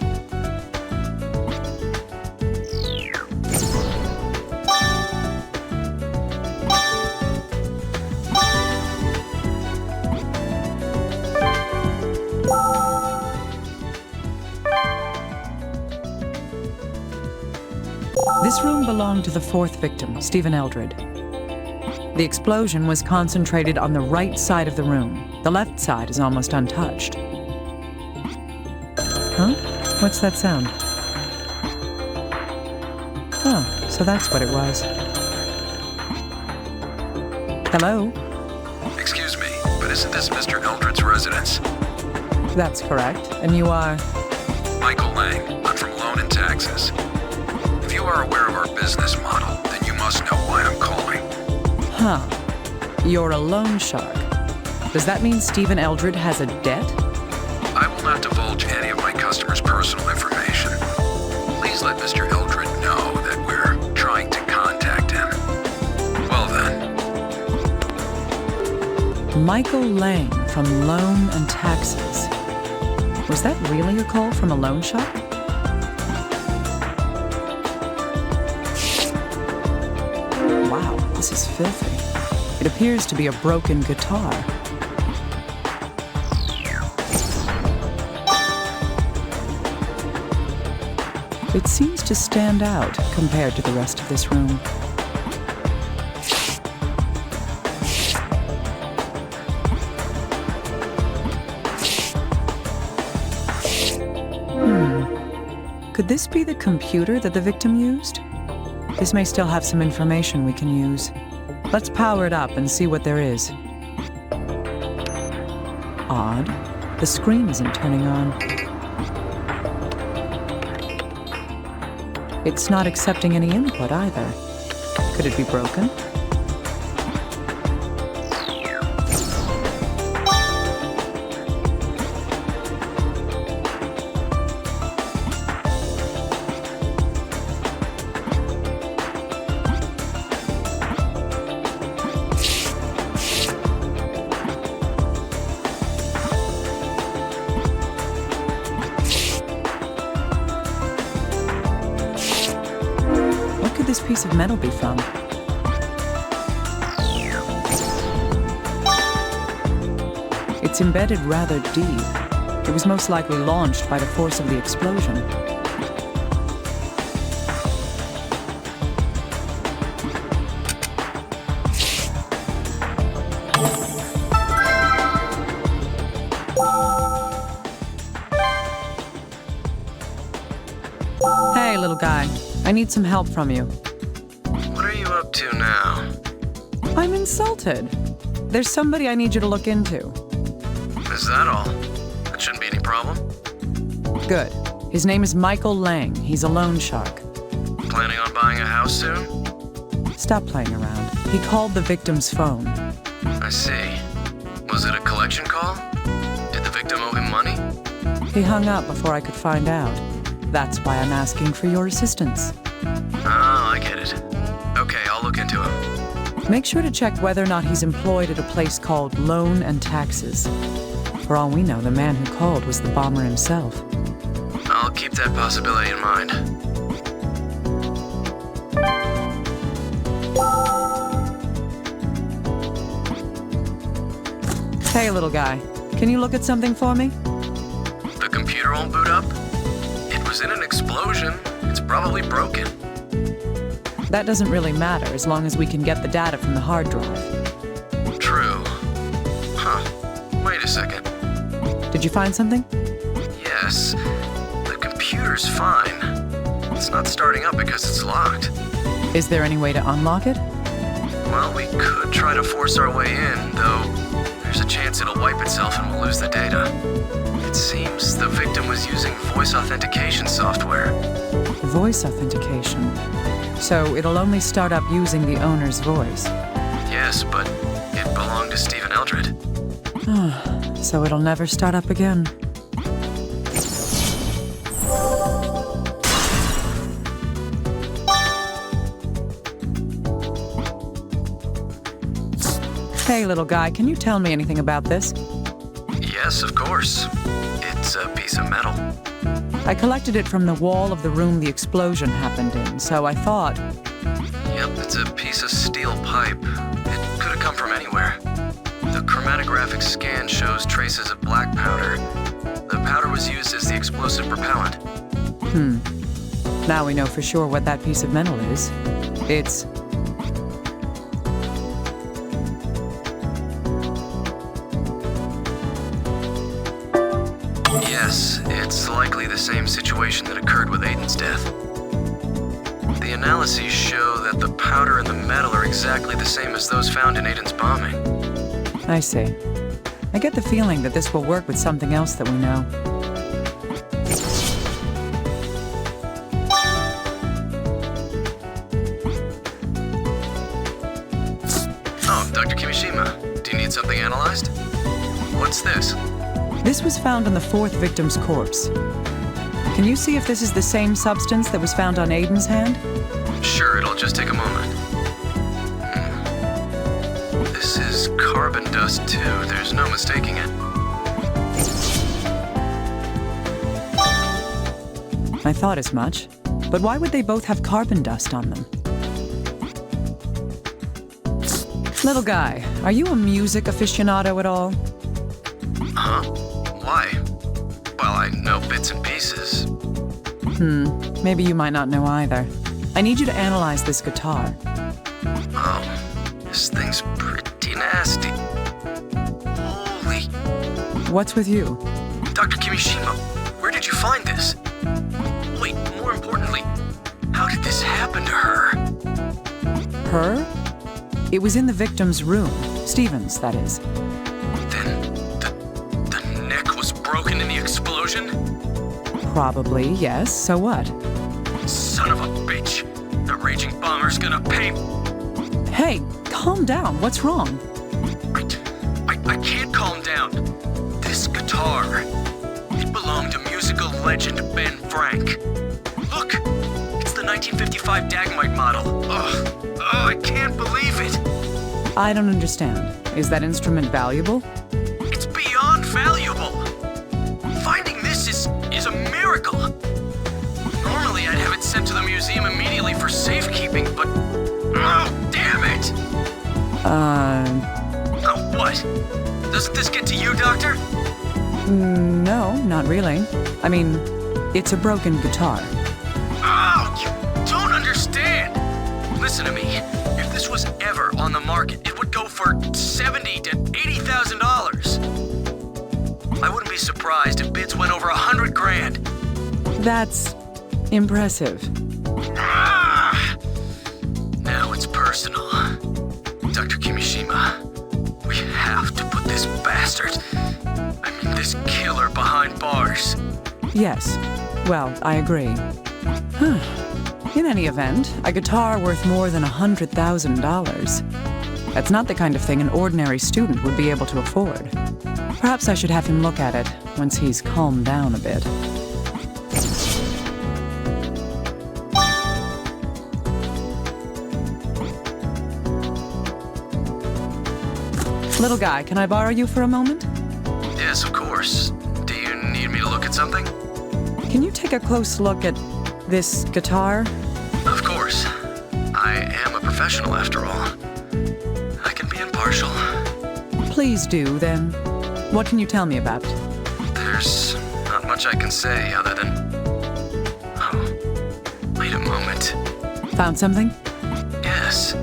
This room belonged to the fourth victim, Stephen Eldred. The explosion was concentrated on the right side of the room. The left side is almost untouched. Huh? What's that sound? Oh, so that's what it was. Hello? Excuse me, but isn't this Mr. Eldred's residence? That's correct. And you are? Michael Lang. I'm from Loan and Taxes. If you are aware of our business model, then you must know why I'm calling. Huh. You're a loan shark. Does that mean Stephen Eldred has a debt? I will not divulge any of my customers' personal information. Please let Mr. Eldred know that we're trying to contact him. Well then. Michael Lang from Loan and Taxes. Was that really a call from a loan shark? Wow, this is filthy. It appears to be a broken guitar. It seems to stand out compared to the rest of this room. Could this be the computer that the victim used? This may still have some information we can use. Let's power it up and see what there is. Odd. The screen isn't turning on. It's not accepting any input either. Could it be broken? This piece of metal be from? It's embedded rather deep. It was most likely launched by the force of the explosion. little guy. I need some help from you. What are you up to now? I'm insulted. There's somebody I need you to look into. Is that all? That shouldn't be any problem. Good. His name is Michael Lang. He's a loan shark. Planning on buying a house soon? Stop playing around. He called the victim's phone. I see. Was it a collection call? Did the victim owe him money? He hung up before I could find out. That's why I'm asking for your assistance. Oh, I get it. Okay, I'll look into him. Make sure to check whether or not he's employed at a place called Loan and Taxes. For all we know, the man who called was the bomber himself. I'll keep that possibility in mind. Hey, little guy. Can you look at something for me? The computer won't boot up? It was in an explosion. It's probably broken. That doesn't really matter as long as we can get the data from the hard drive. True. Huh. Wait a second. Did you find something? Yes. The computer's fine. It's not starting up because it's locked. Is there any way to unlock it? Well, we could try to force our way in, though there's a chance it'll wipe itself and we'll lose the data. It seems the victim was using voice authentication software. Voice authentication? So it'll only start up using the owner's voice? Yes, but it belonged to Stephen Eldred. So it'll never start up again. Hey, little guy, can you tell me anything about this? Yes, of course. It's a piece of metal. I collected it from the wall of the room the explosion happened in, so I thought... Yep, it's a piece of steel pipe. It could have come from anywhere. The chromatographic scan shows traces of black powder. The powder was used as the explosive propellant. Now we know for sure what that piece of metal is. It's... Yes, it's likely the same situation that occurred with Aiden's death. The analyses show that the powder and the metal are exactly the same as those found in Aiden's bombing. I see. I get the feeling that this will work with something else that we know. Oh, Dr. Kimishima, do you need something analyzed? What's this? This was found on the fourth victim's corpse. Can you see if this is the same substance that was found on Aiden's hand? Sure, it'll just take a moment. This is carbon dust, too. There's no mistaking it. I thought as much. But why would they both have carbon dust on them? Little guy, are you a music aficionado at all? Huh? Why? Well, I know bits and pieces. Maybe you might not know either. I need you to analyze this guitar. Oh, this thing's pretty nasty. Holy... What's with you? Dr. Kimishima, where did you find this? Wait, more importantly, how did this happen to her? Her? It was in the victim's room. Stephen's, that is. Then the neck was broken in the explosion? Probably, yes. So what? Son of a bitch. The raging bomber's gonna pay... Hey, calm down. What's wrong? I can't calm down. This guitar, it belonged to musical legend Ben Frank. Look, it's the 1955 Dagmite model. Ugh, I can't believe it. I don't understand. Is that instrument valuable? It's beyond valuable. Finding this is a miracle. Normally, I'd have it sent to the museum immediately for safekeeping, but... Oh, damn it! Oh, what? Doesn't this get to you, Doctor? No, not really. I mean, it's a broken guitar. Oh, you don't understand! Listen to me. If this was ever on the market, it would go for $70,000 to $80,000. I wouldn't be surprised if bids went over $100,000. That's Impressive. Now it's personal. Dr. Kimishima, we have to put this bastard, this killer behind bars. Yes. Well, I agree. In any event, a guitar worth more than $100,000. That's not the kind of thing an ordinary student would be able to afford. Perhaps I should have him look at it once he's calmed down a bit. Little guy, can I borrow you for a moment? Yes, of course. Do you need me to look at something? Can you take a close look at this guitar? Of course. I am a professional after all. I can be impartial. Please do, then. What can you tell me about it? There's not much I can say other than... Oh, wait a moment. Found something? Yes.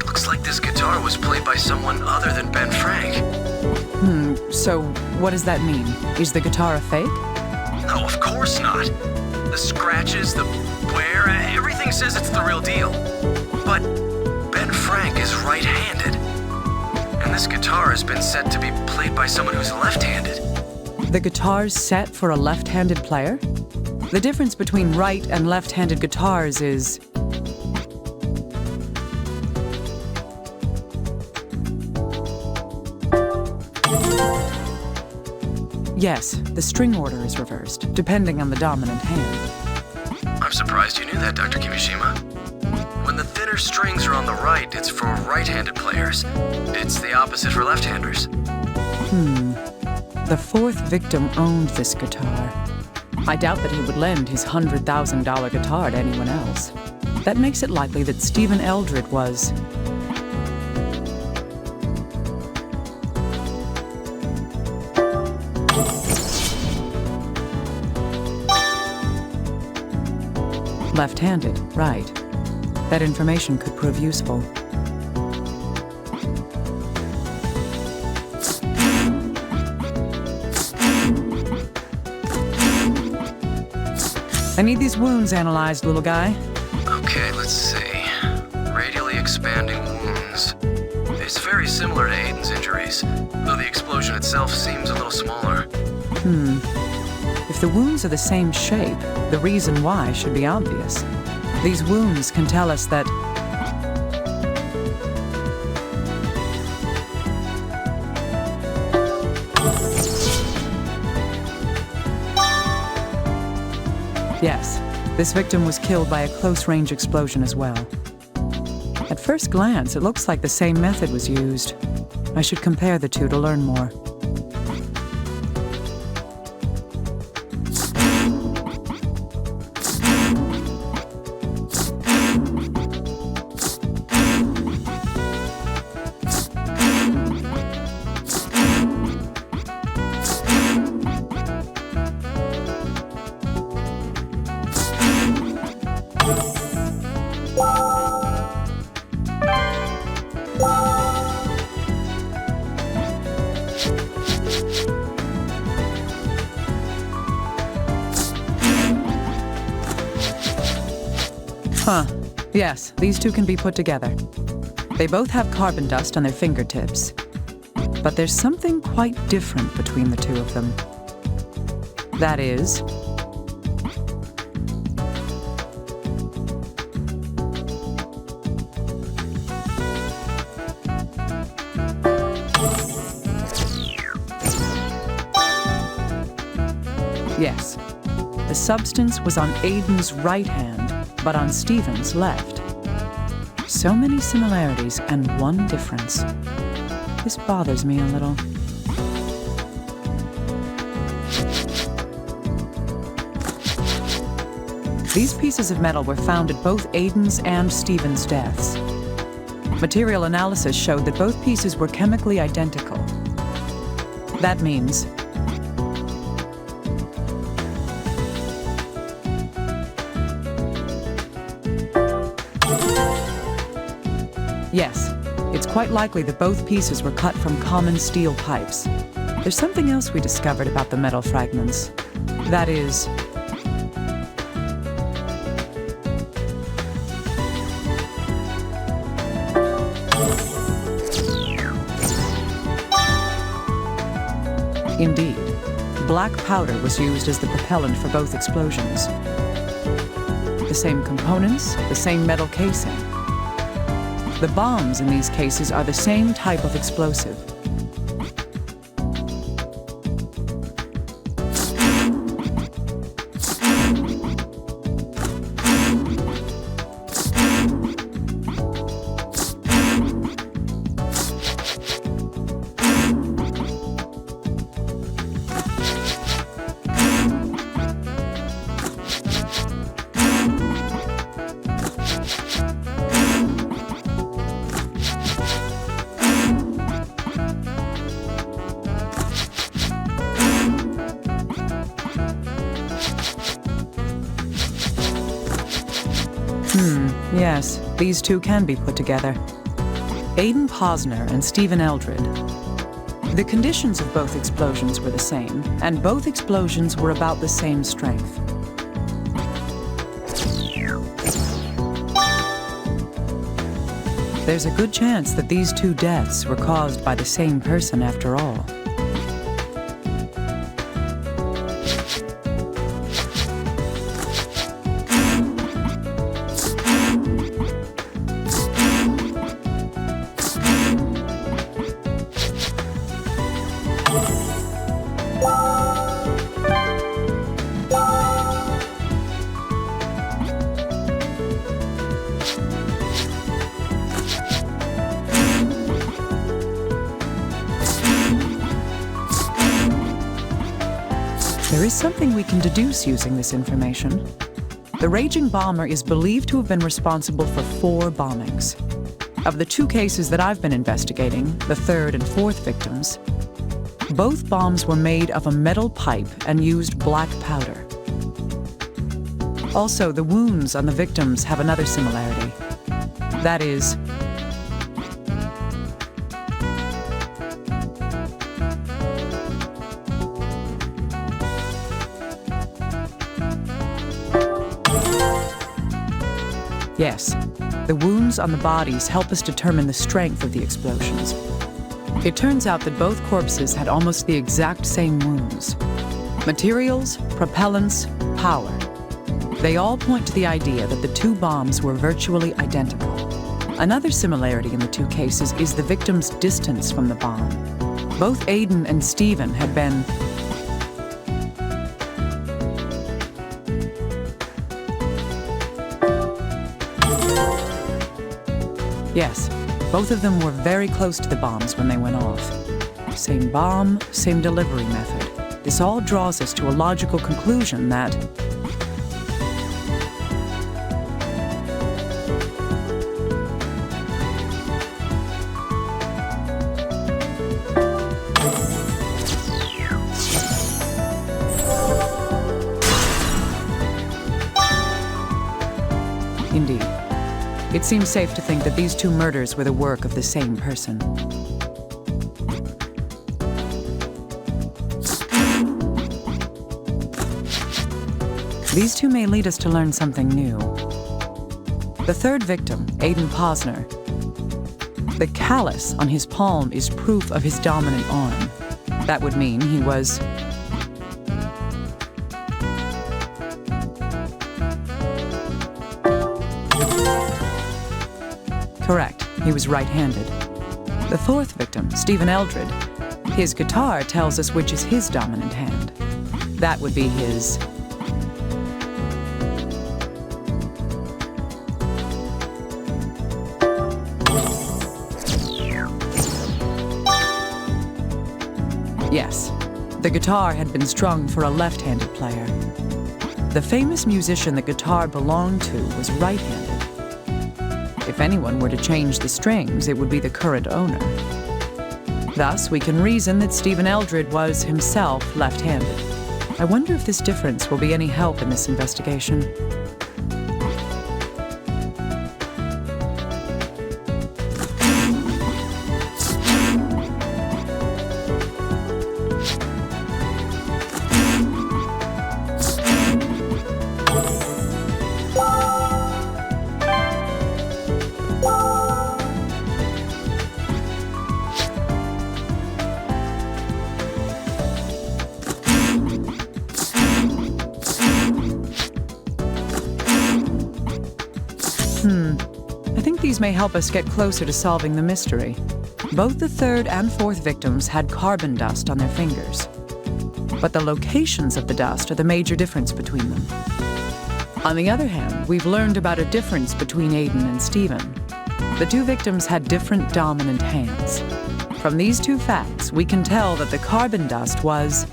Looks like this guitar was played by someone other than Ben Frank. So what does that mean? Is the guitar a fake? No, of course not. The scratches, the wear, everything says it's the real deal. But Ben Frank is right-handed. And this guitar has been set to be played by someone who's left-handed. The guitar's set for a left-handed player? The difference between right and left-handed guitars is... Yes, the string order is reversed, depending on the dominant hand. I'm surprised you knew that, Dr. Kimishima. When the thinner strings are on the right, it's for right-handed players. It's the opposite for left-handers. The fourth victim owned this guitar. I doubt that he would lend his $100,000 guitar to anyone else. That makes it likely that Stephen Eldred was... left-handed, right. That information could prove useful. I need these wounds analyzed, little guy. Okay, let's see. Radially expanding wounds. It's very similar to Aiden's injuries, though the explosion itself seems a little smaller. If the wounds are the same shape, the reason why should be obvious. These wounds can tell us that... Yes, this victim was killed by a close-range explosion as well. At first glance, it looks like the same method was used. I should compare the two to learn more. Yes, these two can be put together. They both have carbon dust on their fingertips. But there's something quite different between the two of them. That is... Yes, the substance was on Aiden's right hand, but on Stephen's left. So many similarities and one difference. This bothers me a little. These pieces of metal were found at both Aiden's and Stephen's deaths. Material analysis showed that both pieces were chemically identical. That means yes, it's quite likely that both pieces were cut from common steel pipes. There's something else we discovered about the metal fragments. That is... Indeed, black powder was used as the propellant for both explosions. The same components, the same metal casing. The bombs in these cases are the same type of explosive. Yes, these two can be put together. Aiden Posner and Stephen Eldred. The conditions of both explosions were the same, and both explosions were about the same strength. There's a good chance that these two deaths were caused by the same person after all. There is something we can deduce using this information. The raging bomber is believed to have been responsible for 4 bombings. Of the 2 cases that I've been investigating, the third and fourth victims, both bombs were made of a metal pipe and used black powder. Also, the wounds on the victims have another similarity. That is, yes, the wounds on the bodies help us determine the strength of the explosions. It turns out that both corpses had almost the exact same wounds. Materials, propellants, power. They all point to the idea that the 2 bombs were virtually identical. Another similarity in the 2 cases is the victims' distance from the bomb. Both Aiden and Stephen had been yes, both of them were very close to the bombs when they went off. Same bomb, same delivery method. This all draws us to a logical conclusion that indeed. It seems safe to think that these 2 murders were the work of the same person. These 2 may lead us to learn something new. The third victim, Aiden Posner, the callus on his palm is proof of his dominant arm. That would mean he was correct. He was right-handed. The fourth victim, Stephen Eldred, his guitar tells us which is his dominant hand. That would be his yes, the guitar had been strung for a left-handed player. The famous musician the guitar belonged to was right-handed. If anyone were to change the strings, it would be the current owner. Thus, we can reason that Stephen Eldred was himself left-handed. I wonder if this difference will be any help in this investigation. think these may help us get closer to solving the mystery. Both the third and fourth victims had carbon dust on their fingers. But the locations of the dust are the major difference between them. On the other hand, we've learned about a difference between Aiden and Stephen. The two victims had different dominant hands. From these two facts, we can tell that the carbon dust was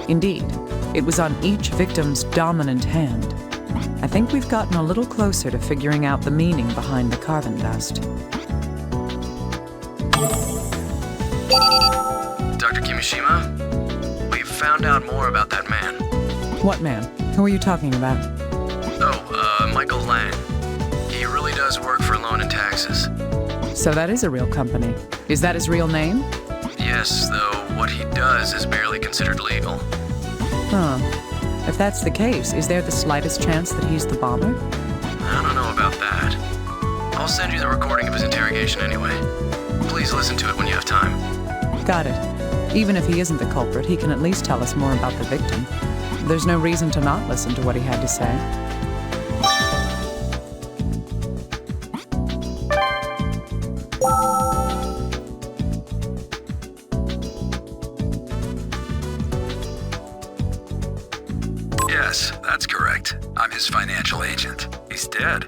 indeed, it was on each victim's dominant hand. I think we've gotten a little closer to figuring out the meaning behind the carbon dust. Dr. Kimishima, we've found out more about that man. What man? Who are you talking about? Michael Lang. He really does work for Loan and Taxes. So that is a real company. Is that his real name? Yes, though what he does is barely considered legal. Huh. If that's the case, is there the slightest chance that he's the bomber? I don't know about that. I'll send you the recording of his interrogation anyway. Please listen to it when you have time. Got it. Even if he isn't the culprit, he can at least tell us more about the victim. There's no reason to not listen to what he had to say. Yes, that's correct. I'm his financial agent. He's dead.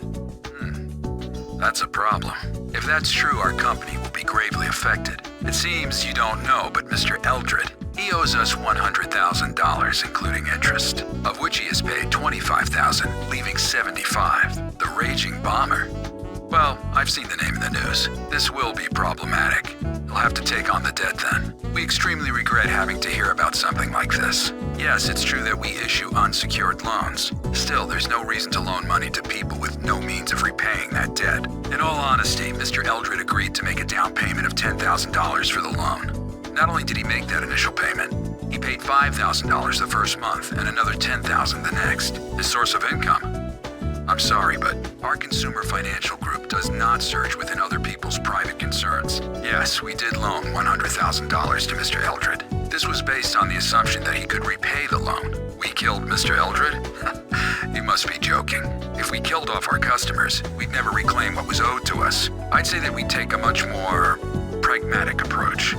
That's a problem. If that's true, our company will be gravely affected. It seems you don't know, but Mr. Eldred, he owes us $100,000, including interest, of which he has paid $25,000, leaving $75,000. The raging bomber. Well, I've seen the name in the news. This will be problematic. He'll have to take on the debt then. We extremely regret having to hear about something like this. Yes, it's true that we issue unsecured loans. Still, there's no reason to loan money to people with no means of repaying that debt. In all honesty, Mr. Eldred agreed to make a down payment of $10,000 for the loan. Not only did he make that initial payment, he paid $5,000 the first month and another $10,000 the next. His source of income. I'm sorry, but our consumer financial group does not surge within other people's private concerns. Yes, we did loan $100,000 to Mr. Eldred. This was based on the assumption that he could repay the loan. We killed Mr. Eldred? You must be joking. If we killed off our customers, we'd never reclaim what was owed to us. I'd say that we'd take a much more pragmatic approach.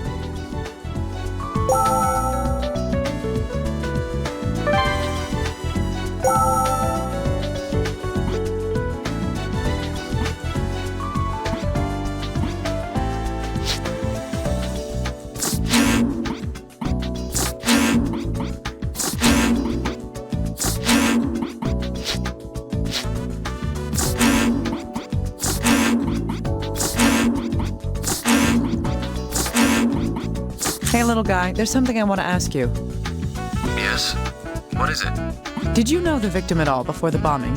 Hey, little guy, there's something I want to ask you. Yes? What is it? Did you know the victim at all before the bombing?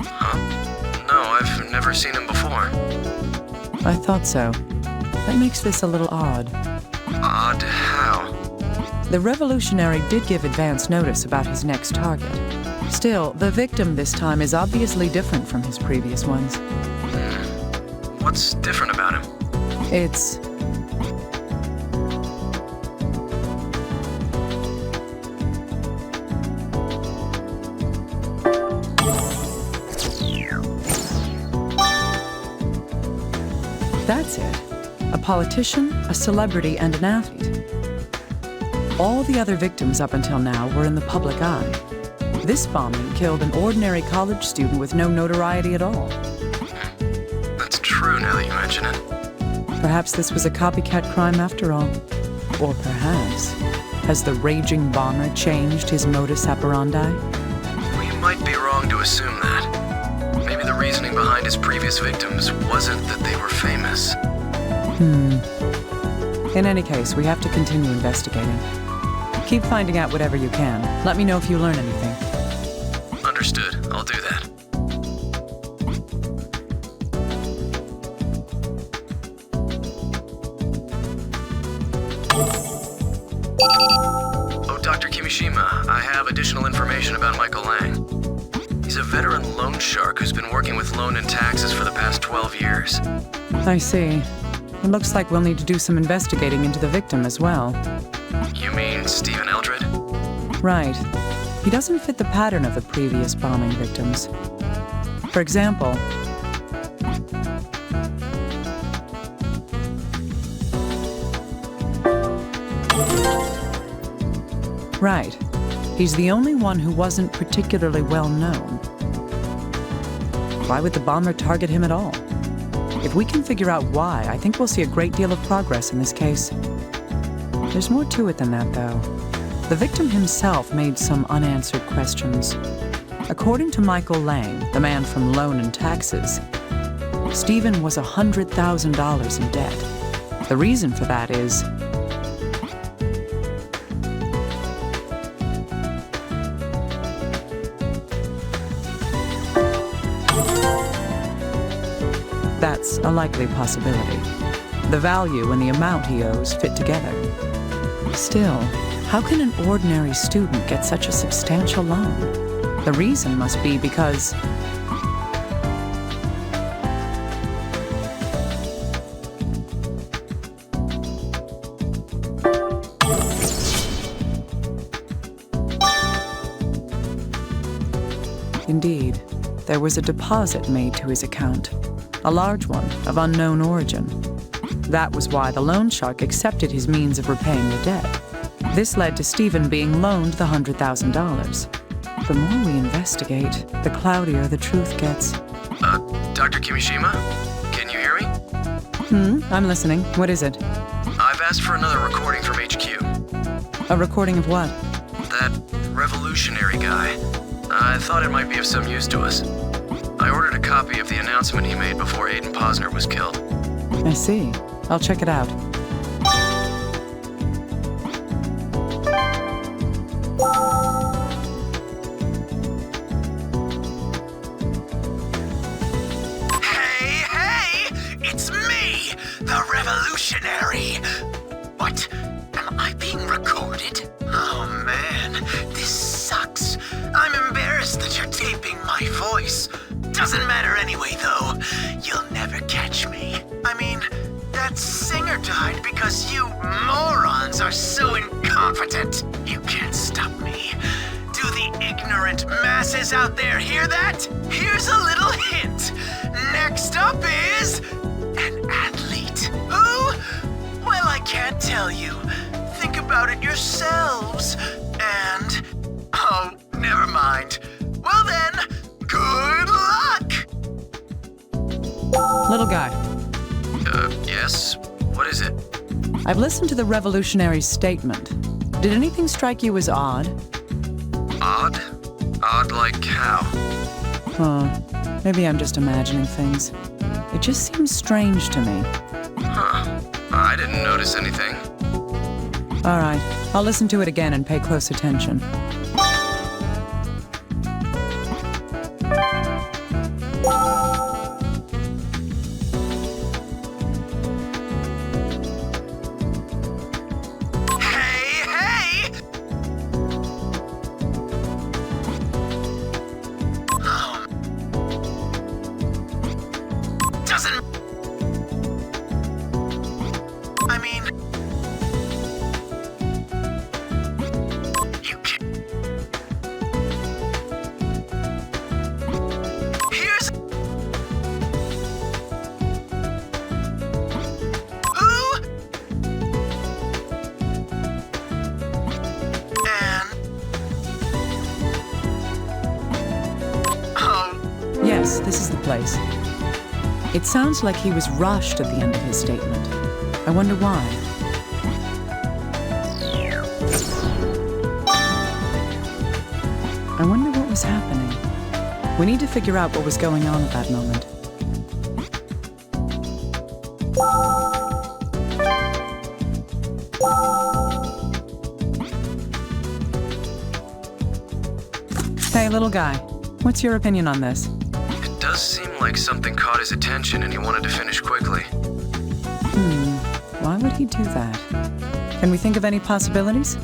Huh? No, I've never seen him before. I thought so. That makes this a little odd. Odd how? The revolutionary did give advance notice about his next target. Still, the victim this time is obviously different from his previous ones. What's different about him? It's... That's it. A politician, a celebrity, and an athlete. All the other victims up until now were in the public eye. This bombing killed an ordinary college student with no notoriety at all. That's true now that you mention it. Perhaps this was a copycat crime after all. Or perhaps, has the raging bomber changed his modus operandi? We might be wrong to assume that. Maybe the reasoning behind his previous victims wasn't that they were famous. In any case, we have to continue investigating. Keep finding out whatever you can. Let me know if you learn anything. Understood. I'll do that. Oh, Dr. Kimishima, I have additional information about Michael Lang. He's a veteran loan shark who's been working with loan and taxes for the past 12 years. I see. It looks like we'll need to do some investigating into the victim as well. You mean Stephen Eldred? Right. He doesn't fit the pattern of the previous bombing victims. For example, right. He's the only one who wasn't particularly well known. Why would the bomber target him at all? If we can figure out why, I think we'll see a great deal of progress in this case. There's more to it than that, though. The victim himself made some unanswered questions. According to Michael Lang, the man from Loan and Taxes, Stephen was $100,000 in debt. The reason for that is that's a likely possibility. The value and the amount he owes fit together. Still, how can an ordinary student get such a substantial loan? The reason must be because indeed, there was a deposit made to his account. A large one, of unknown origin. That was why the loan shark accepted his means of repaying the debt. This led to Stephen being loaned the $100,000. The more we investigate, the cloudier the truth gets. Dr. Kimishima? Can you hear me? I'm listening. What is it? I've asked for another recording from HQ. A recording of what? That revolutionary guy. I thought it might be of some use to us. I ordered a copy of the announcement he made before Aiden Posner was killed. I see. I'll check it out. Hey! It's me, the revolutionary! What? Am I being recorded? Oh man, this sucks. I'm embarrassed that you're taping my voice. Doesn't matter anyway, though. You'll never catch me. I mean, that singer died because you morons are so incompetent. You can't stop me. Do the ignorant masses out there hear that? Here's a little hint. Next up is an athlete. Who? Well, I can't tell you. Think about it yourselves. And... oh, never mind. Well then, good luck! Little guy. Yes? What is it? I've listened to the revolutionary's statement. Did anything strike you as odd? Odd? Odd like how? Maybe I'm just imagining things. It just seems strange to me. Huh. I didn't notice anything. All right. I'll listen to it again and pay close attention. Yes, this is the place. It sounds like he was rushed at the end of his statement. I wonder why. I wonder what was happening. We need to figure out what was going on at that moment. Hey, little guy. What's your opinion on this? It does seem like something caught his attention and he wanted to finish quickly. Why would he do that? Can we think of any possibilities?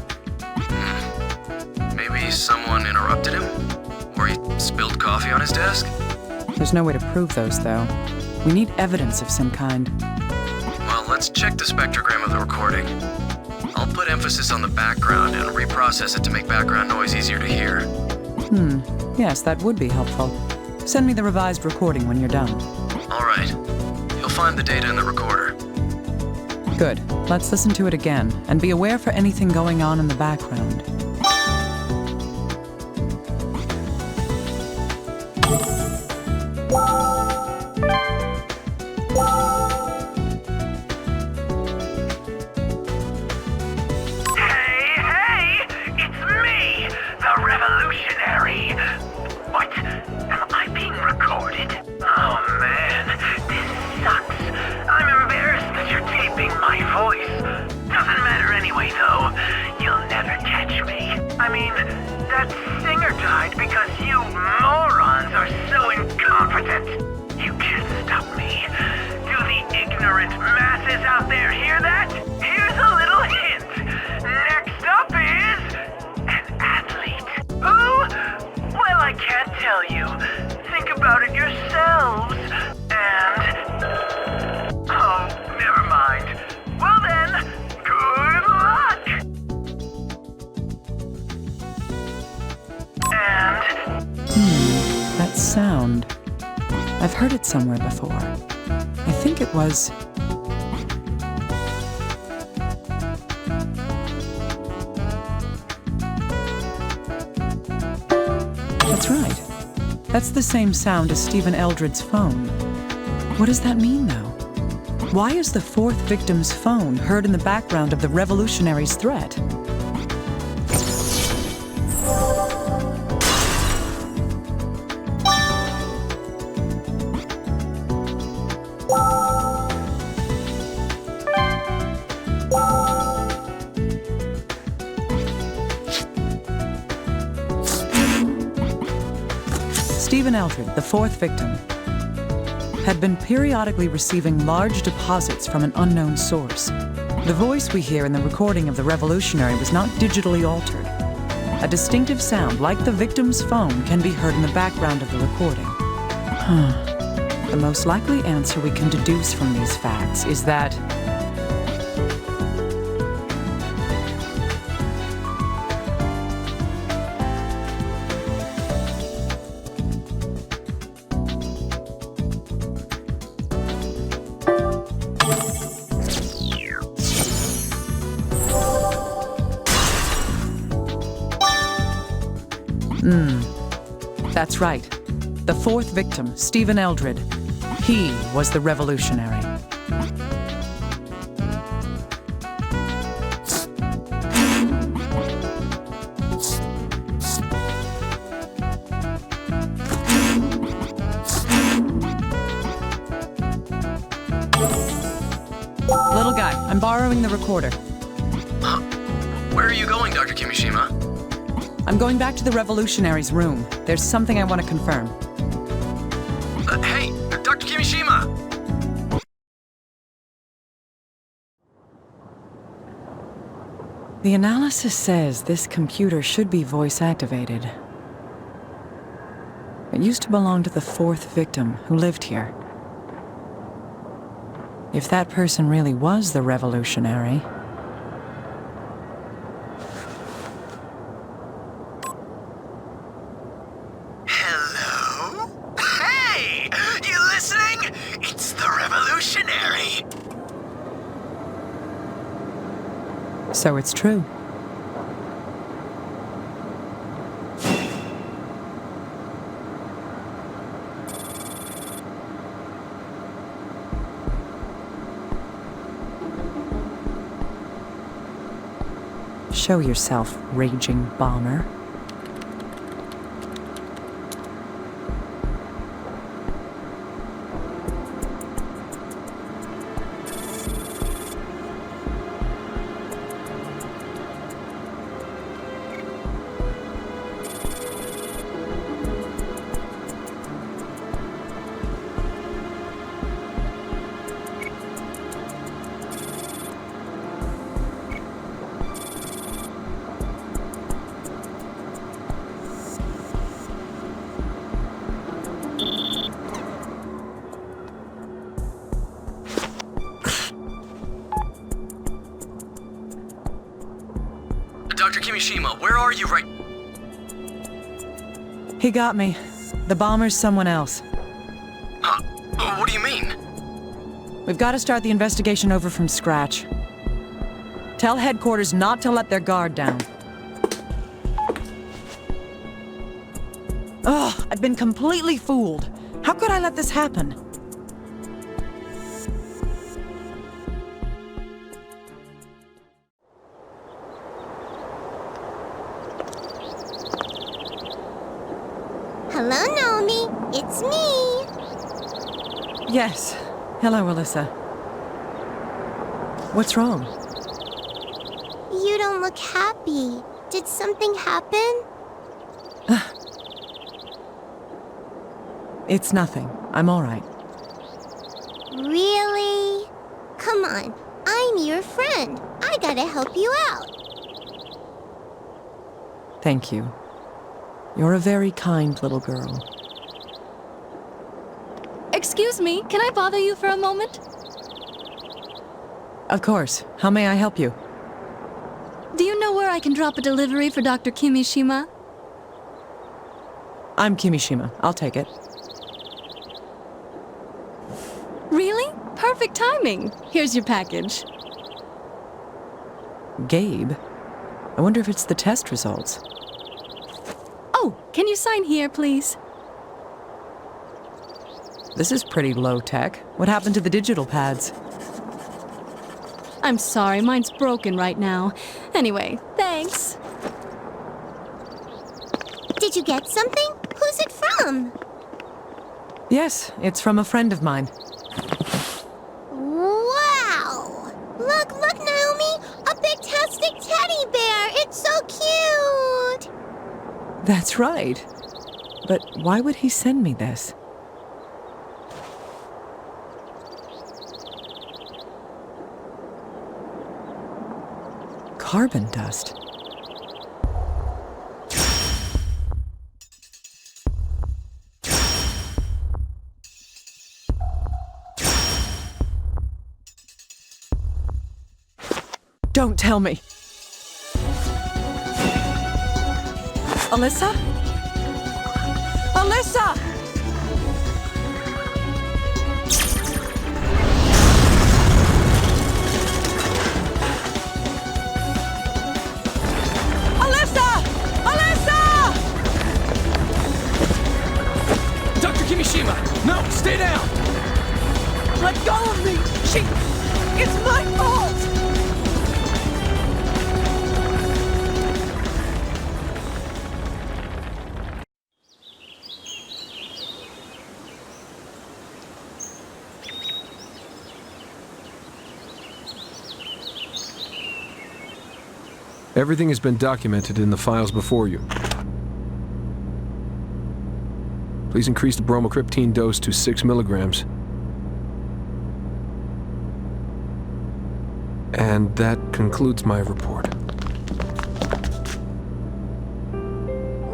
Maybe someone interrupted him? Or he spilled coffee on his desk? There's no way to prove those, though. We need evidence of some kind. Well, let's check the spectrogram of the recording. I'll put emphasis on the background and reprocess it to make background noise easier to hear. Yes, that would be helpful. Send me the revised recording when you're done. All right. You'll find the data in the recorder. Good. Let's listen to it again, and be aware for anything going on in the background. Sound. I've heard it somewhere before. I think it was... That's right. That's the same sound as Stephen Eldred's phone. What does that mean, though? Why is the fourth victim's phone heard in the background of the revolutionary's threat? Stephen Eldred, the fourth victim, had been periodically receiving large deposits from an unknown source. The voice we hear in the recording of the revolutionary was not digitally altered. A distinctive sound, like the victim's phone, can be heard in the background of the recording. The most likely answer we can deduce from these facts is that that's right. The fourth victim, Stephen Eldred. He was the revolutionary. Little guy, I'm borrowing the recorder. Where are you going, Dr. Kimishima? I'm going back to the revolutionary's room. There's something I want to confirm. Hey, Dr. Kimishima! The analysis says this computer should be voice-activated. It used to belong to the fourth victim who lived here. If that person really was the revolutionary... So it's true. Show yourself, raging bomber. Dr. Kimishima, where are you right... He got me. The bomber's someone else. Huh? What do you mean? We've got to start the investigation over from scratch. Tell headquarters not to let their guard down. Ugh, I've been completely fooled. How could I let this happen? Hello, Naomi. It's me. Yes. Hello, Alyssa. What's wrong? You don't look happy. Did something happen? It's nothing. I'm all right. Really? Come on. I'm your friend. I gotta help you out. Thank you. You're a very kind little girl. Excuse me, can I bother you for a moment? Of course. How may I help you? Do you know where I can drop a delivery for Dr. Kimishima? I'm Kimishima. I'll take it. Really? Perfect timing. Here's your package. Gabe? I wonder if it's the test results. Oh, can you sign here, please? This is pretty low-tech. What happened to the digital pads? I'm sorry, mine's broken right now. Anyway, thanks. Did you get something? Who's it from? Yes, it's from a friend of mine. Wow! Look, Naomi! A big-tastic teddy bear! It's so cute! That's right. But why would he send me this? Carbon dust. Don't tell me. Alyssa? Alyssa! Alyssa! Alyssa! Dr. Kimishima! No, stay down! Let go of me! It's my fault! Everything has been documented in the files before you. Please increase the bromocriptine dose to 6 milligrams. And that concludes my report.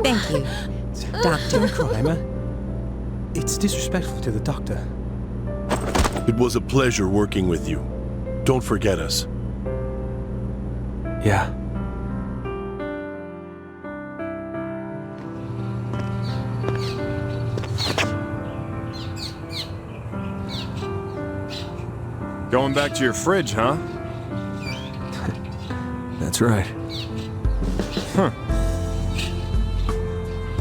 Thank you, Doctor. Crime. It's disrespectful to the doctor. It was a pleasure working with you. Don't forget us. Yeah. Going back to your fridge, huh? That's right. Huh.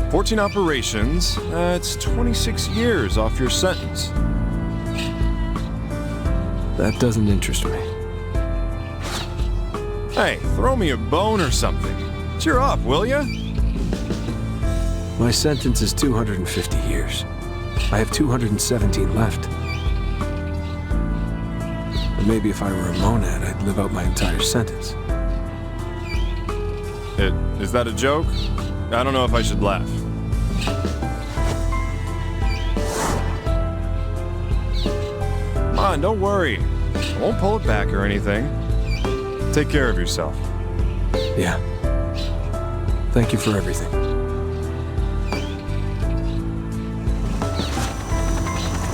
14 operations. That's 26 years off your sentence. That doesn't interest me. Hey, throw me a bone or something. Cheer up, will ya? My sentence is 250 years. I have 217 left. But maybe if I were a monad, I'd live out my entire sentence. Is that a joke? I don't know if I should laugh. Come on, don't worry. I won't pull it back or anything. Take care of yourself. Yeah. Thank you for everything.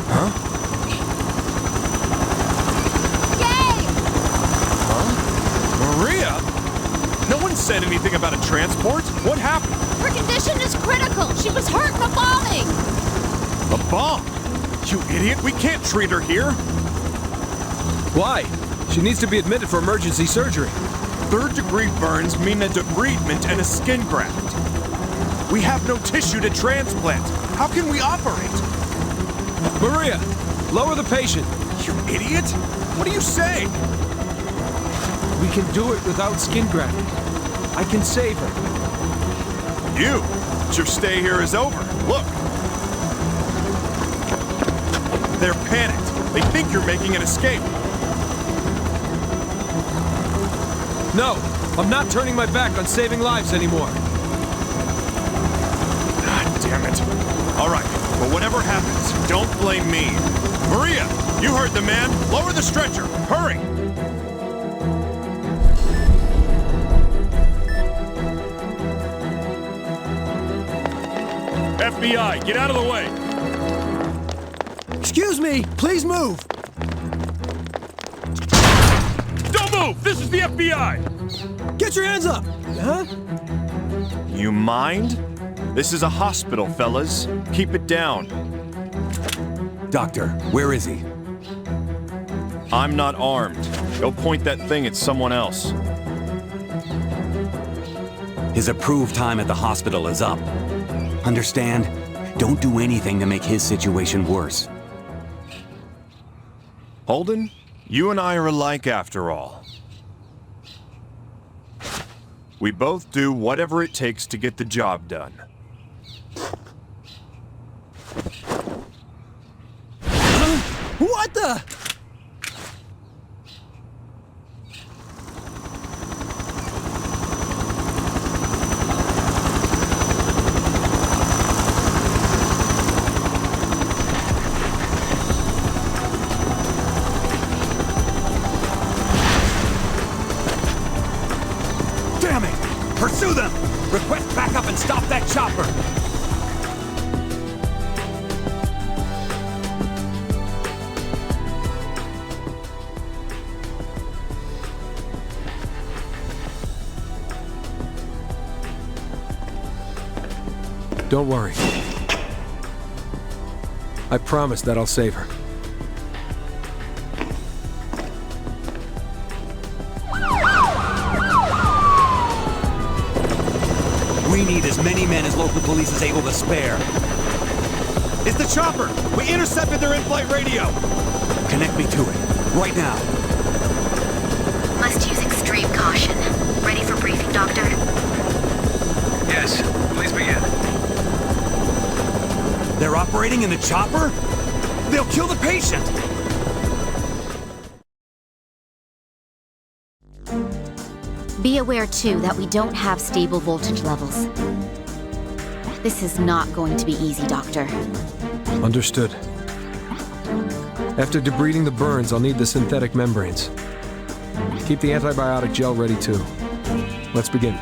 Huh? Huh? Maria? No one's said anything about a transport. What happened? Her condition is critical. She was hurt in a bombing. A bomb? You idiot, we can't treat her here. Why? She needs to be admitted for emergency surgery. Third-degree burns mean a debridement and a skin graft. We have no tissue to transplant. How can we operate? Maria, lower the patient. You idiot! What are you saying? We can do it without skin grafting. I can save her. You? But your stay here is over. Look. They're panicked. They think you're making an escape. No, I'm not turning my back on saving lives anymore. God damn it. All right, but whatever happens, don't blame me. Maria, you heard the man. Lower the stretcher. Hurry. FBI, get out of the way. Excuse me, please move. Don't move! This is the FBI! Get your hands up! Huh? You mind? This is a hospital, fellas. Keep it down. Doctor, where is he? I'm not armed. Go point that thing at someone else. His approved time at the hospital is up. Understand? Don't do anything to make his situation worse. Holden, you and I are alike after all. We both do whatever it takes to get the job done. What the? Damn it! Pursue them! Request backup and stop that chopper! Don't worry. I promise that I'll save her. We need as many men as local police is able to spare. It's the chopper! We intercepted their in-flight radio! Connect me to it, right now. Must use extreme caution. Ready for briefing, Doctor? Yes, please begin. They're operating in the chopper? They'll kill the patient! Be aware, too, that we don't have stable voltage levels. This is not going to be easy, Doctor. Understood. After debriding the burns, I'll need the synthetic membranes. Keep the antibiotic gel ready, too. Let's begin.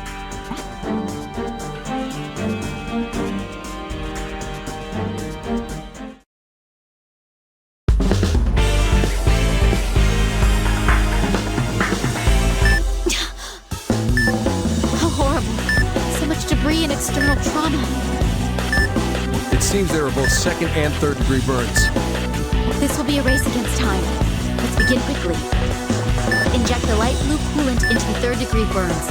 External trauma. It seems there are both second and third degree burns. This will be a race against time. Let's begin quickly. Inject the light blue coolant into the third degree burns.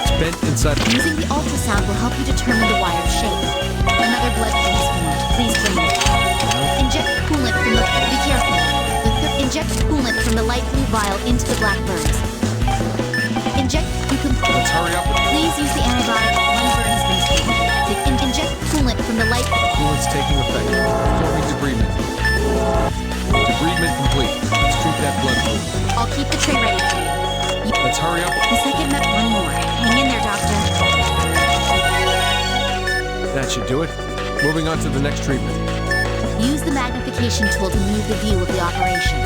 It's bent inside. Using the ultrasound will help you determine the wire's shape. Another blood transfusion. Please drain it. Inject coolant from the... Be careful. Inject coolant from the light blue vial into the black burns. Inject... Let's hurry up. Please use the antibiotic. One burn has been taken. Inject coolant from the light... Coolant's taking effect. Performing debridement. Debridement complete. Let's treat that blood pool. I'll keep the tray ready for you. Let's hurry up. The second met one more. Hang in there, Doctor. That should do it. Moving on to the next treatment. Use the magnification tool to move the view of the operation.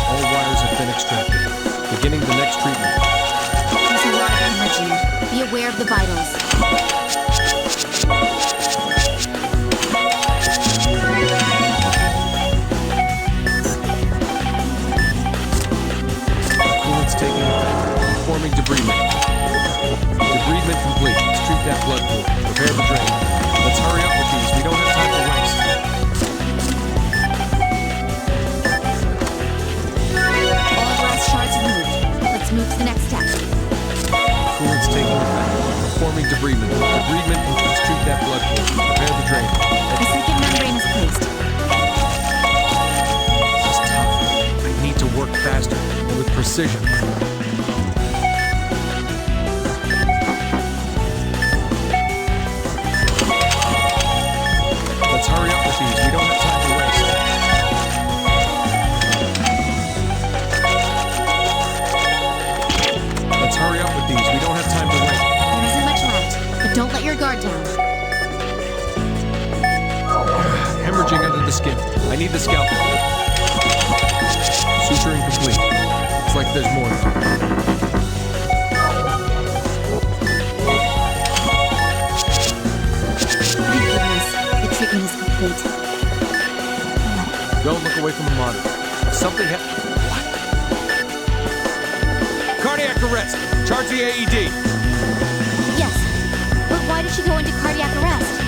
All wires have been extracted. Beginning the next treatment. complete. Let's treat that blood pool. Prepare the drain. Let's hurry up with these. We don't have time to waste. All glass shards removed. Let's move to the next step. Coolant's taking effect. Performing debridement. Debridement includes treat that blood pool. Prepare the drain. The second membrane is placed. This is tough. I need to work faster and with precision. Let's hurry up with these. We don't have time to waste. Let's hurry up with these. We don't have time to wait. There isn't much left, but don't let your guard down. Hemorrhaging under the skin. I need the scalpel. Suturing complete. Looks like there's more. Thank goodness. The treatment is complete. Don't look away from the monitor. If something What? Cardiac arrest. Charge the AED. Yes, but why did she go into cardiac arrest?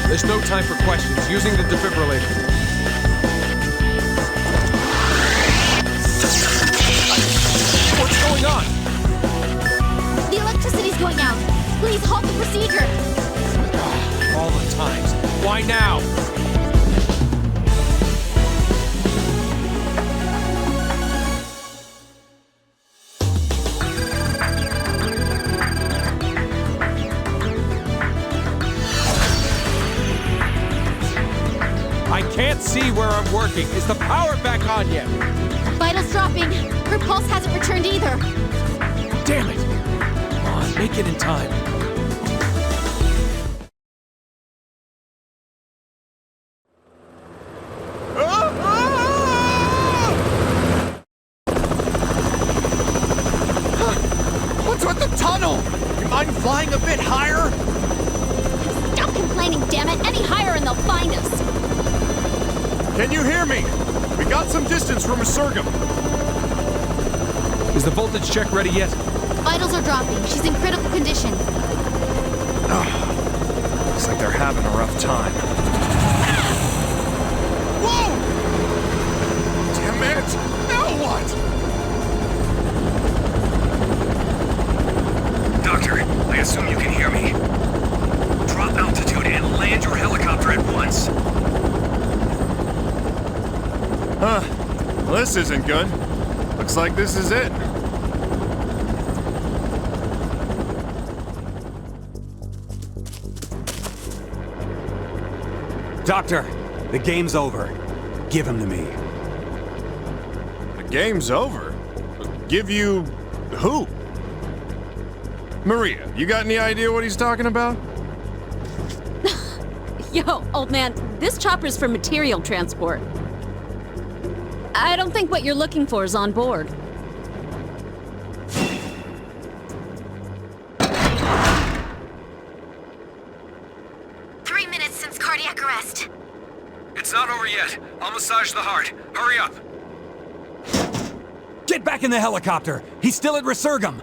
There's no time for questions. Using the defibrillator. What's going on? The electricity's going out. Please halt the procedure. All the times. Why now? I can't see where I'm working. Is the power back on yet? Vitals dropping. Her pulse hasn't returned either. Damn it! Come on, make it in time. What's with the tunnel? You mind flying a bit higher? Stop complaining, damn it. Any higher and they'll find us. Can you hear me? We got some distance from Resurgam. Is the voltage check ready yet? Vitals are dropping. She's in critical condition. Looks like they're having a rough time. Whoa! Damn it! Now what? Doctor, I assume you can hear me. Drop altitude and land your helicopter at once. Huh. Well, this isn't good. Looks like this is it. Doctor, the game's over. Give him to me. The game's over? Give you... who? Maria, you got any idea what he's talking about? Yo, old man, this chopper's for material transport. I don't think what you're looking for is on board. Cardiac arrest. It's not over yet. I'll massage the heart. Hurry up. Get back in the helicopter! He's still at Resurgam!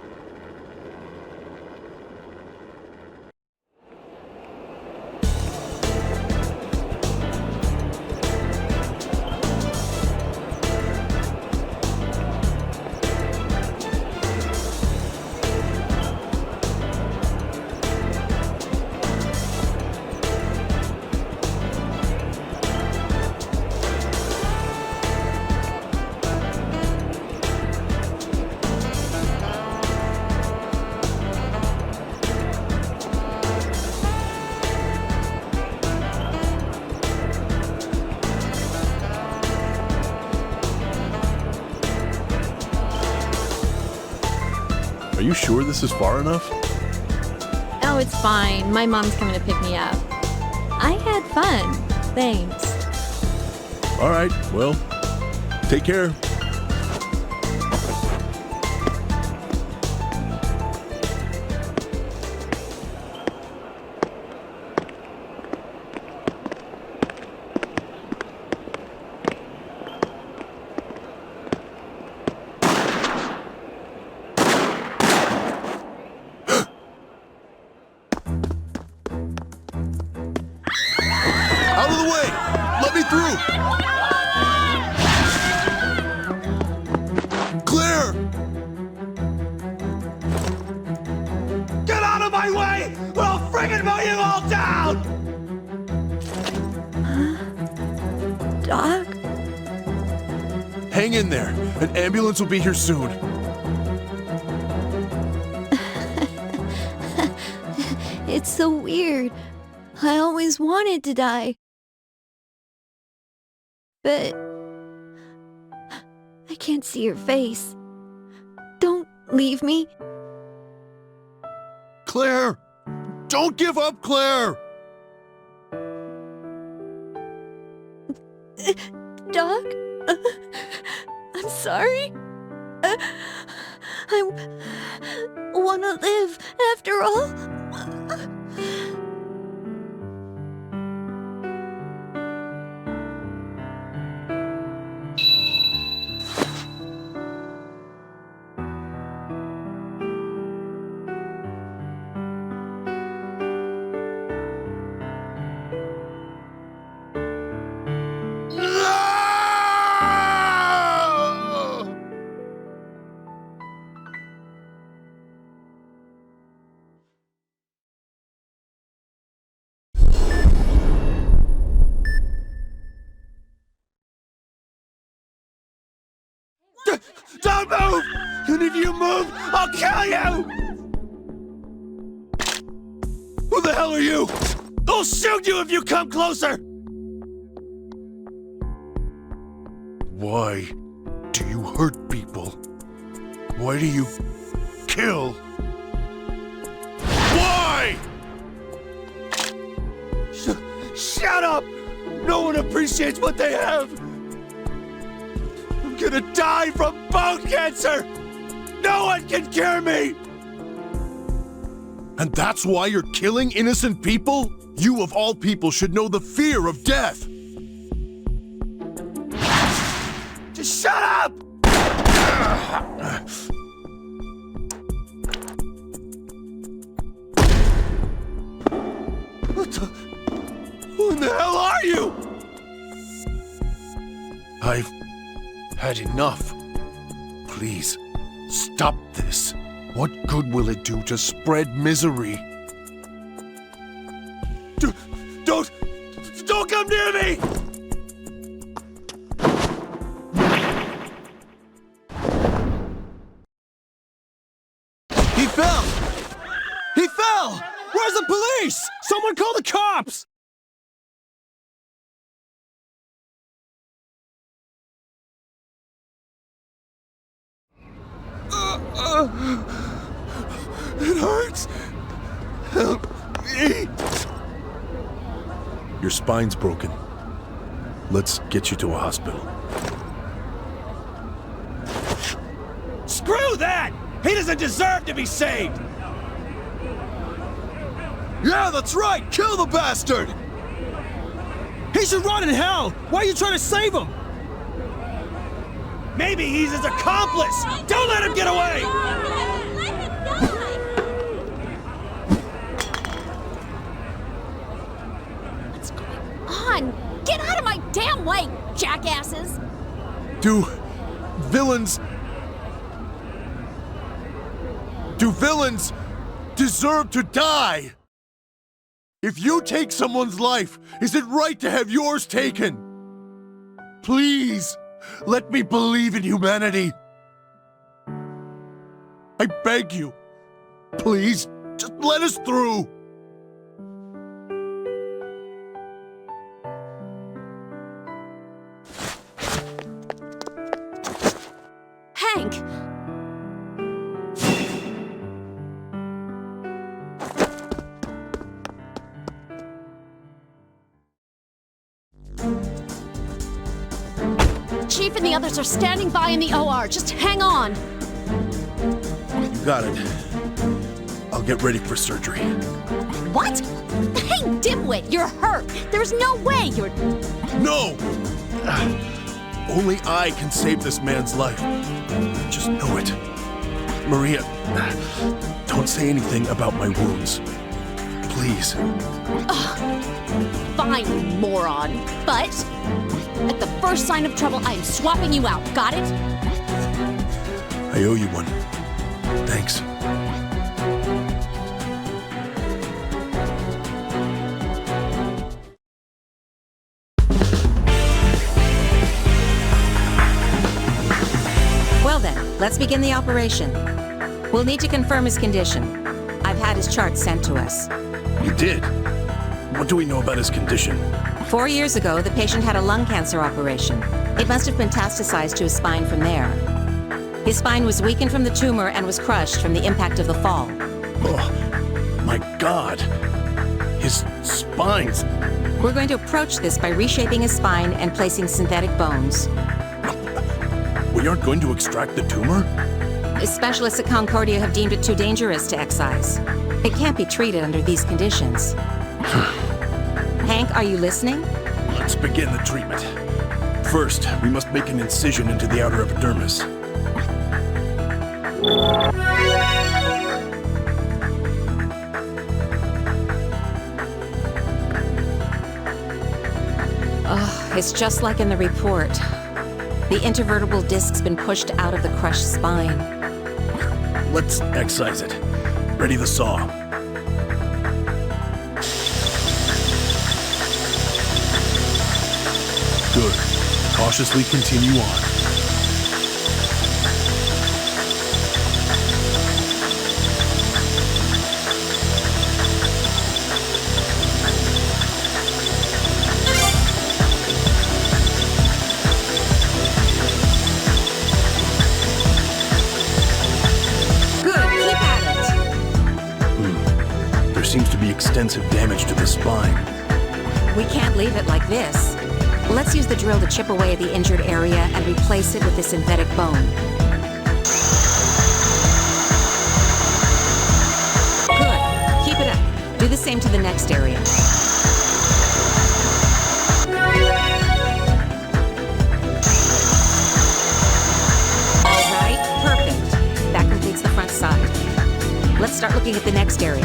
Are you sure this is far enough? Oh, it's fine. My mom's coming to pick me up. I had fun. Thanks. All right, well, take care. way! Let me through! Claire! Get out of my way, or I'll friggin' mow you all down! Doc? Hang in there. An ambulance will be here soon. It's so weird. I always wanted to die. But I can't see your face. Don't leave me. Claire! Don't give up, Claire! Doc? I'm sorry. I want to live after all. Don't move! And if you move, I'll kill you! Who the hell are you? I'll shoot you if you come closer! Why do you hurt people? Why do you kill? Why? Shut up! No one appreciates what they have! I'm gonna die from bone cancer! No one can cure me! And that's why you're killing innocent people? You of all people should know the fear of death! Just shut up! Who in the hell are you? I've had enough. Please, stop this. What good will it do to spread misery? Don't come near me! He fell! He fell! Where's the police? Someone call the cops! It hurts! Help me! Your spine's broken. Let's get you to a hospital. Screw that! He doesn't deserve to be saved! Yeah, that's right! Kill the bastard! He should rot in hell! Why are you trying to save him? Maybe he's his accomplice! Don't let him get away! What's going on? Get out of my damn way, jackasses! Do villains deserve to die? If you take someone's life, is it right to have yours taken? Please, let me believe in humanity. I beg you. Please, just let us through. Hank! Chief and the others are standing by in the OR. Just hang on. You got it. I'll get ready for surgery. What? Hey, dimwit, you're hurt. There's no way you're... No! Only I can save this man's life. Just know it. Maria, don't say anything about my wounds. please. Fine, you moron. But at the first sign of trouble, I am swapping you out. Got it? I owe you one. Thanks. Well then, let's begin the operation. We'll need to confirm his condition. I've had his chart sent to us. You did? What do we know about his condition? 4 years ago, the patient had a lung cancer operation. It must have metastasized to his spine from there. His spine was weakened from the tumor and was crushed from the impact of the fall. Oh, my God. His spine's... We're going to approach this by reshaping his spine and placing synthetic bones. We aren't going to extract the tumor? Specialists at Concordia have deemed it too dangerous to excise. It can't be treated under these conditions. Hank, are you listening? Let's begin the treatment. First, we must make an incision into the outer epidermis. Oh, it's just like in the report. The intervertebral disc's been pushed out of the crushed spine. Let's excise it. Ready the saw. Good. Cautiously continue on. Seems to be extensive damage to the spine. We can't leave it like this. Let's use the drill to chip away at the injured area and replace it with the synthetic bone. Good. Keep it up. Do the same to the next area. All right, perfect. That completes the front side. Let's start looking at the next area.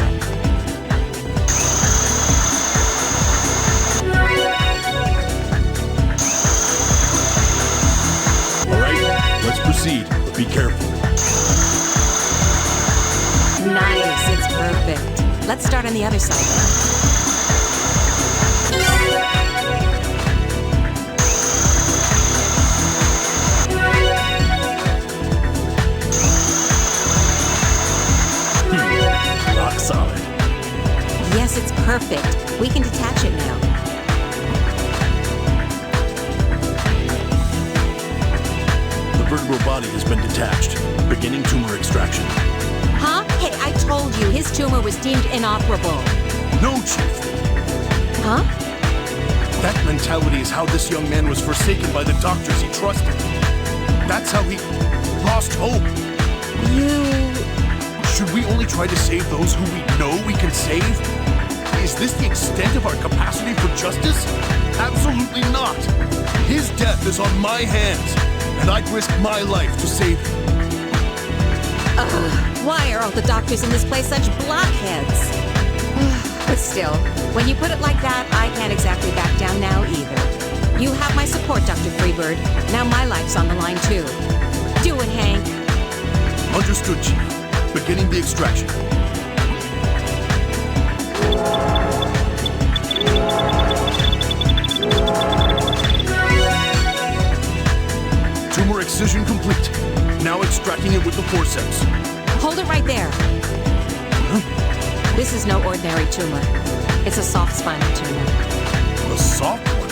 Let's proceed, but be careful. Nice, it's perfect. Let's start on the other side now. Rock solid. Yes, it's perfect. We can detach it now. The vertebral body has been detached. Beginning tumor extraction. Huh? Hey, I told you, his tumor was deemed inoperable. No, Chief. Huh? That mentality is how this young man was forsaken by the doctors he trusted. That's how he lost hope. Should we only try to save those who we know we can save? Is this the extent of our capacity for justice? Absolutely not. His death is on my hands, and I'd risk my life to save him. Why are all the doctors in this place such blockheads? But still, when you put it like that, I can't exactly back down now either. You have my support, Dr. Freebird. Now my life's on the line too. Do it, Hank. Understood, Chief. Beginning the extraction. Tumor excision complete. Now extracting it with the forceps. Hold it right there. Huh? This is no ordinary tumor. It's a soft spinal tumor. A soft one?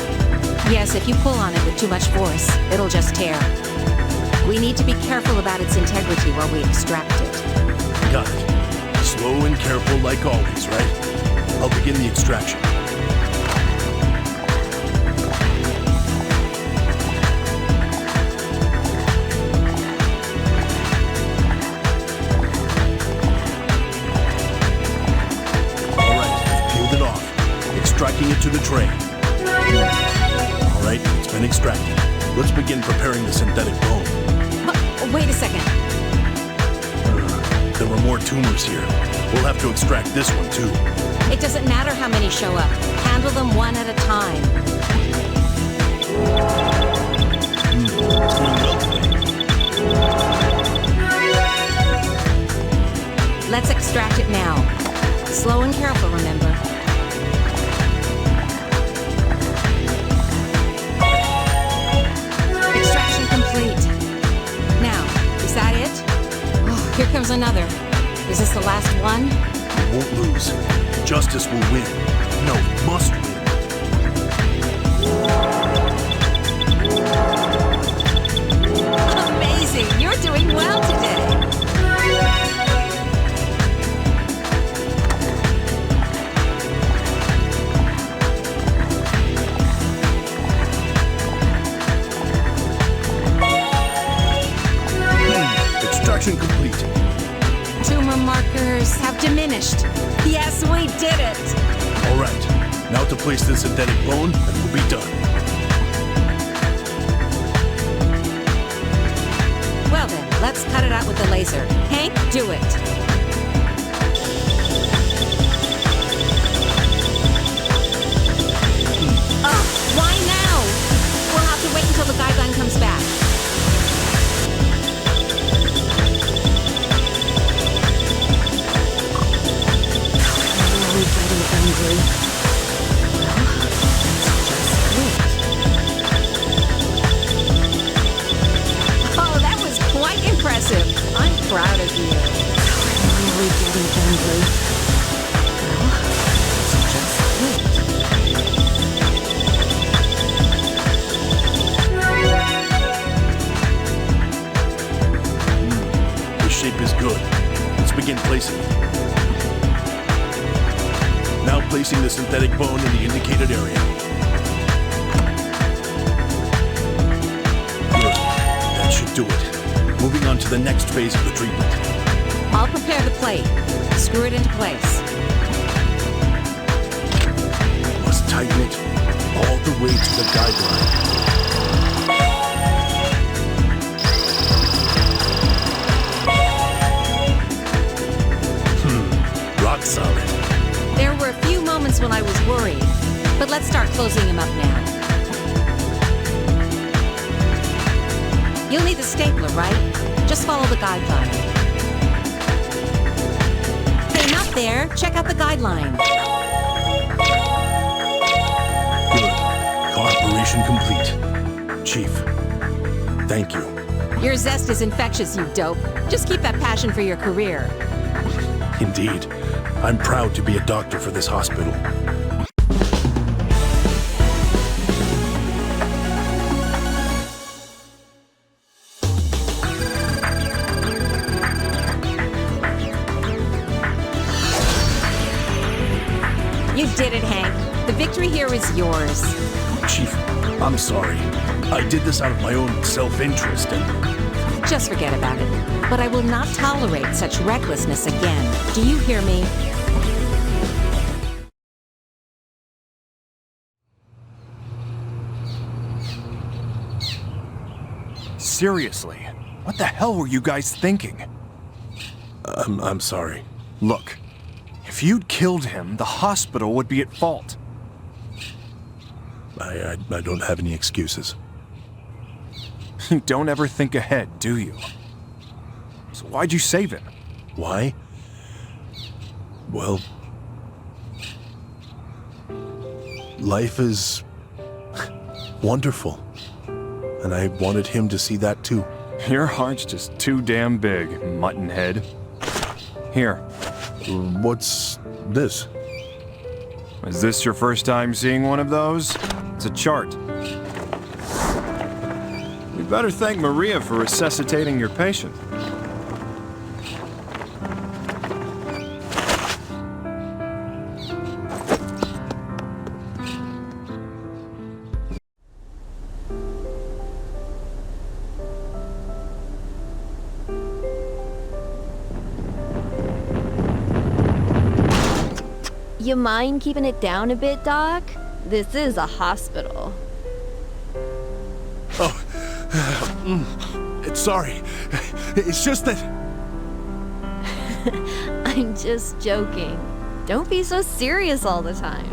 Yes, if you pull on it with too much force, it'll just tear. We need to be careful about its integrity while we extract it. Got it. Slow and careful like always, right? I'll begin the extraction. Extracting it to the tray. All right, it's been extracted. Let's begin preparing the synthetic bone. Wait a second. There were more tumors here. We'll have to extract this one too. It doesn't matter how many show up. Handle them one at a time. Let's extract it now. Slow and careful, remember. Extraction complete. Now, is that it? Oh, here comes another. Is this the last one? We won't lose. Justice will win. No, must win. Amazing! You're doing well today. Extraction complete. Tumor markers have diminished. Yes, we did it! All right. Now to place the synthetic bone, and we'll be done. Well then, let's cut it out with the laser. Hank, do it. Why now? We'll have to wait until the guideline comes back. Oh, that was quite impressive. I'm proud of you. Really getting angry. Well, it's just The shape is good. Let's begin placing it. Now placing the synthetic bone in the indicated area. Good. That should do it. Moving on to the next phase of the treatment. I'll prepare the plate. Screw it into place. Must tighten it all the way to the guideline. Rock solid. There were a few moments when I was worried, but let's start closing him up now. You'll need the stapler, right? Just follow the guideline. Hey, not there. Check out the guideline. Good. Operation complete. Chief, thank you. Your zest is infectious, you dope. Just keep that passion for your career. Indeed. I'm proud to be a doctor for this hospital. You did it, Hank. The victory here is yours. Chief, I'm sorry. I did this out of my own self-interest and... Just forget about it. But I will not tolerate such recklessness again. Do you hear me? Seriously, what the hell were you guys thinking? I'm sorry. Look, if you'd killed him, the hospital would be at fault. I don't have any excuses. You don't ever think ahead, do you? So why'd you save him? Why? Well... life is... wonderful. And I wanted him to see that too. Your heart's just too damn big, muttonhead. Here. What's this? Is this your first time seeing one of those? It's a chart. You'd better thank Maria for resuscitating your patient. You mind keeping it down a bit, Doc? This is a hospital. Sorry. It's just that... I'm just joking. Don't be so serious all the time.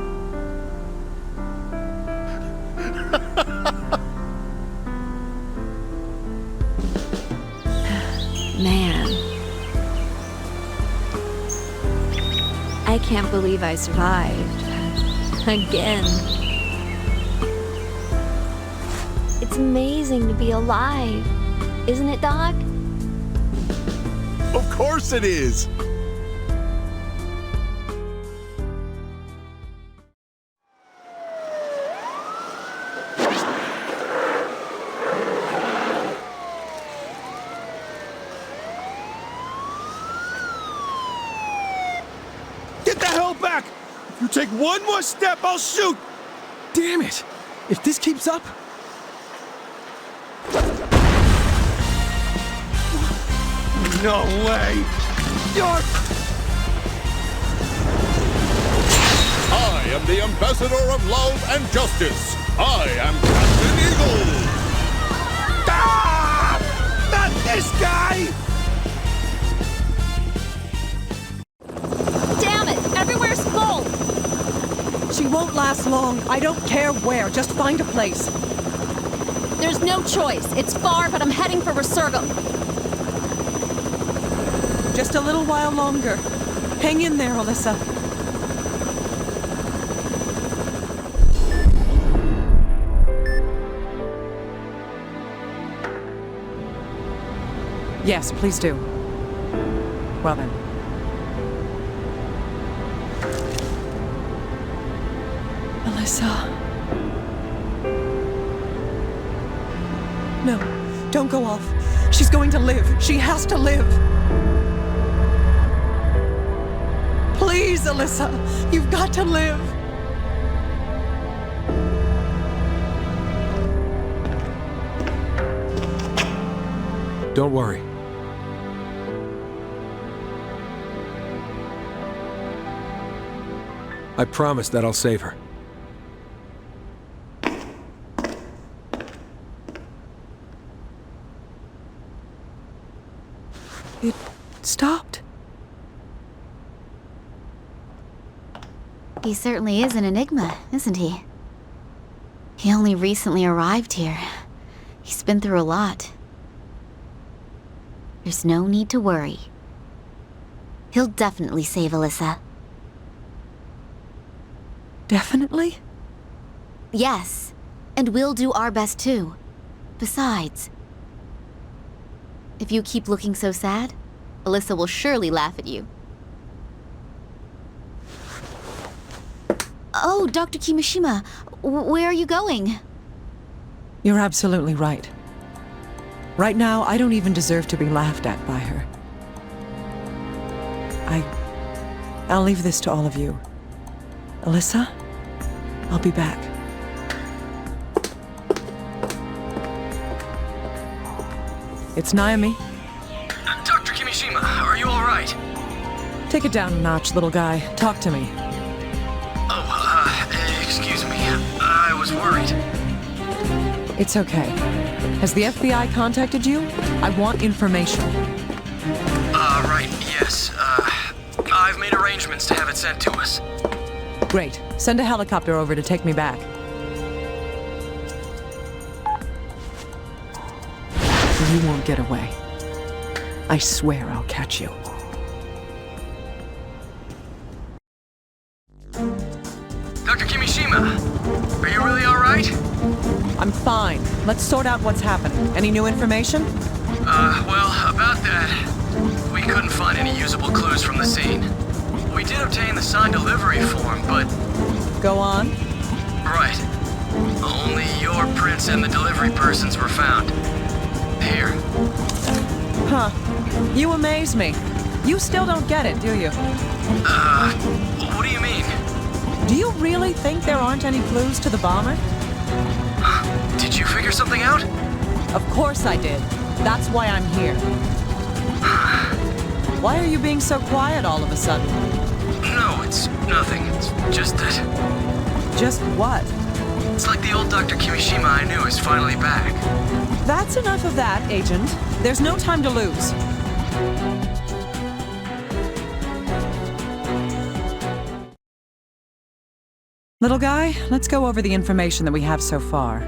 Man. I can't believe I survived. Again. It's amazing to be alive. Isn't it, Doc? Of course it is! Get the hell back! If you take one more step, I'll shoot! Damn it! If this keeps up... No way! I am the ambassador of love and justice. I am Captain Eagle. Ah! Not this guy! Damn it! Everywhere's full! She won't last long. I don't care where. Just find a place. There's no choice. It's far, but I'm heading for Resurgam. Just a little while longer. Hang in there, Alyssa. Yes, please do. Well then. Alyssa. No, don't go off. She's going to live. She has to live. Please, Alyssa, you've got to live. Don't worry. I promise that I'll save her. It stopped. He certainly is an enigma, isn't he? He only recently arrived here. He's been through a lot. There's no need to worry. He'll definitely save Alyssa. Definitely? Yes, and we'll do our best too. Besides, if you keep looking so sad, Alyssa will surely laugh at you. Oh, Dr. Kimishima, where are you going? You're absolutely right. Right now, I don't even deserve to be laughed at by her. I'll leave this to all of you. Alyssa, I'll be back. It's Naomi. Dr. Kimishima, are you all right? Take it down a notch, little guy. Talk to me. Excuse me. I was worried. It's okay. Has the FBI contacted you? I want information. Right, yes. I've made arrangements to have it sent to us. Great. Send a helicopter over to take me back. You won't get away. I swear I'll catch you. Dr. Kimishima, are you really all right? I'm fine. Let's sort out what's happening. Any new information? Well, about that, we couldn't find any usable clues from the scene. We did obtain the signed delivery form, but... Go on. Right. Only your prints and the delivery persons were found. Here. Huh. You amaze me. You still don't get it, do you? What do you mean? Do you really think there aren't any clues to the bomber? Did you figure something out? Of course I did. That's why I'm here. Why are you being so quiet all of a sudden? No, it's nothing. It's just that... Just what? It's like the old Dr. Kimishima I knew is finally back. That's enough of that, Agent. There's no time to lose. Little guy, let's go over the information that we have so far.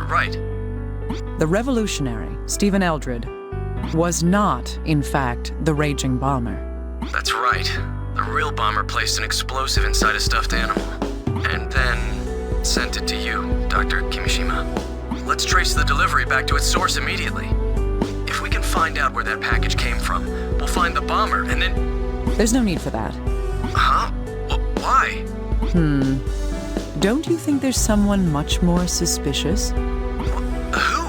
Right. The revolutionary, Stephen Eldred, was not, in fact, the raging bomber. That's right. The real bomber placed an explosive inside a stuffed animal, and then sent it to you, Dr. Kimishima. Let's trace the delivery back to its source immediately. If we can find out where that package came from, we'll find the bomber, and then... There's no need for that. Huh? Why? Don't you think there's someone much more suspicious? Who?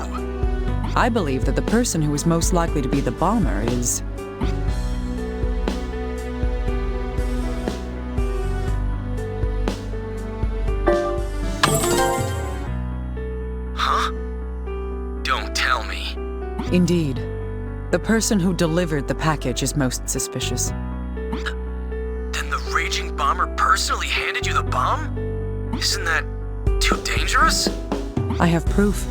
I believe that the person who is most likely to be the bomber is... Huh? Don't tell me. Indeed. The person who delivered the package is most suspicious. Then the raging bomber personally handed you the bomb? Isn't that too dangerous? I have proof.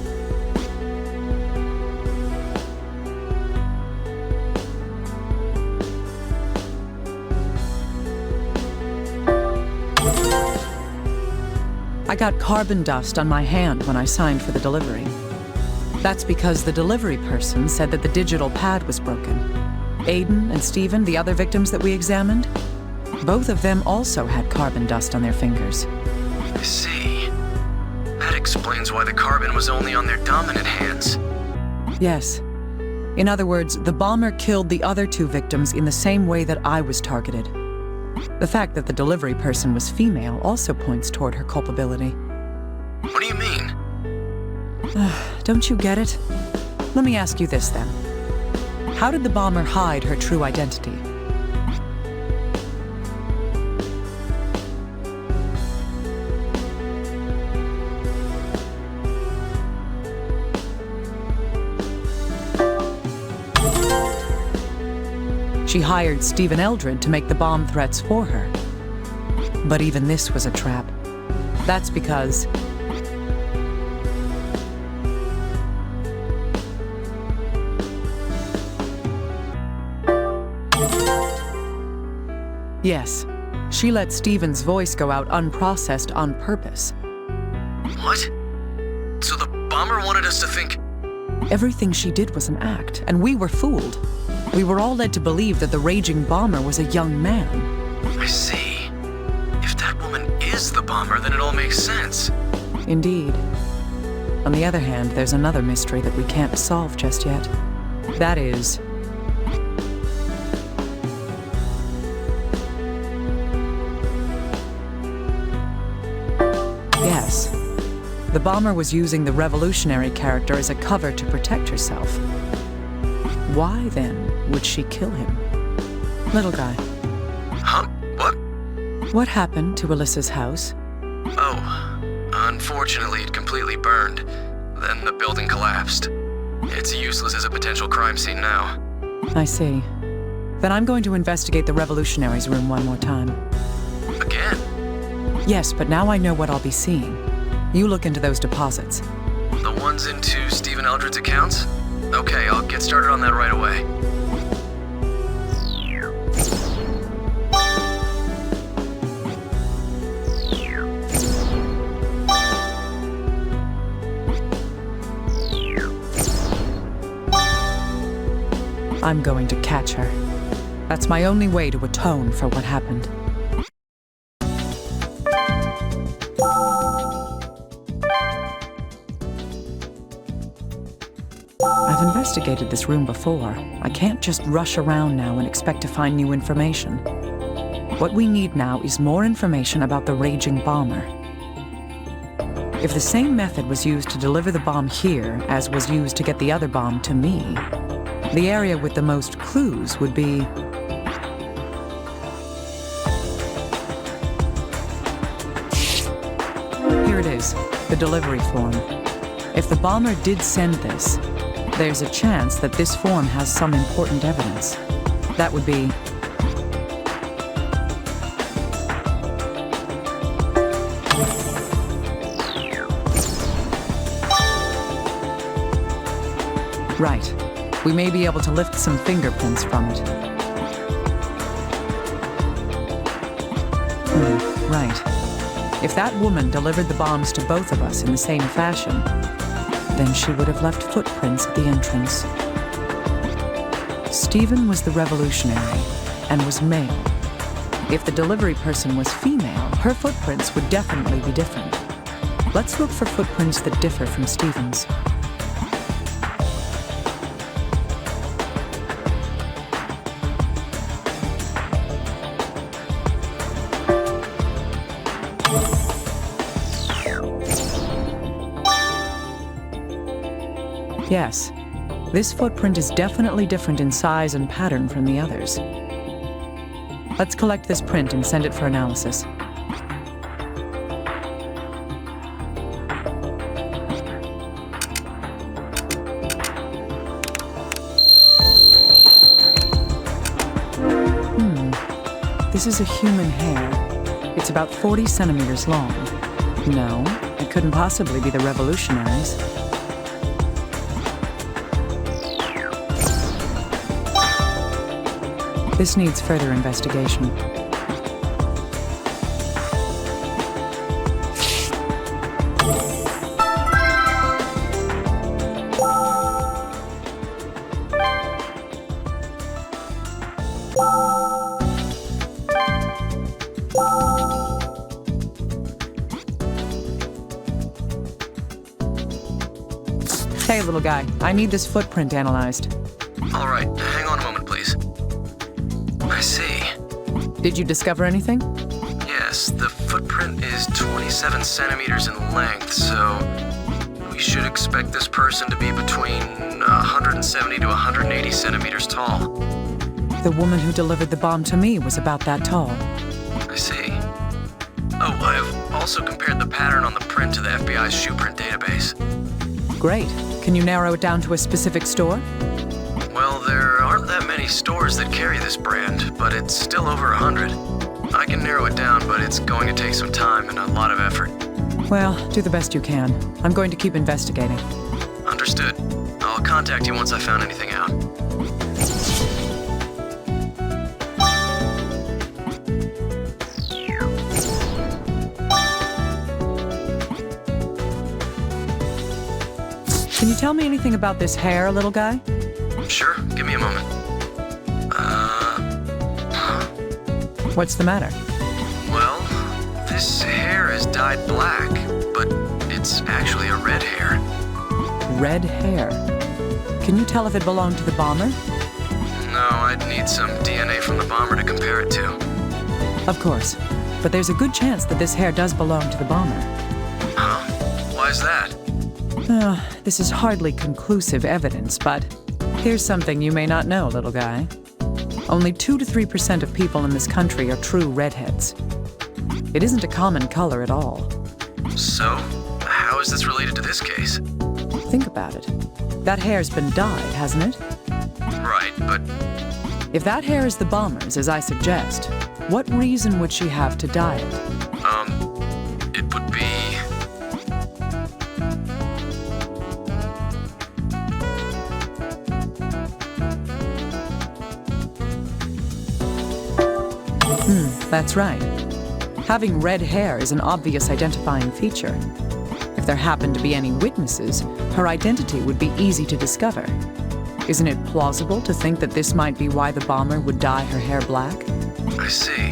I got carbon dust on my hand when I signed for the delivery. That's because the delivery person said that the digital pad was broken. Aiden and Stephen, the other victims that we examined, both of them also had carbon dust on their fingers. I see. That explains why the carbon was only on their dominant hands. Yes. In other words, the bomber killed the other two victims in the same way that I was targeted. The fact that the delivery person was female also points toward her culpability. What do you mean? Don't you get it? Let me ask you this then. How did the bomber hide her true identity? She hired Stephen Eldred to make the bomb threats for her. But even this was a trap. That's because... Yes, she let Stephen's voice go out unprocessed on purpose. What? So the bomber wanted us to think... Everything she did was an act, and we were fooled. We were all led to believe that the raging bomber was a young man. I see. If that woman is the bomber, then it all makes sense. Indeed. On the other hand, there's another mystery that we can't solve just yet. That is... Yes. The bomber was using the revolutionary character as a cover to protect herself. Why, then, would she kill him? Little guy. Huh? What? What happened to Alyssa's house? Oh, unfortunately it completely burned. Then the building collapsed. It's useless as a potential crime scene now. I see. Then I'm going to investigate the revolutionaries' room one more time. Again? Yes, but now I know what I'll be seeing. You look into those deposits. The ones into Stephen Eldred's accounts? Okay, I'll get started on that right away. I'm going to catch her. That's my only way to atone for what happened. I've investigated this room before. I can't just rush around now and expect to find new information. What we need now is more information about the raging bomber. If the same method was used to deliver the bomb here as was used to get the other bomb to me, the area with the most clues would be... Here it is, the delivery form. If the bomber did send this, there's a chance that this form has some important evidence. That would be... Right. We may be able to lift some fingerprints from it. Right. If that woman delivered the bombs to both of us in the same fashion, then she would have left footprints at the entrance. Stephen was the revolutionary and was male. If the delivery person was female, her footprints would definitely be different. Let's look for footprints that differ from Stephen's. Yes, this footprint is definitely different in size and pattern from the others. Let's collect this print and send it for analysis. This is a human hair. It's about 40 centimeters long. No, it couldn't possibly be the revolutionaries. This needs further investigation. Hey, little guy, I need this footprint analyzed. All right, hang on a moment, please. I see. Did you discover anything? Yes, the footprint is 27 centimeters in length, so we should expect this person to be between 170 to 180 centimeters tall. The woman who delivered the bomb to me was about that tall. I see. Oh, I've also compared the pattern on the print to the FBI's shoe print database. Great. Can you narrow it down to a specific store? Well, there aren't that many stores that carry this brand, but it's still over 100. I can narrow it down, but it's going to take some time and a lot of effort. Well, do the best you can. I'm going to keep investigating. Understood. I'll contact you once I found anything out. Can you tell me anything about this hair, little guy? Sure, give me a moment. What's the matter? Well, this hair is dyed black, but it's actually a red hair. Red hair? Can you tell if it belonged to the bomber? No, I'd need some DNA from the bomber to compare it to. Of course. But there's a good chance that this hair does belong to the bomber. Huh? Why's that? This is hardly conclusive evidence, but here's something you may not know, little guy. Only 2 to 3% of people in this country are true redheads. It isn't a common color at all. So, how is this related to this case? Think about it. That hair's been dyed, hasn't it? Right, but... If that hair is the bomber's, as I suggest, what reason would she have to dye it? It would be... That's right. Having red hair is an obvious identifying feature. If there happened to be any witnesses, her identity would be easy to discover. Isn't it plausible to think that this might be why the bomber would dye her hair black? I see.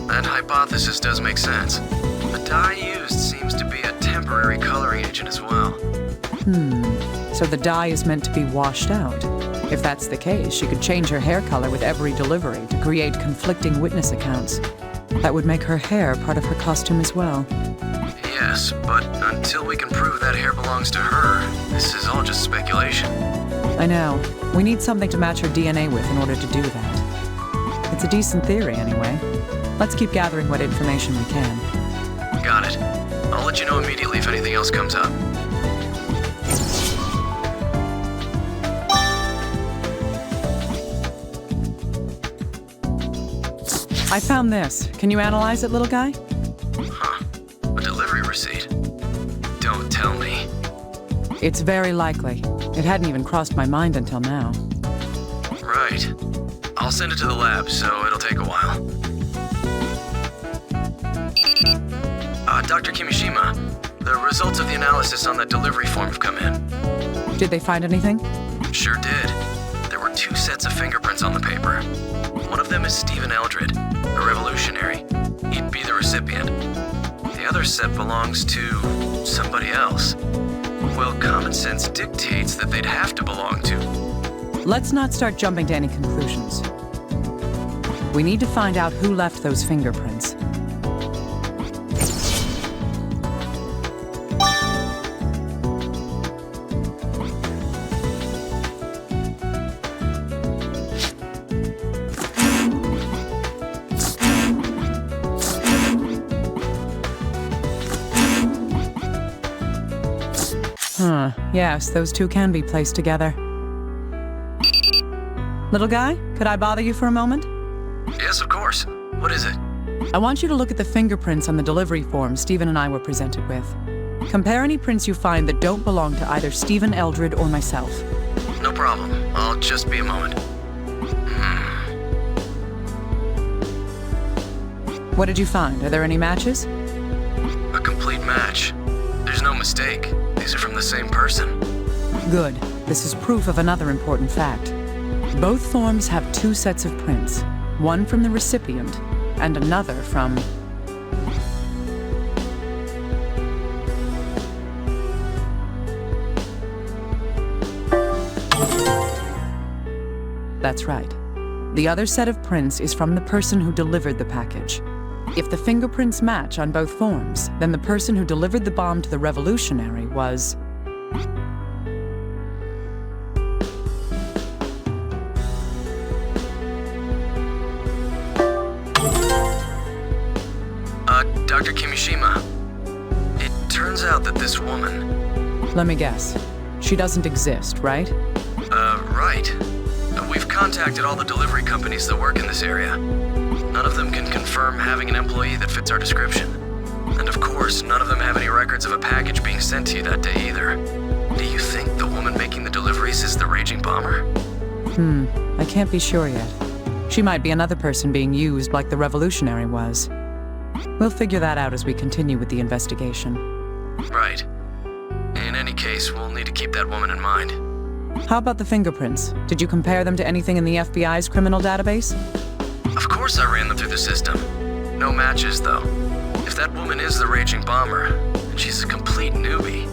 That hypothesis does make sense. The dye used seems to be a temporary coloring agent as well. So the dye is meant to be washed out. If that's the case, she could change her hair color with every delivery to create conflicting witness accounts. That would make her hair part of her costume as well. Yes, but until we can prove that hair belongs to her, this is all just speculation. I know. We need something to match her DNA with in order to do that. It's a decent theory, anyway. Let's keep gathering what information we can. Got it. I'll let you know immediately if anything else comes up. I found this. Can you analyze it, little guy? Huh. A delivery receipt? Don't tell me. It's very likely. It hadn't even crossed my mind until now. Right. I'll send it to the lab, so it'll take a while. Dr. Kimishima, the results of the analysis on that delivery form have come in. Did they find anything? Sure did. There were 2 sets of fingerprints on the paper. One of them is Stephen Eldred, a revolutionary. He'd be the recipient. The other set belongs to somebody else. Well, common sense dictates that they'd have to belong to. Let's not start jumping to any conclusions. We need to find out who left those fingerprints. Yes, those 2 can be placed together. Little guy, could I bother you for a moment? Yes, of course. What is it? I want you to look at the fingerprints on the delivery form Stephen and I were presented with. Compare any prints you find that don't belong to either Stephen Eldred or myself. No problem. I'll just be a moment. What did you find? Are there any matches? A complete match. There's no mistake. These are from the same person. Good. This is proof of another important fact. Both forms have 2 sets of prints, one from the recipient and another from... That's right. The other set of prints is from the person who delivered the package. If the fingerprints match on both forms, then the person who delivered the bomb to the revolutionary was... Dr. Kimishima, it turns out that this woman... Let me guess. She doesn't exist, right? Right. We've contacted all the delivery companies that work in this area. None of them can confirm having an employee that fits our description. And of course, none of them have any records of a package being sent to you that day either. Do you think the woman making the deliveries is the raging bomber? I can't be sure yet. She might be another person being used like the revolutionary was. We'll figure that out as we continue with the investigation. Right. In any case, we'll need to keep that woman in mind. How about the fingerprints? Did you compare them to anything in the FBI's criminal database? Of course I ran them through the system. No matches, though. If that woman is the raging bomber, then she's a complete newbie.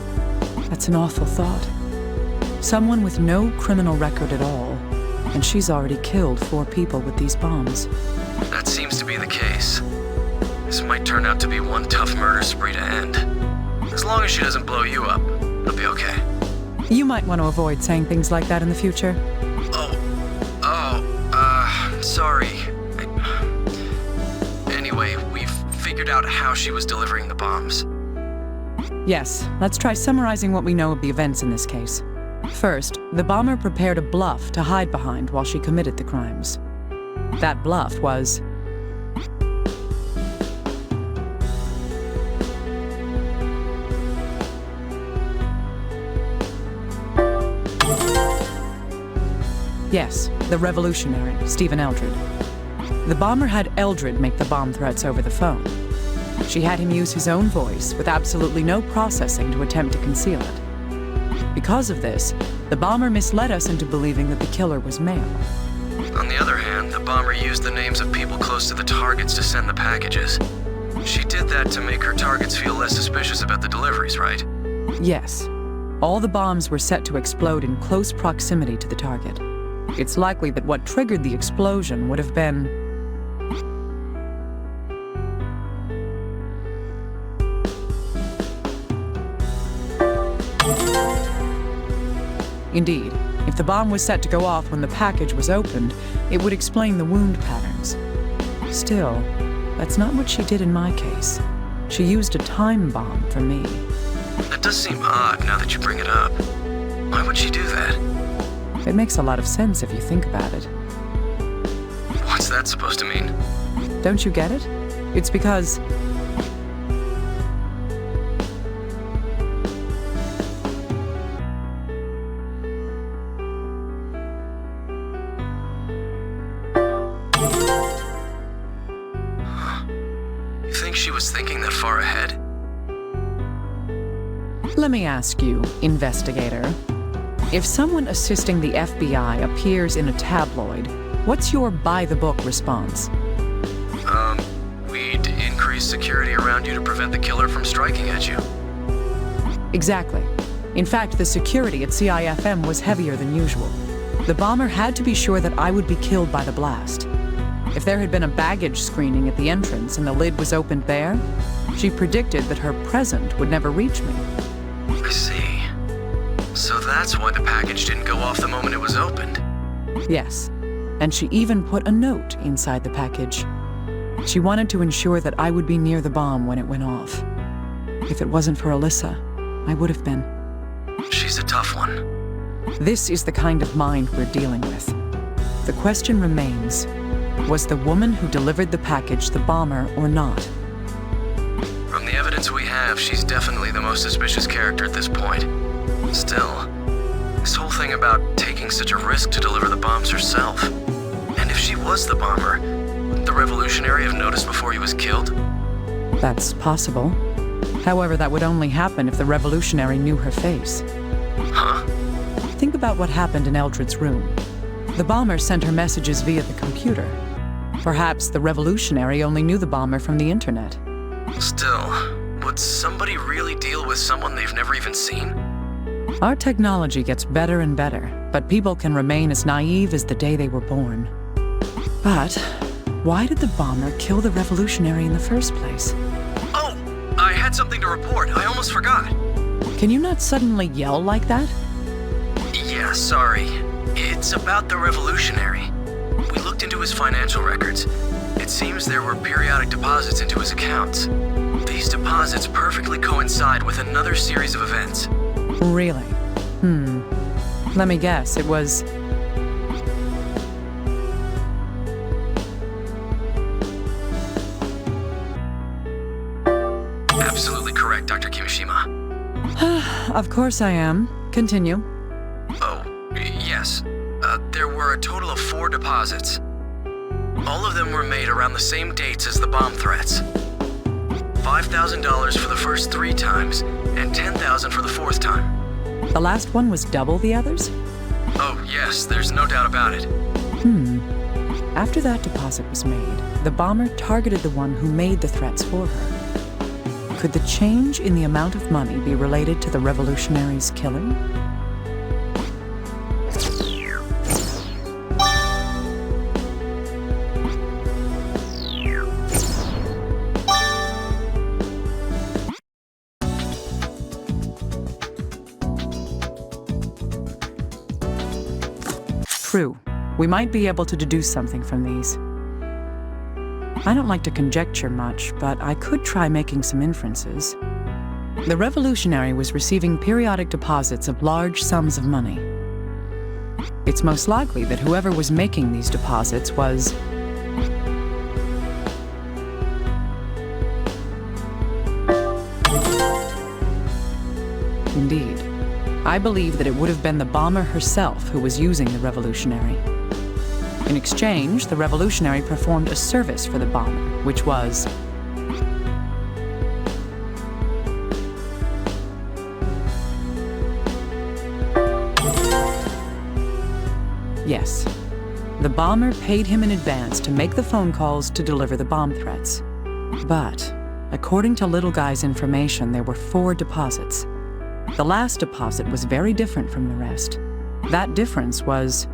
That's an awful thought. Someone with no criminal record at all, and she's already killed 4 people with these bombs. That seems to be the case. This might turn out to be one tough murder spree to end. As long as she doesn't blow you up, it'll be okay. You might want to avoid saying things like that in the future. Sorry. Anyway, we've figured out how she was delivering the bombs. Yes, let's try summarizing what we know of the events in this case. First, the bomber prepared a bluff to hide behind while she committed the crimes. That bluff was... Yes, the revolutionary, Stephen Eldred. The bomber had Eldred make the bomb threats over the phone. She had him use his own voice with absolutely no processing to attempt to conceal it. Because of this, the bomber misled us into believing that the killer was male. On the other hand, the bomber used the names of people close to the targets to send the packages. She did that to make her targets feel less suspicious about the deliveries, right? Yes. All the bombs were set to explode in close proximity to the target. It's likely that what triggered the explosion would have been... Indeed, if the bomb was set to go off when the package was opened, it would explain the wound patterns. Still, that's not what she did in my case. She used a time bomb for me. That does seem odd now that you bring it up. Why would she do that? It makes a lot of sense if you think about it. What's that supposed to mean? Don't you get it? It's because... You think she was thinking that far ahead? Let me ask you, investigator. If someone assisting the FBI appears in a tabloid, what's your by-the-book response? We'd increase security around you to prevent the killer from striking at you. Exactly. In fact, the security at CIFM was heavier than usual. The bomber had to be sure that I would be killed by the blast. If there had been a baggage screening at the entrance and the lid was opened there, she predicted that her present would never reach me. I see. So that's why the package didn't go off the moment it was opened. Yes, and she even put a note inside the package. She wanted to ensure that I would be near the bomb when it went off. If it wasn't for Alyssa, I would have been. She's a tough one. This is the kind of mind we're dealing with. The question remains, was the woman who delivered the package the bomber or not? From the evidence we have, she's definitely the most suspicious character at this point. Still, this whole thing about taking such a risk to deliver the bombs herself. And if she was the bomber, wouldn't the revolutionary have noticed before he was killed? That's possible. However, that would only happen if the revolutionary knew her face. Huh? Think about what happened in Eldred's room. The bomber sent her messages via the computer. Perhaps the revolutionary only knew the bomber from the internet. Still, would somebody really deal with someone they've never even seen? Our technology gets better and better, but people can remain as naive as the day they were born. But why did the bomber kill the revolutionary in the first place? Oh, I had something to report. I almost forgot. Can you not suddenly yell like that? Yeah, sorry. It's about the revolutionary. We looked into his financial records. It seems there were periodic deposits into his accounts. These deposits perfectly coincide with another series of events. Really? Let me guess, it was... Absolutely correct, Dr. Kimishima. Of course I am. Continue. Oh, yes. There were a total of 4 deposits. All of them were made around the same dates as the bomb threats. $5,000 for the first 3 times, and $10,000 for the 4th time. The last one was double the others? Oh, yes, there's no doubt about it. After that deposit was made, the bomber targeted the one who made the threats for her. Could the change in the amount of money be related to the revolutionary's killing? True. We might be able to deduce something from these. I don't like to conjecture much, but I could try making some inferences. The revolutionary was receiving periodic deposits of large sums of money. It's most likely that whoever was making these deposits was... Indeed. I believe that it would have been the bomber herself who was using the revolutionary. In exchange, the revolutionary performed a service for the bomber, which was... Yes. The bomber paid him in advance to make the phone calls to deliver the bomb threats. But, according to Little Guy's information, there were 4 deposits. The last deposit was very different from the rest. That difference was...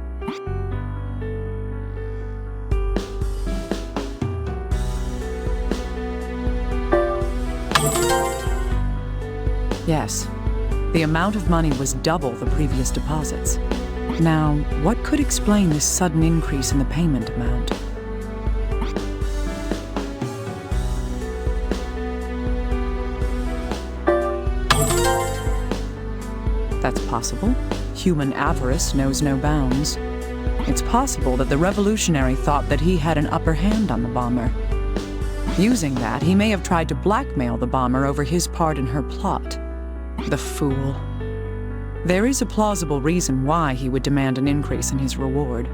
Yes, the amount of money was double the previous deposits. Now, what could explain this sudden increase in the payment amount? That's possible. Human avarice knows no bounds. It's possible that the revolutionary thought that he had an upper hand on the bomber. Using that, he may have tried to blackmail the bomber over his part in her plot. The fool. There is a plausible reason why he would demand an increase in his reward.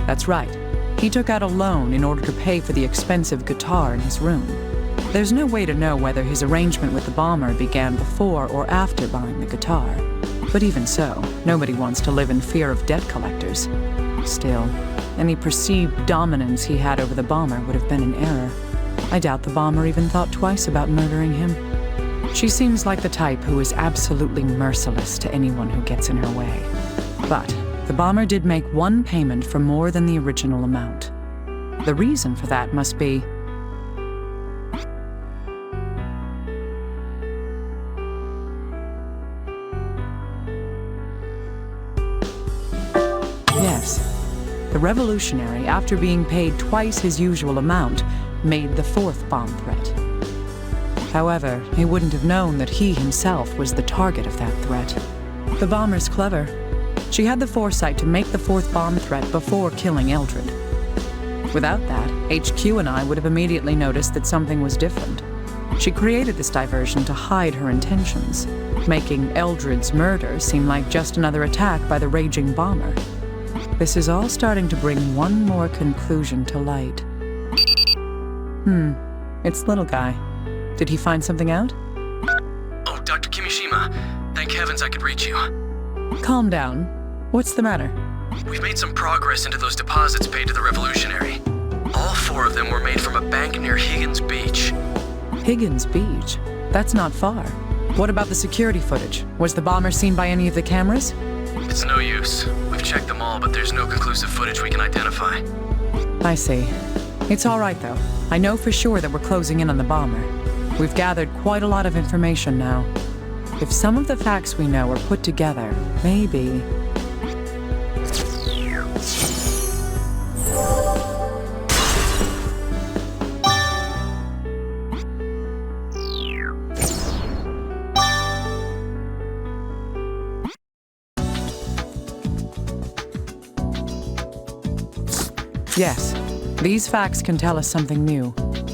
That's right. He took out a loan in order to pay for the expensive guitar in his room. There's no way to know whether his arrangement with the bomber began before or after buying the guitar. But even so, nobody wants to live in fear of debt collectors. Still, any perceived dominance he had over the bomber would have been an error. I doubt the bomber even thought twice about murdering him. She seems like the type who is absolutely merciless to anyone who gets in her way. But the bomber did make one payment for more than the original amount. The reason for that must be... Yes. The revolutionary, after being paid twice his usual amount, made the fourth bomb threat. However, he wouldn't have known that he himself was the target of that threat. The bomber's clever. She had the foresight to make the fourth bomb threat before killing Eldred. Without that, HQ and I would have immediately noticed that something was different. She created this diversion to hide her intentions, making Eldred's murder seem like just another attack by the raging bomber. This is all starting to bring one more conclusion to light. It's Little Guy. Did he find something out? Oh, Dr. Kimishima. Thank heavens I could reach you. Calm down. What's the matter? We've made some progress into those deposits paid to the Revolutionary. All 4 of them were made from a bank near Higgins Beach. Higgins Beach? That's not far. What about the security footage? Was the bomber seen by any of the cameras? It's no use. We've checked them all, but there's no conclusive footage we can identify. I see. It's all right, though. I know for sure that we're closing in on the bomber. We've gathered quite a lot of information now. If some of the facts we know are put together, maybe... Yes, these facts can tell us something new.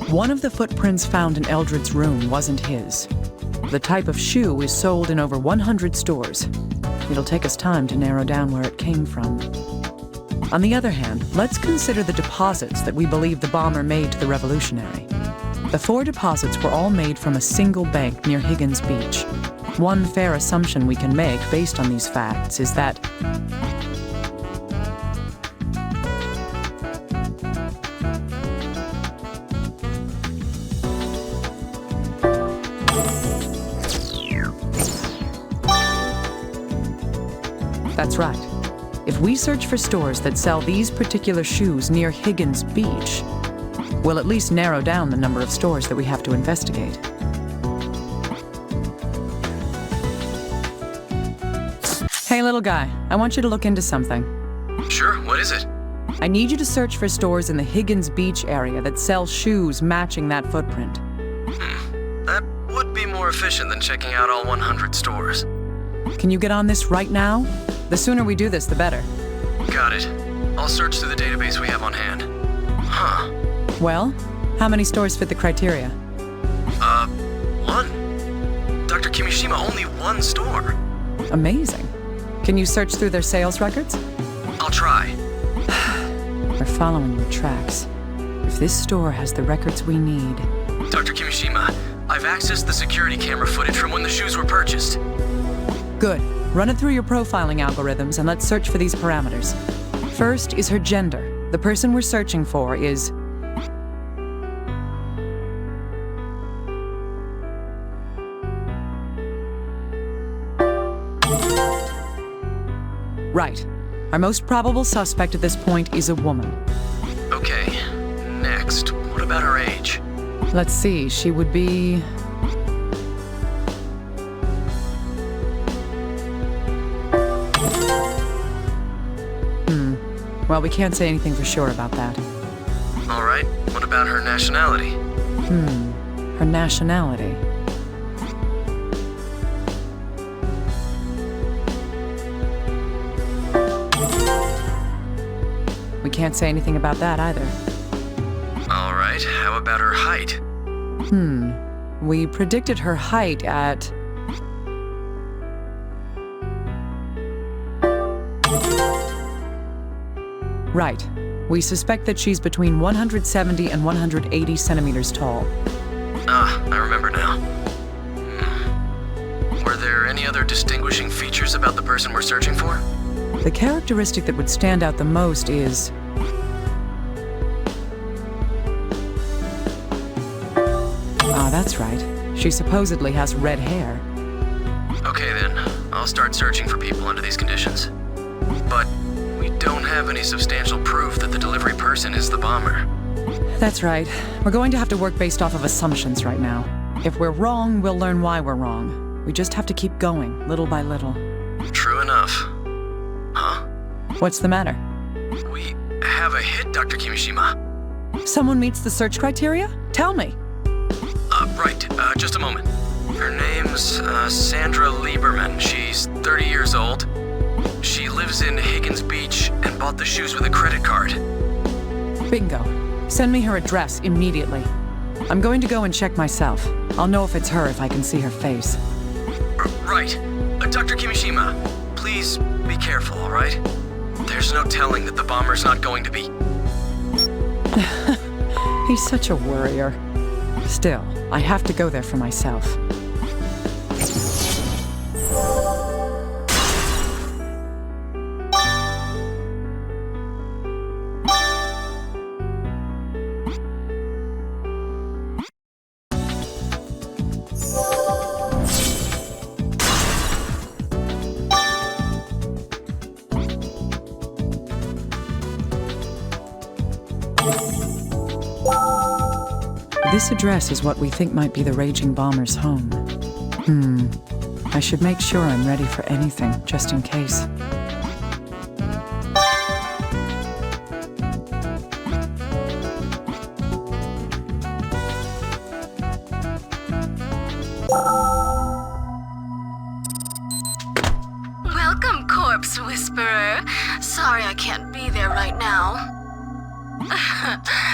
One of the footprints found in Eldred's room wasn't his. The type of shoe is sold in over 100 stores. It'll take us time to narrow down where it came from. On the other hand, let's consider the deposits that we believe the bomber made to the Revolutionary. The 4 deposits were all made from a single bank near Higgins Beach. One fair assumption we can make based on these facts is that That's right. If we search for stores that sell these particular shoes near Higgins Beach, we'll at least narrow down the number of stores that we have to investigate. Hey, little guy, I want you to look into something. Sure, what is it? I need you to search for stores in the Higgins Beach area that sell shoes matching that footprint. That would be more efficient than checking out all 100 stores. Can you get on this right now? The sooner we do this, the better. Got it. I'll search through the database we have on hand. Huh. Well, how many stores fit the criteria? 1. Dr. Kimishima, only 1 store. Amazing. Can you search through their sales records? I'll try. We're following the tracks. If this store has the records we need... Dr. Kimishima, I've accessed the security camera footage from when the shoes were purchased. Good. Run it through your profiling algorithms and let's search for these parameters. First is her gender. The person we're searching for is... Right. Our most probable suspect at this point is a woman. Okay. Next, what about her age? Let's see, she would be... Well, we can't say anything for sure about that. All right. What about her nationality? Her nationality. We can't say anything about that either. All right. How about her height? We predicted her height at... Right. We suspect that she's between 170 and 180 centimeters tall. I remember now. Were there any other distinguishing features about the person we're searching for? The characteristic that would stand out the most is... Ah, that's right. She supposedly has red hair. Okay then, I'll start searching for people under these conditions. But we don't have any substantial proof that the delivery person is the bomber. That's right. We're going to have to work based off of assumptions right now. If we're wrong, we'll learn why we're wrong. We just have to keep going, little by little. True enough. Huh? What's the matter? We have a hit, Dr. Kimishima. Someone meets the search criteria? Tell me. Right. Just a moment. Her name's Sandra Lieberman. She's 30 years old. She lives in Higgins Beach and bought the shoes with a credit card. Bingo. Send me her address immediately. I'm going to go and check myself. I'll know if it's her if I can see her face. Right. Dr. Kimishima, please be careful, all right? There's no telling that the bomber's not going to be. He's such a worrier. Still, I have to go there for myself. This address is what we think might be the raging bomber's home. I should make sure I'm ready for anything, just in case. Welcome, Corpse Whisperer. Sorry I can't be there right now.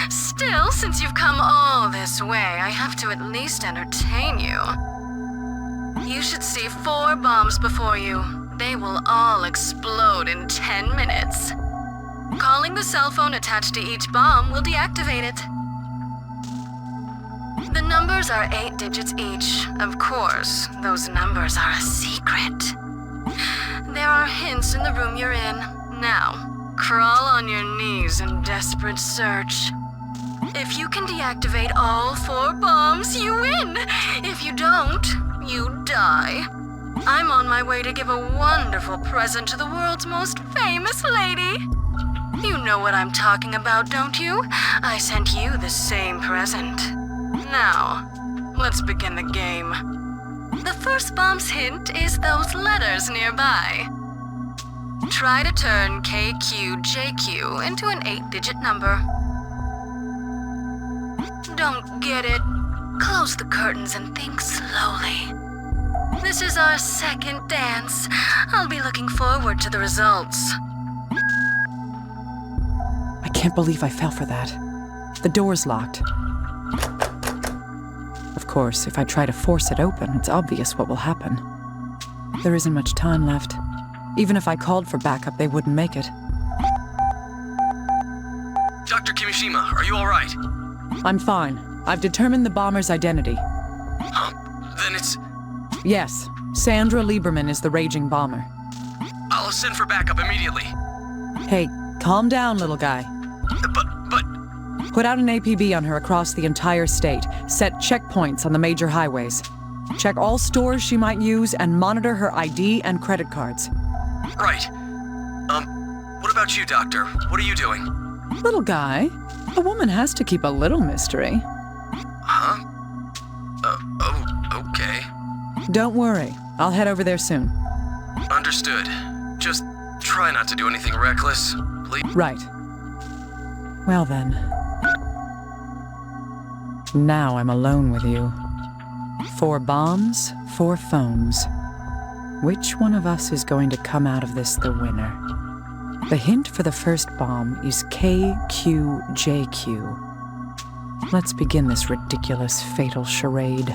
Still, since you've come all this way, I have to at least entertain you. You should see 4 bombs before you. They will all explode in 10 minutes. Calling the cell phone attached to each bomb will deactivate it. The numbers are 8 digits each. Of course, those numbers are a secret. There are hints in the room you're in. Now, crawl on your knees in desperate search. If you can deactivate all 4 bombs, you win! If you don't, you die. I'm on my way to give a wonderful present to the world's most famous lady. You know what I'm talking about, don't you? I sent you the same present. Now, let's begin the game. The first bomb's hint is those letters nearby. Try to turn KQJQ into an 8-digit number. Don't get it? Close the curtains and think slowly. This is our second dance. I'll be looking forward to the results. I can't believe I fell for that. The door's locked. Of course, if I try to force it open, it's obvious what will happen. There isn't much time left. Even if I called for backup, they wouldn't make it. Dr. Kimishima, are you all right? I'm fine. I've determined the bomber's identity. Huh? Then it's... Yes, Sandra Lieberman is the raging bomber. I'll send for backup immediately. Hey, calm down, little guy. But... Put out an APB on her across the entire state. Set checkpoints on the major highways. Check all stores she might use and monitor her ID and credit cards. Right. What about you, Doctor? What are you doing? Little guy, a woman has to keep a little mystery. Huh? Okay. Don't worry. I'll head over there soon. Understood. Just try not to do anything reckless, please. Right. Well then. Now I'm alone with you. 4 bombs, 4 phones. Which one of us is going to come out of this the winner? The hint for the first bomb is KQJQ. Let's begin this ridiculous, fatal charade.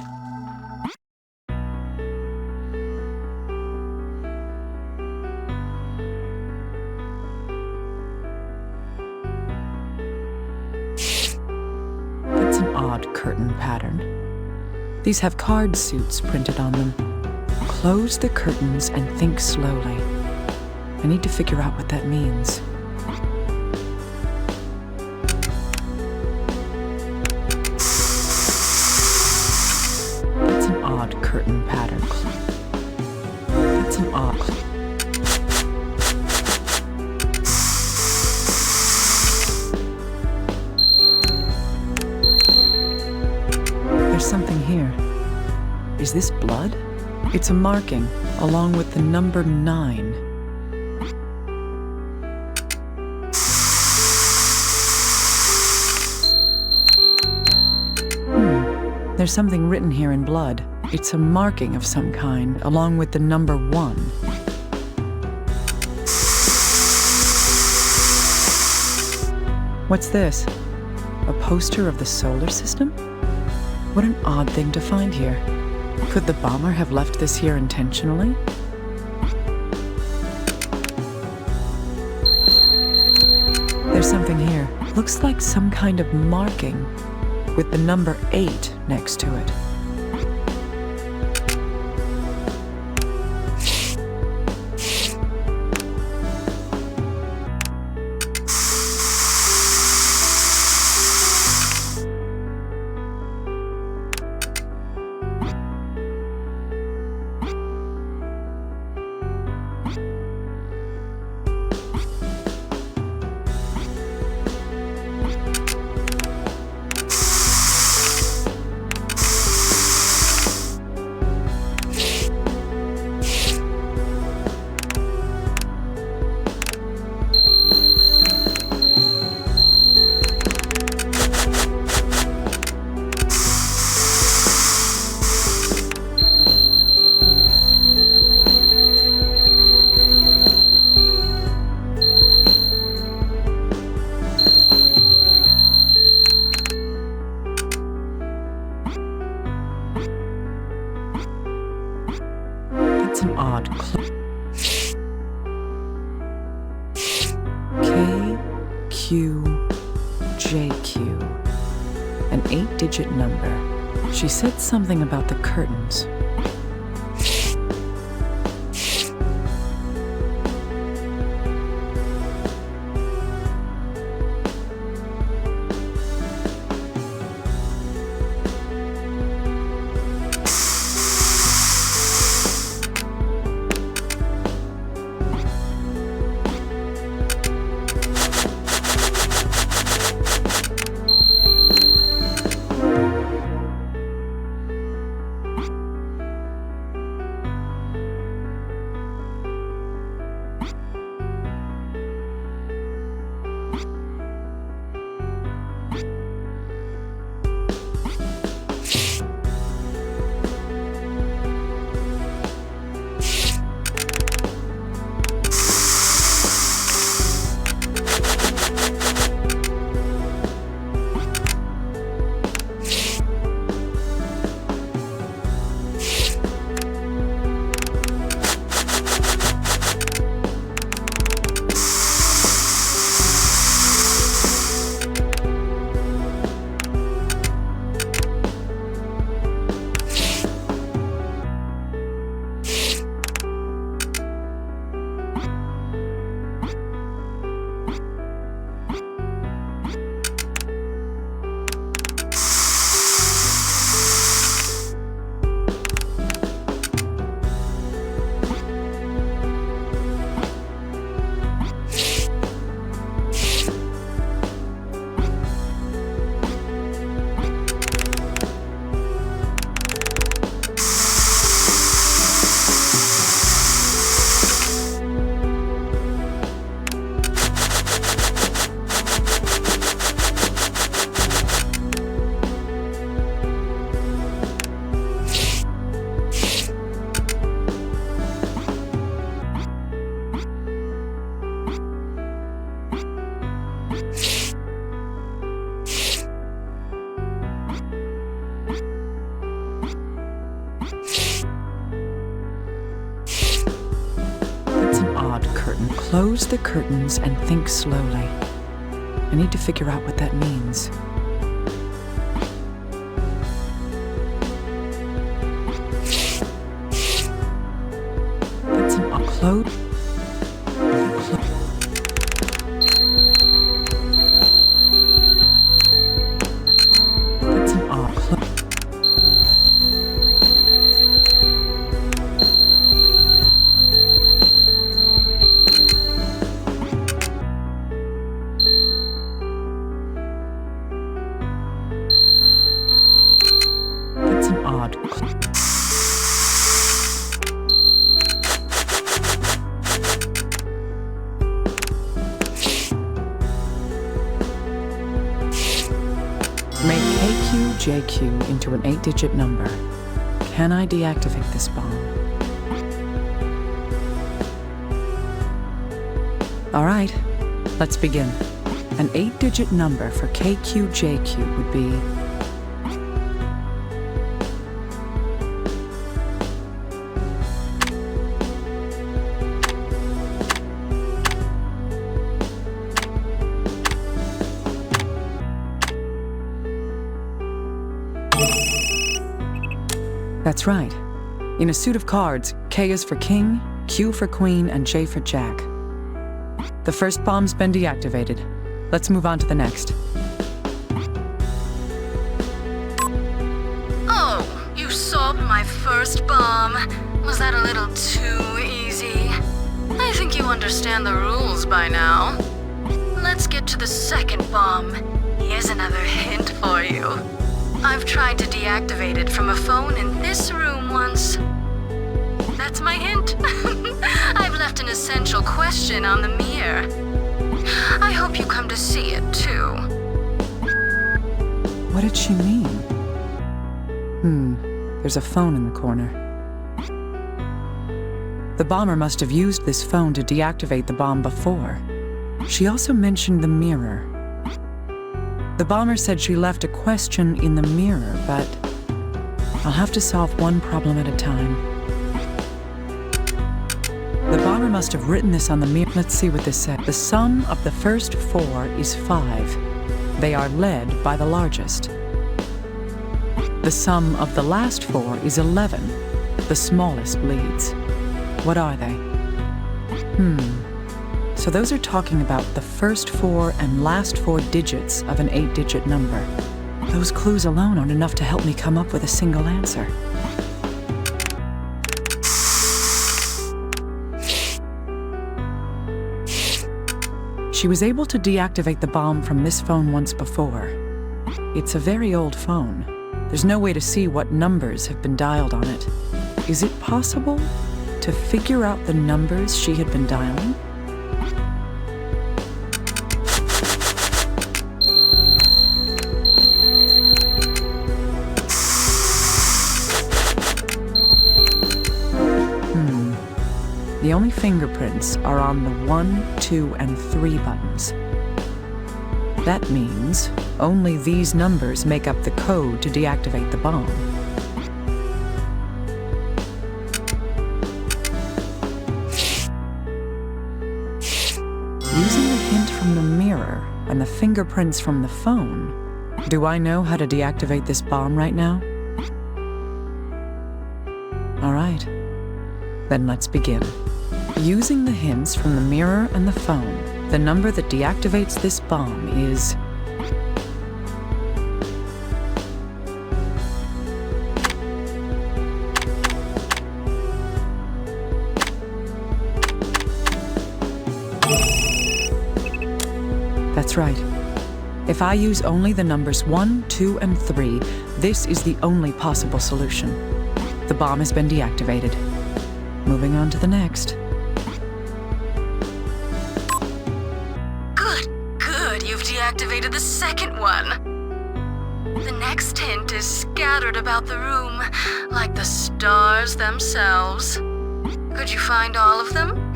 odd curtain pattern. These have card suits printed on them. Close the curtains and think slowly. I need to figure out what that means. That's an odd curtain pattern. That's an odd... There's something here. Is this blood? It's a marking, along with the number 9. There's something written here in blood. It's a marking of some kind, along with the number 1. What's this? A poster of the solar system? What an odd thing to find here. Could the bomber have left this here intentionally? There's something here. Looks like some kind of marking with the number 8 next to it. That's an odd KQJQ. An 8-digit number. She said something about the curtains. Close the curtains and think slowly. I need to figure out what that means. close. That's an odd close. That's an odd. Make KQJQ into an 8-digit number. Can I deactivate this bomb? All right, let's begin. An 8-digit number for KQJQ would be... That's right. In a suit of cards, K is for king, Q for queen, and J for jack. The first bomb's been deactivated. Let's move on to the next. Oh, you solved my first bomb. Was that a little too easy? I think you understand the rules by now. Let's get to the second bomb. Here's another hint for you. I've tried to deactivate it from a phone in this room once. That's my hint. I've left an essential question on the mirror. I hope you come to see it, too. What did she mean? There's a phone in the corner. The bomber must have used this phone to deactivate the bomb before. She also mentioned the mirror. The bomber said she left a question in the mirror, but I'll have to solve one problem at a time. The bomber must have written this on the mirror. Let's see what this said. The sum of the first 4 is 5. They are led by the largest. The sum of the last 4 is 11. The smallest leads. What are they? So those are talking about the first 4 and last 4 digits of an 8-digit number. Those clues alone aren't enough to help me come up with a single answer. She was able to deactivate the bomb from this phone once before. It's a very old phone. There's no way to see what numbers have been dialed on it. Is it possible to figure out the numbers she had been dialing? The only fingerprints are on the 1, 2, and 3 buttons. That means only these numbers make up the code to deactivate the bomb. Using the hint from the mirror and the fingerprints from the phone, do I know how to deactivate this bomb right now? All right, then let's begin. Using the hints from the mirror and the phone, the number that deactivates this bomb is... That's right. If I use only the numbers 1, 2, and 3, this is the only possible solution. The bomb has been deactivated. Moving on to the next. Good, you've deactivated the second one. The next hint is scattered about the room, like the stars themselves. Could you find all of them?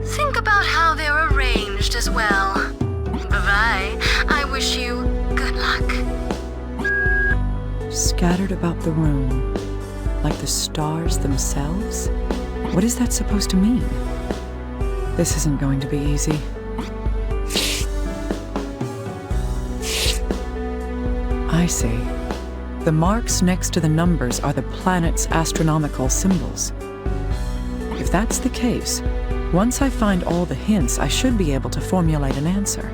Think about how they're arranged as well. Bye-bye. I wish you good luck. Scattered about the room, like the stars themselves? What is that supposed to mean? This isn't going to be easy. I see. The marks next to the numbers are the planet's astronomical symbols. If that's the case, Once I find all the hints, I should be able to formulate an answer.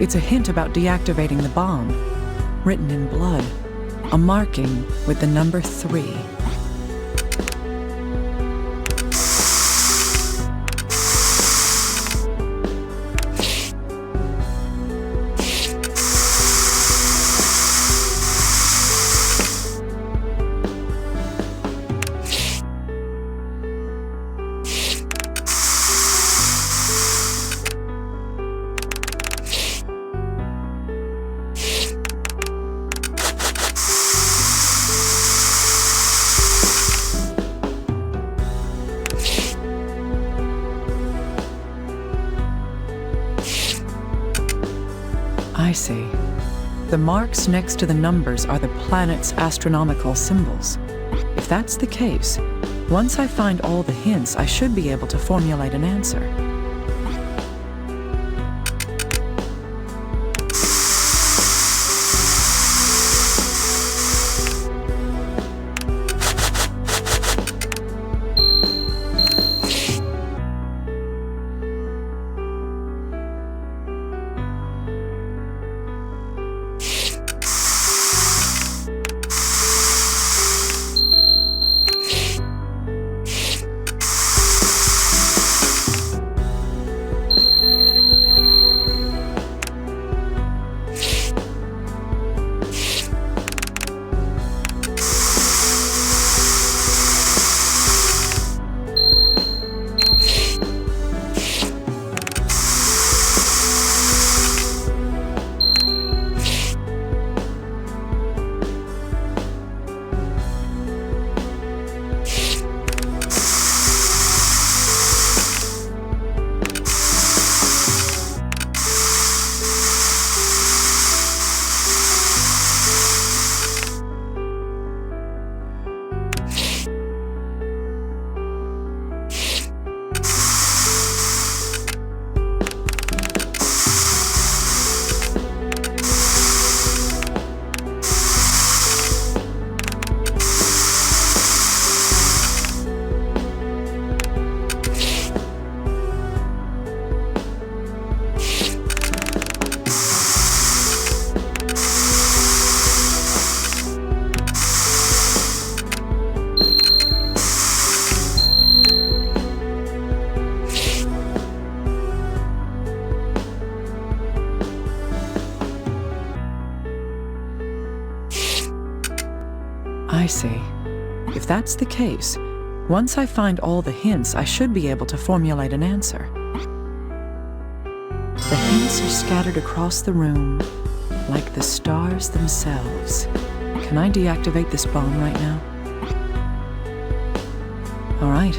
It's a hint about deactivating the bomb, written in blood, a marking with the number 3. I see. The marks next to the numbers are the planet's astronomical symbols. If that's the case, once I find all the hints, I should be able to formulate an answer. I see. If that's the case, once I find all the hints, I should be able to formulate an answer. The hints are scattered across the room, like the stars themselves. Can I deactivate this bomb right now? All right,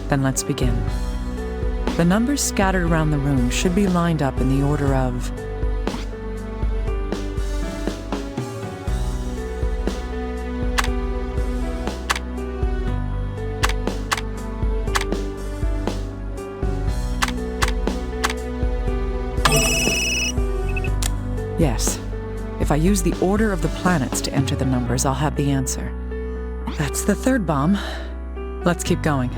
then let's begin. The numbers scattered around the room should be lined up in the order of... Yes. If I use the order of the planets to enter the numbers, I'll have the answer. That's the third bomb. Let's keep going.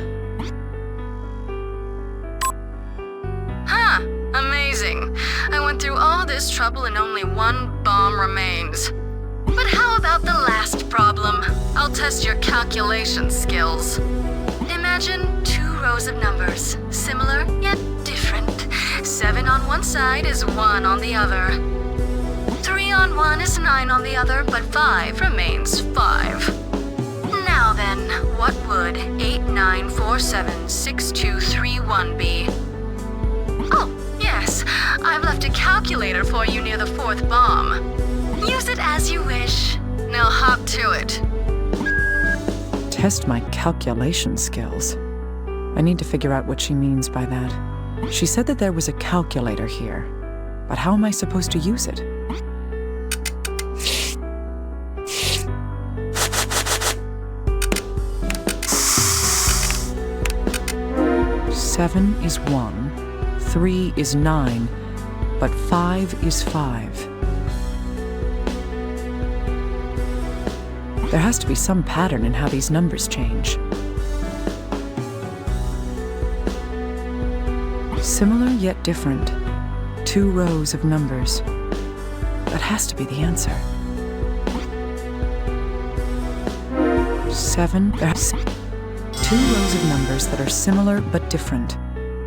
cause trouble and only one bomb remains. But how about the last problem? I'll test your calculation skills. Imagine 2 rows of numbers, similar yet different. 7 on one side is 1 on the other. 3 on one is 9 on the other, but 5 remains 5. Now then, what would 89476231 be? Oh, yes, I've left a calculator for you near the 4th bomb. Use it as you wish. Now hop to it. Test my calculation skills. I need to figure out what she means by that. She said that there was a calculator here, but how am I supposed to use it? Seven is 1, 3 is 9, but 5 is 5. There has to be some pattern in how these numbers change. Similar yet different. 2 rows of numbers. That has to be the answer. 7. There's 2 rows of numbers that are similar but different.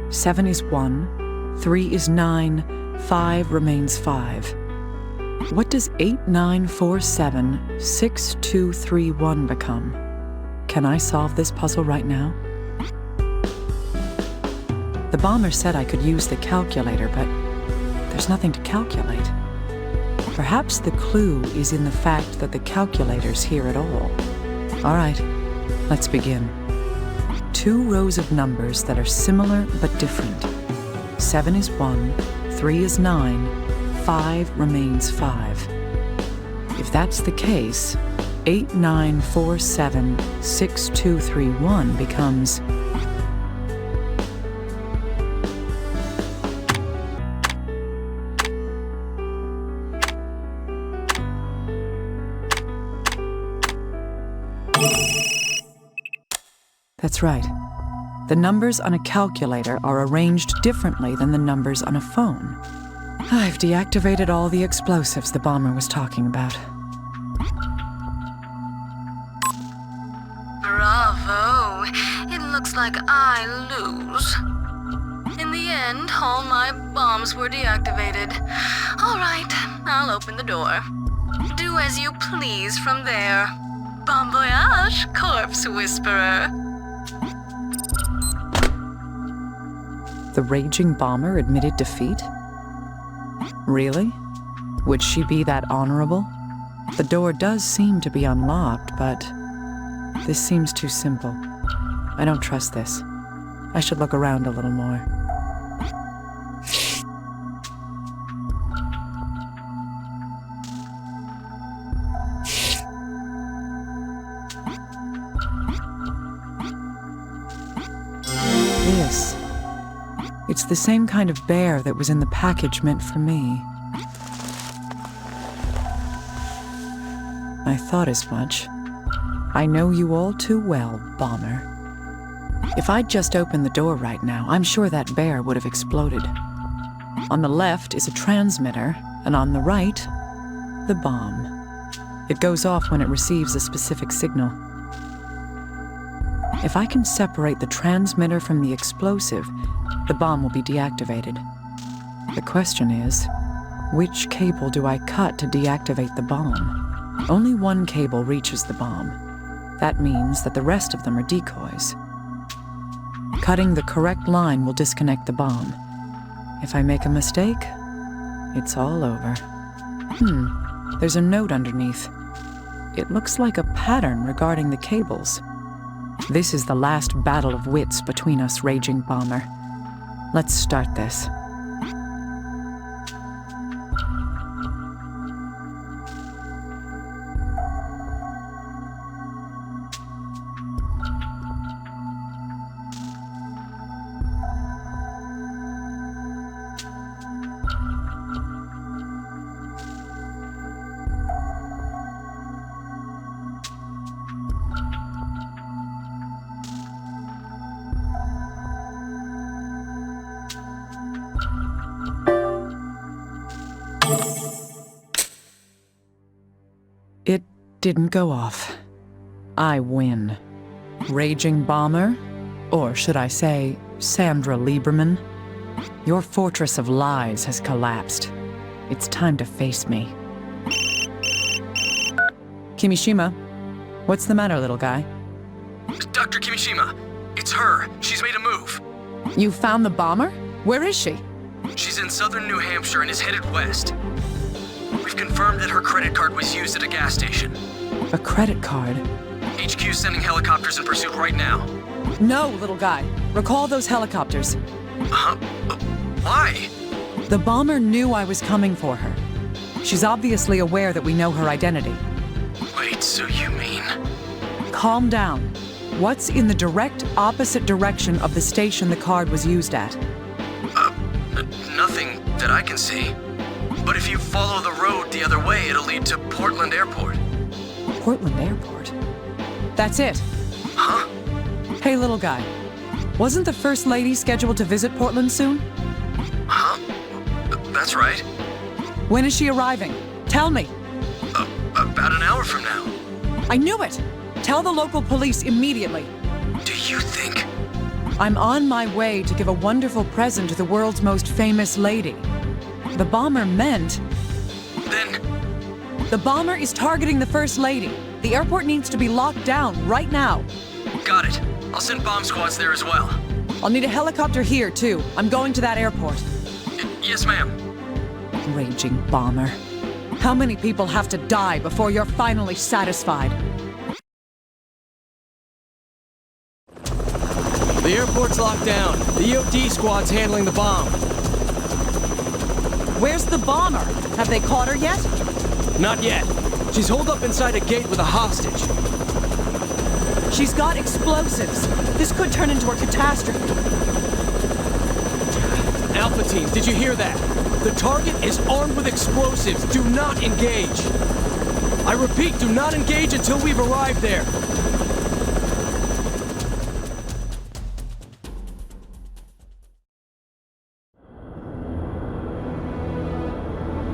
7 is 1, 3 is 9, 5 remains 5. What does 89476231 become? Can I solve this puzzle right now? The bomber said I could use the calculator, but there's nothing to calculate. Perhaps the clue is in the fact that the calculator's here at all. All right, let's begin. 2 rows of numbers that are similar but different. 7 is 1, 3 is 9, 5 remains 5. If that's the case, 89476231 becomes That's right. The numbers on a calculator are arranged differently than the numbers on a phone. I've deactivated all the explosives the bomber was talking about. Bravo! It looks like I lose. In the end, all my bombs were deactivated. All right, I'll open the door. Do as you please from there. Bon voyage, Corpse Whisperer. The raging bomber admitted defeat? Really? Would she be that honorable? The door does seem to be unlocked, but this seems too simple. I don't trust this. I should look around a little more. This. It's the same kind of bear that was in the package meant for me. I thought as much. I know you all too well, Bomber. If I'd just opened the door right now, I'm sure that bear would have exploded. On the left is a transmitter, and on the right, the bomb. It goes off when it receives a specific signal. If I can separate the transmitter from the explosive, the bomb will be deactivated. The question is, which cable do I cut to deactivate the bomb? Only one cable reaches the bomb. That means that the rest of them are decoys. Cutting the correct line will disconnect the bomb. If I make a mistake, it's all over. There's a note underneath. It looks like a pattern regarding the cables. This is the last battle of wits between us, Raging Bomber. Let's start this. It didn't go off. I win. Raging Bomber? Or should I say, Sandra Lieberman? Your fortress of lies has collapsed. It's time to face me. Kimishima, what's the matter, little guy? Dr. Kimishima, it's her. She's made a move. You found the bomber? Where is she? She's in southern New Hampshire and is headed west. We've confirmed that her credit card was used at a gas station. A credit card? HQ's sending helicopters in pursuit right now. No, little guy. Recall those helicopters. Why? The bomber knew I was coming for her. She's obviously aware that we know her identity. Wait, so you mean... Calm down. What's in the direct opposite direction of the station the card was used at? Nothing that I can see. But if you follow the road the other way, it'll lead to Portland Airport. Portland Airport? That's it. Huh? Hey, little guy. Wasn't the First Lady scheduled to visit Portland soon? Huh? That's right. When is she arriving? Tell me. About an hour from now. I knew it! Tell the local police immediately. Do you think... I'm on my way to give a wonderful present to the world's most famous lady. The bomber meant... Then... The bomber is targeting the First Lady. The airport needs to be locked down right now. Got it. I'll send bomb squads there as well. I'll need a helicopter here, too. I'm going to that airport. Yes, ma'am. Raging bomber. How many people have to die before you're finally satisfied? The airport's locked down. The EOD squad's handling the bomb. Where's the bomber? Have they caught her yet? Not yet. She's holed up inside a gate with a hostage. She's got explosives. This could turn into a catastrophe. Alpha team, did you hear that? The target is armed with explosives. Do not engage. I repeat, do not engage until we've arrived there.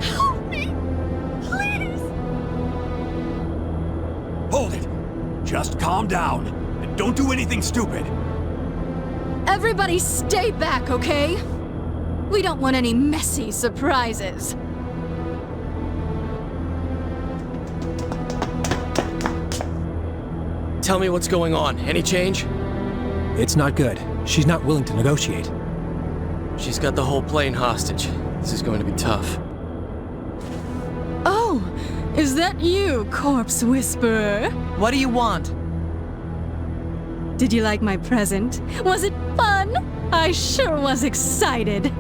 Help me! Please! Hold it! Just calm down, and don't do anything stupid. Everybody stay back, okay? We don't want any messy surprises. Tell me what's going on. Any change? It's not good. She's not willing to negotiate. She's got the whole plane hostage. This is going to be tough. Oh, is that you, Corpse Whisperer? What do you want? Did you like my present? Was it fun? I sure was excited.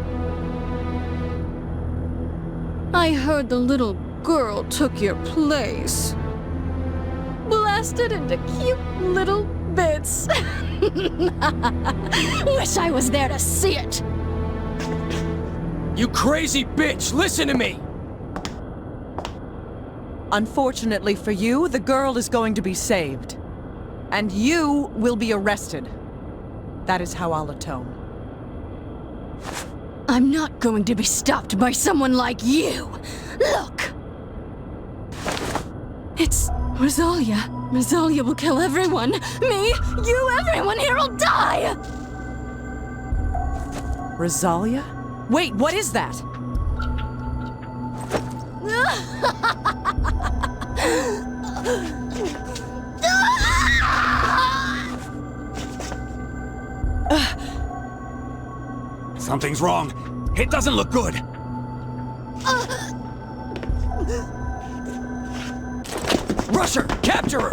I heard the little girl took your place. Blasted into cute little bits. Wish I was there to see it. You crazy bitch! Listen to me! Unfortunately for you, the girl is going to be saved. And you will be arrested. That is how I'll atone. I'm not going to be stopped by someone like you. Look! It's Rosalia. Rosalia will kill everyone. Me, you, everyone here will die! Rosalia? Wait, what is that? Something's wrong. It doesn't look good. Rush her! Capture her!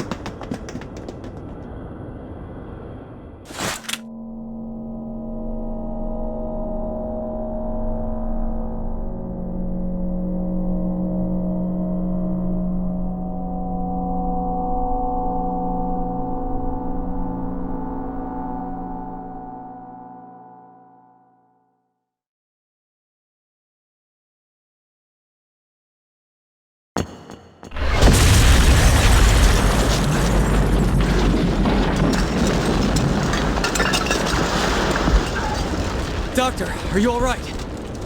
Doctor, are you all right?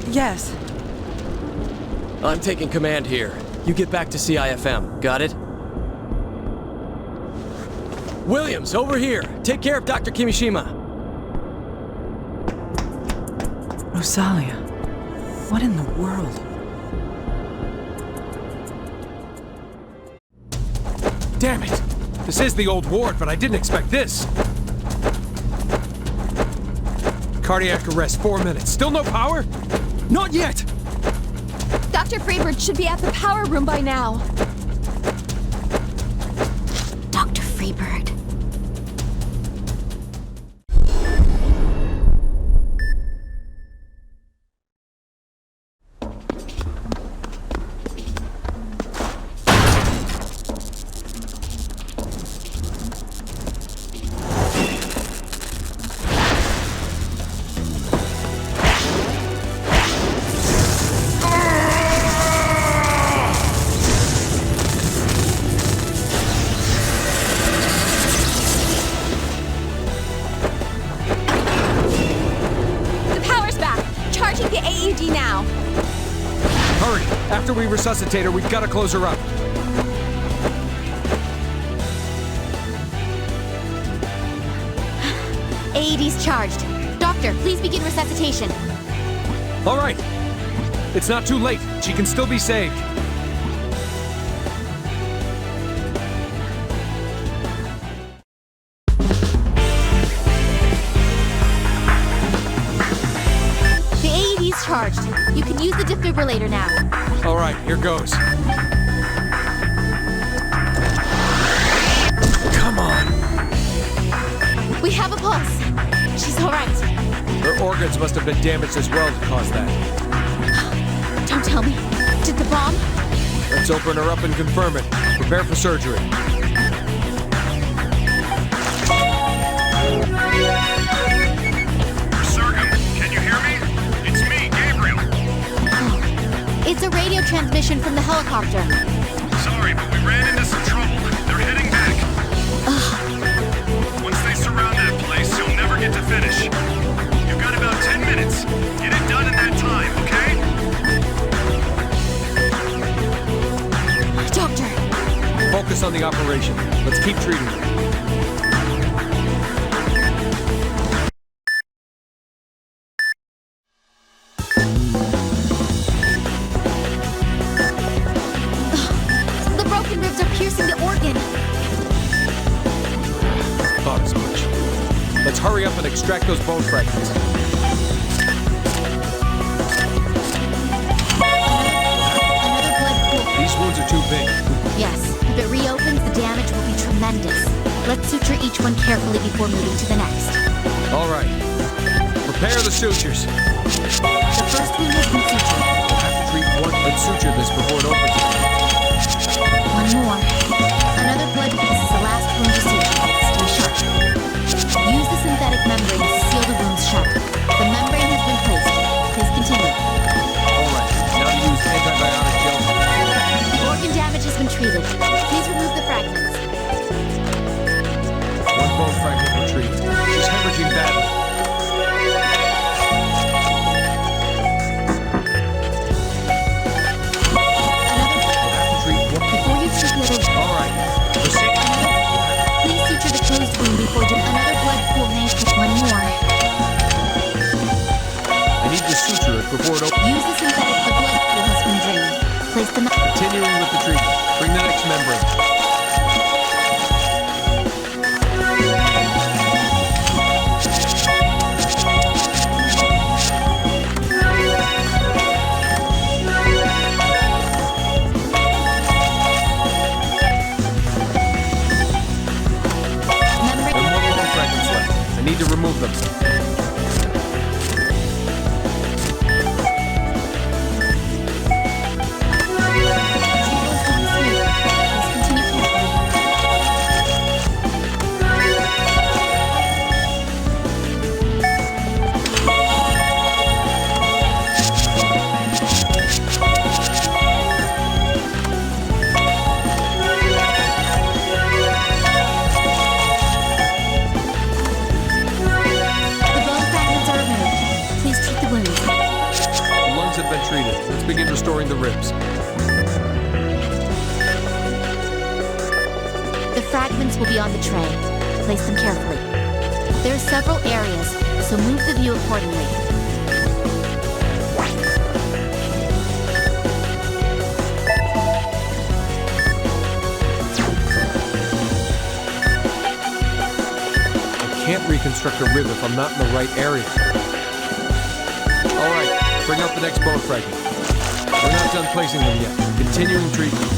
Yes. I'm taking command here. You get back to CIFM. Got it? Williams, over here. Take care of Dr. Kimishima. Rosalia, what in the world? Damn it! This is the old ward, but I didn't expect this. Cardiac arrest, 4 minutes. Still no power? Not yet! Dr. Freebird should be at the power room by now. Dr. Freebird. After we resuscitate her, we've got to close her up. AED's charged. Doctor, please begin resuscitation. All right. It's not too late. She can still be saved. The AED's charged. You can use the defibrillator now. All right, here goes. Come on. We have a pulse. She's all right. Her organs must have been damaged as well to cause that. Don't tell me. Did the bomb? Let's open her up and confirm it. Prepare for surgery. Sorghum, can you hear me? It's me, Gabriel. It's a radio transmission from the helicopter. Sorry, but we ran into some trouble. They're heading back. Once they surround that place, you'll never get to finish. You've got about 10 minutes. Get it done in that time, okay? Doctor! Focus on the operation. Let's keep treating her. The broken ribs are piercing the organ. Thought as much. Let's hurry up and extract those bone fragments. These wounds are too big. Yes, if it reopens, the damage will be tremendous. Let's suture each one carefully before moving to the next. All right. Prepare the sutures. The first wound has been sutured. We'll have to treat one and suture this before it opens again. One more. Another blood piece is the last wound to suture. Stay sharp. Use the synthetic membrane to seal the wounds shut. The membrane has been placed. Please continue. All right. Now to use antibiotic gel. The organ damage has been treated. Please remove the fragments. One bone fragment retrieved. She's hemorrhaging badly. Before you treat the other... All right. Proceed. Please suture the closed wound before doing another blood pool may put one more. I need to suture it before it opens. Use the synthetic. The blood pool has been drained. Place the... Continuing with the treatment. Bring the next membrane. I need to remove them. Have been treated. Let's begin restoring the ribs. The fragments will be on the tray. place them carefully. There are several areas, so move the view accordingly. I can't reconstruct a rib if I'm not in the right area. All right, bring up the next bone fragment. We're not done placing them yet. Continuing treatment.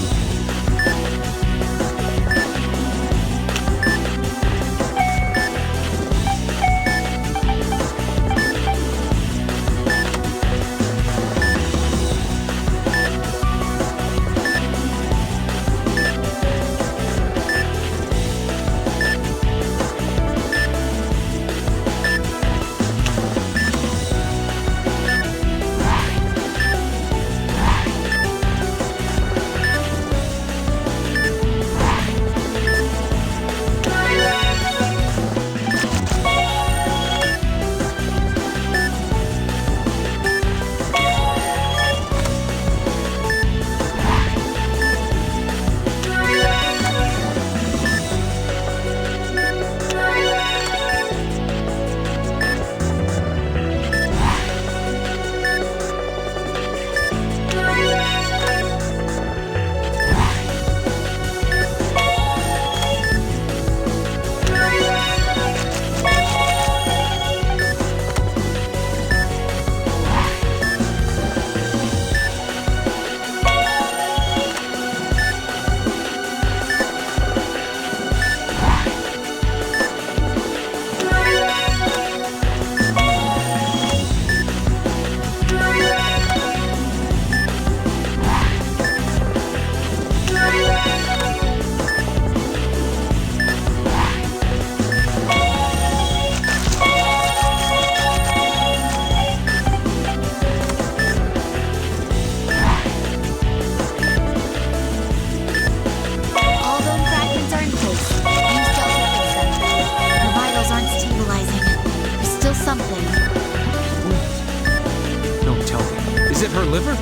Is it her liver?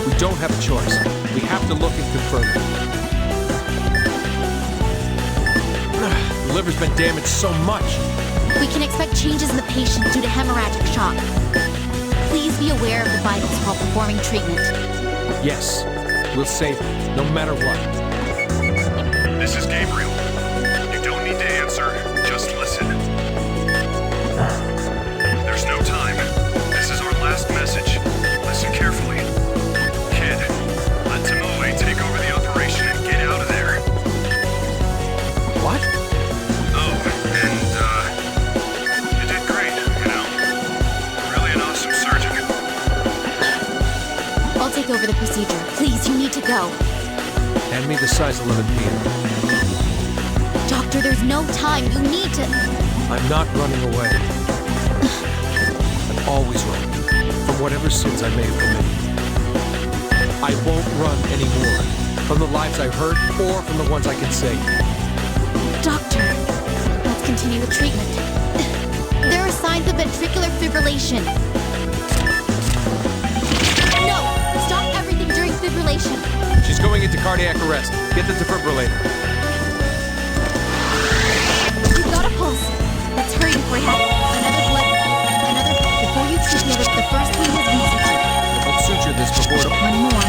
We don't have a choice. We have to look and confirm it. The liver's been damaged so much. We can expect changes in the patient due to hemorrhagic shock. Please be aware of the vitals while performing treatment. Yes, we'll save her, no matter what. This is Gabriel. You don't need to answer, just listen. There's no time. This is our last message. Listen carefully. Kid, let Tomoe take over the operation and get out of there. What? Oh, and, you did great, you know. Really an awesome surgeon. I'll take over the procedure. Please, you need to go. Hand me the size 11 p.m. Doctor, there's no time. You need to... I'm not running away. I'm always running from whatever sins I may have committed. I won't run anymore from the lives I've hurt or from the ones I can save. Doctor, let's continue with treatment. There are signs of ventricular fibrillation. No! Stop everything during fibrillation. She's going into cardiac arrest. Get the defibrillator. You've got a pulse. Let's hurry before you have another blood. Before you treat the other, the first one has been sutured. Let's suture this before it... One more.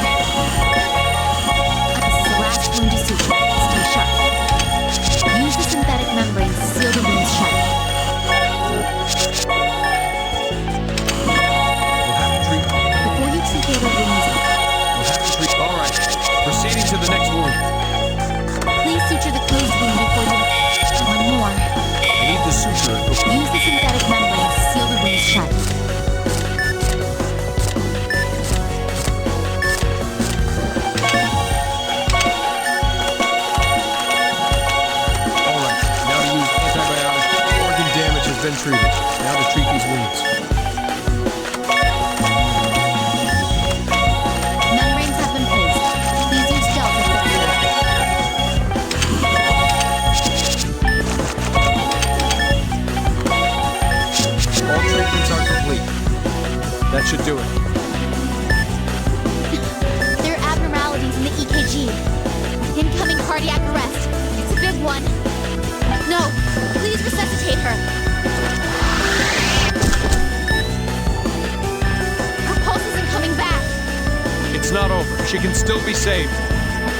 This is the last wound to suture. Stay sharp. Use the synthetic membrane to seal the wounds shut. We'll have to treat... Before you treat the other wounds... We'll have to treat... All right. Proceeding to the next wound. Please suture the closed wound before you... One more. I need the suture. Use the synthetic membrane to seal the wounds shut. All right. Now to use antibiotics. Organ damage has been treated. Now to treat these wounds. Membranes have been placed. Please use gel to fix it. All treatments are complete. That should do it. There are abnormalities in the EKG. Incoming cardiac arrest. It's a big one. No, please resuscitate her. Her pulse isn't coming back. It's not over. She can still be saved.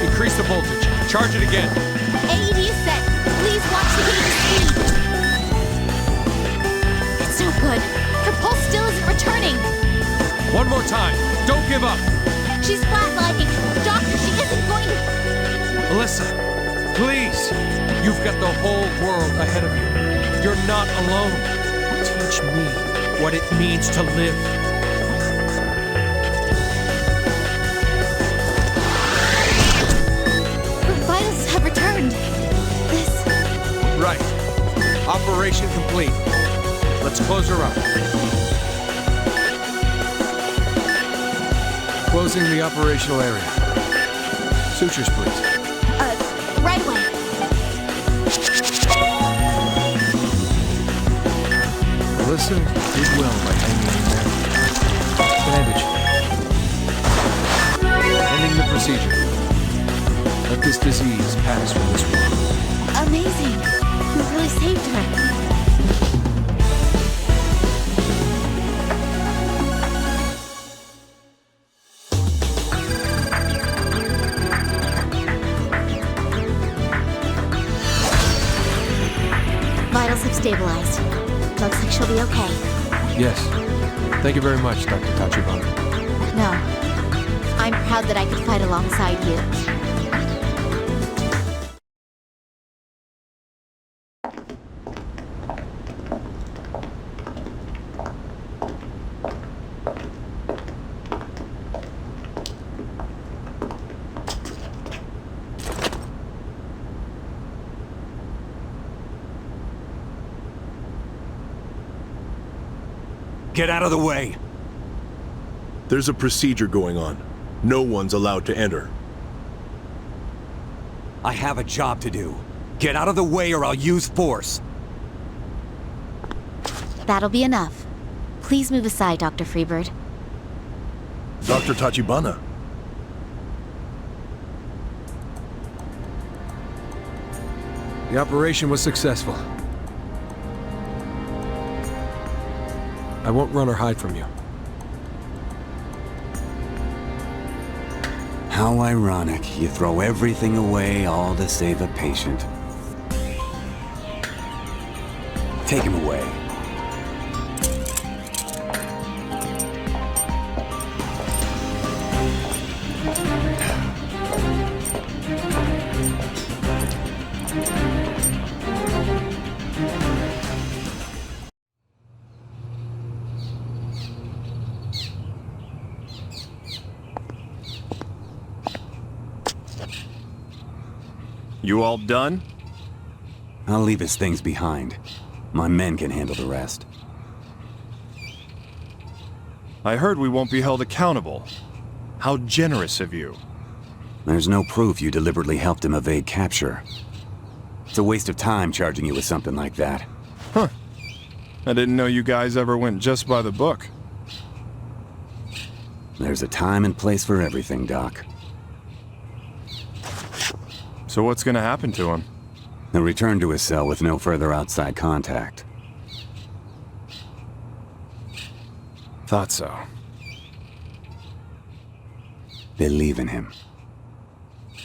Increase the voltage. Charge it again. AED is set. Please watch the gauge speed. It's no good. Her pulse still isn't returning. One more time. Don't give up. She's flatlining. Doctor, she isn't going to... Melissa, please. You've got the whole world ahead of you. You're not alone. Teach me what it means to live. Her vitals have returned. This... Right. Operation complete. Let's close her up. Closing the operational area. Sutures, please. Right away. Melissa did well by hanging in there. Bandage. Ending the procedure. Let this disease pass from this world. Amazing. You really saved her. Vitals have stabilized. Looks like she'll be okay. Yes. Thank you very much, Dr. Tachibana. No. I'm proud that I could fight alongside you. Get out of the way! There's a procedure going on. No one's allowed to enter. I have a job to do. Get out of the way or I'll use force. That'll be enough. Please move aside, Dr. Freebird. Dr. Tachibana. The operation was successful. I won't run or hide from you. How ironic. You throw everything away, all to save a patient. Take him away. You all done? I'll leave his things behind. My men can handle the rest. I heard we won't be held accountable. How generous of you. There's no proof you deliberately helped him evade capture. It's a waste of time charging you with something like that. Huh. I didn't know you guys ever went just by the book. There's a time and place for everything, Doc. So what's gonna happen to him? He'll return to his cell with no further outside contact. Thought so. Believe in him.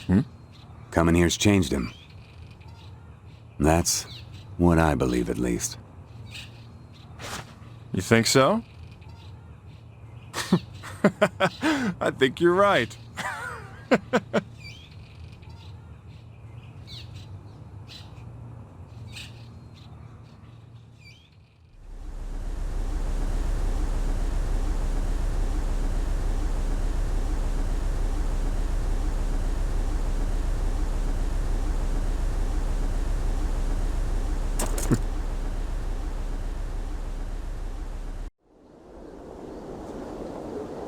Hmm? Coming here's changed him. That's what I believe, at least. You think so? I think you're right.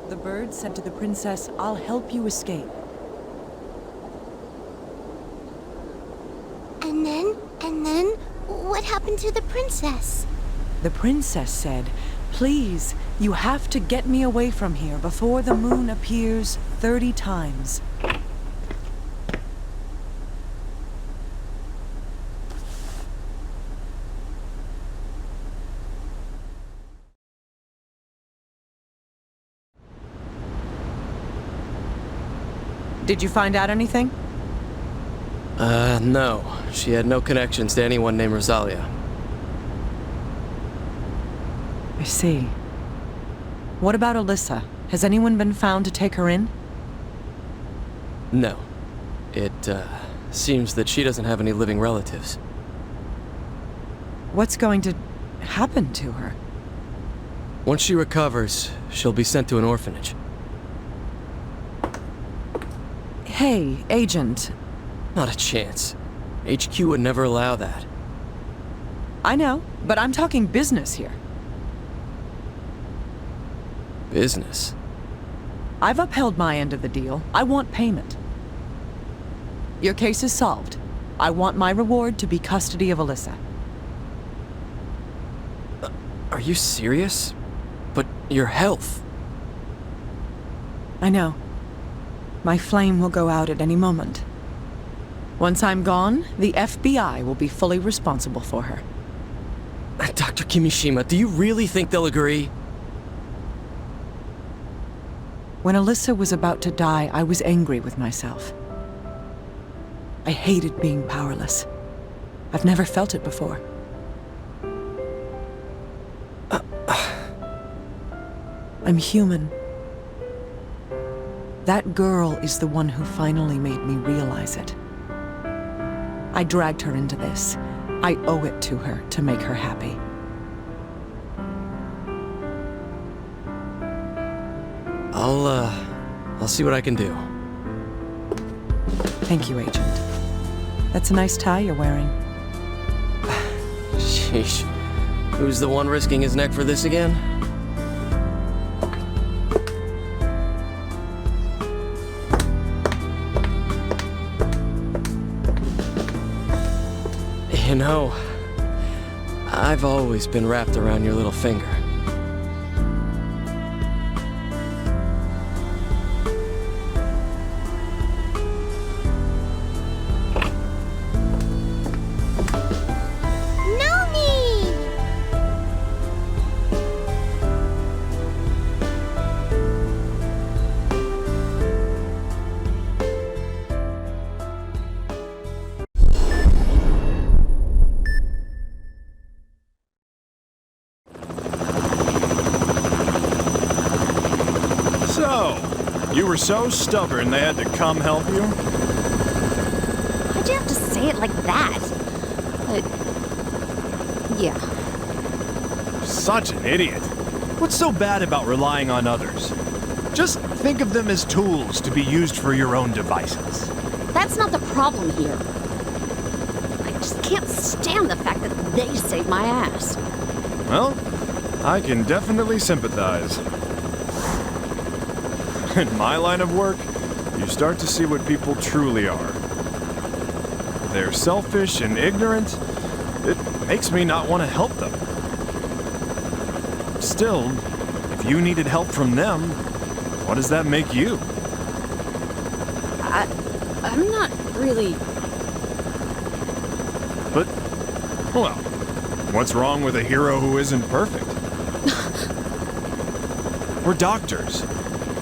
The bird said to the princess, "I'll help you escape." And then, what happened to the princess? The princess said, "Please, you have to get me away from here before the moon appears 30 times." Did you find out anything? No. She had no connections to anyone named Rosalia. I see. What about Alyssa? Has anyone been found to take her in? No. It, seems that she doesn't have any living relatives. What's going to happen to her? Once she recovers, she'll be sent to an orphanage. Hey, Agent. Not a chance. HQ would never allow that. I know, but I'm talking business here. Business? I've upheld my end of the deal. I want payment. Your case is solved. I want my reward to be custody of Alyssa. Are you serious? But your health... I know. My flame will go out at any moment. Once I'm gone, the FBI will be fully responsible for her. Dr. Kimishima, do you really think they'll agree? When Alyssa was about to die, I was angry with myself. I hated being powerless. I've never felt it before. I'm human. That girl is the one who finally made me realize it. I dragged her into this. I owe it to her to make her happy. I'll see what I can do. Thank you, Agent. That's a nice tie you're wearing. Sheesh. Who's the one risking his neck for this again? You know, I've always been wrapped around your little finger. You were so stubborn they had to come help you? Why'd you have to say it like that? Yeah. Such an idiot. What's so bad about relying on others? Just think of them as tools to be used for your own devices. That's not the problem here. I just can't stand the fact that they saved my ass. Well, I can definitely sympathize. In my line of work, you start to see what people truly are. They're selfish and ignorant. It makes me not want to help them. Still, if you needed help from them, what does that make you? I'm not really... But, well, what's wrong with a hero who isn't perfect? We're doctors.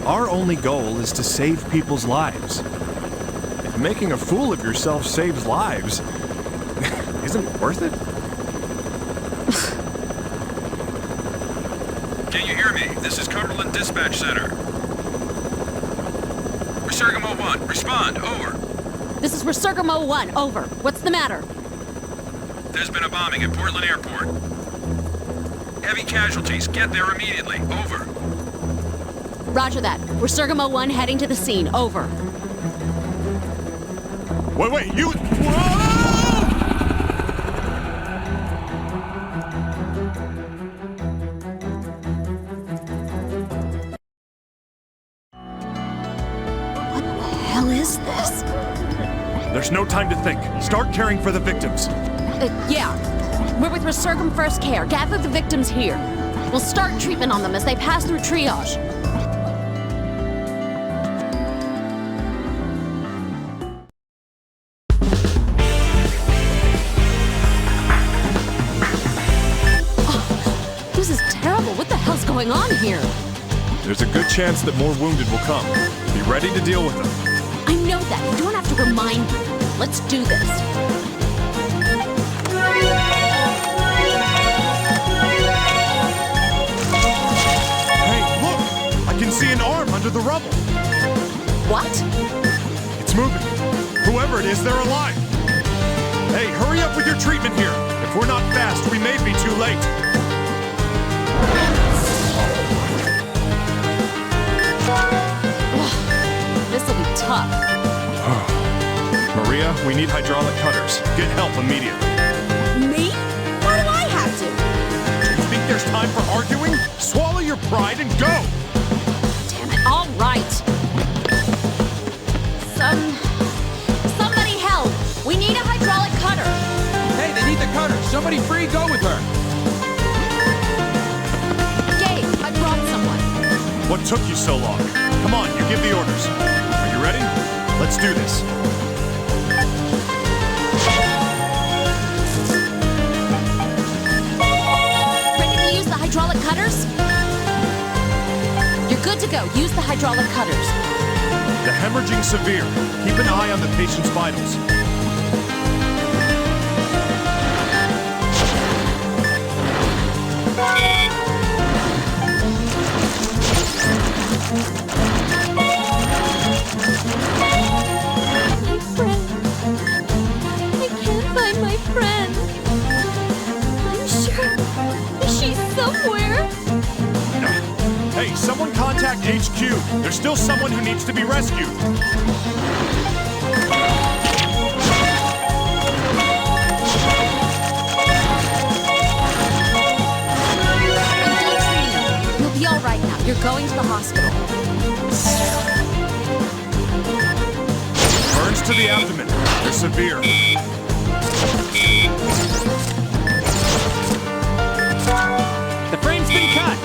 Our only goal is to save people's lives. If making a fool of yourself saves lives, isn't it worth it? Can you hear me? This is Cumberland Dispatch Center. Resurgamo 1, respond, over. This is Resurgamo 1, over. What's the matter? There's been a bombing at Portland Airport. Heavy casualties, get there immediately, over. Roger that. Resurgamo 1 heading to the scene. Over. Wait, you... What the hell is this? There's no time to think. Start caring for the victims. Yeah. We're with Resurgam First Care. Gather the victims here. We'll start treatment on them as they pass through triage. Going on here? There's a good chance that more wounded will come. Be ready to deal with them. I know that. You don't have to remind me. Let's do this. Hey, look! I can see an arm under the rubble. What? It's moving. Whoever it is, they're alive. Hey, hurry up with your treatment here. If we're not fast, we may be too late. This'll be tough. Maria, we need hydraulic cutters. Get help immediately. Me? Why do I have to? You think there's time for arguing? Swallow your pride and go! Damn it. All right. Somebody help. We need a hydraulic cutter. Hey, they need the cutter. Somebody free, go with her. Gabe, I brought someone. What took you so long? Come on, you give the orders. Are you ready? Let's do this. Ready to use the hydraulic cutters? You're good to go. Use the hydraulic cutters. The hemorrhaging severe. Keep an eye on the patient's vitals. My friend. I can't find my friend. I'm sure she's somewhere. Hey, someone contact HQ. There's still someone who needs to be rescued. You'll be all right now. You're going to the hospital. Burns to the abdomen. They're severe. The frame's been cut.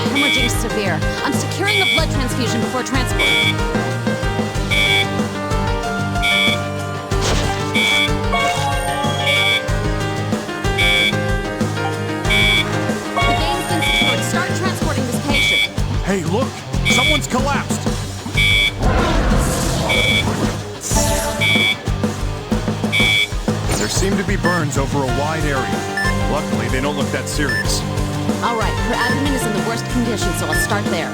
Hemorrhaging is severe. I'm securing the blood transfusion before transport. The vein's been secured. Start transporting this patient. Hey, look! Someone's collapsed! There seem to be burns over a wide area. Luckily, they don't look that serious. All right, her abdomen is in the worst condition, so let's start there.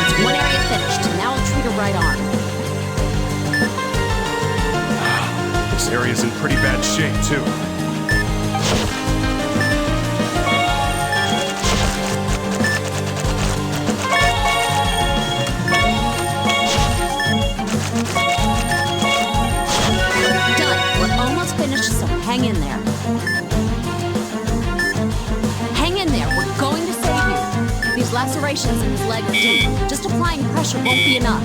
It's one area finished. Now I'll treat her right arm. This area's in pretty bad shape, too. Hang in there. Hang in there. We're going to save you. These lacerations in his leg are deep. Just applying pressure won't be enough.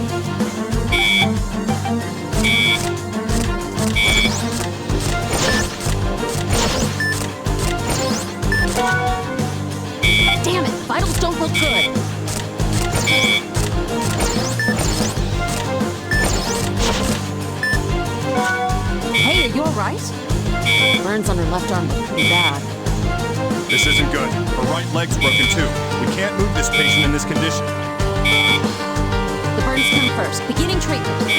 Damn it. Vitals don't look good. Hey, are you alright? Burns on her left arm look pretty bad. This isn't good. Her right leg's broken too. We can't move this patient in this condition. The burns come first. Beginning treatment.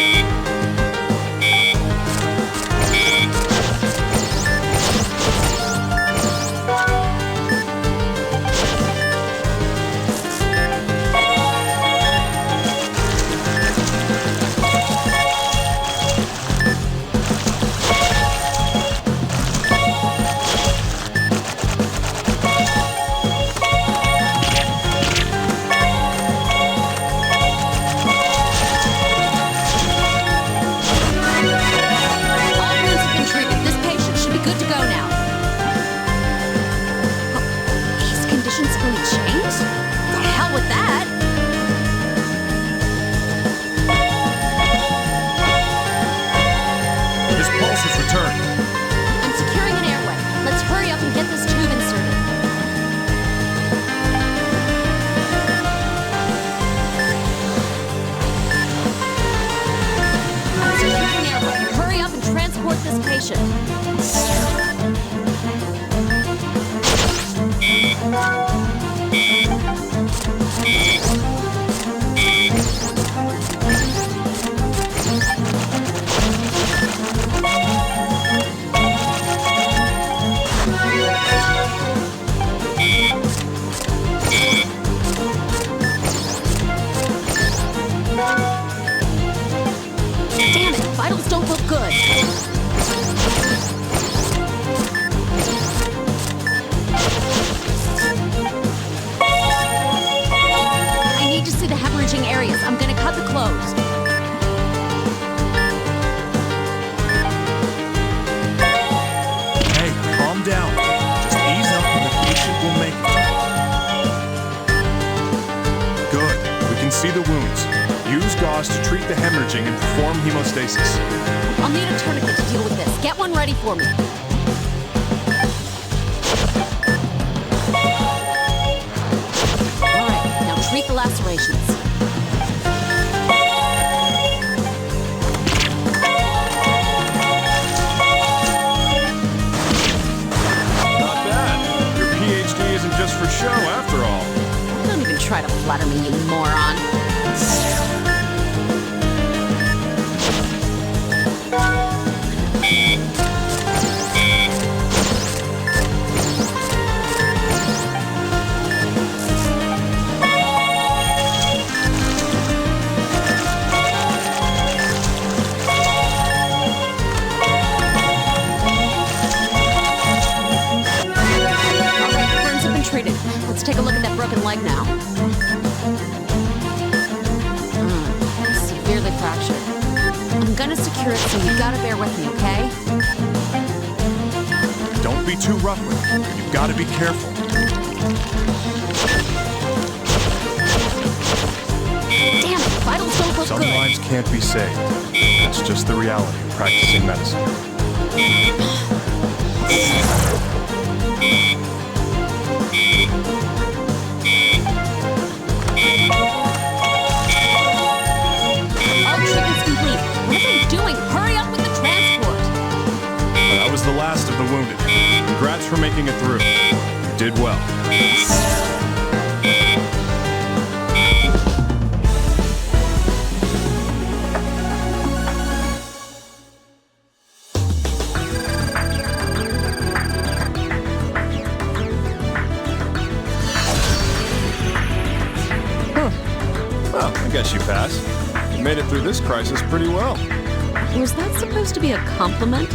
this patient. Damn it, vitals don't look good. I need to see the hemorrhaging areas. I'm gonna cut the clothes. Hey, calm down. Just ease up and the patient will make it. Good. We can see the wounds. Use gauze to treat the hemorrhaging and perform hemostasis. I'll need a tourniquet to deal with this. Get one ready for me. All right, now treat the lacerations. Not bad. Your PhD isn't just for show, after all. Don't even try to flatter me, you moron. Treated. Let's take a look at that broken leg now. Severely fractured. I'm gonna secure it, so you gotta bear with me, okay? Don't be too rough with it. You've got to be careful. Damn it, vitals don't look Some good. lives can't be saved. That's just the reality of practicing medicine. All treatment's complete. What are they doing? Hurry up with the transport. That was the last of the wounded. Congrats for making it through. You did well. Well, I guess you passed. You made it through this crisis pretty well. Was that supposed to be a compliment?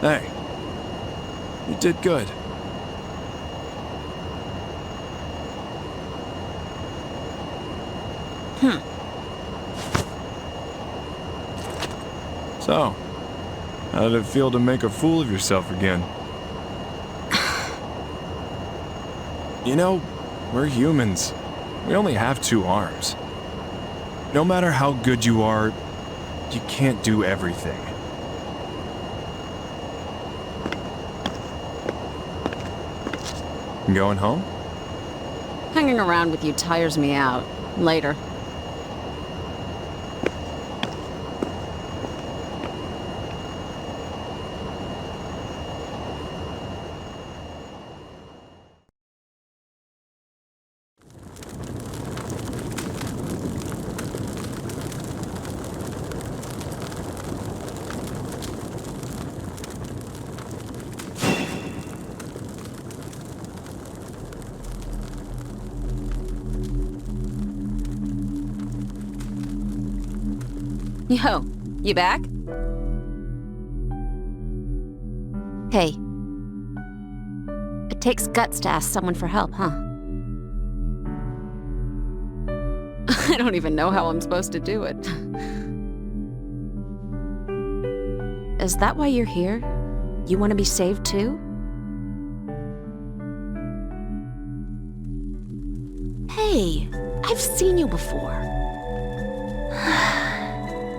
Hey, you did good. So, how did it feel to make a fool of yourself again? You know, we're humans. We only have 2 arms. No matter how good you are, you can't do everything. Going home? Hanging around with you tires me out. Later. Yo, you back? Hey. It takes guts to ask someone for help, huh? I don't even know how I'm supposed to do it. Is that why you're here? You want to be saved too? Hey, I've seen you before.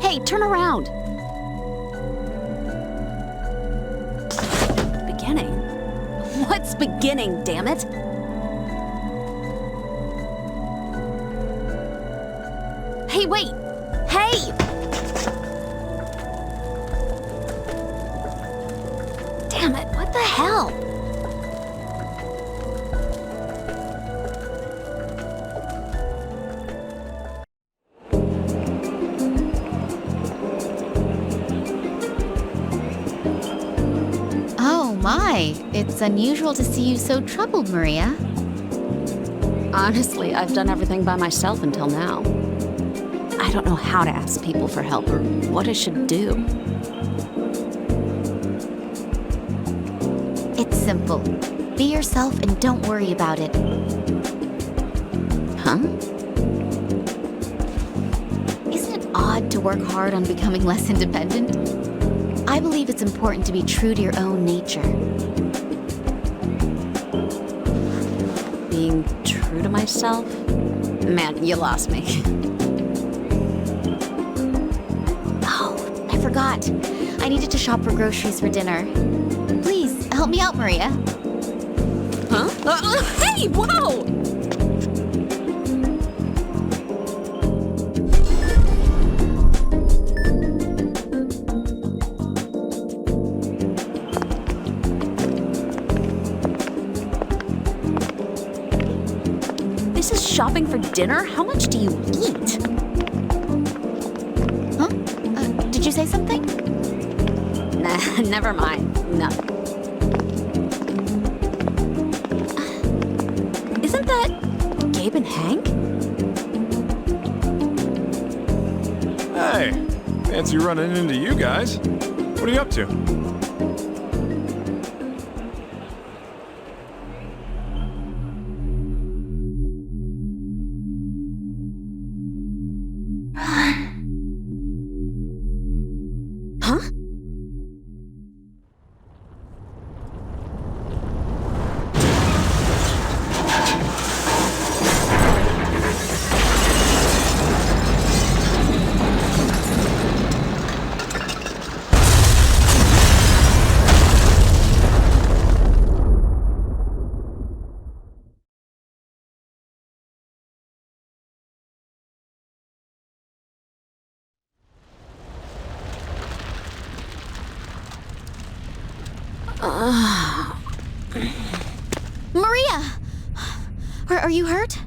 Hey, turn around. Beginning? What's beginning, damn it? Hey, wait! Hey! Damn it, what the hell? Oh my, it's unusual to see you so troubled, Maria. Honestly, I've done everything by myself until now. I don't know how to ask people for help or what I should do. It's simple. Be yourself and don't worry about it. Huh? Isn't it odd to work hard on becoming less independent? I believe it's important to be true to your own nature. Being true to myself? Man, you lost me. Oh, I forgot. I needed to shop for groceries for dinner. Please, help me out, Maria. Huh? Hey, whoa! This is shopping for dinner? How much do you eat? Huh? Did you say something? Nah, never mind. No. Isn't that Gabe and Hank? Hey, fancy running into you guys. What are you up to? Huh? Maria! Are you hurt?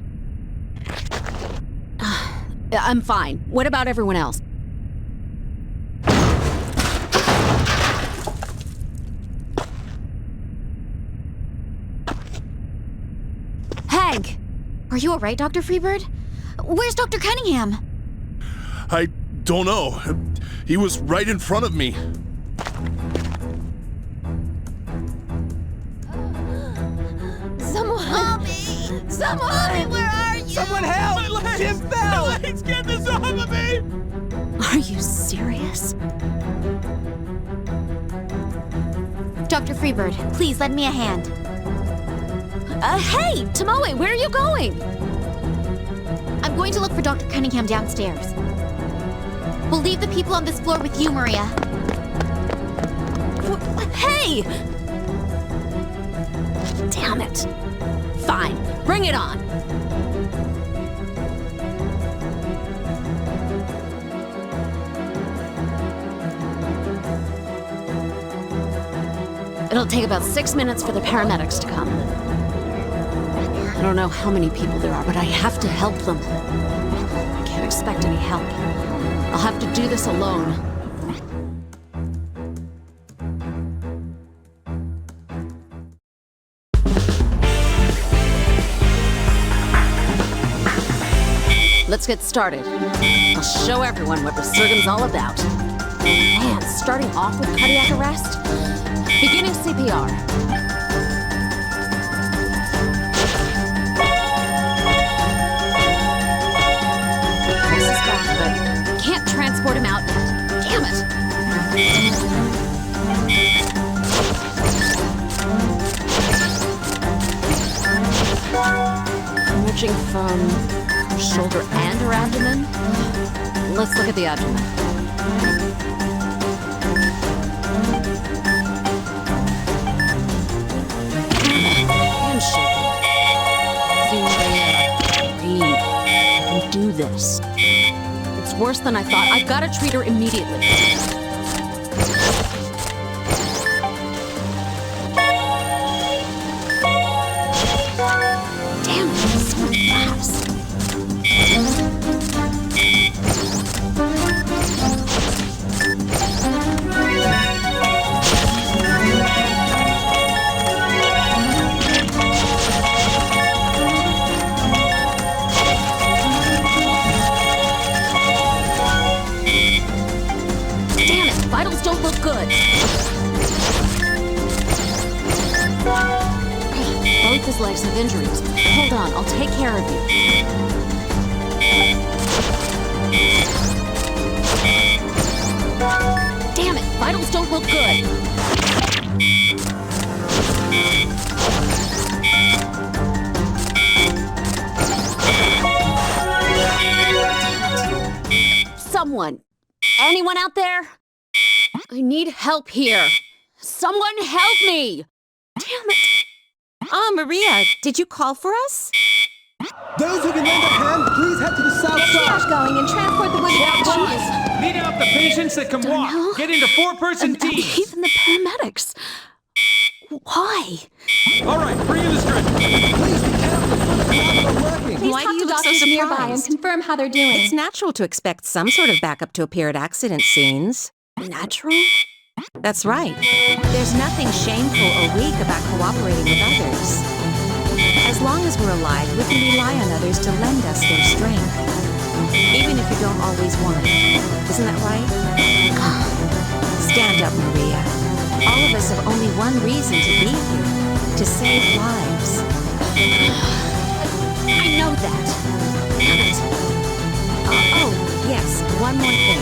I'm fine. What about everyone else? Hank! Are you alright, Dr. Freebird? Where's Dr. Cunningham? I don't know. He was right in front of me. Someone help me! Someone help me! Where are you? Someone help! My legs! Jim fell! My legs! Get this off of me! Are you serious? Dr. Freebird, please lend me a hand. Hey! Tomoe, where are you going? I'm going to look for Dr. Cunningham downstairs. We'll leave the people on this floor with you, Maria. Hey! Damn it. Fine, bring it on. It'll take about 6 minutes for the paramedics to come. I don't know how many people there are, but I have to help them. I can't expect any help. I'll have to do this alone. Let's get started. I'll show everyone what Resurgam's all about. Man, starting off with cardiac arrest? Beginning CPR. Chris is back, but can't transport him out yet. Damn it! Emerging from her shoulder and her abdomen. Let's look at the abdomen. than I thought. I've got to treat her immediately. Damn it, so fast. Vitals don't look good. Both his legs have injuries. Hold on, I'll take care of you. Damn it, vitals don't look good. Someone. Anyone out there? I need help here. Someone help me! Damn it. Maria, did you call for us? Those who can lend a hand, please head to the south Get side. triage going and transport the wounded out. Lead out the patients that can walk. Get into 4-person teams. Even the paramedics. Why? All right, bring in the stretcher. Please be careful. Please Why talk do you to look so doctors nearby and surprised? confirm how they're doing. It's natural to expect some sort of backup to appear at accident scenes. Natural? That's right. There's nothing shameful or weak about cooperating with others. As long as we're alive, we can rely on others to lend us their strength. Even if you don't always want it. Isn't that right? Stand up, Maria. All of us have only one reason to be here. To save lives. I know that. Oh, yes, one more thing.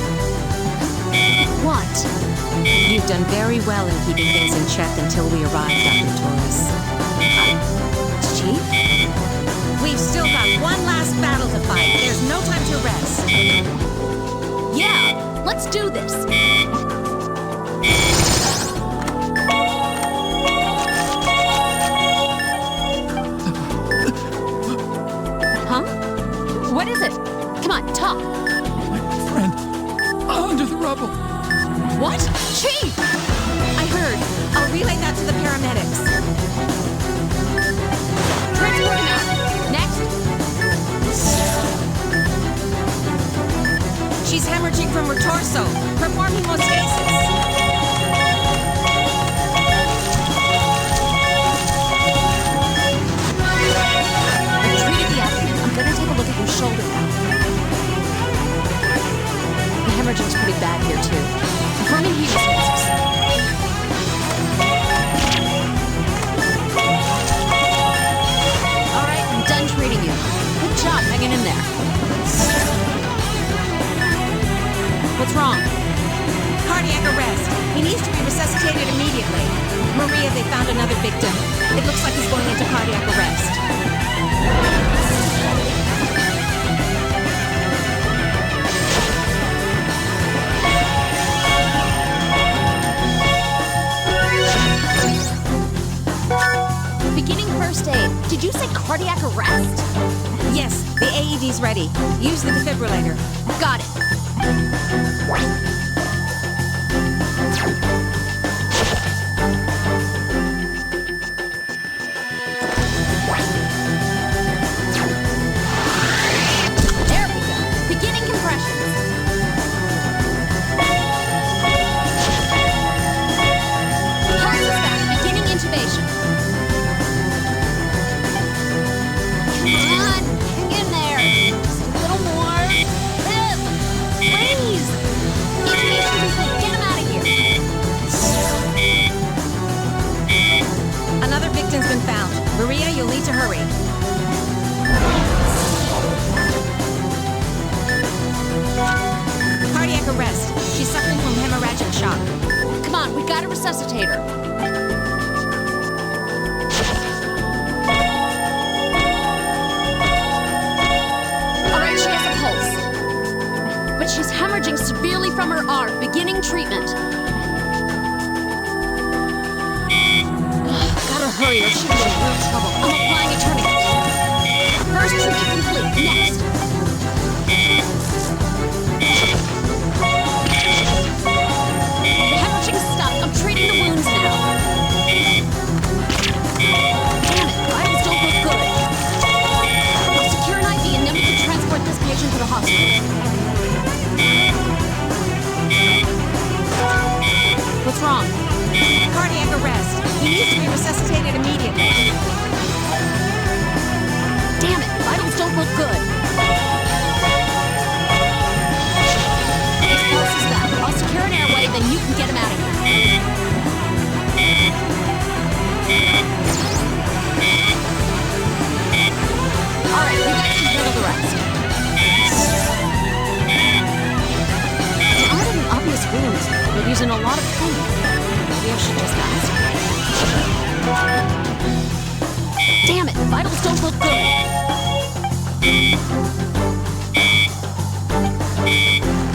What? You've done very well in keeping things in check until we arrive, Dr. Torres. Chief? We've still got one last battle to fight. There's no time to rest. Yeah, let's do this. Huh? What is it? Come on, talk. Friend, under the rubble. What? Chief! I heard. I'll relay that to the paramedics. Transport him out. Next. She's hemorrhaging from her torso. Perform hemostasis. I've treated the abdomen. I'm gonna take a look at your shoulder now. The hemorrhaging's pretty bad here, too. Performing hemostasis. All right, I'm done treating you. Good job hanging in there. What's wrong? Cardiac arrest. He needs to be resuscitated immediately. Maria, they found another victim. It looks like he's going into cardiac arrest. Beginning first aid. Did you say cardiac arrest? Yes, the AED's ready. Use the defibrillator. Got it. There we go. Beginning compressions. Pulse is back. Beginning intubation. Come on, hang in there. Just a little more. Liv, please. Intubation complete. Get him out of here. Another victim's been found. Maria, you'll need to hurry. Cardiac arrest. She's suffering from hemorrhagic shock. Come on, we gotta resuscitate her. All right, she has a pulse. But she's hemorrhaging severely from her arm. Beginning treatment. Gotta hurry or she'll be in real trouble. I'm applying a tourniquet. First treatment complete. Next. cardiac arrest. He needs to be resuscitated immediately. Damn it, vitals don't look good. His pulse is back. I'll secure an airway, then you can get him out of here. All right, you guys can handle the rest. There aren't any obvious wounds, but he's in a lot of pain. Maybe I should just ask. Damn it, vitals don't look good.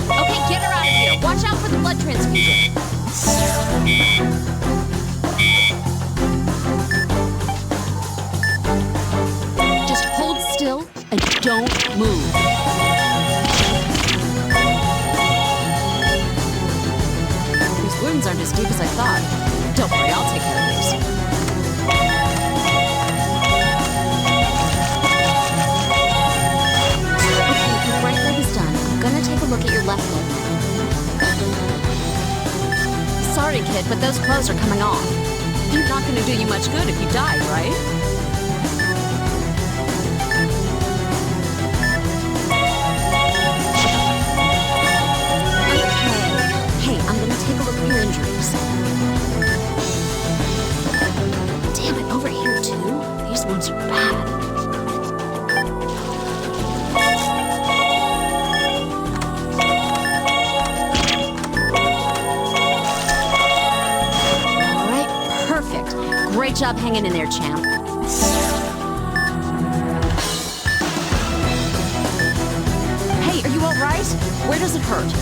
Okay, get her out of here. Watch out for the blood transfusion. Just hold still and don't move. These wounds aren't as deep as I thought. Don't worry, I'll take care of these. Okay, your right leg is done. I'm gonna take a look at your left leg. Sorry, kid, but those clothes are coming off. They're not gonna do you much good if you died, right? Hey, I'm gonna take a look at your injuries. Damn it, over here too? These ones are bad. All right, perfect. Great job hanging in there, champ. Hey, are you all right? Where does it hurt?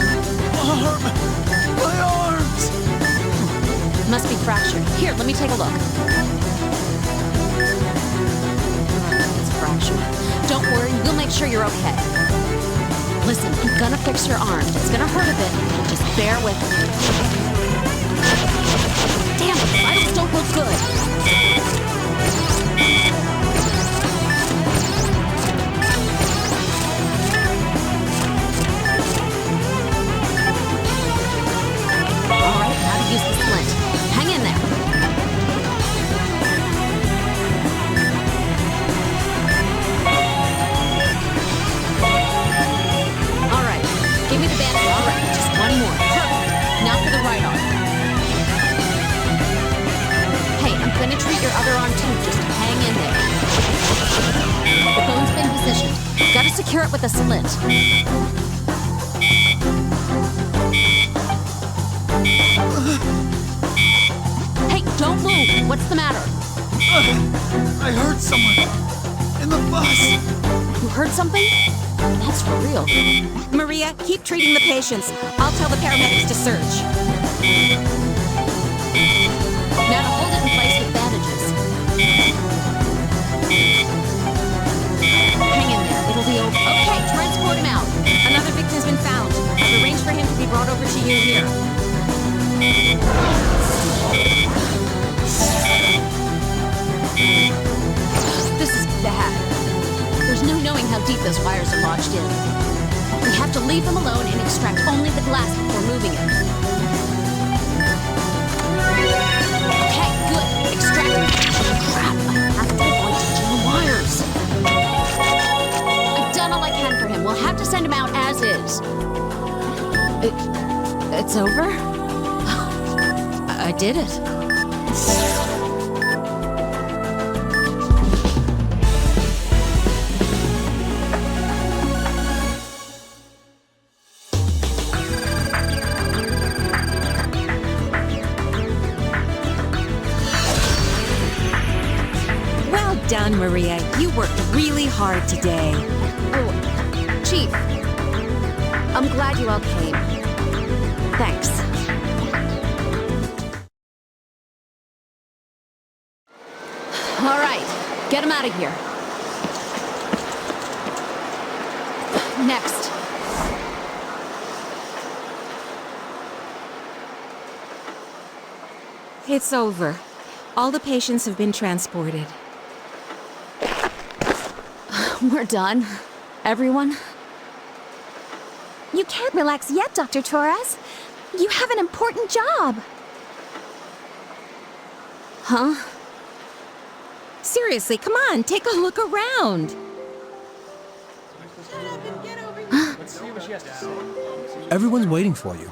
My arms! Must be fractured. Here, let me take a look. It's fractured. Don't worry, we'll make sure you're okay. Listen, I'm gonna fix your arm. It's gonna hurt a bit. Just bear with me. Damn it, vitals don't look good. All right, now to use the splint. Hang in there. All right, give me the bandage. All right, just one more. Perfect. Now for the right arm. Hey, I'm gonna treat your other arm too. Just hang in there. The bone's been positioned. Gotta secure it with a splint. Hey, don't move. What's the matter? I heard someone in the bus. You heard something? That's for real. Maria, keep treating the patients. I'll tell the paramedics to search. Now to hold it in place with bandages. Hang in there. It'll be okay. Okay, transport him out. Another victim's been found. I've arranged for him to be brought over to you here. This is bad. There's no knowing how deep those wires are lodged in. We have to leave them alone and extract only the glass before moving it. Okay, good. Extract it. Crap, I have to avoid touching the wires. I've done all I can for him. We'll have to send him out as is. It's over? I did it. Well done, Maria. You worked really hard today. Oh, Chief. I'm glad you all came. Thanks. All right, get him out of here. Next. It's over. All the patients have been transported. We're done. Everyone? You can't relax yet, Dr. Torres. You have an important job. Huh? Seriously, come on, take a look around. Everyone's waiting for you.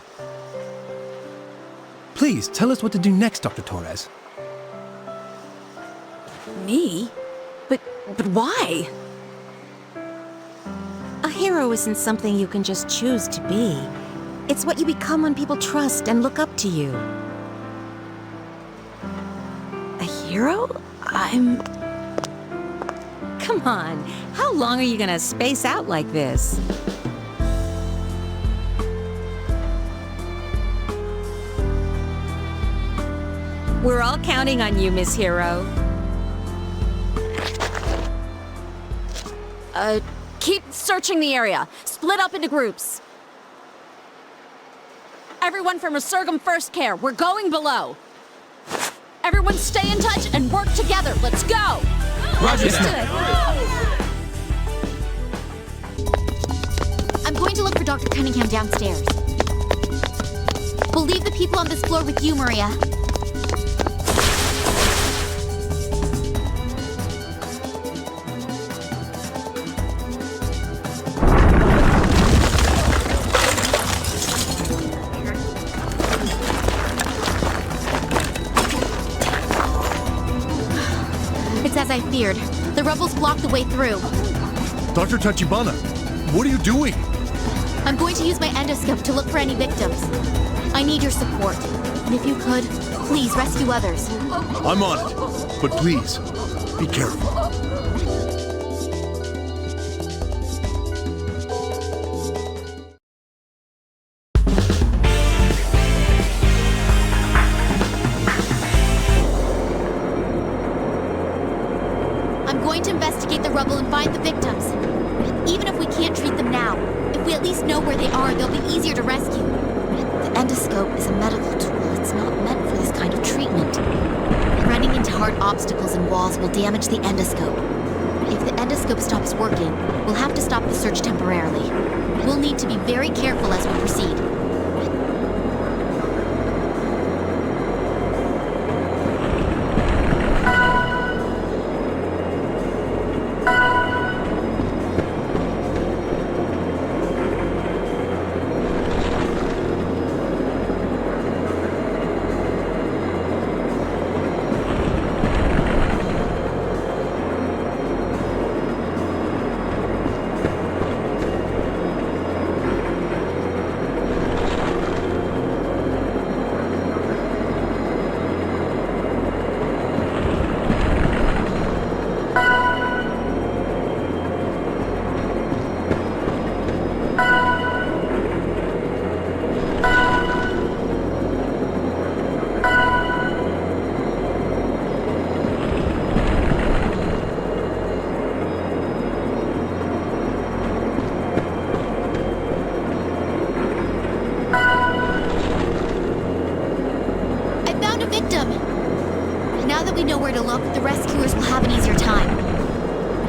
Please, tell us what to do next, Dr. Torres. Me? But why? A hero isn't something you can just choose to be. It's what you become when people trust and look up to you. A hero? Come on, how long are you gonna space out like this? We're all counting on you, Miss Hero. Keep searching the area. Split up into groups. Everyone from Resurgam First Care, we're going below. Everyone stay in touch and work together. Let's go! Roger that. I'm going to look for Dr. Cunningham downstairs. We'll leave the people on this floor with you, Maria. It's as I feared. The rebels blocked the way through. Dr. Tachibana, what are you doing? I'm going to use my endoscope to look for any victims. I need your support. And if you could, please rescue others. I'm on it. But please, be careful. I'm going to investigate the rubble and find the victims. Even if we can't treat them now, if we at least know where they are, they'll be easier to rescue. The endoscope is a medical tool. It's not meant for this kind of treatment. Running into hard obstacles and walls will damage the endoscope. If the endoscope stops working, we'll have to stop the search temporarily. We'll need to be very careful as we proceed. Now that we know where to look, the rescuers will have an easier time.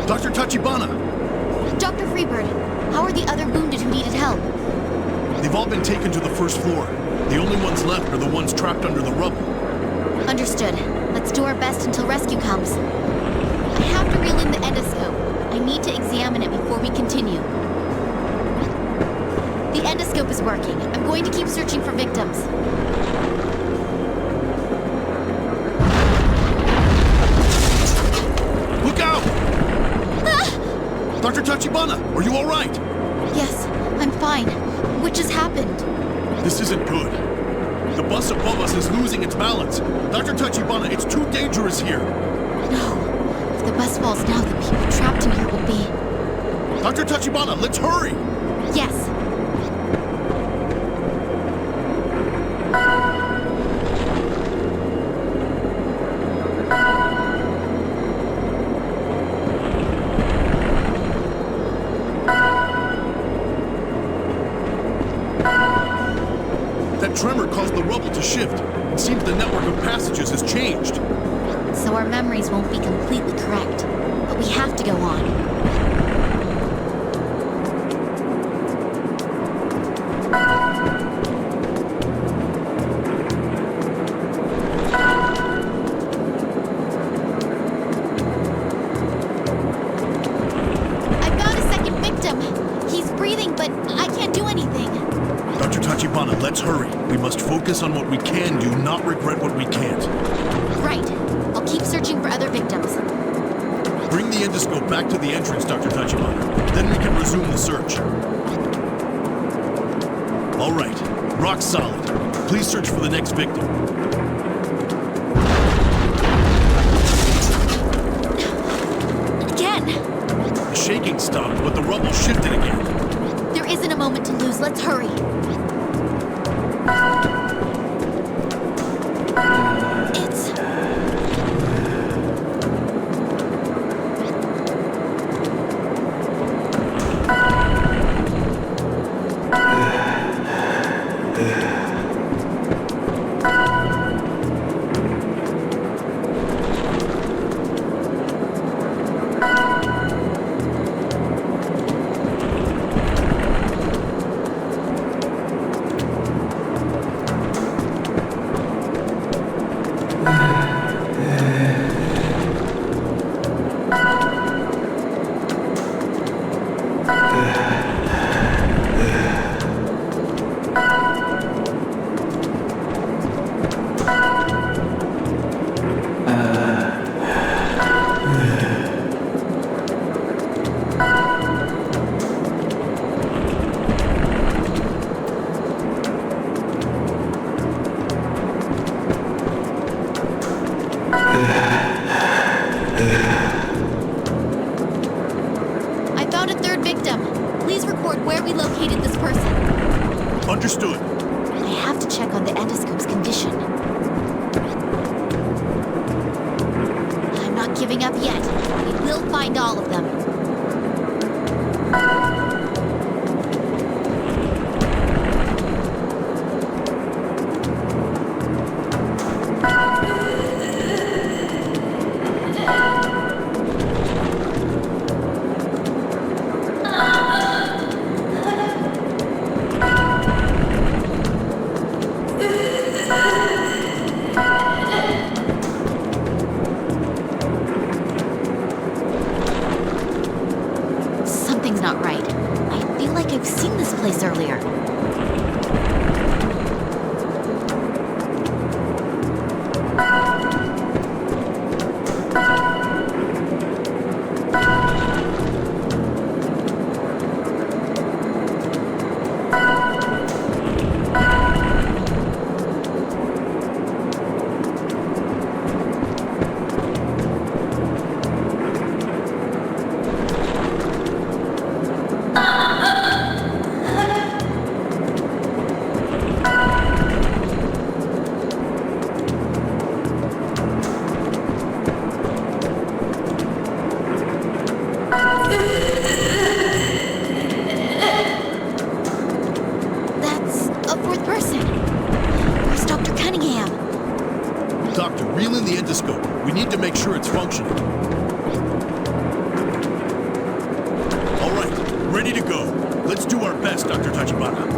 Dr. Tachibana! Dr. Freebird, how are the other wounded who needed help? They've all been taken to the first floor. The only ones left are the ones trapped under the rubble. Understood. Let's do our best until rescue comes. I have to reel in the endoscope. I need to examine it before we continue. The endoscope is working. I'm going to keep searching for victims. Look out! Dr. Tachibana, are you all right? Yes, I'm fine. What just happened? This isn't good. The bus above us is losing its balance. Dr. Tachibana, it's too dangerous here. No. If the bus falls now, the people trapped in here will be... Dr. Tachibana, let's hurry! Yes. That tremor caused the rubble to shift. It seems the network of passages has changed. So our memories won't be completely correct. But we have to go on. We must focus on what we can do, not regret what we can't. Right. I'll keep searching for other victims. Bring the endoscope back to the entrance, Dr. Tachibana. Then we can resume the search. All right. Rock solid. Please search for the next victim. Again! The shaking stopped, but the rubble shifted again. There isn't a moment to lose. Let's hurry. It's... I found a third victim. Please record where we located this person. Understood. I have to check on the endoscope's condition. I'm not giving up yet. We will find all of them. Something's not right. I feel like I've seen this place earlier. That's a fourth person. Where's Dr. Cunningham? Doctor, reel in the endoscope. We need to make sure it's functioning. All right, ready to go. Let's do our best, Dr. Tachibana.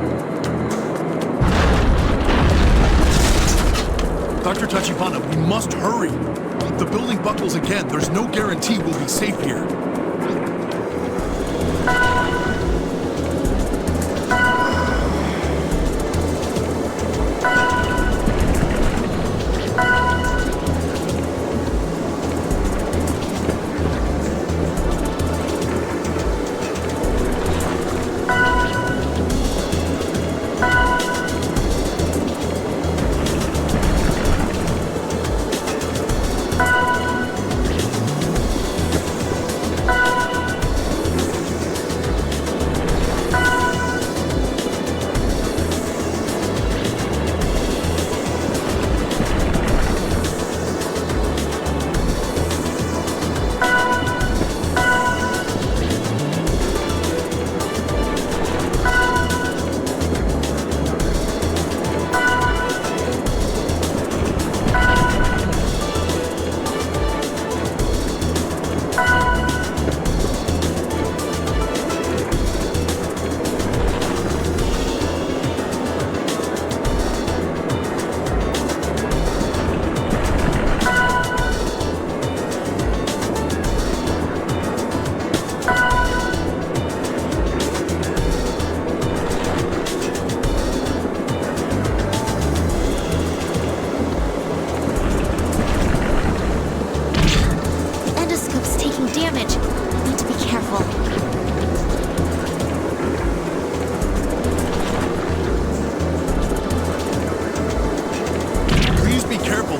Dr. Tachibana, we must hurry. If the building buckles again, there's no guarantee we'll be safe here.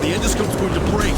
The endoscope's going to break.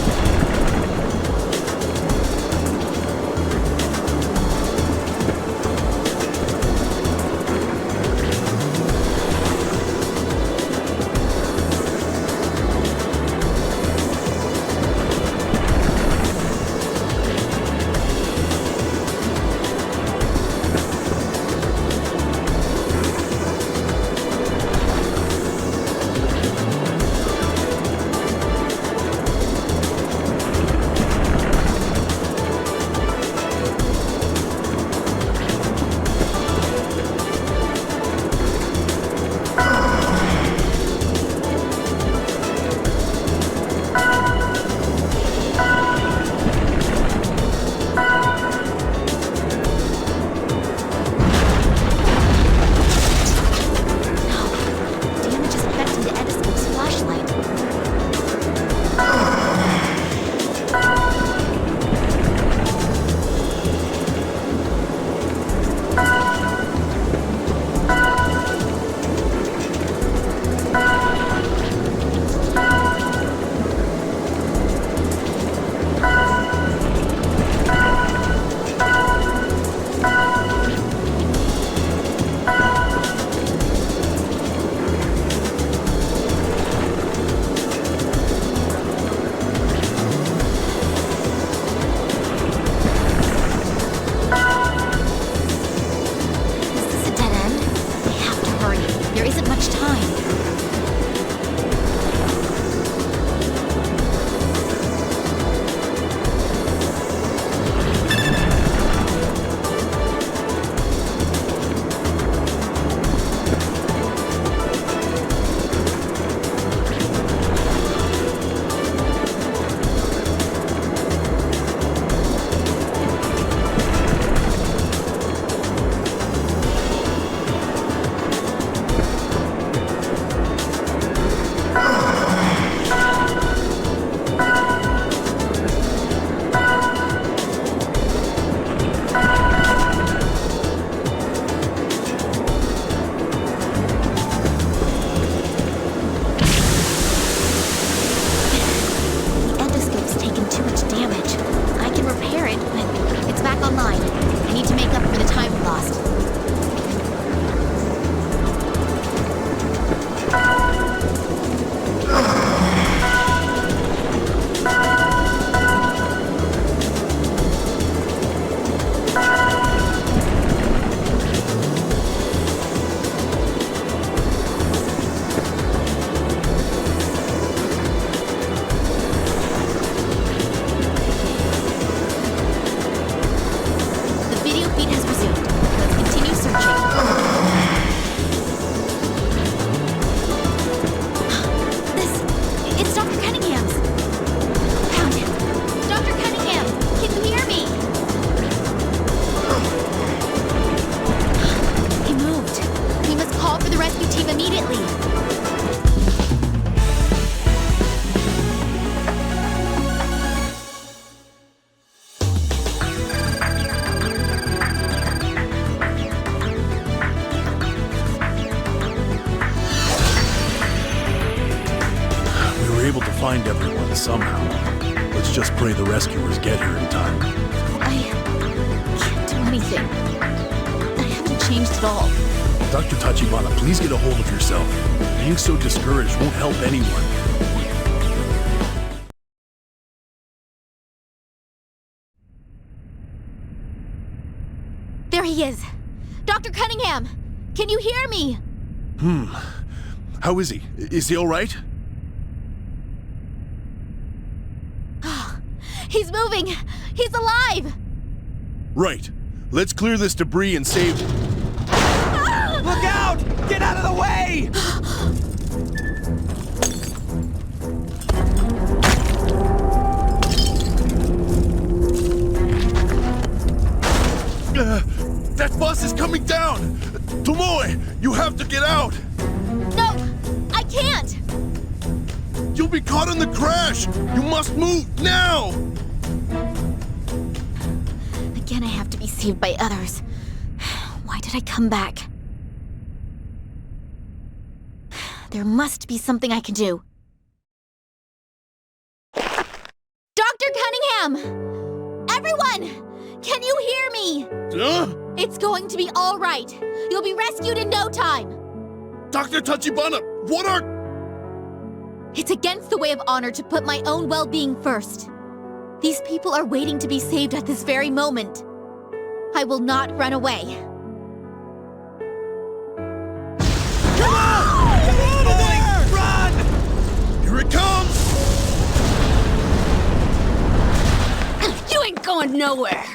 find everyone somehow. Let's just pray the rescuers get here in time. I can't do anything. I haven't changed at all. Dr. Tachibana, please get a hold of yourself. Being so discouraged won't help anyone. There he is! Dr. Cunningham! Can you hear me? How is he? Is he all right? He's moving! He's alive! Right. Let's clear this debris and save... Look out! Get out of the way! That bus is coming down! Tomoe, you have to get out! No! I can't! You'll be caught in the crash! You must move now! Again, I have to be saved by others. Why did I come back? There must be something I can do. Cunningham! Everyone! Can you hear me? It's going to be all right. You'll be rescued in no time. Dr. Tachibana, what are... It's against the way of honor to put my own well-being first. These people are waiting to be saved at this very moment. I will not run away. Come on! Get out of there! Run! Here it comes! You ain't going nowhere.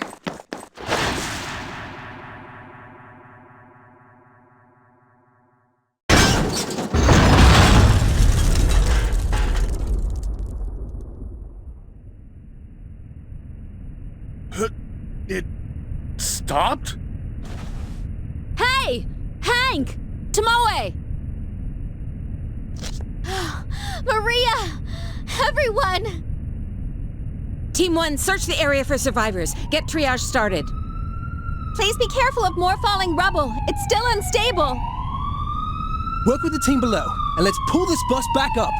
It stopped? Hey! Hank! Tomoe! Maria! Everyone! Team 1, search the area for survivors. Get triage started. Please be careful of more falling rubble. It's still unstable. Work with the team below, and let's pull this bus back up.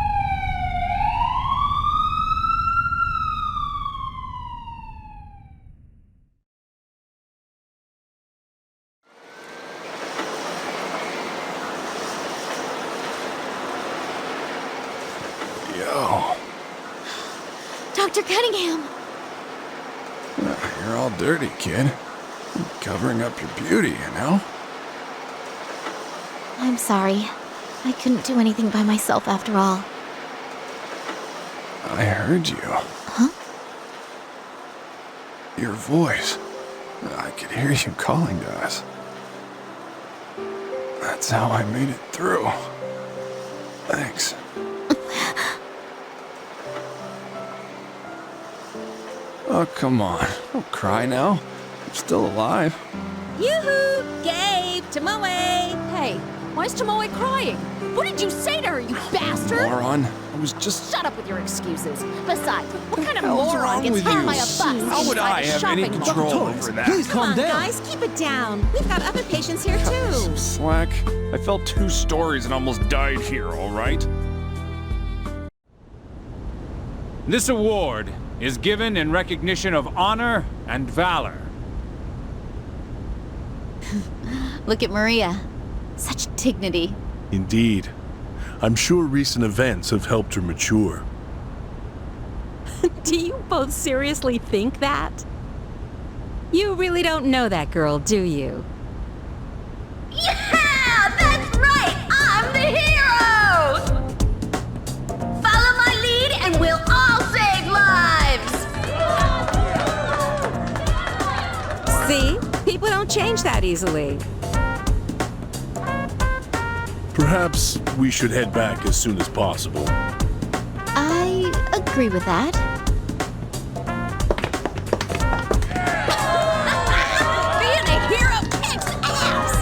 Yo. Dr. Cunningham! You're all dirty, kid. You're covering up your beauty, you know? I'm sorry. I couldn't do anything by myself after all. I heard you. Huh? Your voice. I could hear you calling to us. That's how I made it through. Thanks. Oh, come on. Don't cry now. I'm still alive. Yoo-hoo! Gabe! Tomoe! Hey, why is Tomoe crying? What did you say to her, you bastard? Moron. I was just... Shut up with your excuses. Besides, what kind of hell's moron wrong gets with hit you? by a bus? How would I have any control over that? Please Come calm on, down. guys, keep it down. We've got other patients here too. Slack. I fell 2 stories and almost died here, all right? This award is given in recognition of honor and valor. Look at Maria. Such dignity. Indeed. I'm sure recent events have helped her mature. Do you both seriously think that? You really don't know that girl, do you? Yeah! That's right! I'm the hero! Follow my lead and we'll all save lives! See? People don't change that easily. Perhaps we should head back as soon as possible. I agree with that. Being a hero kicks ass!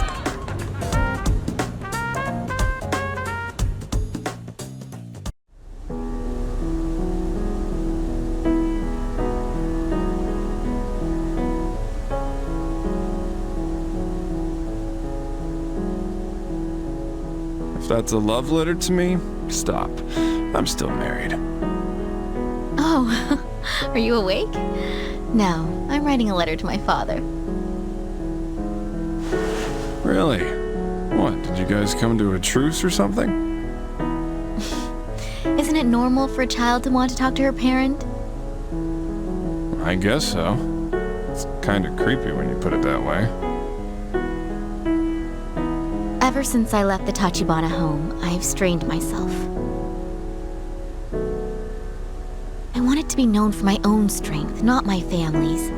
If that's a love letter to me, stop. I'm still married. Oh, are you awake? No, I'm writing a letter to my father. Really? What, did you guys come to a truce or something? Isn't it normal for a child to want to talk to her parent? I guess so. It's kind of creepy when you put it that way. Ever since I left the Tachibana home, I've strained myself. I wanted to be known for my own strength, not my family's.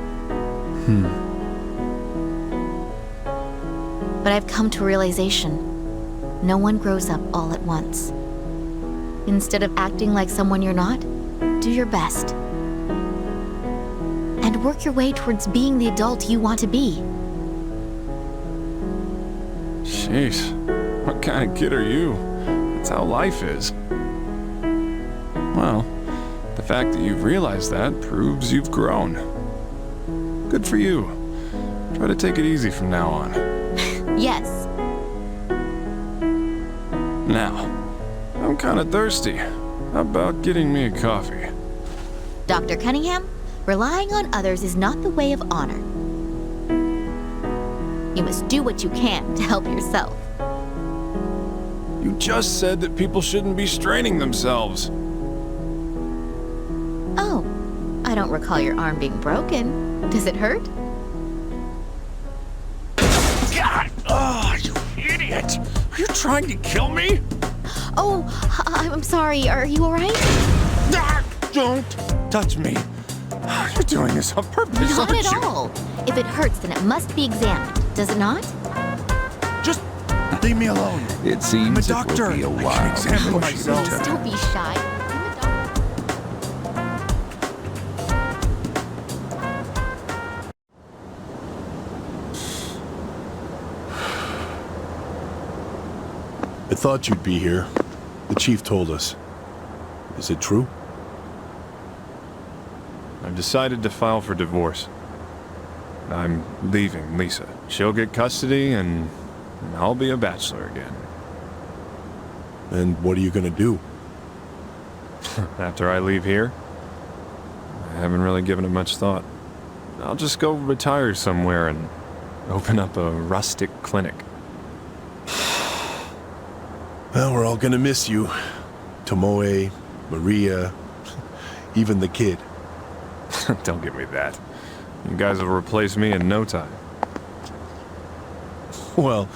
But I've come to a realization. No one grows up all at once. Instead of acting like someone you're not, do your best. And work your way towards being the adult you want to be. Jeez, what kind of kid are you? That's how life is. Well, the fact that you've realized that proves you've grown. Good for you. Try to take it easy from now on. Yes. Now, I'm kind of thirsty. How about getting me a coffee? Dr. Cunningham, Relying on others is not the way of honor. You must do what you can to help yourself. You just said that people shouldn't be straining themselves. Oh, I don't recall your arm being broken. Does it hurt? God! Oh, you idiot! Are you trying to kill me? Oh, I'm sorry. Are you alright? Ah, don't touch me. You're doing this on purpose, Not aren't at you? all. If it hurts, then it must be examined. Does it not? Just leave me alone. It seems I'm a doctor. it will be a I can while examine before she myself. returns. Don't be shy. I thought you'd be here. The chief told us. Is it true? I've decided to file for divorce. I'm leaving Lisa. She'll get custody and I'll be a bachelor again. And what are you gonna do? After I leave here, I haven't really given it much thought. I'll just go retire somewhere and open up a rustic clinic. Well, we're all gonna miss you. Tomoe, Maria, even the kid. Don't give me that. You guys will replace me in no time. Well,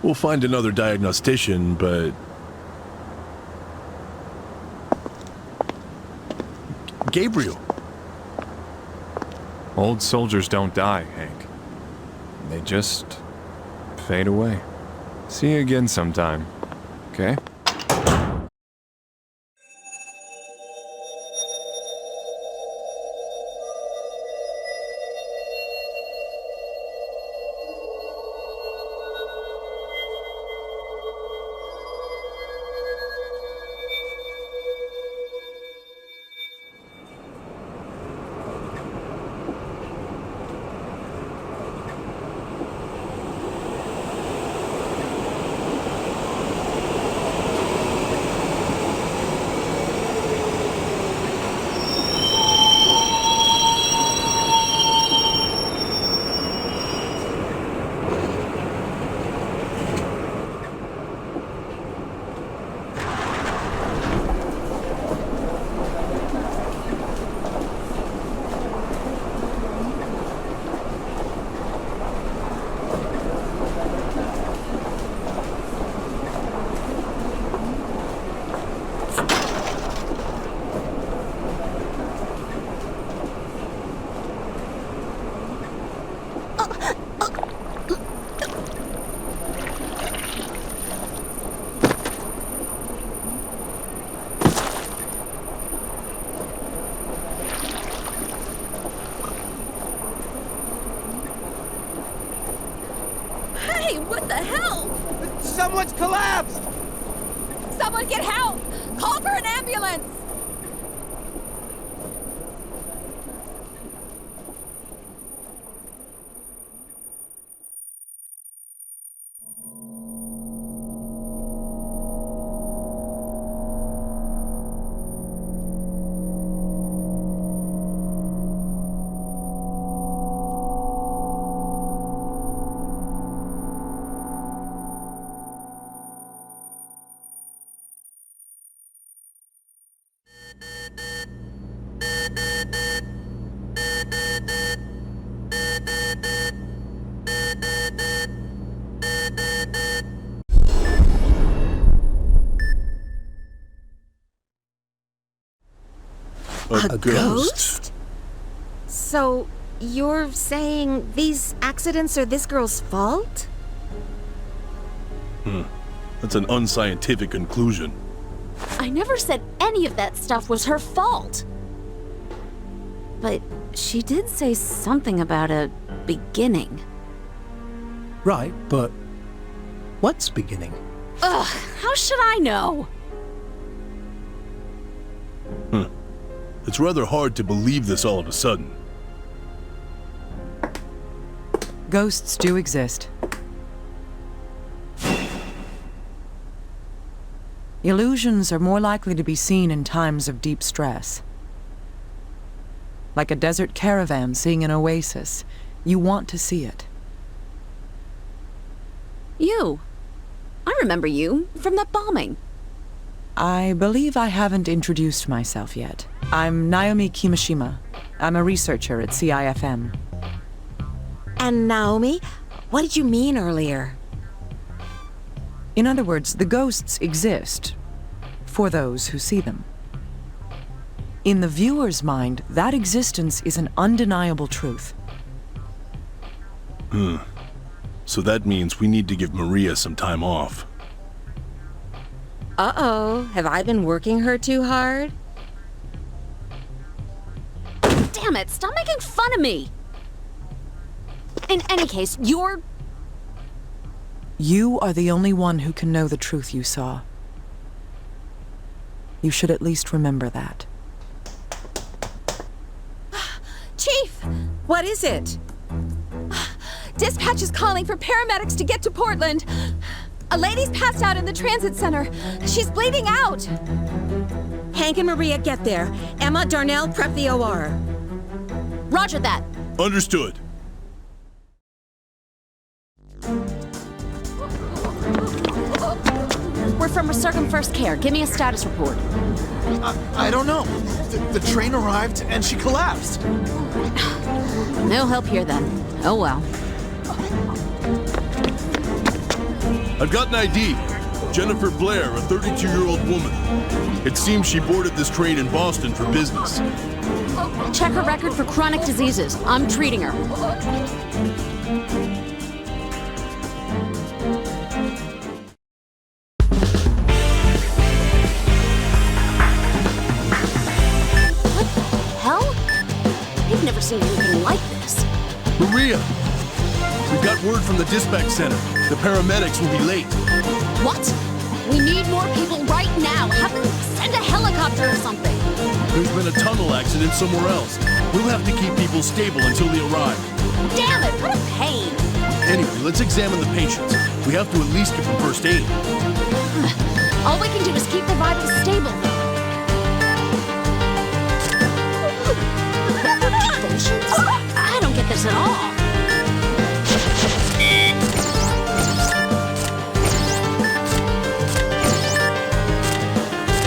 we'll find another diagnostician, but... Gabriel. Old soldiers don't die, Hank. They just fade away. See you again sometime, okay? What the hell? Someone's collapsed! Someone get help! Call for an ambulance! A ghost? So, you're saying these accidents are this girl's fault? That's an unscientific conclusion. I never said any of that stuff was her fault. But she did say something about a beginning. Right, but what's beginning? Ugh, how should I know? It's rather hard to believe this all of a sudden. Ghosts do exist. Illusions are more likely to be seen in times of deep stress. like a desert caravan seeing an oasis. You want to see it. You. I remember you from that bombing. I believe I haven't introduced myself yet. I'm Naomi Kimishima. I'm a researcher at CIFM. And Naomi, what did you mean earlier? In other words, the ghosts exist for those who see them. In the viewer's mind, that existence is an undeniable truth. So that means we need to give Maria some time off. Uh-oh, have I been working her too hard? Damn it, stop making fun of me! In any case, you're... You are the only one who can know the truth you saw. You should at least remember that. Chief! What is it? Dispatch is calling for paramedics to get to Portland. A lady's passed out in the transit center. She's bleeding out. Hank and Maria, get there. Emma, Darnell, prep the OR. Roger that. Understood. We're from Circum First Care. Give me a status report. I don't know. The train arrived and she collapsed. No help here then. Oh well. I've got an ID. Jennifer Blair, a 32-year-old woman. It seems she boarded this train in Boston for business. Check her record for chronic diseases. I'm treating her. What the hell? I've never seen anything like this. Maria! We've got word from the dispatch center. The paramedics will be late. What? We need more people right now. Have them send a helicopter or something. There's been a tunnel accident somewhere else. We'll have to keep people stable until they arrive. Damn it, what a pain. Anyway, let's examine the patients. We have to at least give them first aid. All we can do is keep the vitals stable. Convulsions? I don't get this at all.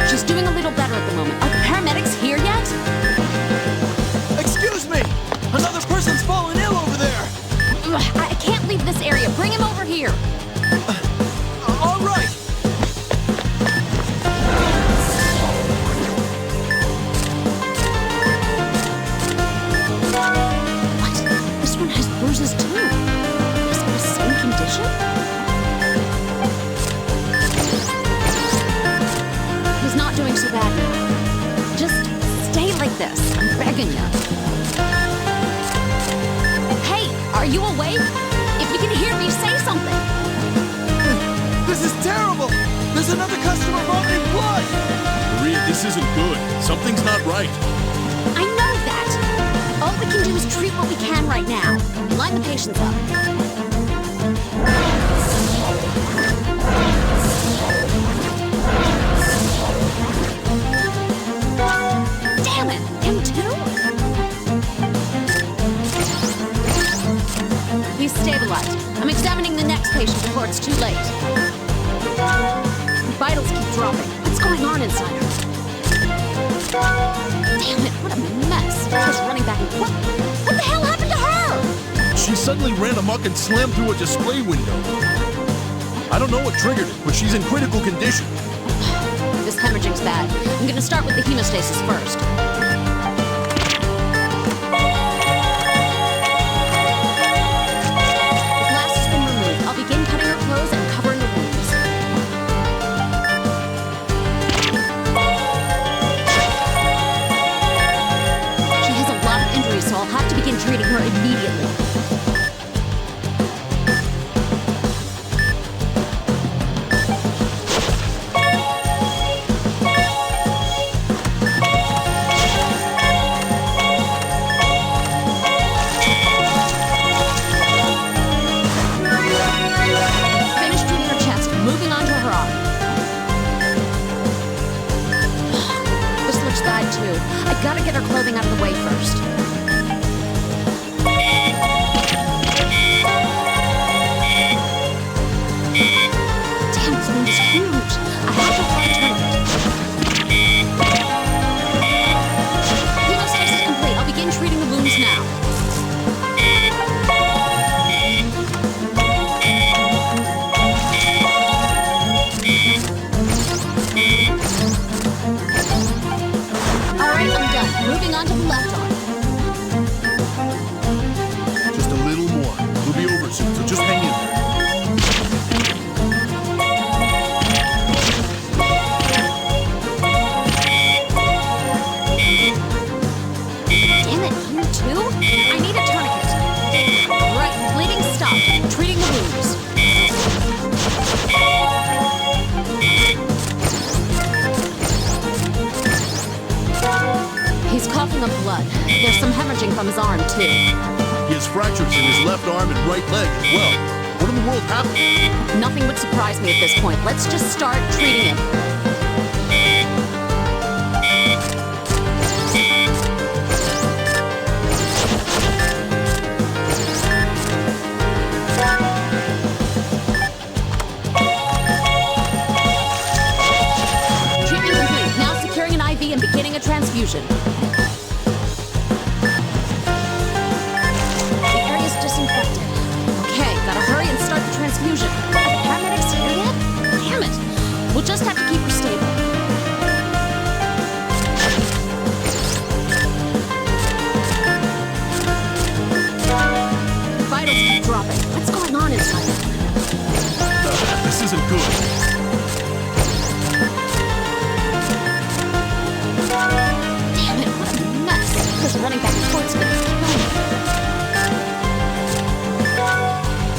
She's doing a little better at the moment. Are the paramedics here yet? Excuse me! Another person's fallen ill over there! I can't leave this area. Bring him over here. All right! What? This one has bruises too. Is it the same condition? He's not doing so bad now. Just stay like this. I'm begging you. Hey, are you awake? If you can hear me, say something. This is terrible! There's another customer vomiting blood! Maria, this isn't good. Something's not right. I know that. All we can do is treat what we can right now. Line the patients up. Damn it! Him too? He's stabilized. I'm examining the next patient before it's too late. Her vitals keep dropping. What's going on inside her? Damn it, what a mess. She's running back and forth. What the hell happened to her? She suddenly ran amok and slammed through a display window. I don't know what triggered it, but she's in critical condition. This hemorrhaging's bad. I'm gonna start with the hemostasis first. The glass has been removed. I'll begin cutting her clothes and covering the wounds. She has a lot of injuries, so I'll have to begin treating her immediately. guide too. I gotta get her clothing out of the way first. Damn, this wound is huge. I have to find a tourniquet. Hemostasis complete. I'll begin treating the wounds now. Alright, I'm done. Moving on to the left arm. Just a little more. We'll be over soon, so just hang in there. Damn it, you too? I need a tourniquet. Right, bleeding stopped. Treating the wounds. He's coughing up blood. There's some hemorrhaging from his arm, too. He has fractures in his left arm and right leg as well. What in the world happened? Nothing would surprise me at this point. Let's just start treating him. Treatment complete. Now securing an IV and beginning a transfusion. The area's disinfected. Okay, gotta hurry and start the transfusion. Are the paramedics here yet? Damn it. We'll just have to keep her stable. Vitals keep dropping. What's going on inside? This isn't good. Damn it, what a mess. This running back and forth's gonna kill me.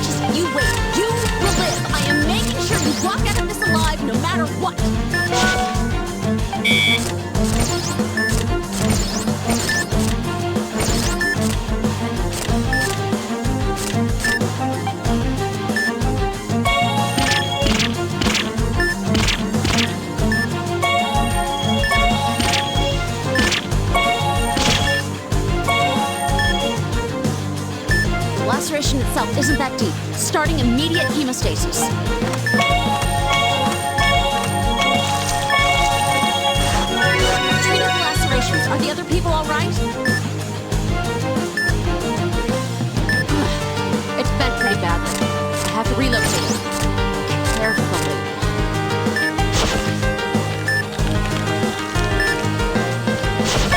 Just you wait. You will live. I am making sure you walk out of this alive no matter what. The laceration itself isn't that deep. Starting immediate hemostasis. Treated the lacerations. Are the other people all right? It's bent pretty badly. I have to relocate it. Carefully.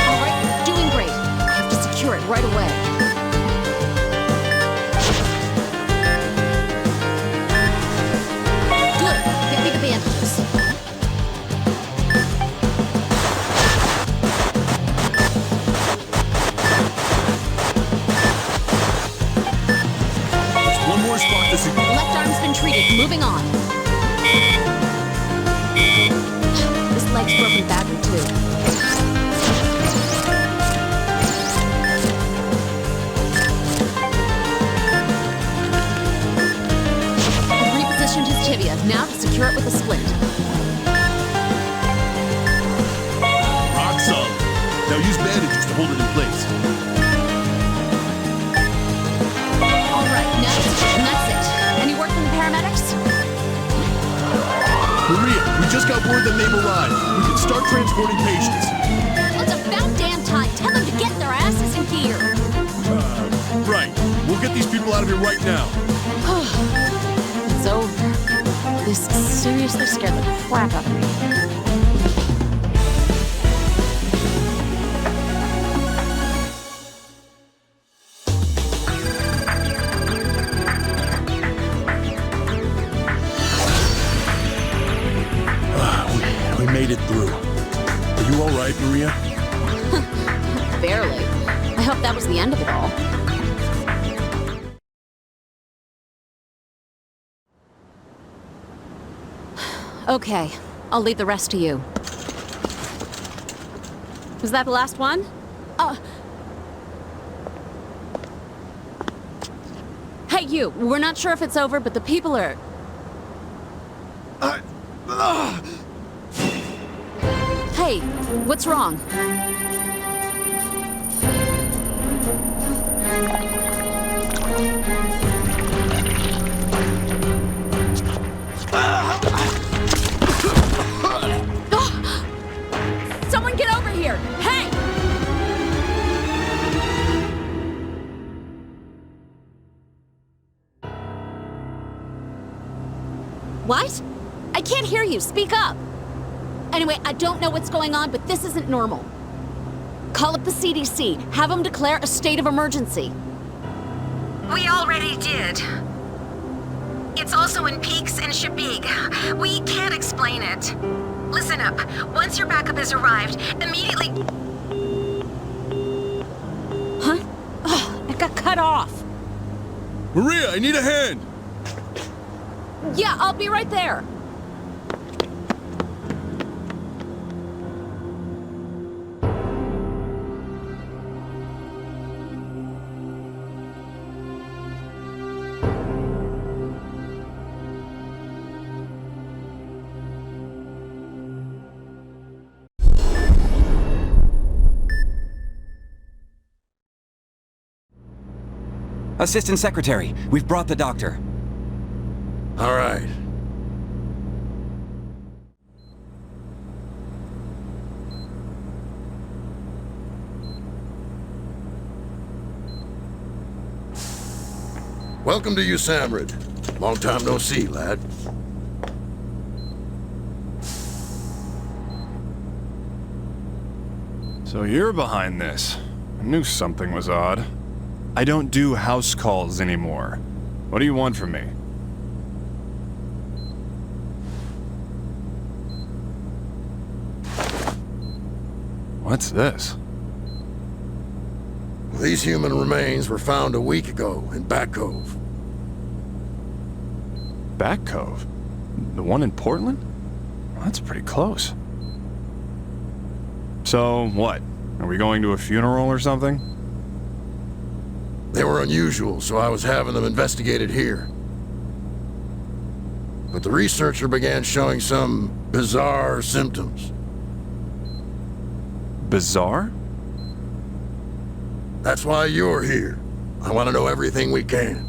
All right, doing great. I have to secure it right away. Good. Get me the bandages. There's one more spot to see. The left arm's been treated. Moving on. This leg's broken badly, too. I've repositioned his tibia. Now to secure it with a splint. Rock solid. Now use bandages to hold it in place. All right, now and that's it. Any word from the paramedics? Maria, we just got word that they've arrived. We can start transporting patients. It's about damn time. Tell them to get their asses in gear. Right. We'll get these people out of here right now. It's over. This seriously scared the crap out of me. We made it through. Are you all right, Maria? Barely. I hope that was the end of it all. Okay, I'll leave the rest to you. Was that the last one? Hey, you. We're not sure if it's over, but the people are... Hey, what's What's wrong? Someone get over here! Hey! What? I can't hear you. Speak up. Anyway, I don't know what's going on, but this isn't normal. Call up the CDC. Have them declare a state of emergency. We already did. It's also in Peaks and Shabig. We can't explain it. Listen up. Once your backup has arrived, immediately... Huh? Oh, it got cut off. Maria, I need a hand! Yeah, I'll be right there. Assistant Secretary, we've brought the doctor. All right. Welcome to Usamrid. Long time no see, lad. So you're behind this. I knew something was odd. I don't do house calls anymore. What do you want from me? What's this? These human remains were found a week ago in Back Cove. Back Cove? The one in Portland? Well, that's pretty close. So, what? Are we going to a funeral or something? They were unusual, so I was having them investigated here. But the researcher began showing some bizarre symptoms. Bizarre? That's why you're here. I want to know everything we can.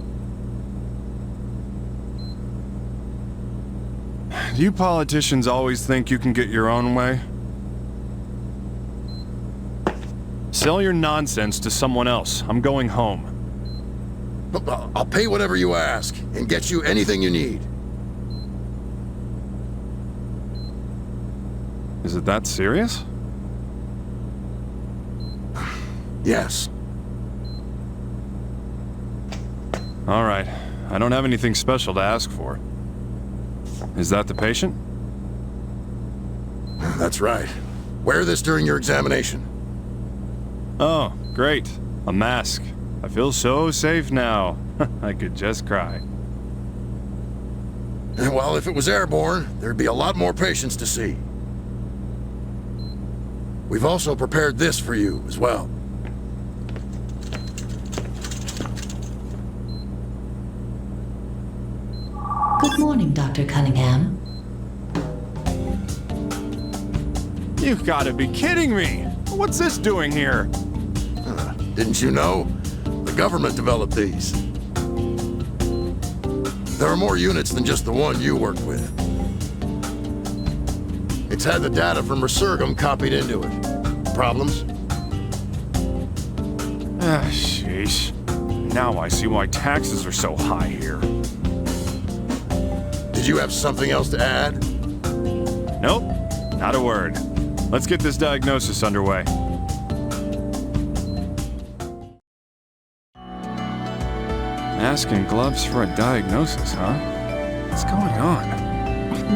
Do you politicians always think you can get your own way? Sell your nonsense to someone else. I'm going home. I'll pay whatever you ask and get you anything you need. Is it that serious? Yes. All right. I don't have anything special to ask for. Is that the patient? That's right. Wear this during your examination. Oh, great. A mask. I feel so safe now. I could just cry. Well, if it was airborne, there'd be a lot more patients to see. We've also prepared this for you as well. Good morning, Dr. Cunningham. You've got to be kidding me! What's this doing here? Didn't you know? The government developed these. There are more units than just the one you worked with. It's had the data from Resurgam copied into it. Problems? Ah, sheesh. Now I see why taxes are so high here. Did you have something else to add? Nope, not a word. Let's get this diagnosis underway. Mask and gloves for a diagnosis, huh? What's going on?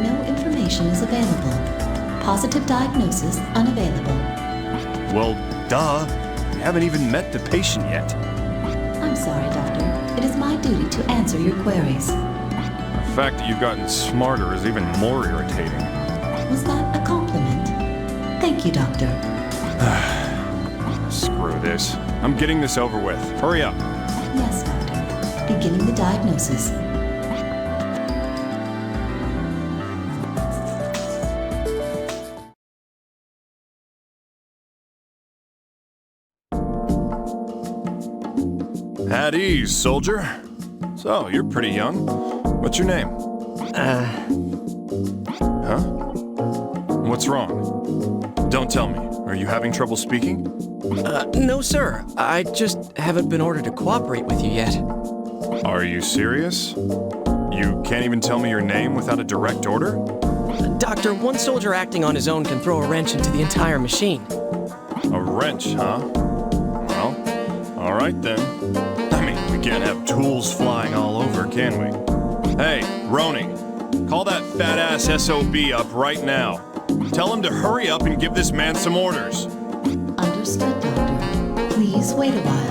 No information is available. Positive diagnosis unavailable. Well, duh. We haven't even met the patient yet. I'm sorry, Doctor. It is my duty to answer your queries. The fact that you've gotten smarter is even more irritating. Was that a compliment? Thank you, Doctor. Screw this. I'm getting this over with. Hurry up. Yes, Doctor. Beginning the diagnosis. At ease, soldier. So, you're pretty young. What's your name? Huh? What's wrong? Don't tell me. Are you having trouble speaking? No, sir. I just haven't been ordered to cooperate with you yet. Are you serious? You can't even tell me your name without a direct order? Doctor, one soldier acting on his own can throw a wrench into the entire machine. A wrench, huh? Well, alright then. I mean, we can't have tools flying all over, can we? Hey, Roni, call that fat-ass SOB up right now. Tell him to hurry up and give this man some orders. Understood, Doctor. Please wait a while.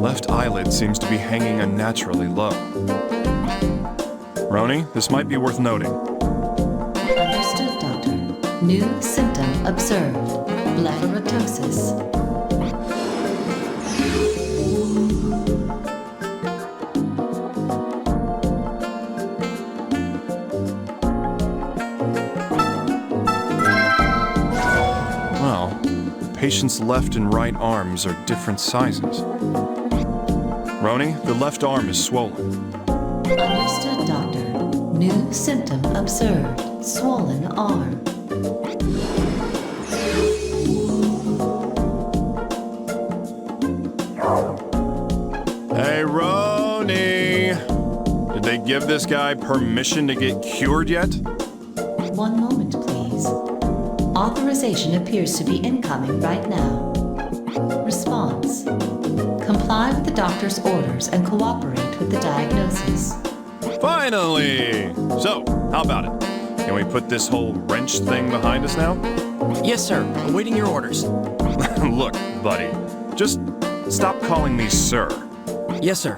Left eyelid seems to be hanging unnaturally low. Roni, this might be worth noting. Understood, Doctor. New symptom observed. Blepharotosis. Well, the patient's left and right arms are different sizes. Roni, the left arm is swollen. Understood, Doctor. New symptom observed. Swollen arm. Hey, Roni! Did they give this guy permission to get cured yet? One moment, please. Authorization appears to be incoming right now. Response. Comply with the doctor's orders and cooperate with the diagnosis. Finally! So, how about it? Can we put this whole wrench thing behind us now? Yes, sir. Awaiting your orders. Look, buddy, just stop calling me sir. Yes, sir.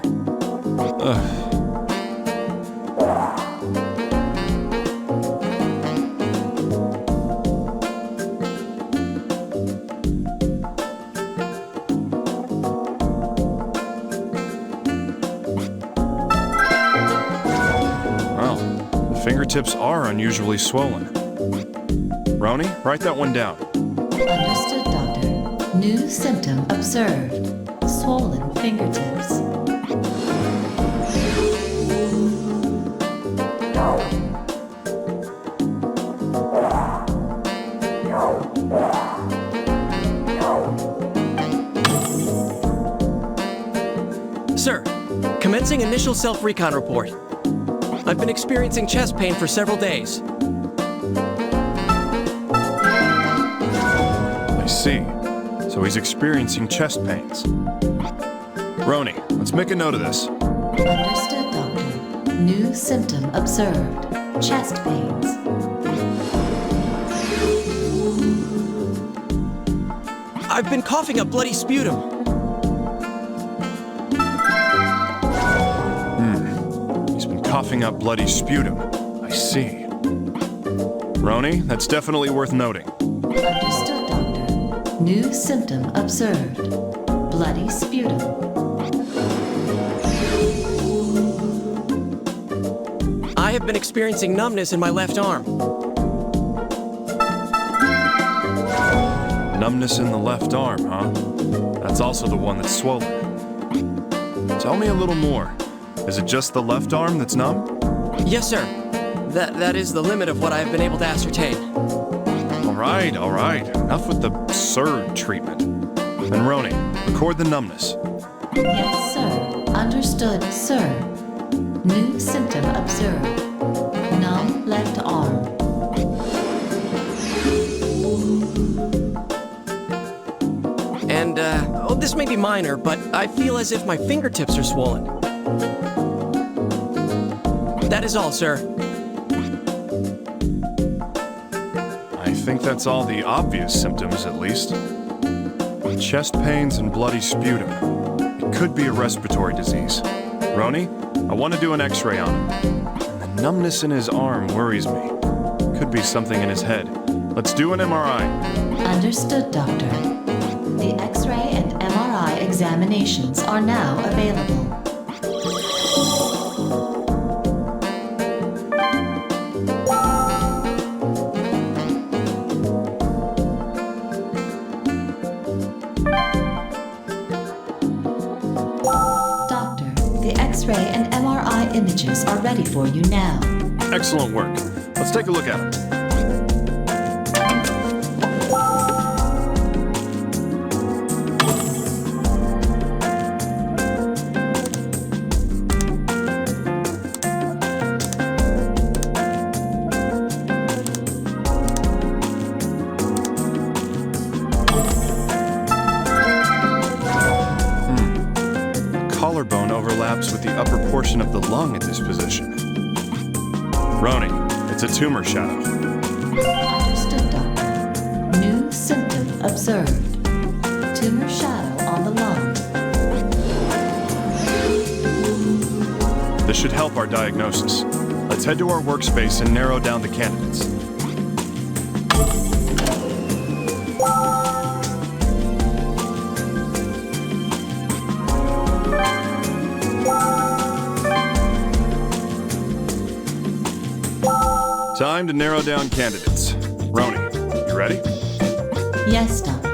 Fingertips are unusually swollen. Roni, write that one down. Understood, Doctor. New symptom observed. Swollen fingertips. Sir, commencing initial self-recon report. I've been experiencing chest pain for several days. I see. So he's experiencing chest pains. Roni, let's make a note of this. Understood, Doctor. New symptom observed. Chest pains. I've been coughing up bloody sputum. Coughing up bloody sputum. I see. Roni, that's definitely worth noting. Understood, Doctor. New symptom observed. Bloody sputum. I have been experiencing numbness in my left arm. Numbness in the left arm, huh? That's also the one that's swollen. Tell me a little more. Is it just the left arm that's numb? Yes, sir. That is the limit of what I have been able to ascertain. All right. Enough with the absurd treatment. And Roni, record the numbness. Yes, sir. Understood, sir. New symptom observed. Numb left arm. And, this may be minor, but I feel as if my fingertips are swollen. That is all, sir. I think that's all the obvious symptoms, at least. Chest pains and bloody sputum. It could be a respiratory disease. Roni, I want to do an x-ray on him. And the numbness in his arm worries me. Could be something in his head. Let's do an MRI. Understood, Doctor. The X-ray and MRI examinations are now available. Doctor, the X-ray and MRI images are ready for you now. Excellent work. Let's take a look at him. Collarbone overlaps with the upper portion of the lung at this position. Roni, it's a tumor shadow. Understood, Doctor. New symptom observed. Tumor shadow on the lung. This should help our diagnosis. Let's head to our workspace and narrow down the candidates. Time to narrow down candidates. Roni, you ready? Yes, Doctor.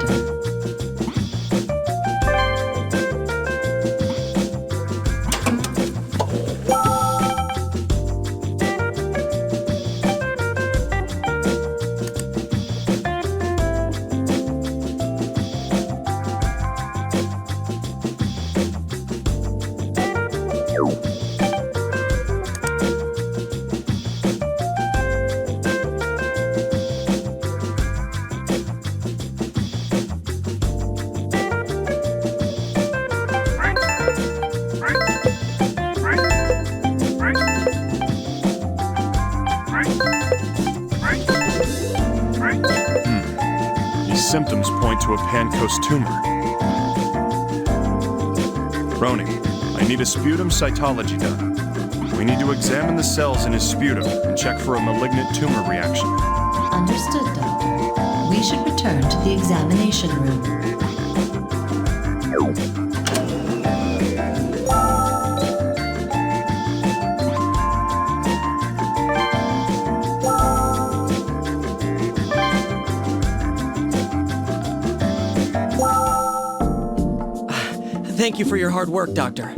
Symptoms point to a Pankos tumor. Roni, I need a sputum cytology done. We need to examine the cells in his sputum and check for a malignant tumor reaction. Understood, Doctor. We should return to the examination room. Thank you for your hard work, Doctor.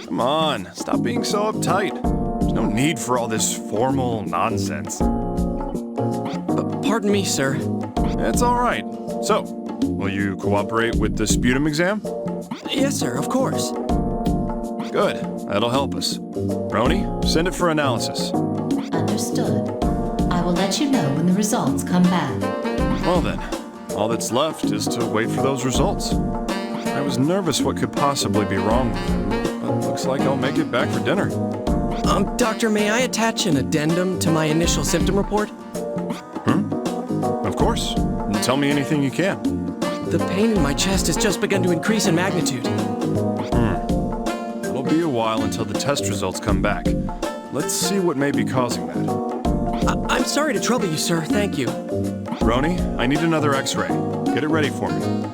Come on, stop being so uptight. There's no need for all this formal nonsense. Pardon me, sir. It's all right. So, will you cooperate with the sputum exam? Yes, sir, of course. Good. That'll help us. Roni, send it for analysis. Understood. I will let you know when the results come back. Well then, all that's left is to wait for those results. I was nervous what could possibly be wrong with him, but looks like I'll make it back for dinner. Doctor, may I attach an addendum to my initial symptom report? Of course. Tell me anything you can. The pain in my chest has just begun to increase in magnitude. It'll be a while until the test results come back. Let's see what may be causing that. I'm sorry to trouble you, sir. Thank you. Roni, I need another x-ray. Get it ready for me.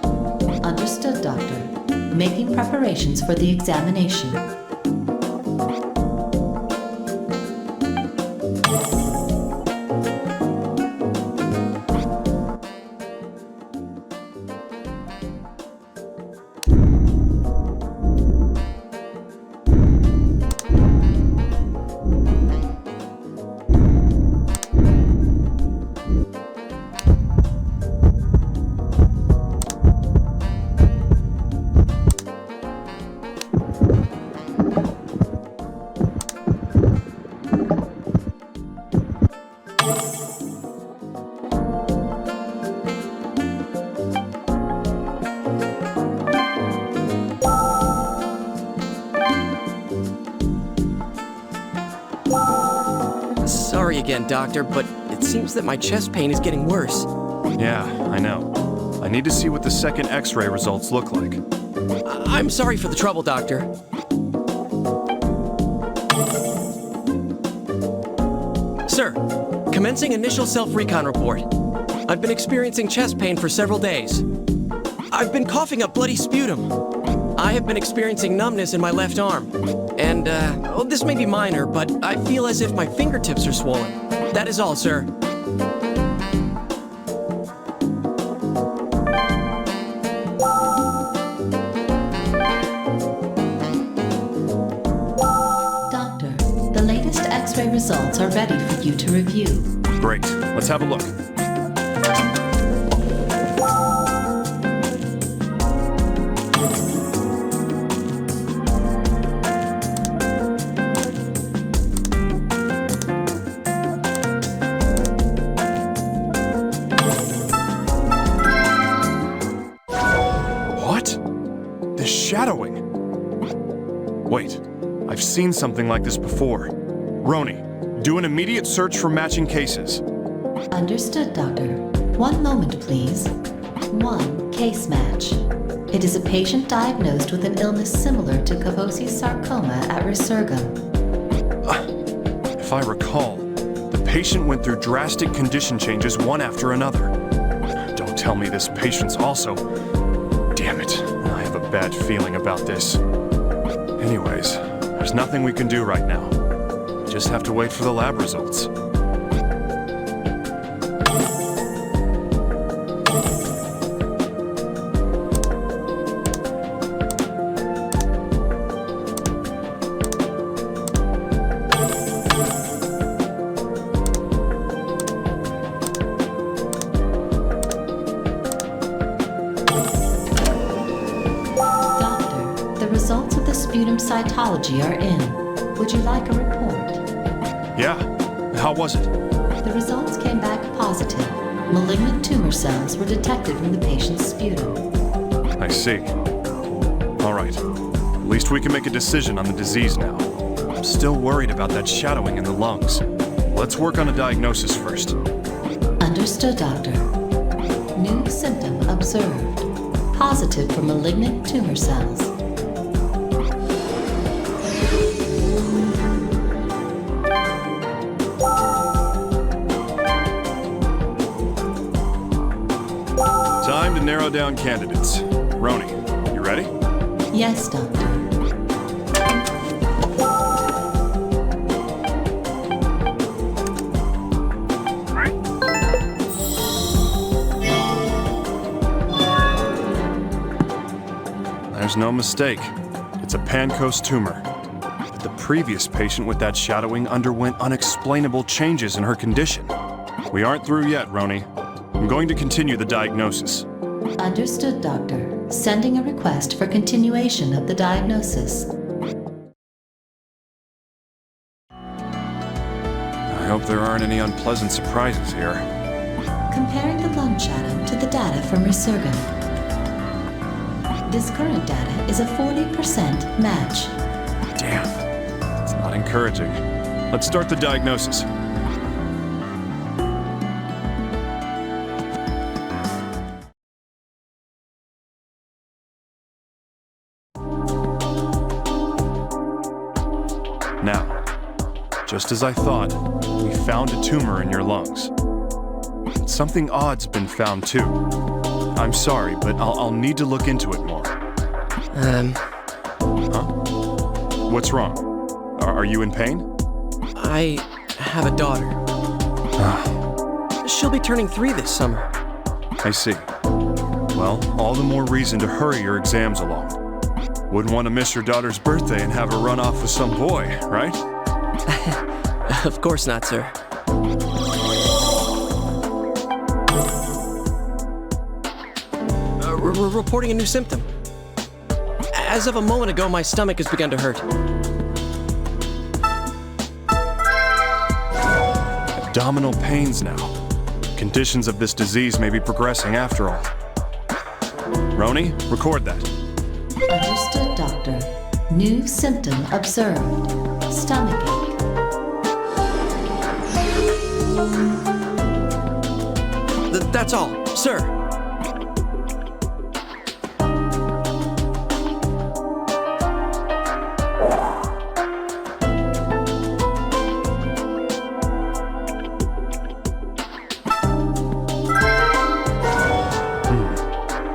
Understood, Doctor. Making preparations for the examination. Sorry again, Doctor, but it It seems that my chest pain is getting worse. Yeah, I know. I need to see what the second X-ray results look like. I'm sorry for the trouble, Doctor. Sir, commencing initial self-recon report. I've been experiencing chest pain for several days. I've been coughing up bloody sputum. I have been experiencing numbness in my left arm. And, this may be minor, but I feel as if my fingertips are swollen. That is all, sir. Doctor, the latest X-ray results are ready for you to review. Great. Let's have a look. Shadowing. Wait, I've seen something like this before. Roni, do an immediate search for matching cases. Understood, Doctor. One moment, please. 1 case match. It is a patient diagnosed with an illness similar to Kaposi sarcoma at Resurgam. If I recall, the patient went through drastic condition changes one after another. Don't tell me this patient's also... Damn it. I have a bad feeling about this. Anyways, there's nothing we can do right now. We just have to wait for the lab results. Results of the sputum cytology are in. Would you like a report? Yeah. How was it? The results came back positive. Malignant tumor cells were detected from the patient's sputum. I see. All right. At least we can make a decision on the disease now. I'm still worried about that shadowing in the lungs. Let's work on a diagnosis first. Understood, Doctor. New symptom observed. Positive for malignant tumor cells. Time to narrow down candidates. Roni, you ready? Yes, Doctor. There's no mistake. It's a Pankos tumor. But the previous patient with that shadowing underwent unexplainable changes in her condition. We aren't through yet, Roni. I'm going to continue the diagnosis. Understood, Doctor. Sending a request for continuation of the diagnosis. I hope there aren't any unpleasant surprises here. Comparing the lung shadow to the data from Resurgam. This current data is a 40% match. Damn. It's not encouraging. Let's start the diagnosis. Now, just as I thought, we found a tumor in your lungs. But something odd's been found too. I'm sorry, but I'll need to look into it more. Huh? What's wrong? Are you in pain? I have a daughter. She'll be turning 3 this summer. I see. Well, all the more reason to hurry your exams along. Wouldn't want to miss your daughter's birthday and have her run off with some boy, right? Of course not, sir. Reporting a new symptom. As of a moment ago, my stomach has begun to hurt. Abdominal pains now. Conditions of this disease may be progressing after all. Roni, record that. Understood, Doctor. New symptom observed. Stomachache. That's all, sir.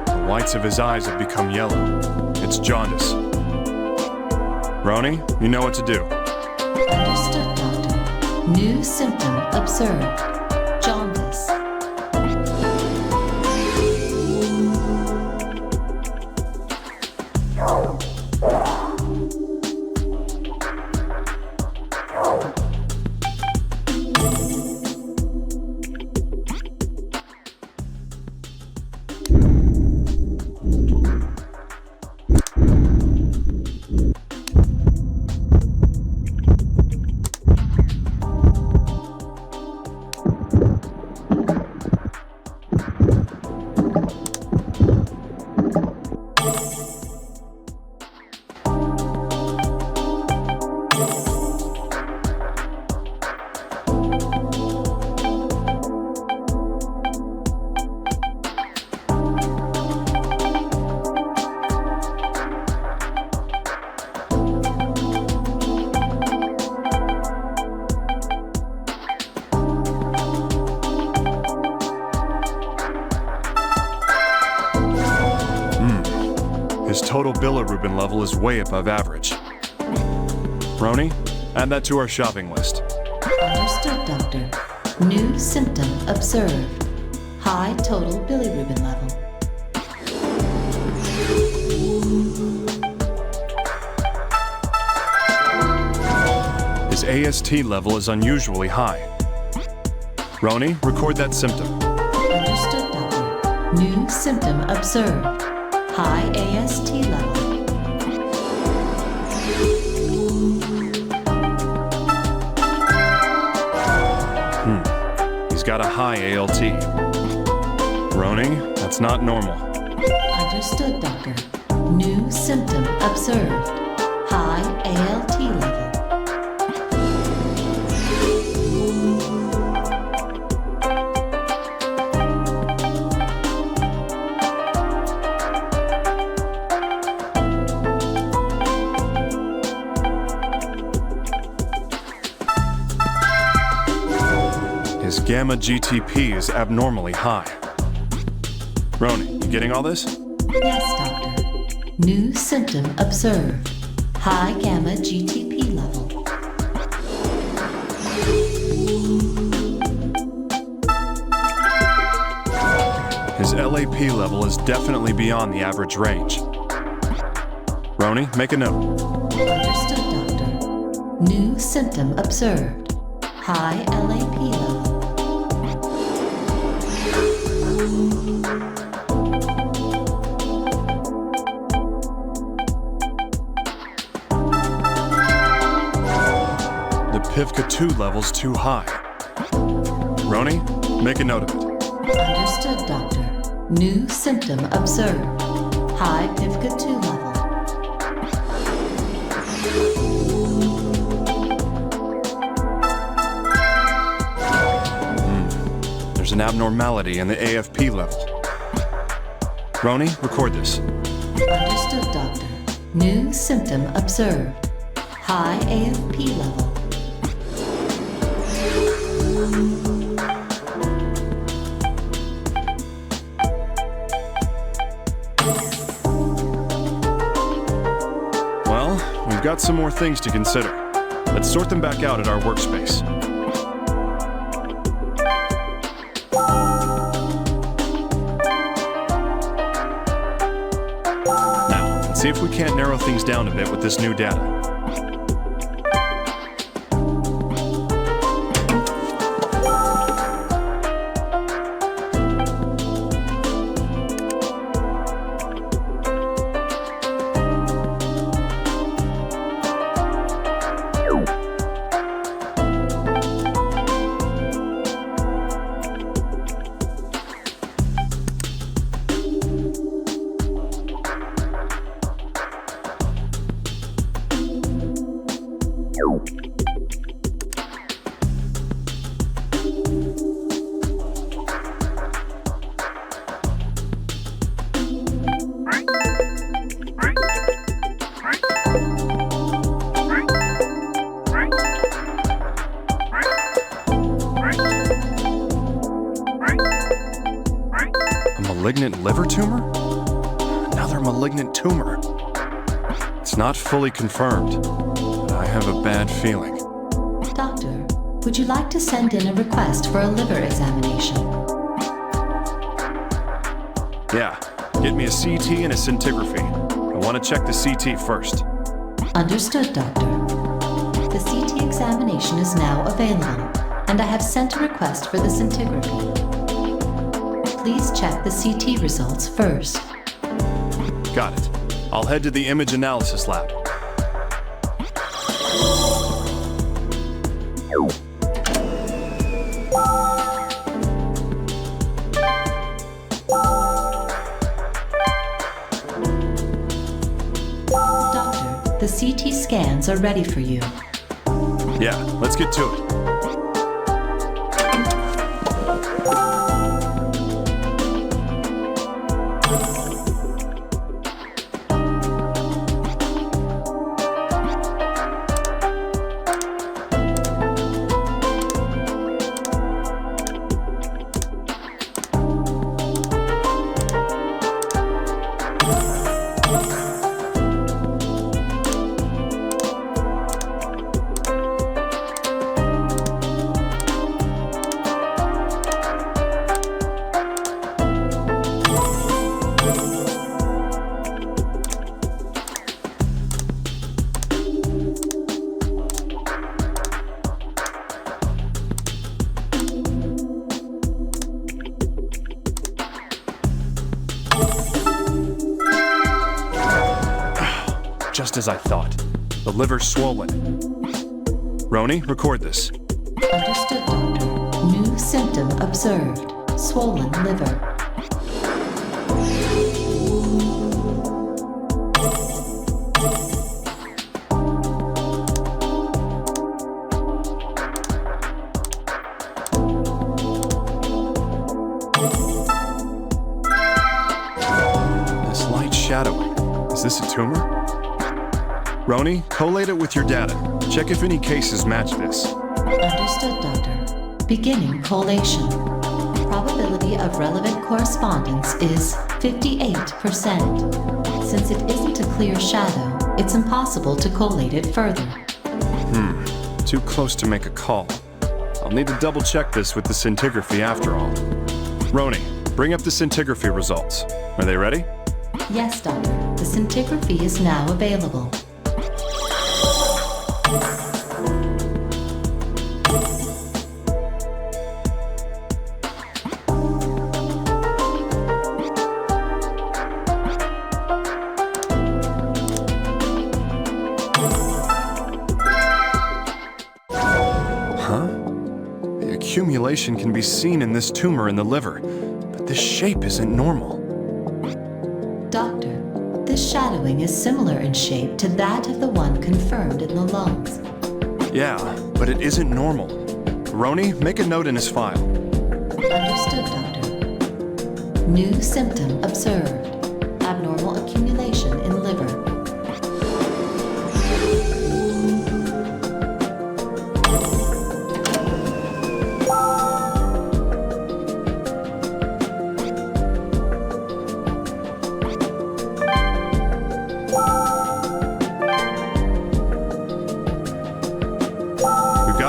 The whites of his eyes have become yellow. It's jaundice. Roni, you know what to do. Understood, Doctor. New symptom observed. Jaundice. His total bilirubin level is way above average. Roni, add that to our shopping list. Understood, Doctor. New symptom observed. High total bilirubin level. His AST level is unusually high. Roni, record that symptom. Understood, Doctor. New symptom observed. High AST level. He's got a high ALT. Roni, that's not normal. Understood, Doctor. New symptom observed. High ALT level. His gamma GTP is abnormally high. Roni, you getting all this? Yes, Doctor. New symptom observed. High gamma GTP level. His LAP level is definitely beyond the average range. Roni, make a note. Understood, Doctor. New symptom observed. High LAP level. The PIVKA2 level's too high. Roni, make a note of it. Understood, Doctor. New symptom observed. High PIVKA2 level. There's an abnormality in the AFP level. Roni, record this. Understood, Doctor. New symptom observed. High AFP level. Well, we've got some more things to consider. Let's sort them back out at our workspace. Now, let's see if we can't narrow things down a bit with this new data. malignant liver tumor? Another malignant tumor. It's not fully confirmed, but I have a bad feeling. Doctor, would you like to send in a request for a liver examination? Yeah, get me a CT and a scintigraphy. I want to check the CT first. Understood, Doctor. The CT examination is now available, and I have sent a request for the scintigraphy. Please check the CT results first. Got it. I'll head to the image analysis lab. Doctor, the CT scans are ready for you. Yeah, let's get to it. Just as I thought. The liver's swollen. Roni, record this. Understood, Doctor. New symptom observed. Swollen liver. This light shadowing. Is this a tumor? Roni, collate it with your data. Check if any cases match this. Understood, Doctor. Beginning collation. Probability of relevant correspondence is 58%. Since it isn't a clear shadow, it's impossible to collate it further. Too close to make a call. I'll need to double check this with the scintigraphy after all. Roni, bring up the scintigraphy results. Are they ready? Yes, Doctor. The scintigraphy is now available. Accumulation can be seen in this tumor in the liver, but this shape isn't normal. Doctor, this shadowing is similar in shape to that of the one confirmed in the lungs. Yeah, but it isn't normal. Roni, make a note in his file. Understood, Doctor. New symptom observed. Abnormal accumulation in liver.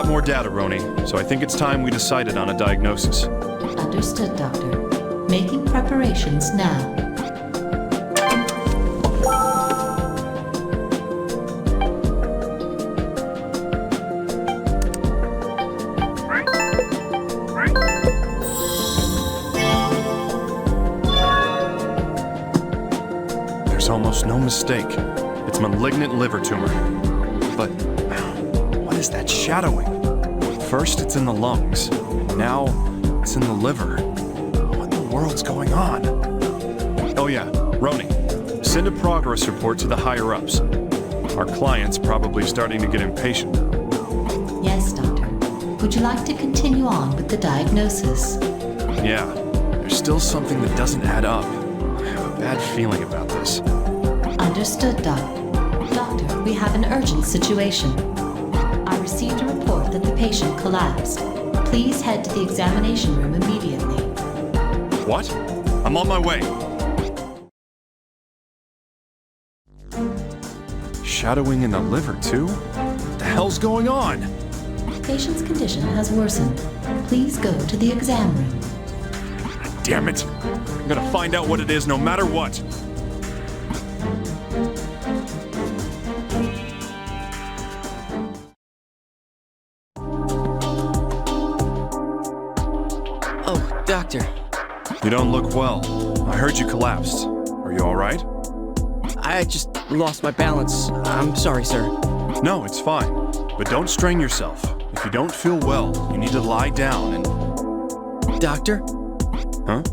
More data, Roni, so I think it's time we decided on a diagnosis. Understood, Doctor. Making preparations now. There's almost no mistake. It's malignant liver tumor. But what is that shadowing? First, it's in the lungs. Now, it's in the liver. What in the world's going on? Oh yeah, Roni, send a progress report to the higher-ups. Our client's probably starting to get impatient. Yes, Doctor. Would you like to continue on with the diagnosis? Yeah, there's still something that doesn't add up. I have a bad feeling about this. Understood, Doc. Doctor, we have an urgent situation. I received a report that the patient collapsed. Please head to the examination room immediately. What? I'm on my way. Shadowing in the liver, too? What the hell's going on? Patient's condition has worsened. Please go to the exam room. Damn it. I'm gonna find out what it is no matter what. Oh, doctor. You don't look well. I heard you collapsed. Are you alright? I just lost my balance. I'm sorry, sir. No, it's fine. But don't strain yourself. If you don't feel well, you need to lie down and... Doctor? Huh?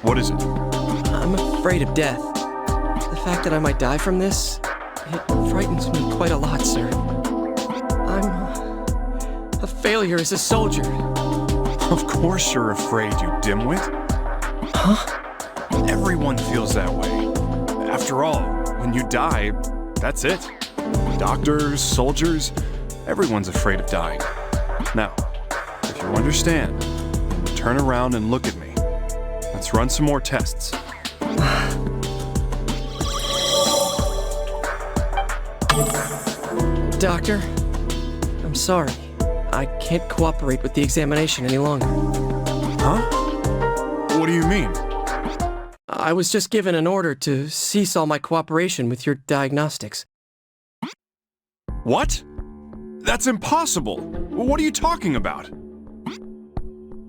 What is it? I'm afraid of death. The fact that I might die from this, it frightens me quite a lot, sir. I'm a failure as a soldier. Of course you're afraid, you dimwit. Huh? Everyone feels that way. After all, when you die, that's it. Doctors, soldiers, everyone's afraid of dying. Now, if you understand, turn around and look at me. Let's run some more tests. Doctor, I'm sorry. I can't cooperate with the examination any longer. Huh? What do you mean? I was just given an order to cease all my cooperation with your diagnostics. What? That's impossible. What are you talking about?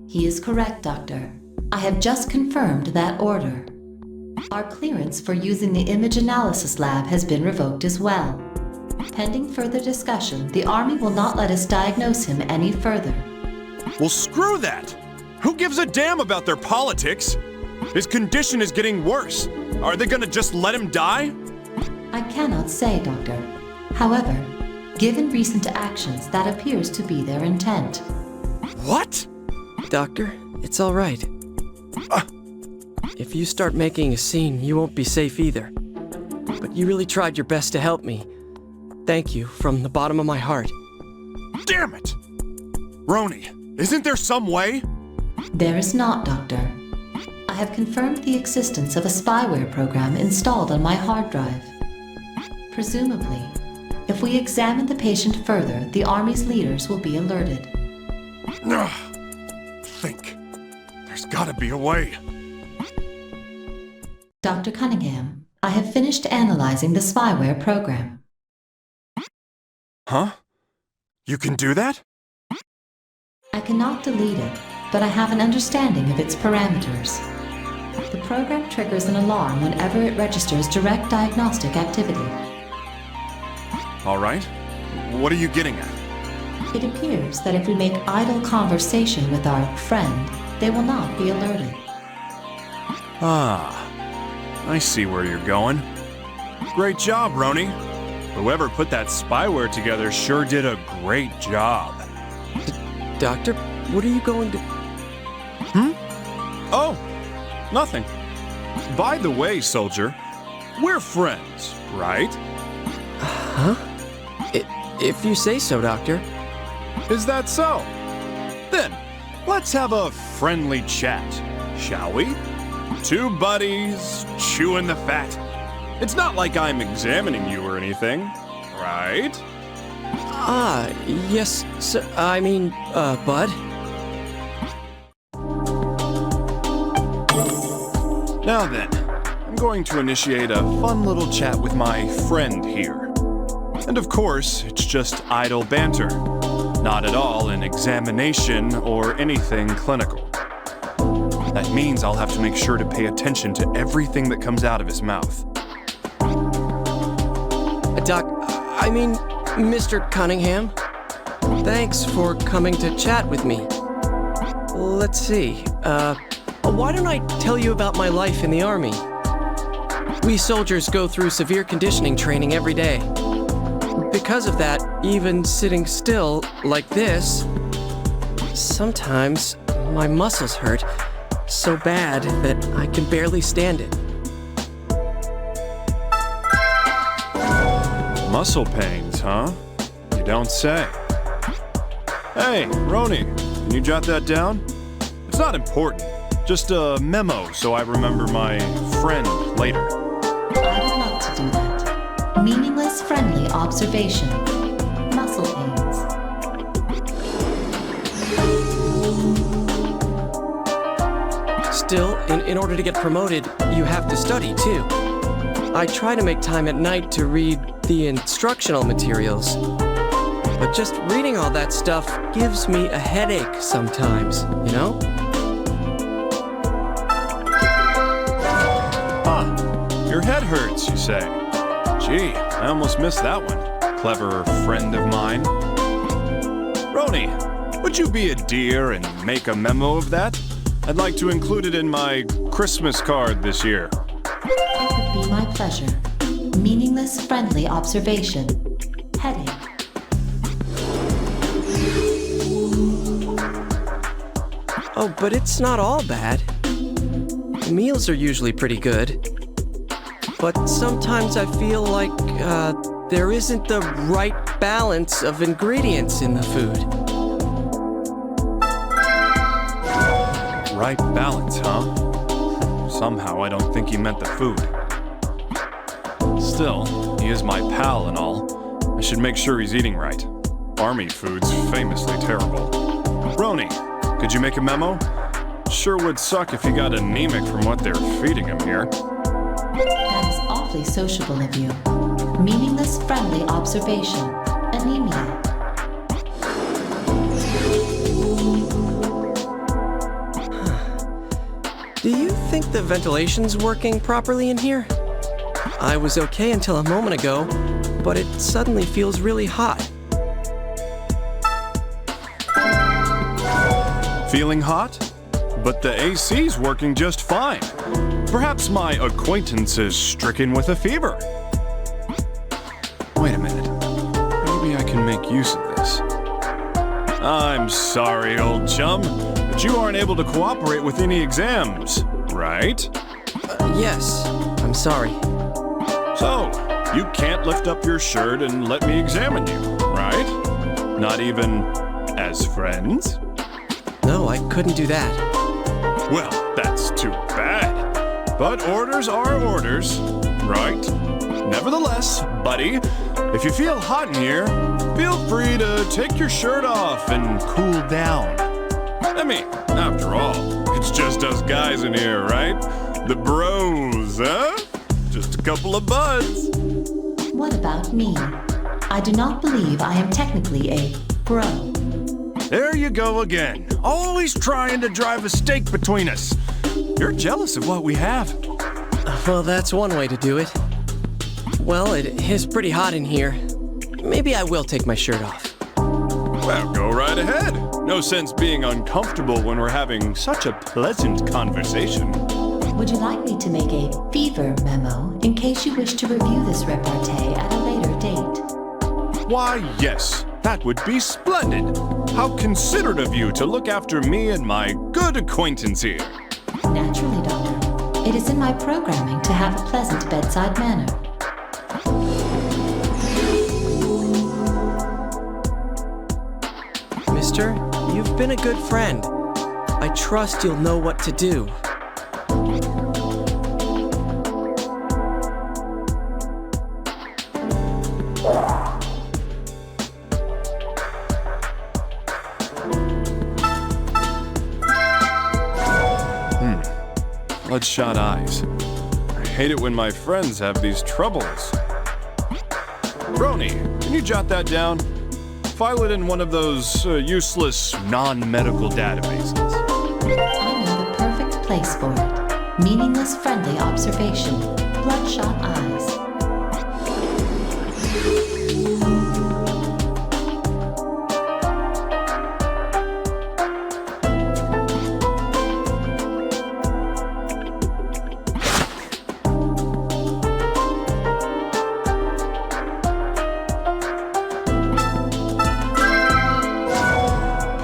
He is correct, Doctor. I have just confirmed that order. Our clearance for using the image analysis lab has been revoked as well. Pending further discussion, the Army will not let us diagnose him any further. Well, screw that! Who gives a damn about their politics? His condition is getting worse. Are they gonna just let him die? I cannot say, Doctor. However, given recent actions, that appears to be their intent. What? Doctor, it's all right. If you start making a scene, you won't be safe either. But you really tried your best to help me. Thank you from the bottom of my heart. Damn it! Roni, isn't there some way? There is not, Doctor. I have confirmed the existence of a spyware program installed on my hard drive. Presumably, if we examine the patient further, the Army's leaders will be alerted. Think. There's gotta be a way. Dr. Cunningham, I have finished analyzing the spyware program. Huh? You can do that? I cannot delete it, but I have an understanding of its parameters. The program triggers an alarm whenever it registers direct diagnostic activity. All right. What are you getting at? It appears that if we make idle conversation with our friend, they will not be alerted. Ah, I see where you're going. Great job, Roni. Whoever put that spyware together sure did a great job. Doctor, what are you going to... Oh, nothing. By the way, soldier, we're friends, right? Huh? If you say so, Doctor. Is that so? Then, let's have a friendly chat, shall we? Two buddies, chewing the fat. It's not like I'm examining you or anything, right? Ah, yes, sir. I mean, Bud. Now then, I'm going to initiate a fun little chat with my friend here. And of course, it's just idle banter. Not at all an examination or anything clinical. That means I'll have to make sure to pay attention to everything that comes out of his mouth. Mr. Cunningham. Thanks for coming to chat with me. Let's see, why don't I tell you about my life in the Army? We soldiers go through severe conditioning training every day. Because of that, even sitting still like this, sometimes my muscles hurt so bad that I can barely stand it. Muscle pains, huh? You don't say. Hey, Roni, can you jot that down? It's not important. Just a memo so I remember my friend later. I would love to do that. Meaningless friendly observation. Muscle pains. Still, in order to get promoted, you have to study too. I try to make time at night to read the instructional materials. But just reading all that stuff gives me a headache sometimes, you know? Your head hurts, you say? Gee, I almost missed that one. Clever friend of mine. Roni, would you be a dear and make a memo of that? I'd like to include it in my Christmas card this year. It would be my pleasure. Meaningless friendly observation. Headache. Oh, but it's not all bad. The meals are usually pretty good. But sometimes I feel like there isn't the right balance of ingredients in the food. Right balance, huh? Somehow I don't think he meant the food. Still, he is my pal and all. I should make sure he's eating right. Army food's famously terrible. Roni, could you make a memo? Sure would suck if he got anemic from what they're feeding him here. That is awfully sociable of you. Meaningless friendly observation. Anemia. Do you think the ventilation's working properly in here? I was okay until a moment ago, but it suddenly feels really hot. Feeling hot? But the AC's working just fine. Perhaps my acquaintance is stricken with a fever. Wait a minute. Maybe I can make use of this. I'm sorry, old chum, but you aren't able to cooperate with any exams, right? Yes, I'm sorry. So, you can't lift up your shirt and let me examine you, right? Not even as friends? No, I couldn't do that. Well, that's too bad. But orders are orders, right? Nevertheless, buddy, if you feel hot in here, feel free to take your shirt off and cool down. I mean, after all, it's just us guys in here, right? The bros, huh? Just a couple of buds. What about me? I do not believe I am technically a bro. There you go again. Always trying to drive a stake between us. You're jealous of what we have. Well, that's one way to do it. Well, it is pretty hot in here. Maybe I will take my shirt off. Well, go right ahead. No sense being uncomfortable when we're having such a pleasant conversation. Would you like me to make a fever memo in case you wish to review this repartee at a later date? Why, yes. That would be splendid. How considerate of you to look after me and my good acquaintance here. Naturally, Doctor. It is in my programming to have a pleasant bedside manner. Mister, you've been a good friend. I trust you'll know what to do. Bloodshot eyes. I hate it when my friends have these troubles. Roni, can you jot that down? File it in one of those useless non-medical databases. I know the perfect place for it. Meaningless friendly observation. Bloodshot eyes.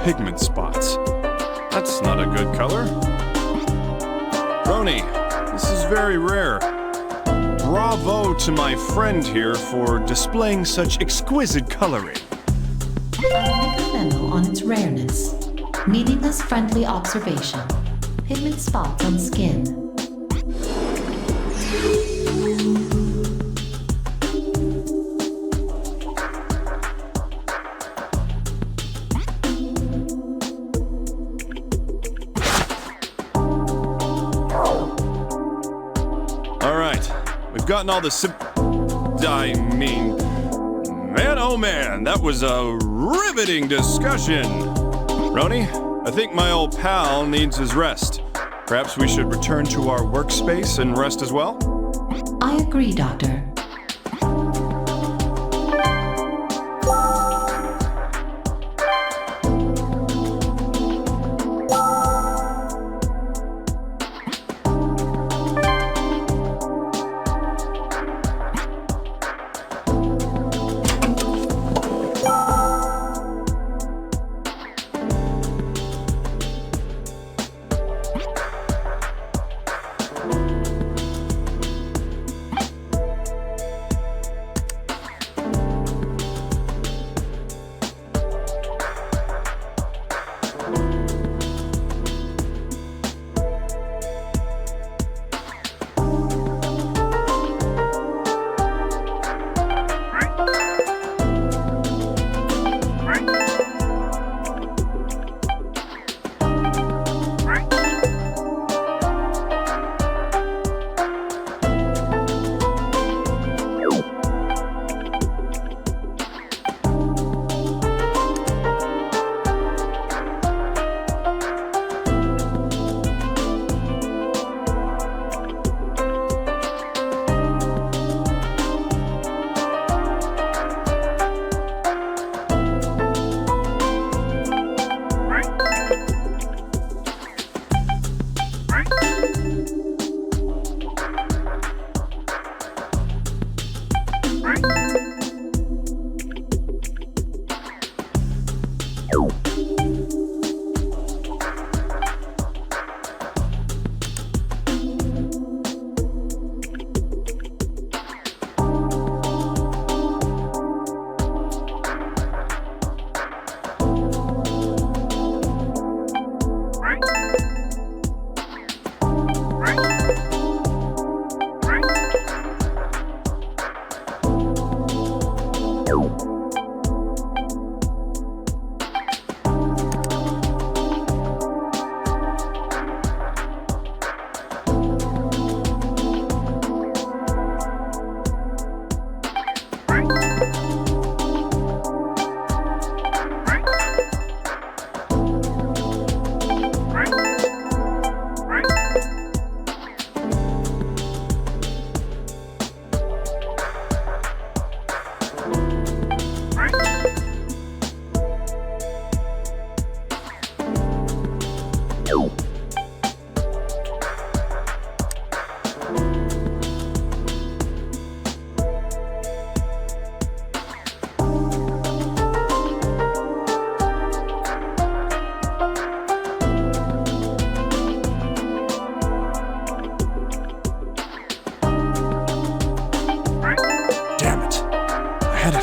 Pigment spots. That's not a good color. Roni, this is very rare. Bravo to my friend here for displaying such exquisite coloring. I'll make a memo on its rareness. Meaningless friendly observation. Pigment spots on skin. Alright, we've gotten all the man, oh man, that was a riveting discussion. Roni, I think my old pal needs his rest. Perhaps we should return to our workspace and rest as well? I agree, Doctor.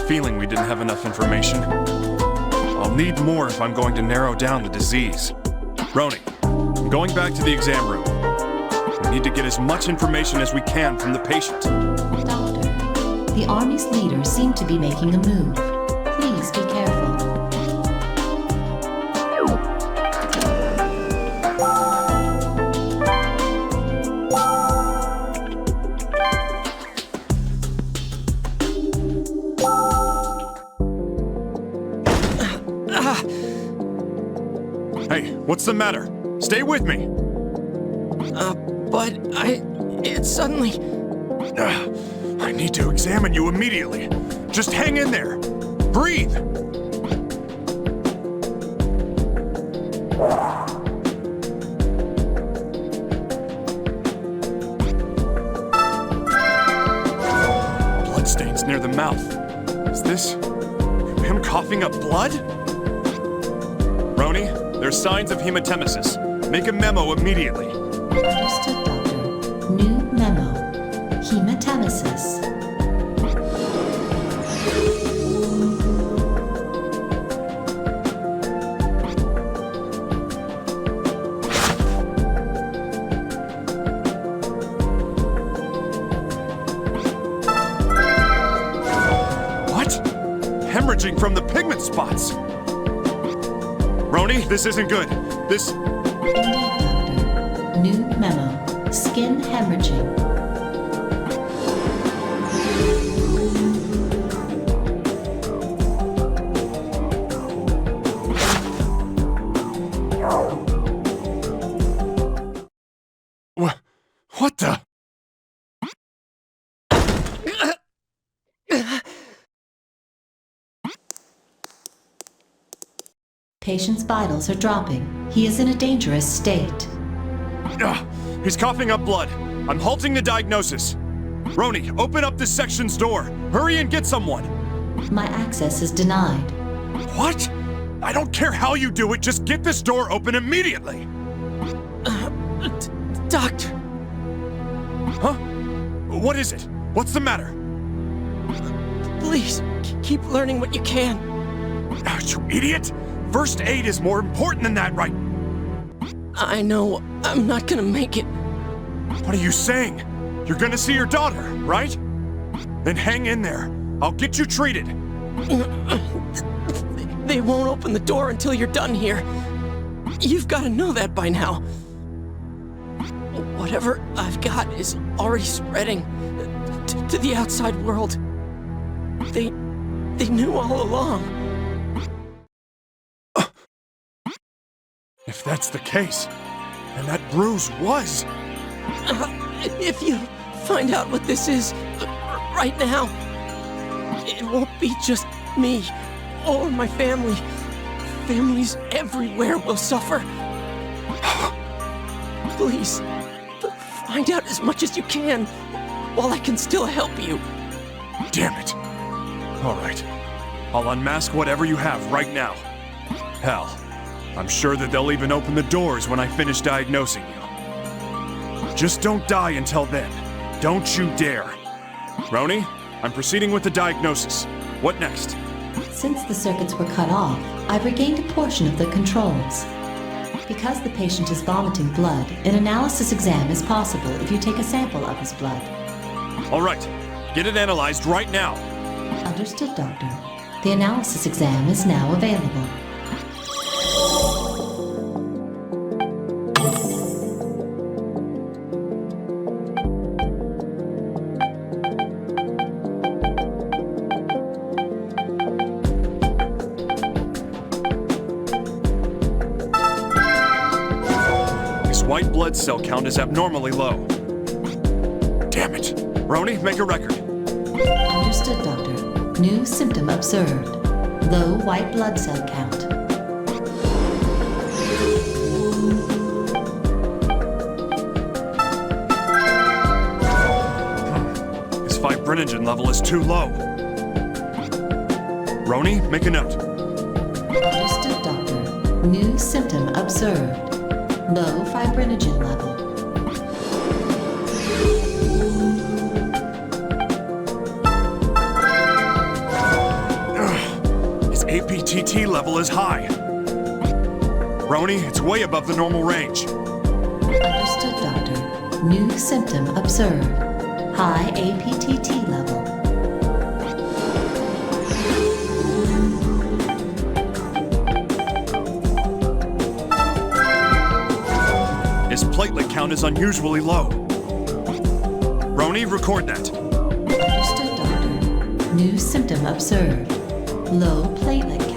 feeling we didn't have enough information. I'll need more if I'm going to narrow down the disease. Roni, I'm going back to the exam room. We need to get as much information as we can from the patient. Doctor, the Army's leaders seem to be making a move. Please be careful. Hey, what's the matter? Stay with me. But it suddenly... I need to examine you immediately. Just hang in there. Breathe. Bloodstains near the mouth. Is this him coughing up blood? Roni, there's signs of hematemesis. Make a memo immediately. Understood, Doctor. New memo. Hematemesis. hemorrhaging from the pigment spots. Roni, this isn't good. This... New memo. Skin hemorrhaging. What the? Patient's vitals are dropping. He is in a dangerous state. He's coughing up blood. I'm halting the diagnosis. Roni, open up this section's door. Hurry and get someone. My access is denied. What? I don't care how you do it, just get this door open immediately. Doctor. Huh? What is it? What's the matter? Please, keep learning what you can. You idiot! First aid is more important than that, right? I know I'm not gonna make it. What are you saying? You're gonna see your daughter, right? Then hang in there. I'll get you treated. They won't open the door until you're done here. You've got to know that by now. Whatever I've got is already spreading to the outside world. They knew all along. If that's the case, then that bruise was... If you find out what this is right now, it won't be just me or my family. Families everywhere will suffer. Please, find out as much as you can while I can still help you. Damn it. All right. I'll unmask whatever you have right now. Hell, I'm sure that they'll even open the doors when I finish diagnosing you. Just don't die until then. Don't you dare. Roni, I'm proceeding with the diagnosis. What next? Since the circuits were cut off, I've regained a portion of the controls. Because the patient is vomiting blood, an analysis exam is possible if you take a sample of his blood. All right. Get it analyzed right now. Understood, Doctor. The analysis exam is now available. White blood cell count is abnormally low. Damn it. Roni, make a record. Understood, Doctor. New symptom observed. Low white blood cell count. His fibrinogen level is too low. Roni, make a note. Understood, Doctor. New symptom observed. Low fibrinogen level. His APTT level is high. Roni, it's way above the normal range. Understood, Doctor. New symptom observed. High APTT level. His platelet count is unusually low. Roni, record that. Understood, Doctor. New symptom observed. Low platelet count.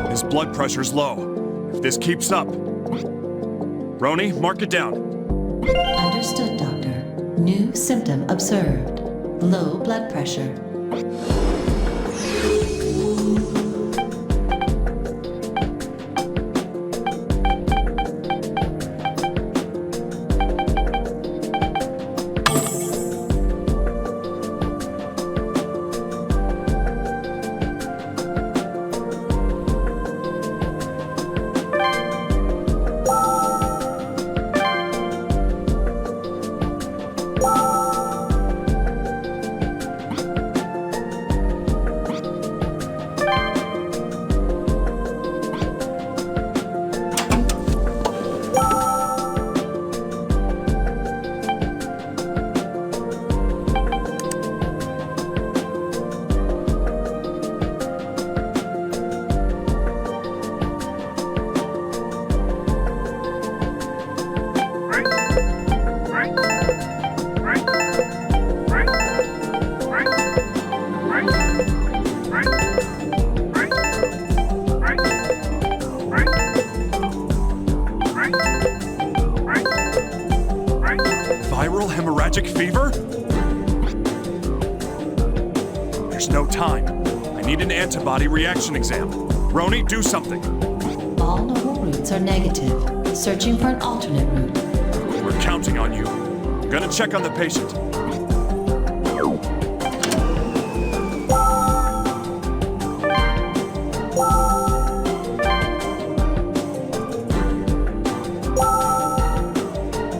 His blood pressure's low. If this keeps up... Roni, mark it down. Understood, Doctor. New symptom observed. Low blood pressure. Viral hemorrhagic fever? There's no time. I need an antibody reaction exam. Roni, do something. All normal routes are negative. Searching for an alternate route. We're counting on you. I'm gonna check on the patient.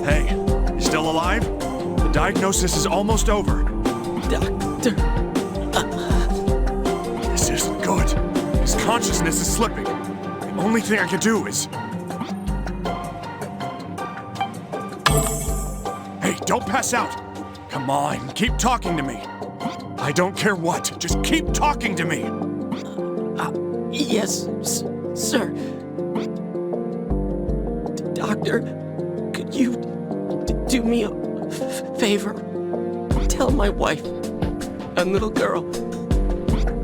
Hey, you still alive? The diagnosis is almost over. Doctor. This isn't good. His consciousness is slipping. The only thing I can do is... Hey, don't pass out! Come on, keep talking to me. I don't care what, just keep talking to me! Yes, sir. Doctor, could you do me a favor? Tell my wife and little girl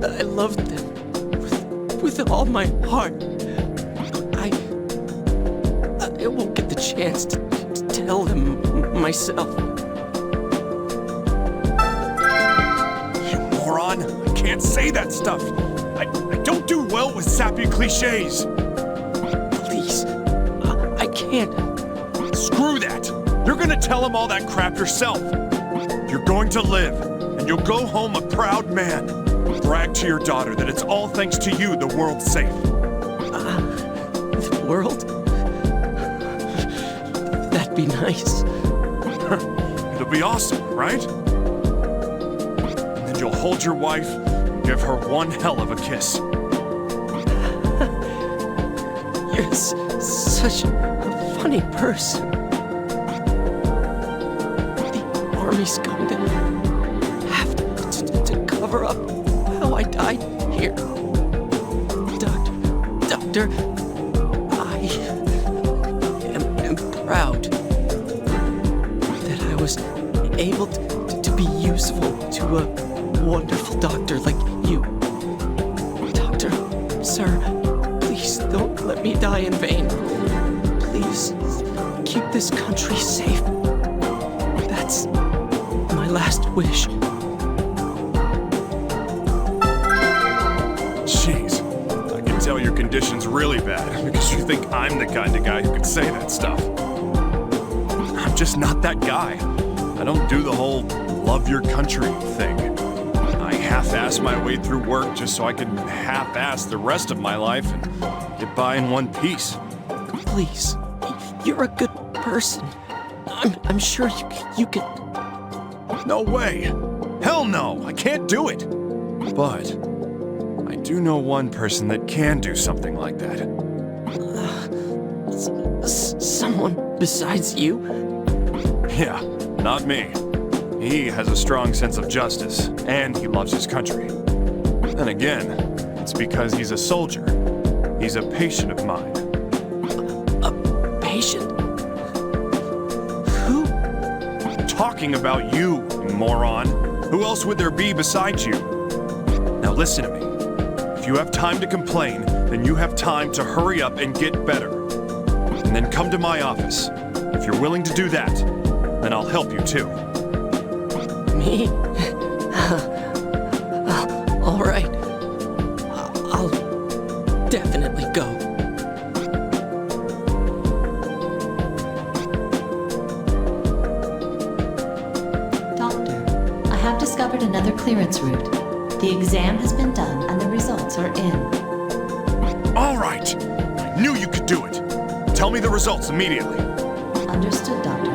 I love them with all my heart. I won't get the chance to tell them myself. You moron! I can't say that stuff! I don't do well with sappy cliches! Please, I can't. Screw that! You're gonna tell him all that crap yourself! You're going to live, and you'll go home a proud man. Brag to your daughter that it's all thanks to you the world's safe. The world? That'd be nice. It'll be awesome, right? And then you'll hold your wife and give her one hell of a kiss. You're such a funny person. The army's going to have to cover up how I died here. Doctor, I am proud that I was able to be useful to a wonderful doctor like you. Doctor, sir, please don't let me die in vain. Please keep this country safe. That's my last wish. Jeez, I can tell your condition's really bad because you think I'm the kind of guy who can say that stuff. I'm just not that guy. I don't do the whole love your country thing. I half-ass my way through work just so I can half-ass the rest of my life and get by in one piece. Please, you're a good person. I'm sure you can... No way! Hell no! I can't do it! But I do know one person that can do something like that. Someone besides you? Yeah, not me. He has a strong sense of justice, and he loves his country. Then again, it's because he's a soldier. He's a patient of mine. A patient? Who? Talking about you, you moron. Who else would there be besides you? Now listen to me. If you have time to complain, then you have time to hurry up and get better. And then come to my office. If you're willing to do that, then I'll help you too. Me? All right. I'll definitely go. Doctor, I have discovered another clearance route. The exam has been done and the results are in. All right! I knew you could do it. Tell me the results immediately. Understood, Doctor.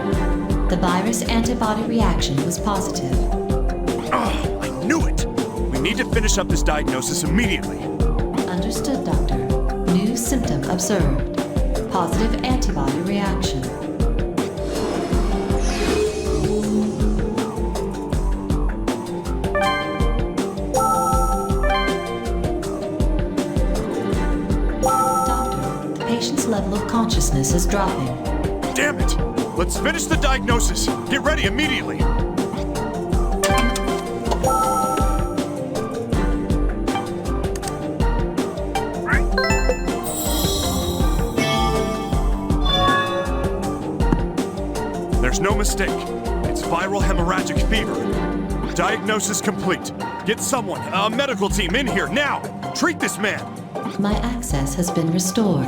The virus antibody reaction was positive. Oh, I knew it! We need to finish up this diagnosis immediately. Understood, Doctor. New symptom observed. Positive antibody reaction. Doctor, the patient's level of consciousness is dropping. Damn it! Let's finish the diagnosis. Get ready immediately. There's no mistake. It's viral hemorrhagic fever. Diagnosis complete. Get someone, a medical team in here now. Treat this man. My access has been restored.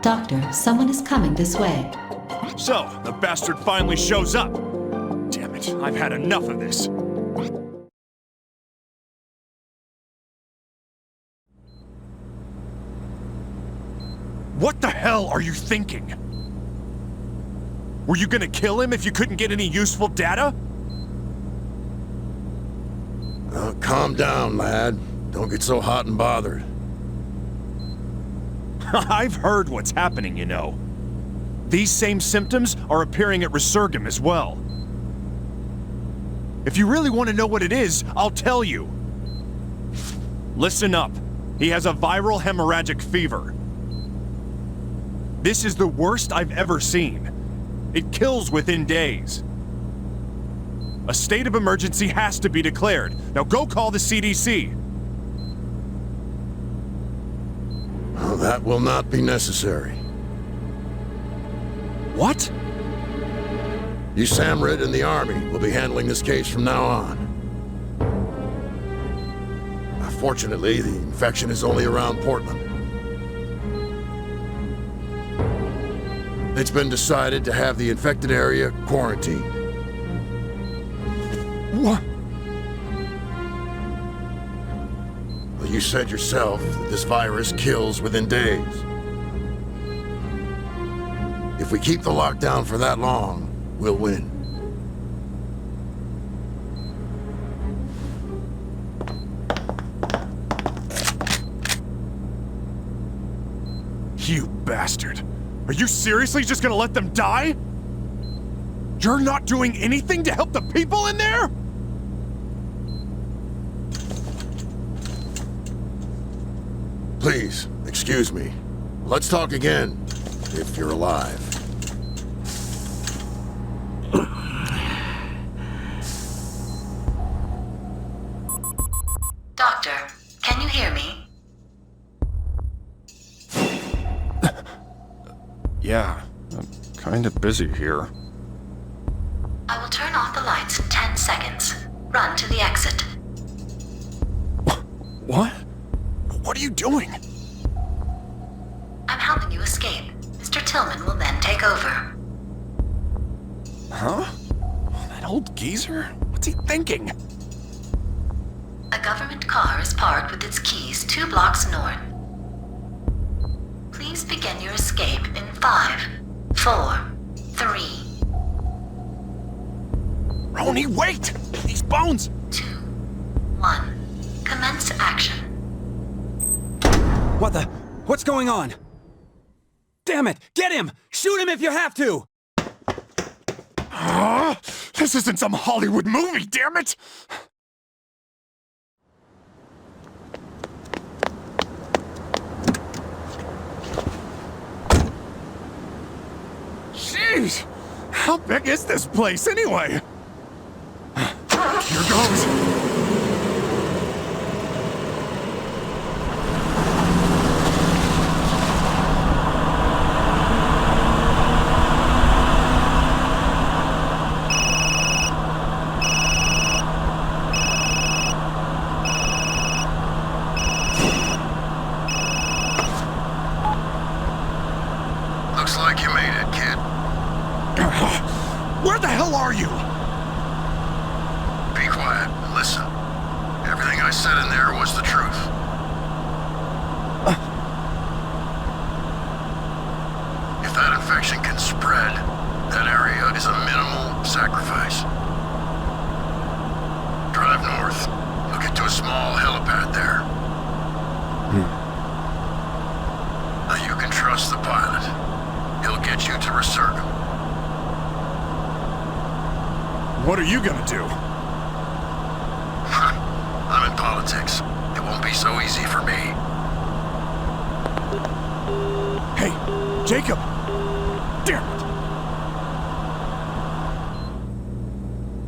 Doctor, someone is coming this way. So, the bastard finally shows up. Damn it, I've had enough of this. What the hell are you thinking? Were you gonna kill him if you couldn't get any useful data? Calm down, lad. Don't get so hot and bothered. I've heard what's happening, you know. These same symptoms are appearing at Resurgam as well. If you really want to know what it is, I'll tell you. Listen up. He has a viral hemorrhagic fever. This is the worst I've ever seen. It kills within days. A state of emergency has to be declared. Now go call the CDC. Oh, that will not be necessary. What? Usamrid and the Army will be handling this case from now on. Fortunately, the infection is only around Portland. It's been decided to have the infected area quarantined. What? Well, you said yourself that this virus kills within days. If we keep the lockdown for that long, we'll win. You bastard. Are you seriously just gonna let them die? You're not doing anything to help the people in there? Please, excuse me. Let's talk again, if you're alive. Doctor, can you hear me? Yeah, I'm kinda busy here. I will turn off the lights in 10 seconds. Run to the exit. What? What are you doing? I'm helping you escape. Mr. Tillman will then take over. Huh? That old geezer? What's he thinking? A government car is parked with its keys 2 blocks north. Please begin your escape in 5, 4, 3. Roni, wait! These bones! 2, 1. Commence action. What the? What's going on? Damn it! Get him! Shoot him if you have to! This isn't some Hollywood movie, damn it! Jeez! How big is this place anyway? Here goes! Looks like you made it, kid. Where the hell are you? Be quiet and listen. Everything I said in there was the truth. If that infection can spread, that area is a minimal sacrifice. Drive north. You'll get to a small helipad there. Now you can trust the pilot. He'll get you to Resurgam. What are you gonna do? I'm in politics. It won't be so easy for me. Hey, Jacob! Damn it!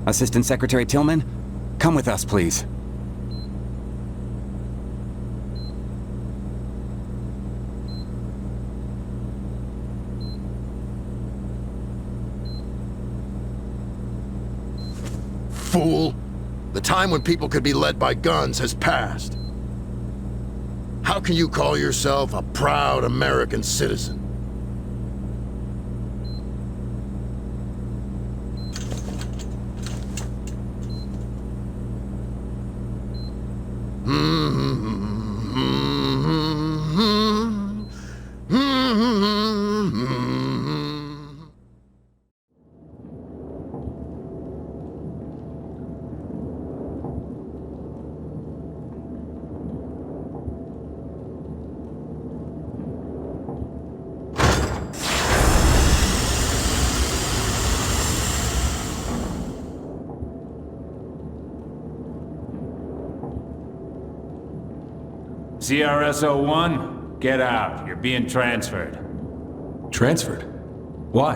Assistant Secretary Tillman, come with us, please. fool. The time when people could be led by guns has passed. How can you call yourself a proud American citizen? CRS-01, get out. You're being transferred. Transferred? Why?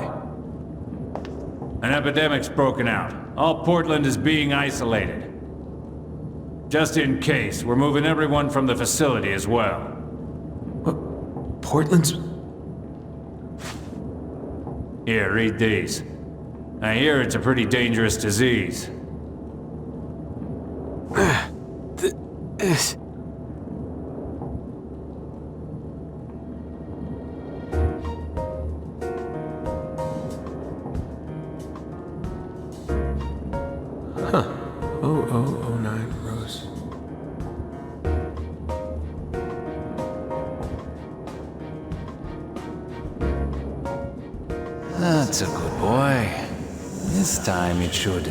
An epidemic's broken out. All Portland is being isolated. Just in case, we're moving everyone from the facility as well. What? Portland's? Here, read these. I hear it's a pretty dangerous disease. Huh. 0009 Rose. That's a good boy. This time it should.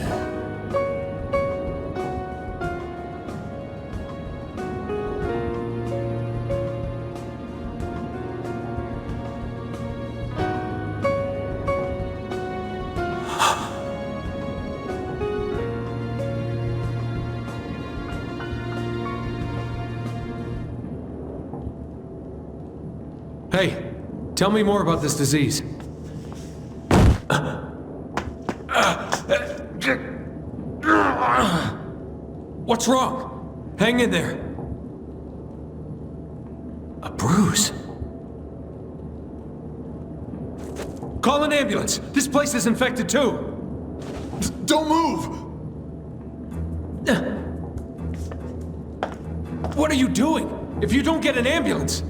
Hey, tell me more about this disease. What's wrong? Hang in there. A bruise. Call an ambulance. This place is infected too. Don't move! What are you doing? If you don't get an ambulance...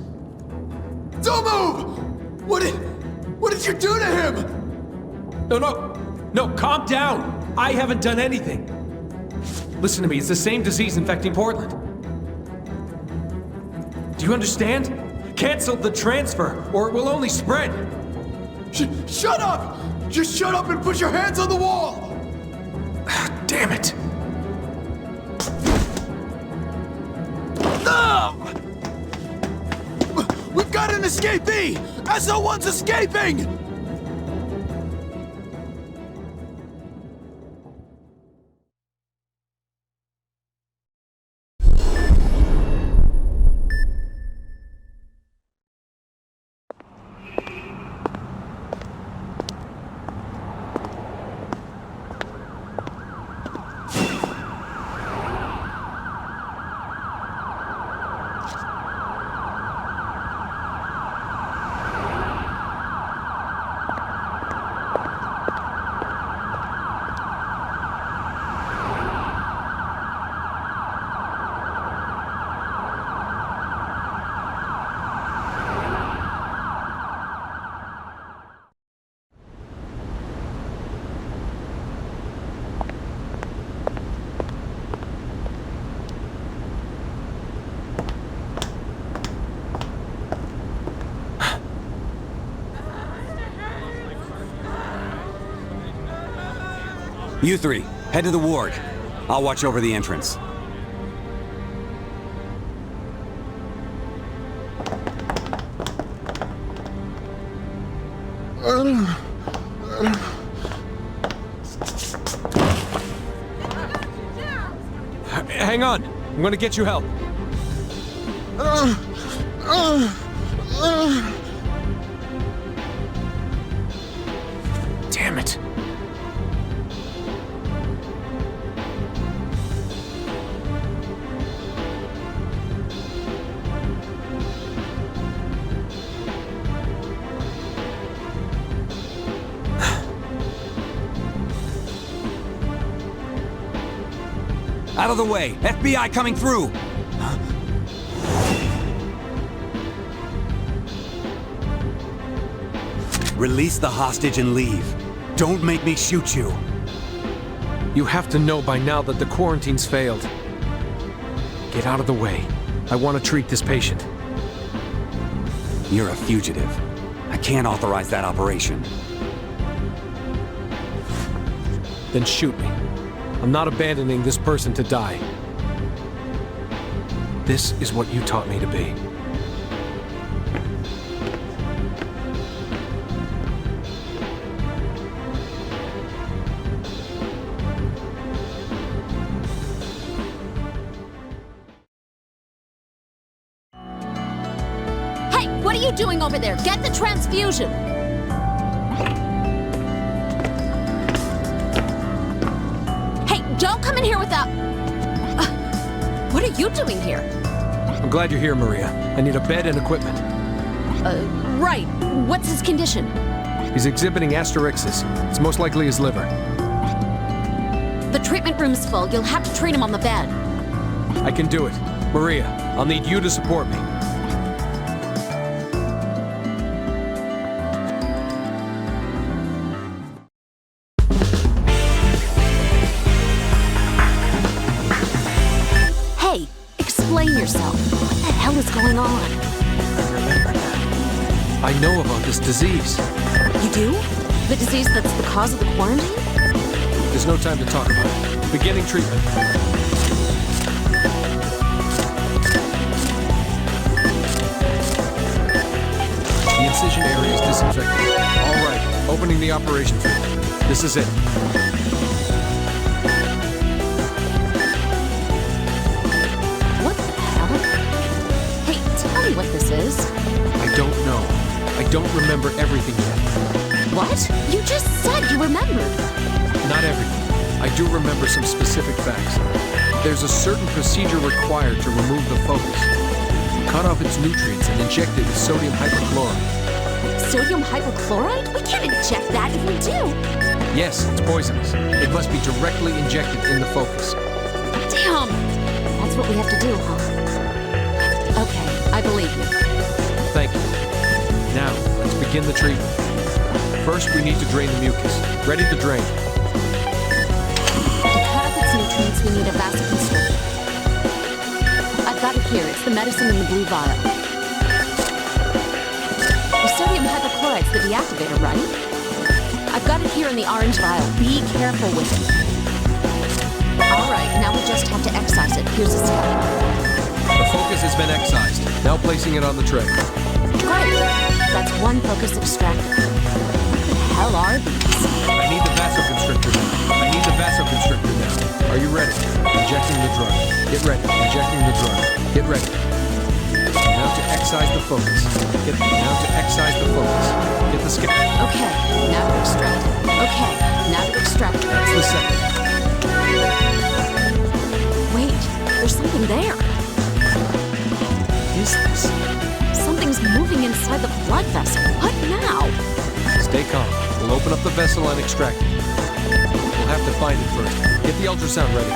Don't move! What did you do to him? No, calm down. I haven't done anything. Listen to me, it's the same disease infecting Portland. Do you understand? Cancel the transfer, or it will only spread. Shut up! Just shut up and put your hands on the wall! Damn it! No! We've got an escapee! SO1's escaping! You three, head to the ward. I'll watch over the entrance. Hang on. I'm gonna get you help. Damn it. Out of the way! FBI coming through! Release the hostage and leave. Don't make me shoot you. You have to know by now that the quarantine's failed. Get out of the way. I want to treat this patient. You're a fugitive. I can't authorize that operation. Then shoot me. I'm not abandoning this person to die. This is what you taught me to be. Hey, what are you doing over there? Get the transfusion! Hey, don't come in here without... what are you doing here? I'm glad you're here, Maria. I need a bed and equipment. Right. What's his condition? He's exhibiting asterixis. It's most likely his liver. The treatment room's full. You'll have to treat him on the bed. I can do it. Maria, I'll need you to support me. Hey, explain yourself. What the hell is going on? I remember now. I know about this disease. You do? The disease that's the cause of the quarantine? There's no time to talk about it. Beginning treatment. The incision area is disinfected. All right, opening the operation field. This is it. What the hell? Hey, tell me what this is. I don't know. I don't remember everything yet. What? You just said you remembered. Not everything. I do remember some specific facts. There's a certain procedure required to remove the focus. Cut off its nutrients and inject it with sodium hypochlorite. Sodium hypochlorite? We can't inject that if we do. Yes, it's poisonous. It must be directly injected in the focus. Damn! That's what we have to do, huh? Okay, I believe you. Thank you. Now, let's begin the treatment. First, we need to drain the mucus. Ready to drain. To cut off its nutrients, we need a vasoconstrictor. I've got it here. It's the medicine in the blue vial. The sodium hypochloride's the deactivator, right? I've got it here in the orange vial. Be careful with it. All right, now we just have to excise it. Here's a scalpel. The focus has been excised. Now placing it on the tray. Great. That's one focus extracted. What the hell are these? I need the vasoconstrictor now. I need the vasoconstrictor now. Are you ready? Injecting the drug. Get ready. Injecting the drug. Get ready. Now to excise the focus. Now to excise the focus. Get the scalpel. Okay, now to extract it. Okay, now to extract it. That's the second. Wait, there's something there. What is this? Something's moving inside the blood vessel. What now? Stay calm. We'll open up the vessel and extract it. We'll have to find it first. Get the ultrasound ready.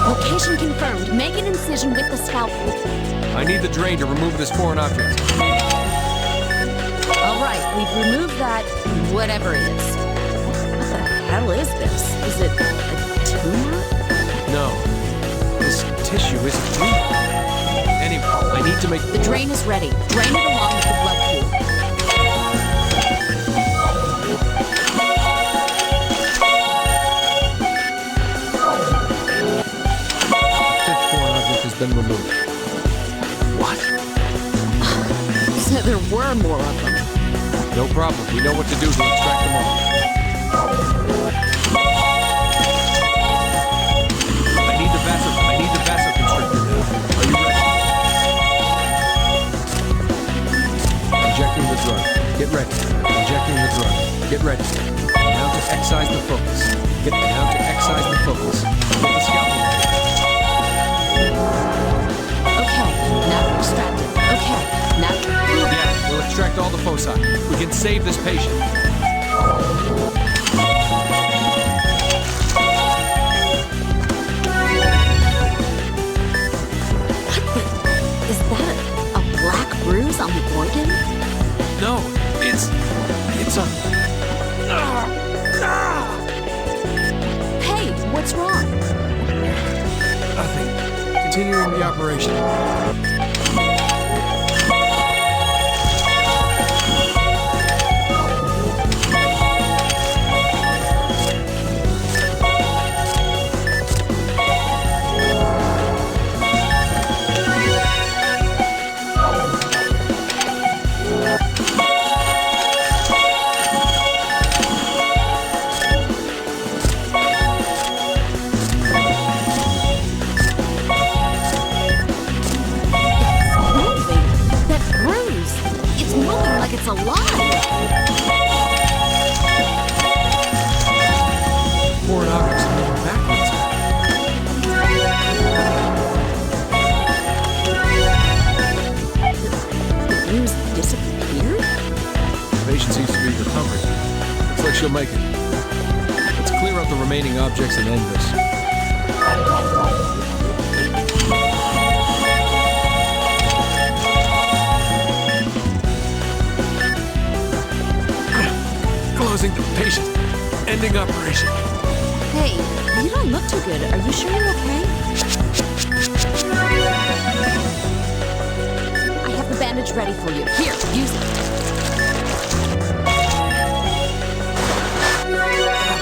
Location confirmed. Make an incision with the scalpel. I need the drain to remove this foreign object. All right, we've removed that, whatever it is. What the hell is this? Is it a tumor? No. This tissue isn't tumor. Anyway, I need to make... The drain is ready. Drain it along with the blood pool. Been removed. What? So there were more of them. No problem. We know what to do to extract them all. I need the vasoconstrictor now. Are you ready? Injecting the drug. Get ready. Injecting the drug. Get ready. Now to excise the focus. Now to excise the focus. Get the scalpel. Now to extract it. Okay, now to... Yeah, we'll extract all the foci. We can save this patient. continuing the operation. It's alive! Forward objects are moving backwards. The bruise disappeared? The patient seems to be recovering. Looks like she'll make it. Let's clear out the remaining objects and end this. Closing the patient. Ending operation. Hey, you don't look too good. Are you sure you're okay? I have the bandage ready for you. Here, use it.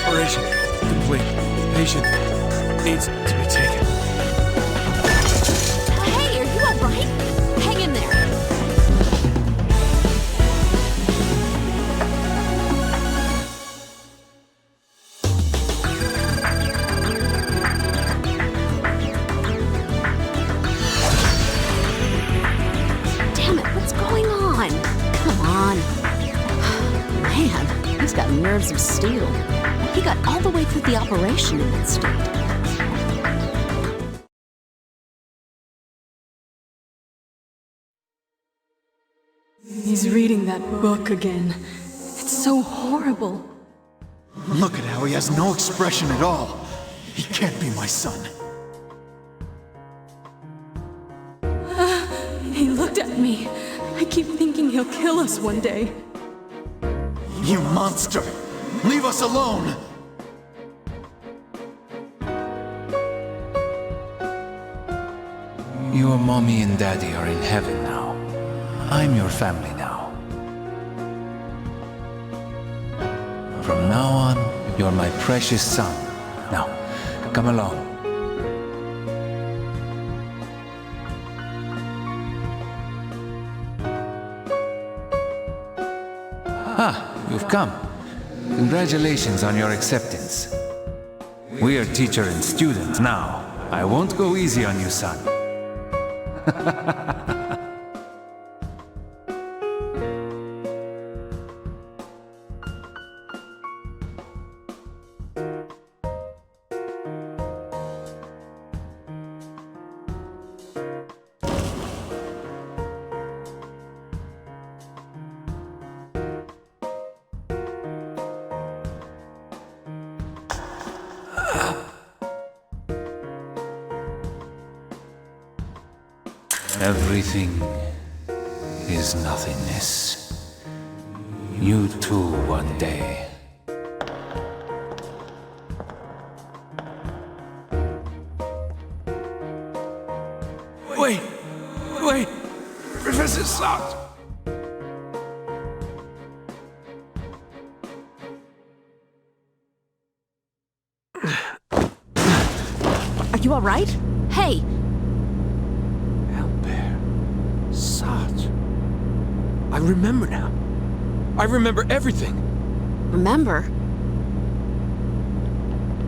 Operation complete. Patient needs to be taken. Hey, are you alright? Hang in there. Nerves of steel. He got all the way through the operation in that state. He's reading that book again. It's so horrible. Look at how he has no expression at all. He can't be my son. He looked at me. I keep thinking he'll kill us one day. You monster! Leave us alone! Your mommy and daddy are in heaven now. I'm your family now. From now on, you're my precious son. Now, come along. You've come. Congratulations on your acceptance. We are teacher and student now. I won't go easy on you, son. Everything is nothingness. You too one day. Wait! Professor Salt! Are you alright? Hey! I remember now. I remember everything. Remember?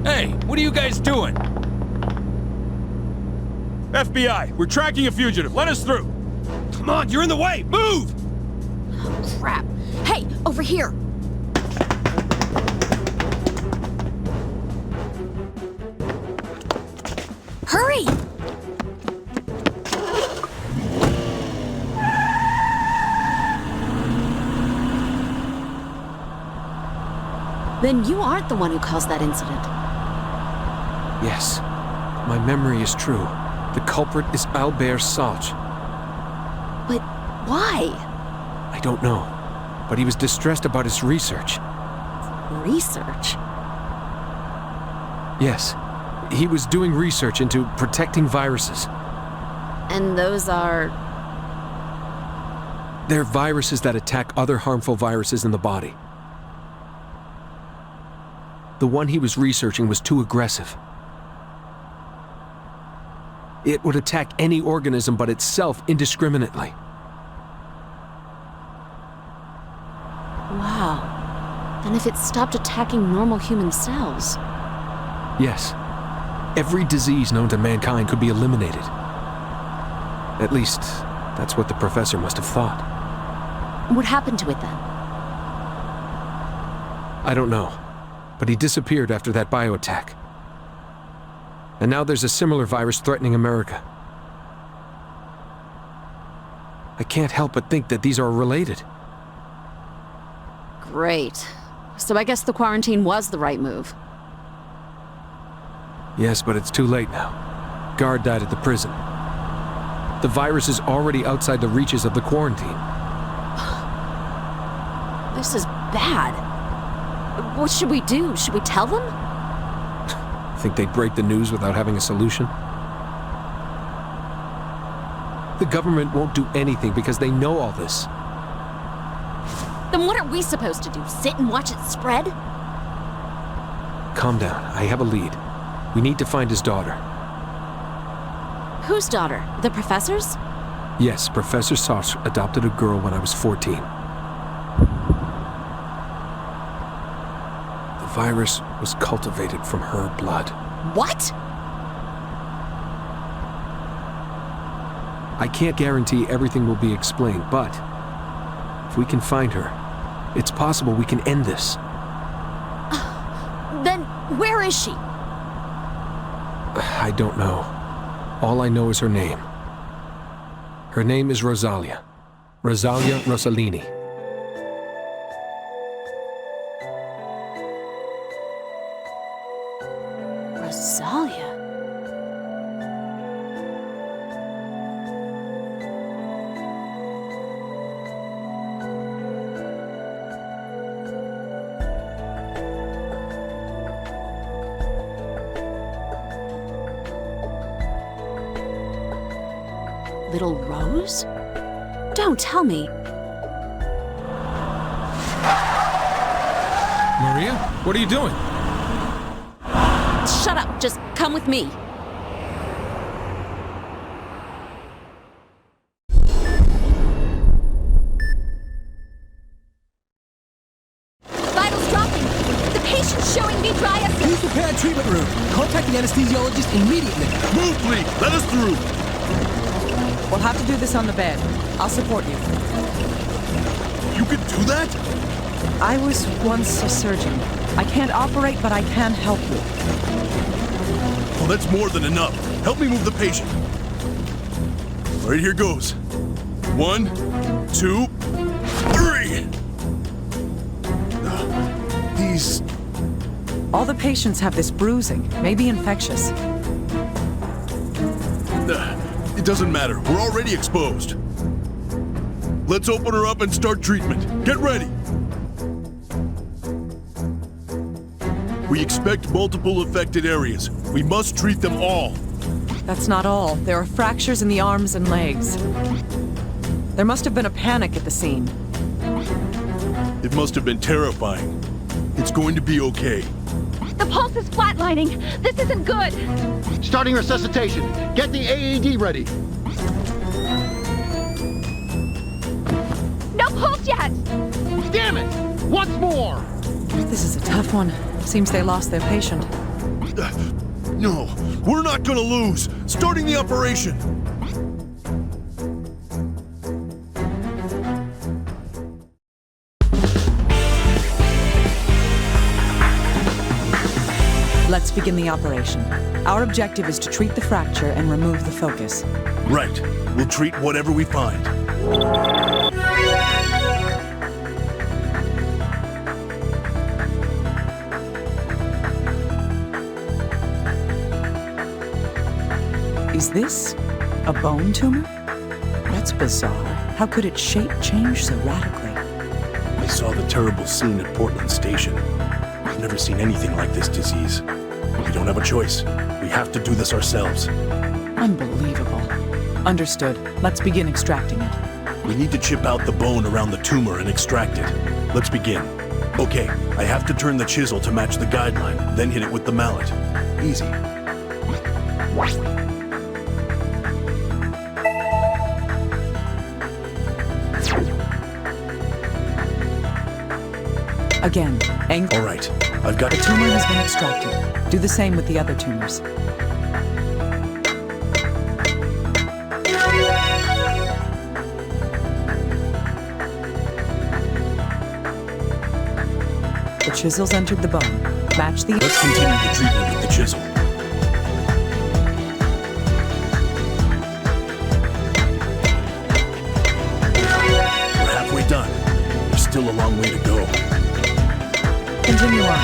Hey, what are you guys doing? FBI, we're tracking a fugitive. Let us through. Come on, you're in the way. Move! Oh, crap. Hey, over here. Hurry! Then you aren't the one who caused that incident. Yes, my memory is true. The culprit is Albert Salch. But why? I don't know, but he was distressed about his research. Research? Yes, he was doing research into protecting viruses. And those are... They're viruses that attack other harmful viruses in the body. The one he was researching was too aggressive. It would attack any organism but itself indiscriminately. Wow. Then if it stopped attacking normal human cells... Yes. Every disease known to mankind could be eliminated. At least, that's what the professor must have thought. What happened to it then? I don't know, but he disappeared after that bioattack. And now there's a similar virus threatening America. I can't help but think that these are related. Great. So I guess the quarantine was the right move. Yes, but it's too late now. Guard died at the prison. The virus is already outside the reaches of the quarantine. This is bad. What should we do? Should we tell them? Think they'd break the news without having a solution? The government won't do anything because they know all this. Then what are we supposed to do? Sit and watch it spread? Calm down. I have a lead. We need to find his daughter. Whose daughter? The professor's? Yes, Professor Sauce adopted a girl when I was 14. The virus was cultivated from her blood. What? I can't guarantee everything will be explained, but if we can find her, it's possible we can end this. Then where is she? I don't know. All I know is her name. Her name is Rosalia. Rosalia Rossellini. Rosalia? Little Rose? Don't tell me. Maria, what are you doing? Shut up. Just come with me. Vitals dropping. The patient's showing vitreous. Please prepare a treatment room. Contact the anesthesiologist immediately. Move, please. Let us through. We'll have to do this on the bed. I'll support you. You could do that? I was once a surgeon. I can't operate, but I can help you. Oh, that's more than enough. Help me move the patient. All right, here goes. 1, 2, 3. These... All the patients have this bruising, maybe infectious. It doesn't matter. We're already exposed. Let's open her up and start treatment. Get ready. We expect multiple affected areas. We must treat them all. That's not all. There are fractures in the arms and legs. There must have been a panic at the scene. It must have been terrifying. It's going to be okay. The pulse is flatlining. This isn't good. Starting resuscitation. Get the AED ready. No pulse yet. Damn it! Once more! This is a tough one. Seems they lost their patient. No, we're not gonna lose. Starting the operation. Let's begin the operation. Our objective is to treat the fracture and remove the focus. Right. We'll treat whatever we find. Is this a bone tumor? That's bizarre. How could its shape change so radically? I saw the terrible scene at Portland Station. I've never seen anything like this disease. We don't have a choice. We have to do this ourselves. Unbelievable. Understood. Let's begin extracting it. We need to chip out the bone around the tumor and extract it. Let's begin. Okay, I have to turn the chisel to match the guideline, then hit it with the mallet. Easy. Again, angle. All right, I've got The tumor has been extracted. Do the same with the other tumors. The chisel's entered the bone. Match the... Let's continue the treatment with the chisel. We're halfway done. There's still a long way to go. Continue on.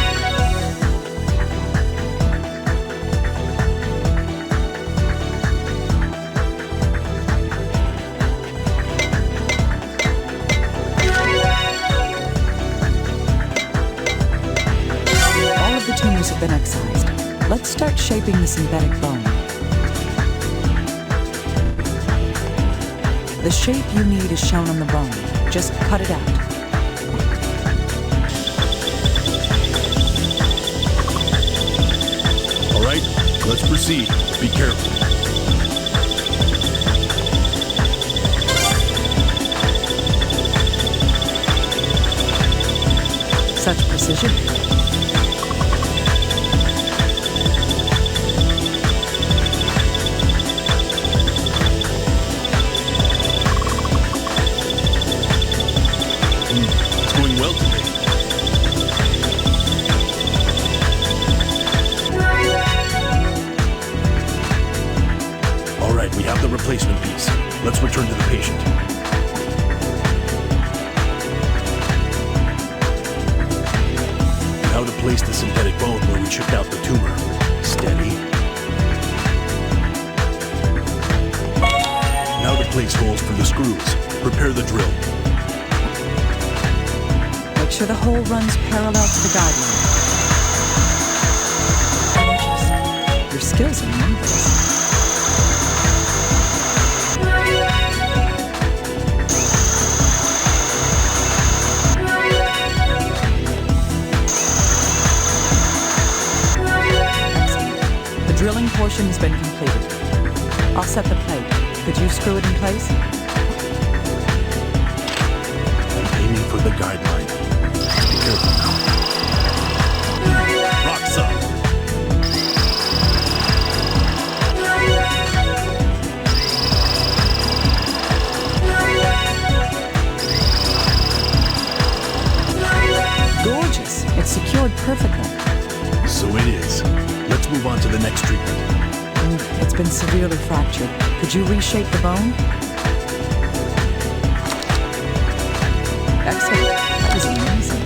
All of the tumors have been excised. Let's start shaping the synthetic bone. The shape you need is shown on the bone. Just cut it out. All right, let's proceed. Be careful. Such precision. It's going well today. All right, we have the replacement piece. Let's return to the patient. Now to place the synthetic bone where we chipped out the tumor. Steady. Now to place holes for the screws. Prepare the drill. Make sure the hole runs parallel to the guideline. Gorgeous. Your skills are marvelous. Excellent. The drilling portion has been completed. I'll set the plate. Could you screw it in place? I'm aiming for the guideline. Be careful now. Rock solid. Gorgeous. It's secured perfectly. So it is. Let's move on to the next treatment. It's been severely fractured. Could you reshape the bone? Excellent. That was amazing.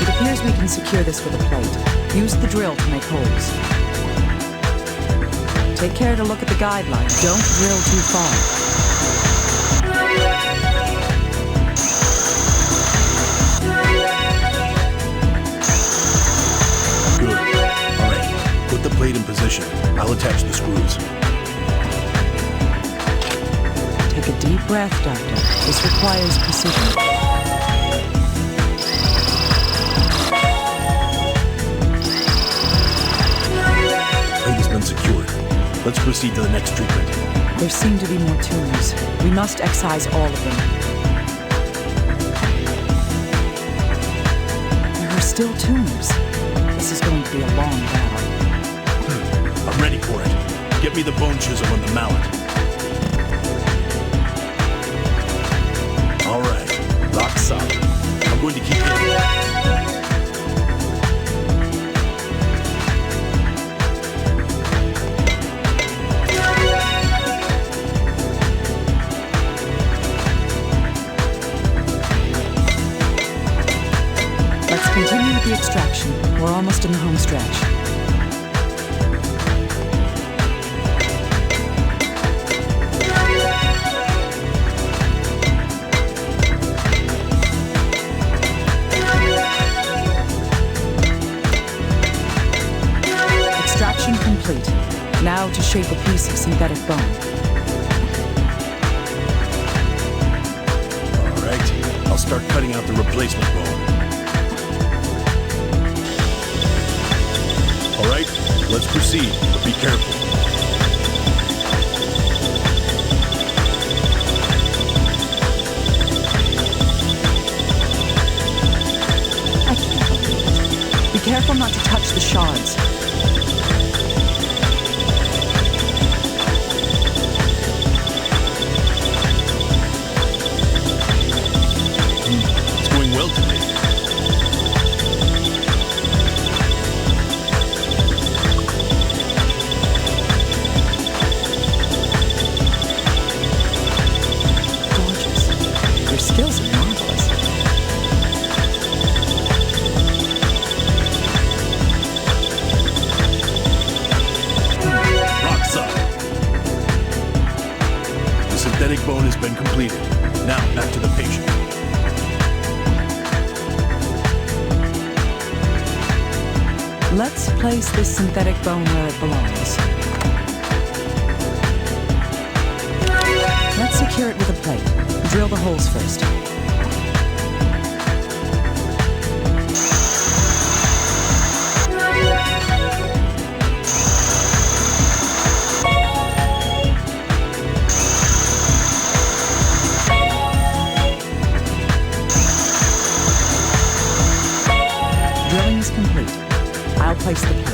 It appears we can secure this with a plate. Use the drill to make holes. Take care to look at the guideline. Don't drill too far. Good. All right. Put the plate in position. I'll attach the screws. Take a deep breath, Doctor. This requires precision. Plate has been secured. Let's proceed to the next treatment. There seem to be more tumors. We must excise all of them. There are still tumors. This is going to be a long battle. I'm ready for it. Get me the bone chisel and the mallet. All right. Rock solid. I'm going to keep hitting. Continue with the extraction. We're almost in the home stretch. Extraction complete. Now to shape a piece of synthetic bone. start cutting out the replacement bone. All right, let's proceed, but be careful. I can't believe it. Be careful not to touch the shards. It's going well today. Gorgeous. Your skills are marvelous. Rock solid. The synthetic bone has been completed. Now, back to the patient. Let's place this synthetic bone where it belongs. Let's secure it with a plate. Drill the holes first. Drilling is complete. I'll place the plate.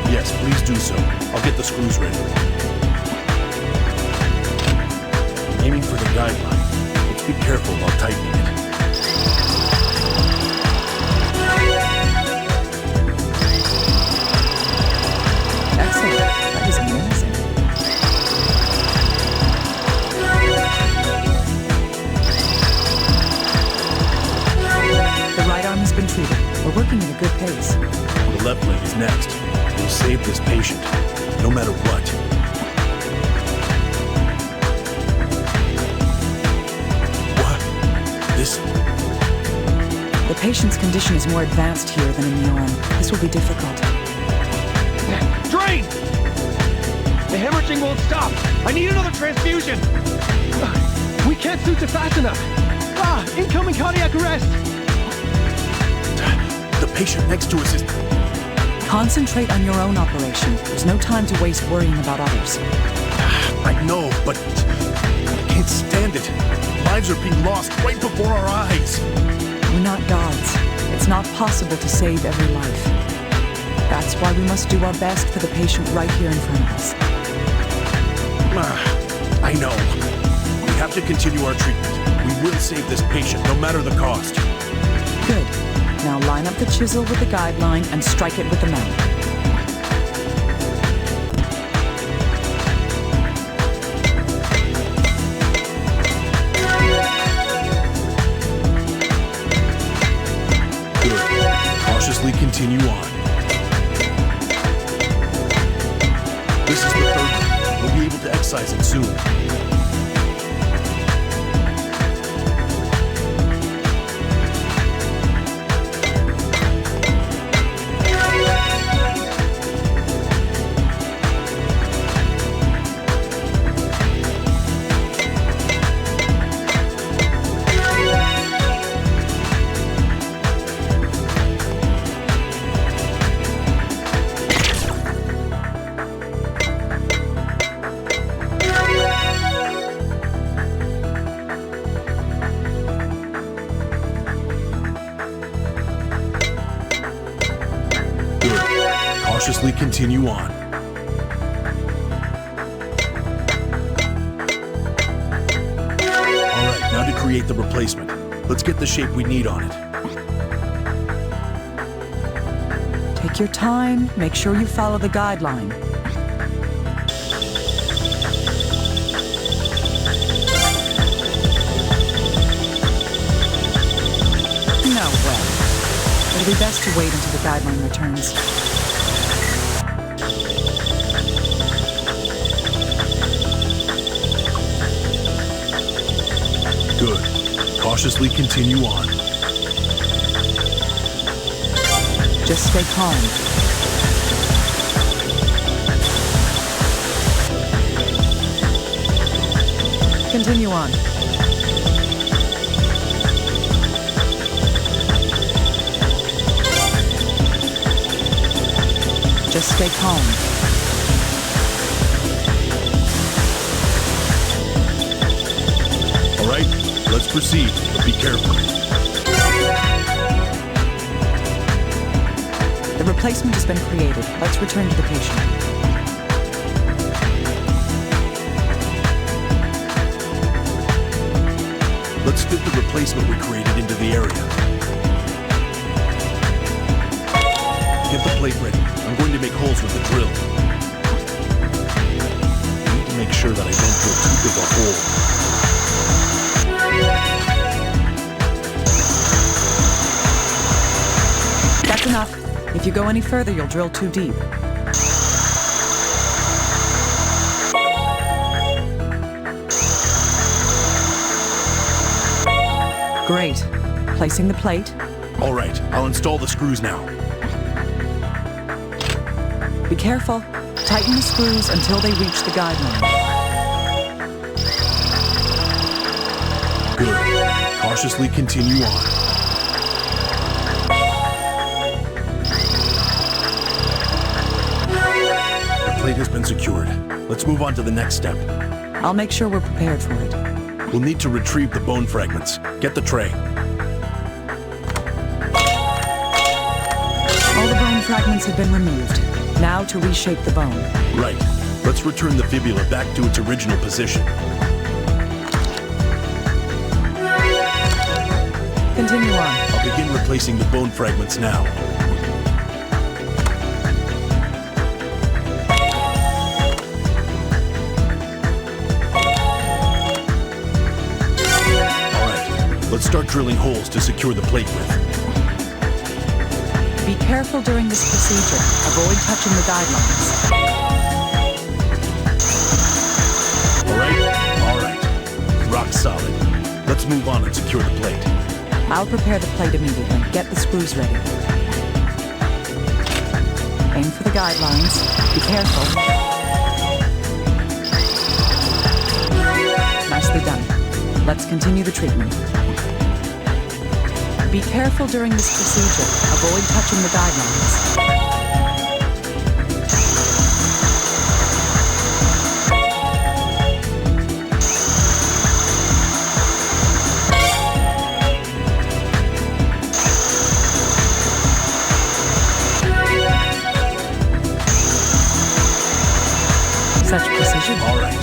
Yes, please do so. I'll get the screws ready. I'm aiming for the guideline. Let's be careful while tightening it. Excellent. That is amazing. The right arm has been treated. We're working at a good pace. The left leg is next. We'll save this patient, no matter what. What? This... The patient's condition is more advanced here than in the arm. This will be difficult. Drain! The hemorrhaging won't stop. I need another transfusion. We can't suture it fast enough. Incoming cardiac arrest. The patient next to us is... Concentrate on your own operation. There's no time to waste worrying about others. I know, but I can't stand it. Lives are being lost right before our eyes. We're not gods. It's not possible to save every life. That's why we must do our best for the patient right here in front of us. I know. We have to continue our treatment. We will save this patient, no matter the cost. Good. Now line up the chisel with the guideline and strike it with the mallet. Good. Cautiously continue on. This is the third one. We'll be able to excise it soon. Cautiously continue on. All right, now to create the replacement. Let's get the shape we need on it. Take your time. Make sure you follow the guideline. No way. It'll be best to wait until the guideline returns. Good. Cautiously continue on. Just stay calm. Continue on. Just stay calm. All right, let's proceed, but be careful. The replacement has been created. Let's return to the patient. Let's fit the replacement we created into the area. Get the plate ready. I'm going to make holes with the drill. I need to make sure that I don't drill too big a hole. That's enough. If you go any further, you'll drill too deep. Great. Placing the plate. All right, I'll install the screws now. Be careful. Tighten the screws until they reach the guideline. Good. Cautiously continue on. The plate has been secured. Let's move on to the next step. I'll make sure we're prepared for it. We'll need to retrieve the bone fragments. Get the tray. All the bone fragments have been removed. Now to reshape the bone. Right. Let's return the fibula back to its original position. Continue on. I'll begin replacing the bone fragments now. All right. Let's start drilling holes to secure the plate with. Be careful during this procedure. Avoid touching the guidelines. All right. Rock solid. Let's move on and secure the plate. I'll prepare the plate immediately. Get the screws ready. Aim for the guidelines. Be careful. Nicely done. Let's continue the treatment. Be careful during this procedure. Avoid touching the guidelines. Such precision. All right.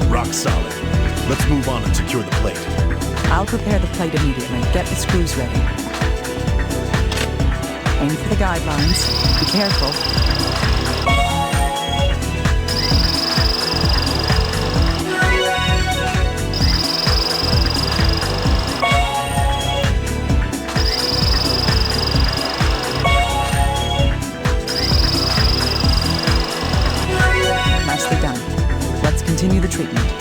Rock solid. Let's move on and secure the plate. I'll prepare the plate immediately. Get the screws ready. Aim for the guidelines. Be careful. Nicely done. Let's continue the treatment.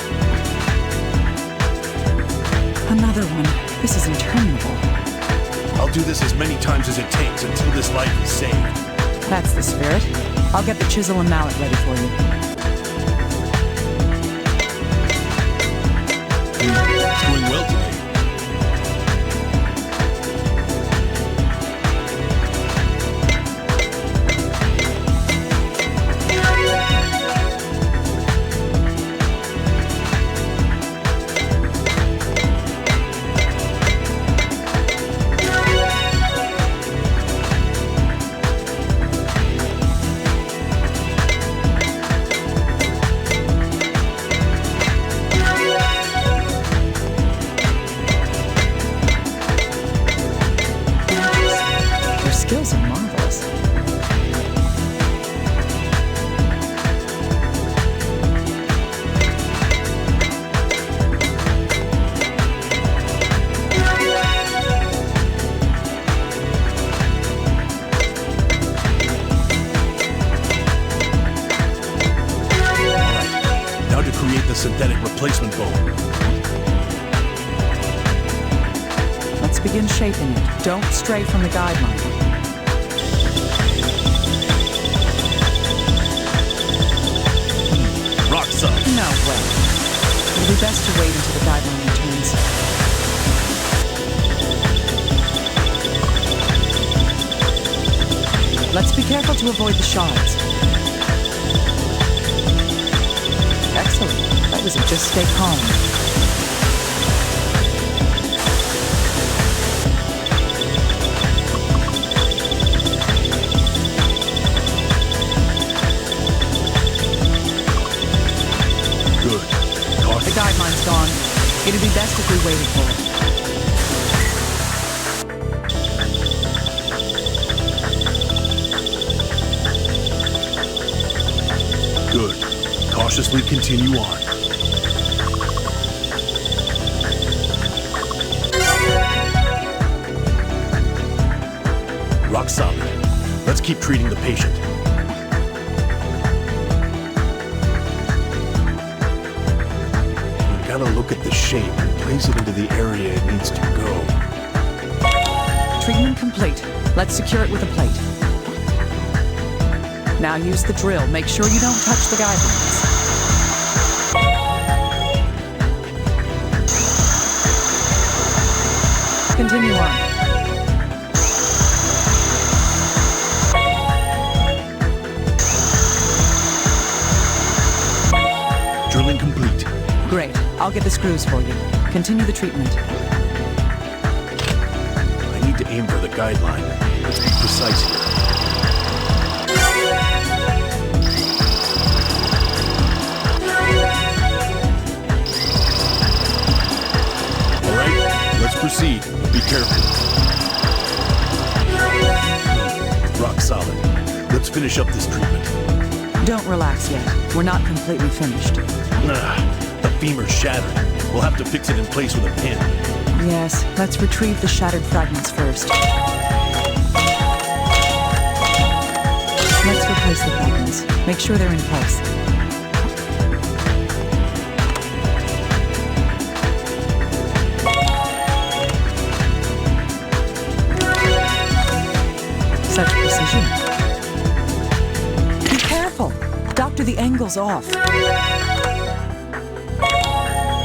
Another one. This is interminable. I'll do this as many times as it takes until this life is saved. That's the spirit. I'll get the chisel and mallet ready for you. It's going well today. Skills are marvelous. Now to create the synthetic replacement bone. Let's begin shaping it. Don't stray from the guideline. Rock solid. No way. It'll be best to wait until the guideline returns. Let's be careful to avoid the shards. Excellent. That was it. Just stay calm. Good. Caution. The guideline's gone. It'd be best if we waited for it. Good. Cautiously continue on. Rock solid. Let's keep treating the patient. We gotta look at the shape and place it into the area it needs to go. Treatment complete. Let's secure it with a plate. Now use the drill. Make sure you don't touch the guidelines. Continue on. Drilling complete. Great. I'll get the screws for you. Continue the treatment. I need to aim for the guideline. Let's be precise here. All right, let's proceed. Be careful. Rock solid. Let's finish up this treatment. Don't relax yet. We're not completely finished. The femur's shattered. We'll have to fix it in place with a pin. Yes, let's retrieve the shattered fragments first. Let's replace the fragments. Make sure they're in place. Such precision. Be careful! Doctor, the angle's off.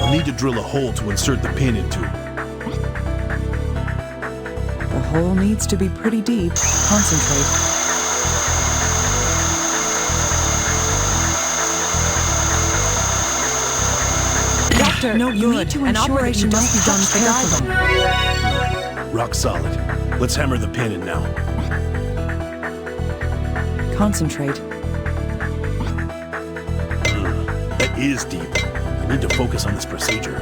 I'll need to drill a hole to insert the pin into. The hole needs to be pretty deep. Concentrate. Doctor, no you good. need to An ensure operation that you must be done carefully. Rock solid. Let's hammer the pin in now. Concentrate. That is deep. I need to focus on this procedure.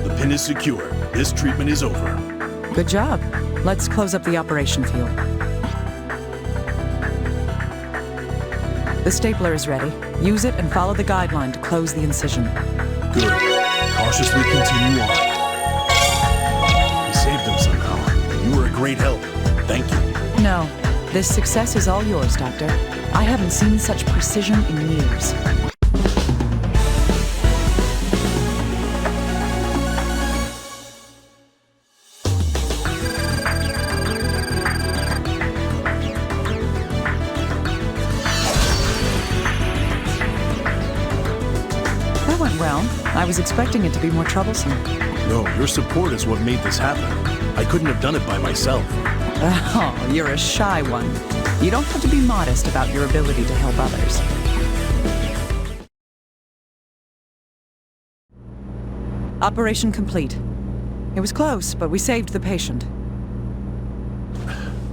The pin is secure. This treatment is over. Good job. Let's close up the operation field. The stapler is ready. Use it and follow the guideline to close the incision. Good. Cautiously continue on. We saved him somehow. You were a great help. Thank you. No. This success is all yours, Doctor. I haven't seen such precision in years. That went well. I was expecting it to be more troublesome. No, your support is what made this happen. I couldn't have done it by myself. Oh, you're a shy one. You don't have to be modest about your ability to help others. Operation complete. It was close, but we saved the patient.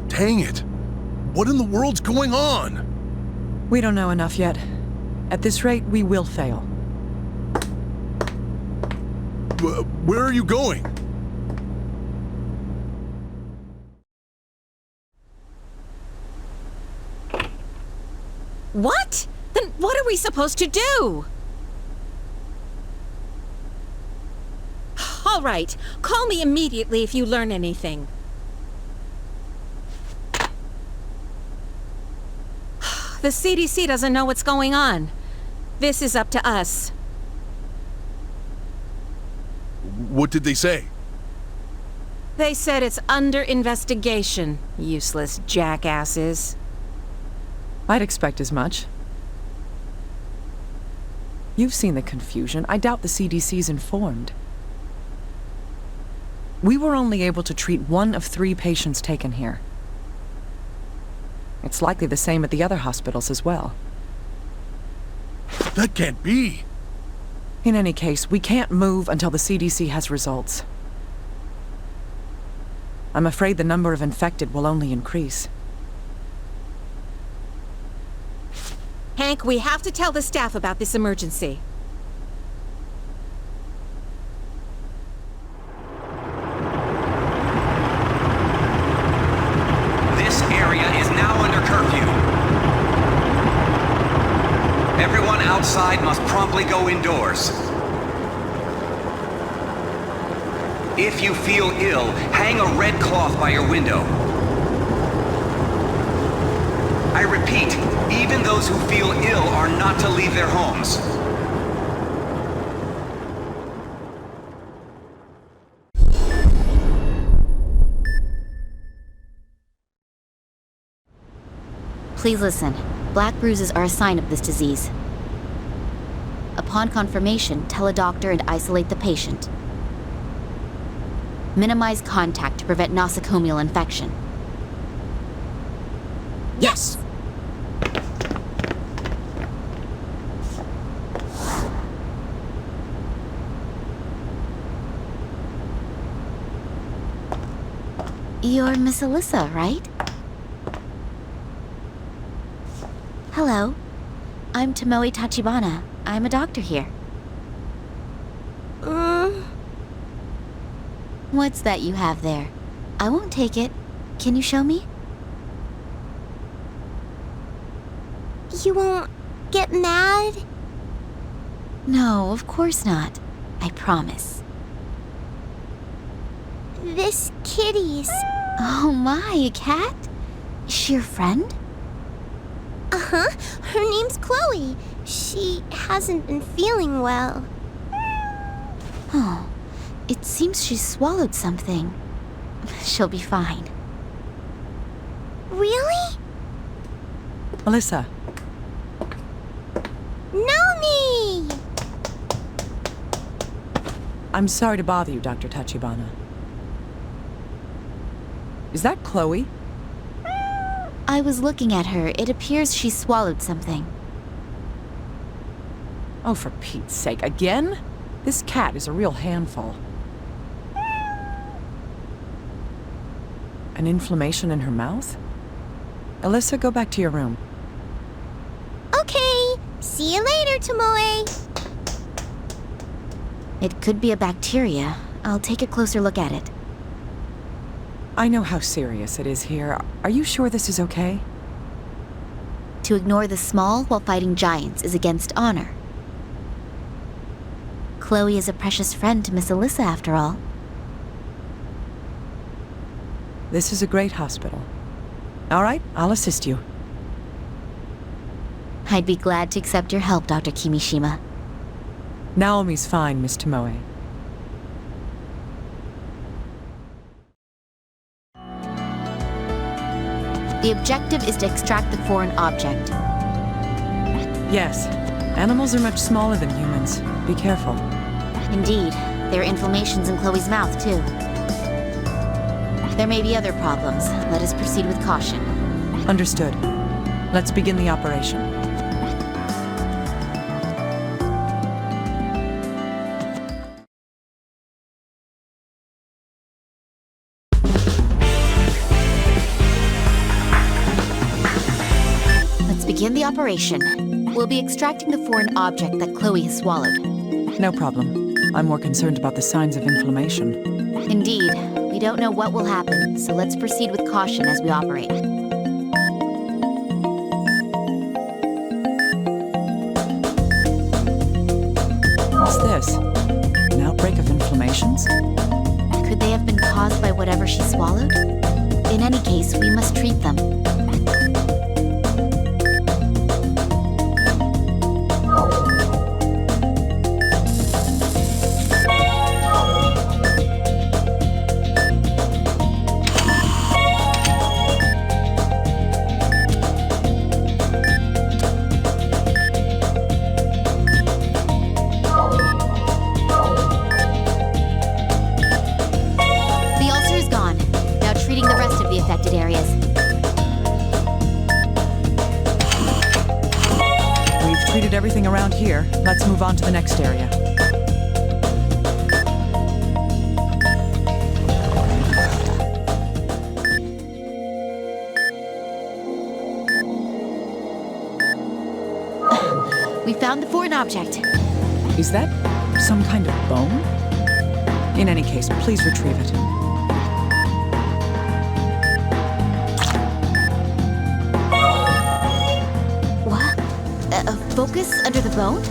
Dang it! What in the world's going on? We don't know enough yet. At this rate, we will fail. Where are you going? What? Then what are we supposed to do? All right. Call me immediately if you learn anything. The CDC doesn't know what's going on. This is up to us. What did they say? They said it's under investigation, useless jackasses. I'd expect as much. You've seen the confusion. I doubt the CDC's informed. We were only able to treat 1 of 3 patients taken here. It's likely the same at the other hospitals as well. That can't be. In any case, we can't move until the CDC has results. I'm afraid the number of infected will only increase. Hank, we have to tell the staff about this emergency. This area is now under curfew. Everyone outside must promptly go indoors. If you feel ill, hang a red cloth by your window. I repeat, even those who feel ill are not to leave their homes. Please listen. Black bruises are a sign of this disease. Upon confirmation, tell a doctor and isolate the patient. Minimize contact to prevent nosocomial infection. Yes! You're Miss Alyssa, right? Hello. I'm Tomoe Tachibana. I'm a doctor here. What's that you have there? I won't take it. Can you show me? You won't get mad? No, of course not. I promise. This kitty's... Oh my, a cat? Is she your friend? Uh-huh. Her name's Chloe. She hasn't been feeling well. Oh, it seems she swallowed something. She'll be fine. Really? Alyssa. Nomi! I'm sorry to bother you, Dr. Tachibana. Is that Chloe? I was looking at her. It appears she swallowed something. Oh, for Pete's sake, again? This cat is a real handful. An inflammation in her mouth? Alyssa, go back to your room. Okay. See you later, Tomoe. It could be a bacteria. I'll take a closer look at it. I know how serious it is here. Are you sure this is okay? To ignore the small while fighting giants is against honor. Chloe is a precious friend to Miss Alyssa, after all. This is a great hospital. All right, I'll assist you. I'd be glad to accept your help, Dr. Kimishima. Naomi's fine, Miss Tomoe. The objective is to extract the foreign object. Yes. Animals are much smaller than humans. Be careful. Indeed. There are inflammations in Chloe's mouth, too. There may be other problems. Let us proceed with caution. Understood. Let's begin the operation. Let's begin the operation. We'll be extracting the foreign object that Chloe has swallowed. No problem. I'm more concerned about the signs of inflammation. Indeed. We don't know what will happen, so let's proceed with caution as we operate. What's this? An outbreak of inflammations? Could they have been caused by whatever she swallowed? In any case, we must treat them. Let's move on to the next area. We found the foreign object. Is that some kind of bone? In any case, please retrieve it. What? A focus under the bone?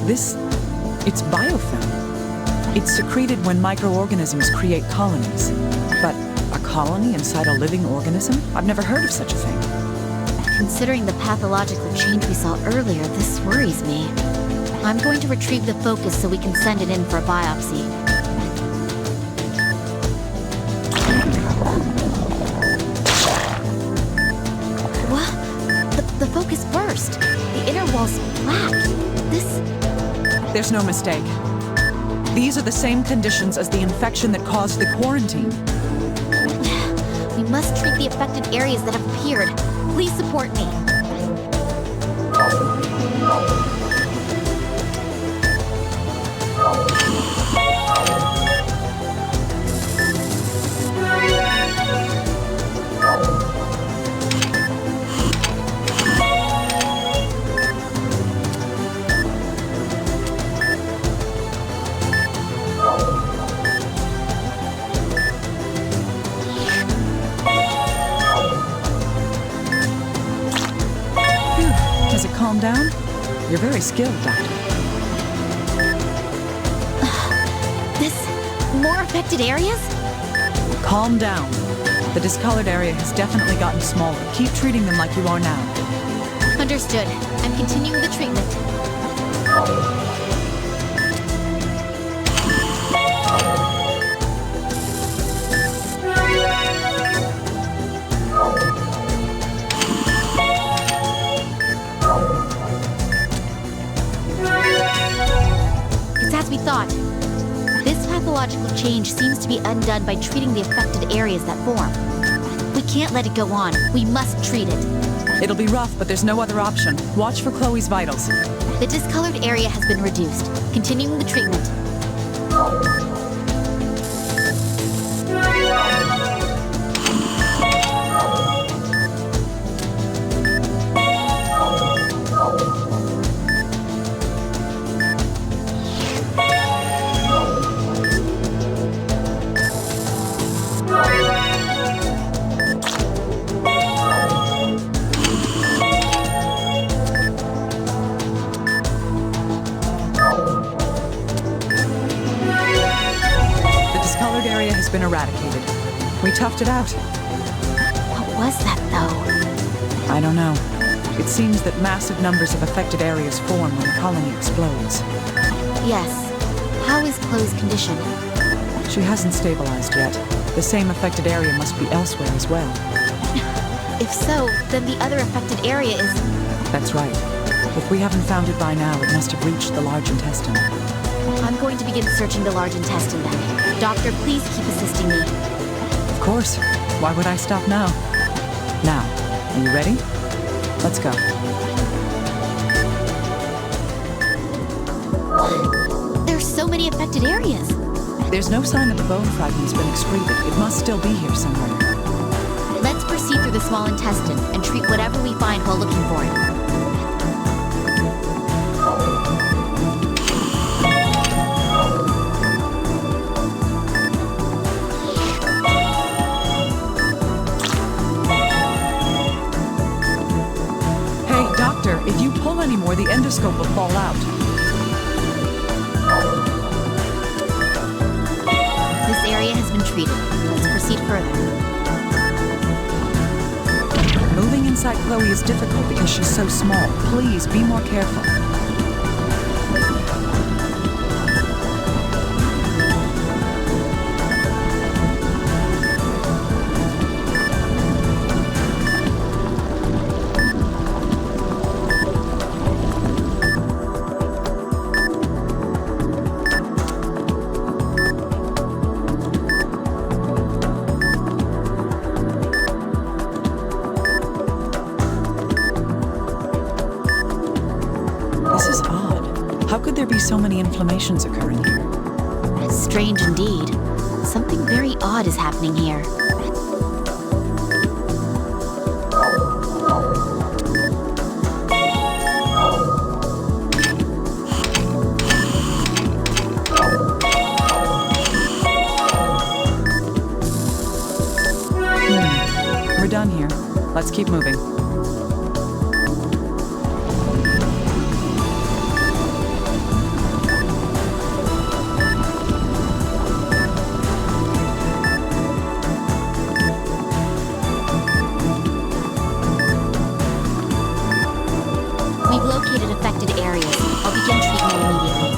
It's biofilm. It's secreted when microorganisms create colonies. But a colony inside a living organism? I've never heard of such a thing. Considering the pathological change we saw earlier, this worries me. I'm going to retrieve the focus so we can send it in for a biopsy. What? The focus burst. The inner wall's black. There's no mistake. These are the same conditions as the infection that caused the quarantine. We must treat the affected areas that have appeared. Please support me. Has it calmed down? You're very skilled, Doctor. More affected areas? Calm down. The discolored area has definitely gotten smaller. Keep treating them like you are now. Understood. I'm continuing the treatment. It's as we thought. This pathological change seems to be undone by treating the affected areas that form. We can't let it go on. We must treat it. It'll be rough, but there's no other option. Watch for Chloe's vitals. The discolored area has been reduced. Continuing the treatment. Been eradicated. We toughed it out. What was that, though? I don't know. It seems that massive numbers of affected areas form when a colony explodes. Yes. How is Chloe's condition? She hasn't stabilized yet. The same affected area must be elsewhere as well. If so, then the other affected area is... That's right. If we haven't found it by now, it must have reached the large intestine. I'm going to begin searching the large intestine then. Doctor, please keep assisting me. Of course. Why would I stop now? Now, are you ready? Let's go. There's so many affected areas. There's no sign that the bone fragment's been excreted. It must still be here somewhere. Let's proceed through the small intestine and treat whatever we find while looking for it. If you pull any more, the endoscope will fall out. This area has been treated. Let's proceed further. Moving inside Chloe is difficult because she's so small. Please, be more careful. so many inflammations occurring here? Strange indeed. Something very odd is happening here. We're done here. Let's keep moving. We've located affected areas. I'll begin treatment immediately.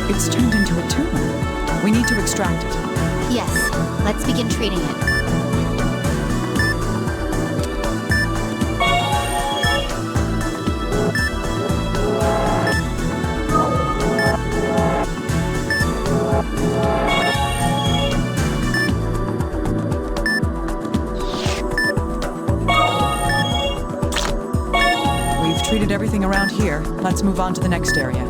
It's turned into a tumor. We need to extract it. Yes, let's begin treating it. We've treated everything around here. Let's move on to the next area.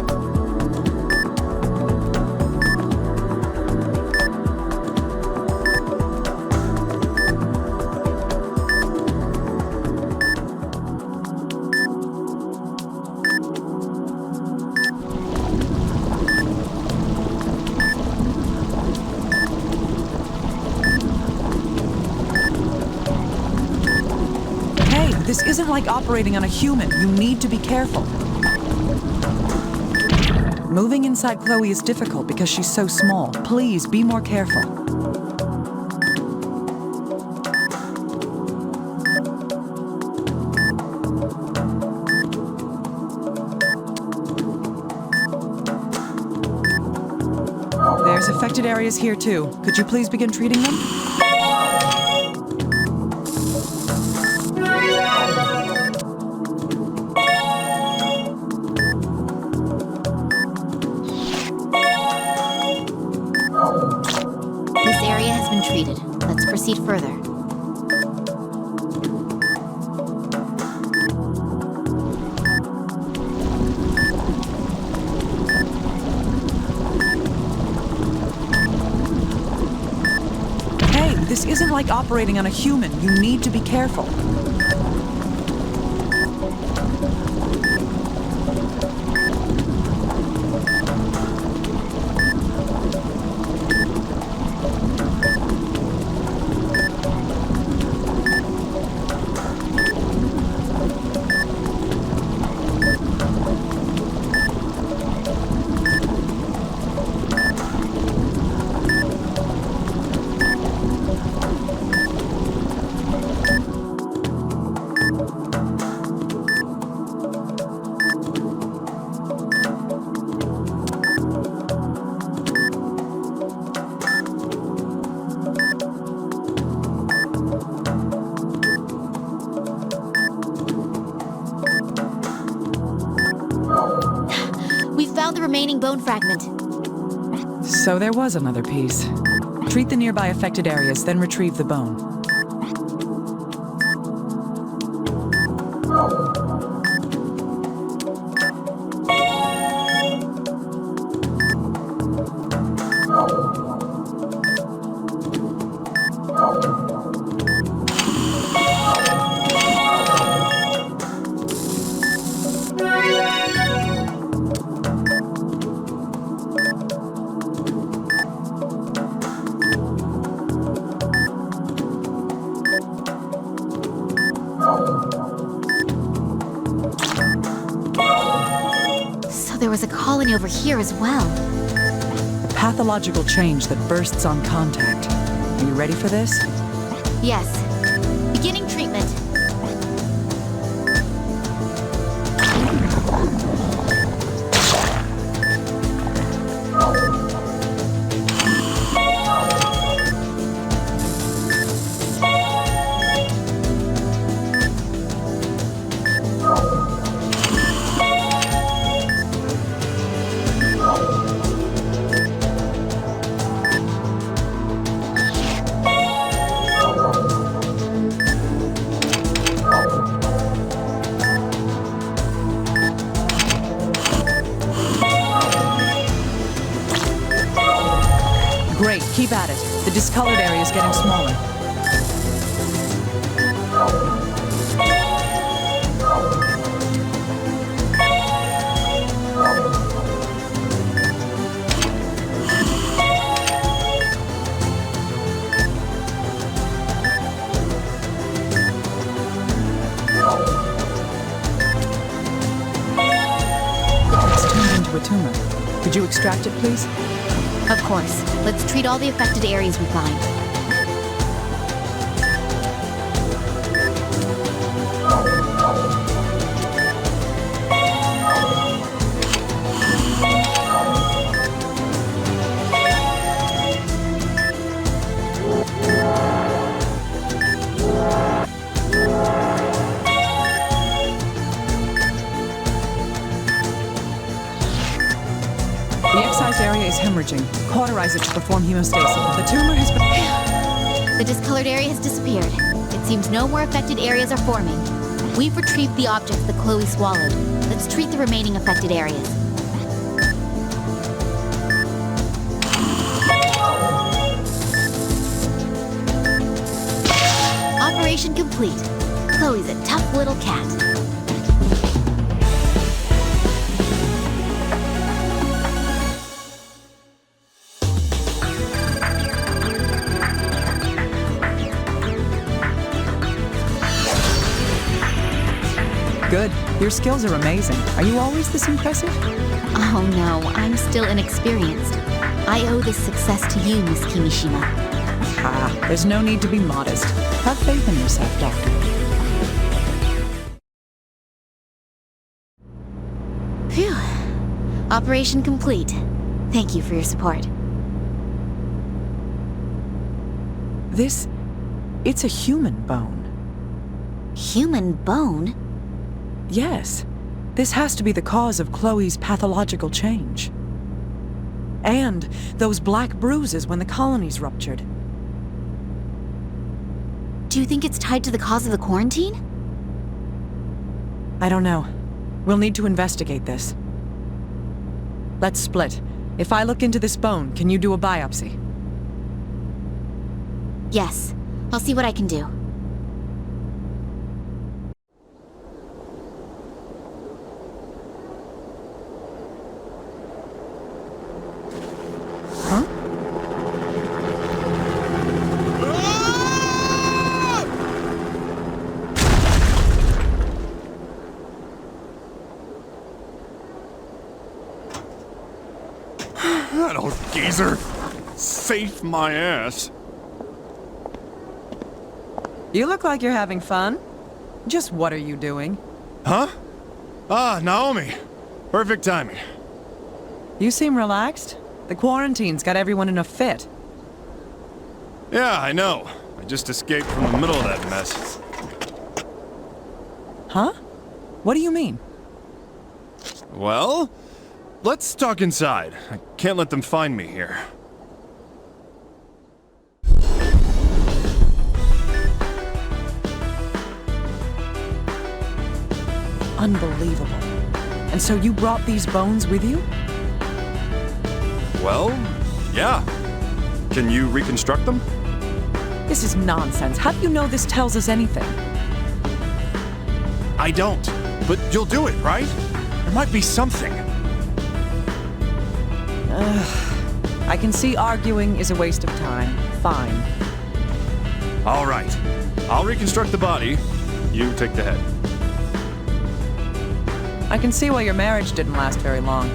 This isn't like operating on a human. You need to be careful. Moving inside Chloe is difficult because she's so small. Please, be more careful. There's affected areas here too. Could you please begin treating them? Treated. Let's proceed further. Hey, this isn't like operating on a human. You need to be careful. Found the remaining bone fragment. So there was another piece. Treat the nearby affected areas, then retrieve the bone. There was a colony over here as well. A pathological change that bursts on contact. Are you ready for this? Yes. Beginning treatment. discolored area is getting smaller. It's turned into a tumor. Could you extract it, please? Of course. Let's treat all the affected areas we find. The excised area is hemorrhaging. Cauterize it to perform hemostasis. The tumor has been... The discolored area has disappeared. It seems no more affected areas are forming. We've retrieved the objects that Chloe swallowed. Let's treat the remaining affected areas. Operation complete. Chloe's a tough little cat. Good. Your skills are amazing. Are you always this impressive? Oh no, I'm still inexperienced. I owe this success to you, Miss Kimishima. Ah, there's no need to be modest. Have faith in yourself, Doctor. Phew. Operation complete. Thank you for your support. It's a human bone. Human bone? Yes. This has to be the cause of Chloe's pathological change. And those black bruises when the colonies ruptured. Do you think it's tied to the cause of the quarantine? I don't know. We'll need to investigate this. Let's split. If I look into this bone, can you do a biopsy? Yes. I'll see what I can do. That old geezer. Safe my ass. You look like you're having fun. Just what are you doing? Huh? Ah, Naomi. Perfect timing. You seem relaxed. The quarantine's got everyone in a fit. Yeah, I know. I just escaped from the middle of that mess. Huh? What do you mean? Well, let's talk inside. I can't let them find me here. Unbelievable. And so you brought these bones with you? Well, yeah. Can you reconstruct them? This is nonsense. How do you know this tells us anything? I don't. But you'll do it, right? There might be something. I can see arguing is a waste of time. Fine. All right. I'll reconstruct the body. You take the head. I can see why your marriage didn't last very long.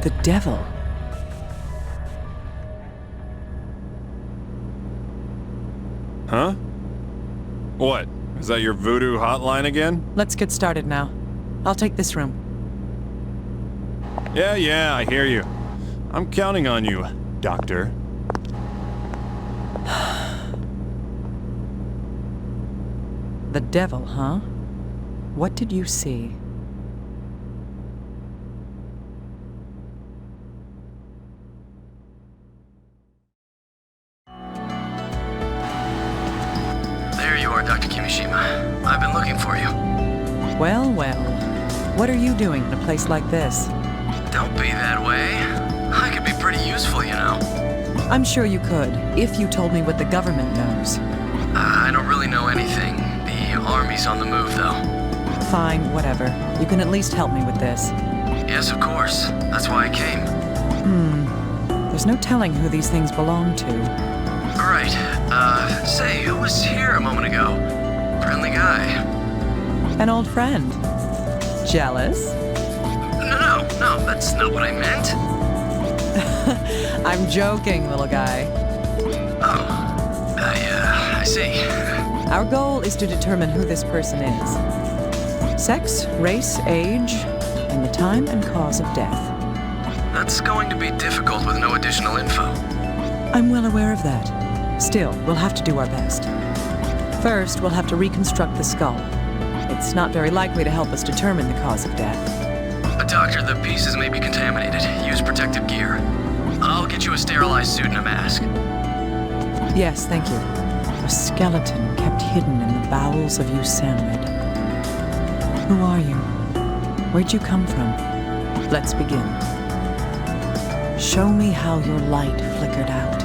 The devil. Huh? What? Is that your voodoo hotline again? Let's get started now. I'll take this room. Yeah, I hear you. I'm counting on you, Doctor. The devil, huh? What did you see? There you are, Dr. Kimishima. I've been looking for you. Well, well. What are you doing in a place like this? Don't be that way. I could be pretty useful, you know. I'm sure you could, if you told me what the government knows. I don't really know anything. The army's on the move, though. Fine, whatever. You can at least help me with this. Yes, of course. That's why I came. There's no telling who these things belong to. Right. Say, who was here a moment ago? Friendly guy. An old friend. Jealous? No, that's not what I meant. I'm joking, little guy. Oh, I see. Our goal is to determine who this person is. Sex, race, age, and the time and cause of death. That's going to be difficult with no additional info. I'm well aware of that. Still, we'll have to do our best. First, we'll have to reconstruct the skull. It's not very likely to help us determine the cause of death. Doctor, the pieces may be contaminated. Use protective gear. I'll get you a sterilized suit and a mask. Yes, thank you. A skeleton kept hidden in the bowels of Usanrid. Who are you? Where'd you come from? Let's begin. Show me how your light flickered out.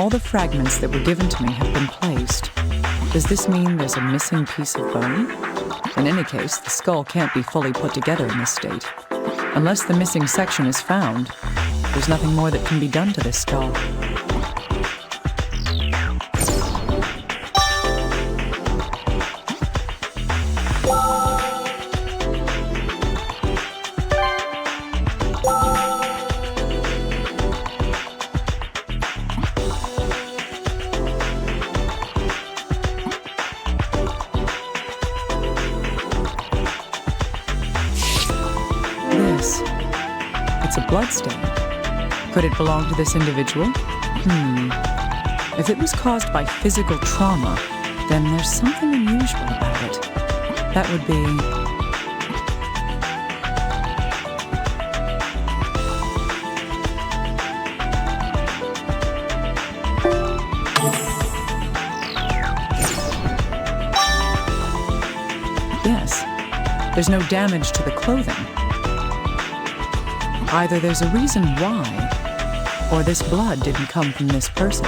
all the fragments that were given to me have been placed, does this mean there's a missing piece of bone? In any case, the skull can't be fully put together in this state. Unless the missing section is found, there's nothing more that can be done to this skull. It's a bloodstain. Could it belong to this individual? If it was caused by physical trauma, then there's something unusual about it. That would be... Yes, there's no damage to the clothing. Either there's a reason why, or this blood didn't come from this person.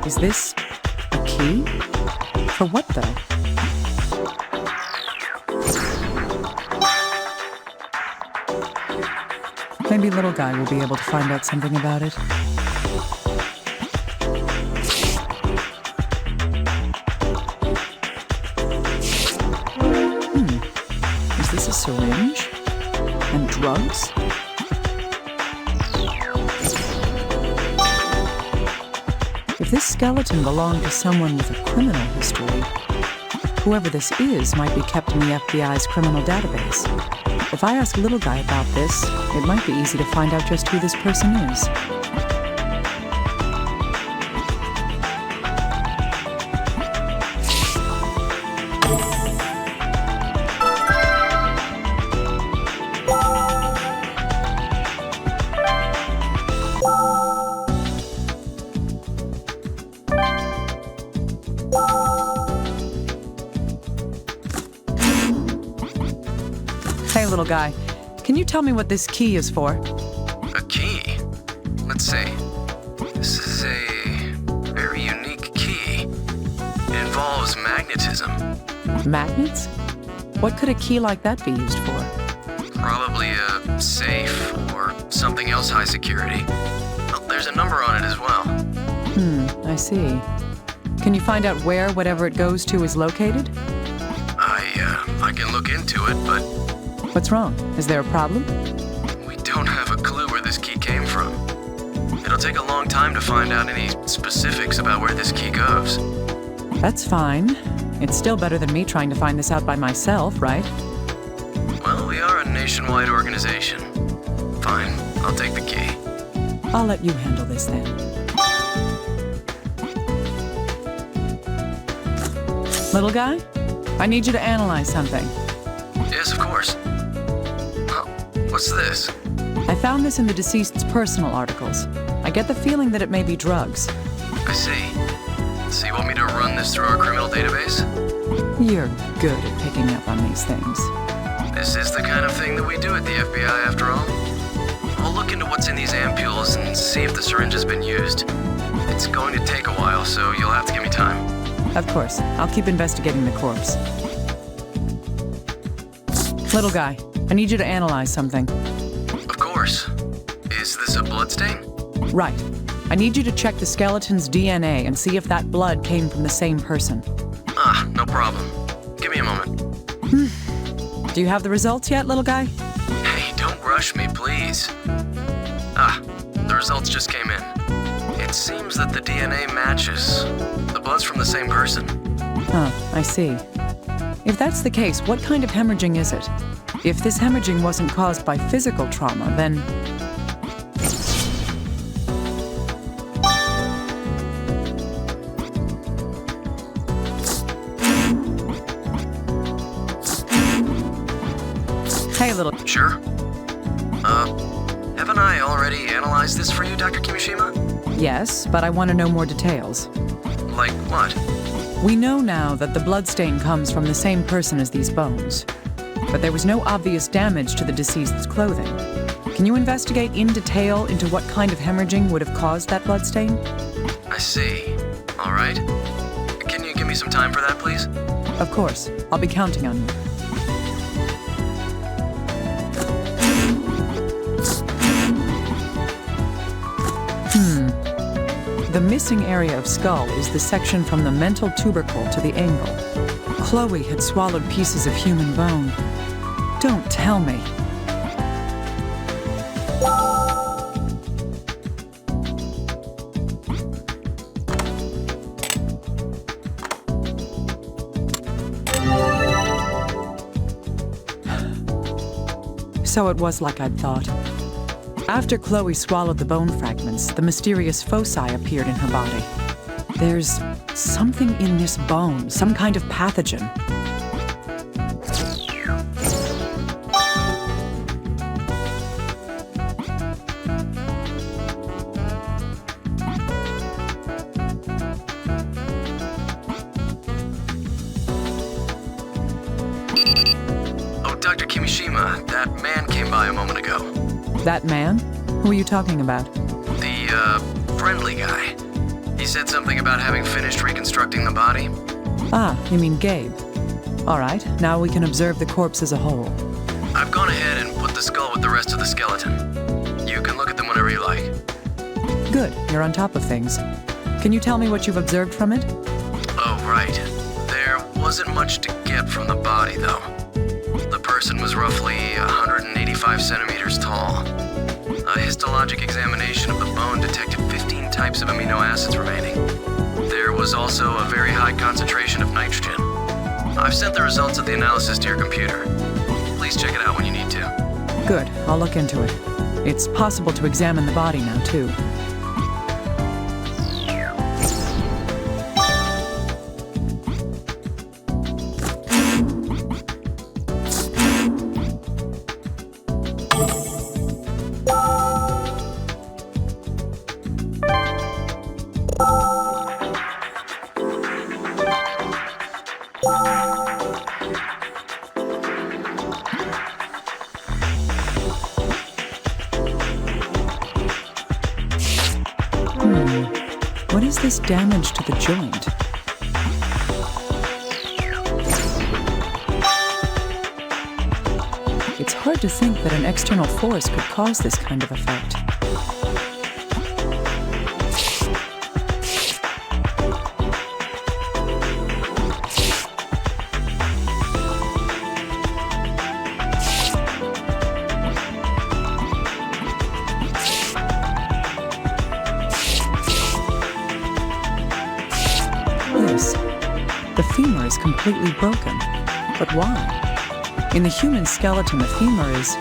Is this a key? For what, though? Maybe little guy will be able to find out something about it. A syringe? And drugs? If this skeleton belonged to someone with a criminal history, whoever this is might be kept in the FBI's criminal database. If I ask little guy about this, it might be easy to find out just who this person is. Hey, little guy, can you tell me what this key is for? A key? Let's see. This is a very unique key. It involves magnetism. Magnets? What could a key like that be used for? Probably a safe or something else high security. Oh, there's a number on it as well. I see. Can you find out where whatever it goes to is located? I can look into it, but... What's wrong? Is there a problem? We don't have a clue where this key came from. It'll take a long time to find out any specifics about where this key goes. That's fine. It's still better than me trying to find this out by myself, right? Well, we are a nationwide organization. Fine, I'll take the key. I'll let you handle this then. Little guy, I need you to analyze something. Yes, of course. What's this? I found this in the deceased's personal articles. I get the feeling that it may be drugs. I see. So you want me to run this through our criminal database? You're good at picking up on these things. This is the kind of thing that we do at the FBI, after all. I'll look into what's in these ampules and see if the syringe has been used. It's going to take a while, so you'll have to give me time. Of course. I'll keep investigating the corpse. Little guy, I need you to analyze something. Of course. Is this a bloodstain? Right. I need you to check the skeleton's DNA and see if that blood came from the same person. No problem. Give me a moment. Do you have the results yet, little guy? Hey, don't rush me, please. The results just came in. It seems that the DNA matches. The blood's from the same person. I see. If that's the case, what kind of hemorrhaging is it? If this hemorrhaging wasn't caused by physical trauma, then... Hey, little... Sure. Haven't I already analyzed this for you, Dr. Kimishima? Yes, but I want to know more details. Like what? We know now that the bloodstain comes from the same person as these bones, but there was no obvious damage to the deceased's clothing. Can you investigate in detail into what kind of hemorrhaging would have caused that bloodstain? I see. All right. Can you give me some time for that, please? Of course. I'll be counting on you. The missing area of skull is the section from the mental tubercle to the angle. Chloe had swallowed pieces of human bone. Don't tell me. So it was like I'd thought. After Chloe swallowed the bone fragments, the mysterious foci appeared in her body. There's something in this bone, some kind of pathogen. Oh, Dr. Kimishima, that man came by a moment ago. That man? Who are you talking about? The, friendly guy. He said something about having finished reconstructing the body. Ah, you mean Gabe. All right, now we can observe the corpse as a whole. I've gone ahead and put the skull with the rest of the skeleton. You can look at them whenever you like. Good, you're on top of things. Can you tell me what you've observed from it? Oh, right. There wasn't much to get from the body, though. The person was roughly 185 centimeters tall. A histologic examination of the bone detected 15 types of amino acids remaining. There was also a very high concentration of nitrogen. I've sent the results of the analysis to your computer. Please check it out when you need to. Good, I'll look into it. It's possible to examine the body now, too. What is this damage to the joint? It's hard to think that an external force could cause this kind of effect. The femur is completely broken. But why? In the human skeleton, the femur is...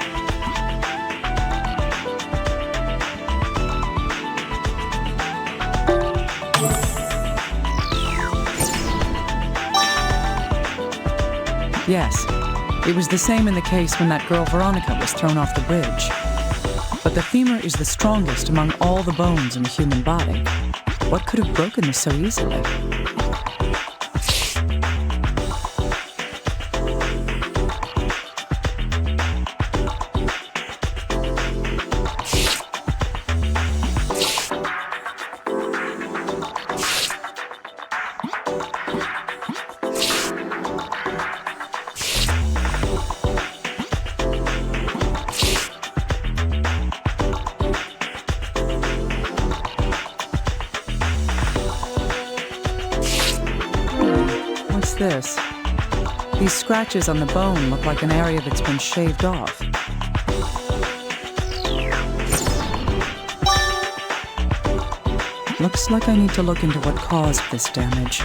Yes, it was the same in the case when that girl Veronica was thrown off the bridge. But the femur is the strongest among all the bones in the human body. What could have broken this so easily? What's this? These scratches on the bone look like an area that's been shaved off. Looks like I need to look into what caused this damage.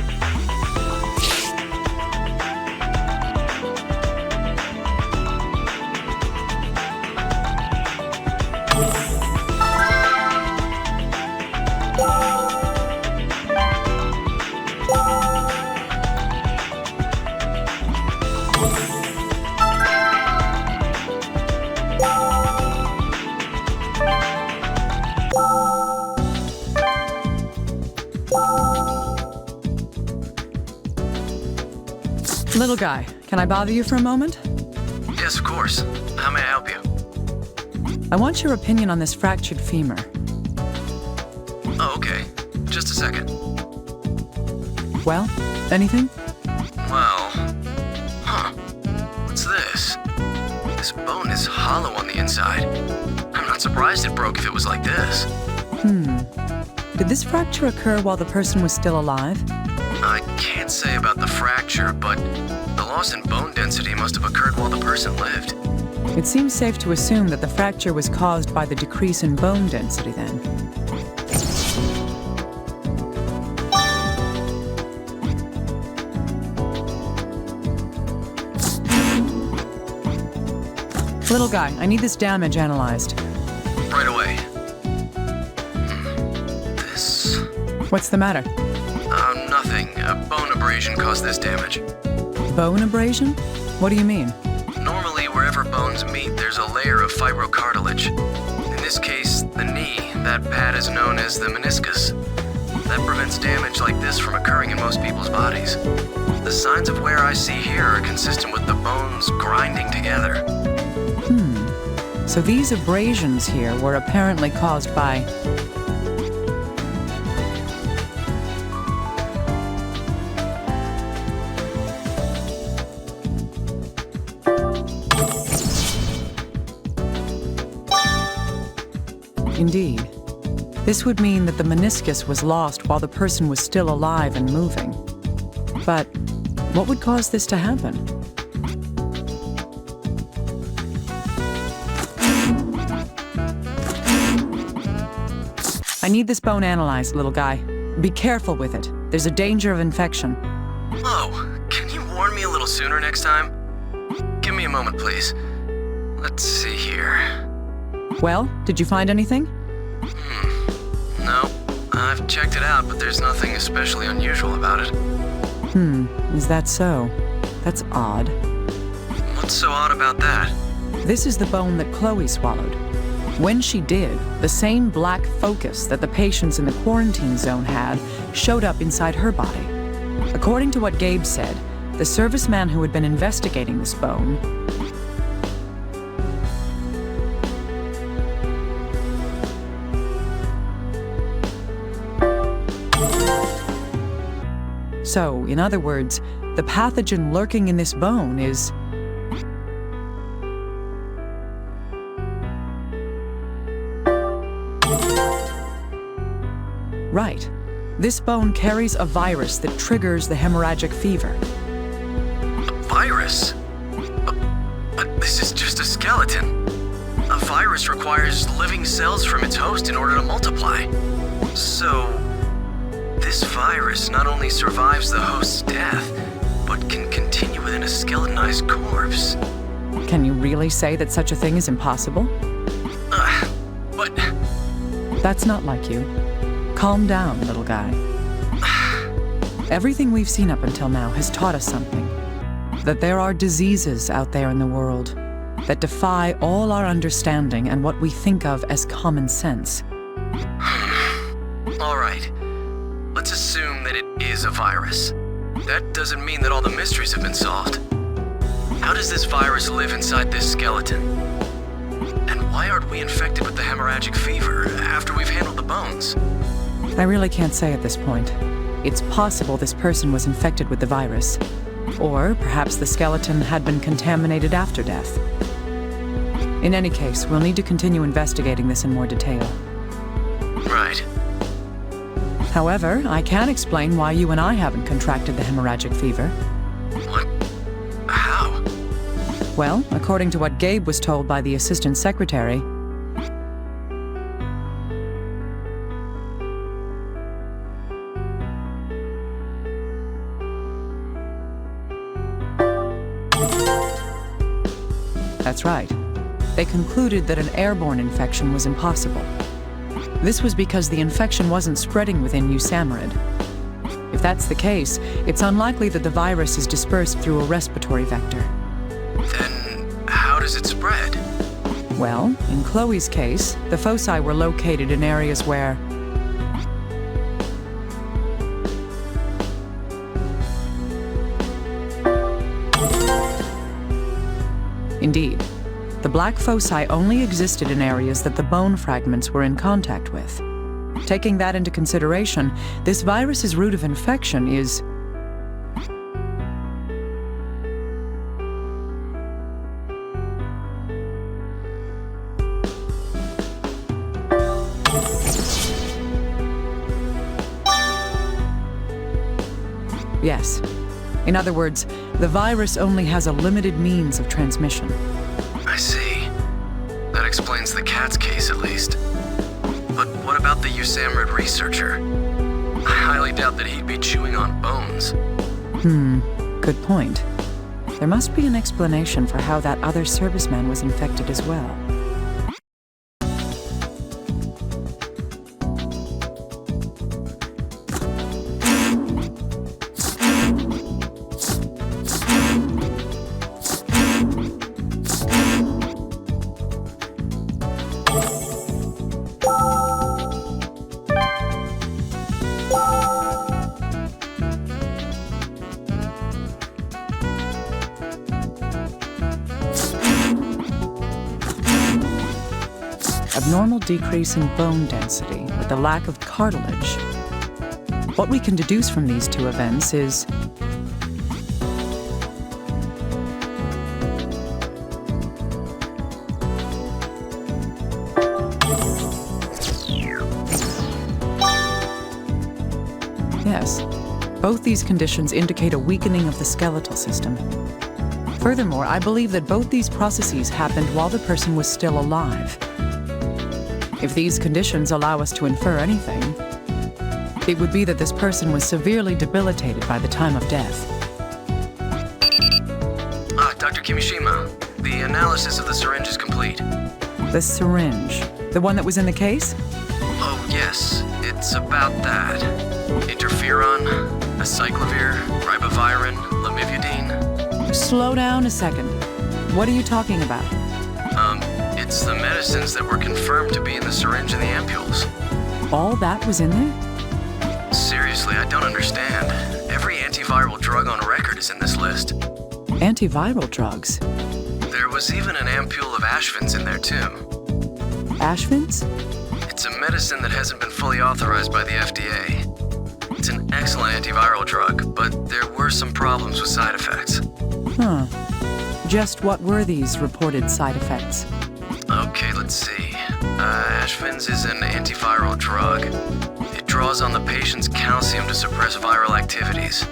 Little guy, can I bother you for a moment? Yes, of course. How may I help you? I want your opinion on this fractured femur. Oh, okay. Just a second. Well, anything? Well... Huh. What's this? This bone is hollow on the inside. I'm not surprised it broke if it was like this. Did this fracture occur while the person was still alive? I can't say about the fracture, but the loss in bone density must have occurred while the person lived. It seems safe to assume that the fracture was caused by the decrease in bone density then. Little guy, I need this damage analyzed. Right away. This... What's the matter? Nothing. A bone abrasion caused this damage. Bone abrasion? What do you mean? Normally, wherever bones meet, there's a layer of fibrocartilage. In this case, the knee, that pad is known as the meniscus. That prevents damage like this from occurring in most people's bodies. The signs of wear I see here are consistent with the bones grinding together. So these abrasions here were apparently caused by... Indeed. This would mean that the meniscus was lost while the person was still alive and moving. But what would cause this to happen? I need this bone analyzed, little guy. Be careful with it. There's a danger of infection. Oh, can you warn me a little sooner next time? Give me a moment, please. Let's see here. Well, did you find anything? No, I've checked it out, but there's nothing especially unusual about it. Is that so? That's odd. What's so odd about that? This is the bone that Chloe swallowed. When she did, the same black focus that the patients in the quarantine zone had showed up inside her body. According to what Gabe said, the serviceman who had been investigating this bone So, in other words, the pathogen lurking in this bone is... Right. This bone carries a virus that triggers the hemorrhagic fever. A virus? But this is just a skeleton. A virus requires living cells from its host in order to multiply. So... this virus not only survives the host's death, but can continue within a skeletonized corpse. Can you really say that such a thing is impossible? But... That's not like you. Calm down, little guy. Everything we've seen up until now has taught us something. That there are diseases out there in the world that defy all our understanding and what we think of as common sense. All right. Let's assume that it is a virus. That doesn't mean that all the mysteries have been solved. How does this virus live inside this skeleton? And why aren't we infected with the hemorrhagic fever after we've handled the bones? I really can't say at this point. It's possible this person was infected with the virus. Or perhaps the skeleton had been contaminated after death. In any case, we'll need to continue investigating this in more detail. Right. However, I can explain why you and I haven't contracted the hemorrhagic fever. What? How? Well, according to what Gabe was told by the assistant secretary, that's right. They concluded that an airborne infection was impossible. This was because the infection wasn't spreading within Usamarad. If that's the case, it's unlikely that the virus is dispersed through a respiratory vector. Then how does it spread? Well, in Chloe's case, the foci were located in areas where... Indeed, the black foci only existed in areas that the bone fragments were in contact with. Taking that into consideration, this virus's route of infection is... Yes. In other words, the virus only has a limited means of transmission. I see. That explains the cat's case, at least. But what about the USAMRIID researcher? I highly doubt that he'd be chewing on bones. Good point. There must be an explanation for how that other serviceman was infected as well. Abnormal decrease in bone density with a lack of cartilage. What we can deduce from these two events is... Yes, both these conditions indicate a weakening of the skeletal system. Furthermore, I believe that both these processes happened while the person was still alive. If these conditions allow us to infer anything, it would be that this person was severely debilitated by the time of death. Dr. Kimishima, the analysis of the syringe is complete. The syringe? The one that was in the case? Oh, yes. It's about that. Interferon, acyclovir, ribavirin, lamivudine. Slow down a second. What are you talking about? It's the medicines that were confirmed to be in the syringe and the ampules. All that was in there? Seriously, I don't understand. Every antiviral drug on record is in this list. Antiviral drugs? There was even an ampule of Ashvins in there, too. Ashvins? It's a medicine that hasn't been fully authorized by the FDA. It's an excellent antiviral drug, but there were some problems with side effects. Huh. Just what were these reported side effects? Okay, let's see. Ashvins is an antiviral drug. It draws on the patient's calcium to suppress viral activities.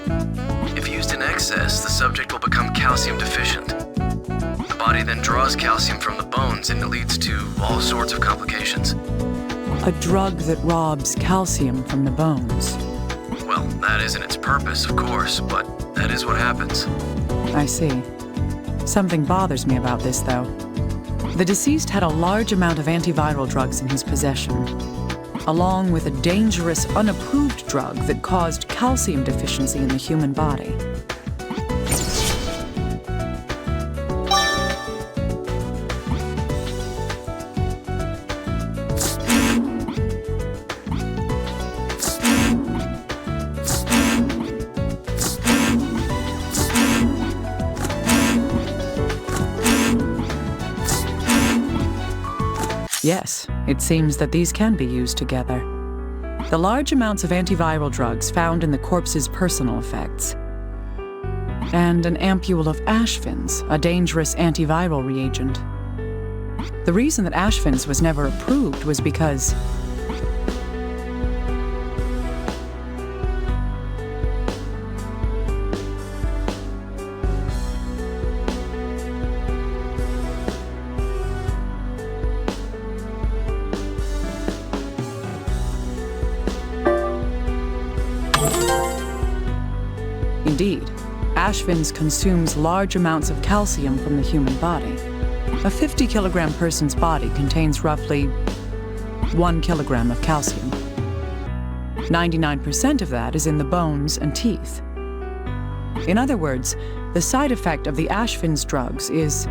If used in excess, the subject will become calcium deficient. The body then draws calcium from the bones and it leads to all sorts of complications. A drug that robs calcium from the bones. Well, that isn't its purpose, of course, but that is what happens. I see. Something bothers me about this, though. The deceased had a large amount of antiviral drugs in his possession, along with a dangerous, unapproved drug that caused calcium deficiency in the human body. Yes, it seems that these can be used together. The large amounts of antiviral drugs found in the corpse's personal effects, and an ampule of Ashvins, a dangerous antiviral reagent. The reason that Ashvins was never approved was because Indeed, Ashvins consumes large amounts of calcium from the human body. A 50-kilogram person's body contains roughly 1 kilogram of calcium. 99% of that is in the bones and teeth. In other words, the side effect of the Ashvins drugs is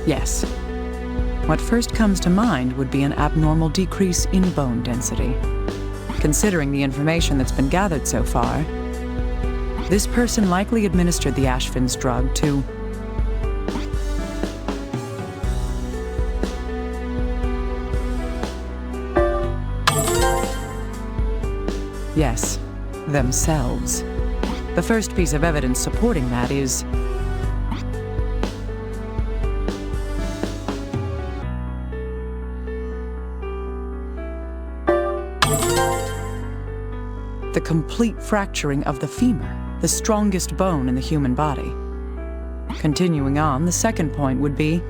yes. What first comes to mind would be an abnormal decrease in bone density. Considering the information that's been gathered so far, this person likely administered the Ashfin's drug to... Yes, themselves. The first piece of evidence supporting that is... the complete fracturing of the femur, the strongest bone in the human body. Continuing on, the second point would be...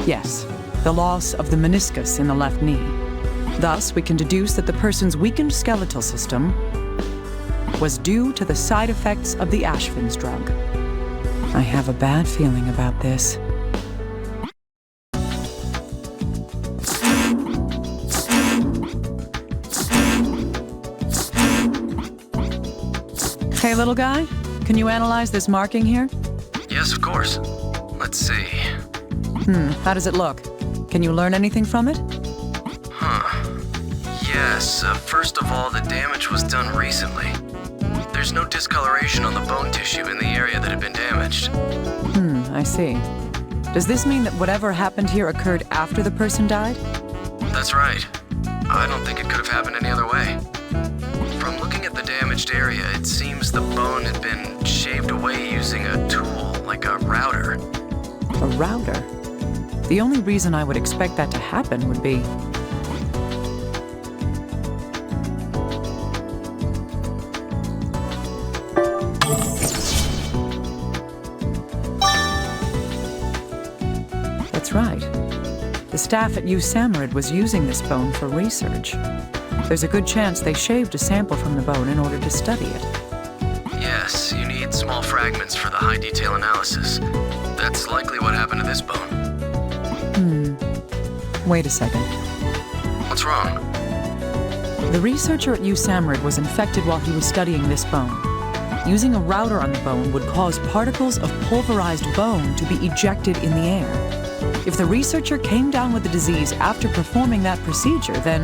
yes, the loss of the meniscus in the left knee. Thus, we can deduce that the person's weakened skeletal system was due to the side effects of the Ashfin's drug. I have a bad feeling about this. Hey, little guy, can you analyze this marking here? Yes, of course. Let's see. How does it look? Can you learn anything from it? Yes, first of all, the damage was done recently. There's no discoloration on the bone tissue in the area that had been damaged. I see. Does this mean that whatever happened here occurred after the person died? That's right. I don't think it could have happened any other way. From looking at the damaged area, it seems the bone had been shaved away using a tool, like a router. A router? The only reason I would expect that to happen would be... That's right. The staff at USAMRID was using this bone for research. There's a good chance they shaved a sample from the bone in order to study it. Yes, you need small fragments for the high-detail analysis. That's likely what happened to this bone. Wait a second. What's wrong? The researcher at USAMRID was infected while he was studying this bone. Using a router on the bone would cause particles of pulverized bone to be ejected in the air. If the researcher came down with the disease after performing that procedure, then...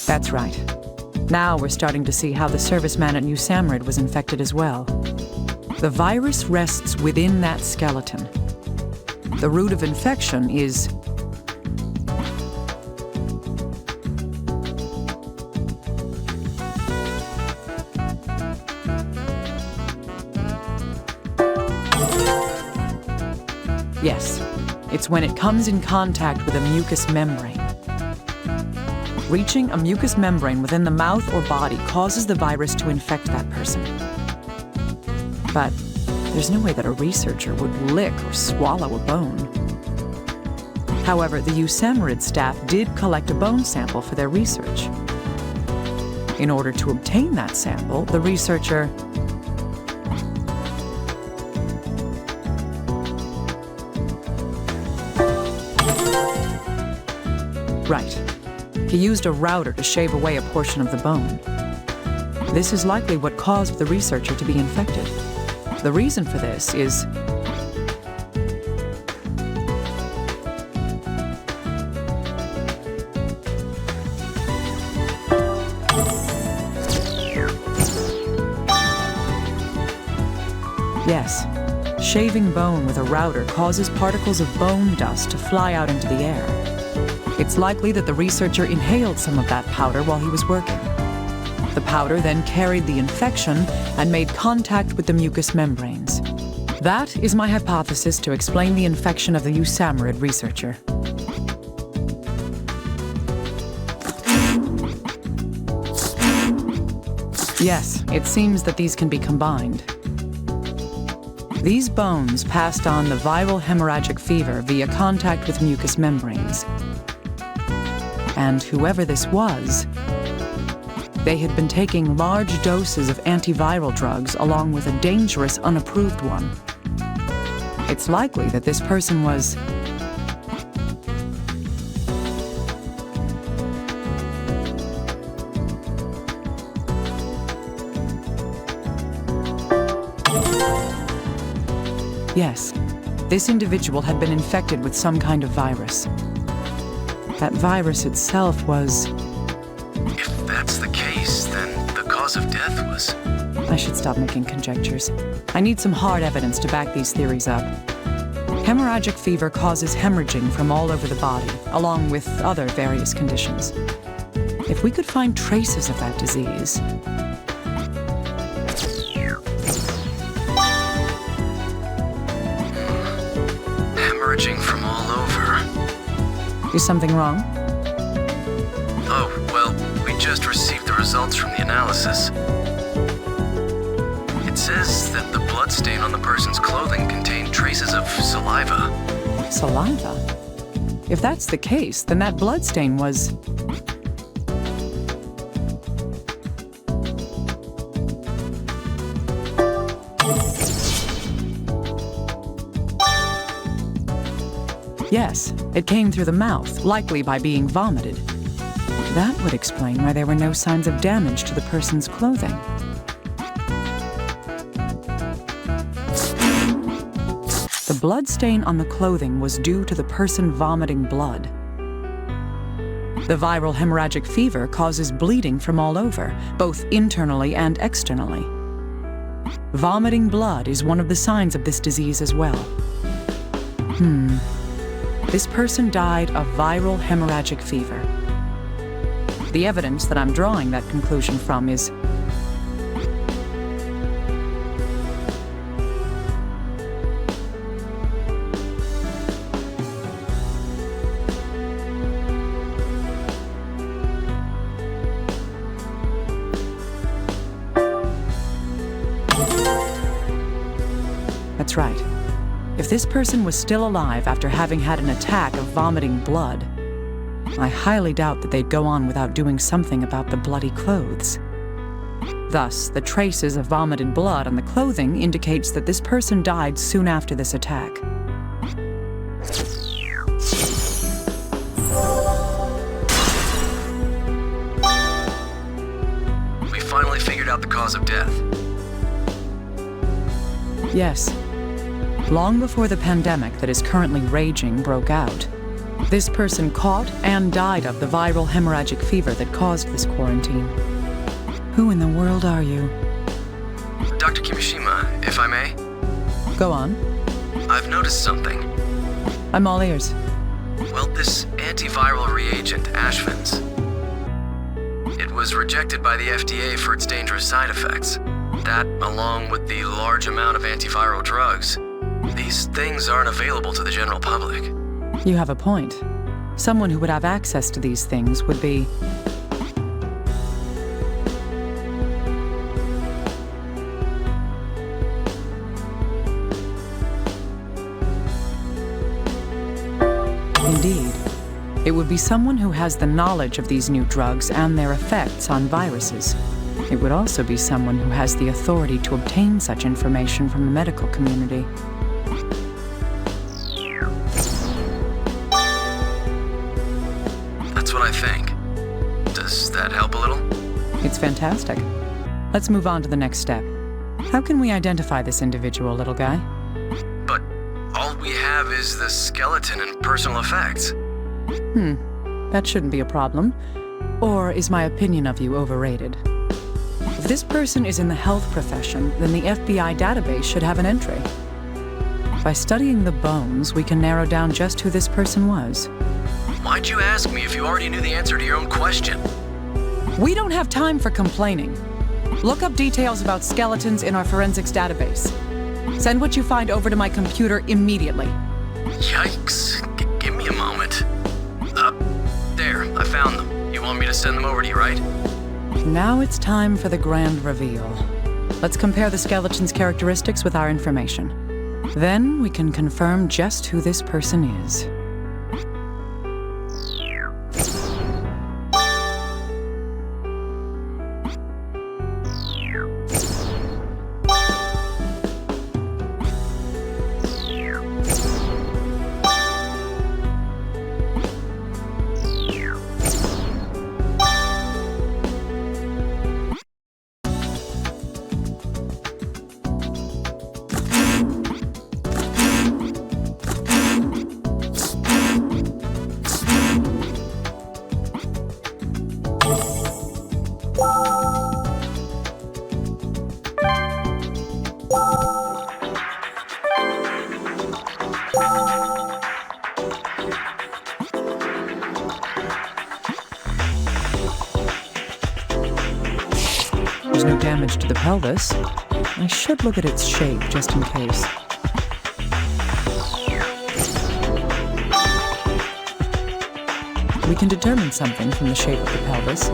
That's right. Now we're starting to see how the serviceman at USAMRID was infected as well. The virus rests within that skeleton. The root of infection is... Yes, it's when it comes in contact with a mucous membrane. Reaching a mucous membrane within the mouth or body causes the virus to infect that person. But there's no way that a researcher would lick or swallow a bone. However, the USAMRID staff did collect a bone sample for their research. In order to obtain that sample, the researcher... Right. He used a router to shave away a portion of the bone. This is likely what caused the researcher to be infected. The reason for this is... Yes, shaving bone with a router causes particles of bone dust to fly out into the air. It's likely that the researcher inhaled some of that powder while he was working. The powder then carried the infection and made contact with the mucous membranes. That is my hypothesis to explain the infection of the USAMRID researcher. Yes, it seems that these can be combined. These bones passed on the viral hemorrhagic fever via contact with mucous membranes. And whoever this was, they had been taking large doses of antiviral drugs along with a dangerous unapproved one. It's likely that this person was Yes, this individual had been infected with some kind of virus. That virus itself was... If that's the case, then the cause of death was... I should stop making conjectures. I need some hard evidence to back these theories up. Hemorrhagic fever causes hemorrhaging from all over the body, along with other various conditions. If we could find traces of that disease... Hemorrhaging from all over. Is something wrong? Oh, well, we just received the results from the analysis. It says that the bloodstain on the person's clothing contained traces of saliva. Saliva? If that's the case, then that bloodstain was... Yes, it came through the mouth, likely by being vomited. That would explain why there were no signs of damage to the person's clothing. The blood stain on the clothing was due to the person vomiting blood. The viral hemorrhagic fever causes bleeding from all over, both internally and externally. Vomiting blood is one of the signs of this disease as well. This person died of viral hemorrhagic fever. The evidence that I'm drawing that conclusion from is... That's right. If this person was still alive after having had an attack of vomiting blood, I highly doubt that they'd go on without doing something about the bloody clothes. Thus, the traces of vomited blood on the clothing indicates that this person died soon after this attack. We finally figured out the cause of death. Yes. Long before the pandemic that is currently raging broke out, this person caught and died of the viral hemorrhagic fever that caused this quarantine. Who in the world are you? Dr. Kimishima, if I may? Go on. I've noticed something. I'm all ears. Well, this antiviral reagent, Ashvin's, it was rejected by the FDA for its dangerous side effects. That, along with the large amount of antiviral drugs, these things aren't available to the general public. You have a point. Someone who would have access to these things would be... Indeed. It would be someone who has the knowledge of these new drugs and their effects on viruses. It would also be someone who has the authority to obtain such information from the medical community. That's what I think. Does that help a little? It's fantastic. Let's move on to the next step. How can we identify this individual, little guy? But all we have is the skeleton and personal effects. That shouldn't be a problem. Or is my opinion of you overrated? If this person is in the health profession, then the FBI database should have an entry. By studying the bones, we can narrow down just who this person was. Why'd you ask me if you already knew the answer to your own question? We don't have time for complaining. Look up details about skeletons in our forensics database. Send what you find over to my computer immediately. Yikes. Give me a moment. There, I found them. You want me to send them over to you, right? Now it's time for the grand reveal. Let's compare the skeleton's characteristics with our information. Then we can confirm just who this person is. damage to the pelvis. I should look at its shape just in case. We can determine something from the shape of the pelvis.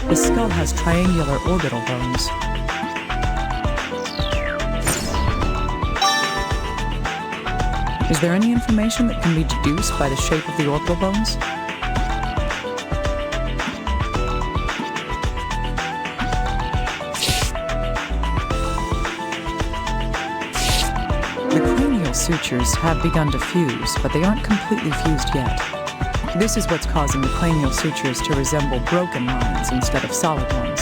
The skull has triangular orbital bones. Is there any information that can be deduced by the shape of the orbital bones? The cranial sutures have begun to fuse, but they aren't completely fused yet. This is what's causing the cranial sutures to resemble broken lines instead of solid ones.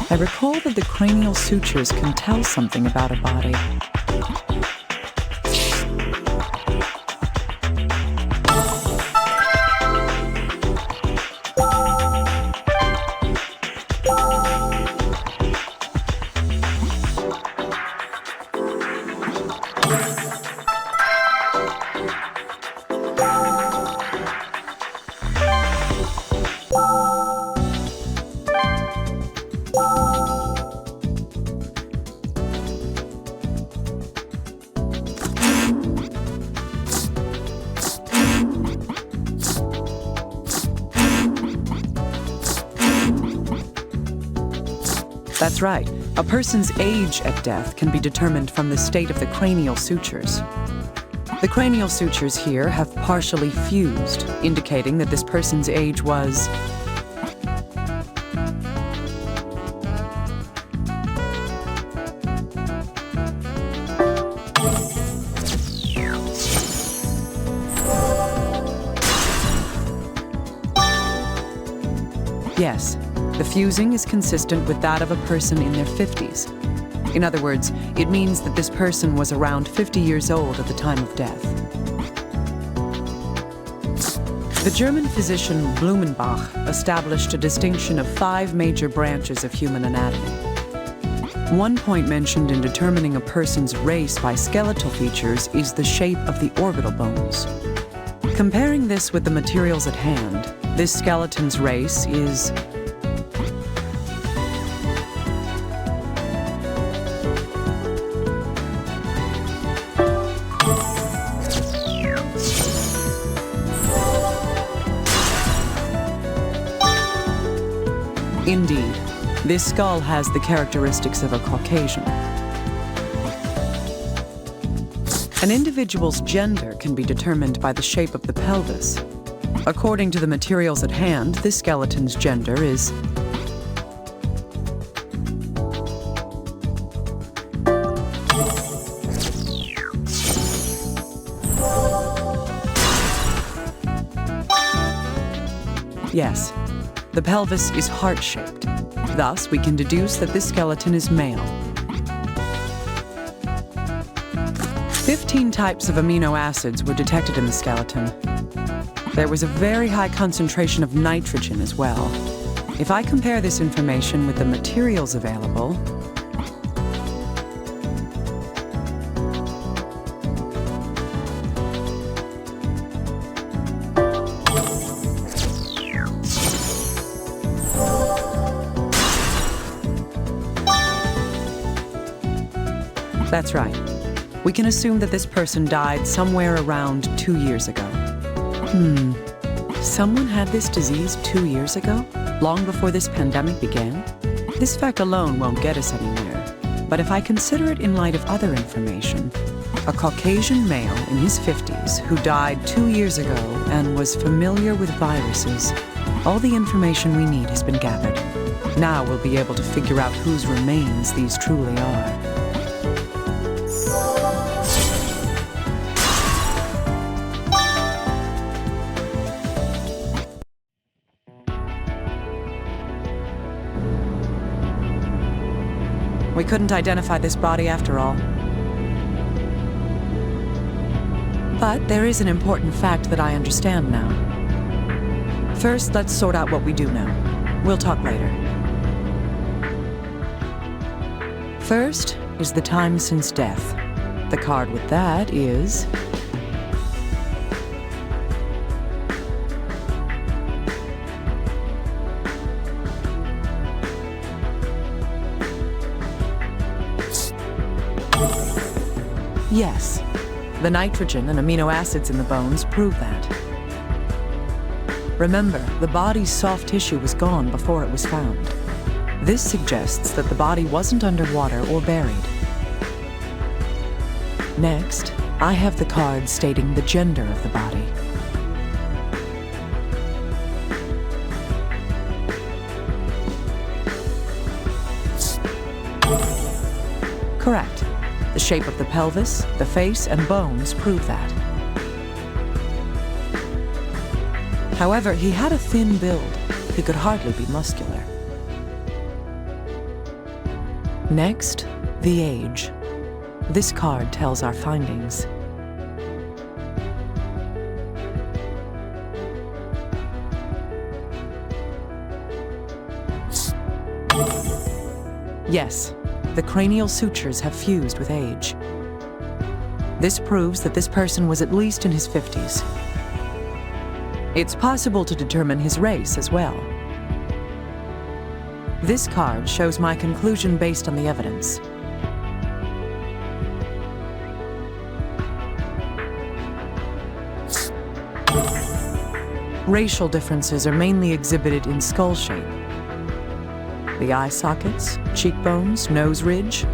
I recall that the cranial sutures can tell something about a body. That's right. A person's age at death can be determined from the state of the cranial sutures. The cranial sutures here have partially fused, indicating that this person's age was... Yes. The fusing is consistent with that of a person in their 50s. In other words, it means that this person was around 50 years old at the time of death. The German physician Blumenbach established a distinction of 5 major branches of human anatomy. One point mentioned in determining a person's race by skeletal features is the shape of the orbital bones. Comparing this with the materials at hand, this skeleton's race is... Indeed, this skull has the characteristics of a Caucasian. An individual's gender can be determined by the shape of the pelvis. According to the materials at hand, this skeleton's gender is... Yes. The pelvis is heart-shaped. Thus, we can deduce that this skeleton is male. 15 types of amino acids were detected in the skeleton. There was a very high concentration of nitrogen as well. If I compare this information with the materials available, that's right. We can assume that this person died somewhere around 2 years ago. Someone had this disease 2 years ago? Long before this pandemic began? This fact alone won't get us anywhere. But if I consider it in light of other information, a Caucasian male in his 50s who died 2 years ago and was familiar with viruses, all the information we need has been gathered. Now we'll be able to figure out whose remains these truly are. We couldn't identify this body after all. But there is an important fact that I understand now. First, let's sort out what we do now. We'll talk later. First is the time since death. The card with that is... Yes, the nitrogen and amino acids in the bones prove that. Remember, the body's soft tissue was gone before it was found. This suggests that the body wasn't underwater or buried. Next, I have the card stating the gender of the body. Correct. The shape of the pelvis, the face, and bones prove that. However, he had a thin build. He could hardly be muscular. Next, the age. This card tells our findings. Yes, the cranial sutures have fused with age. This proves that this person was at least in his 50s. It's possible to determine his race as well. This card shows my conclusion based on the evidence. Racial differences are mainly exhibited in skull shape. The eye sockets, cheekbones, nose ridge,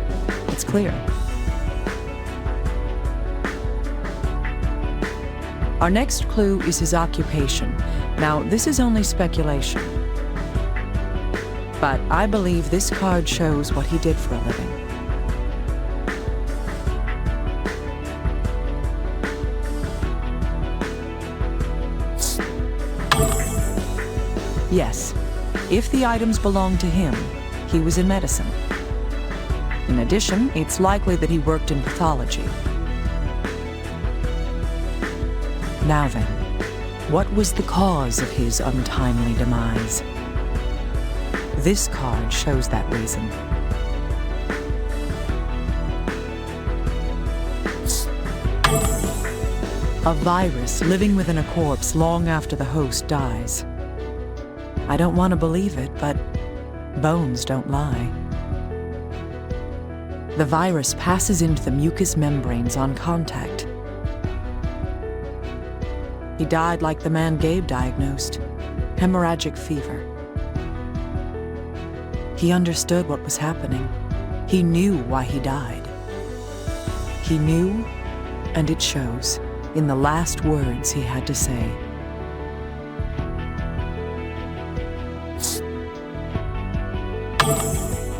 it's clear. Our next clue is his occupation. Now, this is only speculation. But I believe this card shows what he did for a living. Yes, if the items belong to him, he was in medicine. In addition, it's likely that he worked in pathology. Now then, what was the cause of his untimely demise? This card shows that reason. A virus living within a corpse long after the host dies. I don't want to believe it, but bones don't lie. The virus passes into the mucous membranes on contact. He died like the man Gabe diagnosed, hemorrhagic fever. He understood what was happening. He knew why he died. He knew, and it shows in the last words he had to say.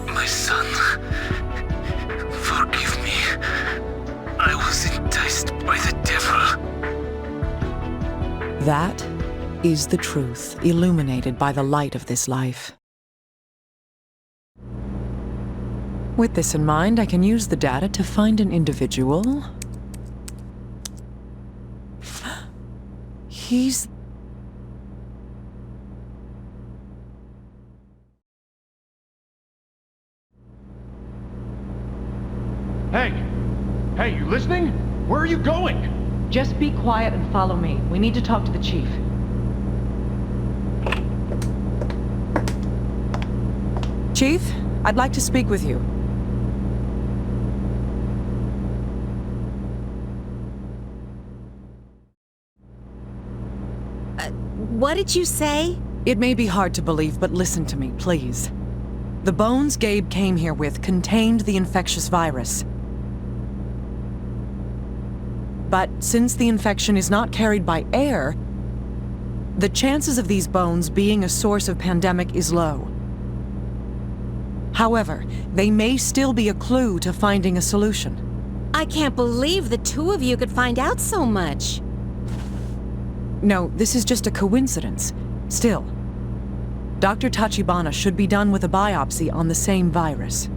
My son, forgive me. I was enticed by the devil. That is the truth, illuminated by the light of this life. With this in mind, I can use the data to find an individual. He's... Hey! Hey, you listening? Where are you going? Just be quiet and follow me. We need to talk to the chief. Chief, I'd like to speak with you. What did you say? It may be hard to believe, but listen to me, please. The bones Gabe came here with contained the infectious virus. But since the infection is not carried by air, the chances of these bones being a source of pandemic is low. However, they may still be a clue to finding a solution. I can't believe the two of you could find out so much. No, this is just a coincidence. Still, Dr. Tachibana should be done with a biopsy on the same virus.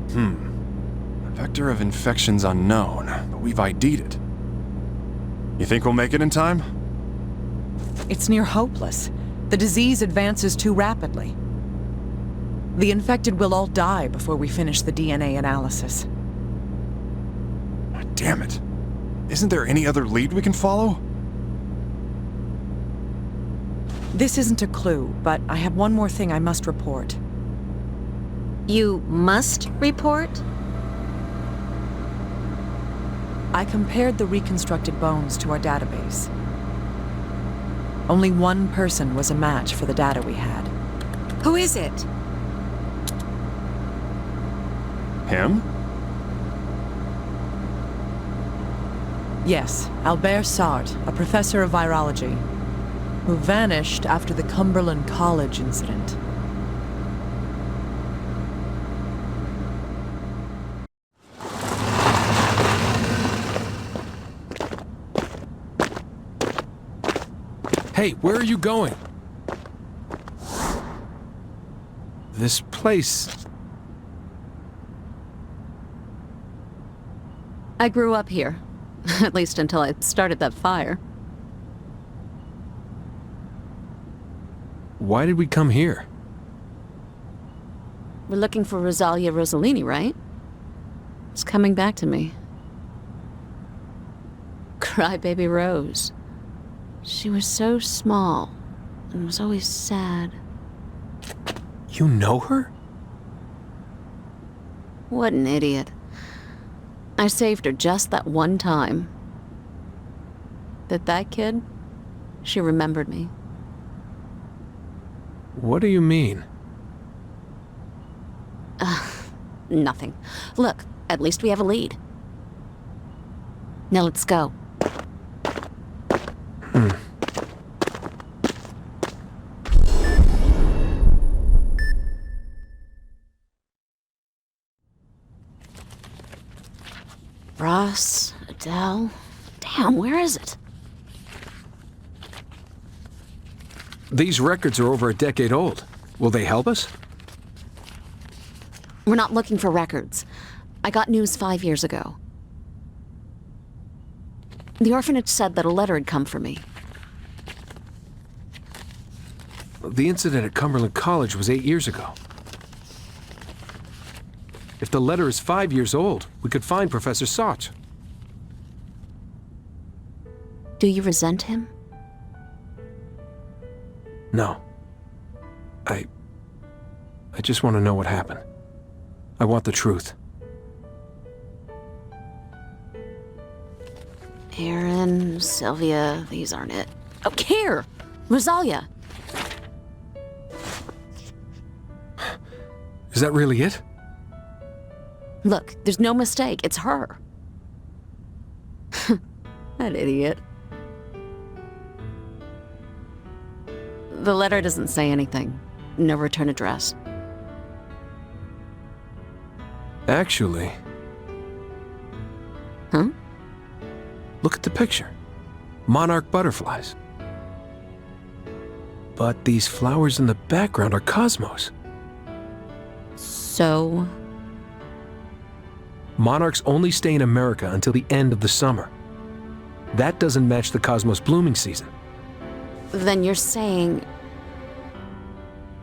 The vector of infection's unknown, but we've ID'd it. You think we'll make it in time? It's near hopeless. The disease advances too rapidly. The infected will all die before we finish the DNA analysis. Damn it. Isn't there any other lead we can follow? This isn't a clue, but I have one more thing I must report. You must report? I compared the reconstructed bones to our database. Only one person was a match for the data we had. Who is it? Him? Yes, Albert Sartre, a professor of virology, who vanished after the Cumberland College incident. Hey, where are you going? This place... I grew up here. At least until I started that fire. Why did we come here? We're looking for Rosalia Rossellini, right? It's coming back to me. Crybaby Rose. She was so small and was always sad. You know her? What an idiot. I saved her just that one time. But that kid, she remembered me. What do you mean? Nothing. Look, at least we have a lead. Now let's go. Ross, Adele. Damn, where is it? These records are over a decade old. Will they help us? We're not looking for records. I got news 5 years ago. The orphanage said that a letter had come for me. The incident at Cumberland College was 8 years ago. If the letter is 5 years old, we could find Professor Sartre. Do you resent him? No. I just want to know what happened. I want the truth. Aaron, Sylvia, these aren't it. Oh, here! Rosalia! Is that really it? Look, there's no mistake. It's her. That idiot. The letter doesn't say anything. No return address. Actually... Huh? Look at the picture. Monarch butterflies. But these flowers in the background are cosmos. So... Monarchs only stay in America until the end of the summer. That doesn't match the cosmos blooming season. Then you're saying...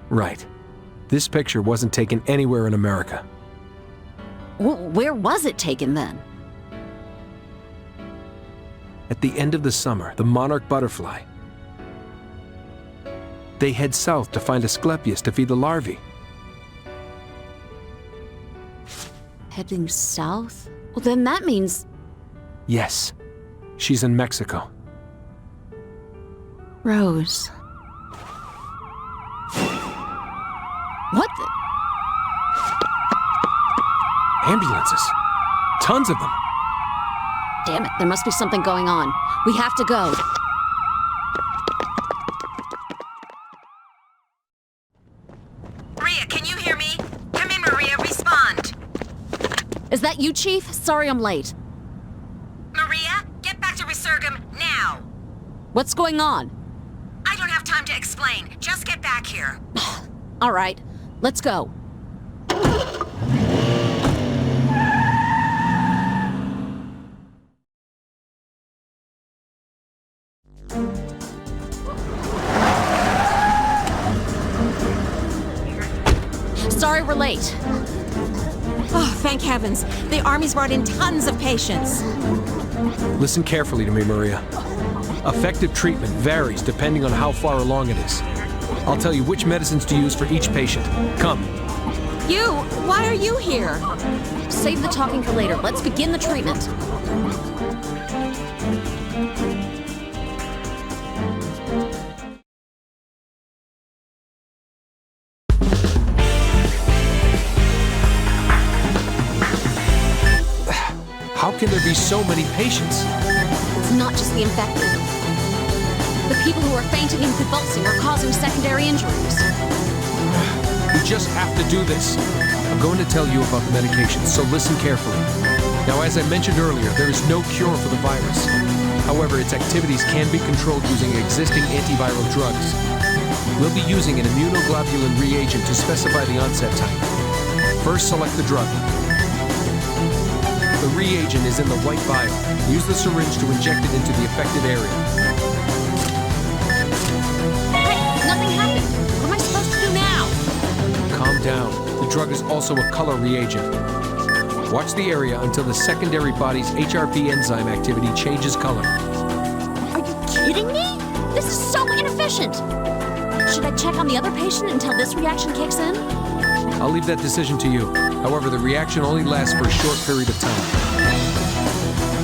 Right. This picture wasn't taken anywhere in America. Well, where was it taken then? At the end of the summer, the monarch butterfly. They head south to find Asclepius to feed the larvae. Heading south? Well, then that means... Yes. She's in Mexico. Rose. What the... Ambulances. Tons of them. Damn it, there must be something going on. We have to go. Maria, can you hear me? Come in, Maria, respond. Is that you, Chief? Sorry I'm late. Maria, get back to Resurgam now. What's going on? I don't have time to explain. Just get back here. All right, let's go. Sorry we're late. Oh, thank heavens. The Army's brought in tons of patients. Listen carefully to me, Maria. Effective treatment varies depending on how far along it is. I'll tell you which medicines to use for each patient. Come. You? Why are you here? Save the talking for later. Let's begin the treatment. How can there be so many patients? It's not just the infected. The people who are fainting and convulsing are causing secondary injuries. We just have to do this. I'm going to tell you about the medications, so listen carefully. Now, as I mentioned earlier, there is no cure for the virus. However, its activities can be controlled using existing antiviral drugs. We'll be using an immunoglobulin reagent to specify the onset time. First, select the drug. The reagent is in the white vial. Use the syringe to inject it into the affected area. Hey, nothing happened. What am I supposed to do now? Calm down. The drug is also a color reagent. Watch the area until the secondary body's HRP enzyme activity changes color. Are you kidding me? This is so inefficient. Should I check on the other patient until this reaction kicks in? I'll leave that decision to you. However, the reaction only lasts for a short period of time.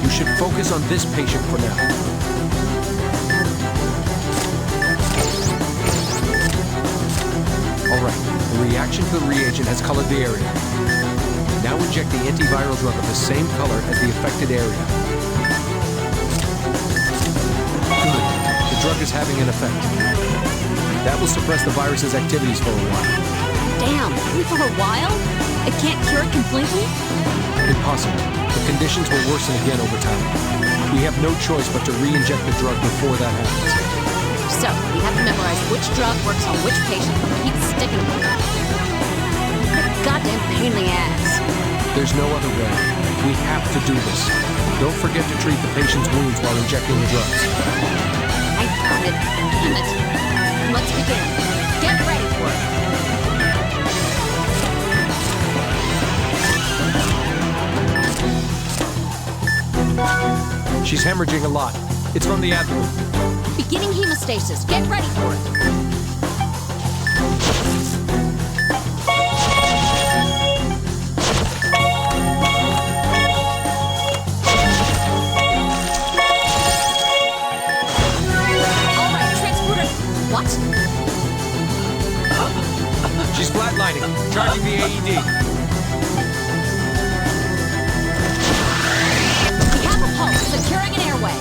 You should focus on this patient for now. All right, the reaction to the reagent has colored the area. Now inject the antiviral drug of the same color as the affected area. Good. The drug is having an effect. That will suppress the virus's activities for a while. Damn, only for a while? It can't cure it completely? Impossible. The conditions will worsen again over time. We have no choice but to re-inject the drug before that happens. So, we have to memorize which drug works on which patient and keep sticking with it. What a goddamn pain in the ass. There's no other way. We have to do this. Don't forget to treat the patient's wounds while injecting the drugs. I found it. Damn it. Let's begin. Get ready for it. She's hemorrhaging a lot. It's from the abdomen. Beginning hemostasis. Get ready for it. All right, transporter. What? She's flatlining. Charging the AED. Securing an airway.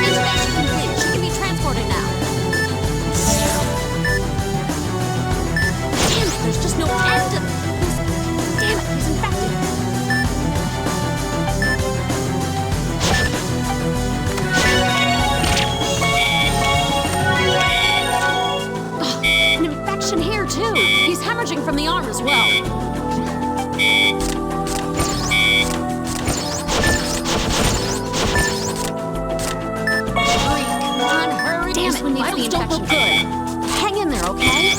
Intubation complete. She can be transported now. Damn it, there's just no end to this. Damn it, he's infected. An infection here, too. He's hemorrhaging from the arm as well. Hurry, come on, hurry. Damn it, vitals don't look good. Hang in there, okay?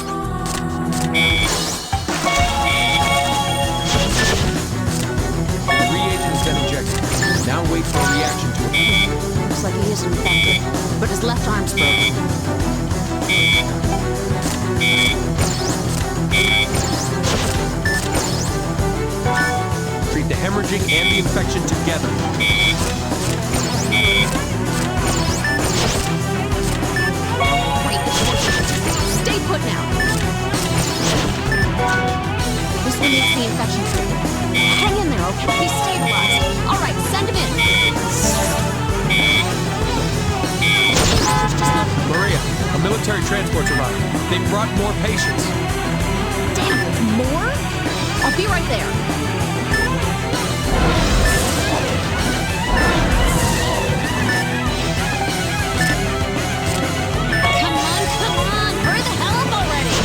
The reagent has been injected. Now wait for a reaction to occur. Looks like he is infected, but his left arm's broken. Treat the hemorrhaging and the infection together. Great, stay put now. This one needs the infection treatment. Hang in there, okay? He's stabilized. All right, send him in. Maria, a military transport's arrived. They brought more patients. Damn, more? I'll be right there. Come on, hurry the hell up already.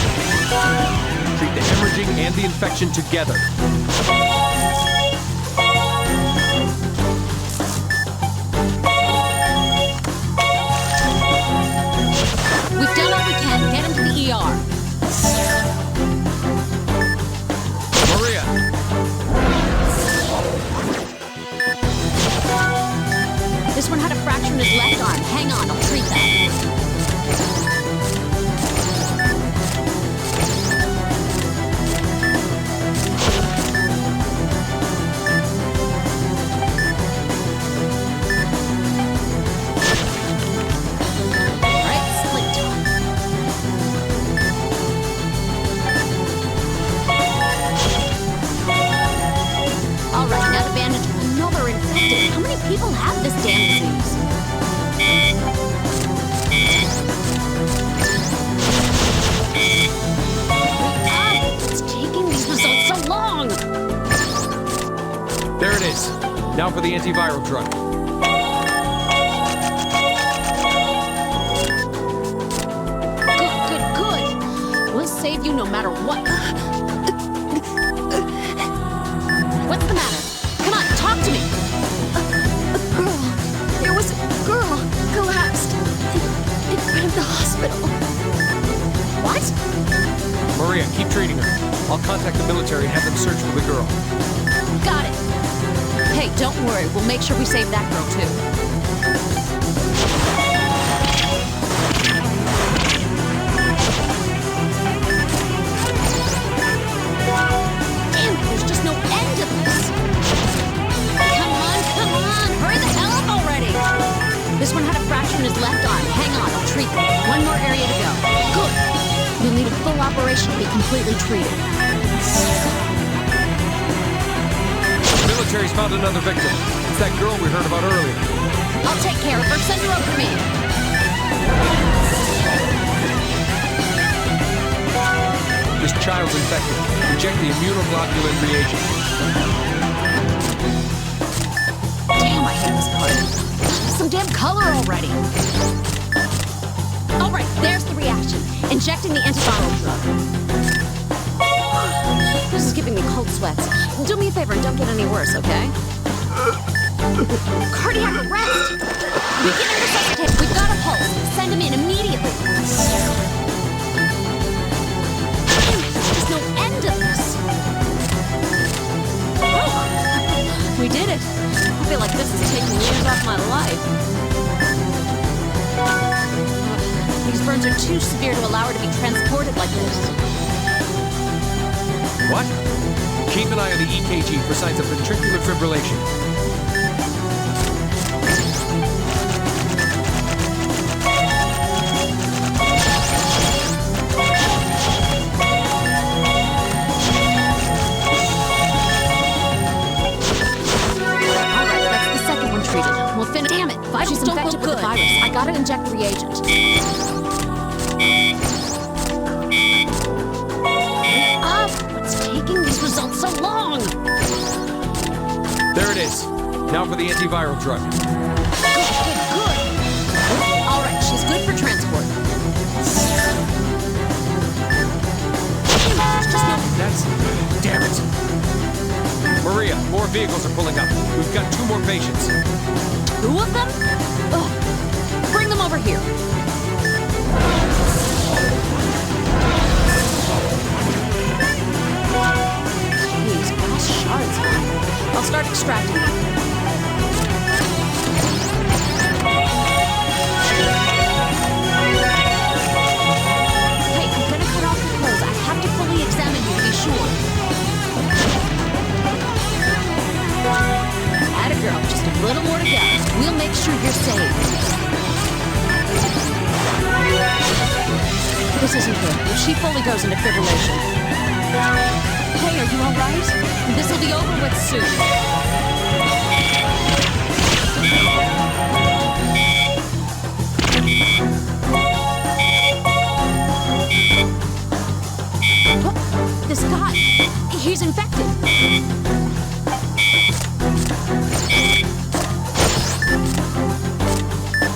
Treat the hemorrhaging and the infection together. People have this damn disease. It's taking these results so long! There it is. Now for the antiviral drug. Good. We'll save you no matter what. What's the matter? Come on, talk to me. A girl. There was a girl collapsed in front of the hospital. What? Maria, keep treating her. I'll contact the military and have them search for the girl. Got it. Hey, don't worry. We'll make sure we save that girl, too. Damn, there's just no end to this. Come on. Hurry the hell up already. This one had a fracture in his left arm. Hang on, I'll treat it. One more area to go. Good. You'll need a full operation to be completely treated. The military's found another victim. It's that girl we heard about earlier. I'll take care of her. Send her over to me. This child's infected. Reject the immunoglobulin reagent. Damn, I hate this part. Some damn color already. All right, there's the reaction. Injecting the antiviral drug. This is giving me cold sweats. Do me a favor and don't get any worse, okay? Cardiac arrest! Beginning resuscitation. We've got a pulse. Send him in immediately. There's just no end to this. Oh, we did it. I feel like this is taking years off my life. These burns are too severe to allow her to be transported like this. What? Keep an eye on the EKG for signs of ventricular fibrillation. All right, that's the second one treated. We'll finish. Damn it! She's infected with the virus. I gotta inject the reagent. What's taking these results so long? There it is. Now for the antiviral drug. Good. All right, she's good for transport. There's just no... That's... Damn it. Maria, more vehicles are pulling up. We've got 2 more patients. 2 of them? Ugh. Bring them over here. Jeez, glass shards, huh? I'll start extracting them. Hey, I'm gonna cut off your clothes. I have to fully examine you to be sure. Atta girl, just a little more to go. We'll make sure you're safe. This isn't good. If she fully goes into fibrillation. Hey, are you all right? This will be over with soon. This guy, he's infected.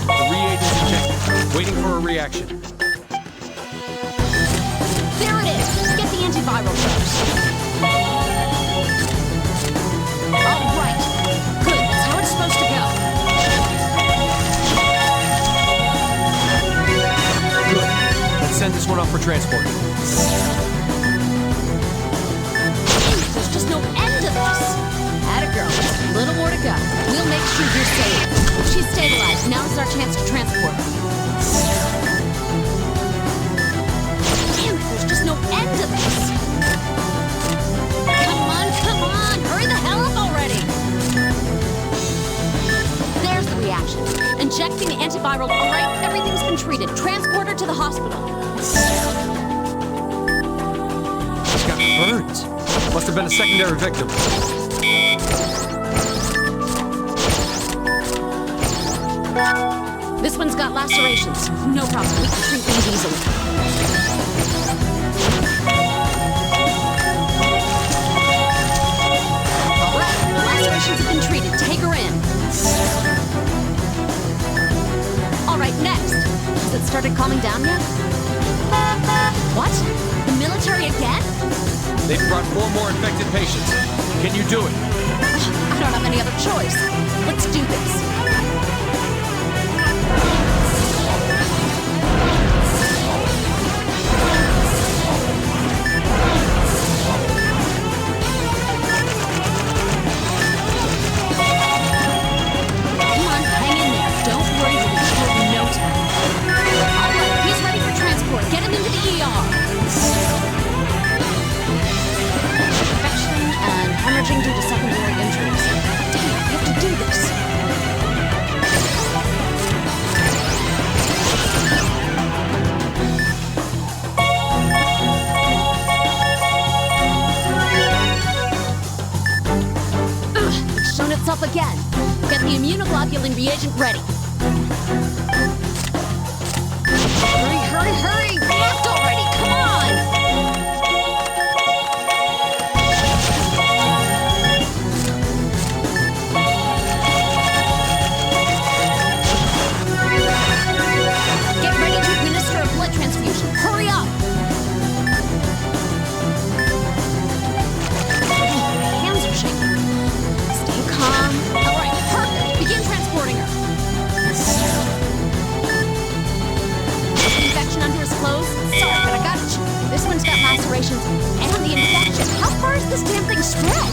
The reagent's injected. Waiting for a reaction. There it is. Get the antiviral dose. All right. Good. That's how it's supposed to go. Good. Let's send this one off for transport. There's just no end to this. Atta girl. Just a little more to go. We'll make sure you're safe. She's stabilized. Now is our chance to transport her. Damn it. There's just no end to this. Come on. Hurry the hell up already. There's the reaction. Injecting the antiviral. All right, everything's been treated. Transport her to the hospital. She's got burns. Must have been a secondary victim. This one's got lacerations. No problem. We can treat these easily. All right, the lacerations have been treated. Take her in. All right, next. Has it started calming down yet? What? The military again? They've brought 4 more infected patients. Can you do it? I don't have any other choice. Let's do this. Come on, hang in there. Don't worry, we'll be short in no time. All right, he's ready for transport. Get him into the ER. Infection and hemorrhaging due to secondary injuries. Damn, we have to do this. Ugh, it's shown itself again. Get the immunoglobulin reagent ready. Hurry, hurry, hurry! React already! Come on! Get ready to administer a blood transfusion. Hurry up! Hands are shaking. Stay calm. All right, perfect. Begin transporting her. Infection under his clothes? Sorry, but I got you. This one's got lacerations and the infection. How far is this damn thing spread?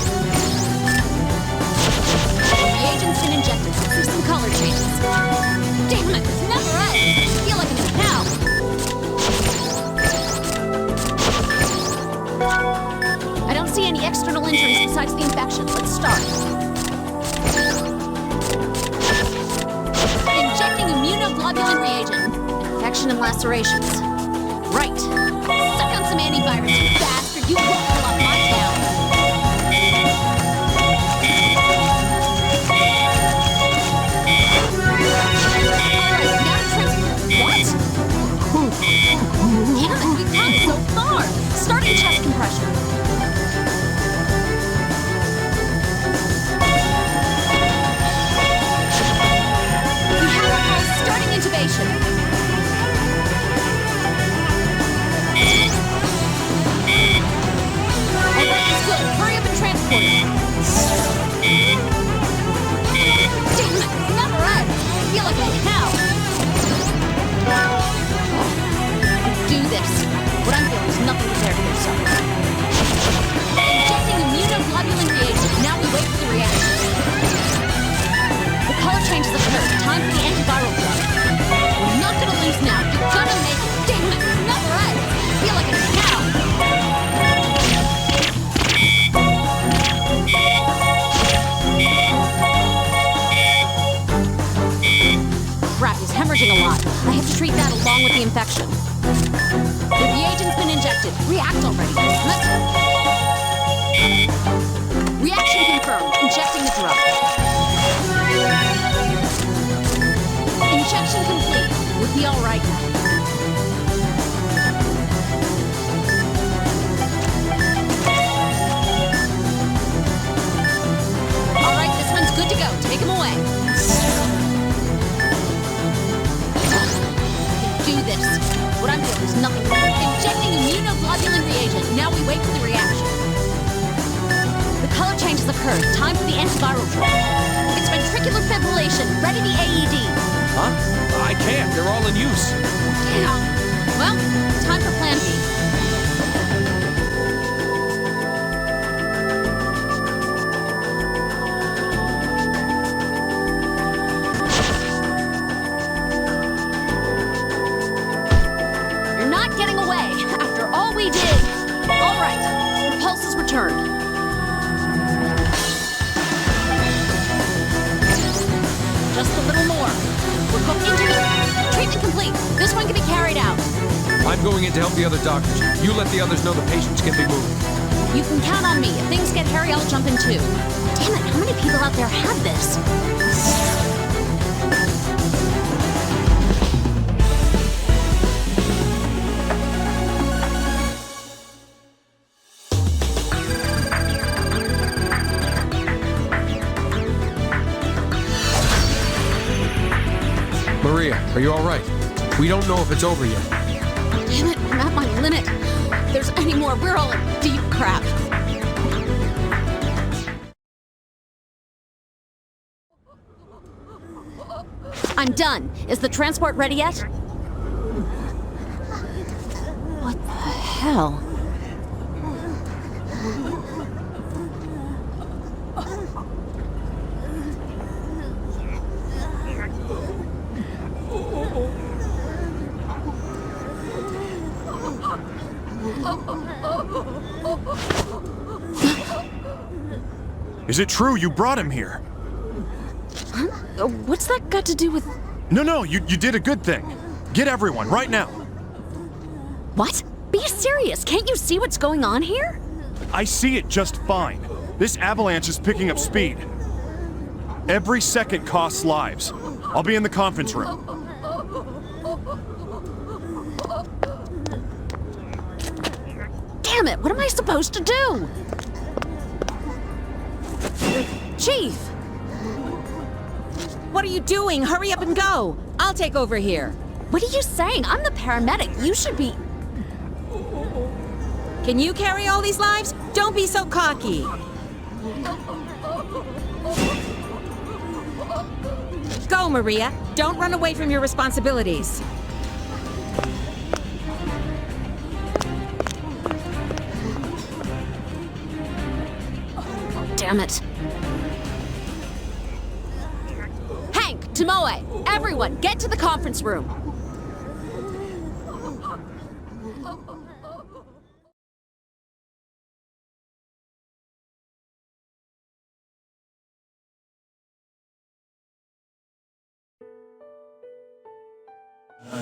The reagent's been injected. See some color changes. Damn it, it's never ends. I feel like I'm in hell. I don't see any external injuries besides the infection. Let's start. Injecting immunoglobulin reagent. Infection and lacerations. Right. Suck on some antivirus, you bastard. You won't pull up my town. Alright, now to transport. What? Damn it, we've come so far. Starting chest compression. We have a pulse. Starting intubation. Alright, it's good. Hurry up and transport it. Damn it, it's never ends. I feel like I'm in hell. Do this. What I'm feeling is nothing compared to this. Injecting immunoglobulin reagent. Now we wait for the reaction. The color change has occurred. Time for the antiviral drug. We're not gonna lose now. You're gonna make it. Damn it, it's never ends. I feel like I'm in hell. Crap, he's hemorrhaging a lot. I have to treat that along with the infection. The reagent's been injected. React already, damn it. Reaction confirmed. Injecting the drug. Injection complete. We'll be all right now. All right, this one's good to go. Take him away. Do this. What I'm doing is nothing. Injecting immunoglobulin reagent. Now we wait for the reaction. The color change has occurred. Time for the antiviral drug. It's ventricular fibrillation. Ready the AED. Huh? I can't. They're all in use. Damn. Well, time for plan B. You're not getting away after all we did. All right. Your pulse is returned. Just a little more. We're hooked into it. Treatment complete. This one can be carried out. I'm going in to help the other doctors. You let the others know the patients can be moved. You can count on me. If things get hairy, I'll jump in too. Damn it, how many people out there have this? Are you alright? We don't know if it's over yet. Damn it, I'm at my limit. If there's any more, we're all in deep crap. I'm done. Is the transport ready yet? What the hell? Is it true you brought him here? Huh? What's that got to do with... No, you did a good thing. Get everyone, right now. What? Be serious. Can't you see what's going on here? I see it just fine. This avalanche is picking up speed. Every second costs lives. I'll be in the conference room. Damn it, what am I supposed to do? Chief! What are you doing? Hurry up and go! I'll take over here. What are you saying? I'm the paramedic. You should be... Can you carry all these lives? Don't be so cocky. Go, Maria. Don't run away from your responsibilities. Damn it. Hank, Tomoe, everyone, get to the conference room.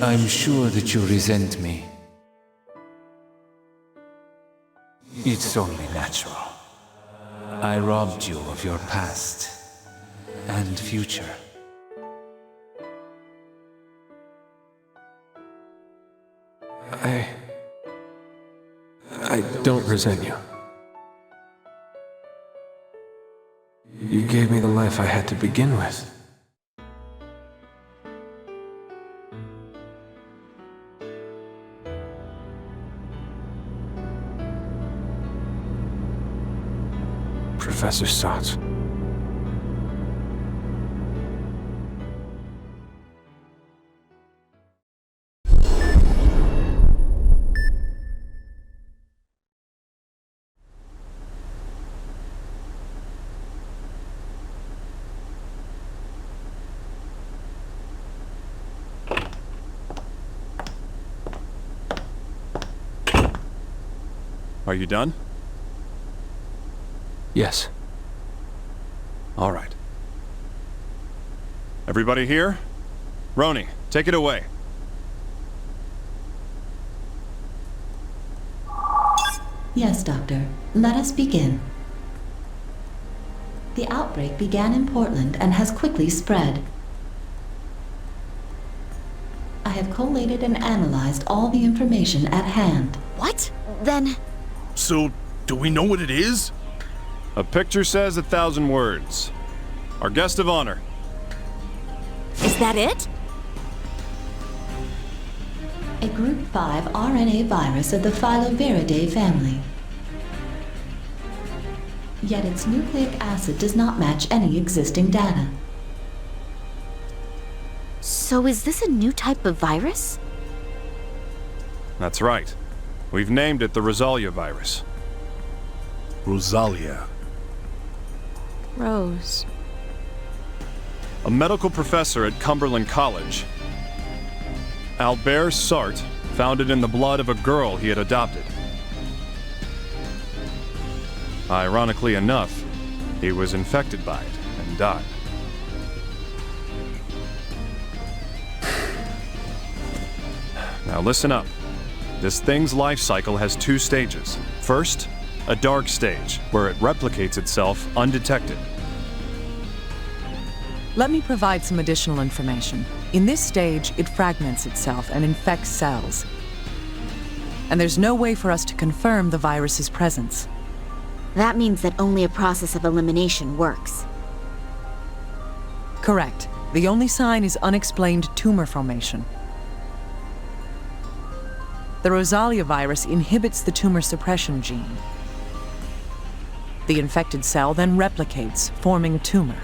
I'm sure that you resent me. It's only natural. I robbed you of your past and future. I don't resent you. You gave me the life I had to begin with. Professor Stotts. Are you done? Yes. All right. Everybody here? Roni, take it away. Yes, Doctor. Let us begin. The outbreak began in Portland and has quickly spread. I have collated and analyzed all the information at hand. What? Then... So, do we know what it is? A picture says 1,000 words. Our guest of honor. Is that it? A Group 5 RNA virus of the Filoviridae family. Yet its nucleic acid does not match any existing data. So is this a new type of virus? That's right. We've named it the Rosalia virus. Rosalia. Rose. A medical professor at Cumberland College, Albert Sartre, found it in the blood of a girl he had adopted. Ironically enough, he was infected by it and died. Now listen up. This thing's life cycle has 2 stages. First, a dark stage, where it replicates itself undetected. Let me provide some additional information. In this stage, it fragments itself and infects cells. And there's no way for us to confirm the virus's presence. That means that only a process of elimination works. Correct. The only sign is unexplained tumor formation. The Rosalia virus inhibits the tumor suppression gene. The infected cell then replicates, forming a tumor.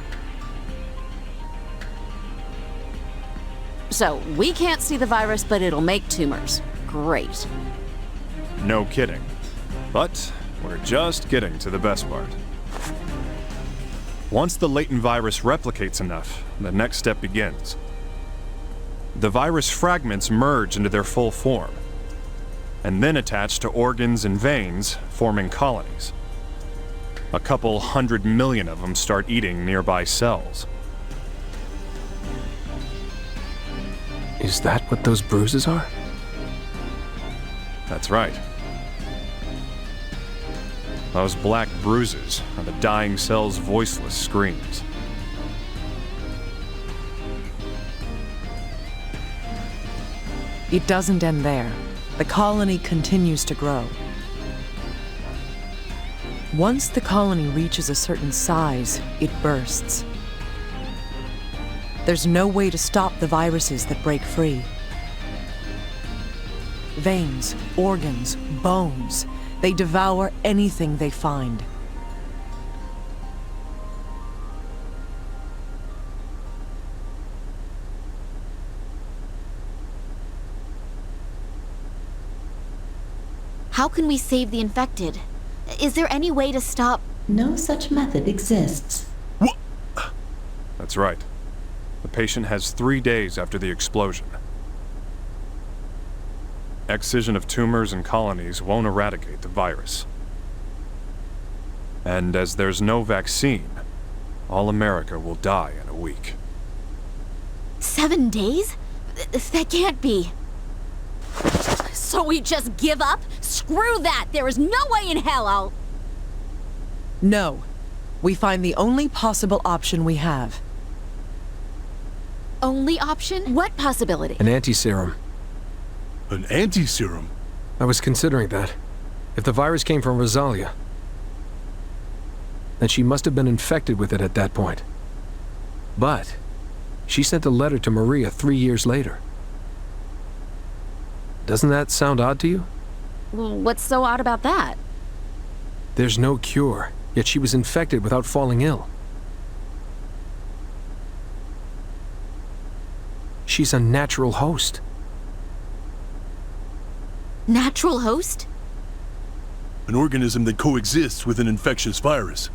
So, we can't see the virus, but it'll make tumors. Great. No kidding. But we're just getting to the best part. Once the latent virus replicates enough, the next step begins. The virus fragments merge into their full form, and then attach to organs and veins, forming colonies. A couple 100 million of them start eating nearby cells. Is that what those bruises are? That's right. Those black bruises are the dying cell's voiceless screams. It doesn't end there. The colony continues to grow. Once the colony reaches a certain size, it bursts. There's no way to stop the viruses that break free. Veins, organs, bones, they devour anything they find. How can we save the infected? Is there any way to stop? No such method exists. That's right. The patient has 3 days after the explosion. Excision of tumors and colonies won't eradicate the virus. And as there's no vaccine, all America will die in a week. 7 days? That can't be. So we just give up? Screw that! There is no way in hell I'll... No. We find the only possible option we have. Only option? What possibility? An anti-serum. An anti-serum? I was considering that. If the virus came from Rosalia, then she must have been infected with it at that point. But she sent a letter to Maria 3 years later. Doesn't that sound odd to you? What's so odd about that? There's no cure, yet she was infected without falling ill. She's a natural host. Natural host? An organism that coexists with an infectious virus.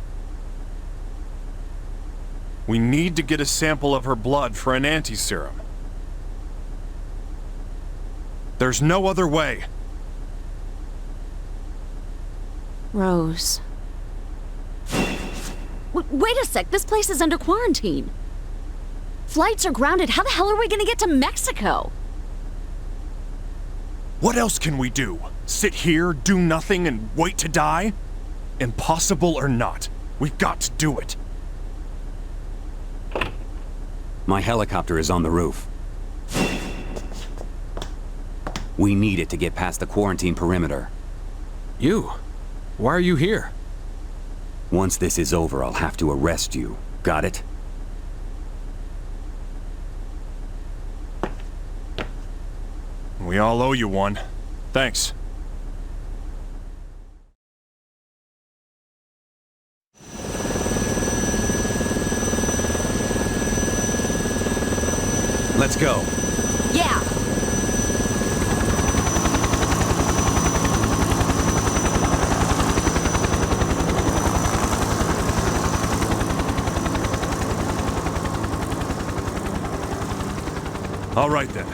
We need to get a sample of her blood for an anti-serum. There's no other way. Rose. Wait a sec, this place is under quarantine. Flights are grounded. How the hell are we gonna get to Mexico? What else can we do? Sit here, do nothing, and wait to die? Impossible or not, we've got to do it. My helicopter is on the roof. We need it to get past the quarantine perimeter. You? Why are you here? Once this is over, I'll have to arrest you. Got it? We all owe you one. Thanks. Let's go. Yeah. All right then.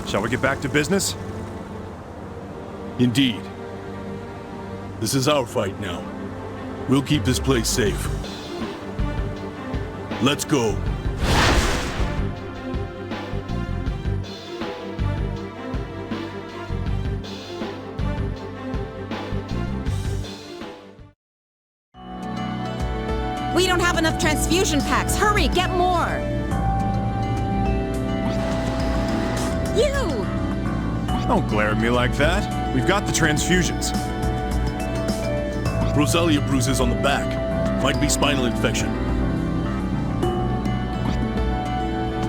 Shall we get back to business? Indeed. This is our fight now. We'll keep this place safe. Let's go. We don't have enough transfusion packs. Hurry, get more! You! Don't glare at me like that. We've got the transfusions. Rosalia bruises on the back. Might be spinal infection.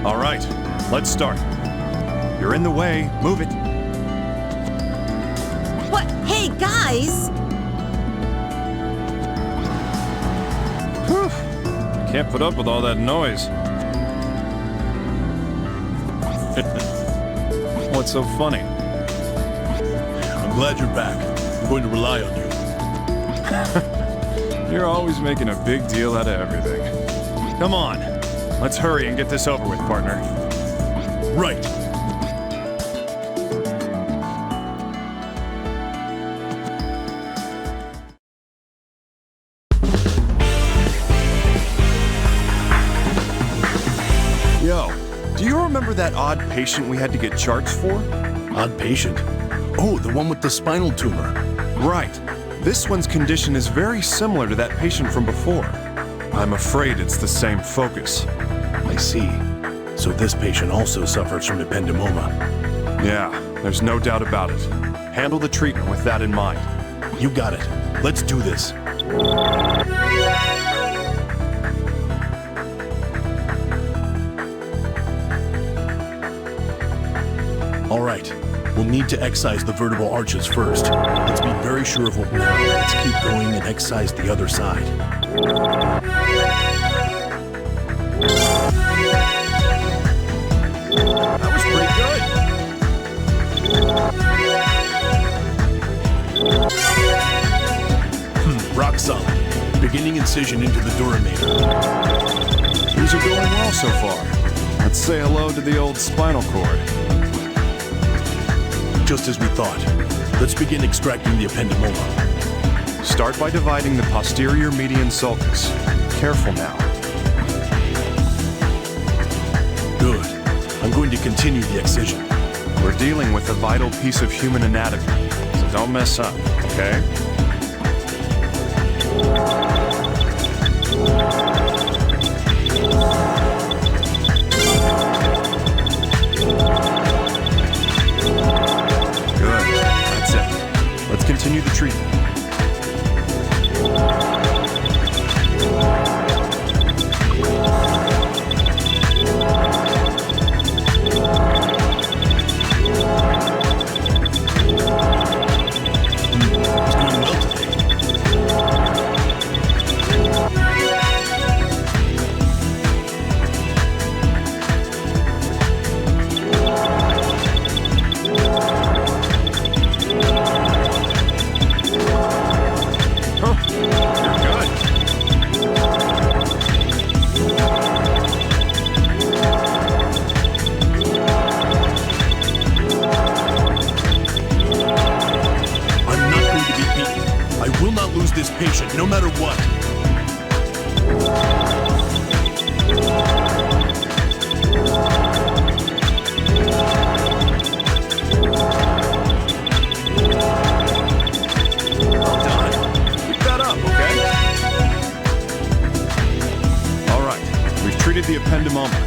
All right, let's start. You're in the way. Move it. What? Hey, guys! Whew. Can't put up with all that noise. What's so funny? I'm glad you're back. I'm going to rely on you. You're always making a big deal out of everything. Come on. Let's hurry and get this over with, partner. Right. Yo, do you remember that odd patient we had to get charged for? Odd patient? Oh, the one with the spinal tumor. Right. This one's condition is very similar to that patient from before. I'm afraid it's the same focus. I see. So this patient also suffers from ependymoma. Yeah, there's no doubt about it. Handle the treatment with that in mind. You got it. Let's do this. All right. We'll need to excise the vertebral arches first. Let's be very sure of what we know. Let's keep going and excise the other side. That was pretty good. Rock solid. Beginning incision into the duramator. These are going well so far. Let's say hello to the old spinal cord. Just as we thought. Let's begin extracting the ependymoma. Start by dividing the posterior median sulcus. Careful now. Good. I'm going to continue the excision. We're dealing with a vital piece of human anatomy, so don't mess up, okay? Let's continue the treatment. It's going well today. This patient, no matter what. Well done. Keep that up, okay? All right, we've treated the ependymoma.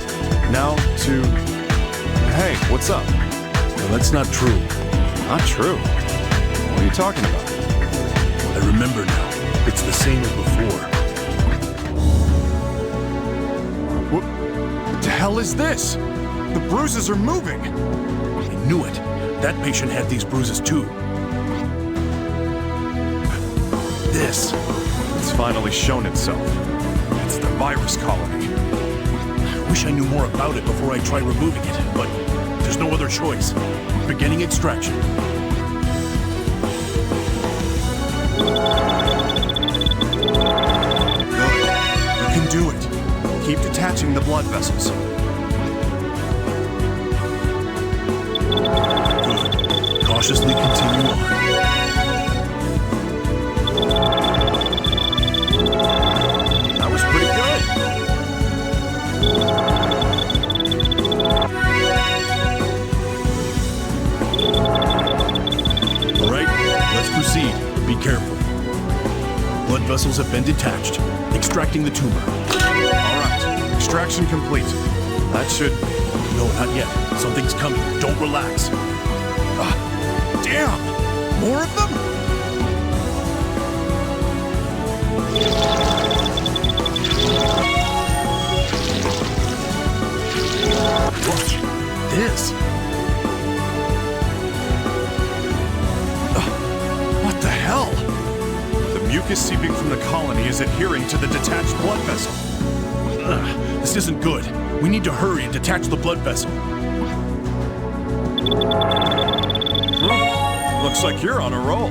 Now to... Hey, what's up? No, that's not true. Not true? What are you talking about? I remember now. It's the same as before. What the hell is this? The bruises are moving. I knew it. That patient had these bruises too. This. It's finally shown itself. It's the virus colony. I wish I knew more about it before I try removing it, but there's no other choice. Beginning extraction. Do it. Keep detaching the blood vessels. Good. Cautiously continue on. That was pretty good. All right, let's proceed. Be careful. Blood vessels have been detached. Extracting the tumor. All right. Extraction complete. That should... No, not yet. Something's coming. Don't relax. Damn! More of them? mucus seeping from the colony is adhering to the detached blood vessel. This isn't good. We need to hurry and detach the blood vessel. Looks like you're on a roll.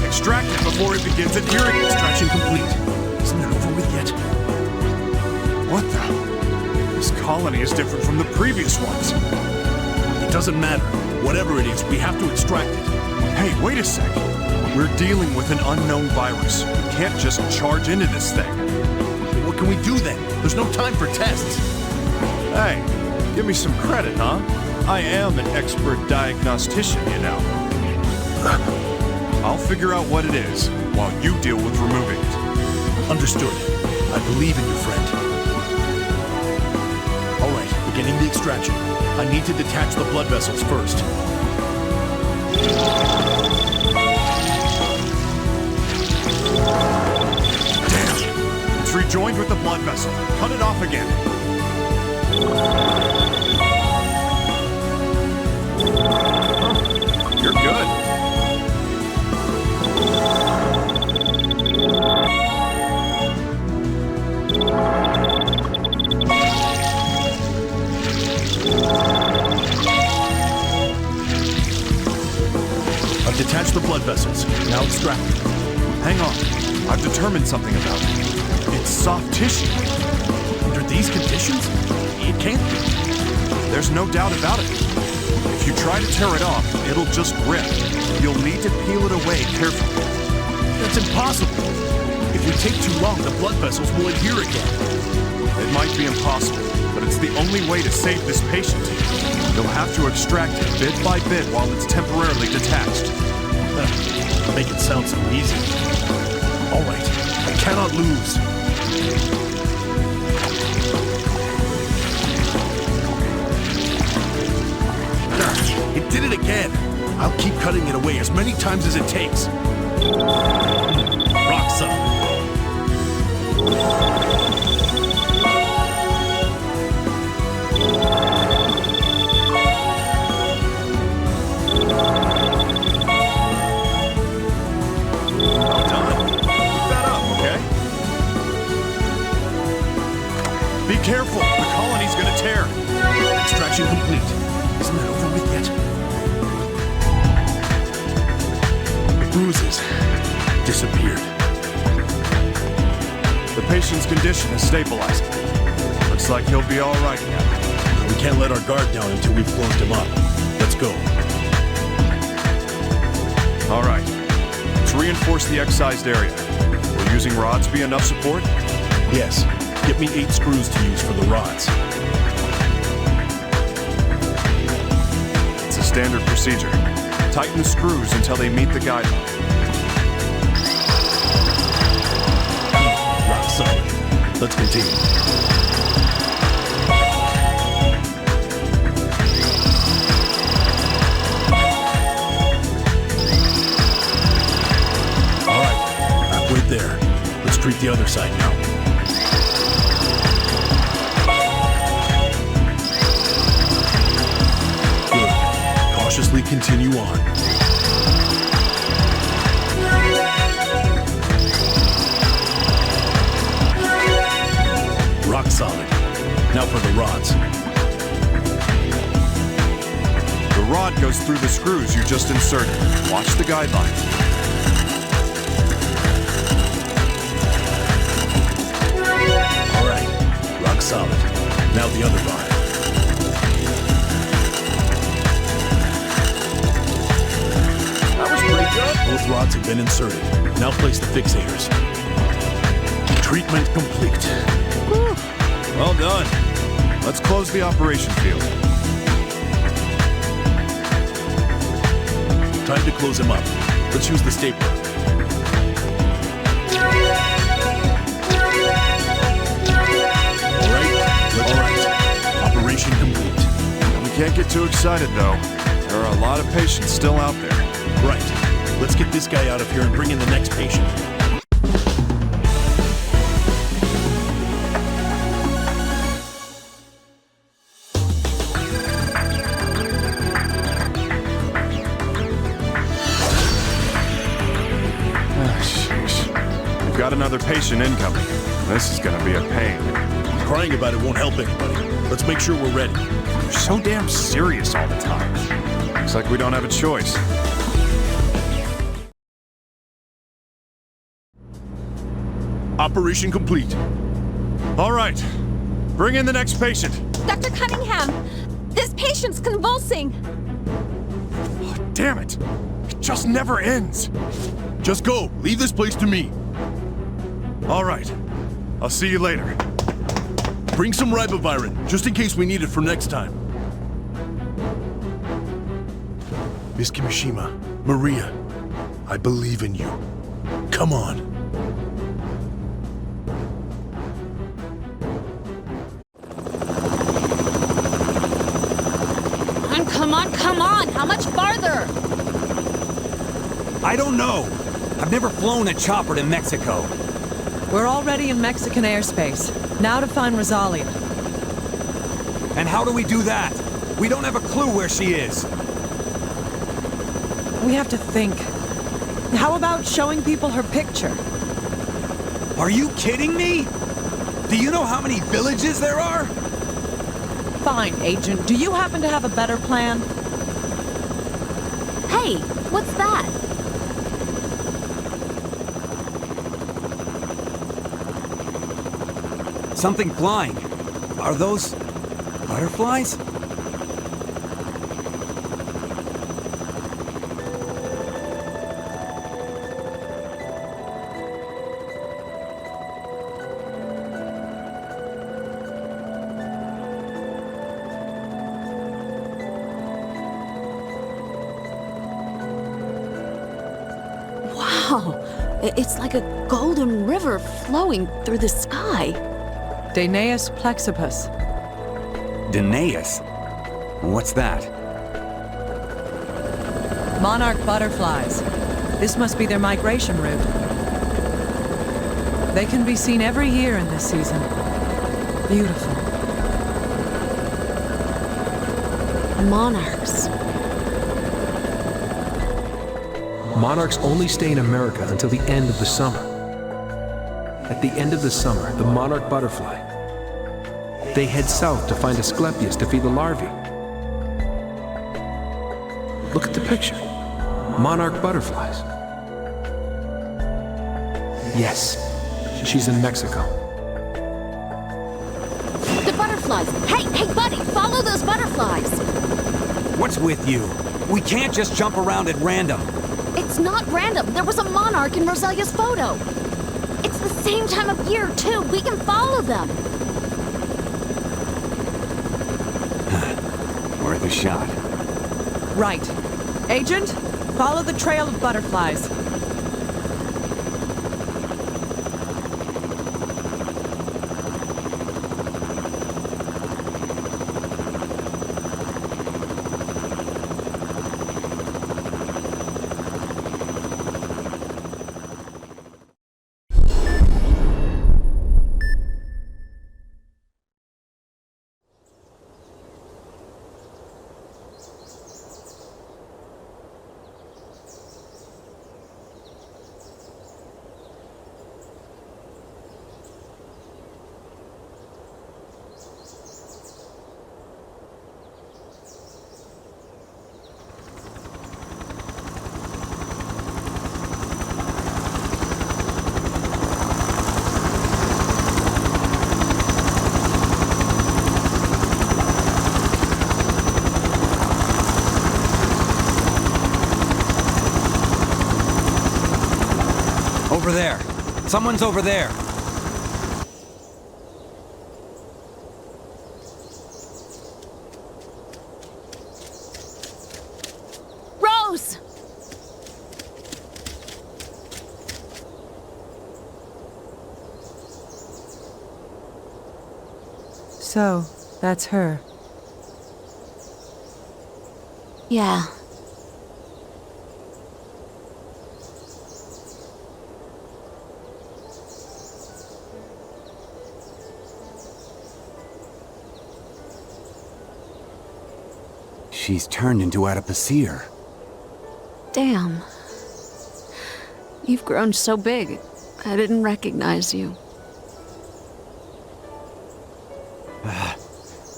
Extract it before it begins adhering. Extraction complete. Isn't it over with yet? What the? This colony is different from the previous ones. It doesn't matter. Whatever it is, we have to extract it. Hey, wait a sec. We're dealing with an unknown virus. We can't just charge into this thing. What can we do then? There's no time for tests. Hey, give me some credit, huh? I am an expert diagnostician, you know. I'll figure out what it is, while you deal with removing it. Understood. I believe in you, friend. All right, beginning the extraction. I need to detach the blood vessels first. Damn! It's rejoined with the blood vessel. Cut it off again. Huh. You're good. I've detached the blood vessels. Now extract them. Hang on. I've determined something about it. It's soft tissue. Under these conditions, it can't be. There's no doubt about it. If you try to tear it off, it'll just rip. You'll need to peel it away carefully. That's impossible. If we take too long, the blood vessels will adhere again. It might be impossible, but it's the only way to save this patient. You'll have to extract it bit by bit while it's temporarily detached. Make it sound so easy. All right, I cannot lose. It did it again. I'll keep cutting it away as many times as it takes. Rock solid. Well done. Keep that up, okay? Be careful. The colony's gonna tear. Extraction complete. Isn't that over with yet? The bruises disappeared. The patient's condition is stabilizing. Looks like he'll be all right now. We can't let our guard down until we've closed him up. Let's go. All right. Let's reinforce the excised area. Will using rods be enough support? Yes. Get me 8 screws to use for the rods. It's a standard procedure. Tighten the screws until they meet the guideline. Rock solid. Let's continue. All right, halfway there. Let's treat the other side now. Good. Cautiously continue on. Rock solid. Now for the rods. The rod goes through the screws you just inserted. Watch the guideline. All right. Rock solid. Now the other rod. That was pretty good. Both rods have been inserted. Now place the fixators. Treatment complete. Whew. Well done. Let's close the operation field. Time to close him up. Let's use the stapler. All right. Operation complete. We can't get too excited, though. There There are a lot of patients still out there. Right. Let's get this guy out of here and bring in the next patient. We've got another patient incoming. This is gonna be a pain. Crying about it won't help anybody. Let's make sure we're ready. You're so damn serious all the time. Looks like we don't have a choice. Operation complete. All right. Bring in the next patient. Dr. Cunningham, this patient's convulsing. Damn it. It just never ends. Just go. Leave this place to me. All right. I'll see you later. Bring some ribavirin, just in case we need it for next time. Miss Kimishima, Maria, I believe in you. Come on. Come on! How much farther? I don't know. I've never flown a chopper to Mexico. We're already in Mexican airspace. Now to find Rosalia. And how do we do that? We don't have a clue where she is. We have to think. How about showing people her picture? Are you kidding me? Do you know how many villages there are? Fine, Agent. Do you happen to have a better plan? Hey, what's that? Something flying. Are those butterflies? Wow, it's like a golden river flowing through the sky. Danaeus plexipus. Danaeus? What's that? Monarch butterflies. This must be their migration route. They can be seen every year in this season. Beautiful. Monarchs. Monarchs only stay in America until the end of the summer. At the end of the summer, the monarch butterfly, they head south to find Asclepius to feed the larvae. Look at the picture. Monarch butterflies. Yes, she's in Mexico. The butterflies! Hey, buddy, follow those butterflies! What's with you? We can't just jump around at random. It's not random. There was a monarch in Rosalia's photo. It's the same time of year, too. We can follow them. Worth a shot. Right. Agent, follow the trail of butterflies. Over there. Someone's over there. Rose! So, that's her. Yeah. She's turned into Adipocere. Damn. You've grown so big, I didn't recognize you.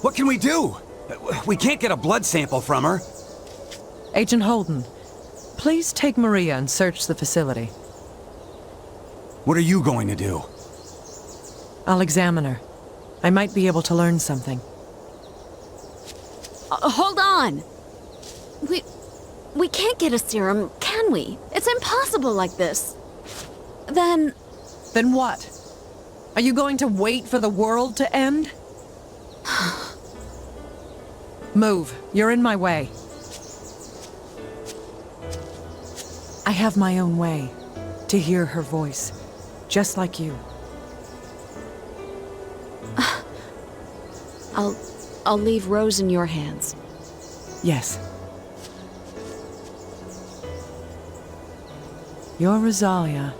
What can we do? We can't get a blood sample from her. Agent Holden, please take Maria and search the facility. What are you going to do? I'll examine her. I might be able to learn something. Hold on! We can't get a serum, can we? It's impossible like this. Then what? Are you going to wait for the world to end? Move. You're in my way. I have my own way to hear her voice, just like you. I'll leave Rose in your hands. Yes. You're Rosalia.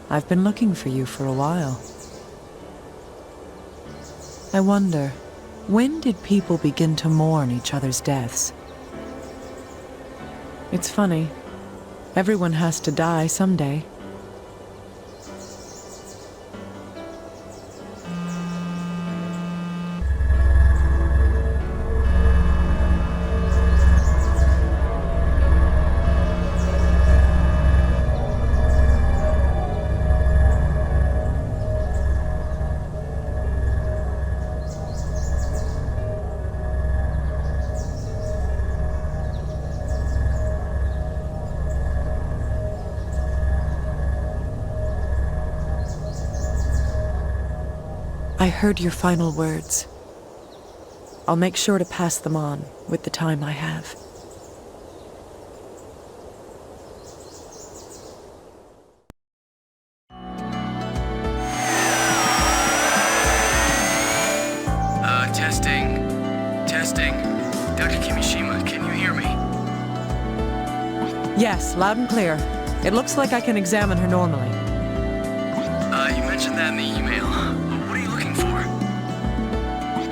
I've been looking for you for a while. I wonder, when did people begin to mourn each other's deaths? It's funny. Everyone has to die someday. I heard your final words. I'll make sure to pass them on with the time I have. Testing. Dr. Kimishima, can you hear me? Yes, loud and clear. It looks like I can examine her normally. You mentioned that in the email. What are you looking for?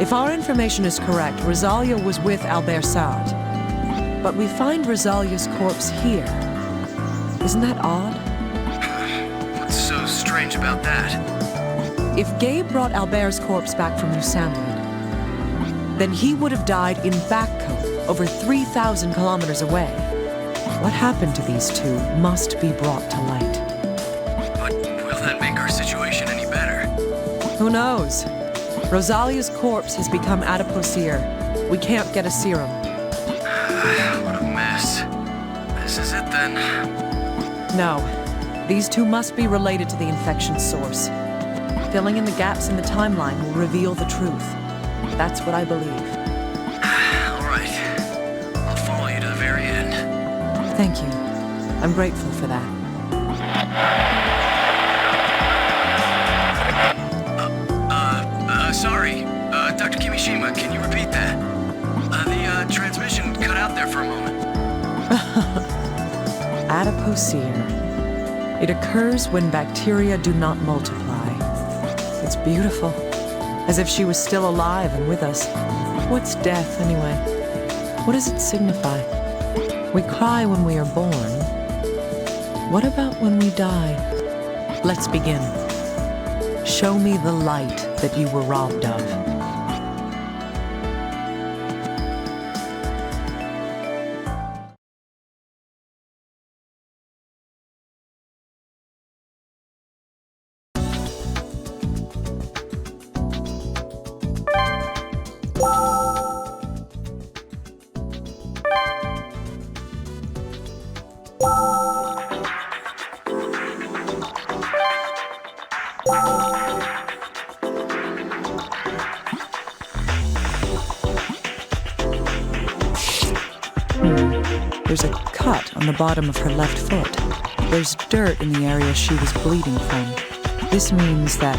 If our information is correct, Rosalia was with Albert Sard. But we find Rosalia's corpse here. Isn't that odd? What's so strange about that? If Gabe brought Albert's corpse back from New Samwood, then he would have died in Backcoat, over 3,000 kilometers away. What happened to these two must be brought to light. But will that make our situation any better? Who knows? Rosalia's corpse has become Adipocere. We can't get a serum. What a mess. This is it then. No. These two must be related to the infection source. Filling in the gaps in the timeline will reveal the truth. That's what I believe. All right. I'll follow you to the very end. Thank you. I'm grateful for that. Sorry. Dr. Kimishima, can you repeat that? The transmission cut out there for a moment. Adipocere. It occurs when bacteria do not multiply. It's beautiful. As if she was still alive and with us. What's death, anyway? What does it signify? We cry when we are born. What about when we die? Let's begin. Show me the light that you were robbed of. There's a cut on the bottom of her left foot. There's dirt in the area she was bleeding from. This means that...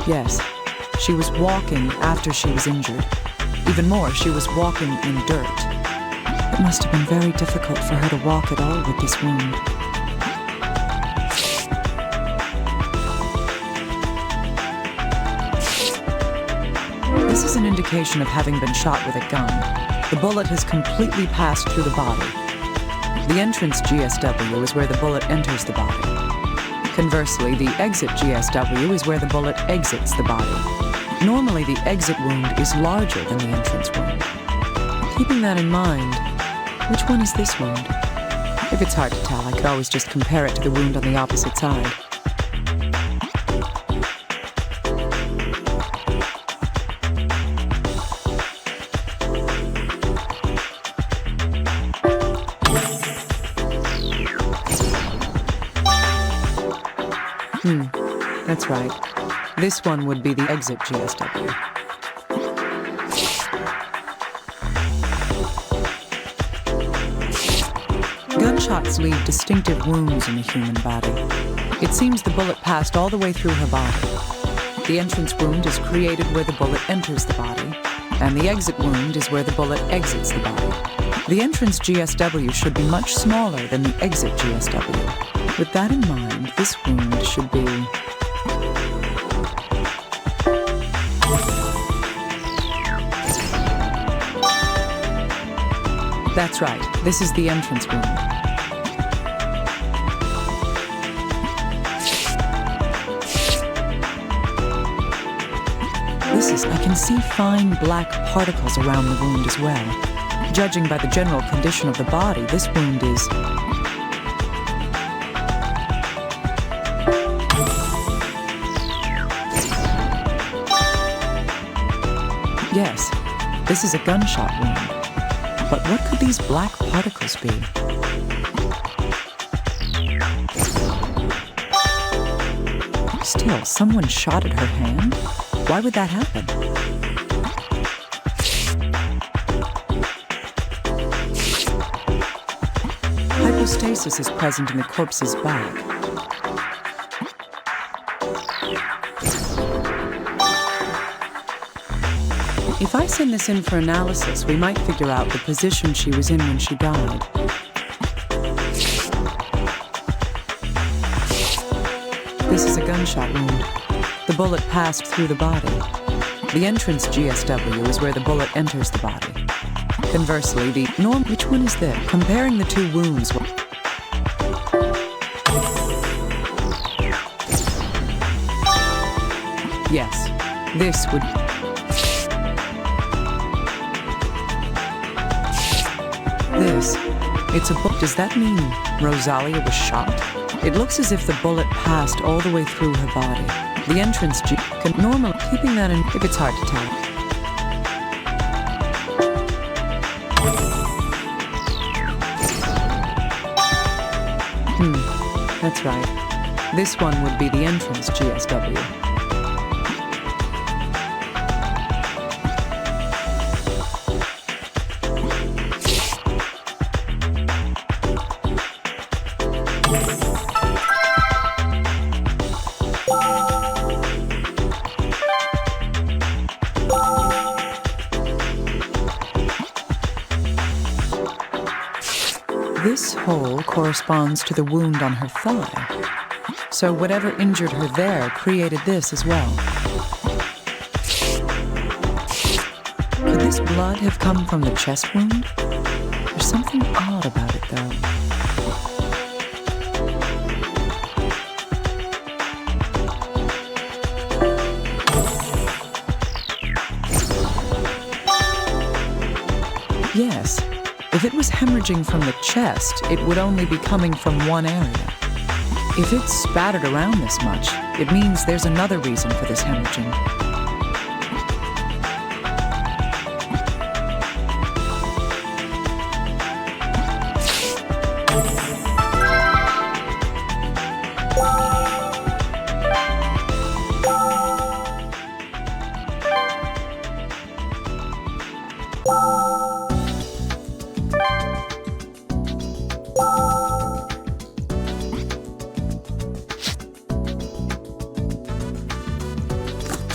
Yes, she was walking after she was injured. Even more, she was walking in dirt. It must have been very difficult for her to walk at all with this wound. This is an indication of having been shot with a gun. The bullet has completely passed through the body. The entrance GSW is where the bullet enters the body. Conversely, the exit GSW is where the bullet exits the body. Normally, the exit wound is larger than the entrance wound. Keeping that in mind, which one is this wound? If it's hard to tell, I could always just compare it to the wound on the opposite side. That's right. This one would be the exit GSW. Gunshots leave distinctive wounds in the human body. It seems the bullet passed all the way through her body. The entrance wound is created where the bullet enters the body, and the exit wound is where the bullet exits the body. The entrance GSW should be much smaller than the exit GSW. With that in mind, this wound should be... That's right. This is the entrance wound. I can see fine black particles around the wound as well. Judging by the general condition of the body, this wound is... Yes, this is a gunshot wound. But what could these black particles be? Still, someone shot at her hand? Why would that happen? Hypostasis is present in the corpse's back. If I send this in for analysis, we might figure out the position she was in when she died. This is a gunshot wound. The bullet passed through the body. The entrance GSW is where the bullet enters the body. Conversely, the norm... Which one is this? Comparing the two wounds... Yes, this would... This. It's a bullet. Does that mean Rosalia was shot? It looks as if the bullet passed all the way through her body. The entrance G can normally keeping that in if it's hard to tell. That's right. This one would be the entrance GSW. This hole corresponds to the wound on her thigh. So whatever injured her there created this as well. Could this blood have come from the chest wound? There's something odd about it, though. Yes. If it was hemorrhaging from the chest, it would only be coming from one area. If it's spattered around this much, it means there's another reason for this hemorrhaging.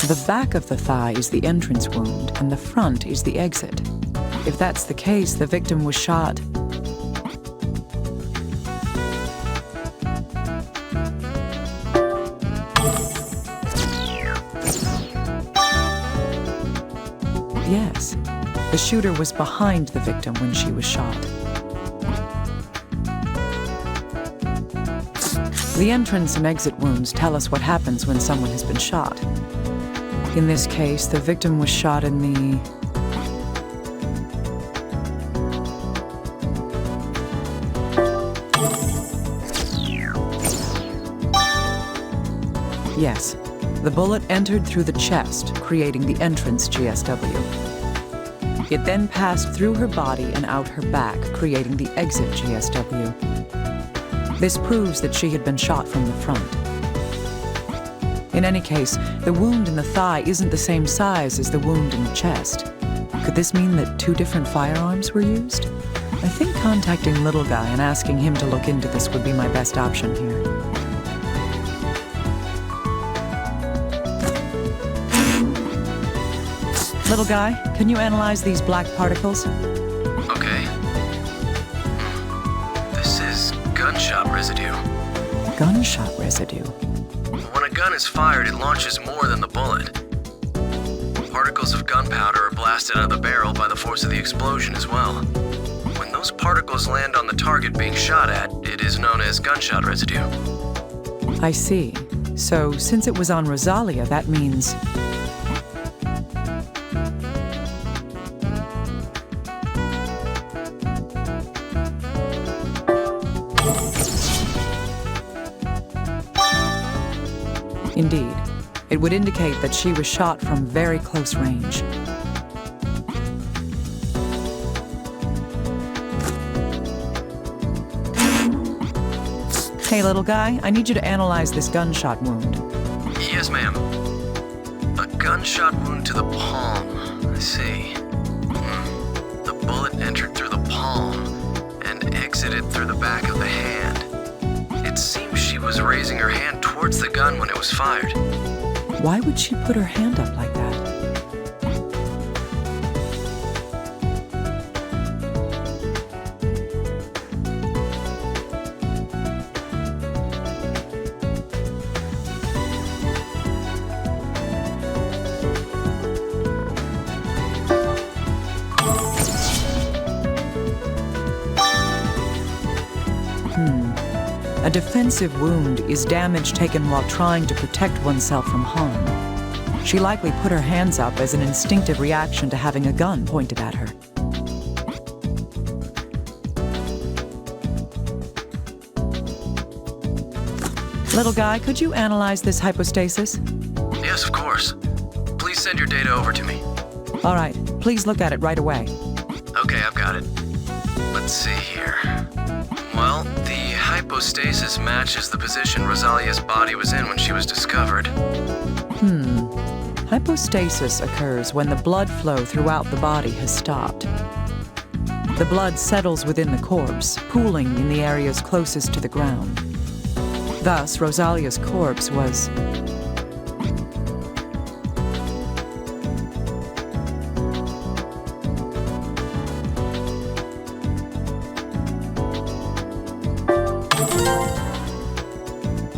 The back of the thigh is the entrance wound, and the front is the exit. If that's the case, the victim was shot. Yes, the shooter was behind the victim when she was shot. The entrance and exit wounds tell us what happens when someone has been shot. In this case, the victim was shot in the... Yes, the bullet entered through the chest, creating the entrance GSW. It then passed through her body and out her back, creating the exit GSW. This proves that she had been shot from the front. In any case, the wound in the thigh isn't the same size as the wound in the chest. Could this mean that two different firearms were used? I think contacting Little Guy and asking him to look into this would be my best option here. Little Guy, can you analyze these black particles? Okay. This is gunshot residue. Gunshot residue? When a gun is fired, it launches more than the bullet. Particles of gunpowder are blasted out of the barrel by the force of the explosion as well. When those particles land on the target being shot at, it is known as gunshot residue. I see. So, since it was on Rosalia, that means... Indeed, it would indicate that she was shot from very close range. Hey, Little Guy, I need you to analyze this gunshot wound. Yes, ma'am. A gunshot wound to the palm. I see. The bullet entered through the palm and exited through the back of the hand. It seems she was raising her hand towards the gun when it was fired. Why would she put her hand up like that? A defensive wound is damage taken while trying to protect oneself from harm. She likely put her hands up as an instinctive reaction to having a gun pointed at her. Little Guy, could you analyze this hypostasis? Yes, of course. Please send your data over to me. All right, please look at it right away. Okay, I've got it. Let's see here. Well, the hypostasis matches the position Rosalia's body was in when she was discovered. Hypostasis occurs when the blood flow throughout the body has stopped. The blood settles within the corpse, pooling in the areas closest to the ground. Thus, Rosalia's corpse was...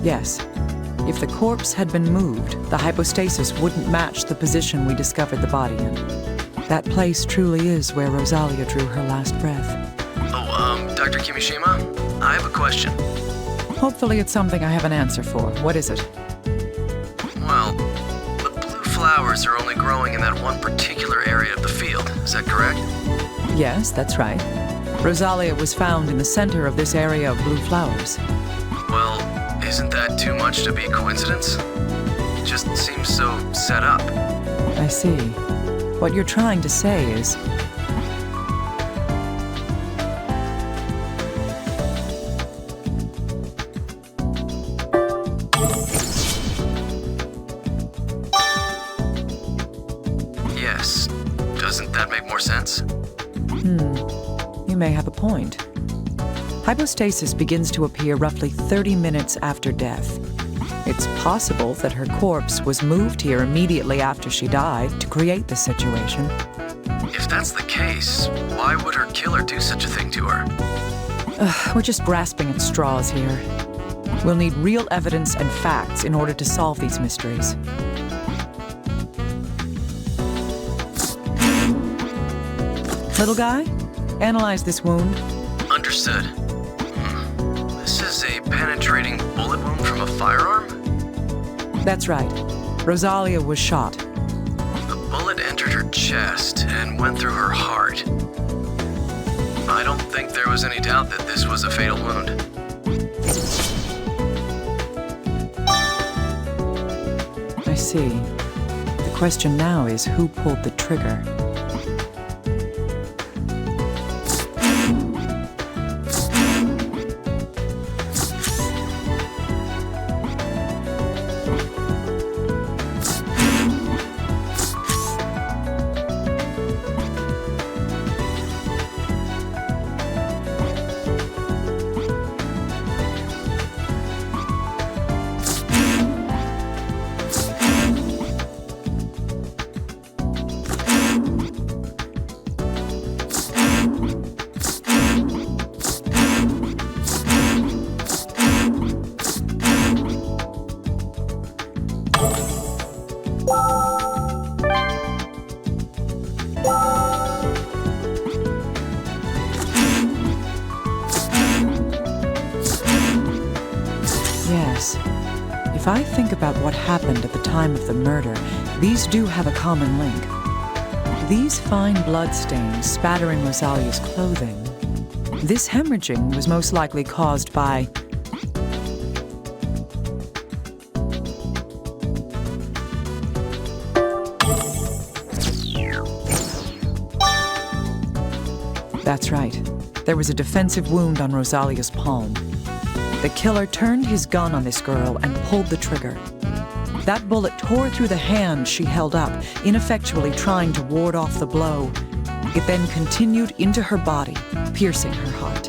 Yes. If the corpse had been moved, the hypostasis wouldn't match the position we discovered the body in. That place truly is where Rosalia drew her last breath. Dr. Kimishima, I have a question. Hopefully it's something I have an answer for. What is it? Well, the blue flowers are only growing in that one particular area of the field. Is that correct? Yes, that's right. Rosalia was found in the center of this area of blue flowers. Well, isn't that too much to be coincidence? It just seems so set up. I see. What you're trying to say is... Yes. Doesn't that make more sense? You may have a point. Hypostasis begins to appear roughly 30 minutes after death. It's possible that her corpse was moved here immediately after she died to create the situation. If that's the case, why would her killer do such a thing to her? We're just grasping at straws here. We'll need real evidence and facts in order to solve these mysteries. Little guy, analyze this wound. Understood. This is a penetrating bullet wound from a firearm? That's right. Rosalia was shot. The bullet entered her chest and went through her heart. I don't think there was any doubt that this was a fatal wound. I see. The question now is who pulled the trigger? Yes. If I think about what happened at the time of the murder, these do have a common link. These fine bloodstains spattering Rosalia's clothing. This hemorrhaging was most likely caused by... That's right. There was a defensive wound on Rosalia's palm. The killer turned his gun on this girl and pulled the trigger. That bullet tore through the hand she held up, ineffectually trying to ward off the blow. It then continued into her body, piercing her heart.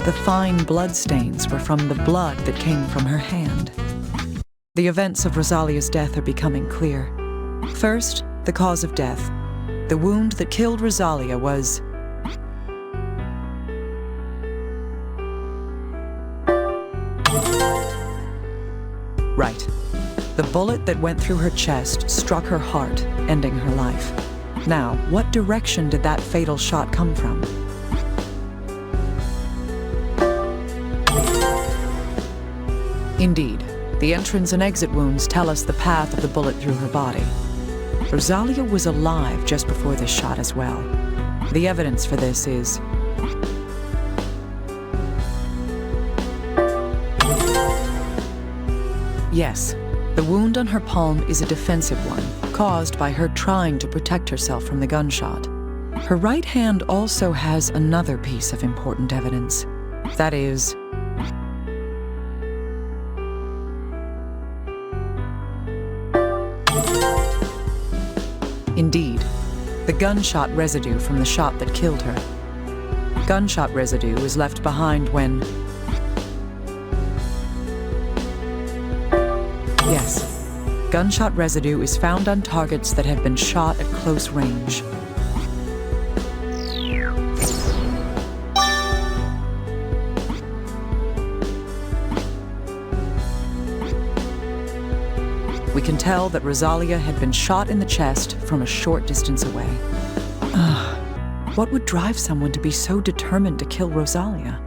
The fine bloodstains were from the blood that came from her hand. The events of Rosalia's death are becoming clear. First, the cause of death. The wound that killed Rosalia was... Right. The bullet that went through her chest struck her heart, ending her life. Now, what direction did that fatal shot come from? Indeed, the entrance and exit wounds tell us the path of the bullet through her body. Rosalia was alive just before this shot as well. The evidence for this is... Yes, the wound on her palm is a defensive one, caused by her trying to protect herself from the gunshot. Her right hand also has another piece of important evidence. That is... Indeed, the gunshot residue from the shot that killed her. Gunshot residue was left behind when... Yes, gunshot residue is found on targets that have been shot at close range. We can tell that Rosalia had been shot in the chest from a short distance away. What would drive someone to be so determined to kill Rosalia?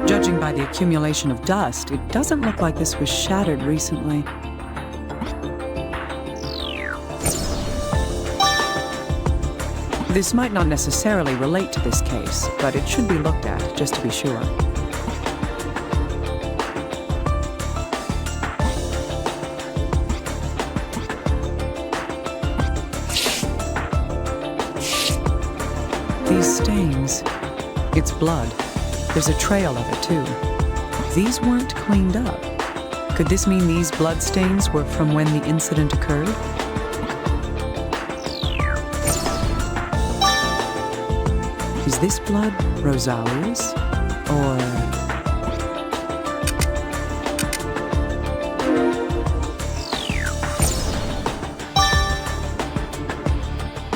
Judging by the accumulation of dust, it doesn't look like this was shattered recently. This might not necessarily relate to this case, but it should be looked at, just to be sure. These stains, it's blood. There's a trail of it, too. These weren't cleaned up. Could this mean these blood stains were from when the incident occurred? Is this blood Rosalia's? Or...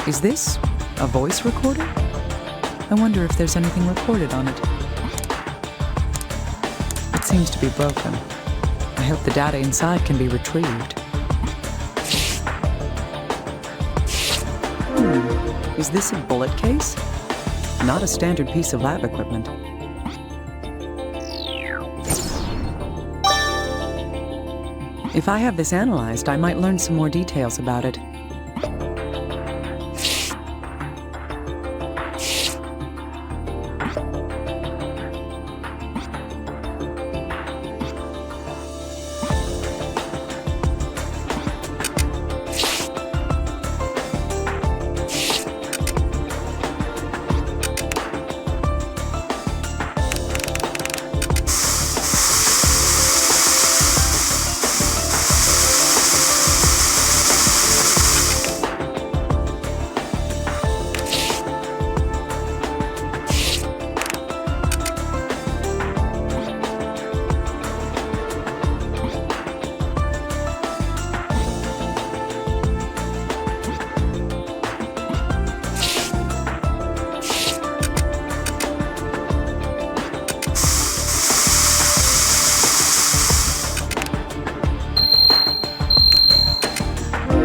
is this a voice recorder? I wonder if there's anything recorded on it. It seems to be broken. I hope the data inside can be retrieved. Is this a bullet case? Not a standard piece of lab equipment. If I have this analyzed, I might learn some more details about it.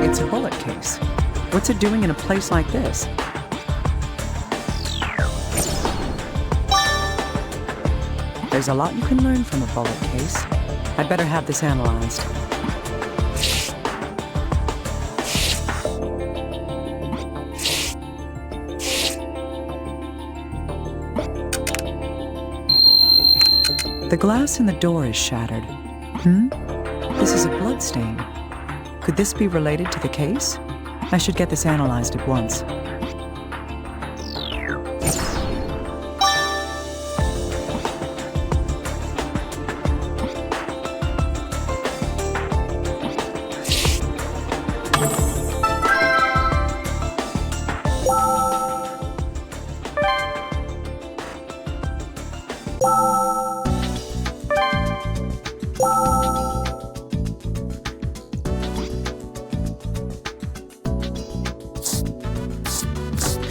It's a bullet case. What's it doing in a place like this? There's a lot you can learn from a bullet case. I'd better have this analyzed. The glass in the door is shattered. This is a blood stain. Could this be related to the case? I should get this analyzed at once.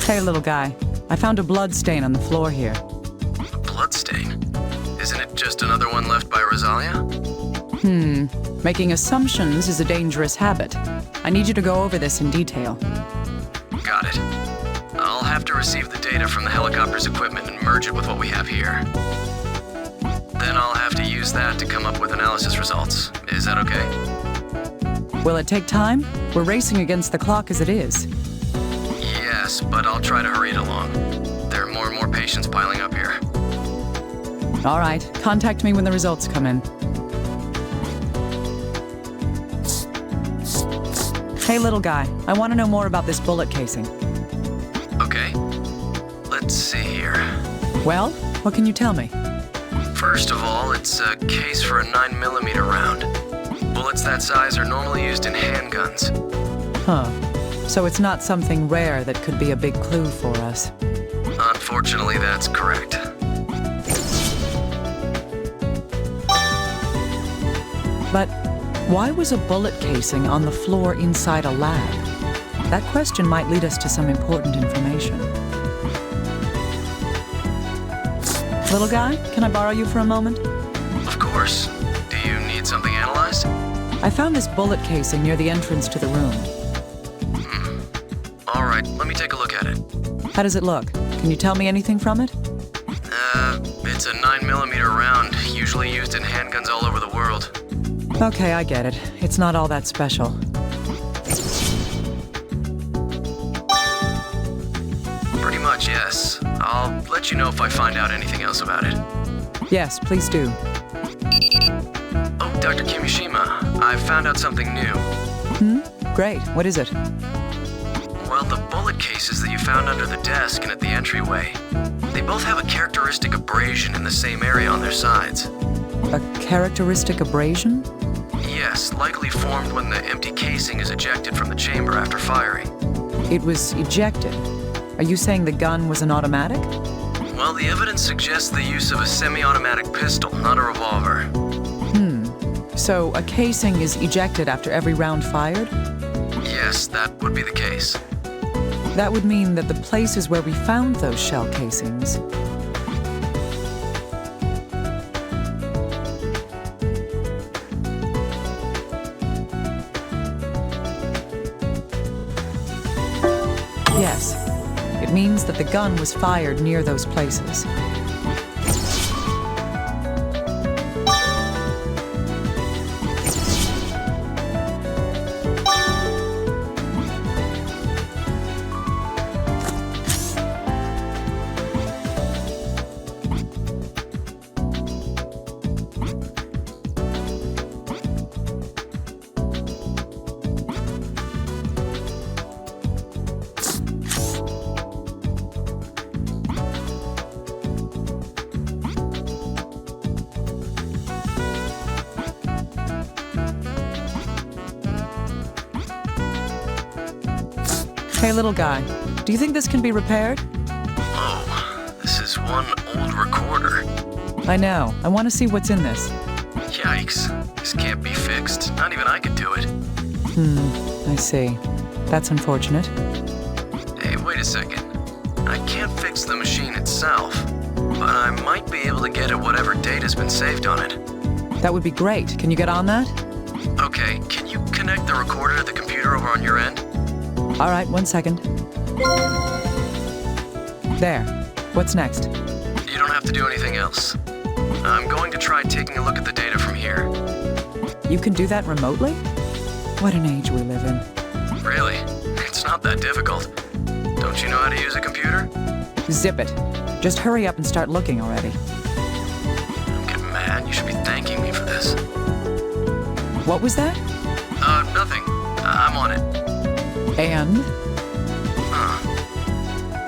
Hey, little guy. I found a blood stain on the floor here. A blood stain? Isn't it just another one left by Rosalia? Making assumptions is a dangerous habit. I need you to go over this in detail. Got it. I'll have to receive the data from the helicopter's equipment and merge it with what we have here. Then I'll have to use that to come up with analysis results. Is that okay? Will it take time? We're racing against the clock as it is. Yes, but I'll try to hurry it along. There are more and more patients piling up here. All right. Contact me when the results come in. Hey, little guy. I want to know more about this bullet casing. Okay. Let's see here. Well, what can you tell me? First of all, it's a case for a 9mm round. Bullets that size are normally used in handguns. Huh. So it's not something rare that could be a big clue for us. Unfortunately, that's correct. But why was a bullet casing on the floor inside a lab? That question might lead us to some important information. Little guy, can I borrow you for a moment? Of course. Do you need something analyzed? I found this bullet casing near the entrance to the room. All right, let me take a look at it. How does it look? Can you tell me anything from it? It's a 9mm round, usually used in handguns all over the world. Okay, I get it. It's not all that special. Pretty much, yes. I'll let you know if I find out anything else about it. Yes, please do. Oh, Dr. Kimishima, I found out something new. Great. What is it? Well, the bullet cases that you found under the desk and at the entryway, they both have a characteristic abrasion in the same area on their sides. A characteristic abrasion? Yes, likely formed when the empty casing is ejected from the chamber after firing. It was ejected. Are you saying the gun was an automatic? Well, the evidence suggests the use of a semi-automatic pistol, not a revolver. So a casing is ejected after every round fired? Yes, that would be the case. That would mean that the places where we found those shell casings. Yes. It means that the gun was fired near those places. Hey, little guy, do you think this can be repaired? Oh, this is one old recorder. I know. I want to see what's in this. Yikes. This can't be fixed. Not even I could do it. I see. That's unfortunate. Hey, wait a second. I can't fix the machine itself, but I might be able to get at whatever data's been saved on it. That would be great. Can you get on that? Okay, can you connect the recorder to the computer over on your end? All right, 1 second. There. What's next? You don't have to do anything else. I'm going to try taking a look at the data from here. You can do that remotely? What an age we live in. Really? It's not that difficult. Don't you know how to use a computer? Zip it. Just hurry up and start looking already. Don't get mad. You should be thanking me for this. What was that? Nothing. I'm on it. And?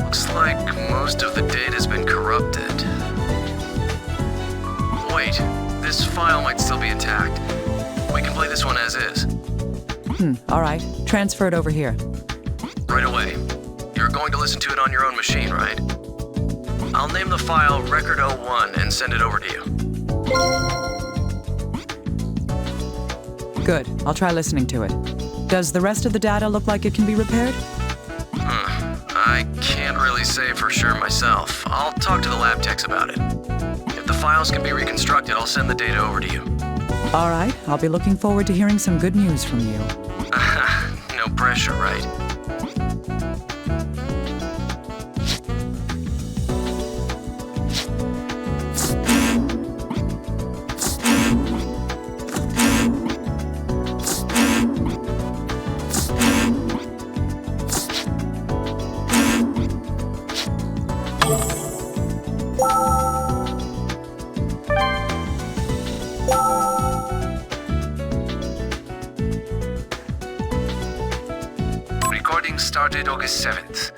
Looks like most of the data's been corrupted. Wait, this file might still be intact. We can play this one as is. All right. Transfer it over here. Right away. You're going to listen to it on your own machine, right? I'll name the file Record 01 and send it over to you. Good. I'll try listening to it. Does the rest of the data look like it can be repaired? I can't really say for sure myself. I'll talk to the lab techs about it. If the files can be reconstructed, I'll send the data over to you. All right. I'll be looking forward to hearing some good news from you. No pressure, right? Started August 7th.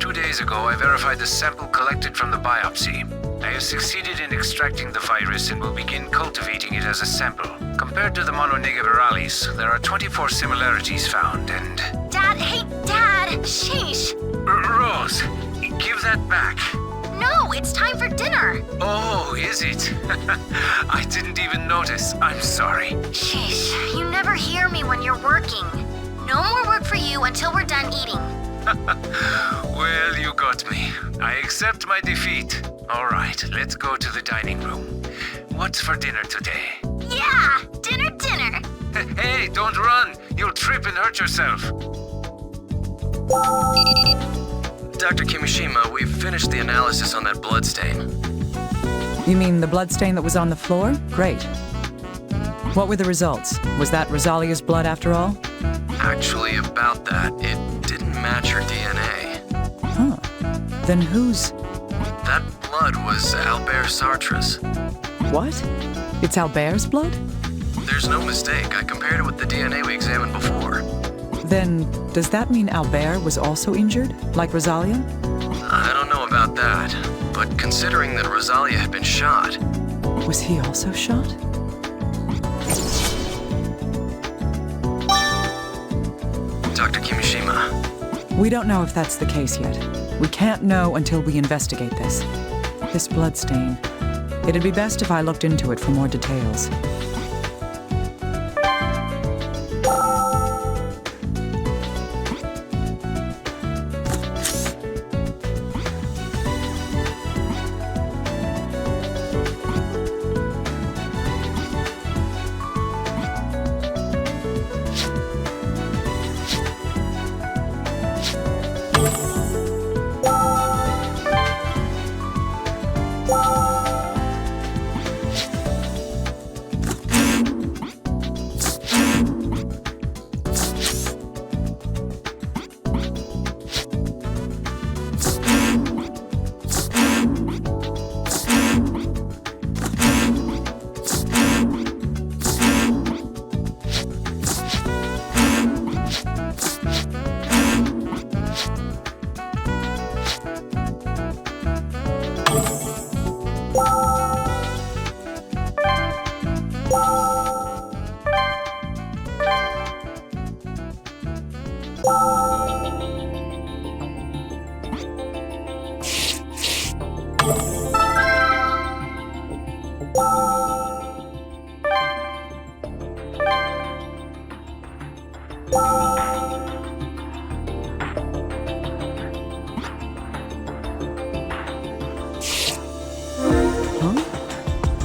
2 days ago, I verified the sample collected from the biopsy. I have succeeded in extracting the virus and will begin cultivating it as a sample. Compared to the mononegavirales, there are 24 similarities found, and... Dad, hey, Dad! Sheesh! Rose, give that back. No, it's time for dinner. Oh, is it? I didn't even notice. I'm sorry. Sheesh, you never hear me when you're working. No more work for you until we're done eating. Well, you got me. I accept my defeat. All right, let's go to the dining room. What's for dinner today? Yeah! Dinner! Hey, don't run! You'll trip and hurt yourself. Dr. Kimishima, we've finished the analysis on that bloodstain. You mean the bloodstain that was on the floor? Great. What were the results? Was that Rosalia's blood after all? Actually, about that, it didn't match her DNA. Huh. Then whose? That blood was Albert Sartre's. What? It's Albert's blood? There's no mistake. I compared it with the DNA we examined before. Then, does that mean Albert was also injured, like Rosalia? I don't know about that, but considering that Rosalia had been shot... Was he also shot? Dr. Kimishima. We don't know if that's the case yet. We can't know until we investigate this. This bloodstain. It'd be best if I looked into it for more details.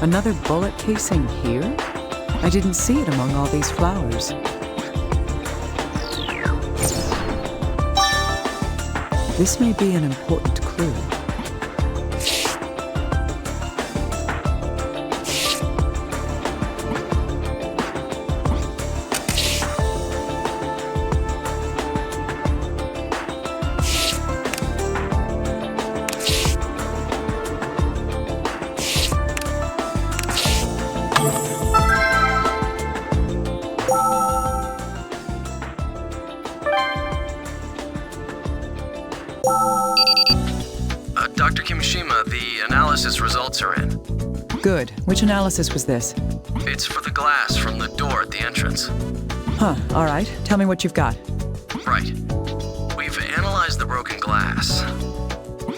Another bullet casing here? I didn't see it among all these flowers. This may be an important clue. Dr. Kimishima, the analysis results are in. Good. Which analysis was this? It's for the glass from the door at the entrance. Huh, all right. Tell me what you've got. Right. We've analyzed the broken glass.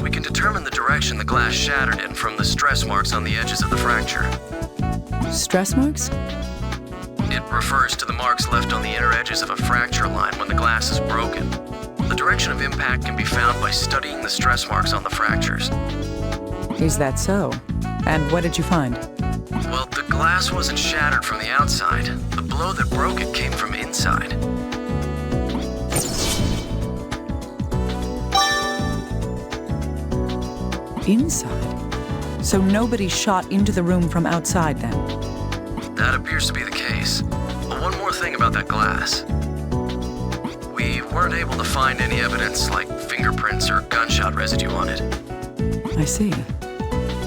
We can determine the direction the glass shattered in from the stress marks on the edges of the fracture. Stress marks? It refers to the marks left on the inner edges of a fracture line when the glass is broken. The direction of impact can be found by studying the stress marks on the fractures. Is that so? And what did you find? Well, the glass wasn't shattered from the outside. The blow that broke it came from inside. Inside? So nobody shot into the room from outside then? That appears to be the case. But one more thing about that glass. We weren't able to find any evidence like fingerprints or gunshot residue on it. I see.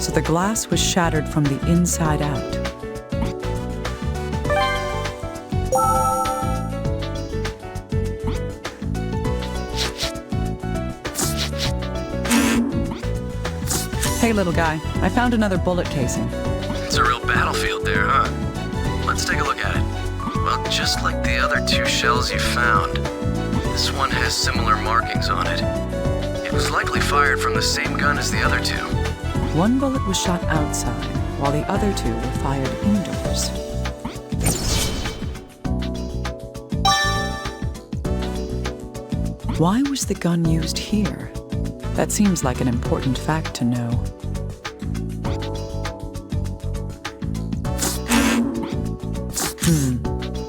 So the glass was shattered from the inside out. Hey, little guy. I found another bullet casing. It's a real battlefield there, huh? Let's take a look at it. Well, just like the other two shells you found, this one has similar markings on it. It was likely fired from the same gun as the other two. One bullet was shot outside, while the other two were fired indoors. Why was the gun used here? That seems like an important fact to know.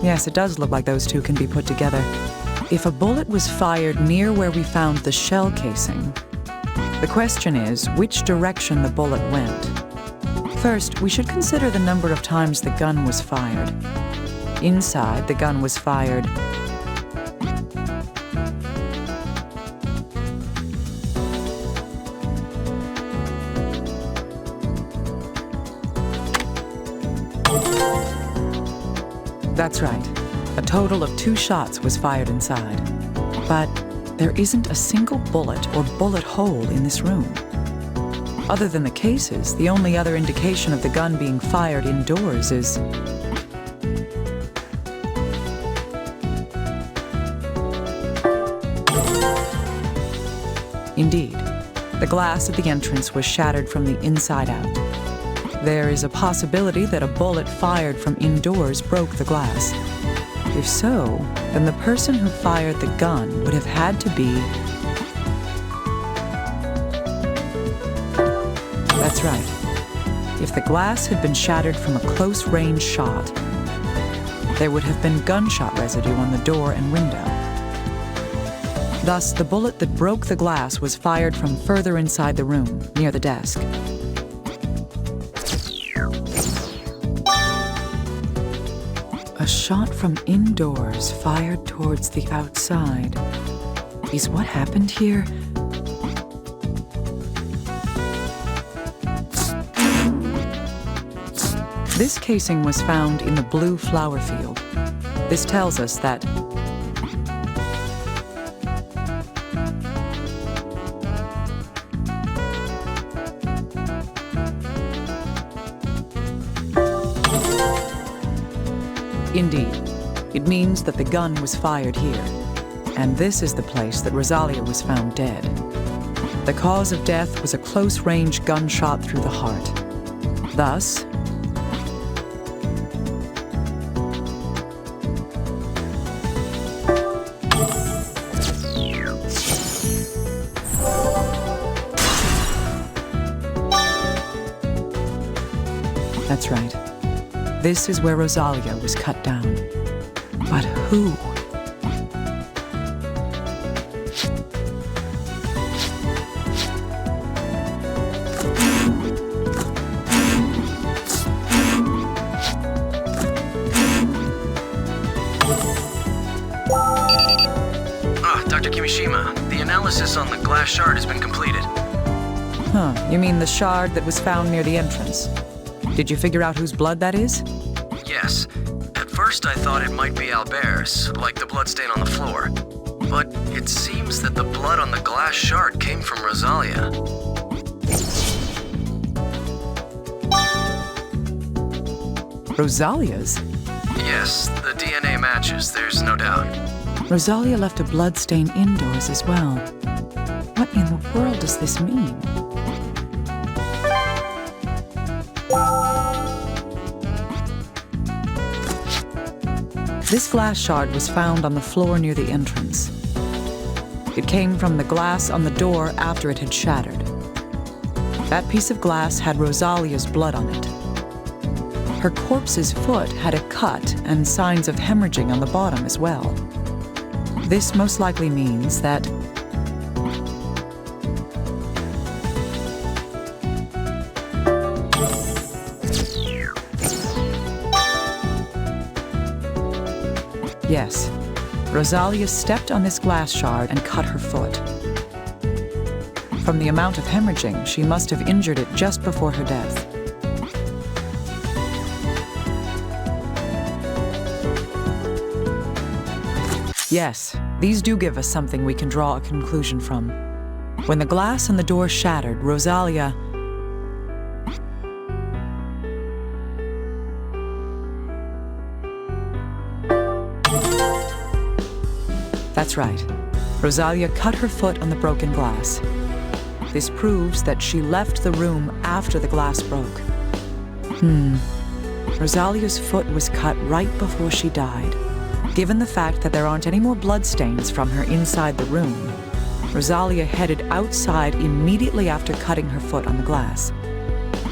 Yes, it does look like those two can be put together. If a bullet was fired near where we found the shell casing, the question is which direction the bullet went. First, we should consider the number of times the gun was fired. Inside, the gun was fired That's right. A total of 2 shots was fired inside. But there isn't a single bullet or bullet hole in this room. Other than the cases, the only other indication of the gun being fired indoors is... Indeed, the glass at the entrance was shattered from the inside out. There is a possibility that a bullet fired from indoors broke the glass. If so, then the person who fired the gun would have had to be... That's right. If the glass had been shattered from a close-range shot, there would have been gunshot residue on the door and window. Thus, the bullet that broke the glass was fired from further inside the room, near the desk. A shot from indoors fired towards the outside. Is what happened here? This casing was found in the blue flower field. This tells us that Indeed, it means that the gun was fired here, and this is the place that Rosalia was found dead. The cause of death was a close-range gunshot through the heart. Thus, that's right. This is where Rosalia was cut down. But who? Dr. Kimishima, the analysis on the glass shard has been completed. Huh, you mean the shard that was found near the entrance? Did you figure out whose blood that is? Yes. At first I thought it might be Albert's, like the bloodstain on the floor. But it seems that the blood on the glass shard came from Rosalia. Rosalia's? Yes, the DNA matches, there's no doubt. Rosalia left a bloodstain indoors as well. What in the world does this mean? This glass shard was found on the floor near the entrance. It came from the glass on the door after it had shattered. That piece of glass had Rosalia's blood on it. Her corpse's foot had a cut and signs of hemorrhaging on the bottom as well. This most likely means that yes, Rosalia stepped on this glass shard and cut her foot. From the amount of hemorrhaging, she must have injured it just before her death. Yes, these do give us something we can draw a conclusion from. When the glass on the door shattered, Rosalia... That's right. Rosalia cut her foot on the broken glass. This proves that she left the room after the glass broke. Rosalia's foot was cut right before she died. Given the fact that there aren't any more bloodstains from her inside the room, Rosalia headed outside immediately after cutting her foot on the glass.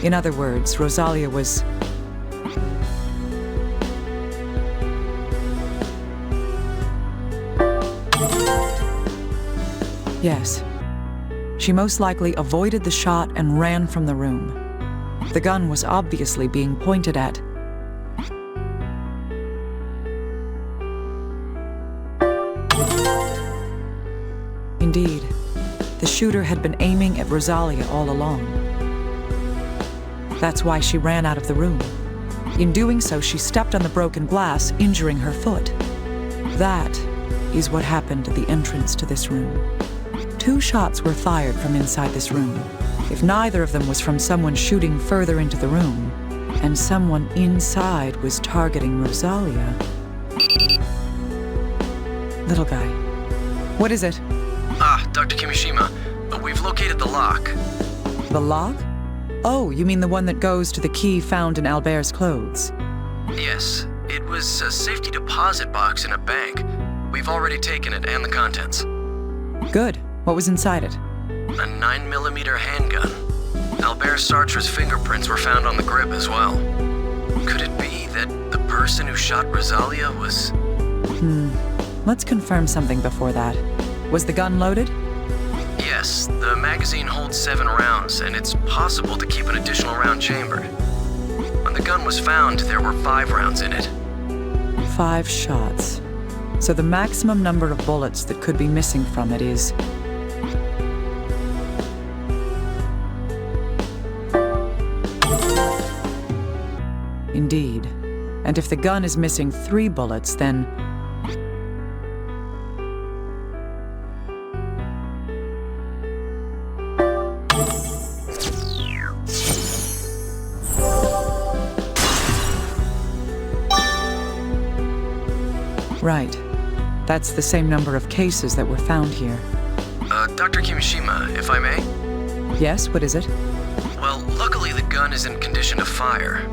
In other words, Rosalia was... Yes. She most likely avoided the shot and ran from the room. The gun was obviously being pointed at. Indeed, the shooter had been aiming at Rosalia all along. That's why she ran out of the room. In doing so, she stepped on the broken glass, injuring her foot. That is what happened at the entrance to this room. 2 shots were fired from inside this room. If neither of them was from someone shooting further into the room, and someone inside was targeting Rosalia... Little guy. What is it? Dr. Kimishima, we've located the lock. The lock? Oh, you mean the one that goes to the key found in Albert's clothes? Yes, it was a safety deposit box in a bank. We've already taken it and the contents. Good. What was inside it? A 9mm handgun. Albert Sartre's fingerprints were found on the grip as well. Could it be that the person who shot Rosalia was... Let's confirm something before that. Was the gun loaded? Yes, the magazine holds 7 rounds, and it's possible to keep an additional round chambered. When the gun was found, there were 5 rounds in it. 5 shots. So the maximum number of bullets that could be missing from it is... Indeed. And if the gun is missing 3 bullets, then... Right. That's the same number of cases that were found here. Dr. Kimishima, if I may? Yes, what is it? Well, luckily the gun is in condition to fire.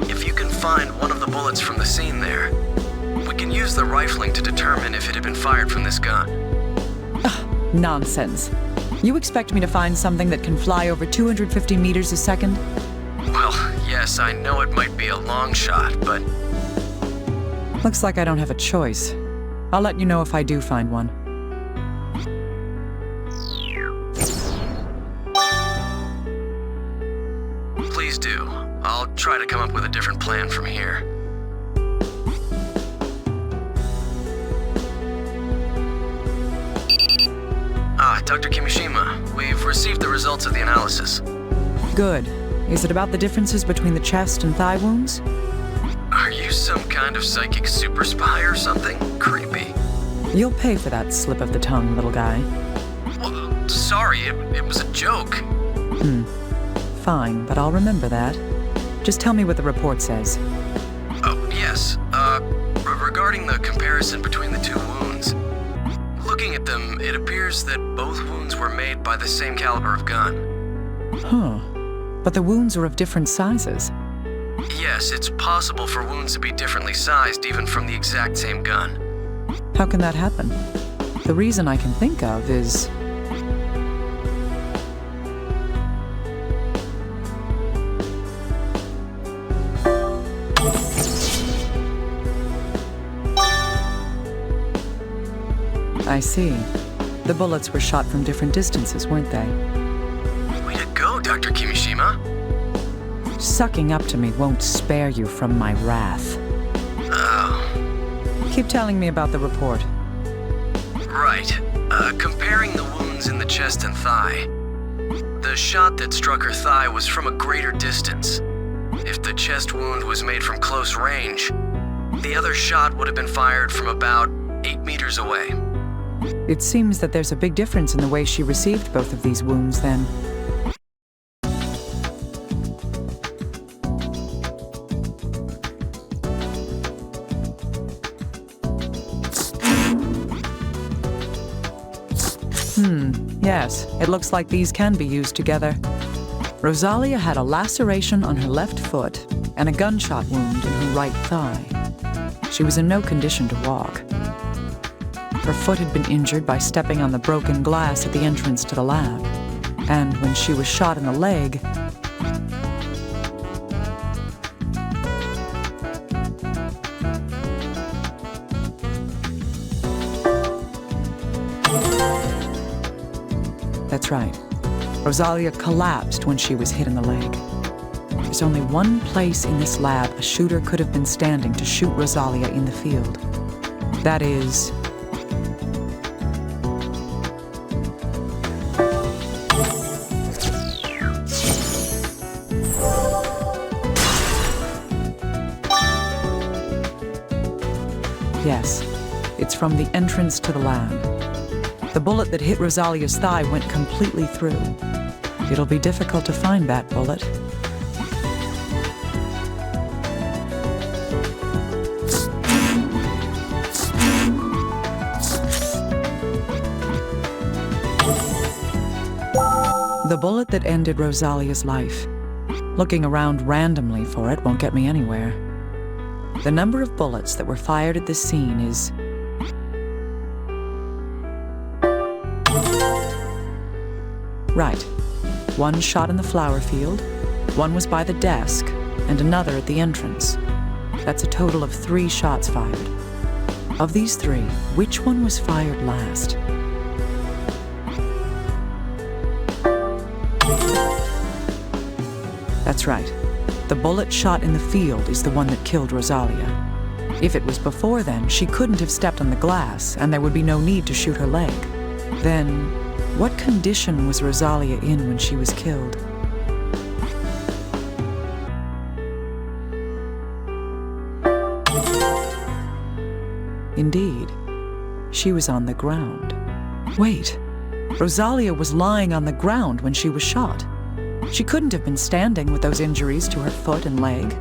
If you can find one of the bullets from the scene there, we can use the rifling to determine if it had been fired from this gun. Nonsense. You expect me to find something that can fly over 250 meters a second? Well, yes, I know it might be a long shot, but... Looks like I don't have a choice. I'll let you know if I do find one. Please do. I'll try to come up with a different plan from here. Dr. Kimishima, we've received the results of the analysis. Good. Is it about the differences between the chest and thigh wounds? Are you some kind of psychic super spy or something? Creepy. You'll pay for that slip of the tongue, little guy. Well, sorry, it was a joke. Fine, but I'll remember that. Just tell me what the report says. Oh, yes. Regarding the comparison between the 2 wounds, looking at them, it appears that both wounds were made by the same caliber of gun. Huh. But the wounds are of different sizes. Yes, it's possible for wounds to be differently sized even from the exact same gun. How can that happen? The reason I can think of is... I see. The bullets were shot from different distances, weren't they? Way to go, Dr. Kimishima. Sucking up to me won't spare you from my wrath. Oh. Keep telling me about the report. Right. Comparing the wounds in the chest and thigh. The shot that struck her thigh was from a greater distance. If the chest wound was made from close range, the other shot would have been fired from about 8 meters away. It seems that there's a big difference in the way she received both of these wounds, then. Yes, it looks like these can be used together. Rosalia had a laceration on her left foot and a gunshot wound in her right thigh. She was in no condition to walk. Her foot had been injured by stepping on the broken glass at the entrance to the lab. And when she was shot in the leg, That's right. Rosalia collapsed when she was hit in the leg. There's only one place in this lab a shooter could have been standing to shoot Rosalia in the field. That is... Yes, it's from the entrance to the lab. The bullet that hit Rosalia's thigh went completely through. It'll be difficult to find that bullet. The bullet that ended Rosalia's life. Looking around randomly for it won't get me anywhere. The number of bullets that were fired at this scene is... Right. One shot in the flower field, one was by the desk, and another at the entrance. That's a total of 3 shots fired. Of these 3, which one was fired last? That's right. The bullet shot in the field is the one that killed Rosalia. If it was before then, she couldn't have stepped on the glass, and there would be no need to shoot her leg. Then, what condition was Rosalia in when she was killed? Indeed, she was on the ground. Wait, Rosalia was lying on the ground when she was shot. She couldn't have been standing with those injuries to her foot and leg.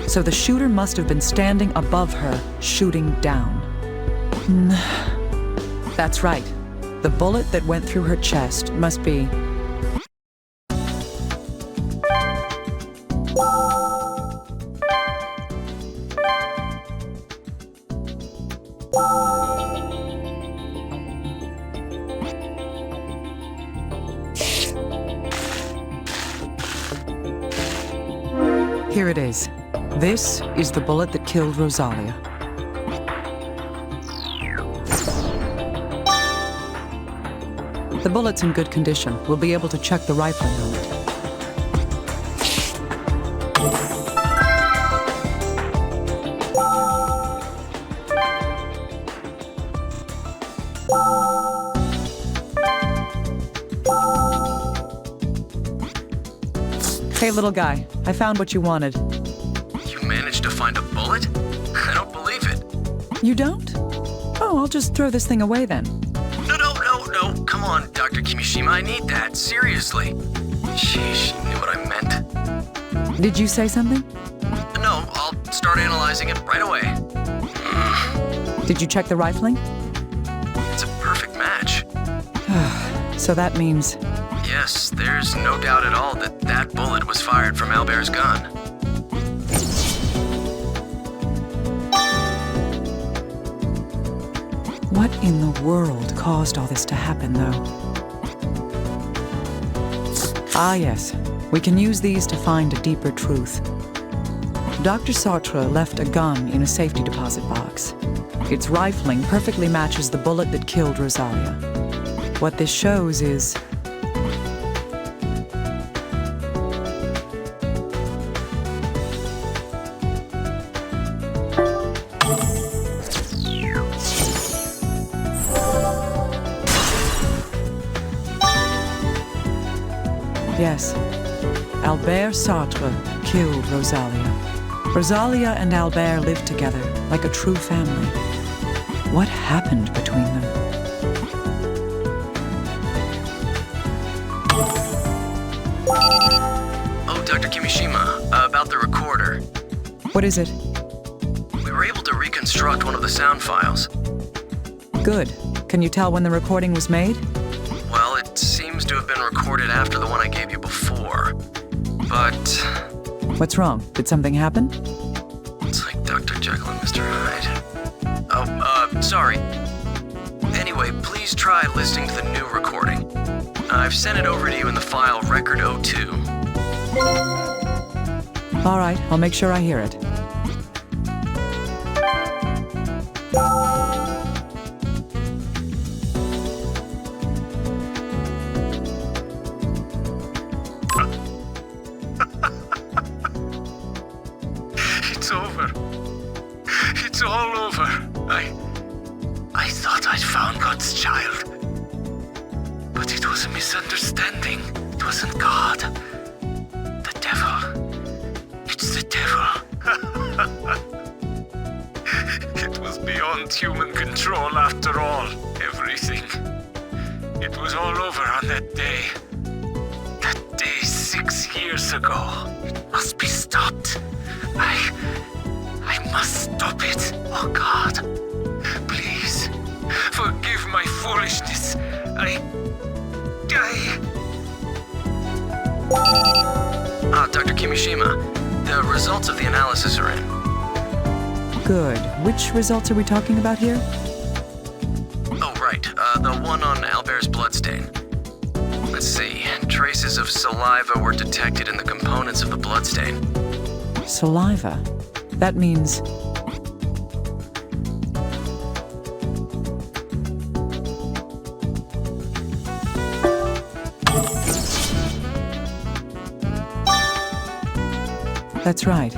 So the shooter must have been standing above her, shooting down. That's right. The bullet that went through her chest must be... Here it is. This is the bullet that killed Rosalia. The bullet's in good condition. We'll be able to check the rifling on it. Hey, little guy. I found what you wanted. You managed to find a bullet? I don't believe it. You don't? Oh, I'll just throw this thing away then. No. Come on, Dr. Kimishima, I need that. Seriously. Sheesh, you knew what I meant. Did you say something? No, I'll start analyzing it right away. Did you check the rifling? It's a perfect match. So that means... Yes, there's no doubt at all that that bullet was fired from Albert's gun. What in the world caused all this to happen, though? Ah, yes. We can use these to find a deeper truth. Dr. Sartre left a gun in a safety deposit box. Its rifling perfectly matches the bullet that killed Rosalia. What this shows is... Yes, Albert Sartre killed Rosalia. Rosalia and Albert lived together like a true family. What happened between them? Oh, Dr. Kimishima, about the recorder. What is it? We were able to reconstruct one of the sound files. Good. Can you tell when the recording was made? Well, it seems to have been recorded after the one I gave you before. But... What's wrong? Did something happen? It's like Dr. Jekyll and Mr. Hyde. Oh, sorry. Anyway, please try listening to the new recording. I've sent it over to you in the file Record 02. All right, I'll make sure I hear it. over. It's all over. I thought I'd found God's child. But it was a misunderstanding. It wasn't God. The devil. It's the devil. It was beyond human control after all. Everything. It was all over on that day. That day 6 years ago. It must be stopped. I must stop it. Oh God. Please. Forgive my foolishness. Dr. Kimishima, the results of the analysis are in. Good. Which results are we talking about here? Oh, right. The one on Albert's bloodstain. Let's see. Traces of saliva were detected in the components of the bloodstain. Saliva. That means... That's right.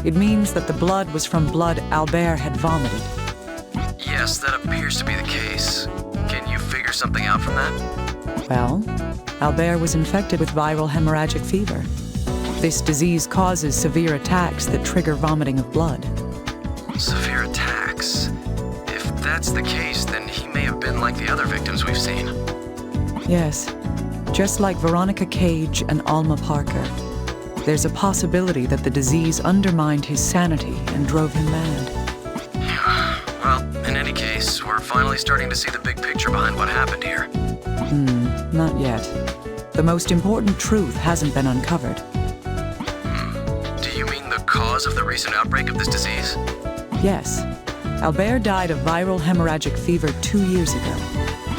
It means that the blood was from blood Albert had vomited. Yes, that appears to be the case. Can you figure something out from that? Well, Albert was infected with viral hemorrhagic fever. This disease causes severe attacks that trigger vomiting of blood. Severe attacks? If that's the case, then he may have been like the other victims we've seen. Yes, just like Veronica Cage and Alma Parker. There's a possibility that the disease undermined his sanity and drove him mad. Well, in any case, we're finally starting to see the big picture behind what happened here. Not yet. The most important truth hasn't been uncovered. Do you mean the cause of the recent outbreak of this disease? Yes. Albert died of viral hemorrhagic fever 2 years ago.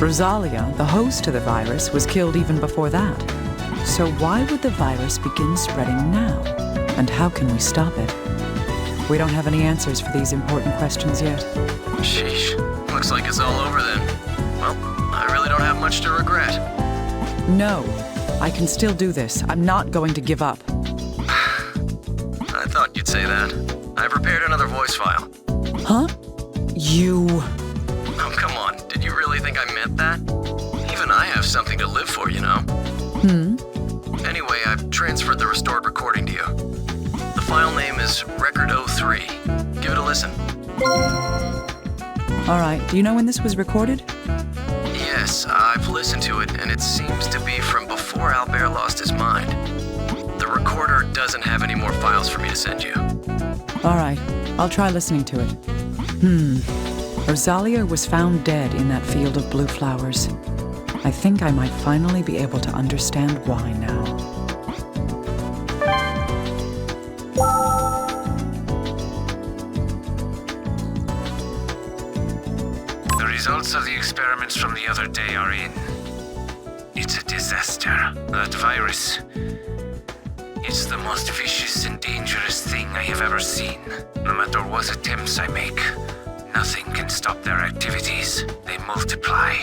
Rosalia, the host to the virus, was killed even before that. So why would the virus begin spreading now? And how can we stop it? We don't have any answers for these important questions yet. Sheesh. Looks like it's all over then. Well, I really don't have much to regret. No. I can still do this. I'm not going to give up. I thought you'd say that. I prepared another voice file. Huh? You... Oh, come on. Did you really think I meant that? Even I have something to live for, you know? Anyway, I've transferred the restored recording to you. The file name is Record 03. Give it a listen. All right. Do you know when this was recorded? Yes, I've listened to it, and it seems to be from before Albert lost his mind. The recorder doesn't have any more files for me to send you. All right. I'll try listening to it. Rosalia was found dead in that field of blue flowers. I think I might finally be able to understand why now. The results of the experiments from the other day are in. It's a disaster. That virus. It's the most vicious and dangerous thing I have ever seen. No matter what attempts I make, nothing can stop their activities. They multiply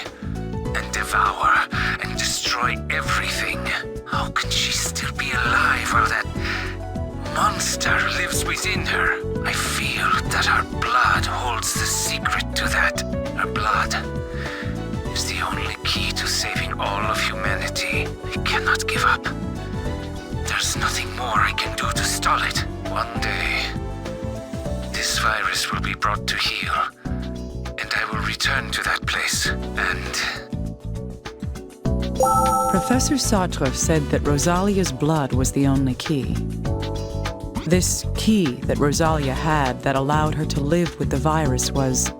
and devour and destroy everything. How can she still be alive while that monster lives within her? I feel that her blood holds the secret to that. Her blood is the only key to saving all of humanity. I cannot give up. There's nothing more I can do to stall it. One day, this virus will be brought to heel, and I will return to that place, and... Professor Sartre said that Rosalia's blood was the only key. This key that Rosalia had that allowed her to live with the virus was...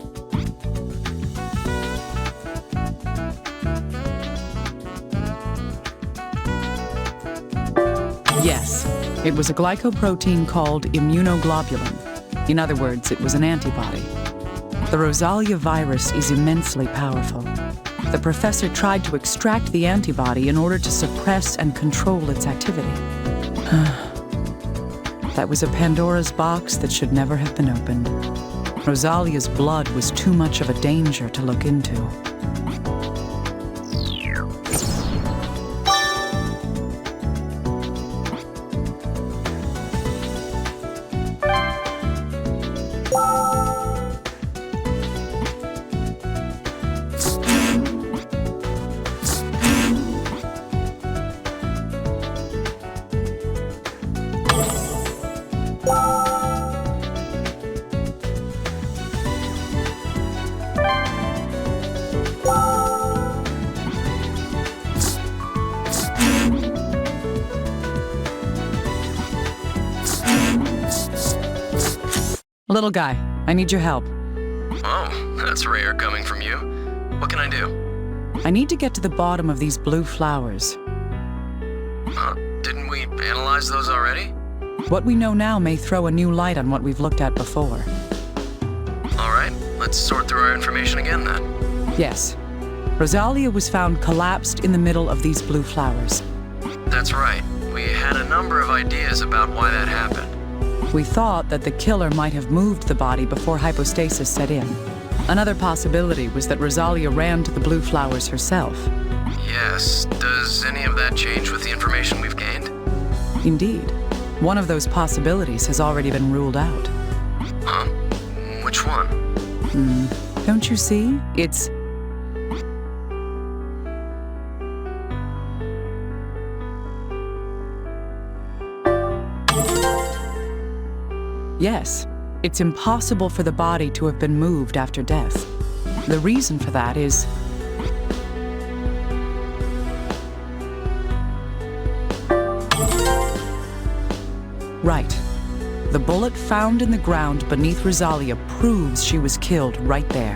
Yes, it was a glycoprotein called immunoglobulin. In other words, it was an antibody. The Rosalia virus is immensely powerful. The professor tried to extract the antibody in order to suppress and control its activity. That was a Pandora's box that should never have been opened. Rosalia's blood was too much of a danger to look into. Little guy, I need your help. Oh, that's rare coming from you. What can I do? I need to get to the bottom of these blue flowers. Didn't we analyze those already? What we know now may throw a new light on what we've looked at before. All right, let's sort through our information again then. Yes. Rosalia was found collapsed in the middle of these blue flowers. That's right. We had a number of ideas about why that happened. We thought that the killer might have moved the body before hypostasis set in. Another possibility was that Rosalia ran to the blue flowers herself. Yes. Does any of that change with the information we've gained? Indeed. One of those possibilities has already been ruled out. Huh? Which one? Don't you see? It's... Yes, it's impossible for the body to have been moved after death. The reason for that is... Right. The bullet found in the ground beneath Rosalia proves she was killed right there.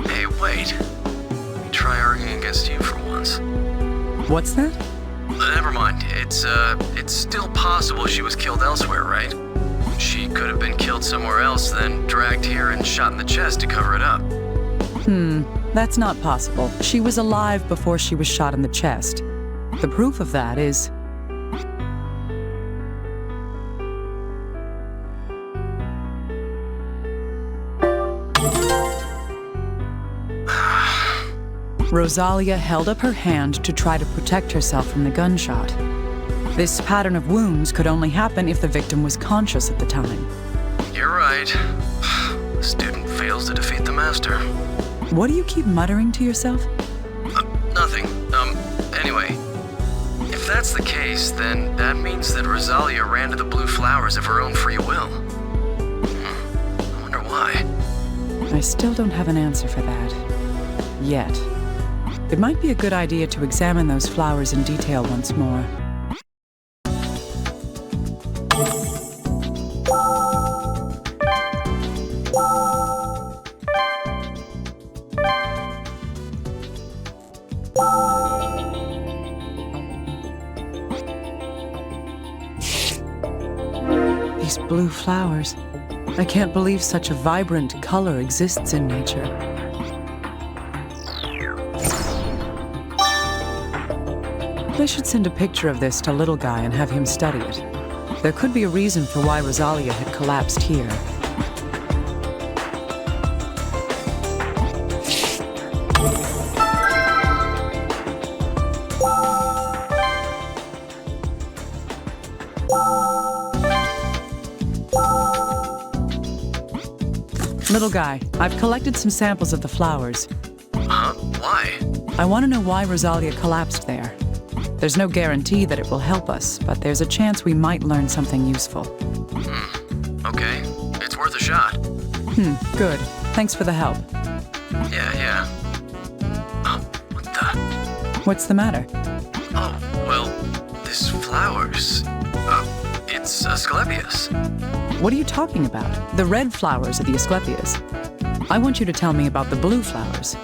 Hey, wait. Let me try arguing against you for once. What's that? Never mind. It's still possible she was killed elsewhere, right? She could have been killed somewhere else, then dragged here and shot in the chest to cover it up. That's not possible. She was alive before she was shot in the chest. The proof of that is... Rosalia held up her hand to try to protect herself from the gunshot. This pattern of wounds could only happen if the victim was conscious at the time. You're right. The student fails to defeat the master. What do you keep muttering to yourself? Nothing. Anyway, if that's the case, then that means that Rosalia ran to the blue flowers of her own free will. I wonder why. I still don't have an answer for that. Yet. It might be a good idea to examine those flowers in detail once more. These blue flowers. I can't believe such a vibrant color exists in nature. I should send a picture of this to Little Guy and have him study it. There could be a reason for why Rosalia had collapsed here. Little Guy, I've collected some samples of the flowers. Huh? Why? I want to know why Rosalia collapsed there. There's no guarantee that it will help us, but there's a chance we might learn something useful. Okay. It's worth a shot. Good. Thanks for the help. Yeah. Oh, what the? What's the matter? Oh, well, this flowers. It's Asclepius. What are you talking about? The red flowers are the Asclepias. I want you to tell me about the blue flowers.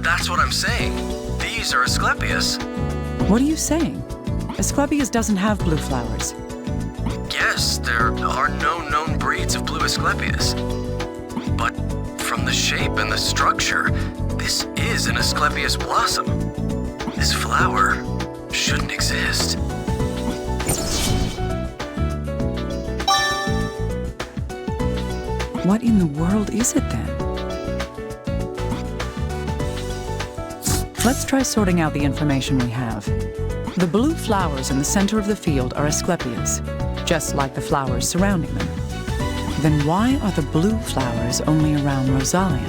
That's what I'm saying. These are Asclepius. What are you saying? Asclepias doesn't have blue flowers. Yes, there are no known breeds of blue Asclepias. But from the shape and the structure, this is an Asclepias blossom. This flower shouldn't exist. What in the world is it then? Let's try sorting out the information we have. The blue flowers in the center of the field are Asclepias, just like the flowers surrounding them. Then why are the blue flowers only around Rosalia?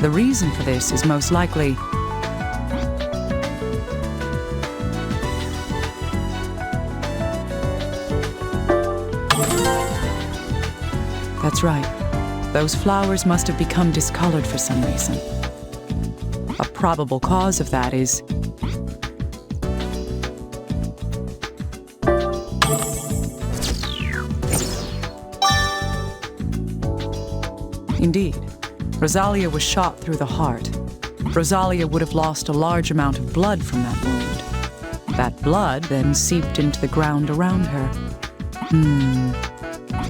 The reason for this is most likely... That's right. Those flowers must have become discolored for some reason. A probable cause of that is... Indeed, Rosalia was shot through the heart. Rosalia would have lost a large amount of blood from that wound. That blood then seeped into the ground around her.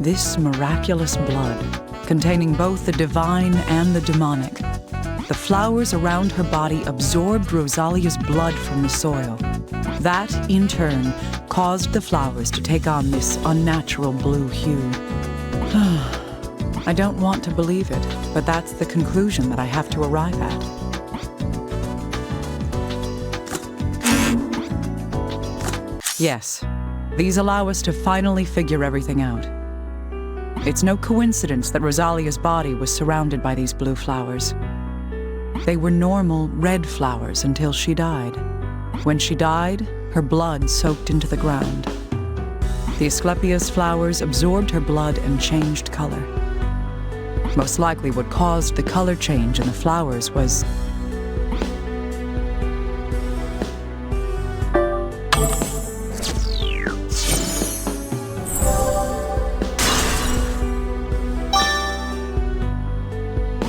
This miraculous blood, containing both the divine and the demonic. The flowers around her body absorbed Rosalia's blood from the soil. That, in turn, caused the flowers to take on this unnatural blue hue. I don't want to believe it, but that's the conclusion that I have to arrive at. Yes, these allow us to finally figure everything out. It's no coincidence that Rosalia's body was surrounded by these blue flowers. They were normal red flowers until she died. When she died, her blood soaked into the ground. The Asclepias flowers absorbed her blood and changed color. Most likely what caused the color change in the flowers was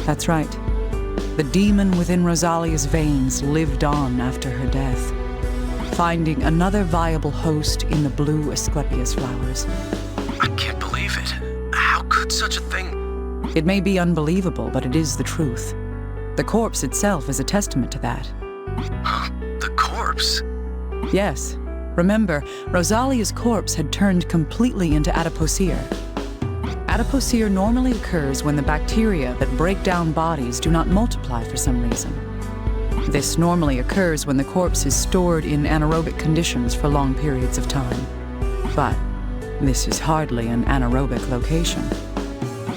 That's right. The demon within Rosalia's veins lived on after her death, finding another viable host in the blue Asclepias flowers. I can't believe it. How could such a thing... It may be unbelievable, but it is the truth. The corpse itself is a testament to that. Huh? The corpse? Yes. Remember, Rosalia's corpse had turned completely into adipocere. Adipocere normally occurs when the bacteria that break down bodies do not multiply for some reason. This normally occurs when the corpse is stored in anaerobic conditions for long periods of time. But this is hardly an anaerobic location.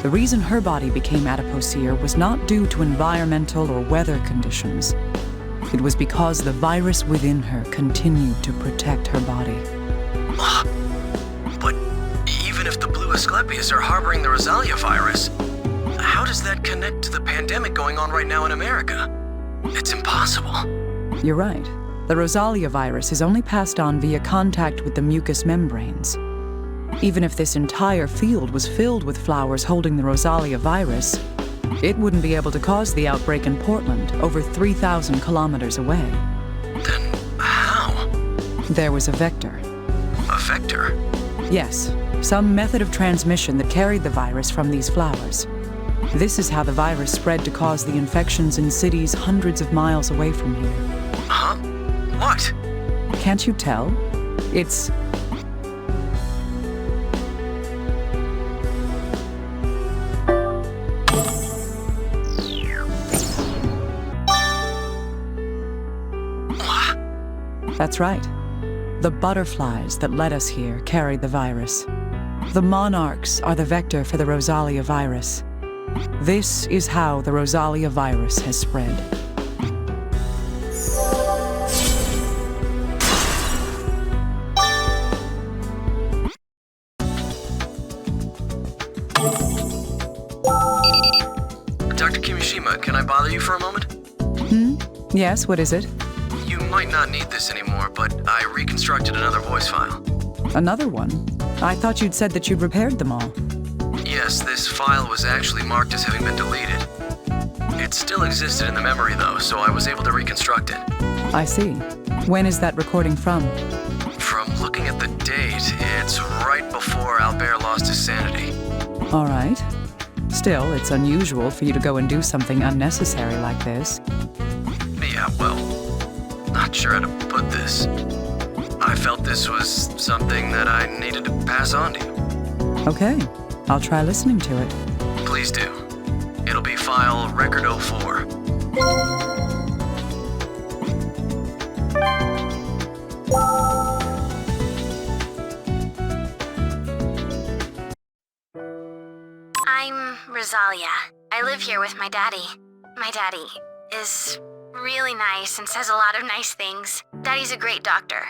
The reason her body became adipocere was not due to environmental or weather conditions. It was because the virus within her continued to protect her body. But even if the blue Asclepias are harboring the Rosalia virus, how does that connect to the pandemic going on right now in America? It's impossible. You're right. The Rosalia virus is only passed on via contact with the mucous membranes. Even if this entire field was filled with flowers holding the Rosalia virus, it wouldn't be able to cause the outbreak in Portland, over 3,000 kilometers away. Then how? There was a vector. A vector? Yes, some method of transmission that carried the virus from these flowers. This is how the virus spread to cause the infections in cities hundreds of miles away from here. Huh? What? Can't you tell? It's... That's right. The butterflies that led us here carried the virus. The monarchs are the vector for the Rosalia virus. This is how the Rosalia virus has spread. Dr. Kimishima, can I bother you for a moment? Yes, what is it? You might not need this anymore, but I reconstructed another voice file. Another one? I thought you'd said that you'd repaired them all. Yes, this file was actually marked as having been deleted. It still existed in the memory, though, so I was able to reconstruct it. I see. When is that recording from? From looking at the date, it's right before Albert lost his sanity. All right. Still, it's unusual for you to go and do something unnecessary like this. Yeah, well, not sure how to put this. I felt this was something that I needed to pass on to you. Okay, I'll try listening to it. Please do. It'll be file Record 04. I'm Rosalia. I live here with my daddy. My daddy is really nice and says a lot of nice things. Daddy's a great doctor.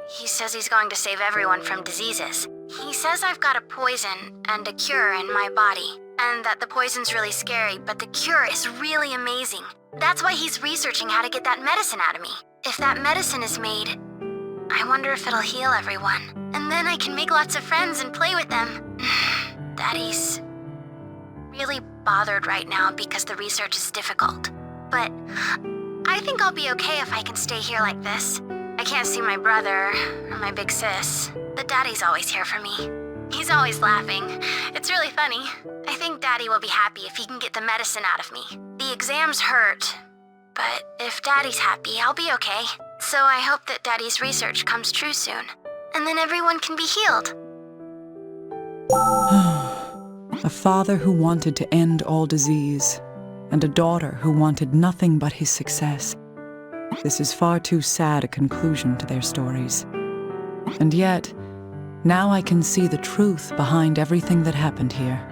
He says he's going to save everyone from diseases. He says I've got a poison and a cure in my body, and that the poison's really scary, but the cure is really amazing. That's why he's researching how to get that medicine out of me. If that medicine is made, I wonder if it'll heal everyone. And then I can make lots of friends and play with them. Daddy's really bothered right now because the research is difficult. But I think I'll be okay if I can stay here like this. I can't see my brother or my big sis, but Daddy's always here for me. He's always laughing. It's really funny. I think Daddy will be happy if he can get the medicine out of me. The exams hurt, but if Daddy's happy, I'll be okay. So I hope that Daddy's research comes true soon, and then everyone can be healed. A father who wanted to end all disease, and a daughter who wanted nothing but his success. This is far too sad a conclusion to their stories. And yet, now I can see the truth behind everything that happened here.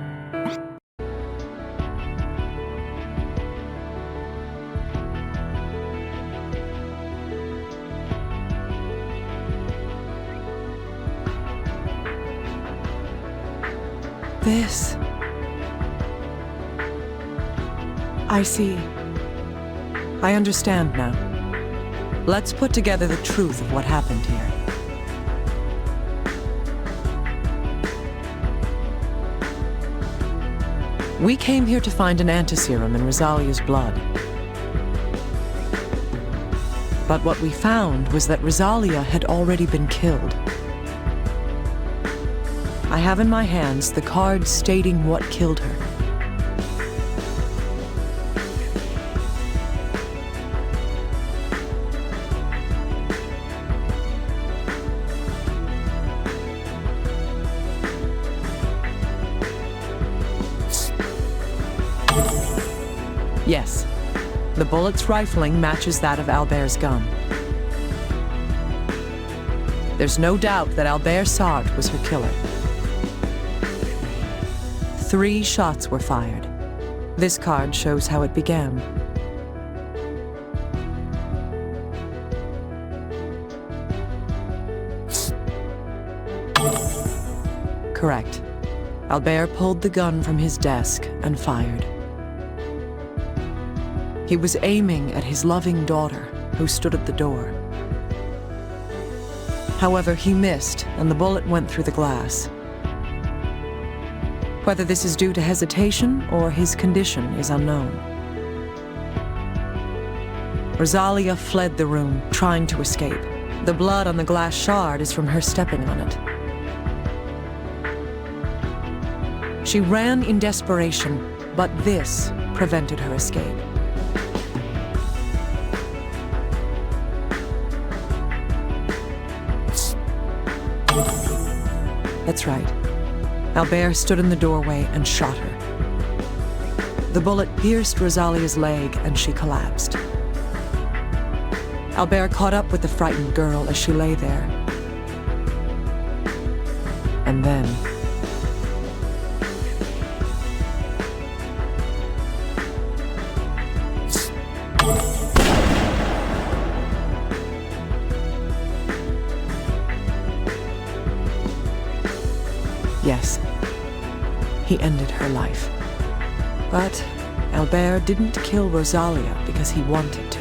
This. I see. I understand now. Let's put together the truth of what happened here. We came here to find an antiserum in Rosalia's blood. But what we found was that Rosalia had already been killed. I have in my hands the card stating what killed her. Yes, the bullet's rifling matches that of Albert's gun. There's no doubt that Albert Sartre was her killer. 3 shots were fired. This card shows how it began. Correct. Albert pulled the gun from his desk and fired. He was aiming at his loving daughter, who stood at the door. However, he missed, and the bullet went through the glass. Whether this is due to hesitation or his condition is unknown. Rosalia fled the room, trying to escape. The blood on the glass shard is from her stepping on it. She ran in desperation, but this prevented her escape. That's right. Albert stood in the doorway and shot her. The bullet pierced Rosalia's leg and she collapsed. Albert caught up with the frightened girl as she lay there. And then... yes, he ended her life. But Albert didn't kill Rosalia because he wanted to.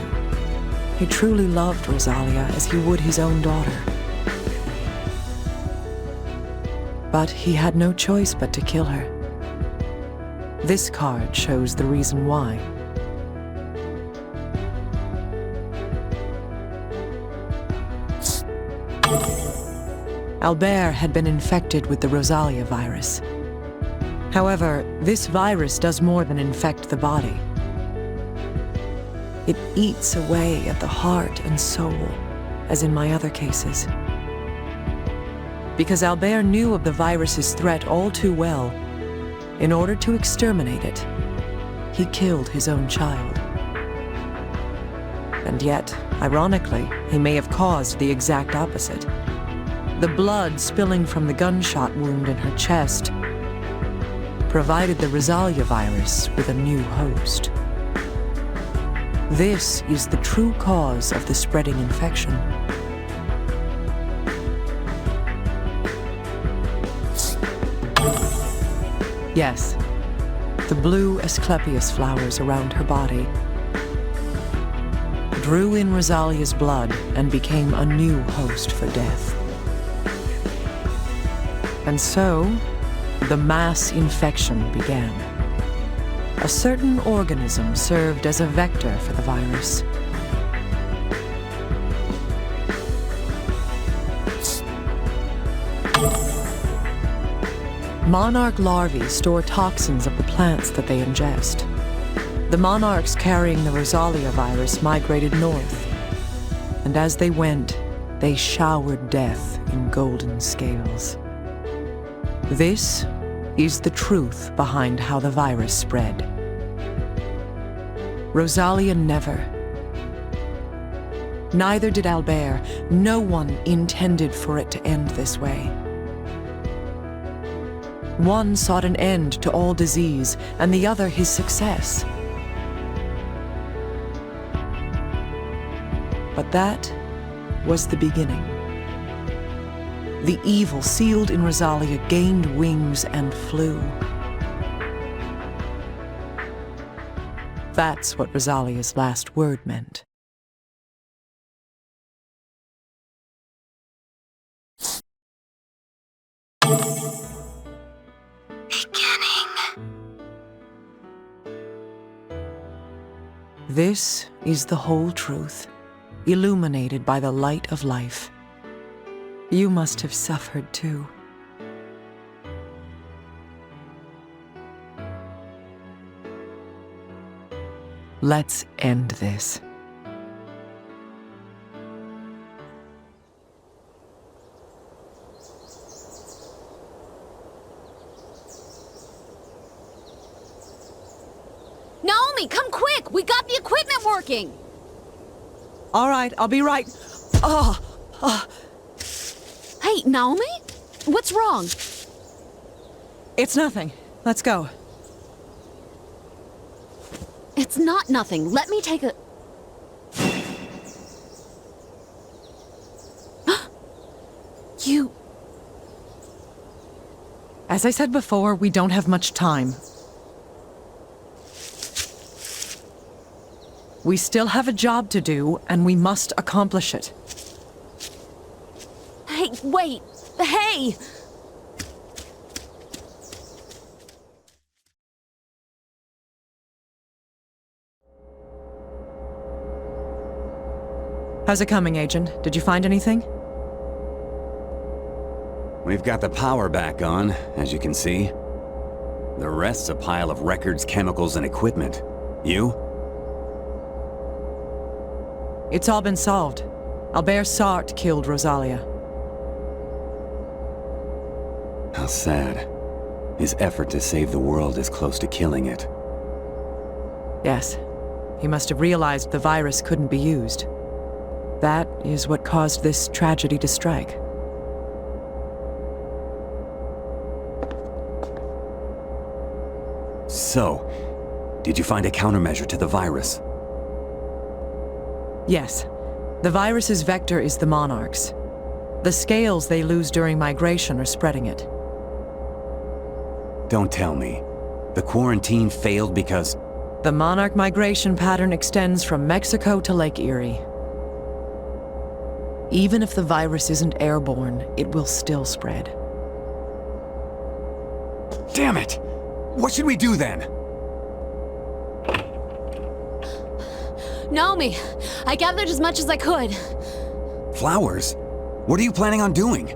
He truly loved Rosalia as he would his own daughter. But he had no choice but to kill her. This card shows the reason why. Albert had been infected with the Rosalia virus. However, this virus does more than infect the body. It eats away at the heart and soul, as in my other cases. Because Albert knew of the virus's threat all too well, in order to exterminate it, he killed his own child. And yet, ironically, he may have caused the exact opposite. The blood spilling from the gunshot wound in her chest provided the Rosalia virus with a new host. This is the true cause of the spreading infection. Yes, the blue Asclepias flowers around her body drew in Rosalia's blood and became a new host for death. And so, the mass infection began. a certain organism served as a vector for the virus. Monarch larvae store toxins of the plants that they ingest. The monarchs carrying the Rosalia virus migrated north, and as they went, they showered death in golden scales. This is the truth behind how the virus spread. Rosalia never. Neither did Albert. No one intended for it to end this way. One sought an end to all disease, and the other his success. But that was the beginning. The evil sealed in Rosalia gained wings and flew. That's what Rosalia's last word meant. This is the whole truth, illuminated by the light of life. You must have suffered too. Let's end this. Naomi, come quick! We got the equipment working! All right, I'll be right. Hey, Naomi? What's wrong? It's nothing. Let's go. It's not nothing. Let me take a... You... As I said before, we don't have much time. We still have a job to do, and we must accomplish it. Hey, wait! Hey! How's it coming, Agent? Did you find anything? We've got the power back on, as you can see. The rest's a pile of records, chemicals, and equipment. You? It's all been solved. Albert Sartre killed Rosalia. How sad. His effort to save the world is close to killing it. Yes. He must have realized the virus couldn't be used. That is what caused this tragedy to strike. So, did you find a countermeasure to the virus? Yes. The virus's vector is the monarchs. The scales they lose during migration are spreading it. Don't tell me. The quarantine failed because... The monarch migration pattern extends from Mexico to Lake Erie. Even if the virus isn't airborne, it will still spread. Damn it! What should we do then? Naomi, I gathered as much as I could. Flowers? What are you planning on doing?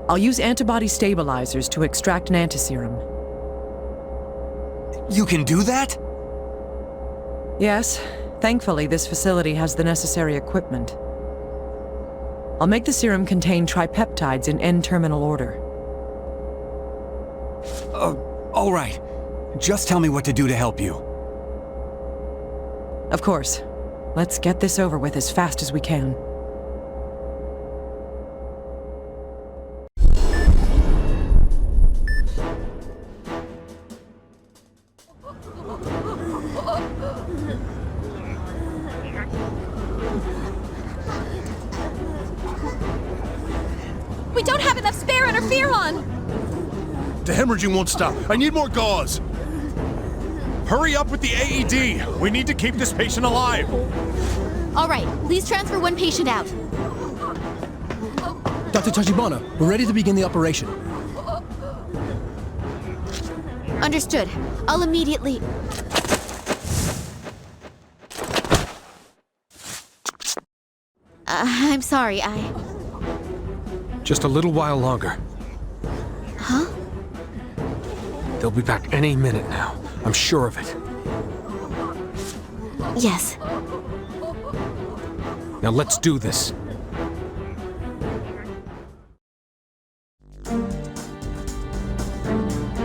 I'll use antibody stabilizers to extract an antiserum. You can do that? Yes. Thankfully, this facility has the necessary equipment. I'll make the serum contain tripeptides in N-terminal order. All right. Just tell me what to do to help you. Of course. Let's get this over with as fast as we can. We don't have enough spare interferon! The hemorrhaging won't stop. I need more gauze. Hurry up with the AED! We need to keep this patient alive! All right, please transfer one patient out. Dr. Tachibana, we're ready to begin the operation. Understood. I'll immediately... I'm sorry, Just a little while longer. Huh? They'll be back any minute now. I'm sure of it. Yes. Now let's do this.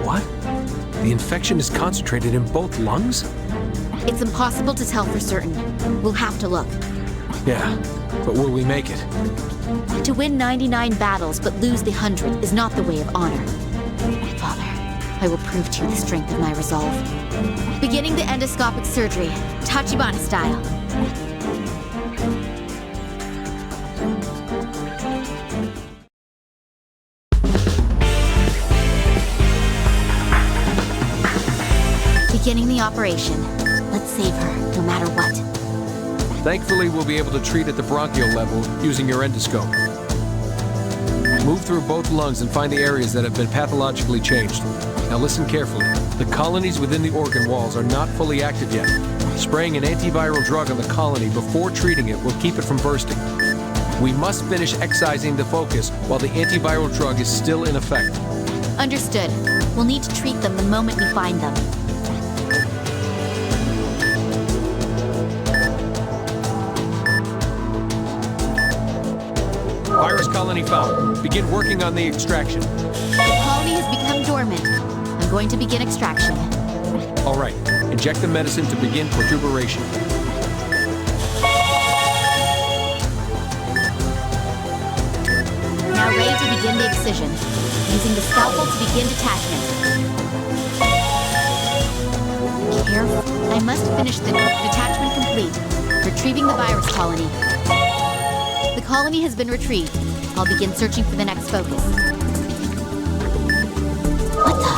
What? The infection is concentrated in both lungs? It's impossible to tell for certain. We'll have to look. Yeah, but will we make it? To win 99 battles but lose the 100 is not the way of honor. Father, I will prove to you the strength of my resolve. Beginning the endoscopic surgery, Tachibana style. Beginning the operation. Let's save her, no matter what. Thankfully, we'll be able to treat at the bronchial level using your endoscope. Move through both lungs and find the areas that have been pathologically changed. Now listen carefully. The colonies within the organ walls are not fully active yet. Spraying an antiviral drug on the colony before treating it will keep it from bursting. We must finish excising the focus while the antiviral drug is still in effect. Understood. We'll need to treat them the moment we find them. Virus colony found. Begin working on the extraction. The colony has become dormant. I'm going to begin extraction. All right. Inject the medicine to begin protuberation. Now ready to begin the excision. Using the scalpel to begin detachment. Careful. I must finish the detachment complete. Retrieving the virus colony. The colony has been retrieved. I'll begin searching for the next focus. What the?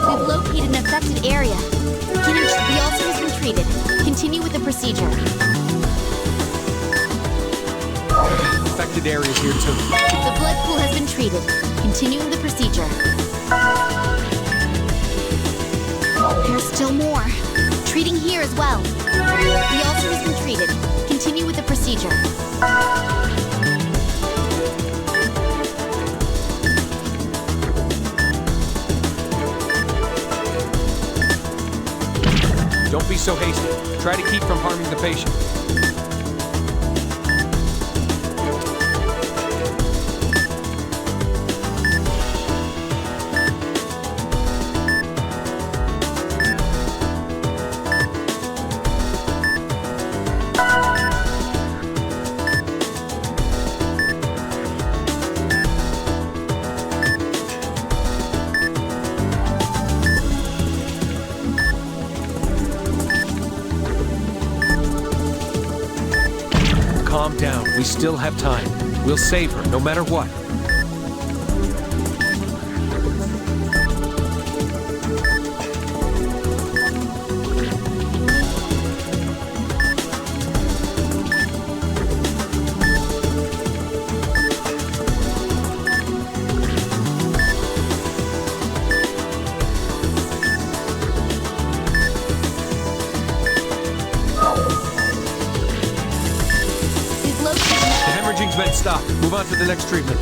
We've located an affected area. The ulcer has been treated. Continue with the procedure. Affected areas here too. The blood pool has been treated. Continuing the procedure. There's still more. Treating here as well. The ulcer has been treated. Continue with the procedure. Don't be so hasty. Try to keep from harming the patient. Calm down. We still have time. We'll save her, no matter what. Stop. Move on to the next treatment.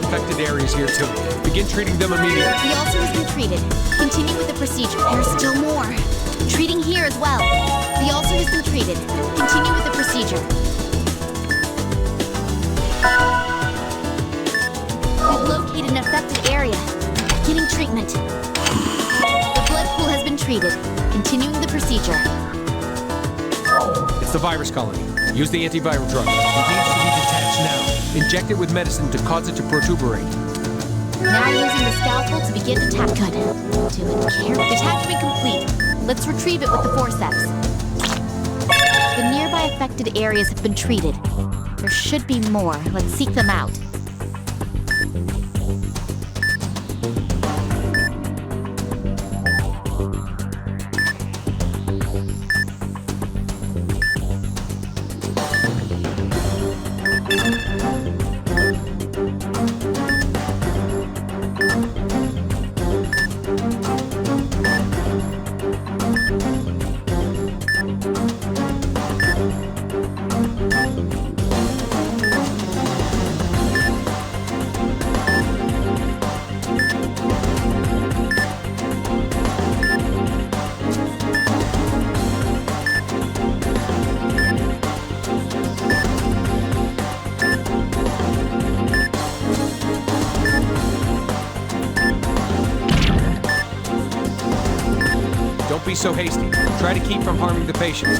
Affected areas here too. Begin treating them immediately. The ulcer has been treated. Continue with the procedure. There's still more. Treating here as well. The ulcer has been treated. Continue with the procedure. We've located an affected area. Beginning treatment. The blood pool has been treated. Continuing the procedure. It's the virus colony. Use the antiviral drug. It needs to be detached now. Inject it with medicine to cause it to protuberate. Now using the scalpel to begin detach. Good. Do it carefully. Detachment complete. Let's retrieve it with the forceps. The The nearby affected areas have been treated. There should be more. Let's seek them out. Don't be so hasty. Try to keep from harming the patient.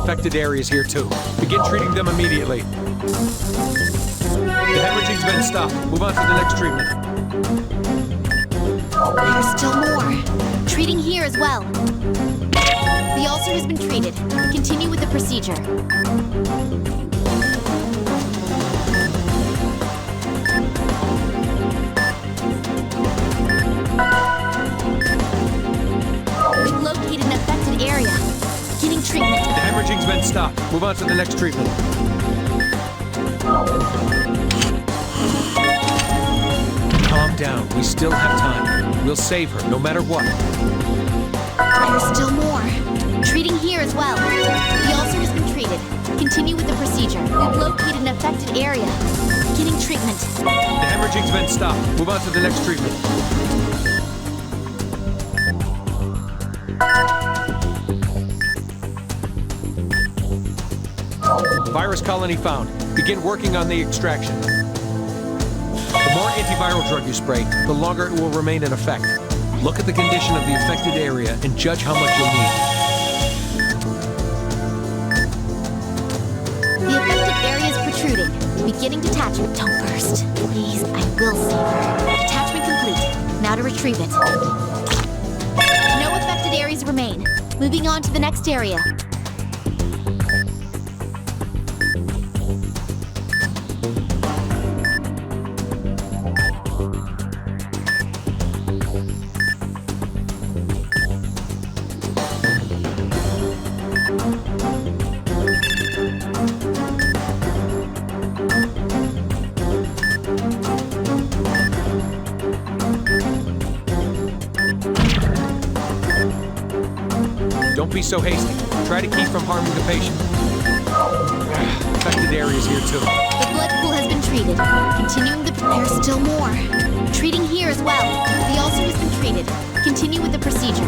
Affected areas here too. Begin treating them immediately. The hemorrhaging's been stopped. Move on to the next treatment. There's still more. Treating here as well. The ulcer has been treated. Continue with the procedure. We've located an affected area. Beginning treatment. The hemorrhaging's been stopped. Move on to the next treatment. Calm down. We still have time. We'll save her, no matter what. There's still more. Treating here as well. The ulcer has been treated. Continue with the procedure. We've located an affected area. Beginning treatment. The hemorrhaging's been stopped. Move on to the next treatment. Virus colony found. Begin working on the extraction. The more antiviral drug you spray, the longer it will remain in effect. Look at the condition of the affected area and judge how much you'll need. The affected area is protruding. Beginning detachment. Don't burst. Please, I will save her. Detachment complete. Now to retrieve it. No affected areas remain. Moving on to the next area. Don't be so hasty. Try to keep from harming the patient. Affected areas here too. The blood pool has been treated. Continuing the... There's still more. Treating here as well. The ulcer has been treated. Continue with the procedure.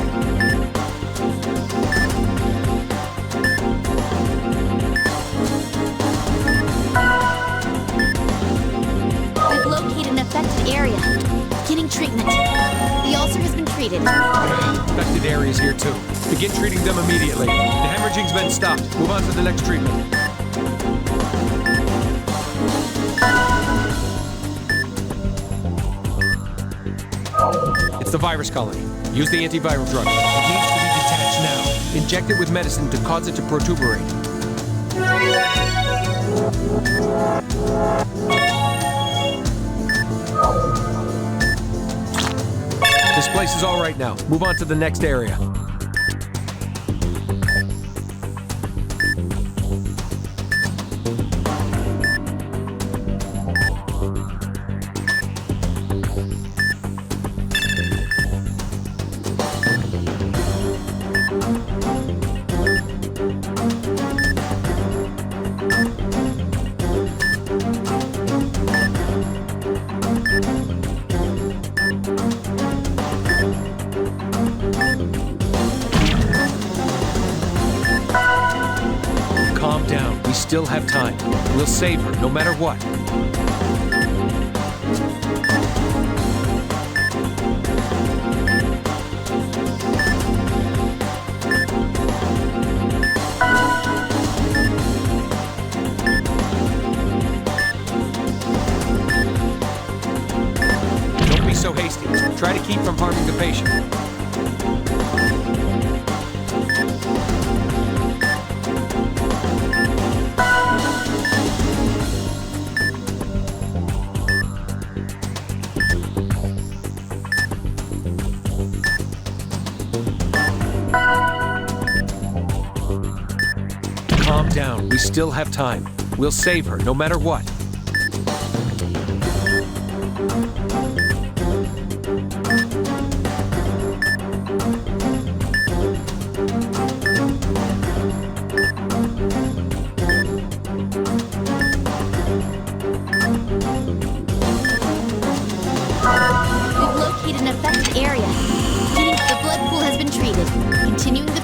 We've located an affected area. Beginning treatment. The ulcer has been treated. Affected areas here too. Begin treating them immediately. The hemorrhaging's been stopped. Move on to the next treatment. It's the virus colony. Use the antiviral drug. It needs to be detached now. Inject it with medicine to cause it to protuberate. This place is all right now. Move on to the next area. Calm down. We still have time. We'll save her, no matter what. so hasty. Try to keep from harming the patient. Calm down. We still have time. We'll save her, no matter what. We've located an affected area, meaning the blood pool has been treated. Continuing the...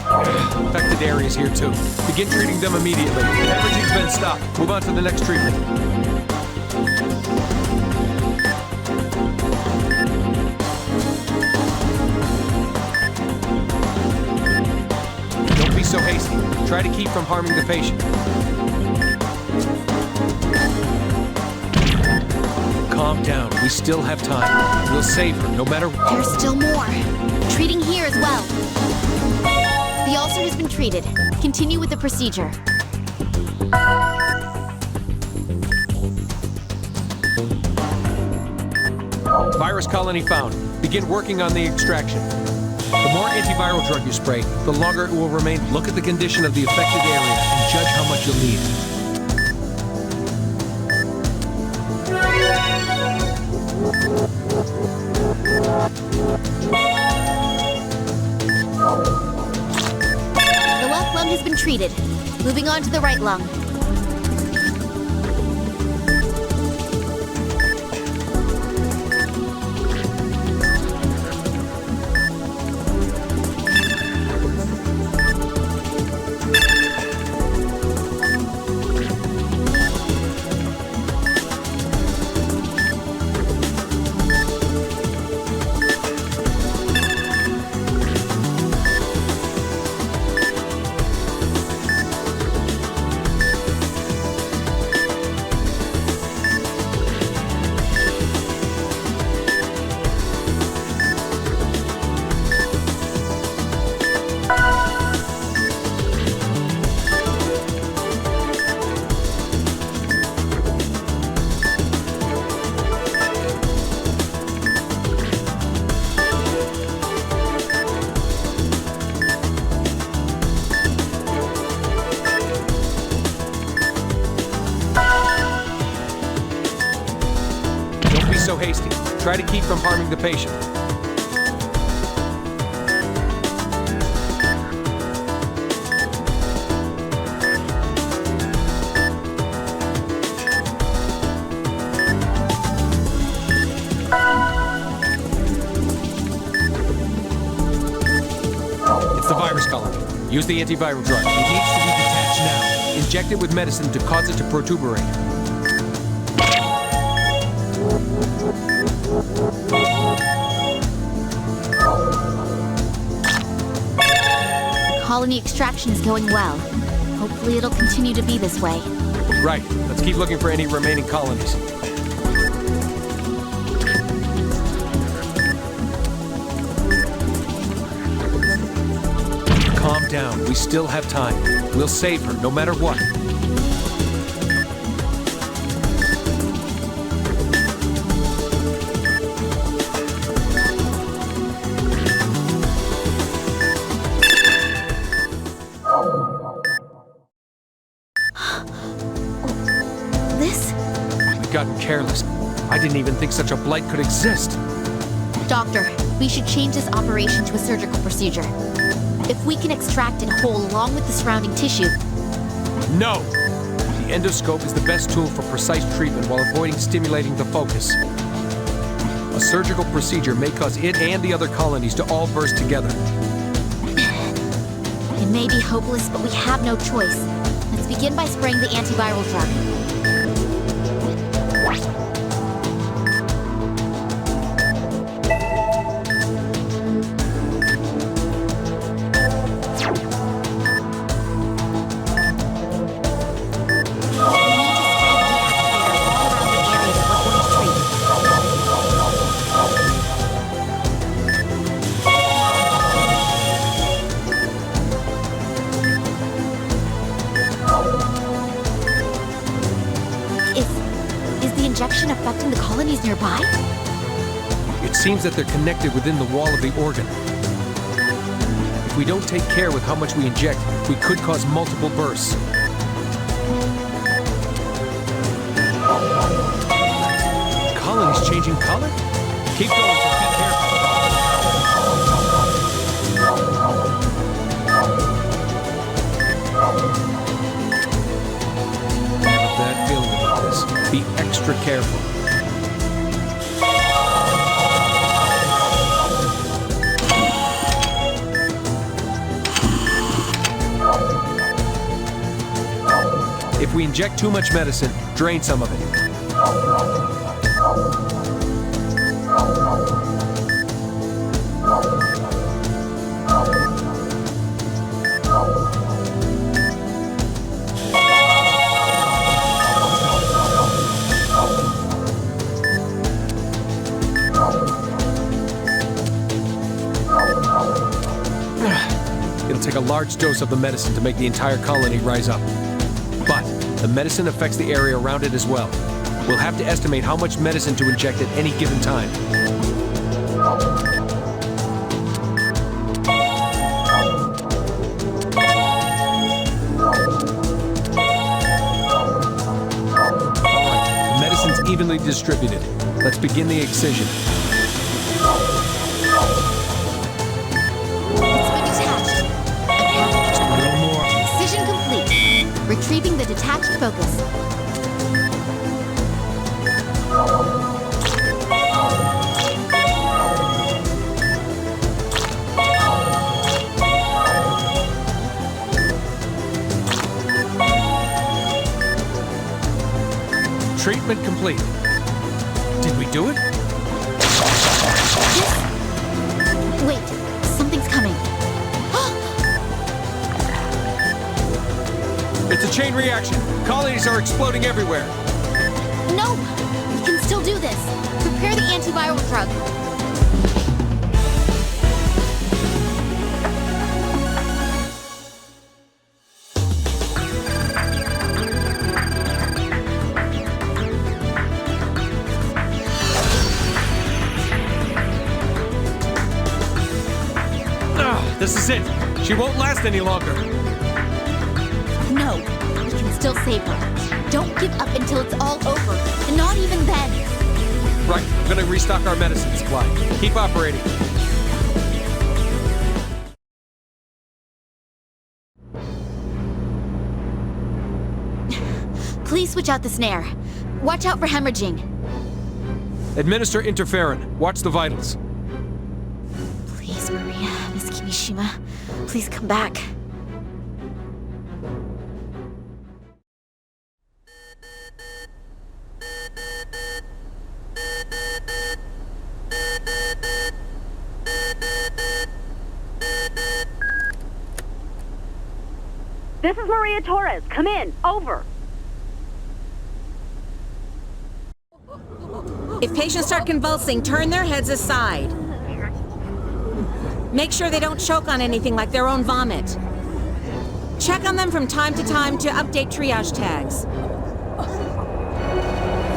Affected areas here too. Begin treating them immediately. The hemorrhaging's been stopped. Move on to the next treatment. Don't be so hasty. Try to keep from harming the patient. Calm down. We still have time. We'll save her, no matter what. There's still more. Treating here as well. The ulcer has been treated. Continue with the procedure. Virus colony found. Begin working on the extraction. The more antiviral drug you spray, the longer it will remain. Look at the condition of the affected area and judge how much you'll need. The left lung has been treated. Moving on to the right lung. So hasty. Try to keep from harming the patient. It's the virus colony. Use the antiviral drug. It needs to be detached now. Inject it with medicine to cause it to protuberate. Colony extraction is going well. Hopefully it'll continue to be this way. Right. Let's keep looking for any remaining colonies. Calm down. We still have time. We'll save her, no matter what. Gotten careless. I didn't even think such a blight could exist. Doctor, we should change this operation to a surgical procedure. If we can extract it whole along with the surrounding tissue... No! The endoscope is the best tool for precise treatment while avoiding stimulating the focus. A surgical procedure may cause it and the other colonies to all burst together. It may be hopeless, but we have no choice. Let's begin by spraying the antiviral drug. colonies nearby? It seems that they're connected within the wall of the organ. If we don't take care with how much we inject, we could cause multiple bursts. Colony's changing color? Keep going, but be careful. I have a bad feeling about this. Be extra careful. If we inject too much medicine, drain some of it. It'll take a large dose of the medicine to make the entire colony rise up. But the medicine affects the area around it as well. We'll have to estimate how much medicine to inject at any given time. All right, the medicine's evenly distributed. Let's begin the excision. Retrieving the detached focus. Treatment complete. Did we do it? Wait, something's coming. It's a chain reaction. Colonies are exploding everywhere. No! We can still do this. Prepare the antiviral drug. This is it. She won't last any longer. No, we can still save her. Don't give up until it's all over, and not even then. Right, I'm gonna restock our medicine supply. Keep operating. Please switch out the snare. Watch out for hemorrhaging. Administer interferon. Watch the vitals. Please, Maria, Miss Kimishima, please come back. This is Maria Torres. Come in. Over. If patients start convulsing, turn their heads aside. Make sure they don't choke on anything like their own vomit. Check on them from time to time to update triage tags.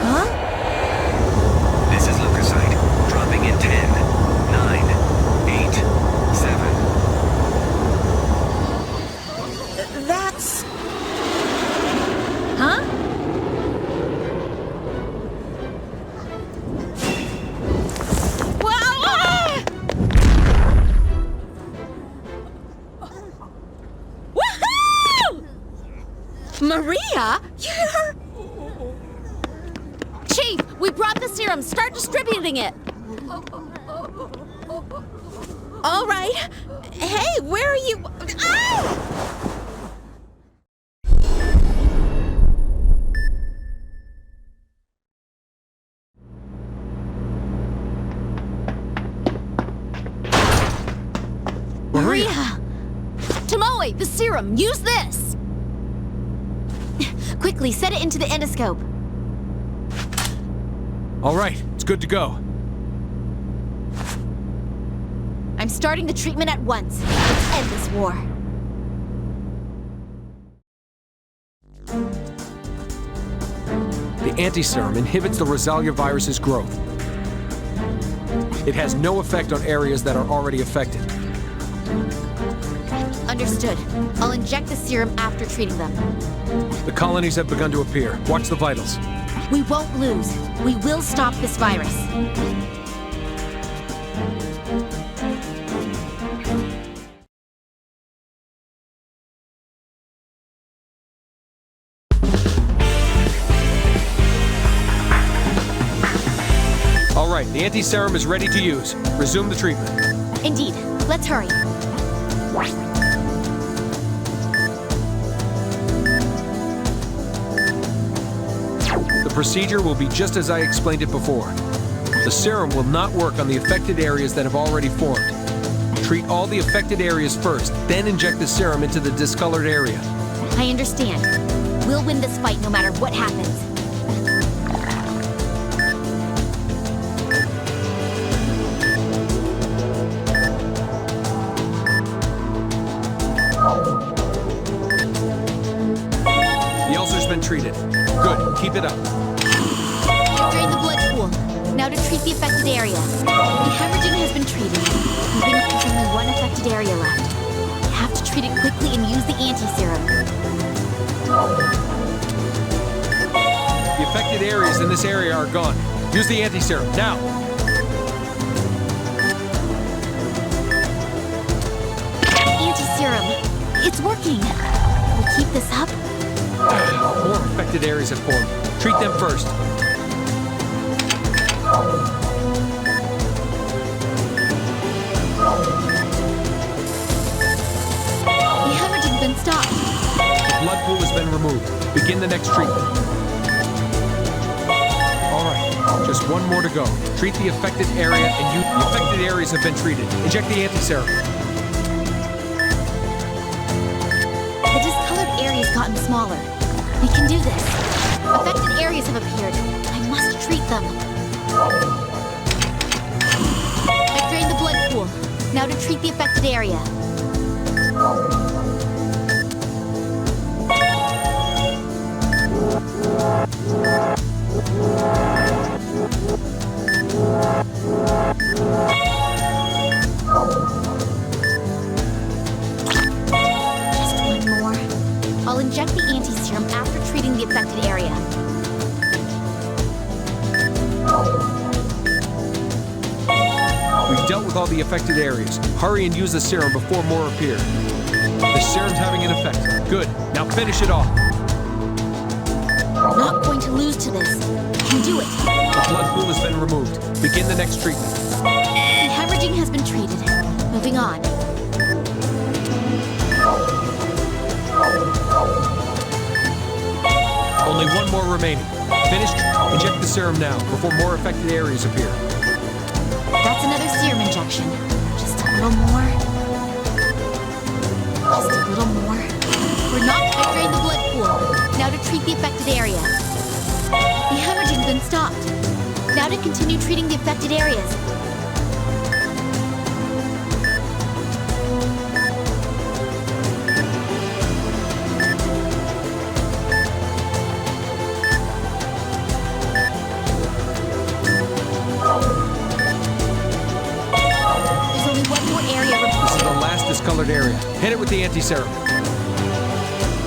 Huh? This is leukocyte. Dropping in 10, 9, 8, 7. That's... Huh? Maria? You're... Chief, we brought the serum. Start distributing it. All right. Hey, where are you? Ah! Maria! Tomoe, the serum. Use this. Quickly, set it into the endoscope. All right, it's good to go. I'm starting the treatment at once. Let's end this war. The anti-serum inhibits the Rosalia virus's growth. It has no effect on areas that are already affected. Understood. I'll inject the serum after treating them. The colonies have begun to appear. Watch the vitals. We won't lose. We will stop this virus. All right, the anti-serum is ready to use. Resume the treatment. Indeed. Let's hurry. The procedure will be just as I explained it before. The serum will not work on the affected areas that have already formed. Treat all the affected areas first, then inject the serum into the discolored area. I understand. We'll win this fight no matter what happens. The ulcer's been treated. Good, keep it up. Drain the blood pool. Now to treat the affected area. The hemorrhaging has been treated. Moving up, there's only one affected area left. I have to treat it quickly and use the anti-serum. The affected areas in this area are gone. Use the anti-serum, now! Anti-serum. It's working. We'll keep this up. More affected areas have formed. Treat them first. The hemorrhaging's been stopped. The blood pool has been removed. Begin the next treatment. All right, just one more to go. Treat the affected area, and the affected areas have been treated. Inject the anti-serum. The discolored area's gotten smaller. We can do this. Affected areas have appeared. I must treat them. I've drained the blood pool. Now to treat the affected area. Just one more. I'll inject the anti-serum after treating the affected area. We've dealt with all the affected areas. Hurry and use the serum before more appear. The serum's having an effect. Good. Now finish it off. Not going to lose to this. I can do it. The blood pool has been removed. Begin the next treatment. The hemorrhaging has been treated. Moving on. Only one more remaining. Finished? Inject the serum now, before more affected areas appear. That's another serum injection. Just a little more. Just a little more. We're not quite drained the blood pool. Now to treat the affected area. The hemorrhaging's been stopped. Now to continue treating the affected areas. There's only one more area remaining. This is the last discolored area. Hit it with the anti-serum.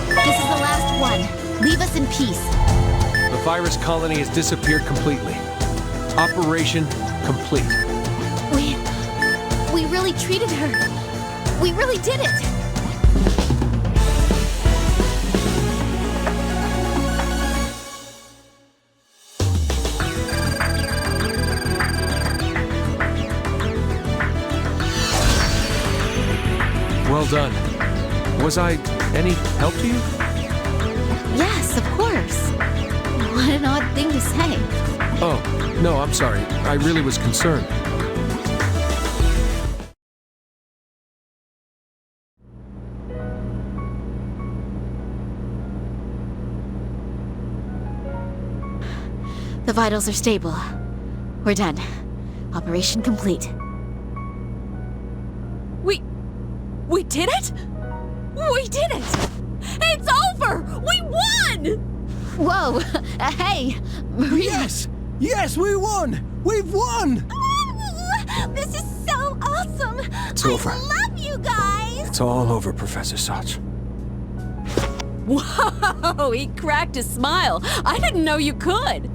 This is the last one. Leave us in peace. The virus colony has disappeared completely. Operation complete. We really treated her. We really did it. Well done. Was I any help to you? Yes, of course. What an odd thing to say. Oh, no, I'm sorry. I really was concerned. The vitals are stable. We're done. Operation complete. We did it? We did it! It's over! We won! Whoa! Hey! Maria! Yes! Yes, we won! We've won! This is so awesome! It's over. I love you guys! It's all over, Professor Soch. Whoa, he cracked a smile. I didn't know you could.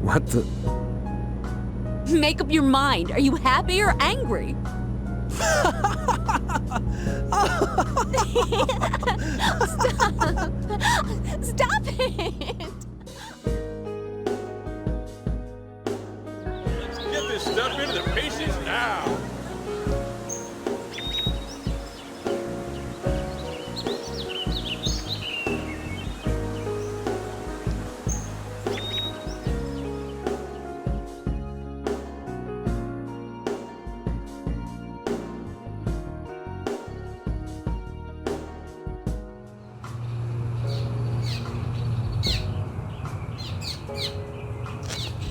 What the? Make up your mind. Are you happy or angry? Stop it! Let's get this stuff into the patients now.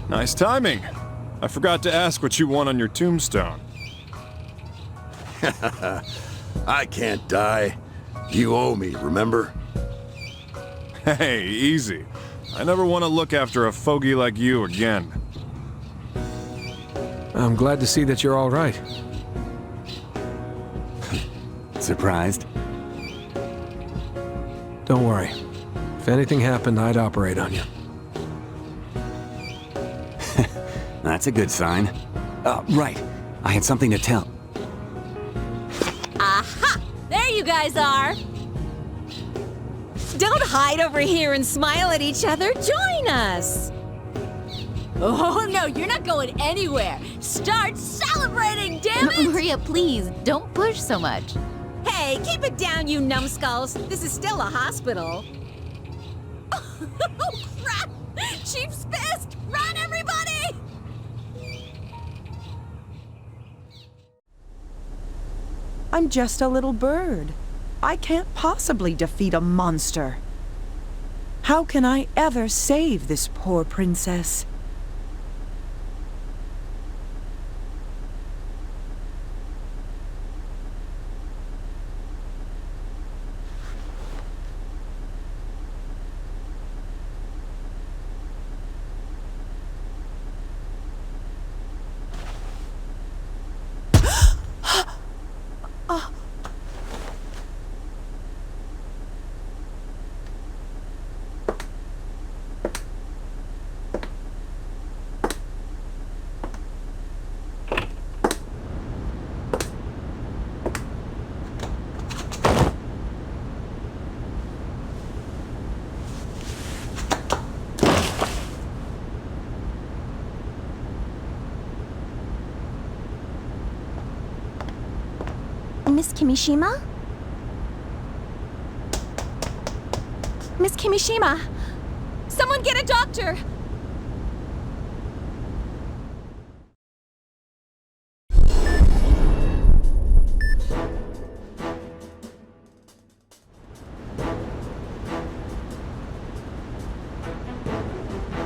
Nice timing. I forgot to ask what you want on your tombstone. I can't die. You owe me, remember? Hey, easy. I never want to look after a fogey like you again. I'm glad to see that you're all right. Surprised? Don't worry. If anything happened, I'd operate on you. That's a good sign. Right. I had something to tell. Aha! There you guys are! Don't hide over here and smile at each other. Join us! Oh no, you're not going anywhere. Start celebrating, damn it! Maria, please, don't push so much. Hey, keep it down, you numbskulls. This is still a hospital. Oh, crap! Chief's fist! Run, everybody! I'm just a little bird. I can't possibly defeat a monster. How can I ever save this poor princess? Miss Kimishima? Miss Kimishima! Someone get a doctor!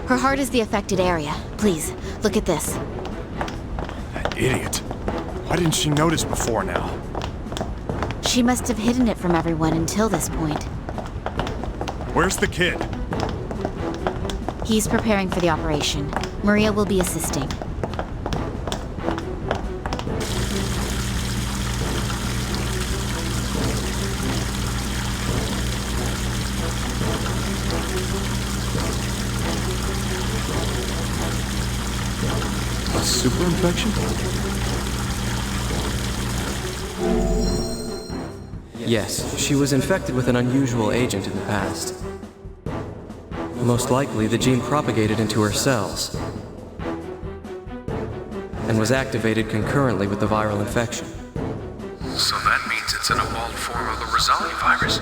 Her heart is the affected area. Please, look at this. That idiot. Why didn't she notice before now? She must have hidden it from everyone until this point. Where's the kid? He's preparing for the operation. Maria will be assisting. A super infection? Yes, she was infected with an unusual agent in the past. Most likely, the gene propagated into her cells and was activated concurrently with the viral infection. So that means it's an evolved form of the Rosalia virus.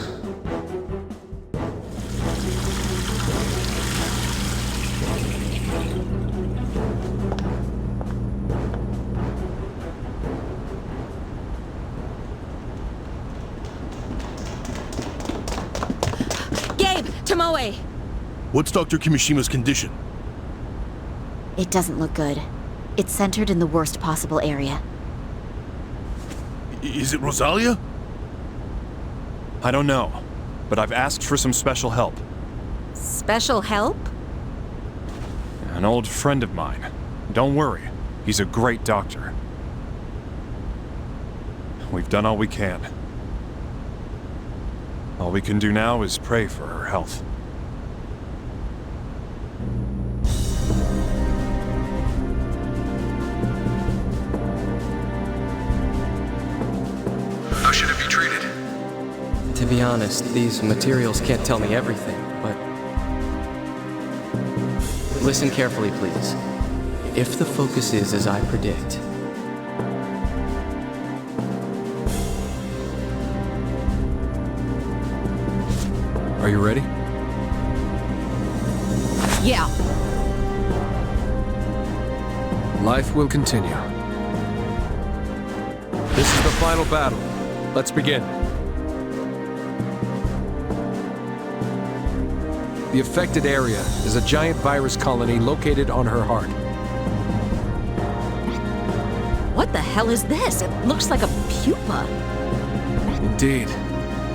Tomoe! What's Dr. Kimishima's condition? It doesn't look good. It's centered in the worst possible area. Is it Rosalia? I don't know, but I've asked for some special help. Special help? An old friend of mine. Don't worry, he's a great doctor. We've done all we can. All we can do now is pray for her health. How should it be treated? To be honest, these materials can't tell me everything, but... Listen carefully, please. If the focus is as I predict... Are you ready? Yeah. Life will continue. This is the final battle. Let's begin. The affected area is a giant virus colony located on her heart. What the hell is this? It looks like a pupa. Indeed.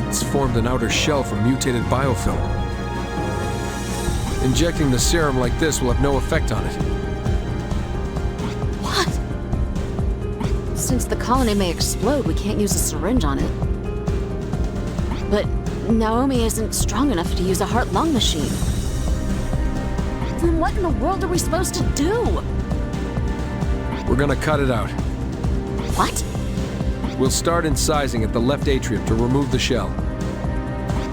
It's formed an outer shell from mutated biofilm. Injecting the serum like this will have no effect on it. What? Since the colony may explode, we can't use a syringe on it. But Naomi isn't strong enough to use a heart-lung machine. Then what in the world are we supposed to do? We're gonna cut it out. What? We'll start incising at the left atrium to remove the shell.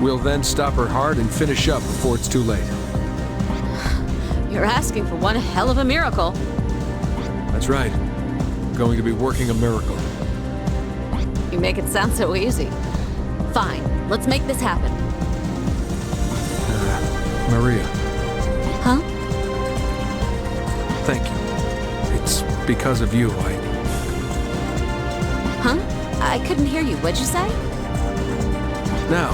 We'll then stop her heart and finish up before it's too late. You're asking for one hell of a miracle. That's right. Going to be working a miracle. You make it sound so easy. Fine, let's make this happen. Maria. Huh? Thank you. It's because of you Huh? I couldn't hear you. What'd you say? Now,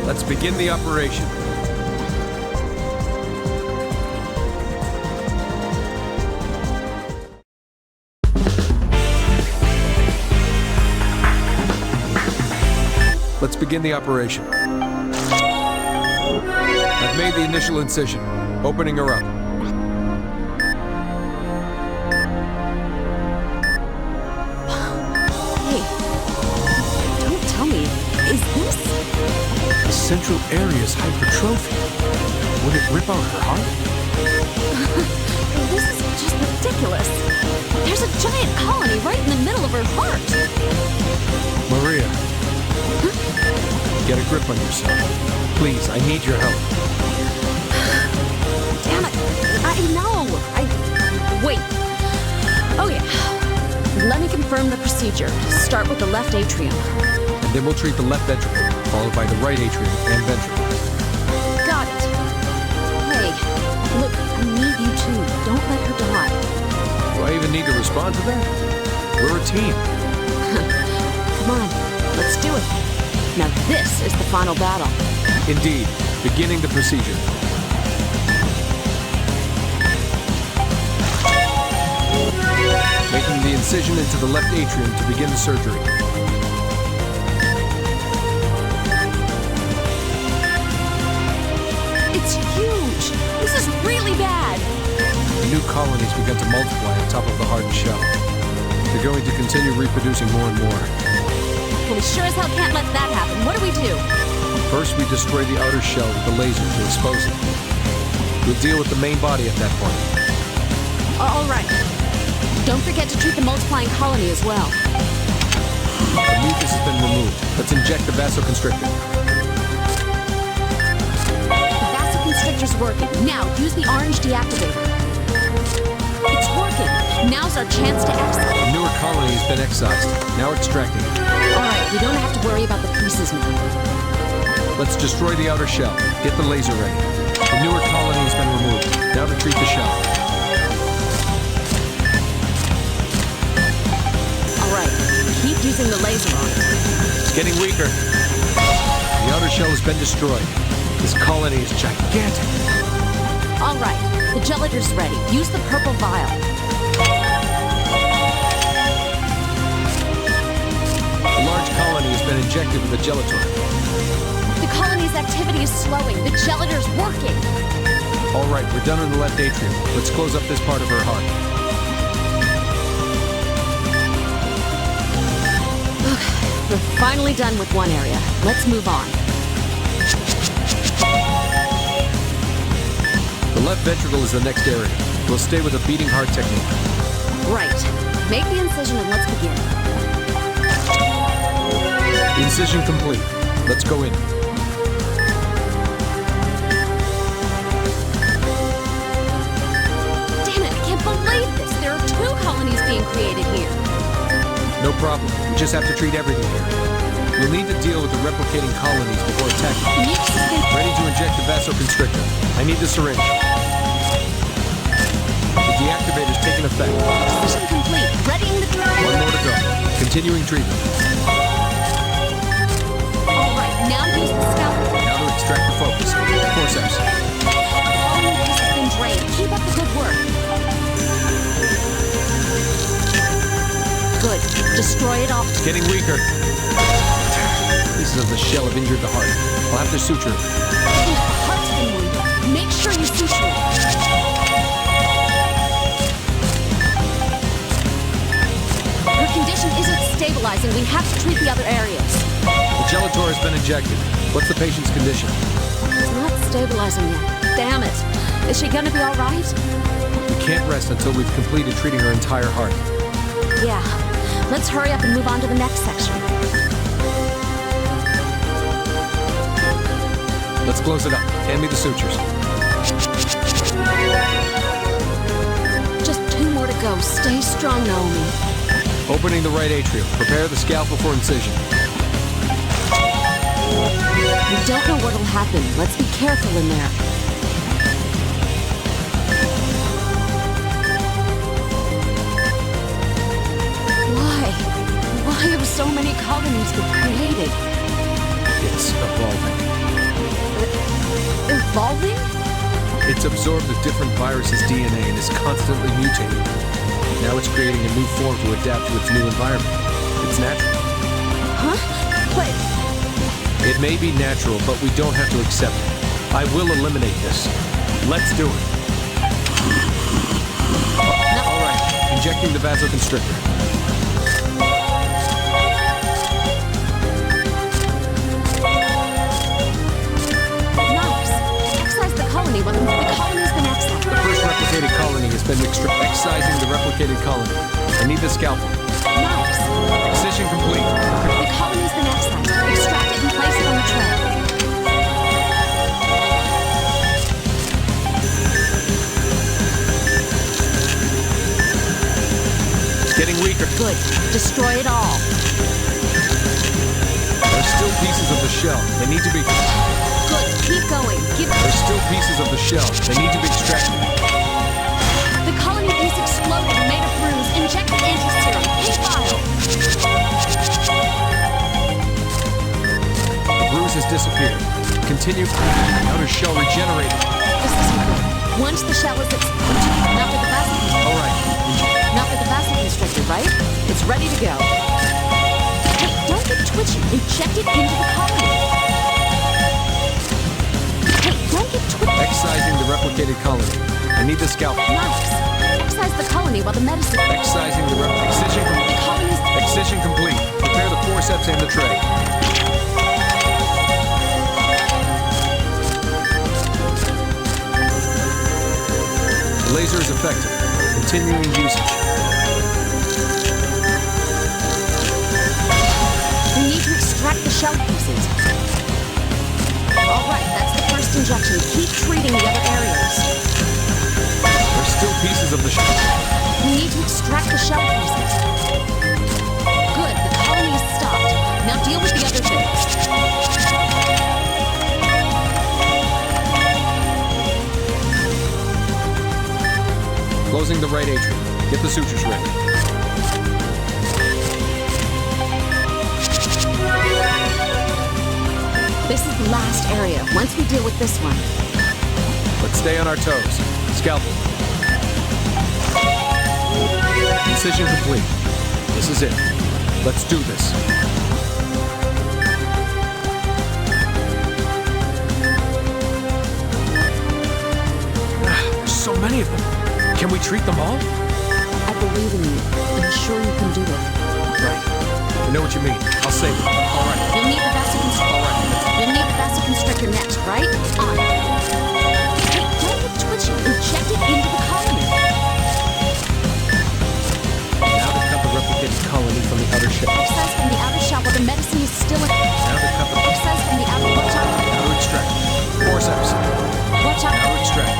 let's begin the operation. Let's begin the operation. I've made the initial incision, opening her up. Hey, don't tell me. Is this? The central area is hypertrophy. Would it rip out her heart? This is just ridiculous. There's a giant colony right in the middle of her heart. Maria. Get a grip on yourself. Please, I need your help. Damn it. I know. Wait. Oh, yeah. Let me confirm the procedure. Start with the left atrium. And then we'll treat the left ventricle, followed by the right atrium and ventricle. Got it. Hey, look, I need you too. Don't let her die. Do I even need to respond to that? We're a team. Come on, let's do it. Now this is the final battle. Indeed. Beginning the procedure. Making the incision into the left atrium to begin the surgery. It's huge! This is really bad! The new colonies began to multiply on top of the hardened shell. They're going to continue reproducing more and more. Well, we sure as hell can't let that happen. What do we do? First, we destroy the outer shell with the laser to expose it. We'll deal with the main body at that point. All right. Don't forget to treat the multiplying colony as well. The mucus has been removed. Let's inject the vasoconstrictor. The vasoconstrictor's working. Now, use the orange deactivator. It's working. Now's our chance to exit. The newer colony has been excised. Now extracting it. All right, we don't have to worry about the pieces now. Let's destroy the outer shell. Get the laser ready. The newer colony has been removed. Now to treat the shell. All right, keep using the laser on it. It's getting weaker. The outer shell has been destroyed. This colony is gigantic. All right, the gelator's ready. Use the purple vial. A large colony has been injected with a gelator. The colony's activity is slowing. The gelator's working. All right, we're done in the left atrium. Let's close up this part of her heart. We're finally done with one area. Let's move on. The left ventricle is the next area. We'll stay with a beating heart technique. Right. Make the incision and let's begin. Incision complete. Let's go in. Damn it, I can't believe this. There are 2 colonies being created here. No problem. We just have to treat everything here. We'll need to deal with the replicating colonies before attacking. Ready to inject the vasoconstrictor. I need the syringe. The deactivator's taken effect. Mission complete. Readying the drug. One more to go. Continuing treatment. All right, now use the scalpel. Now to extract the focus. Forceps. All of this has been drained. Keep up the good work. Good. Destroy it all. Getting weaker. Pieces of the shell have injured the heart. I'll have to suture it. The heart's been wounded. Make sure you suture it. Her condition isn't stabilizing. We have to treat the other areas. The gelator has been injected. What's the patient's condition? It's not stabilizing yet. Damn it. Is she gonna be all right? We can't rest until we've completed treating her entire heart. Yeah. Let's hurry up and move on to the next section. Let's close it up. Hand me the sutures. Just 2 more to go. Stay strong, Naomi. Opening the right atrium. Prepare the scalpel for incision. We don't know what'll happen. Let's be careful in there. Why have so many colonies been created? It's evolving. Evolving? It's absorbed a different virus's DNA and is constantly mutating. Now it's creating a new form to adapt to its new environment. It's natural. Huh? But... It may be natural, but we don't have to accept it. I will eliminate this. Let's do it. All right, injecting the vasoconstrictor. When the colony's been excised. The first replicated colony has been excising the replicated colony. I need the scalpel. Nice. Excision complete. The colony's been excised. Extract it and place it on the tray. It's getting weaker. Good. Destroy it all. There's still pieces of the shell. They need to be... Good. Keep going. There's still pieces of the shell. They need to be extracted. The colony piece exploded and made a bruise. Inject the anti-serum. Pink vial. The bruise has disappeared. Continue. Outer shell regenerated. This isn't good. Once the shell is not for the vasoconstrictor. All right. Not for the vasoconstrictor, right? It's ready to go. Hey, don't get twitchy. Inject it into the colony. Excising the replicated colony. I need the scalpel. Nice. Excise the colony while the medicine... Excising the excision complete. The colony's... Excision complete. Prepare the forceps and the tray. The laser is effective. Continuing usage. We need to extract the shell pieces. All right, that's the first injection. Keep treating the other areas. There's still pieces of the shell. We need to extract the shell pieces. Good, the colony is stopped. Now deal with the other things. Closing the right atrium. Get the sutures ready. This is the last area. Once we deal with this one. Let's stay on our toes. Scalpel. Incision complete. This is it. Let's do this. so many of them. Can we treat them all? I believe in you. I'm sure you can do it. Right. I know what you mean. I'll save it. All right. You'll need the vasoconstrictor. You'll need the vasoconstrictor next, right? On. Hey, don't get twitchy. Inject it into the colony. Now to cut the replicated colony from the outer shell. Excise from the outer shell while the medicine is still in. Now to cut the... Excise from the outer... Watch out. Now to extract. Forceps. Watch out. Now to extract.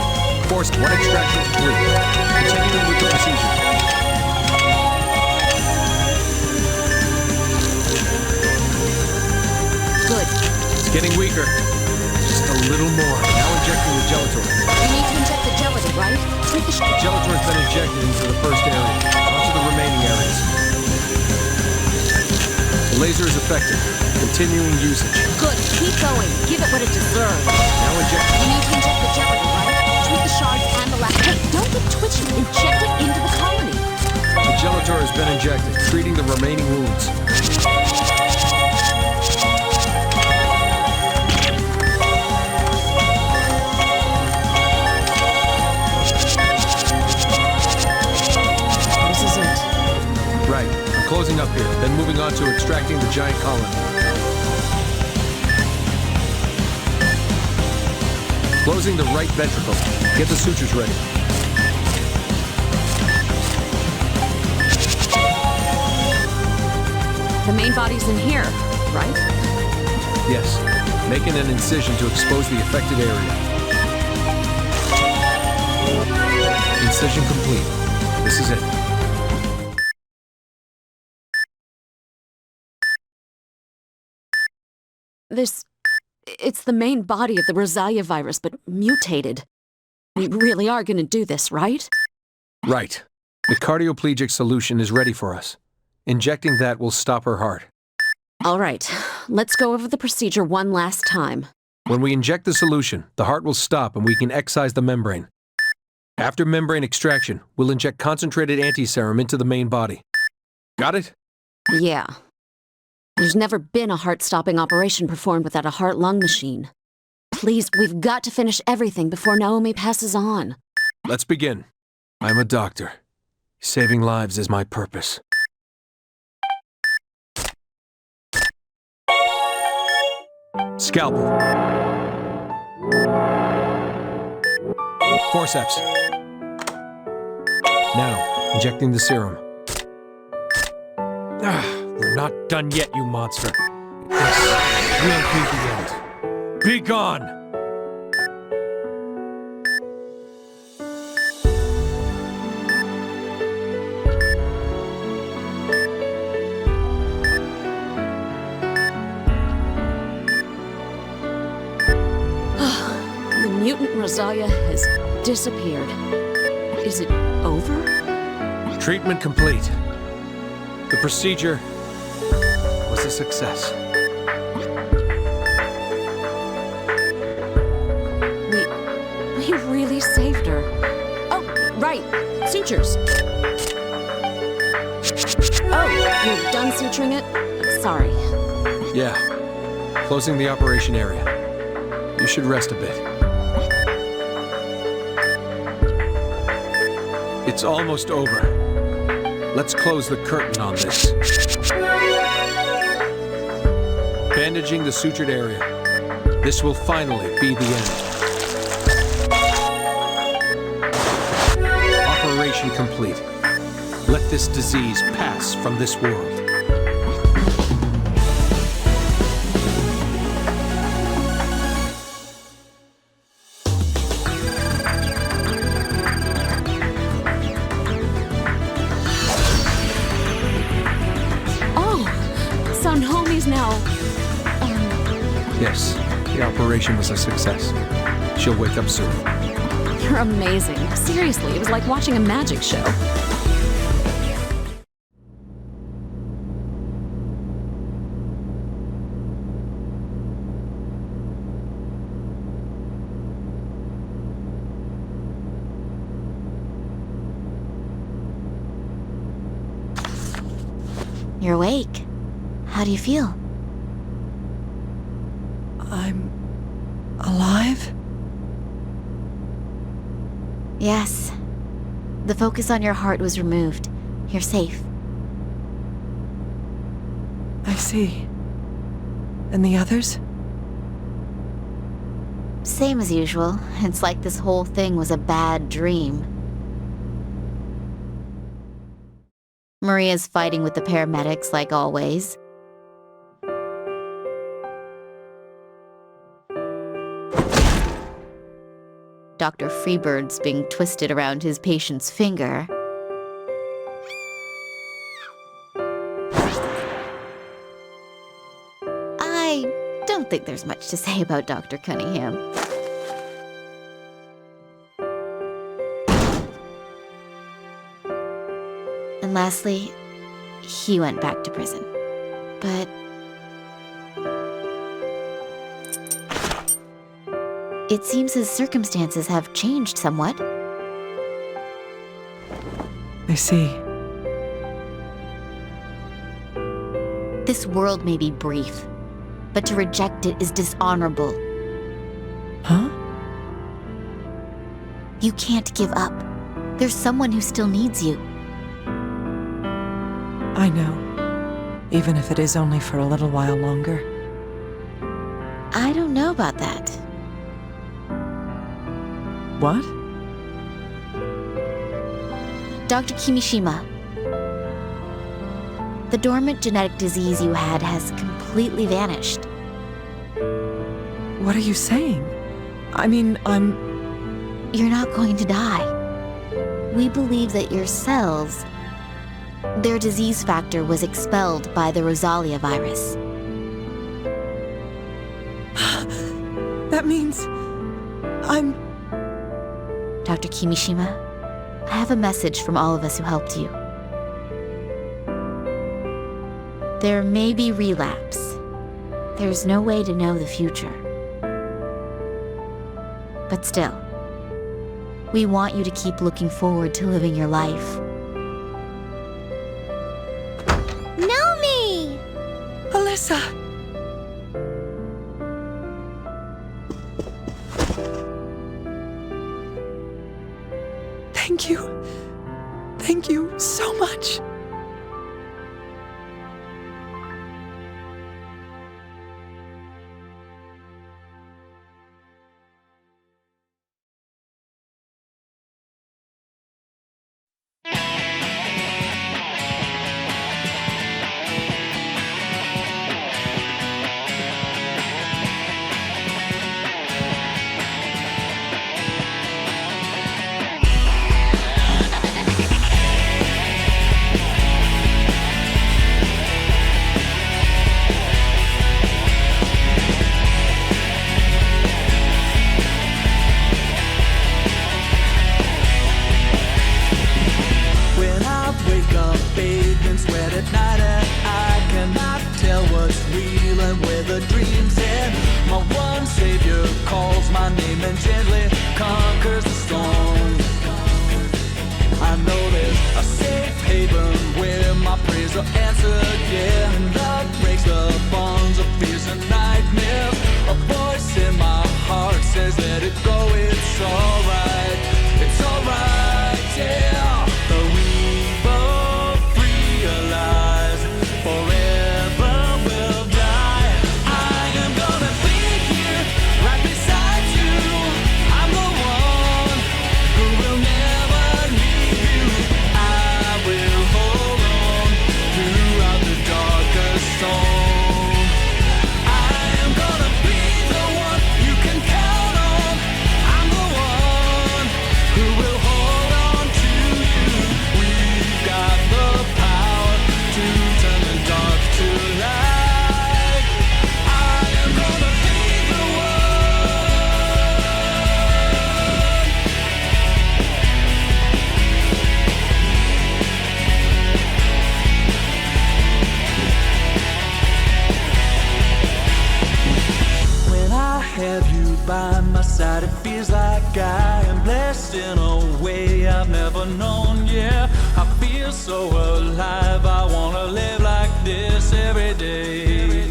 Force one extraction complete. Continuing with the procedure. Good. It's getting weaker. Just a little more. Now injecting the gelator. You need to inject the gelatin, right? Treat the... The gelator has been injected into the first area. Onto the remaining areas. The laser is effective. Continuing usage. Good. Keep going. Give it what it deserves. Now inject... You need to inject the gelatin, right? Treat the shards and the last... Hey, don't get twitchy. Inject it into the colony. The gelator has been injected, treating the remaining wounds. This is it. Right. I'm closing up here, then moving on to extracting the giant colony. Closing the right ventricle. Get the sutures ready. The main body's in here, right? Yes. Making an incision to expose the affected area. Incision complete. This is it. It's the main body of the Rosalia virus, but mutated. We really are gonna do this, right? Right. The cardioplegic solution is ready for us. Injecting that will stop her heart. All right, let's go over the procedure one last time. When we inject the solution, the heart will stop and we can excise the membrane. After membrane extraction, we'll inject concentrated antiserum into the main body. Got it? Yeah. There's never been a heart-stopping operation performed without a heart-lung machine. Please, we've got to finish everything before Naomi passes on. Let's begin. I'm a doctor. Saving lives is my purpose. Scalpel. Forceps. Now, injecting the serum. We're not done yet, you monster. This will be the end. Be gone! The mutant Rosalia has disappeared. Is it over? Treatment complete. The procedure was a success. We really saved her. Oh, right. Sutures. Oh, you're done suturing it? Sorry. Yeah. Closing the operation area. You should rest a bit. It's almost over. Let's close the curtain on this. Bandaging the sutured area. This will finally be the end. Operation complete. Let this disease pass from this world. Yes, the operation was a success. She'll wake up soon. You're amazing. Seriously, it was like watching a magic show. You're awake. How do you feel? I'm alive? Yes. The focus on your heart was removed. You're safe. I see. And the others? Same as usual. It's like this whole thing was a bad dream. Maria's fighting with the paramedics like always. Dr. Freebird's being twisted around his patient's finger. I don't think there's much to say about Dr. Cunningham. And lastly, he went back to prison. But it seems his circumstances have changed somewhat. I see. This world may be brief, but to reject it is dishonorable. Huh? You can't give up. There's someone who still needs you. I know. Even if it is only for a little while longer. I don't know about that. What? Dr. Kimishima, the dormant genetic disease you had has completely vanished. What are you saying? I mean, You're not going to die. We believe that your cells, their disease factor was expelled by the Rosalia virus. That means I'm... Dr. Kimishima, I have a message from all of us who helped you. There may be relapse. There's no way to know the future. But still, we want you to keep looking forward to living your life. Naomi! Alyssa! Thank you. Thank you so much. by my side, it feels like I am blessed in a way I've never known. Yeah, I feel so alive, I wanna live like this every day.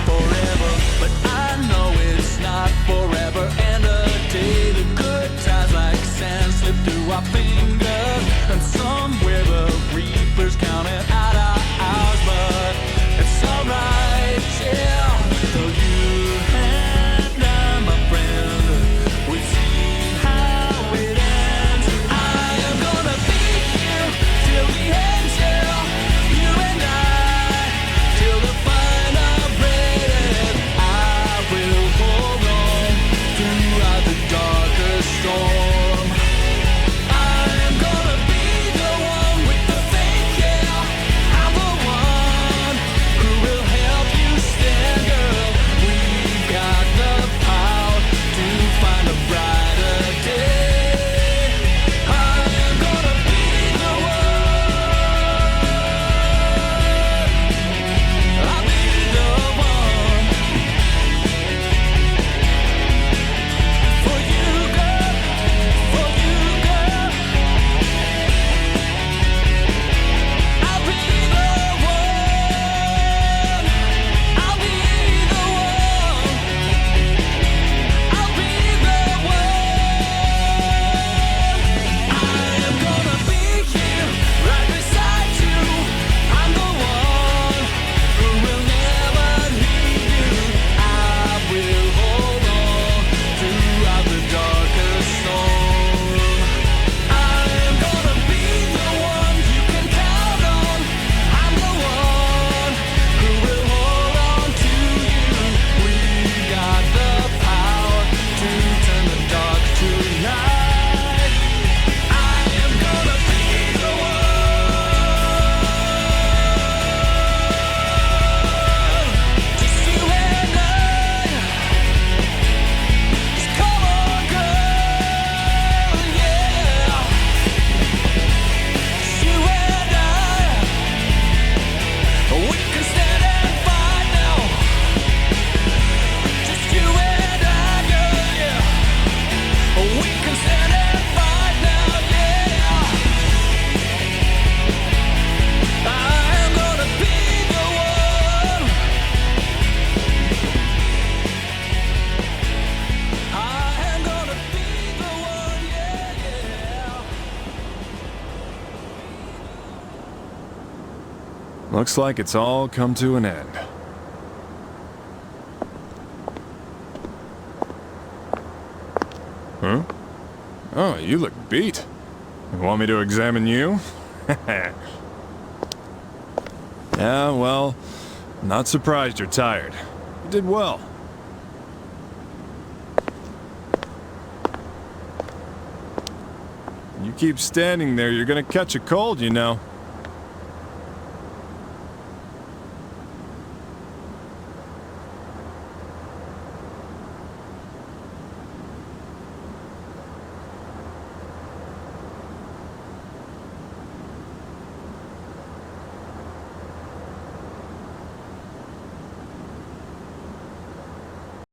Forever, but I know it's not forever and a day. The good times like Looks like it's all come to an end. Huh? Oh, you look beat. You want me to examine you? Yeah, well, not surprised you're tired. You did well. You keep standing there, you're gonna catch a cold, you know.